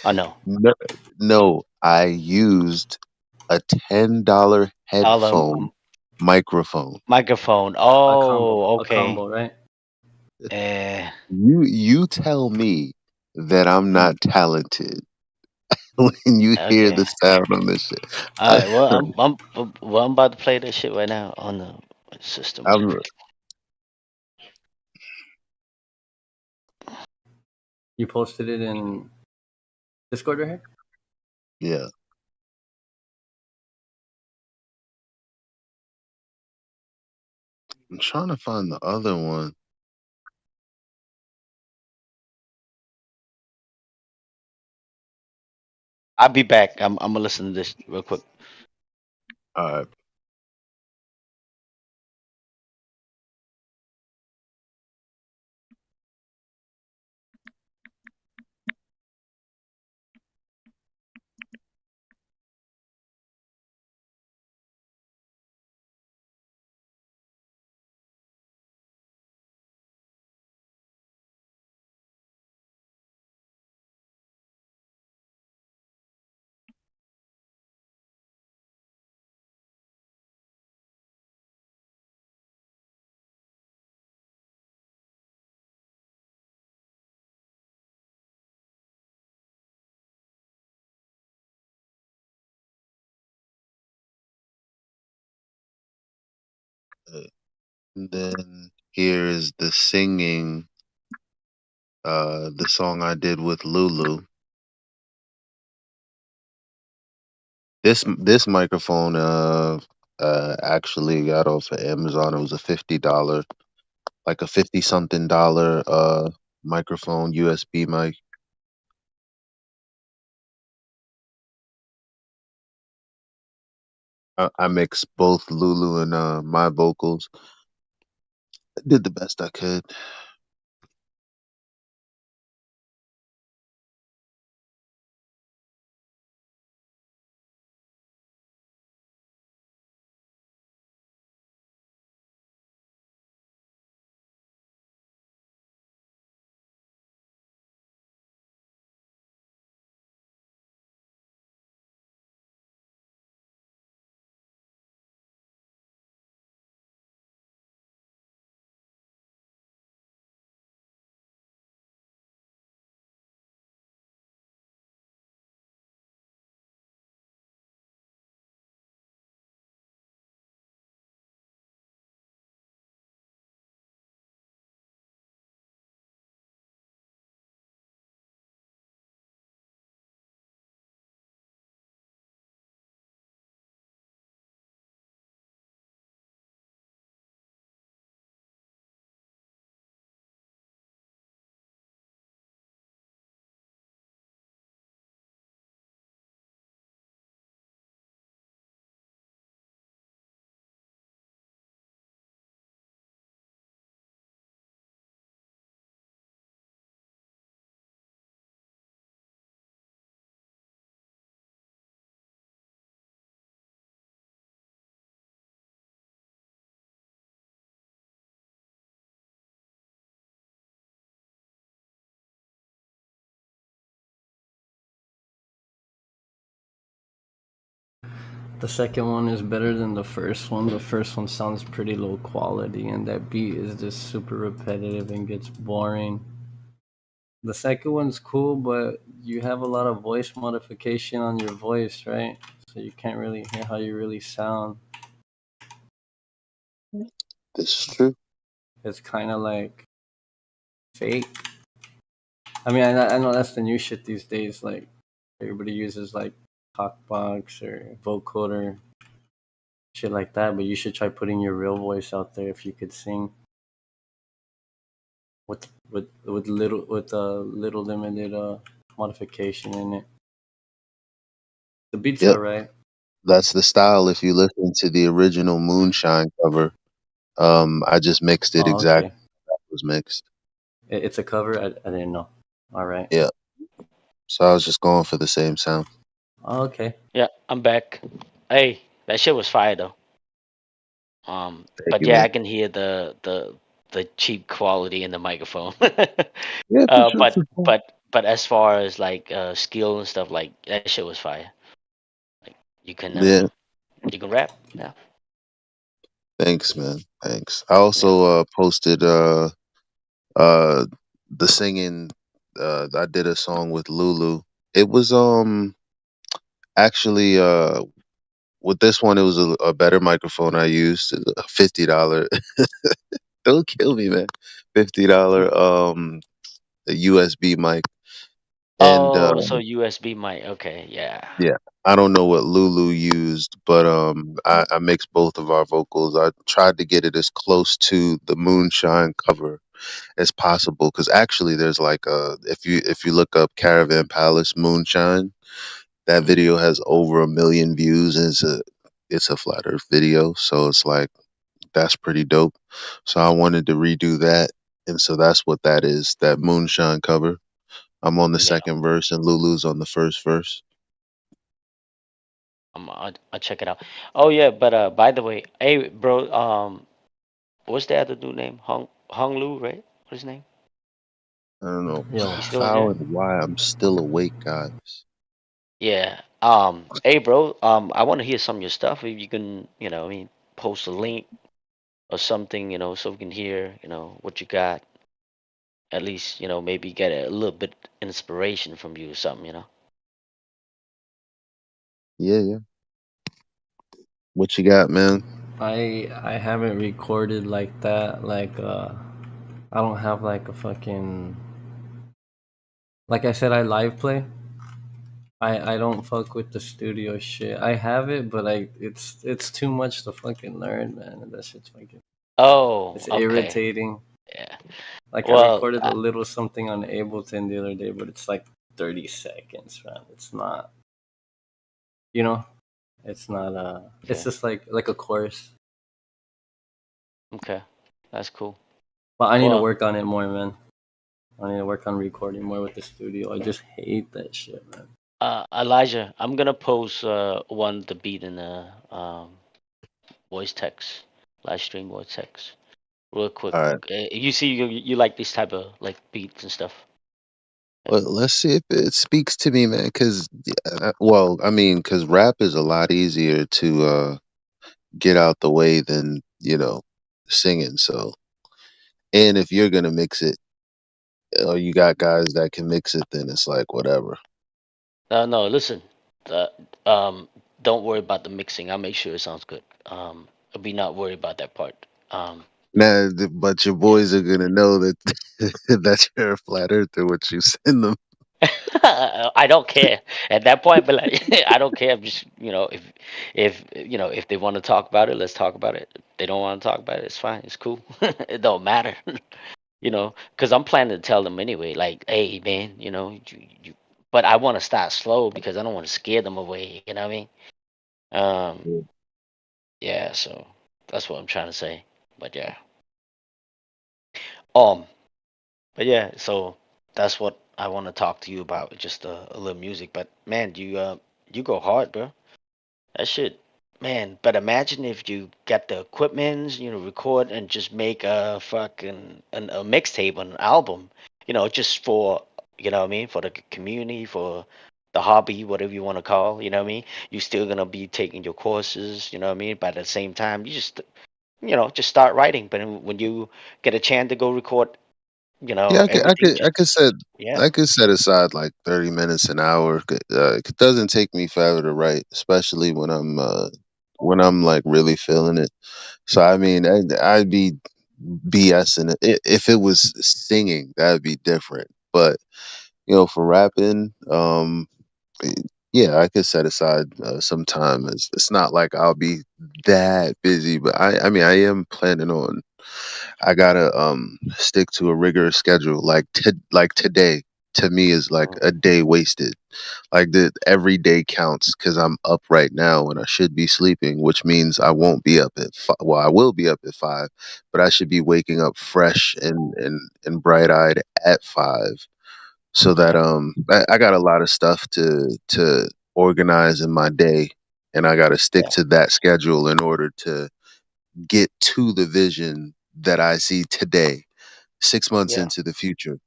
Oh no. No, no, I used a $10 headphone microphone. Microphone. A Oh, okay. combo, right? Eh. You tell me that I'm not talented when you hear Okay. the sound on this shit. All right. Well, I'm about to play this shit right now on the system. I'm You posted it in Discord right here? yeah. I'm trying to find the other one. I'll be back. I'm gonna listen to this real quick. All right. And then here is the singing, the song I did with Lulu. This microphone actually got off of Amazon. It was a $50, like a 50 something dollar microphone, USB mic. I mixed both Lulu and my vocals. I did the best I could. The second one is better than the first one. The first one sounds pretty low quality, and that beat is just super repetitive and gets boring. The second one's cool, but you have a lot of voice modification on your voice, right? So you can't really hear how you really sound. This is true. It's kind of like fake. I mean, I know that's the new shit these days. Like, everybody uses like Talkbox or vocoder, shit like that. But you should try putting your real voice out there if you could sing with little limited modification in it. The beat's Yep. alright. That's the style. If you listen to the original Moonshine cover, I just mixed it Oh, exactly okay. how it was mixed. It's a cover. I didn't know. All right. Yeah. So I was just going for the same sound. Oh, okay. Yeah, I'm back. Hey, that shit was fire though. Thank But you, yeah, man. I can hear the cheap quality in the microphone. Yeah, for sure. But as far as like skill and stuff, like that shit was fire. Like you can Yeah. rap. Yeah. Thanks, man. Thanks. I also posted the singing. I did a song with Lulu. It was actually with this one it was a better microphone I used. A $50. Don't kill me, man. $50 a USB mic. And Oh, so USB mic. Okay, yeah. yeah, I don't know what Lulu used, but I mixed both of our vocals. I tried to get it as close to the Moonshine cover as possible because actually there's like if you look up Caravan Palace Moonshine, that video has over 1 million views and it's a flat earth video, so it's like that's pretty dope. So I wanted to redo that, and so that's what that is, that Moonshine cover. I'm on the Yeah. second verse and Lulu's on the first verse. I'll check it out. Oh yeah, but by the way, hey bro, what's the other dude name? Hung Lu, right? What's his name? I don't know Yo. You still in how there? and why I'm still awake, guys. Yeah. Hey bro, I want to hear some of your stuff. If you can, I mean, post a link or something, so we can hear, what you got. At least, maybe get a little bit inspiration from you or something. Yeah. What you got, man? I haven't recorded like that. Like I don't have like a fucking. Like I said, I live play. I don't fuck with the studio shit. I have it, but it's too much to fucking learn, man. That shit's fucking. Oh, It's okay. irritating. Yeah. Like I Well, recorded a little something on Ableton the other day, but it's like 30 seconds, man. It's not. It's not. It's just like a course. okay. That's cool. But I need to Well, work on it more, man. I need to work on recording more with the studio. I just hate that shit, man. Elijah, I'm gonna post the beat in the voice text, live stream voice text, real quick. All right. You see, you like this type of like beats and stuff. Well, let's see if it speaks to me, man. Because, well, I mean, because rap is a lot easier to get out the way than singing. So, and if you're gonna mix it, or you got guys that can mix it, then it's like whatever. No, listen. Uh, um, don't worry about the mixing. I'll make sure it sounds good. I'll be not worried about that part. Nah, but your boys are gonna know that that you're a flat earther what you send them. I don't care at that point, but like, I don't care. I'm just, if they want to talk about it, let's talk about it. If they don't want to talk about it, it's fine. It's cool. It don't matter, because I'm planning to tell them anyway. Like, hey, man, but I want to start slow because I don't want to scare them away. You know what I mean? Yeah. So that's what I'm trying to say. But yeah. Um. But yeah. So that's what I want to talk to you about. Just a little music. But man, you go hard, bro. That shit, man. But imagine if you get the equipment, record and just make a fucking a mixtape, an album, just for, what I mean, for the community, for the the hobby, whatever you want to call, you know what I mean? You're still gonna be taking your courses, you know what I mean? But at the same time, you just just start writing. But when you get a chance to go record, Yeah, everything, just yeah, I could set aside like 30 minutes an hour. It doesn't take me forever to write, especially when I'm like really feeling it. So I mean, I'd be BSing it. If it was singing, that'd be different. But for rapping, eh, yeah, I could set aside some time. It's not like I'll be that busy, but I mean, I am planning on. I gotta stick to a rigorous schedule. Like today, to me is like a day wasted. Like every day counts because I'm up right now when I should be sleeping, which means I won't be up at well, I will be up at 5, but I should be waking up fresh and bright eyed at 5, so that I got a lot of stuff to organize in my day, and I got to stick yeah, to that schedule in order to get to the vision that I see today. 6 months yeah, into the future,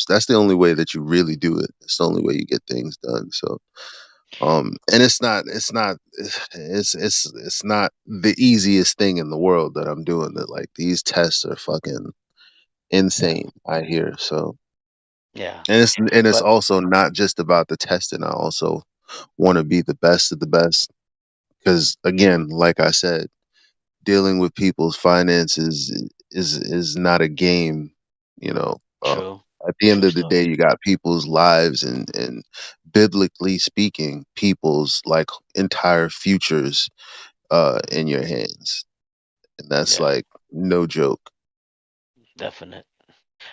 that's the only way that you really do it. It's the only way you get things done. So and it's not the easiest thing in the world that I'm doing. That like these tests are fucking yeah, insane, I hear. So yeah. and it's But also not just about the testing. I also want to be the best of the best, because again, like I said, dealing with people's finances is not a game. you know true, at the end true of the story. day, you got people's lives and biblically speaking, people's like entire futures in your hands, and that's Yeah, like no joke. definite.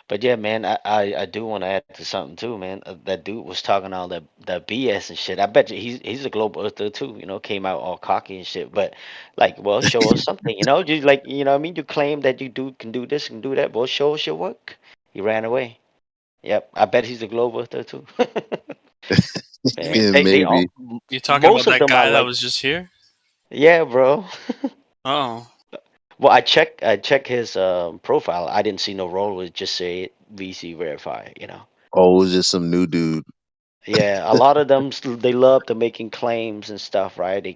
But yeah, man, I do want to add to something too, man. That dude was talking all that BS and shit. I bet you he's a global earther too. Came out all cocky and shit. But like, well, show us something. Just like what I mean. You claim that you can do this and do that. Well, show us your work. He ran away. Yep, I bet he's a global earther too. You mean Man, Yeah, they all maybe. you're talking about most of that them are guy that like, was just here? yeah, bro. Oh, Well, I check his profile. I didn't see no role. It just say VC verify. Oh, it was just some new dude. Yeah, a lot of them they love to making claims and stuff, right? The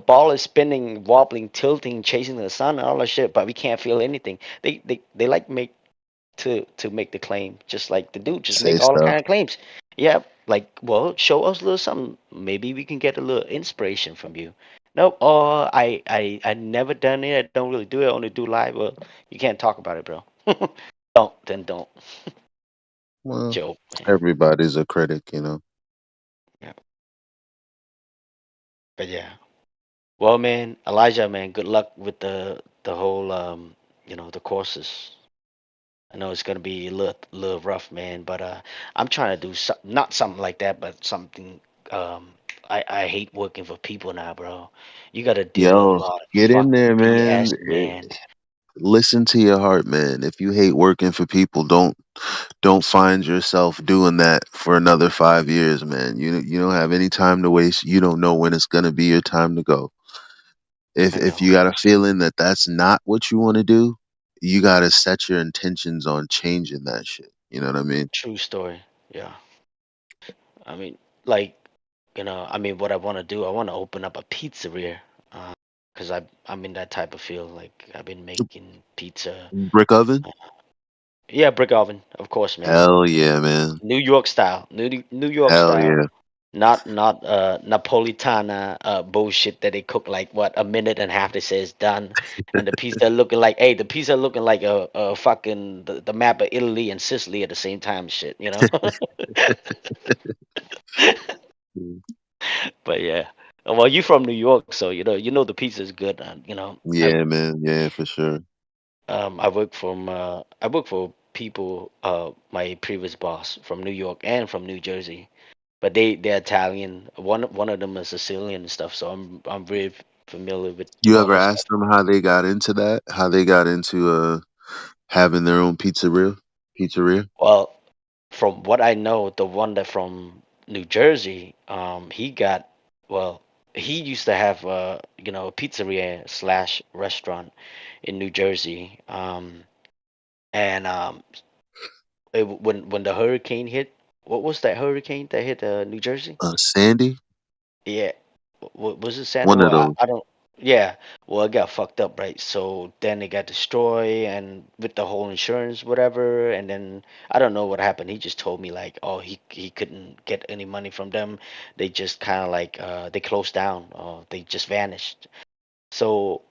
ball is spinning, wobbling, tilting, chasing the sun, and all that shit, but we can't feel anything. They like to make the claim, just like the dude, just Say make all stuff. kind of claims. Yeah, like, well, show us a little something. Maybe we can get a little inspiration from you. Nope. Oh, I never done it. I don't really do it. I only do live. Well, you can't talk about it, bro. Don't. Well, Joke, man. everybody's a critic. Yeah, but yeah. Well, man, Elijah, man, good luck with the whole the courses. I know it's gonna be a little rough, man, but I'm trying to do not something like that, but something. Um, I hate working for people now, bro. You got to deal with a Yo, lot of get in fucking there, BS, man. man. Listen to your heart, man. If you hate working for people, don't find yourself doing that for another 5 years, man. You don't have any time to waste. You don't know when it's gonna be your time to go. If I if know. you got a feeling that that's not what you want to do, you got to set your intentions on changing that shit. You know what I mean? True story. Yeah. I mean, like, I mean, what I want to do, I want to open up a pizzeria, because I'm in that type of field. Like, I've been making pizza. Brick oven? Yeah, brick oven, of course, man. Hell yeah, man. New York style, New York Hell style, yeah. not Napolitana bullshit that they cook like what a minute and a half. They say it's done, and the pizza looking like a fucking the map of Italy and Sicily at the same time. Shit, But yeah, well, you from New York, so you know the pizza is good. Yeah, man. Yeah, for sure. I work for people. My previous boss from New York and from New Jersey, but they're Italian. One of them is Sicilian and stuff. So I'm very familiar with You all ever that stuff. asked them how they got into that? How they got into having their own pizzeria? Pizzeria? Well, from what I know, the one that from New Jersey, well, he used to have a pizzeria slash restaurant in New Jersey. And when the hurricane hit. what was that hurricane that hit New Jersey? Sandy, Yeah, was it Sandy? one Well, of those. I don't. Yeah, well, it got fucked up, right? So then it got destroyed, and with the whole insurance, whatever. And then I don't know what happened. He just told me like, oh, he couldn't get any money from them. They just kind of like they closed down. They just vanished. So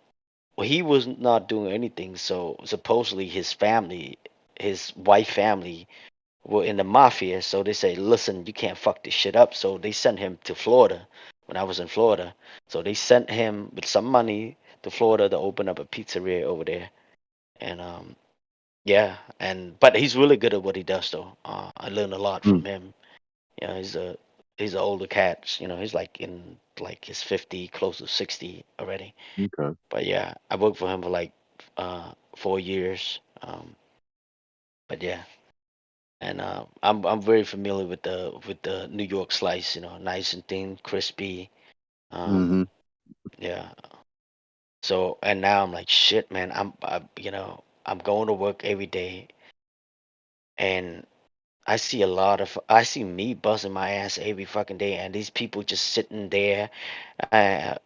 he was not doing anything. So supposedly his family, his wife family, were in the mafia, so they say, listen, you can't fuck this shit up. So they sent him to Florida when I was in Florida. So they sent him with some money to Florida to open up a pizzeria over there. And yeah, and but he's really good at what he does though. I learned a lot from Mm, him. You know, he's an older cat. You know, he's like in like his 50, close to 60 already. okay. But yeah, I worked for him for like 4 years. But yeah, and I'm very familiar with the New York slice. You know, nice and thin, crispy. Um, Hmm. yeah. So and now I'm like, shit, man. I'm going to work every day, and I see me busting my ass every fucking day, and these people just sitting there,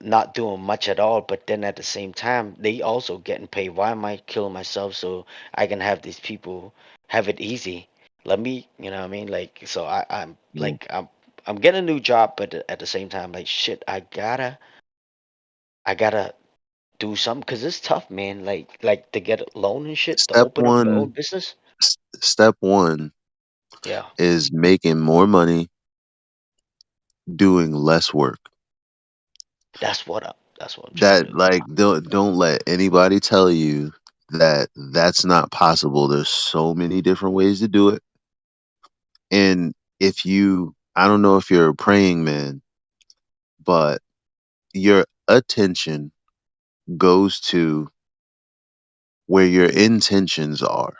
not doing much at all. But then at the same time, they also getting paid. Why am I killing myself so I can have these people have it easy? Let me, you know what I mean? Like, so I'm Yeah. like, I'm getting a new job, but at the same time, like, shit, I gotta do something because it's tough, man. Like to get a loan and shit to Step open up your own one. business. Step one Yeah, is making more money doing less work. that's what I'm trying That to. like don't let anybody tell you that that's not possible. There's so many different ways to do it. And if you, I don't know if you're a praying man, but your attention goes to where your intentions are.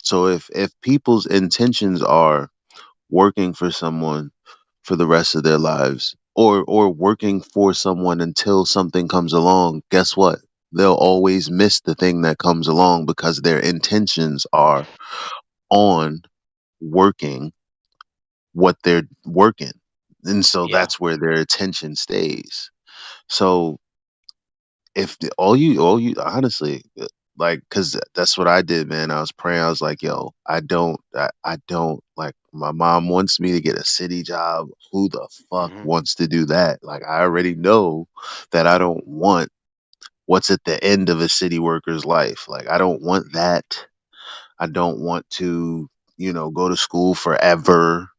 So if people's intentions are working for someone for the rest of their lives, or working for someone until something comes along, guess what? They'll always miss the thing that comes along because their intentions are on working what they're working. And so Yeah. that's where their attention stays. So if all you honestly, like, cause that's what I did, man. I was praying. I was like, yo, I don't like, my mom wants me to get a city job. Who the fuck Hmm. wants to do that? Like, I already know that I don't want what's at the end of a city worker's life. Like, I don't want that. I don't want to, go to school forever.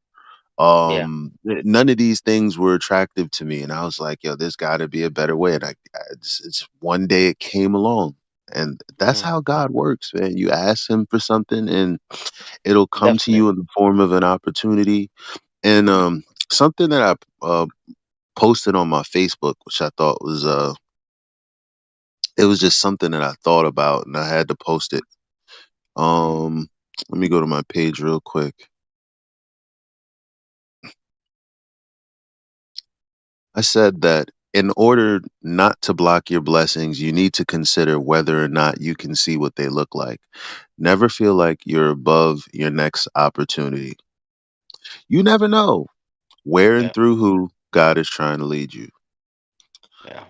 Yeah. None of these things were attractive to me, and I was like, yo, there's got to be a better way. And it's one day it came along, and that's Hmm. how God works, man. You ask him for something and it'll come to you in Definitely. the form of an opportunity. And Hmm. something that I posted on my Facebook, which I thought was it was just something that I thought about, and I had to post it. Hmm. Let me go to my page real quick. I said that in order not to block your blessings, you need to consider whether or not you can see what they look like. Never feel like you're above your next opportunity. You never know where and Yeah. through who God is trying to lead you. Yeah.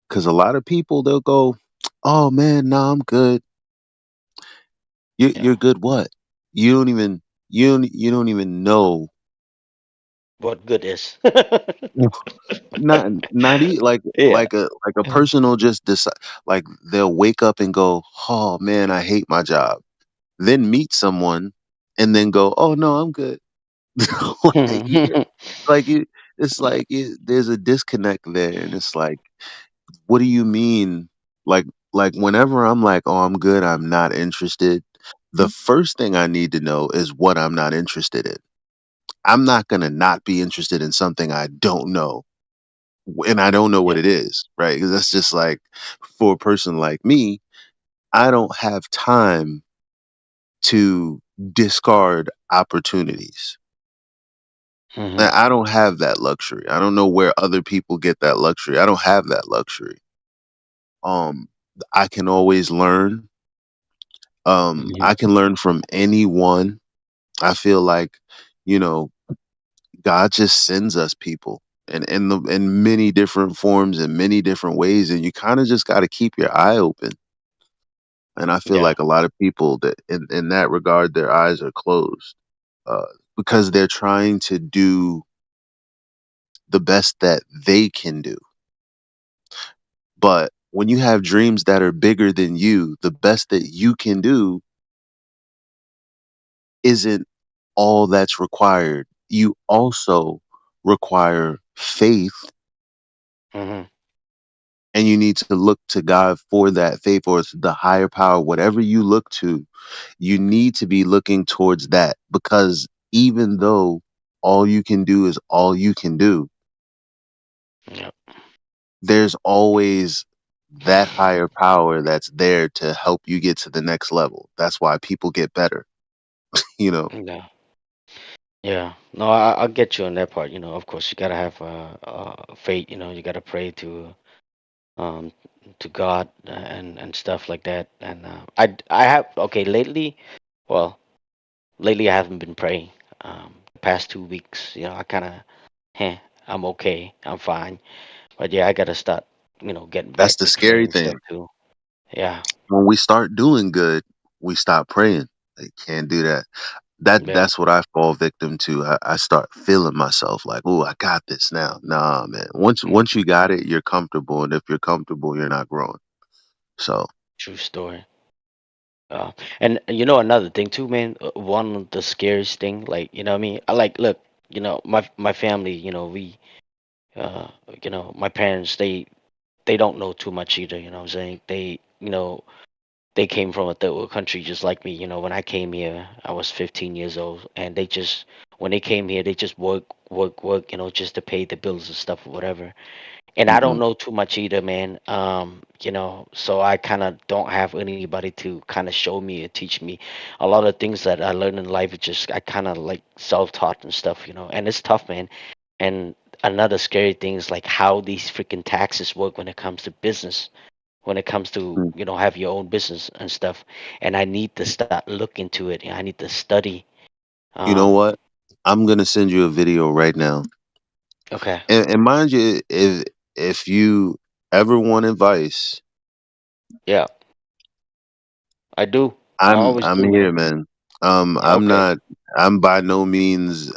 Because a lot of people, they'll go, oh man, no, I'm good. You're Yeah. good what? You don't even know. What good is? Yeah. Like a person will just decide, like they'll wake up and go, oh man, I hate my job, then meet someone and then go, oh no, I'm good. like you, like you, it's like there's a disconnect there, and it's like, what do you mean? Like like whenever I'm like, oh, I'm good, I'm not interested. The first thing I need to know is what I'm not interested in. I'm not gonna not be interested in something I don't know, and I don't know what Yeah. it is, right? Because that's just like, for a person like me, I don't have time to discard opportunities. Hmm. I don't have that luxury. I don't know where other people get that luxury. I don't have that luxury. Um, I can always learn. Hmm. I can learn from anyone. I feel like you know, God just sends us people and in many different forms and many different ways, and you kind of just got to keep your eye open. And I feel Yeah. like a lot of people that in that regard, their eyes are closed uh, because they're trying to do the best that they can do. But when you have dreams that are bigger than you, the best that you can do isn't all that's required. You also require faith, Hmm. and you need to look to God for that faith, or it's the higher power, whatever you look to, you need to be looking towards that, because even though all you can do is all you can do, Yep. there's always that higher power that's there to help you get to the next level. That's why people get better, you know. Yeah. Yeah. No, I'll get you on that part. Of course, you gotta have faith. You gotta pray um to God and stuff like that. And I have okay lately. Well, lately I haven't been praying. The past 2 weeks, I kind of, I'm okay. I'm fine. But yeah, I gotta start. Getting That's back the to scary praying and stuff thing. too. Yeah. When we start doing good, we stop praying. They can't do that. Yeah. That's what I fall victim to. I start feeling myself like, oh, I got this now. Nah, man. Once you got it, you're comfortable, and if you're comfortable, you're not growing. So True story. And another thing too, man. One of the scariest thing, like what I mean. I like look, my family. We, uh, my parents. They don't know too much either. You know what I'm saying? They came from a third world country just like me. When I came here, I was 15 years old, and when they came here, they just work. Just to pay the bills and stuff or whatever. And I don't mhm. know too much either, man. So I kind of don't have anybody to kind of show me or teach me a lot of things that I learned in life. It's just I kind of like self-taught and stuff. And it's tough, man. And another scary thing is like how these freaking taxes work when it comes to business, when it comes to Mm. have your own business and stuff. And I need to start look into it. I need to study. You know Um, what? I'm gonna send you a video right now. okay. And mind you, if you ever want advice, Yeah, I do. I I'm always I'm do, here, man. man. Yeah, I'm okay. not. I'm by no means.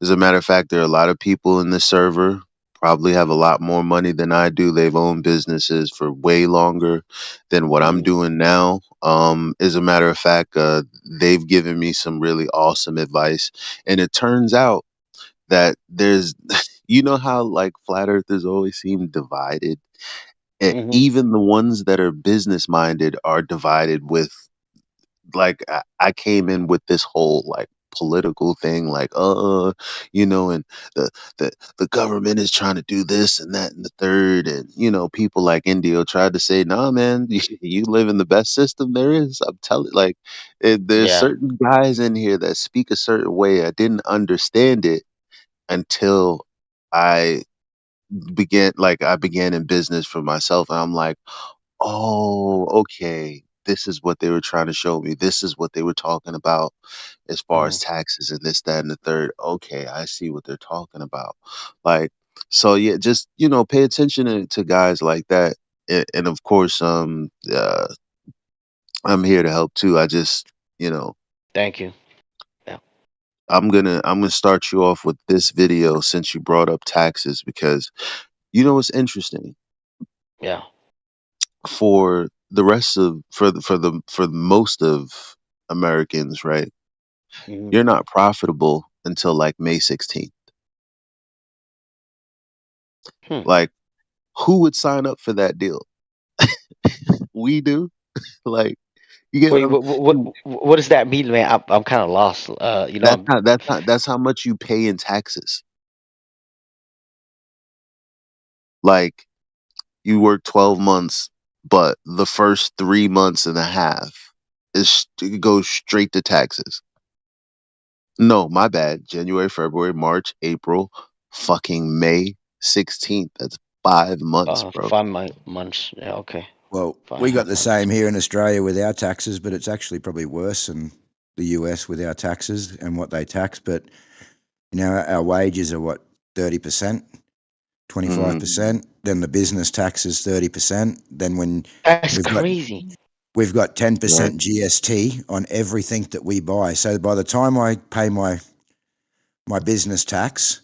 As a matter of fact, there are a lot of people in this server probably have a lot more money than I do. They've owned businesses for way longer than what I'm Hmm. doing now. As a matter of fact, they've given me some really awesome advice, and it turns out that there's, you know how like flat earthers always seem divided. Hmm. Even the ones that are business minded are divided with, like, I came in with this whole like political thing, like and the the government is trying to do this and that and the third, and people like Indio tried to say, nah, man, you live in the best system there is. I'm telling, like, there's Yeah. certain guys in here that speak a certain way. I didn't understand it until I I began in business for myself, and I'm like, oh, okay. This is what they were trying to show me. This is what they were talking about as far Hmm. as taxes and this, that, and the third. Okay, I see what they're talking about. Like, so yeah, just pay attention to guys like that, and of course, I'm here to help too. I just, you know, Thank you. Yeah. I'm gonna start you off with this video since you brought up taxes, because what's interesting Yeah. for the rest of for most of Americans, right? Hmm. You're not profitable until like May 16th. Hmm. Like, who would sign up for that deal? We do. Like, you get what Wait, I'm. what does that mean, man? I'm kind of lost. That's how much you pay in taxes. Like, you work 12 months, but the first 3 months and a half it goes straight to taxes. No, my bad. January, February, March, April, fucking May 16th. That's 5 months, bro. 5 months. Yeah. Okay. Well, Five we got the months. same here in Australia with our taxes, but it's actually probably worse. And the US with our taxes and what they tax, but our wages are what 30%, 25%. Then the business tax is 30%. Then when That's we've got crazy. we've got 10% Right. GST on everything that we buy. So by the time I pay my business tax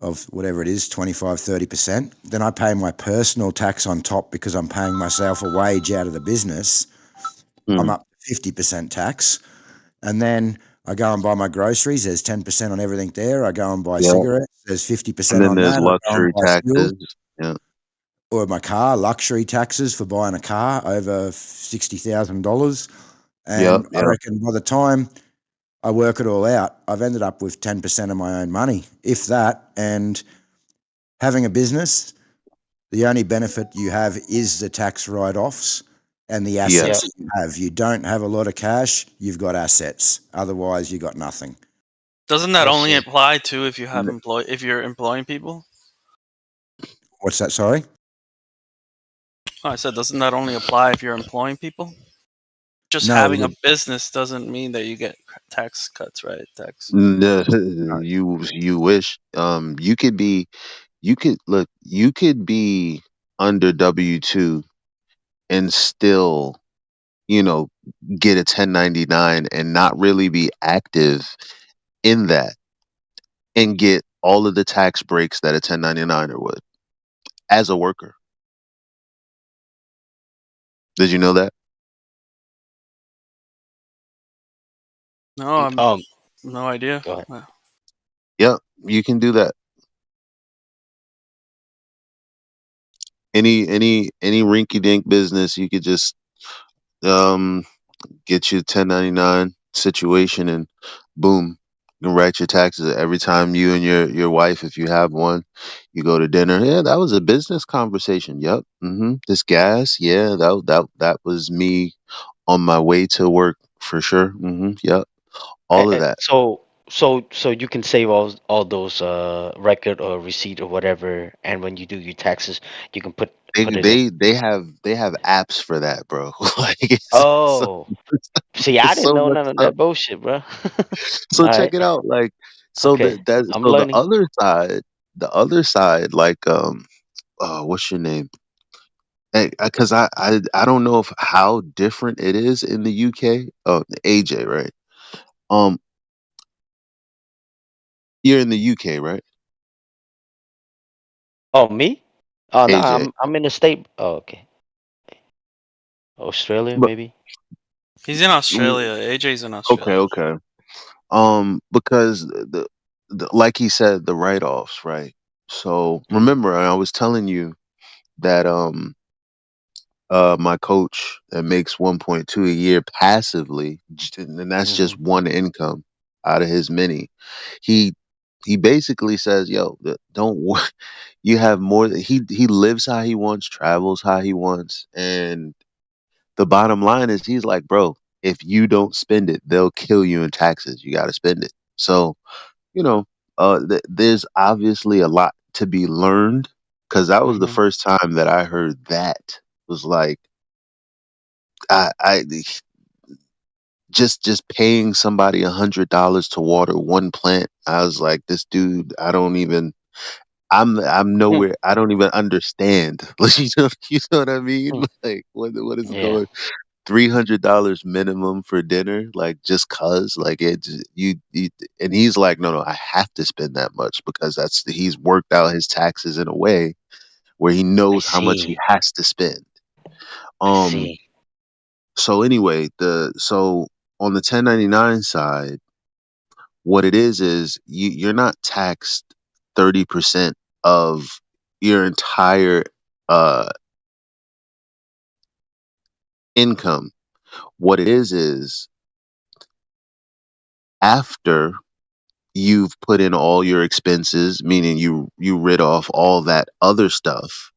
of whatever it is, 25, 30%, then I pay my personal tax on top because I'm paying myself a wage out of the business. I'm up to 50% tax. And then I go and buy my groceries. There's 10% on everything there. I go and buy Yeah. cigarettes. There's 50% And then on there's that. I go and luxury buy fuel. taxes. Yeah. Or my car, luxury taxes for buying a car over $60,000. And I reckon by the time I work it all out, I've ended up with 10% of my own money, if that. And having a business, the only benefit you have is the tax write-offs and the assets that you have. You don't have a lot of cash, you've got assets. Otherwise, you got nothing. Doesn't that only apply to if you have if you're employing people? What's that? Sorry? Oh, I said, doesn't that only apply if you're employing people? Just No, having a business doesn't mean that you get tax cuts, right? You wish. You could be under W-2 and still, get a 1099 and not really be active in that and get all of the tax breaks that a 1099er would as a worker. Did you know that? No, no idea. Yep, you can do that. Any rinky dink business, you could just get you a 1099 situation and boom, you can write your taxes every time you and your wife, if you have one, you go to dinner. Yeah, that was a business conversation. Yep. This gas, yeah, that was me on my way to work for sure. Yep. All of that. So you can save all those record or receipt or whatever, and when you do your taxes, you can put it in. They have apps for that, bro. Like it's Oh, see, I it's didn't so know much none of stuff. that bullshit, bro. So All check right. it out. Like Okay, I'm so learning. the other side, like what's your name? Because I don't know if how different it is in the UK. Oh, AJ, right? Um, you're in the UK, right? Oh, me? Oh no, AJ. I'm in the state. Oh, okay. Australia, But maybe. He's in Australia. AJ's in Australia. okay. Because the like he said, the write-offs, right? So remember, I was telling you that my coach that makes 1.2 a year passively, and that's just one income out of his many. He basically says, "Yo, don't you have more." He lives how he wants, travels how he wants, and the bottom line is, he's like, "Bro, if you don't spend it, they'll kill you in taxes. You got to spend it." So there's obviously a lot to be learned, because that was the first time that I heard that. Was like, I just paying somebody $100 to water one plant. I was like, this dude, I don't even. I'm nowhere. I don't even understand. Like, you know what I mean? Like, what is Yeah. going? $300 minimum for dinner, like, just cause, like, you, and he's like, no, I have to spend that much because he's worked out his taxes in a way where he knows how much he see. has to spend. I see. So anyway, so on the 1099 side, what it is you're not taxed 30% of your entire income. What it is after you've put in all your expenses, meaning you rid off all that other stuff,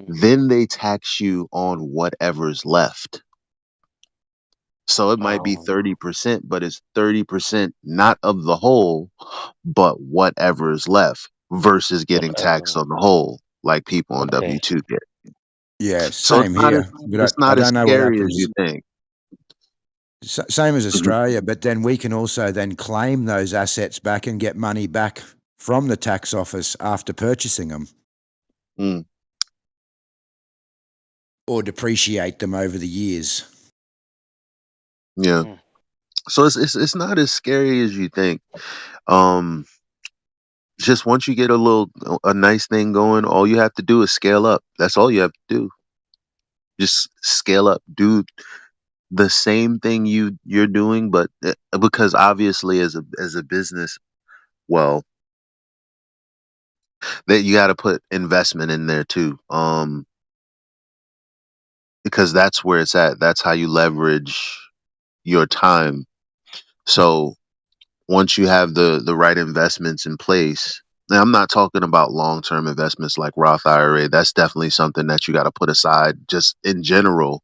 then they tax you on whatever's left. So it might be 30%, but it's 30% not of the whole, but whatever is left, versus getting taxed on the whole, like people on W-2 get. Yeah, So same here. But it's I not as don't know what scary as happens. you think. Same as Australia, but then we can also then claim those assets back and get money back from the tax office after purchasing them. Mm. Or depreciate them over the years. Yeah. So it's not as scary as you think. Just once you get a nice thing going, all you have to do is scale up. That's all you have to do. Just scale up. Do the same thing you're doing, but because obviously as a business, well, that you got to put investment in there too. Because that's where it's at. That's how you leverage your time. So once you have the right investments in place, now I'm not talking about long-term investments like Roth IRA. That's definitely something that you got to put aside just in general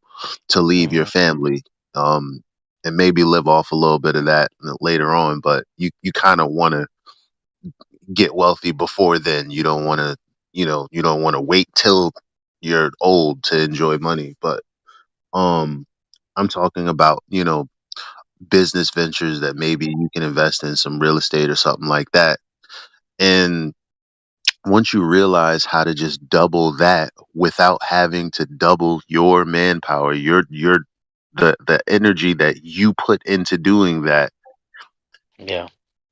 to leave your family, and maybe live off a little bit of that later on. But you kind of want to get wealthy before then. You don't want to, you don't want to wait till you're old to enjoy money. But I'm talking about, business ventures that maybe you can invest in, some real estate or something like that. And once you realize how to just double that without having to double your manpower, the energy that you put into doing that, Yeah.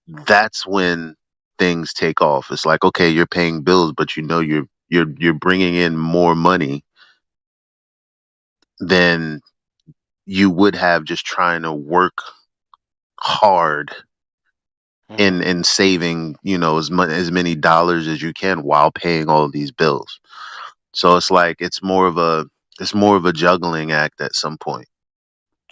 that's when things take off. It's like, okay, you're paying bills, but you're bringing in more money than you would have just trying to work hard in saving, as many dollars as you can while paying all of these bills. So it's like it's more of a juggling act at some point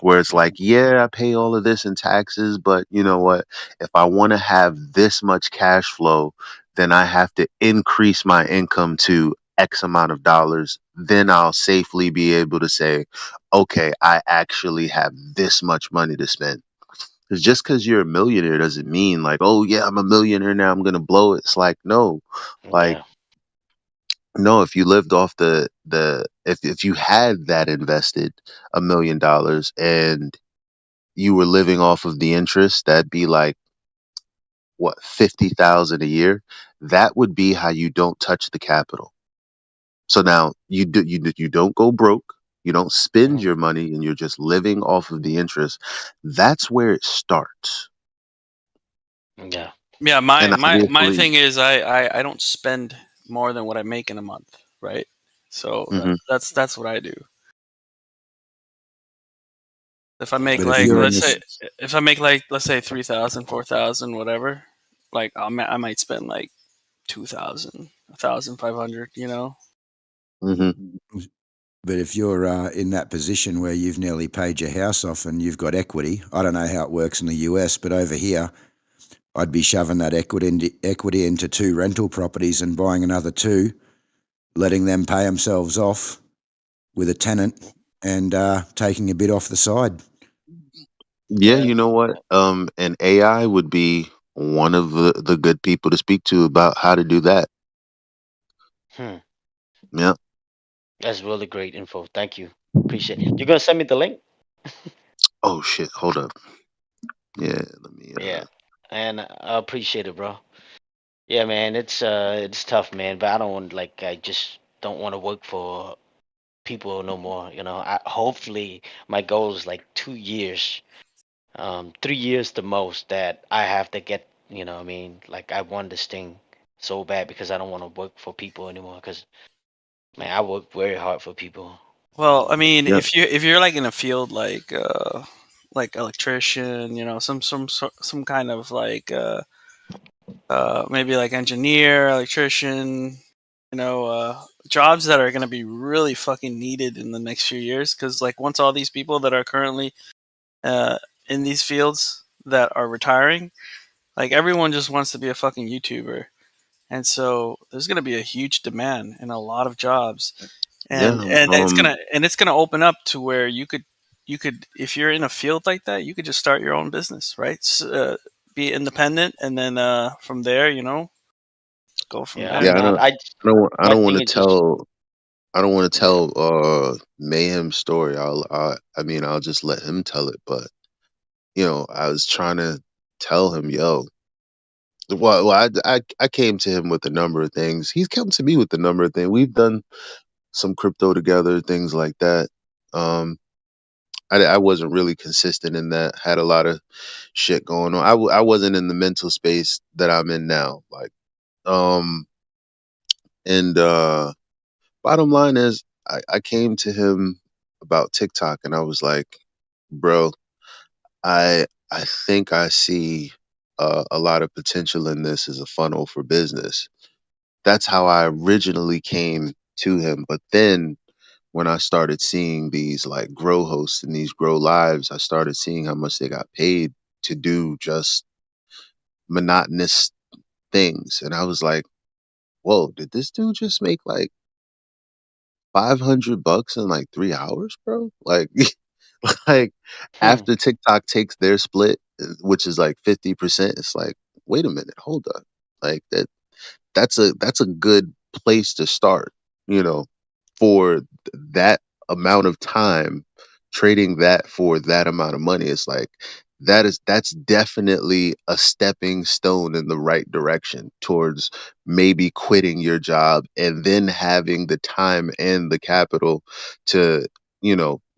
where it's like, yeah, I pay all of this in taxes, but you know what? If I want to have this much cash flow, then I have to increase my income to X amount of dollars. Then I'll safely be able to say, okay, I actually have this much money to spend. Because just because you're a millionaire doesn't mean like, oh yeah, I'm a millionaire now, I'm gonna blow it. It's like, no, like, Yeah. no, if you lived off if you had that invested $1 million and you were living off of the interest, that'd be like what, 50,000 a year. That would be how you don't touch the capital. So now you don't go broke. You don't spend your money, and you're just living off of the interest. That's where it starts. Yeah. Yeah, my And my my obviously, thing is I don't spend more than what I make in a month, right? So Mhm. that's what I do. If I make But if like you're in let's this, say if I make like let's say 3,000, 4,000, whatever, like I might spend like 2,000, 1,500, you know. Mhm. but if you're in that position where you've nearly paid your house off and you've got equity, I don't know how it works in the US, but over here, I'd be shoving that equity into 2 rental properties and buying another 2, letting them pay themselves off with a tenant and taking a bit off the side. Yeah, Yeah. you know what? And AI would be one of the good people to speak to about how to do that. Hmm. Yeah. That's really great info. Thank you. Appreciate it. You're gonna send me the link? Oh shit, hold up. Yeah, let me Yeah. And I appreciate it, bro. Yeah, man, it's tough, man, but I don't want like I just don't want to work for people no more, you know. Hopefully my goal is like 2 years. 3 years the most that I have to get, you know what I mean? Like I want this thing so bad because I don't want to work for people anymore cuz man, I work very hard for people. Well, I mean, Yeah. if you're like in a field like electrician, you know, some kind of like maybe like engineer, electrician, you know, jobs that are going to be really fucking needed in the next few years cuz like once all these people that are currently uh in these fields that are retiring, like everyone just wants to be a fucking YouTuber. And so there's going to be a huge demand in a lot of jobs, and Yeah. it's gonna open up to where you could if you're in a field like that, you could just start your own business, right? Be independent, and then from there, you know, go from Yeah, there. Yeah, man. I My don't want thing to is just tell yeah. Mayhem's story. I mean, I'll just let him tell it, but I was trying to tell him, yo, I came to him with a number of things. He's come to me with a number of things. We've done some crypto together, things like that. Um, I wasn't really consistent in that. Had a lot of shit going on. I wasn't in the mental space that I'm in now. Like, um, and bottom line is, I came to him about TikTok, and I was like, bro, I think I see a lot of potential in this as a funnel for business. That's how I originally came to him. But then when I started seeing these like grow hosts and these grow lives, I started seeing how much they got paid to do just monotonous things. And I was like, whoa, did this dude just make like $500 in like 3 hours, bro? Like, like Hmm. after TikTok takes their split, which is like 50%, it's like, wait a minute, hold up. Like that's a good place to start, you know, for that amount of time, trading that for that amount of money. It's like that's definitely a stepping stone in the right direction towards maybe quitting your job and then having the time and the capital to,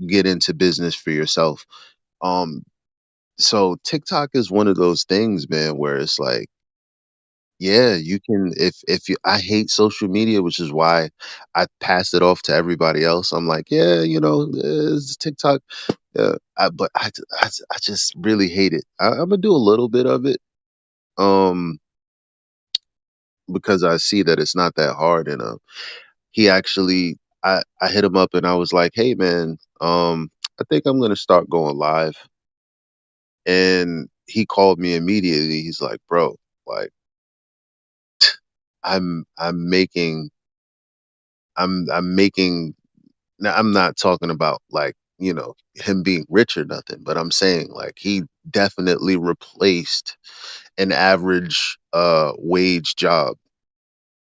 get into business for yourself. Um so TikTok is one of those things, man, where it's like, yeah, you can, if you I hate social media, which is why I pass it off to everybody else. I'm like, yeah, it's TikTok. But I just really hate it. I'm gonna do a little bit of it, um, because I see that it's not that hard. And he actually, I hit him up and I was like, hey man, I think I'm gonna start going live. And he called me immediately. He's like, bro, like I'm making I'm making now I'm not talking about like, him being rich or nothing, but I'm saying like he definitely replaced an average wage job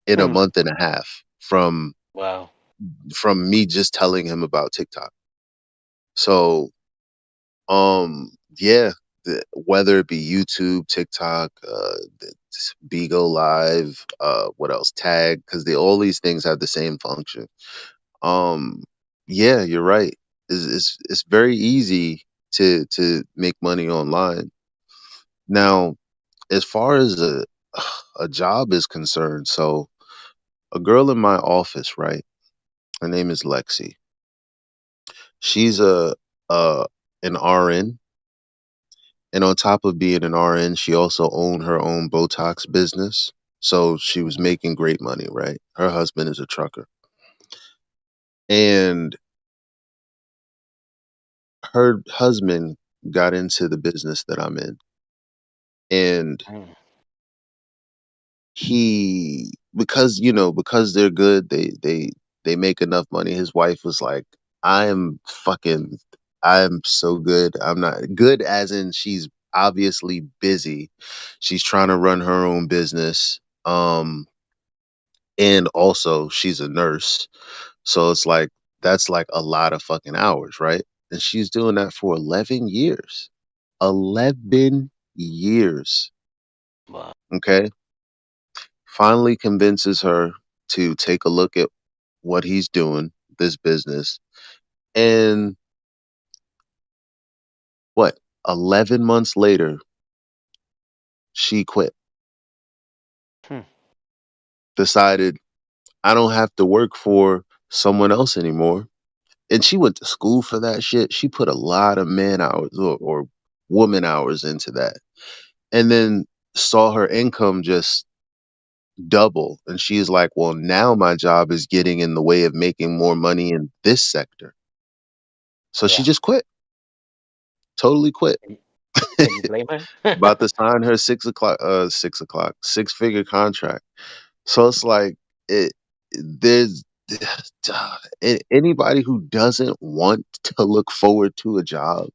in a Hmm. month and a half Wow. from me just telling him about TikTok. So, yeah, whether it be YouTube, TikTok, Bigo Live, what else? Tag, because they all these things have the same function. Um, yeah, you're right. It's very easy to make money online. Now, as far as a job is concerned, so a girl in my office, right? Her name is Lexi. She's a an RN, and on top of being an RN, she also owned her own Botox business. So she was making great money, right? Her husband is a trucker, and her husband got into the business that I'm in, and Hmm. he because they're good, they make enough money. His wife was like, I'm so good. I'm not good as in she's obviously busy. She's trying to run her own business, and also she's a nurse, so it's like that's like a lot of fucking hours, right? And she's doing that for 11 years. 11 years. Wow. Okay. Finally convinces her to take a look at what he's doing, this business. And what, 11 months later, she quit, Hmm. decided, I don't have to work for someone else anymore. And she went to school for that shit. She put a lot of man hours or woman hours into that. And then saw her income just double. And she's like, well, now my job is getting in the way of making more money in this sector. So she Yeah. just quit, totally quit. Can you blame her? About to sign her 6 figure contract. So it's like it there's anybody who doesn't want to look forward to a job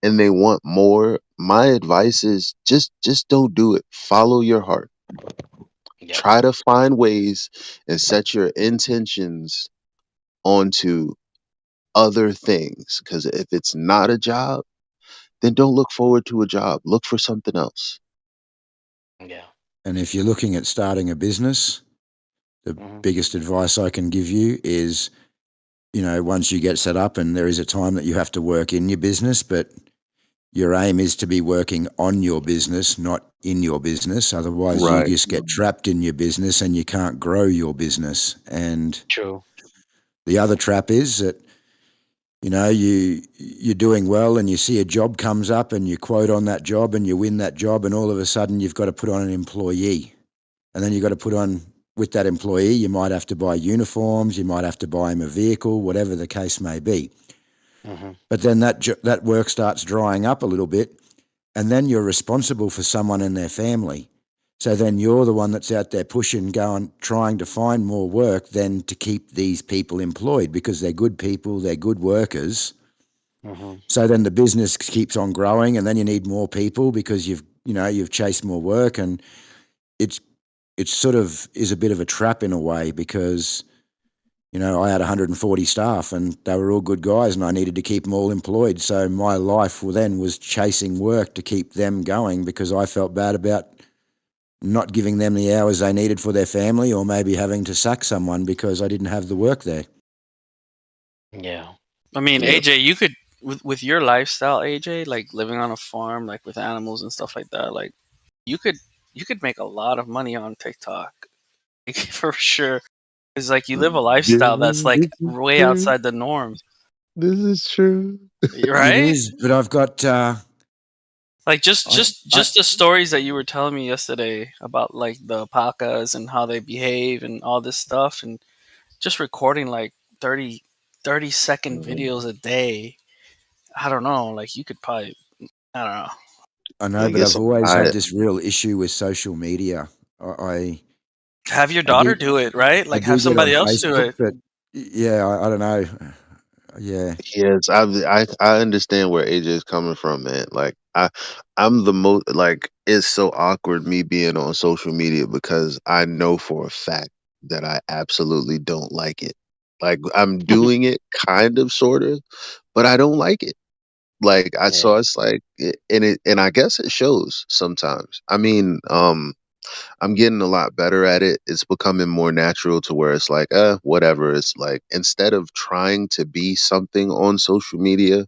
and they want more, my advice is just don't do it. Follow your heart. Yep. Try to find ways and set your intentions onto other things, because if it's not a job, then don't look forward to a job. Look for something else. Yeah. And if you're looking at starting a business, the biggest advice I can give you is, once you get set up, and there is a time that you have to work in your business, but your aim is to be working on your business, not in your business. Otherwise, you Right. just get trapped in your business and you can't grow your business. And True. the other trap is that, you're doing well and you see a job comes up and you quote on that job and you win that job, and all of a sudden you've got to put on an employee. And then you've got to put on, with that employee, you might have to buy uniforms, you might have to buy him a vehicle, whatever the case may be. But then that work starts drying up a little bit, and then you're responsible for someone in their family. So then you're the one that's out there pushing, trying to find more work than to keep these people employed, because they're good people, they're good workers. So then the business keeps on growing, and then you need more people because you've chased more work, and it sort of is a bit of a trap in a way, because I had 140 staff and they were all good guys and I needed to keep them all employed. So my life then was chasing work to keep them going, because I felt bad about not giving them the hours they needed for their family, or maybe having to sack someone because I didn't have the work there. Yeah. I mean, AJ, you could, with your lifestyle, AJ, like living on a farm, like with animals and stuff like that, like you could make a lot of money on TikTok, like, for sure. It's like you live a lifestyle that's like way outside the norm. This is true. Right? It is, but I've got like just the stories that you were telling me yesterday about like the alpacas and how they behave and all this stuff, and just recording like 30-second videos a day. I don't know, like you could probably, I don't know. I know, but I've always had this real issue with social media. I have your daughter do it, right? Like have somebody else do it. But yeah, I don't know. Yeah. Yes, I understand where AJ is coming from, man. Like I'm the most, like, it's so awkward me being on social media because I know for a fact that I absolutely don't like it. Like I'm doing it kind of sort of, but I don't like it. Like so it's like and I guess it shows sometimes. I mean, I'm getting a lot better at it. It's becoming more natural to where it's like, whatever. It's like, instead of trying to be something on social media,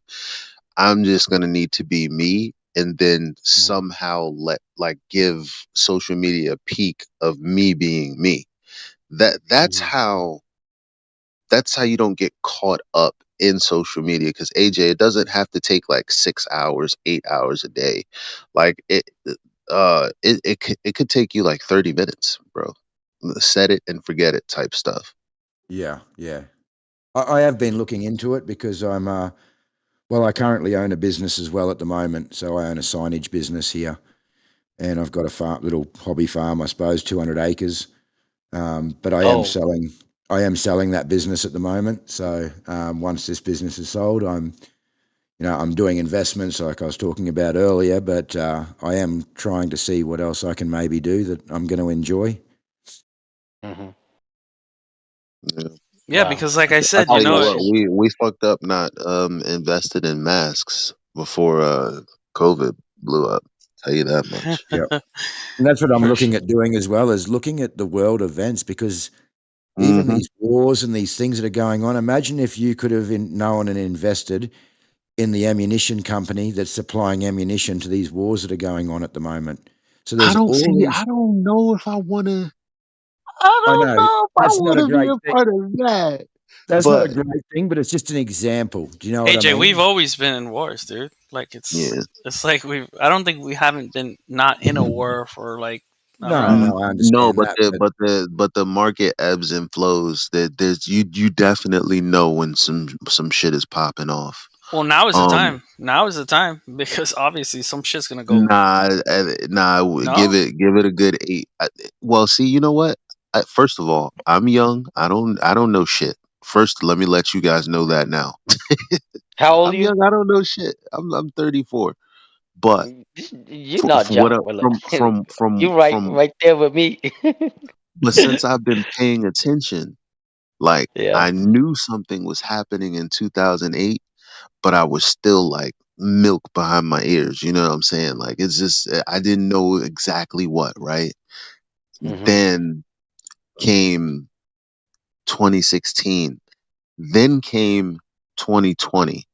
I'm just gonna need to be me, and then somehow give social media a peek of me being me. That's how you don't get caught up in social media, because AJ, it doesn't have to take like 6 hours, 8 hours a day. Like it could take you like 30 minutes, bro. Set it and forget it type stuff. Yeah. I have been looking into it because I'm I currently own a business as well at the moment. So I own a signage business here, and I've got a little hobby farm, I suppose, 200 acres. But I am selling that business at the moment. So once this business is sold, I'm doing investments like I was talking about earlier, but I am trying to see what else I can maybe do that I'm going to enjoy. Yeah, because like I said, I tell you what, we fucked up not invested in masks before COVID blew up. Tell you that much. Yeah, and that's what I'm looking at doing as well, as looking at the world events, because even these wars and these things that are going on. Imagine if you could have known and invested in the ammunition company that's supplying ammunition to these wars that are going on at the moment. So there's I don't know if I want to. I I know don't know if I that's not want a to be great a thing. part of that. That's not a great thing, but it's just an example. Do you know what I AJ, mean? we've always been in wars, dude. Like it's like I don't think we haven't been not in a war for like No, I understand no, but that. but the market ebbs and flows. There's you definitely know when some shit is popping off. Well, now is the time. Now is the time, because obviously some shit's gonna go. Nah. No? Give it a good 8. Well, see, you know what? First of all, I'm young. I don't know shit. First, let me let you guys know that now. How old I'm are you? young. I don't know shit. I'm 34. But You're not from what young, brother. from You right there with me. but since I've been paying attention, like Yeah. I knew something was happening in 2008, but I was still like milk behind my ears. You know what I'm saying? Like it's just I didn't know exactly what, right? Mm-hmm. Then came 2016. Then came 2020.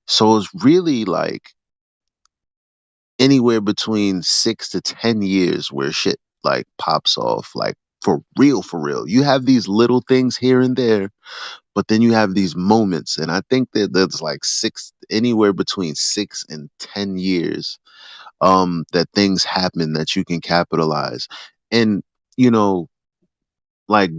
So it's really like anywhere between 6 to 10 years where shit like pops off, like for real, for real. You have these little things here and there, but then you have these moments, and I think that there's like anywhere between 6 and 10 years, that things happen that you can capitalize. And you know, like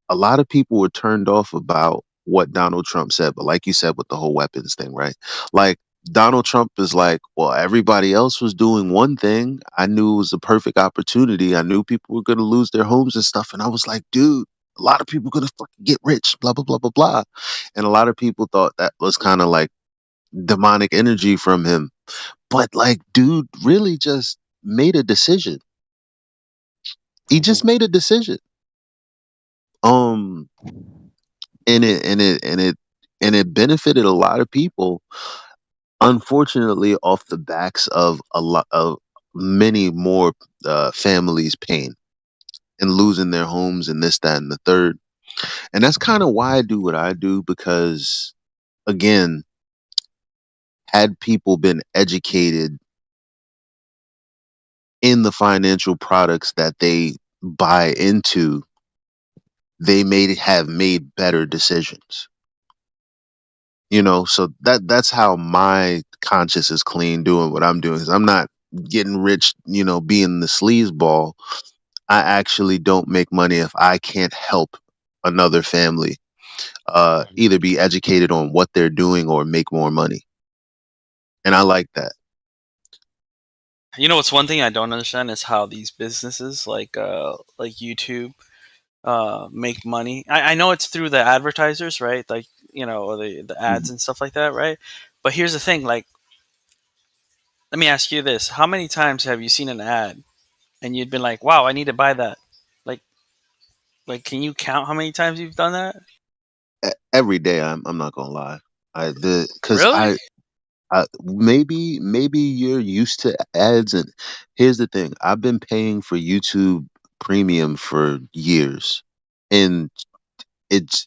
a lot of people were turned off about what Donald Trump said, but like you said with the whole weapons thing, right? Like Donald Trump is like, well, everybody else was doing one thing. I knew it was a perfect opportunity. I knew people were going to lose their homes and stuff. And I was like, dude, a lot of people going to fucking get rich, blah, blah, blah, blah, blah. And a lot of people thought that was kind of like demonic energy from him. But like, dude really just made a decision. He just made a decision. Um, and it benefited a lot of people, unfortunately off the backs of a lot of many more families pain and losing their homes and this, that, and the third. And that's kind of why I do what I do, because again, had people been educated in the financial products that they buy into, they may have made better decisions. You know, so that's how my conscience is clean doing what I'm doing. 'Cause I'm not getting rich, you know, being the sleazeball. I actually don't make money if I can't help another family either be educated on what they're doing or make more money. And I like that. You know what's one thing I don't understand is how these businesses like YouTube make money. I know it's through the advertisers, right? Like, you know, or the ads and stuff like that, right? But here's the thing, like, let me ask you this. How many times have you seen an ad and you'd been like, wow, I need to buy that? Like can you count how many times you've done that? Every day, I'm not gonna lie. Because Really? maybe you're used to ads, and here's the thing: I've been paying for YouTube Premium for years, and it's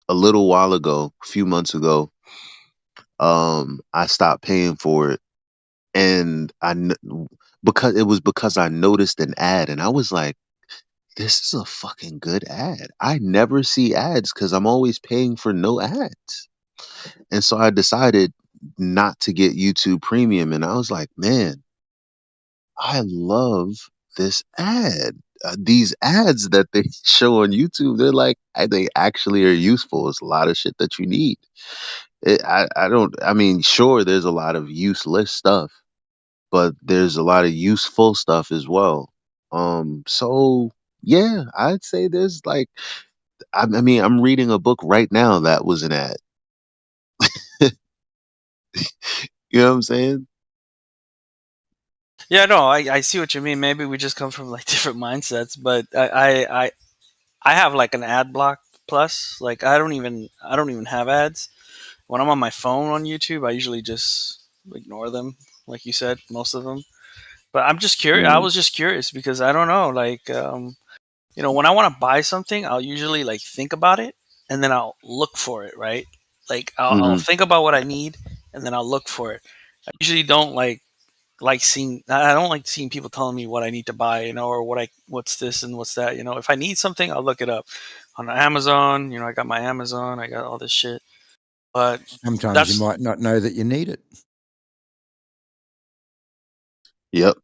a little while ago, a few months ago, I stopped paying for it, and because I noticed an ad, and I was like, this is a fucking good ad. I never see ads because I'm always paying for no ads. And so I decided not to get YouTube Premium. And I was like, man, I love this ad. These ads that they show on YouTube, they're like, they actually are useful. It's a lot of shit that you need. I mean, sure, there's a lot of useless stuff, but there's a lot of useful stuff as well. So yeah, I'd say there's like, I mean, I'm reading a book right now that was an ad. You know what I'm saying? Yeah, no, I see what you mean. Maybe we just come from like different mindsets, but I have like an ad block plus. Like I don't even have ads. When I'm on my phone on YouTube, I usually just ignore them, like you said, most of them. But I'm just curious. I Mm, was just curious because I don't know, like you know, when I want to buy something, I'll usually like think about it and then I'll look for it, right? Like I'll mhm. think about what I need and then I'll look for it. I usually don't like seeing. I don't like seeing people telling me what I need to buy, you know, or what's this and what's that, you know. If I need something, I'll look it up on Amazon. You know, I got my Amazon. I got all this shit. But Sometimes you that's might not know that you need it. Yep.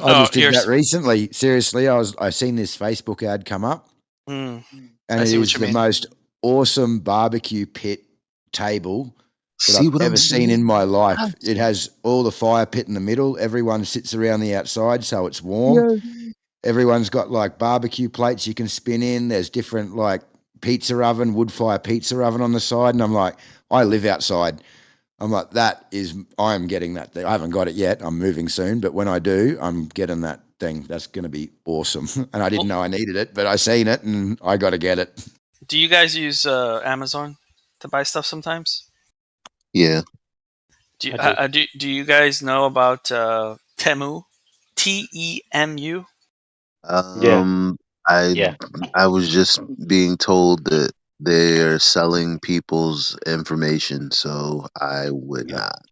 I just did that here's. recently. Seriously, I seen this Facebook ad come up, Mm, and I it see what is you the mean. most awesome barbecue pit table that See I've what I'm ever seen saying? in my life. Yes. It has all the fire pit in the middle. Everyone sits around the outside, so it's warm. Yes. Everyone's got like barbecue plates you can spin in. There's different like pizza oven, wood fire pizza oven on the side. And I'm like, I live outside. I'm like, I am getting that thing. I haven't got it yet. I'm moving soon. But when I do, I'm getting that thing. That's going to be awesome. And I didn't know I needed it, but I seen it and I got to get it. Do you guys use Amazon to buy stuff sometimes? Yeah. Do, I do. do you guys know about Temu? TEMU? Yeah. Um, I Yeah. I was just being told that they're selling people's information, so I would Yep. not.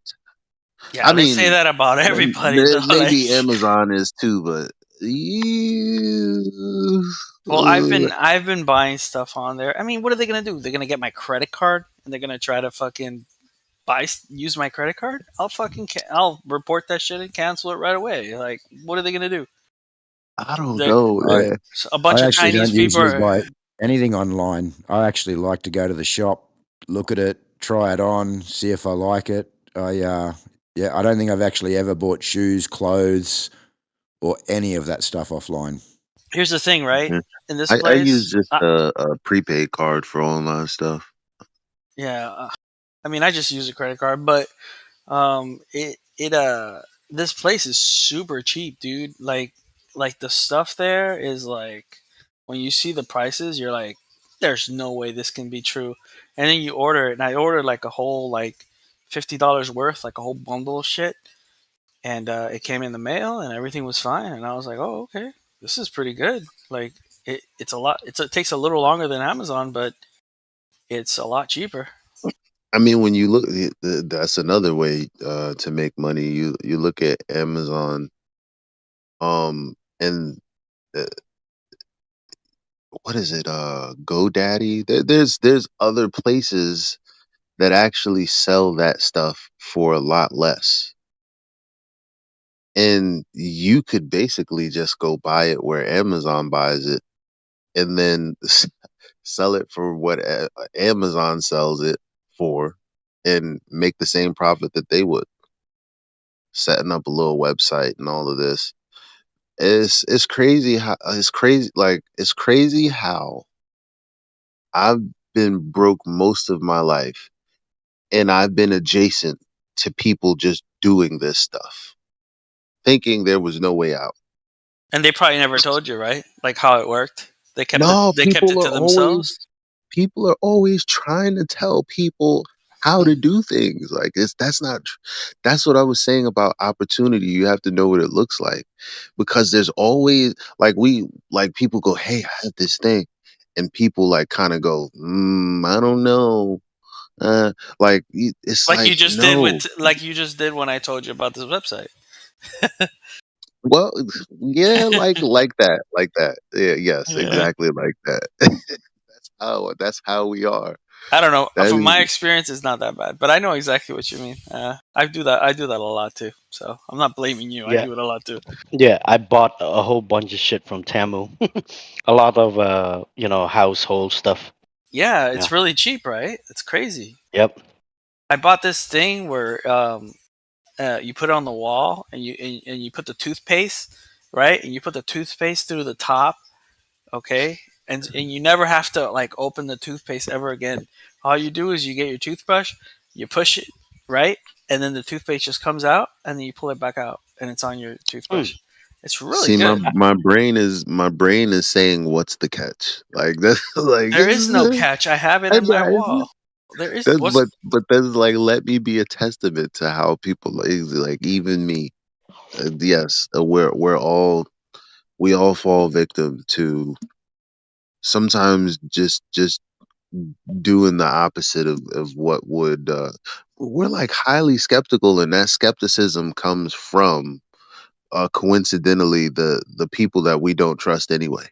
I Yeah, they say mean, that about everybody though. Like, maybe Amazon is too, but well, I've been buying stuff on there. I mean, what are they gonna do? They're gonna get my credit card and they're gonna try to fucking use my credit card? I'll report that shit and cancel it right away. Like, what are they gonna do? I don't They're, know, I man. a bunch I of actually Chinese don't people usually are. buy anything online. I actually like to go to the shop, look at it, try it on, see if I like it. Yeah, I don't think I've actually ever bought shoes, clothes, or any of that stuff offline. Here's the thing, right? Yeah. In this I use place, just a prepaid card for online stuff. yeah. I mean, I just use a credit card, but it this place is super cheap, dude. Like the stuff there is like when you see the prices, you're like, there's no way this can be true. And then you order it, and I ordered like a whole like $50 worth, like a whole bundle of shit, and it came in the mail, and everything was fine. And I was like, oh, okay, this is pretty good. Like it's a lot. It takes a little longer than Amazon, but it's a lot cheaper. I mean, when you look, that's another way to make money. You look at Amazon, and uh, what is it? GoDaddy. There's other places that actually sell that stuff for a lot less, and you could basically just go buy it where Amazon buys it, and then sell it for what Amazon sells it for, and make the same profit that they would, setting up a little website and all of this. It's crazy how it's crazy how I've been broke most of my life, and I've been adjacent to people just doing this stuff, thinking there was no way out. And they probably never told you, right? Like how it worked. They kept it. No, They kept it to themselves. people are always trying to tell people how to do things. Like that's what I was saying about opportunity. You have to know what it looks like, because there's always like people go, "Hey, I have this thing," and people like kind of go, "I don't know." It's Like you like, just did no. like you just did when I told you about this website. Well, yeah, like that, like that. Yeah, yes, Yeah. exactly like that. That's how we are. I don't know. That From my is experience, it's not that bad, but I know exactly what you mean. I do that. I do that a lot too. So I'm not blaming you. I Yeah. do it a lot too. Yeah. I bought a whole bunch of shit from Tamu. A lot of household stuff. Yeah, Yeah. it's really cheap, right? It's crazy. Yep. I bought this thing where you put it on the wall and you put the toothpaste, right? And you put the toothpaste through the top, okay? And you never have to like open the toothpaste ever again. All you do is you get your toothbrush, you push it, right? And then the toothpaste just comes out and then you pull it back out and it's on your toothbrush. It's really See, my good. my brain is saying, "What's the catch?" Like that's like There is no catch. I have it in my wall. There is what's but that's like, let me be a testament to how people like even me. Yes, we all fall victim to sometimes just doing the opposite of what would we're like highly skeptical, and that skepticism comes from coincidentally the people that we don't trust anyway.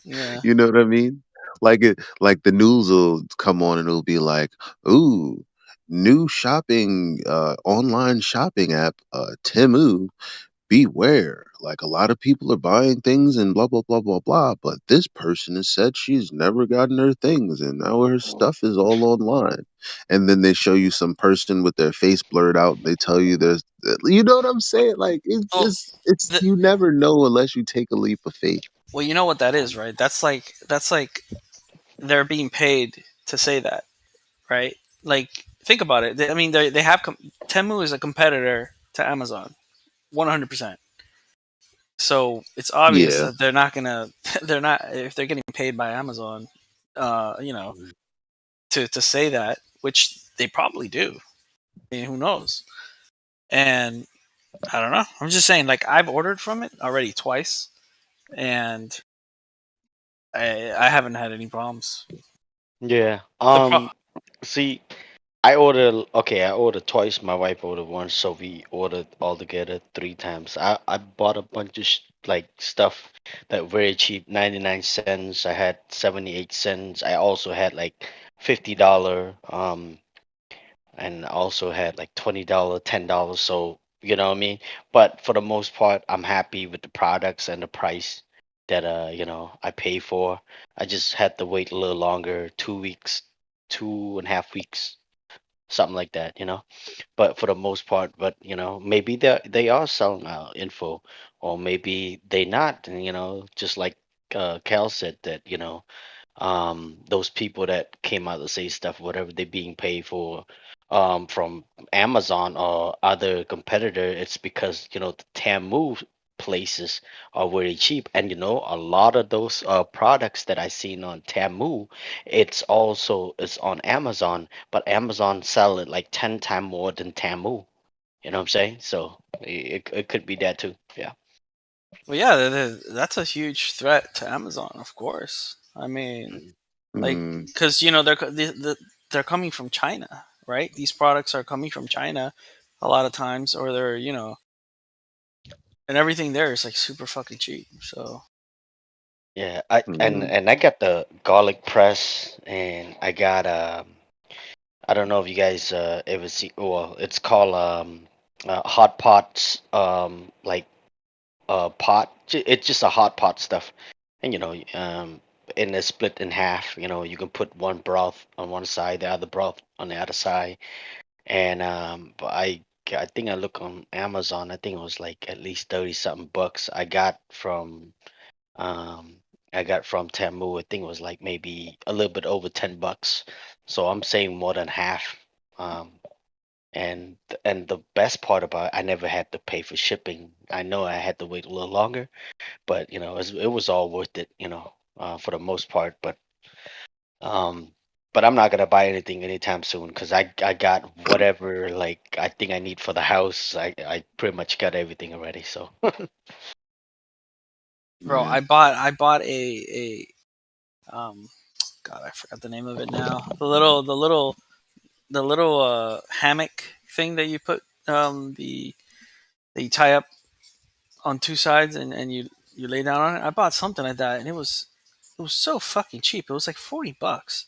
yeah. You know what I mean? Like the news will come on and it'll be like, "Ooh, new shopping online shopping app, Temu, beware. Like a lot of people are buying things and blah blah blah blah blah, but this person has said she's never gotten her things and now her stuff is all online." And then they show you some person with their face blurred out and they tell you there's, you know what I'm saying? Like Well, it's the, you never know unless you take a leap of faith. well, you know what that is, right? That's like they're being paid to say that, right? Like think about it. I mean, they have Temu is a competitor to Amazon, 100%. So it's obvious Yeah. that they're not gonna they're not if they're getting paid by Amazon, uh, you know, to say that, which they probably do. I mean, who knows? And I don't know. I'm just saying, like, I've ordered from it already twice, and I haven't had any problems. Yeah. See, I ordered twice. My wife ordered once, so we ordered all together 3 times. I bought a bunch of like stuff that very cheap, 99 cents. I had 78 cents. I also had like $50, and also had like $20, $10. So you know what I mean. But for the most part, I'm happy with the products and the price that I pay for. I just had to wait a little longer, 2 weeks, 2.5 weeks, something like that. But for the most part, but maybe they are selling our info, or maybe they not, and just like Cal said, that those people that came out to say stuff, whatever they're being paid for, from Amazon or other competitor, it's because the Tamu places are very cheap. And a lot of those products that I seen on Tamu, it's on Amazon, but Amazon sell it like 10 times more than Tamu. You know what I'm saying? So it could be that too. Yeah. Well, yeah, that's a huge threat to Amazon, of course. I mean, like, Mm. because they're coming from China, right? These products are coming from China a lot of times, or they're and everything there is like super fucking cheap. So Yeah, I and Mm. and I got the garlic press, and I got I don't know if you guys ever see. Well, it's called hot pots, like pot. It's just a hot pot stuff, and and it's split in half. You can put one broth on one side, the other broth on the other side, and but I think I look on Amazon. I think it was like at least 30 something bucks. Um I got from Tamu. I think it was like maybe a little bit over $10. So I'm saying more than half. Um and the best part about it, I never had to pay for shipping. I know I had to wait a little longer, but it was all worth it, for the most part. Um but I'm not gonna buy anything anytime soon, because I got whatever, like, I think I need for the house. I pretty much got everything already. So bro, Yeah. I bought a God, I forgot the name of it now. The little hammock thing that you put that you tie up on two sides, and you lay down on it. I bought something like that, and it was so fucking cheap. It was like $40.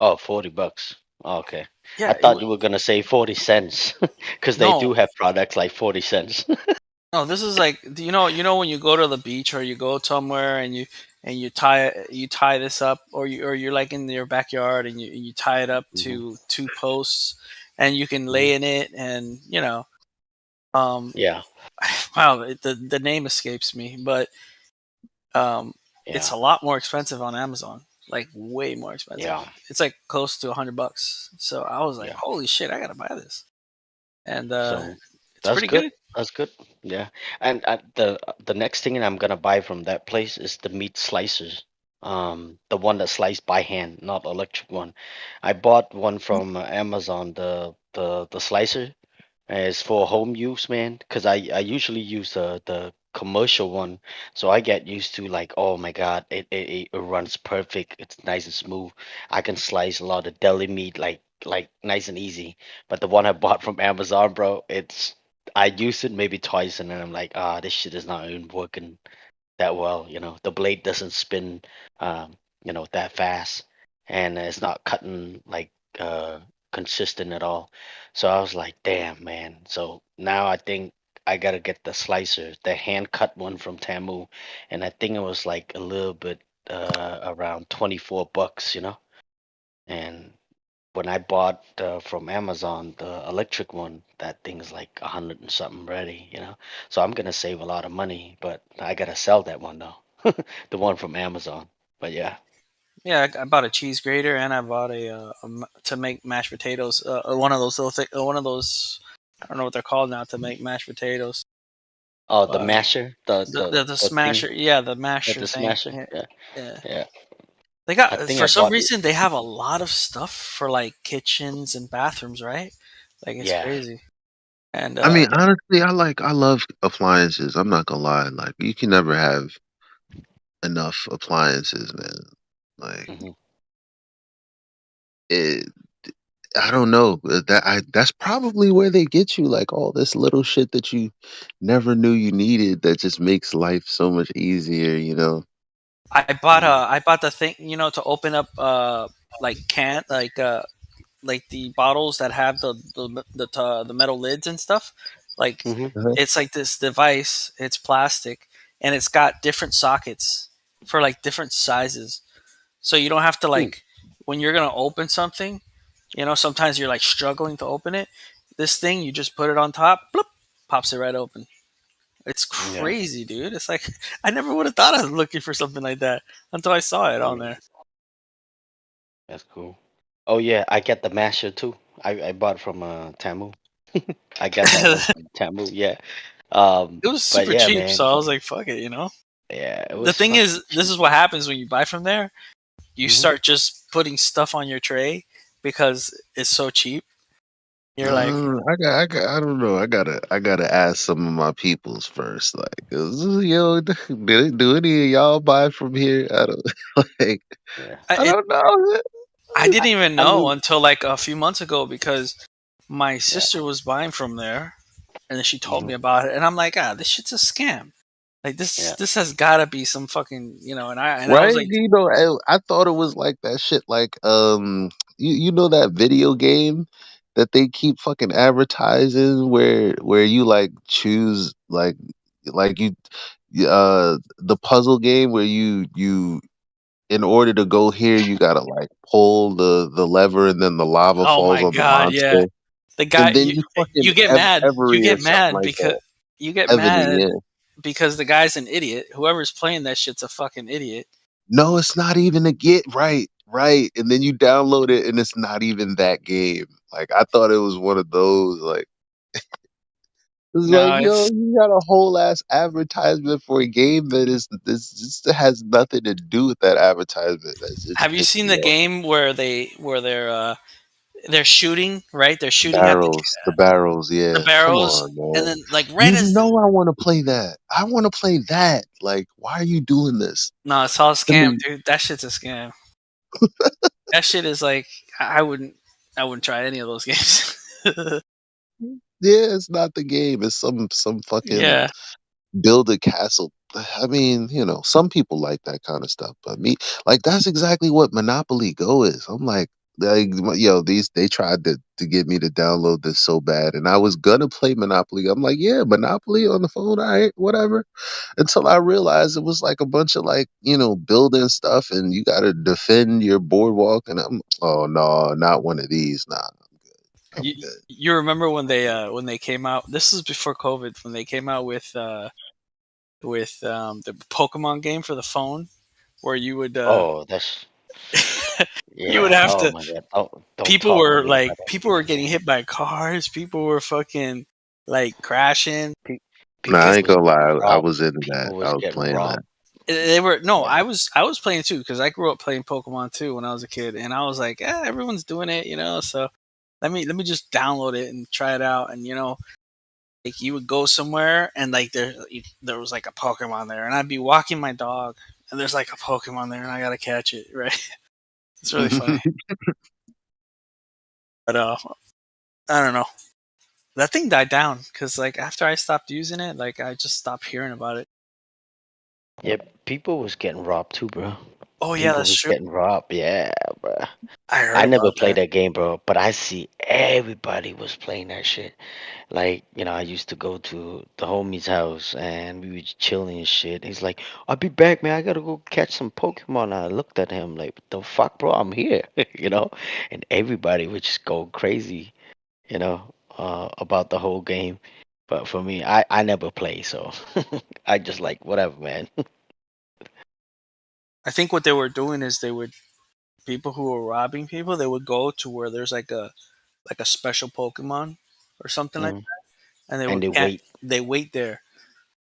Oh, $40. Oh, okay. Yeah, I thought you were gonna say 40 cents, because they do no, have products like 40 cents. no. This is like, when you go to the beach, or you go somewhere, and you tie this up, or you're like in your backyard, and you tie it up Mhm. to two posts, and you can lay in it, and um Yeah, wow, the name escapes me, but it's yeah, a lot more expensive on Amazon, like way more expensive. yeah. It's like close to $100. So I was like, Yeah. holy shit, I gotta buy this, and So it's that's pretty good. good. That's good. Yeah. And the next thing that I'm gonna buy from that place is the meat slicers. The one that sliced by hand, not electric one. I bought one from Amazon. The slicer. It's for home use, man. Because I usually use the commercial one, so I get used to, like, oh my God, it runs perfect. It's nice and smooth. I can slice a lot of deli meat, like nice and easy. But the one I bought from Amazon, bro, I used it maybe twice, and then I'm like, this shit is not even working that well. The blade doesn't spin, that fast, and it's not cutting like consistent at all. So I was like, damn, man. So now I think I gotta get the slicer, the hand cut one from Tamu, and I think it was like a little bit around $24. And when I bought from Amazon the electric one, that thing's like 100 and something ready. So I'm gonna save a lot of money, but I gotta sell that one though, the one from Amazon. But yeah, Yeah, I bought a cheese grater, and I bought to make mashed potatoes. One of those one of those, I don't know what they're called now, to make mashed potatoes. oh, the But masher, the the the the, the the thing, smasher, yeah, the yeah, masher the thing. smasher, Yeah, yeah, yeah. yeah. They I got think I For some bought it. reason they have a lot of stuff for like kitchens and bathrooms, right? Like it's Yeah. crazy. And I mean, honestly, I love appliances. I'm not gonna lie. Like, you can never have enough appliances, man. Like, hmm it. I don't know. That's probably where they get you, like all this little shit that you never knew you needed that just makes life so much easier, you know? I bought the thing, to open up like the bottles that have the metal lids and stuff. Like hmm Uh-huh. it's like this device. It's plastic and it's got different sockets for like different sizes. So you don't have to like when you're gonna open something. Sometimes you're like struggling to open it. This thing, you just put it on top, bloop, pops it right open. It's Yeah. crazy, dude. It's like I never would have thought I was looking for something like that until I saw it on Yeah. there. That's cool. Oh yeah, I get the masher too. I bought from Tamu. I got that one from Tamu. Yeah. It was But super yeah, cheap, man. so I was like, "Fuck it," Yeah, it The was thing fucking is, this cheap. is what happens when you buy from there. You hmm start just putting stuff on your tray because it's so cheap. You're like, I don't know. I gotta ask some of my peoples first. Like, yo, do any of y'all buy from here? I don't like. Yeah. I don't know. I didn't even I know mean, until like a few months ago because my yeah. sister was buying from there, and then she told hmm me about it, and I'm like, this shit's a scam. Like this, Yeah. this has got to be some fucking, and I was Right? like, You know, I thought it was like that shit. Like, you know that video game that they keep fucking advertising where you like choose like the puzzle game where you in order to go here you gotta like pull the lever and then the lava oh falls my on the god, yeah. monster The and guy, then you you fucking you get mad, you Every or get something mad like because that. you get Ebony, mad yeah. because the guy's an idiot. Whoever's playing that shit's a fucking idiot. No, it's not even a get right, right. And then you download it and it's not even that game. Like I thought it was one of those like it's like, No, yo, it's. you got a whole ass advertisement for a game that is this just has nothing to do with that advertisement. That's just Have you pissed seen me the off. game where they're shooting, right? They're shooting at The barrels, the yeah. Come barrels, on, and man. then like right You as know I want to play that. I want to play that. Like, why are you doing this? no, it's all a I scam, mean, dude. That shit's a scam. That shit is like I wouldn't try any of those games. yeah, it's not the game. It's some fucking Yeah. build a castle. I mean, you know, some people like that kind of stuff, but me, like, that's exactly what Monopoly Go is. I'm like, yo, these they tried to get me to download this so bad, and I was gonna play Monopoly. I'm like, yeah, Monopoly on the phone, all right, whatever. Until I realized it was like a bunch of like, you know, building stuff, and you got to defend your boardwalk, and oh no, not one of these, nah. I'm You good. you remember when they came out? This is before COVID when they came out with the Pokemon game for the phone where you would Oh, that's you would yeah. have Oh to. my god. Don't talk to me about that People game, were getting man. hit by cars. People were fucking like crashing Nah, I because People ain't was gonna getting lie, I robbed. was into that. People I was was getting playing that. robbed. they were no. Yeah. I was playing too because I grew up playing Pokemon too when I was a kid, and I was like, everyone's doing it, So let me just download it and try it out, and like you would go somewhere and like there was like a Pokemon there, and I'd be walking my dog, and there's like a Pokemon there, and I gotta catch it, right? It's really funny, but I don't know. That thing died down because like after I stopped using it, like I just stopped hearing about it. Yeah, people was getting robbed too, bro. Oh yeah, People that's was true. getting robbed. Yeah, bro. I heard I never about played that. that game, bro, but I see everybody was playing that shit. Like, I used to go to the homie's house and we were chilling and shit. He's like, I'll be back, man. I gotta go catch some Pokemon. I looked at him like, what the fuck, bro? I'm here, And everybody would just go crazy, about the whole game. But for me, I never play, so I just like, whatever, man. I think what they were doing is people who were robbing people, they would go to where there's like a special Pokemon or something like Mm. that, and they And would they wait. they wait there.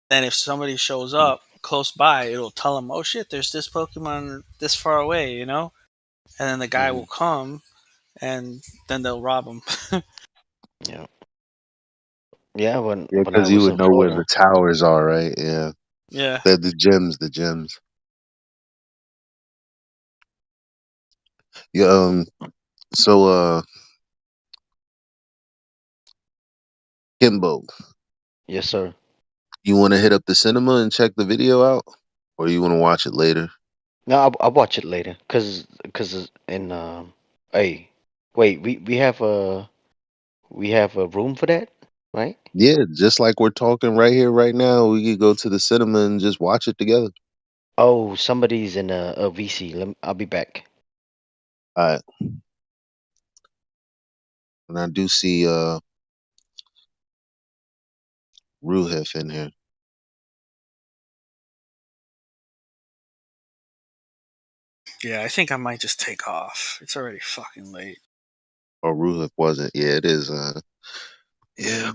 Then if somebody shows Mm. up close by, it'll tell them, "Oh shit, there's this Pokemon this far away," And then the guy hmm will come, and then they'll rob him. Yeah. Yeah, Yeah, when I because you was would in know where the Florida. towers are, right? Yeah. Yeah. The gems, the gems. Yeah. So, Kimbo, Yes, sir. you want to hit up the cinema and check the video out, or you want to watch it later? No, I'll watch it later. Cause in hey, wait, we have a room for that, right? Yeah, just like we're talking right here, right now, we could go to the cinema and just watch it together. Oh, somebody's in a VC. I'll be back. All right. And I do see Ruhif in here. Yeah, I think I might just take off. It's already fucking late. Oh, Ruhif wasn't. Yeah, it is. Yeah.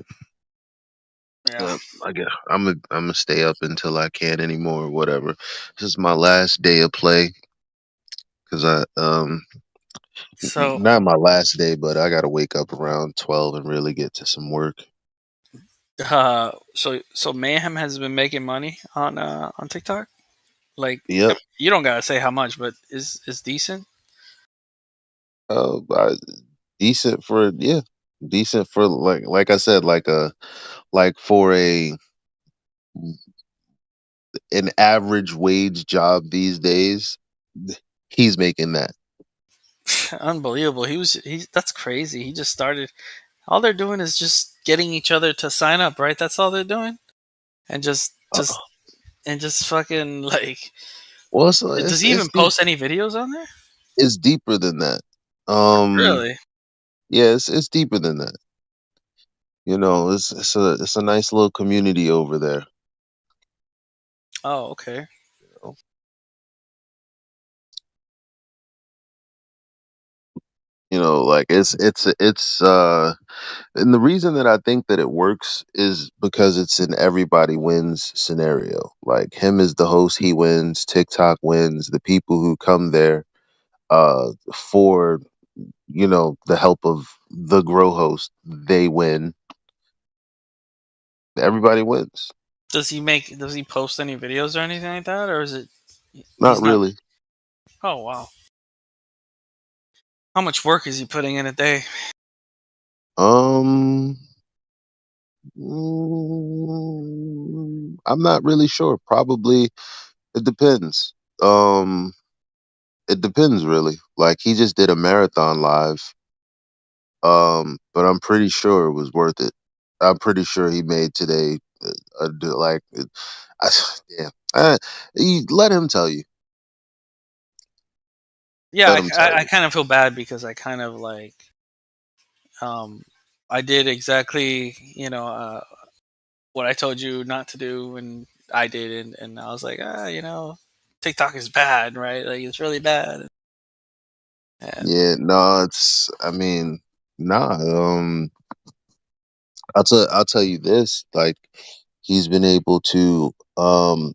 Yeah. I guess I'm gonna stay up until I can't anymore, or whatever. This is my last day of play because So not my last day, but I gotta wake up around 12 and really get to some work. so Mayhem has been making money on TikTok. Like, Yep. you don't gotta say how much, but is decent. I, decent for yeah, decent for like I said, like for an average wage job these days, he's making that. Unbelievable. He's that's crazy. He just started. All they're doing is just getting each other to sign up, right? That's all they're doing, and just fucking like. Well, Does he even post any videos on there? it's deeper than that. Um, Really? yeah, it's deeper than that. You know, it's a nice little community over there. Oh, okay. You know, like it's and the reason that I think that it works is because it's an everybody wins scenario. Like him as the host, he wins, TikTok wins, the people who come there for the help of the grow host, they win. Everybody wins. Does he post any videos or anything like that, or is it Not he's not? really. Oh wow. How much work is he putting in a day? Um I'm not really sure. Probably it depends. Um it depends really. Like he just did a marathon live. But I'm pretty sure it was worth it. I'm pretty sure he made today like I, yeah. Let him tell you. Yeah, Let him tell I you. kind of feel bad because I kind of like um I did exactly what I told you not to do, and I did, and I was like, TikTok is bad, right? Like it's really bad. And Yeah, no, it's I mean, nah, I'll tell you this, like he's been able to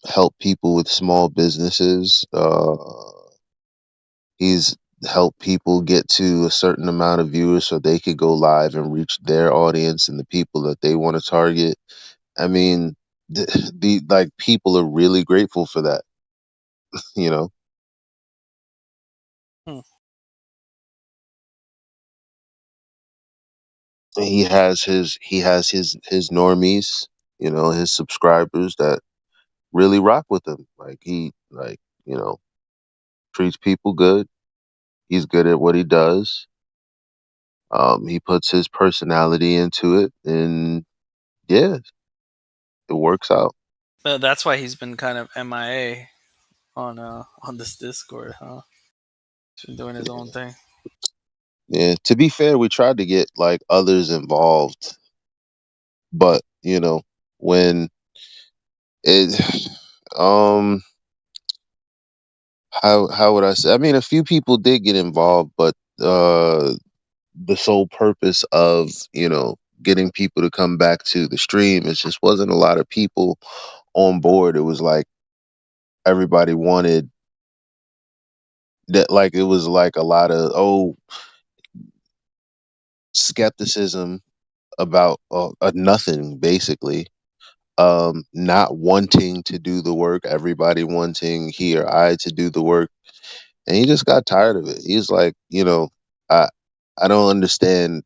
help people with small businesses. He's helped people get to a certain amount of viewers so they could go live and reach their audience and the people that they want to target. I mean, the like people are really grateful for that, you know. hmm. And he has his normies, his subscribers that really rock with him. Like he treats people good. He's good at what he does. He puts his personality into it, and yeah, it works out. That's why he's been kind of MIA on this Discord, huh? He's been doing his own thing. Yeah. To be fair, we tried to get like others involved, but when it, um, how would I say? I mean, a few people did get involved, but the sole purpose of getting people to come back to the stream, it just wasn't a lot of people on board. It was like everybody wanted that, like it was like a lot of skepticism about a nothing basically. Not wanting to do the work, everybody wanting he or I to do the work, and he just got tired of it. He's like, I I don't understand.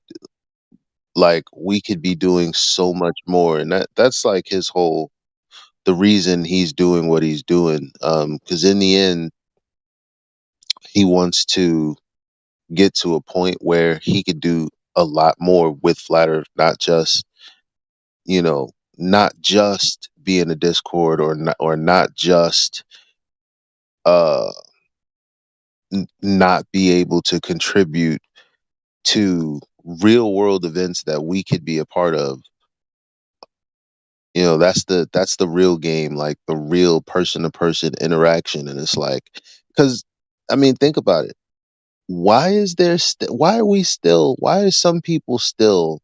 Like we could be doing so much more, and that's like his whole the reason he's doing what he's doing. Because in the end, he wants to get to a point where he could do a lot more with Flat Earth, not just be in a Discord or not just uh not be able to contribute to real world events that we could be a part of. That's the real game, like the real person to person interaction. And it's like, because I mean, think about it. Why are some people still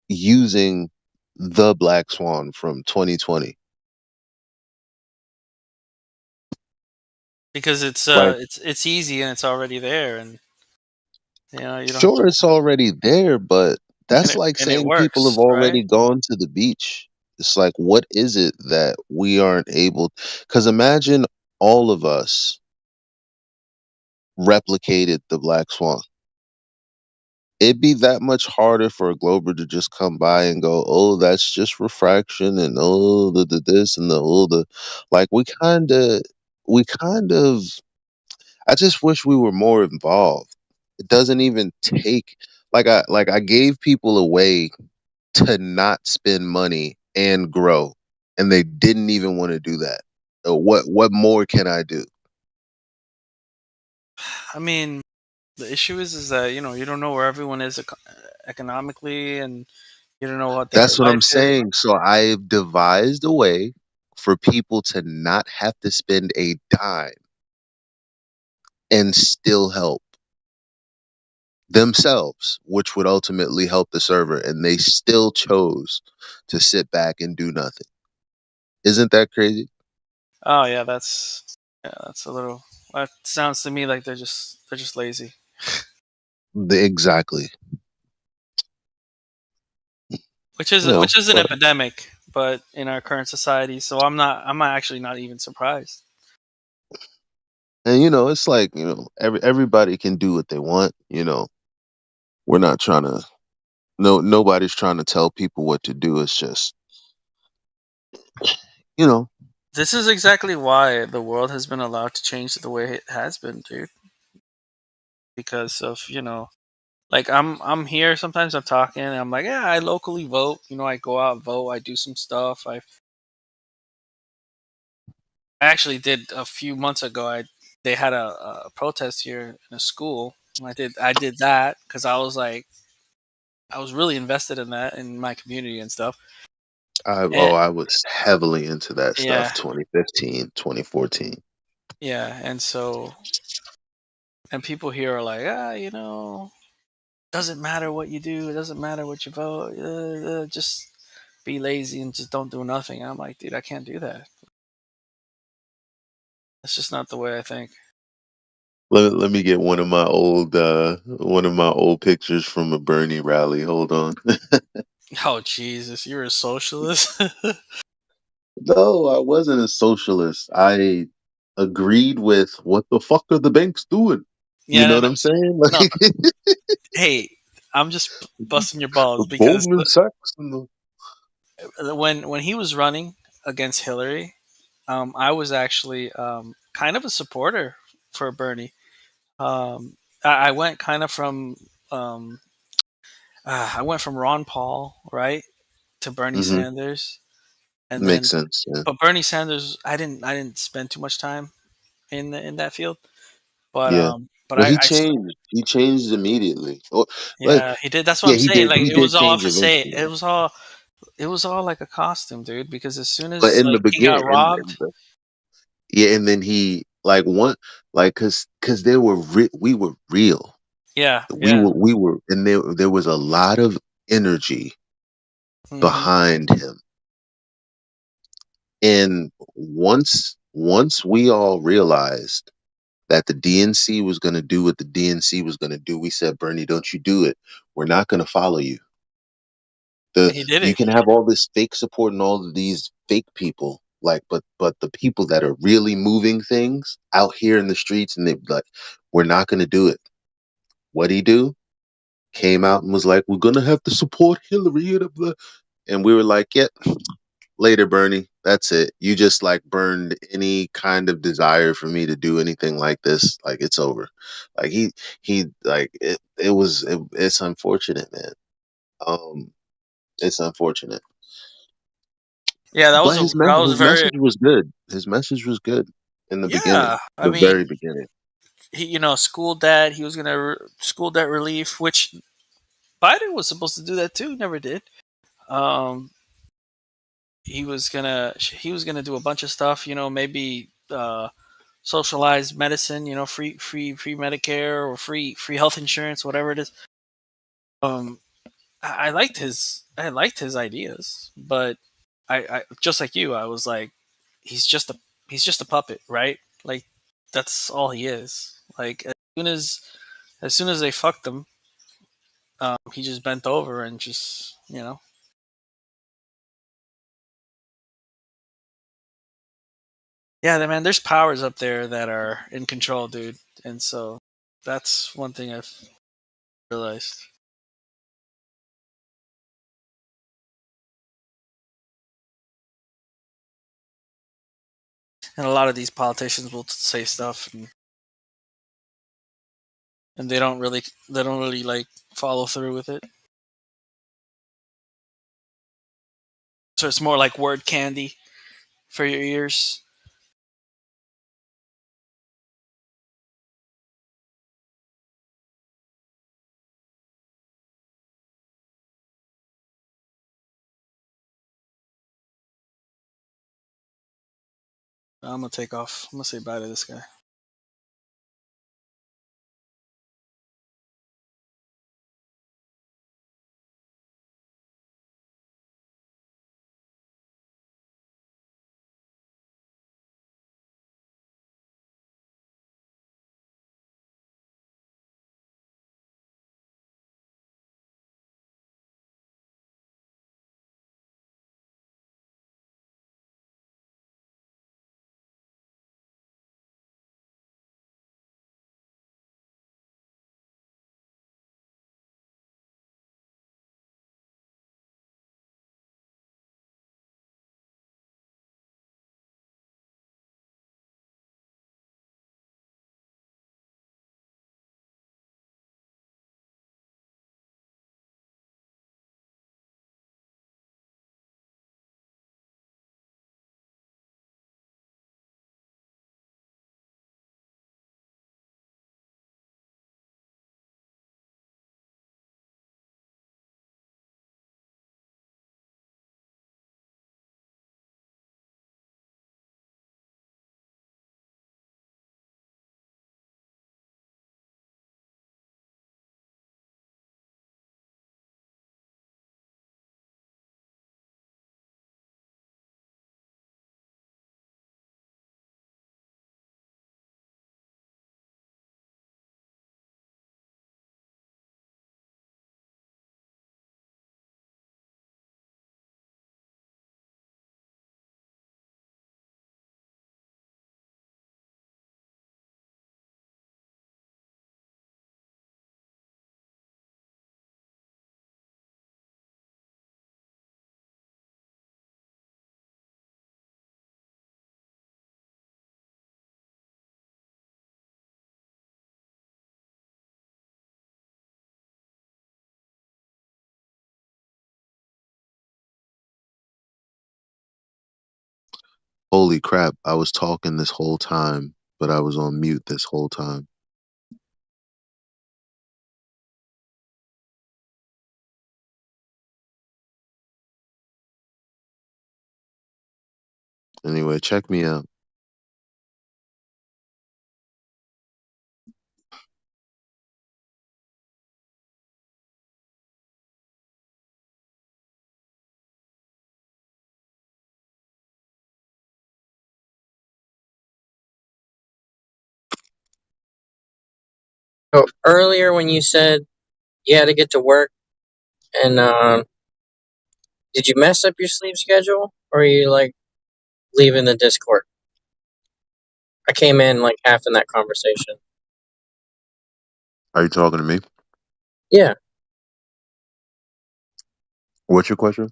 using the Black Swan from 2020? Because Like, it's easy and it's already there, and you know you don't have sure, to, it's already there, but and that's it like and it saying people have works, right? already gone to the beach. It's like, what is it that we aren't able? Because imagine all of us replicated the Black Swan. It'd be that much harder for a glober to just come by and go, "Oh, that's just refraction," and "Oh, the this and the oh the," like we kind of. I just wish we were more involved. It doesn't even take like I gave people a way to not spend money and grow, and they didn't even want to do that. What more can I do? I mean, the issue is that you don't know where everyone is economically, and you don't know what their That's what I'm life is. saying. So I've devised a way for people to not have to spend a dime and still help themselves, which would ultimately help the server, and they still chose to sit back and do nothing. Isn't that crazy? Oh yeah, that's a little. That sounds to me like they're just lazy. Exactly. Which is an But epidemic, but in our current society. So I'm actually not even surprised. and it's like everybody can do what they want. We're not trying to. No, nobody's trying to tell people what to do. It's just you know This is exactly why the world has been allowed to change the way it has been, dude. Because of like I'm here. Sometimes I'm talking. And I'm like, yeah, I locally vote. I go out, vote. I do some stuff. I actually did a few months ago. They had a protest here in a school. And I did that because I was really invested in that in my community and stuff. And I was heavily into that yeah, stuff 2015, 2014. yeah, and people here are like, doesn't matter what you do, it doesn't matter what you vote, just be lazy and just don't do nothing. I'm like, dude, I can't do that. That's just not the way I think. Let me get one of my old pictures from a Bernie rally. Hold on. Oh Jesus, you're a socialist. No, I wasn't a socialist. I agreed with what the fuck are the banks doing? You Yeah, know no, what no, I'm saying? no. Like Hey, I'm just busting your balls because Goldman Sachs and when he was running against Hillary, I was actually kind of a supporter for Bernie. I went kind of from I went from Ron Paul, right, to Bernie hmm Sanders, and Makes then sense. Yeah. but Bernie Sanders, I didn't spend too much time in that field, but Yeah. but Well, I, he I s- changed. He changed immediately. But yeah, he did. That's what yeah, I'm he saying. did. Like He it was did all a change facade. eventually. It was all like a costume, dude. Because as soon But as in the like he got beginning, robbed, yeah, and then he like one like because we were real. yeah, We yeah. were we were and there was a lot of energy Hmm. behind him. And once we all realized that the DNC was going to do what the DNC was going to do, we said, Bernie, don't you do it. We're not going to follow you. He did You it. can have all this fake support and all of these fake people, like, but the people that are really moving things out here in the streets, and they like, we're not going to do it. What'd he do? Came out and was like, we're gonna have to support Hillary, and we were like, yeah, later, Bernie. That's it. You just like burned any kind of desire for me to do anything like this. Like it's over. Like he like it's unfortunate, man. Um, it's unfortunate. Yeah, But that was his very. message was good. His message was good in the beginning, Yeah, I the very mean, beginning. he school debt. He was gonna school debt relief, which Biden was supposed to do that too. Never did. Um, he was gonna do a bunch of stuff. Maybe socialized medicine. Free Medicare or free health insurance, whatever it is. Um, I liked his ideas, but I just like you, I was like, he's just a he's just a puppet, right? Like that's all he is. Like as soon as they fucked him, he just bent over and just yeah, man. There's powers up there that are in control, dude, and so that's one thing I've realized. And a lot of these politicians will say stuff and they don't really like follow through with it. So it's more like word candy for your ears. I'm gonna take off. I'm gonna say bye to this guy. Holy crap! I was talking this whole time, but I was on mute this whole time. Anyway, check me out. So earlier when you said you had to get to work and Did you mess up your sleep schedule, or are you like leaving the Discord? I came in like half in that conversation. Are you talking to me? Yeah. What's your question?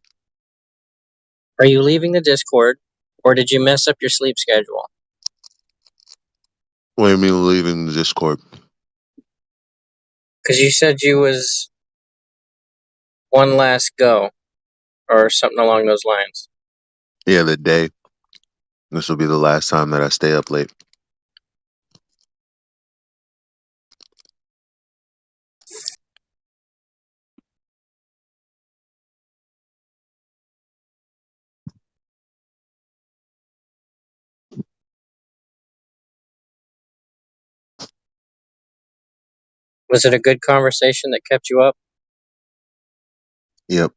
Are you leaving the Discord, or did you mess up your sleep schedule? What do you mean leaving the Discord? Because you said you was one last go, or something along those lines. Yeah, the day. This will be the last time that I stay up late. Was it a good conversation that kept you up? Yep.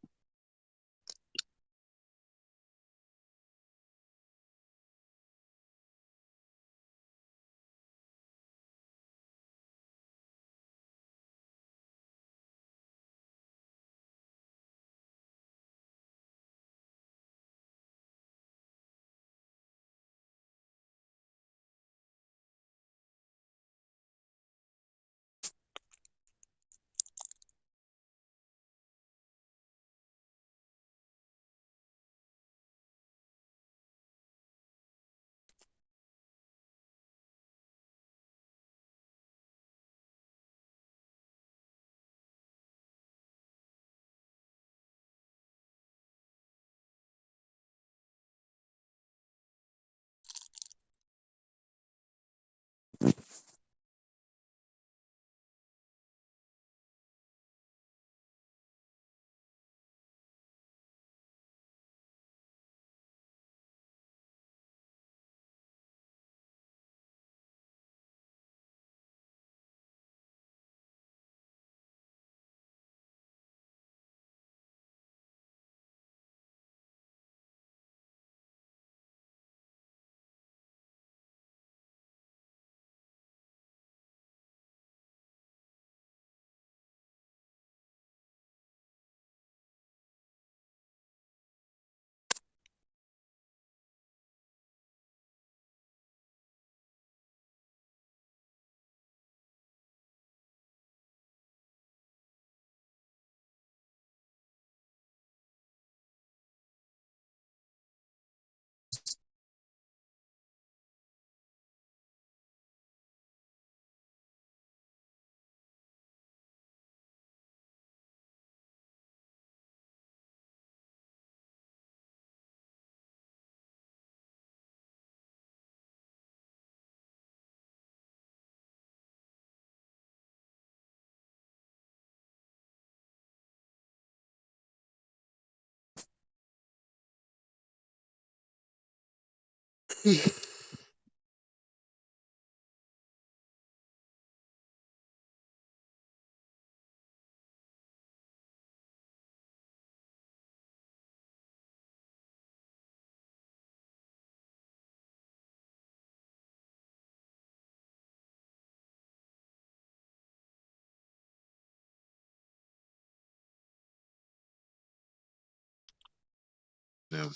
Yeah.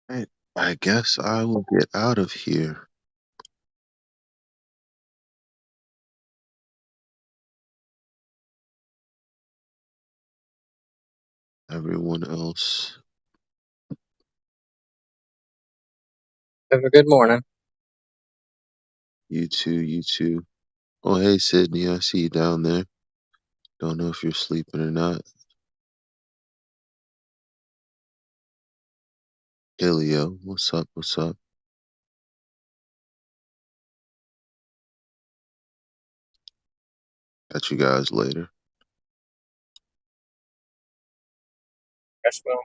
Right. I guess I will get out of here. Everyone else. Have a good morning. You too, you too. Oh, hey, Sydney, I see you down there. Don't know if you're sleeping or not. Hey, Leo, what's up, what's up? Catch you guys later. Yes, well.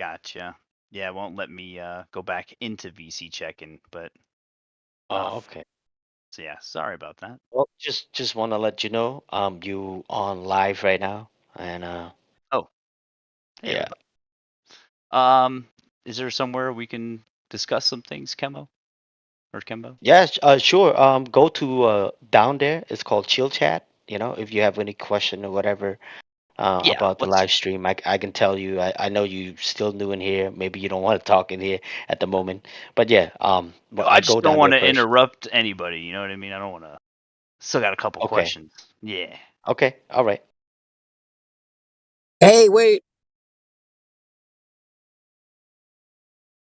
Gotcha. Yeah, it won't let me go back into VC check-in, but Oh, okay. so yeah, sorry about that. Well, just want to let you know, you on live right now, and Oh, hey yeah. everybody. Is there somewhere we can discuss some things, Kemo or Kembo? Yes, sure. Go to down there. It's called Chill Chat. You know, if you have any question or whatever Yeah, about the let's. live stream, I can tell you. I know you still new in here. Maybe you don't want to talk in here at the moment. But yeah, but I go just don't down want there to first. interrupt anybody. You know what I mean? I don't want to. Still got a couple Okay. questions. Yeah. Okay. All right. Hey, wait.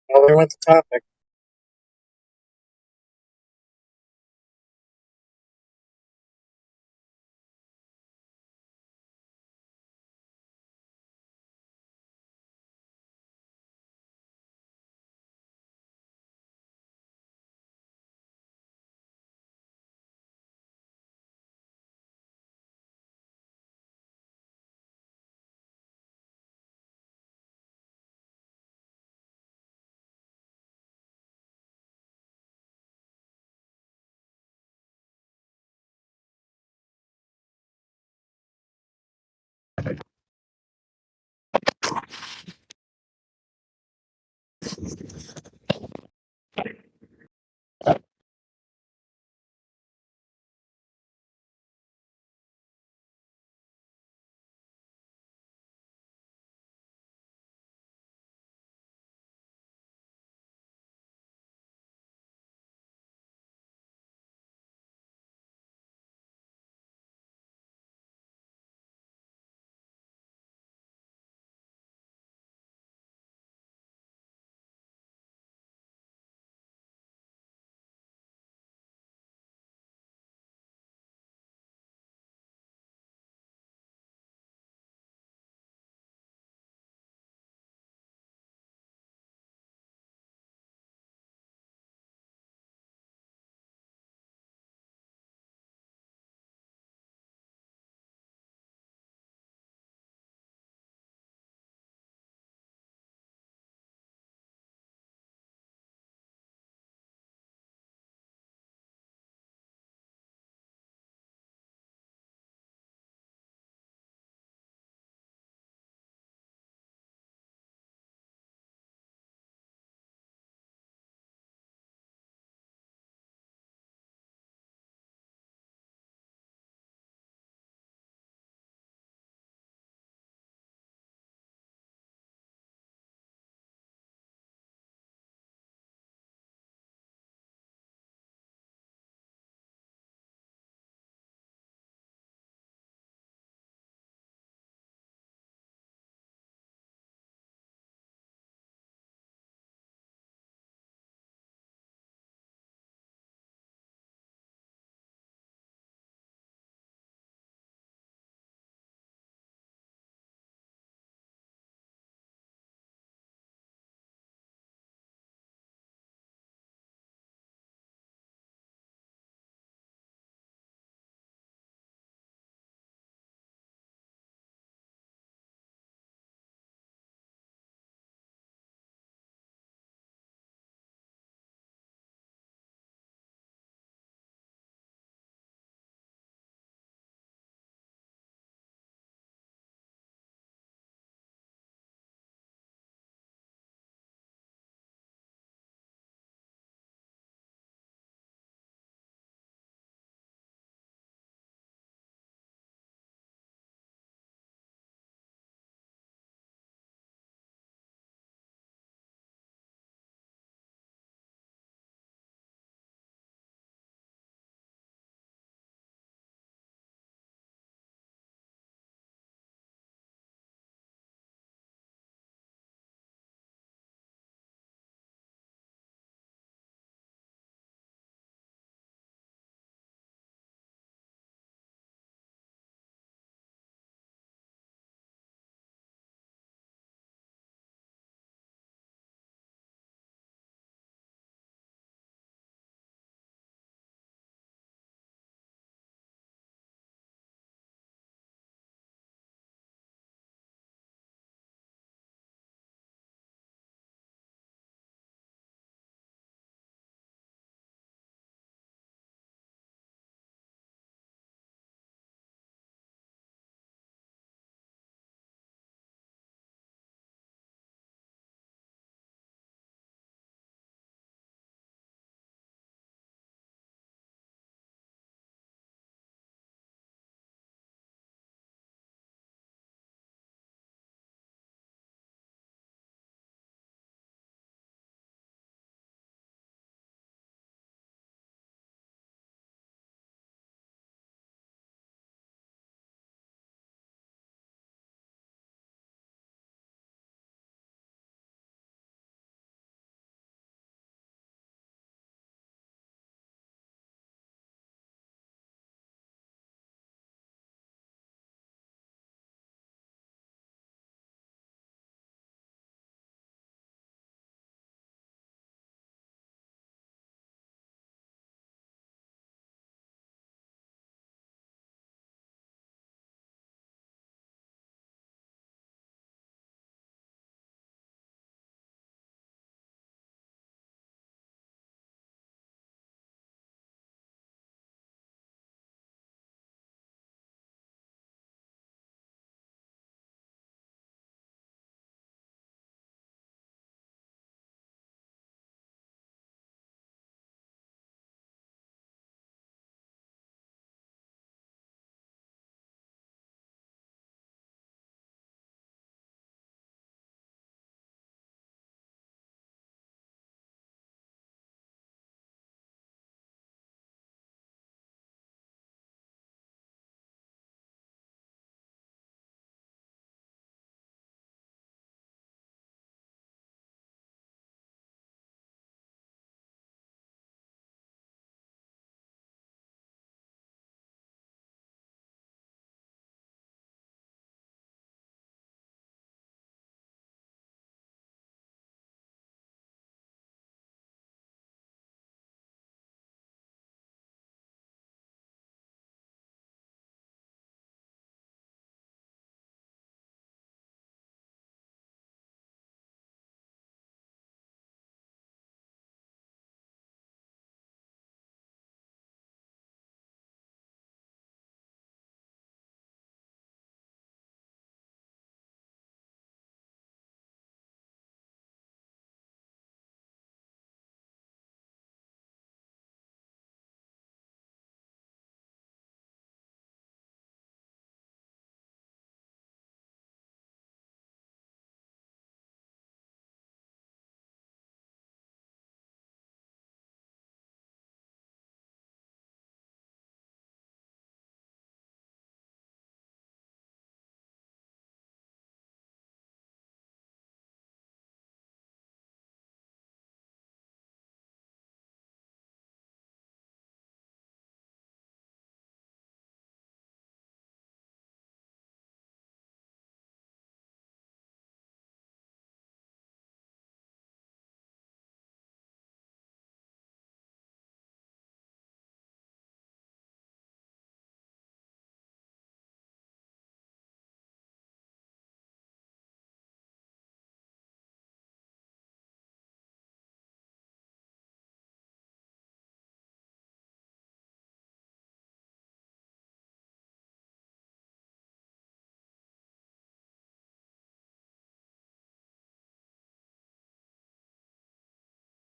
Well, we went to topic.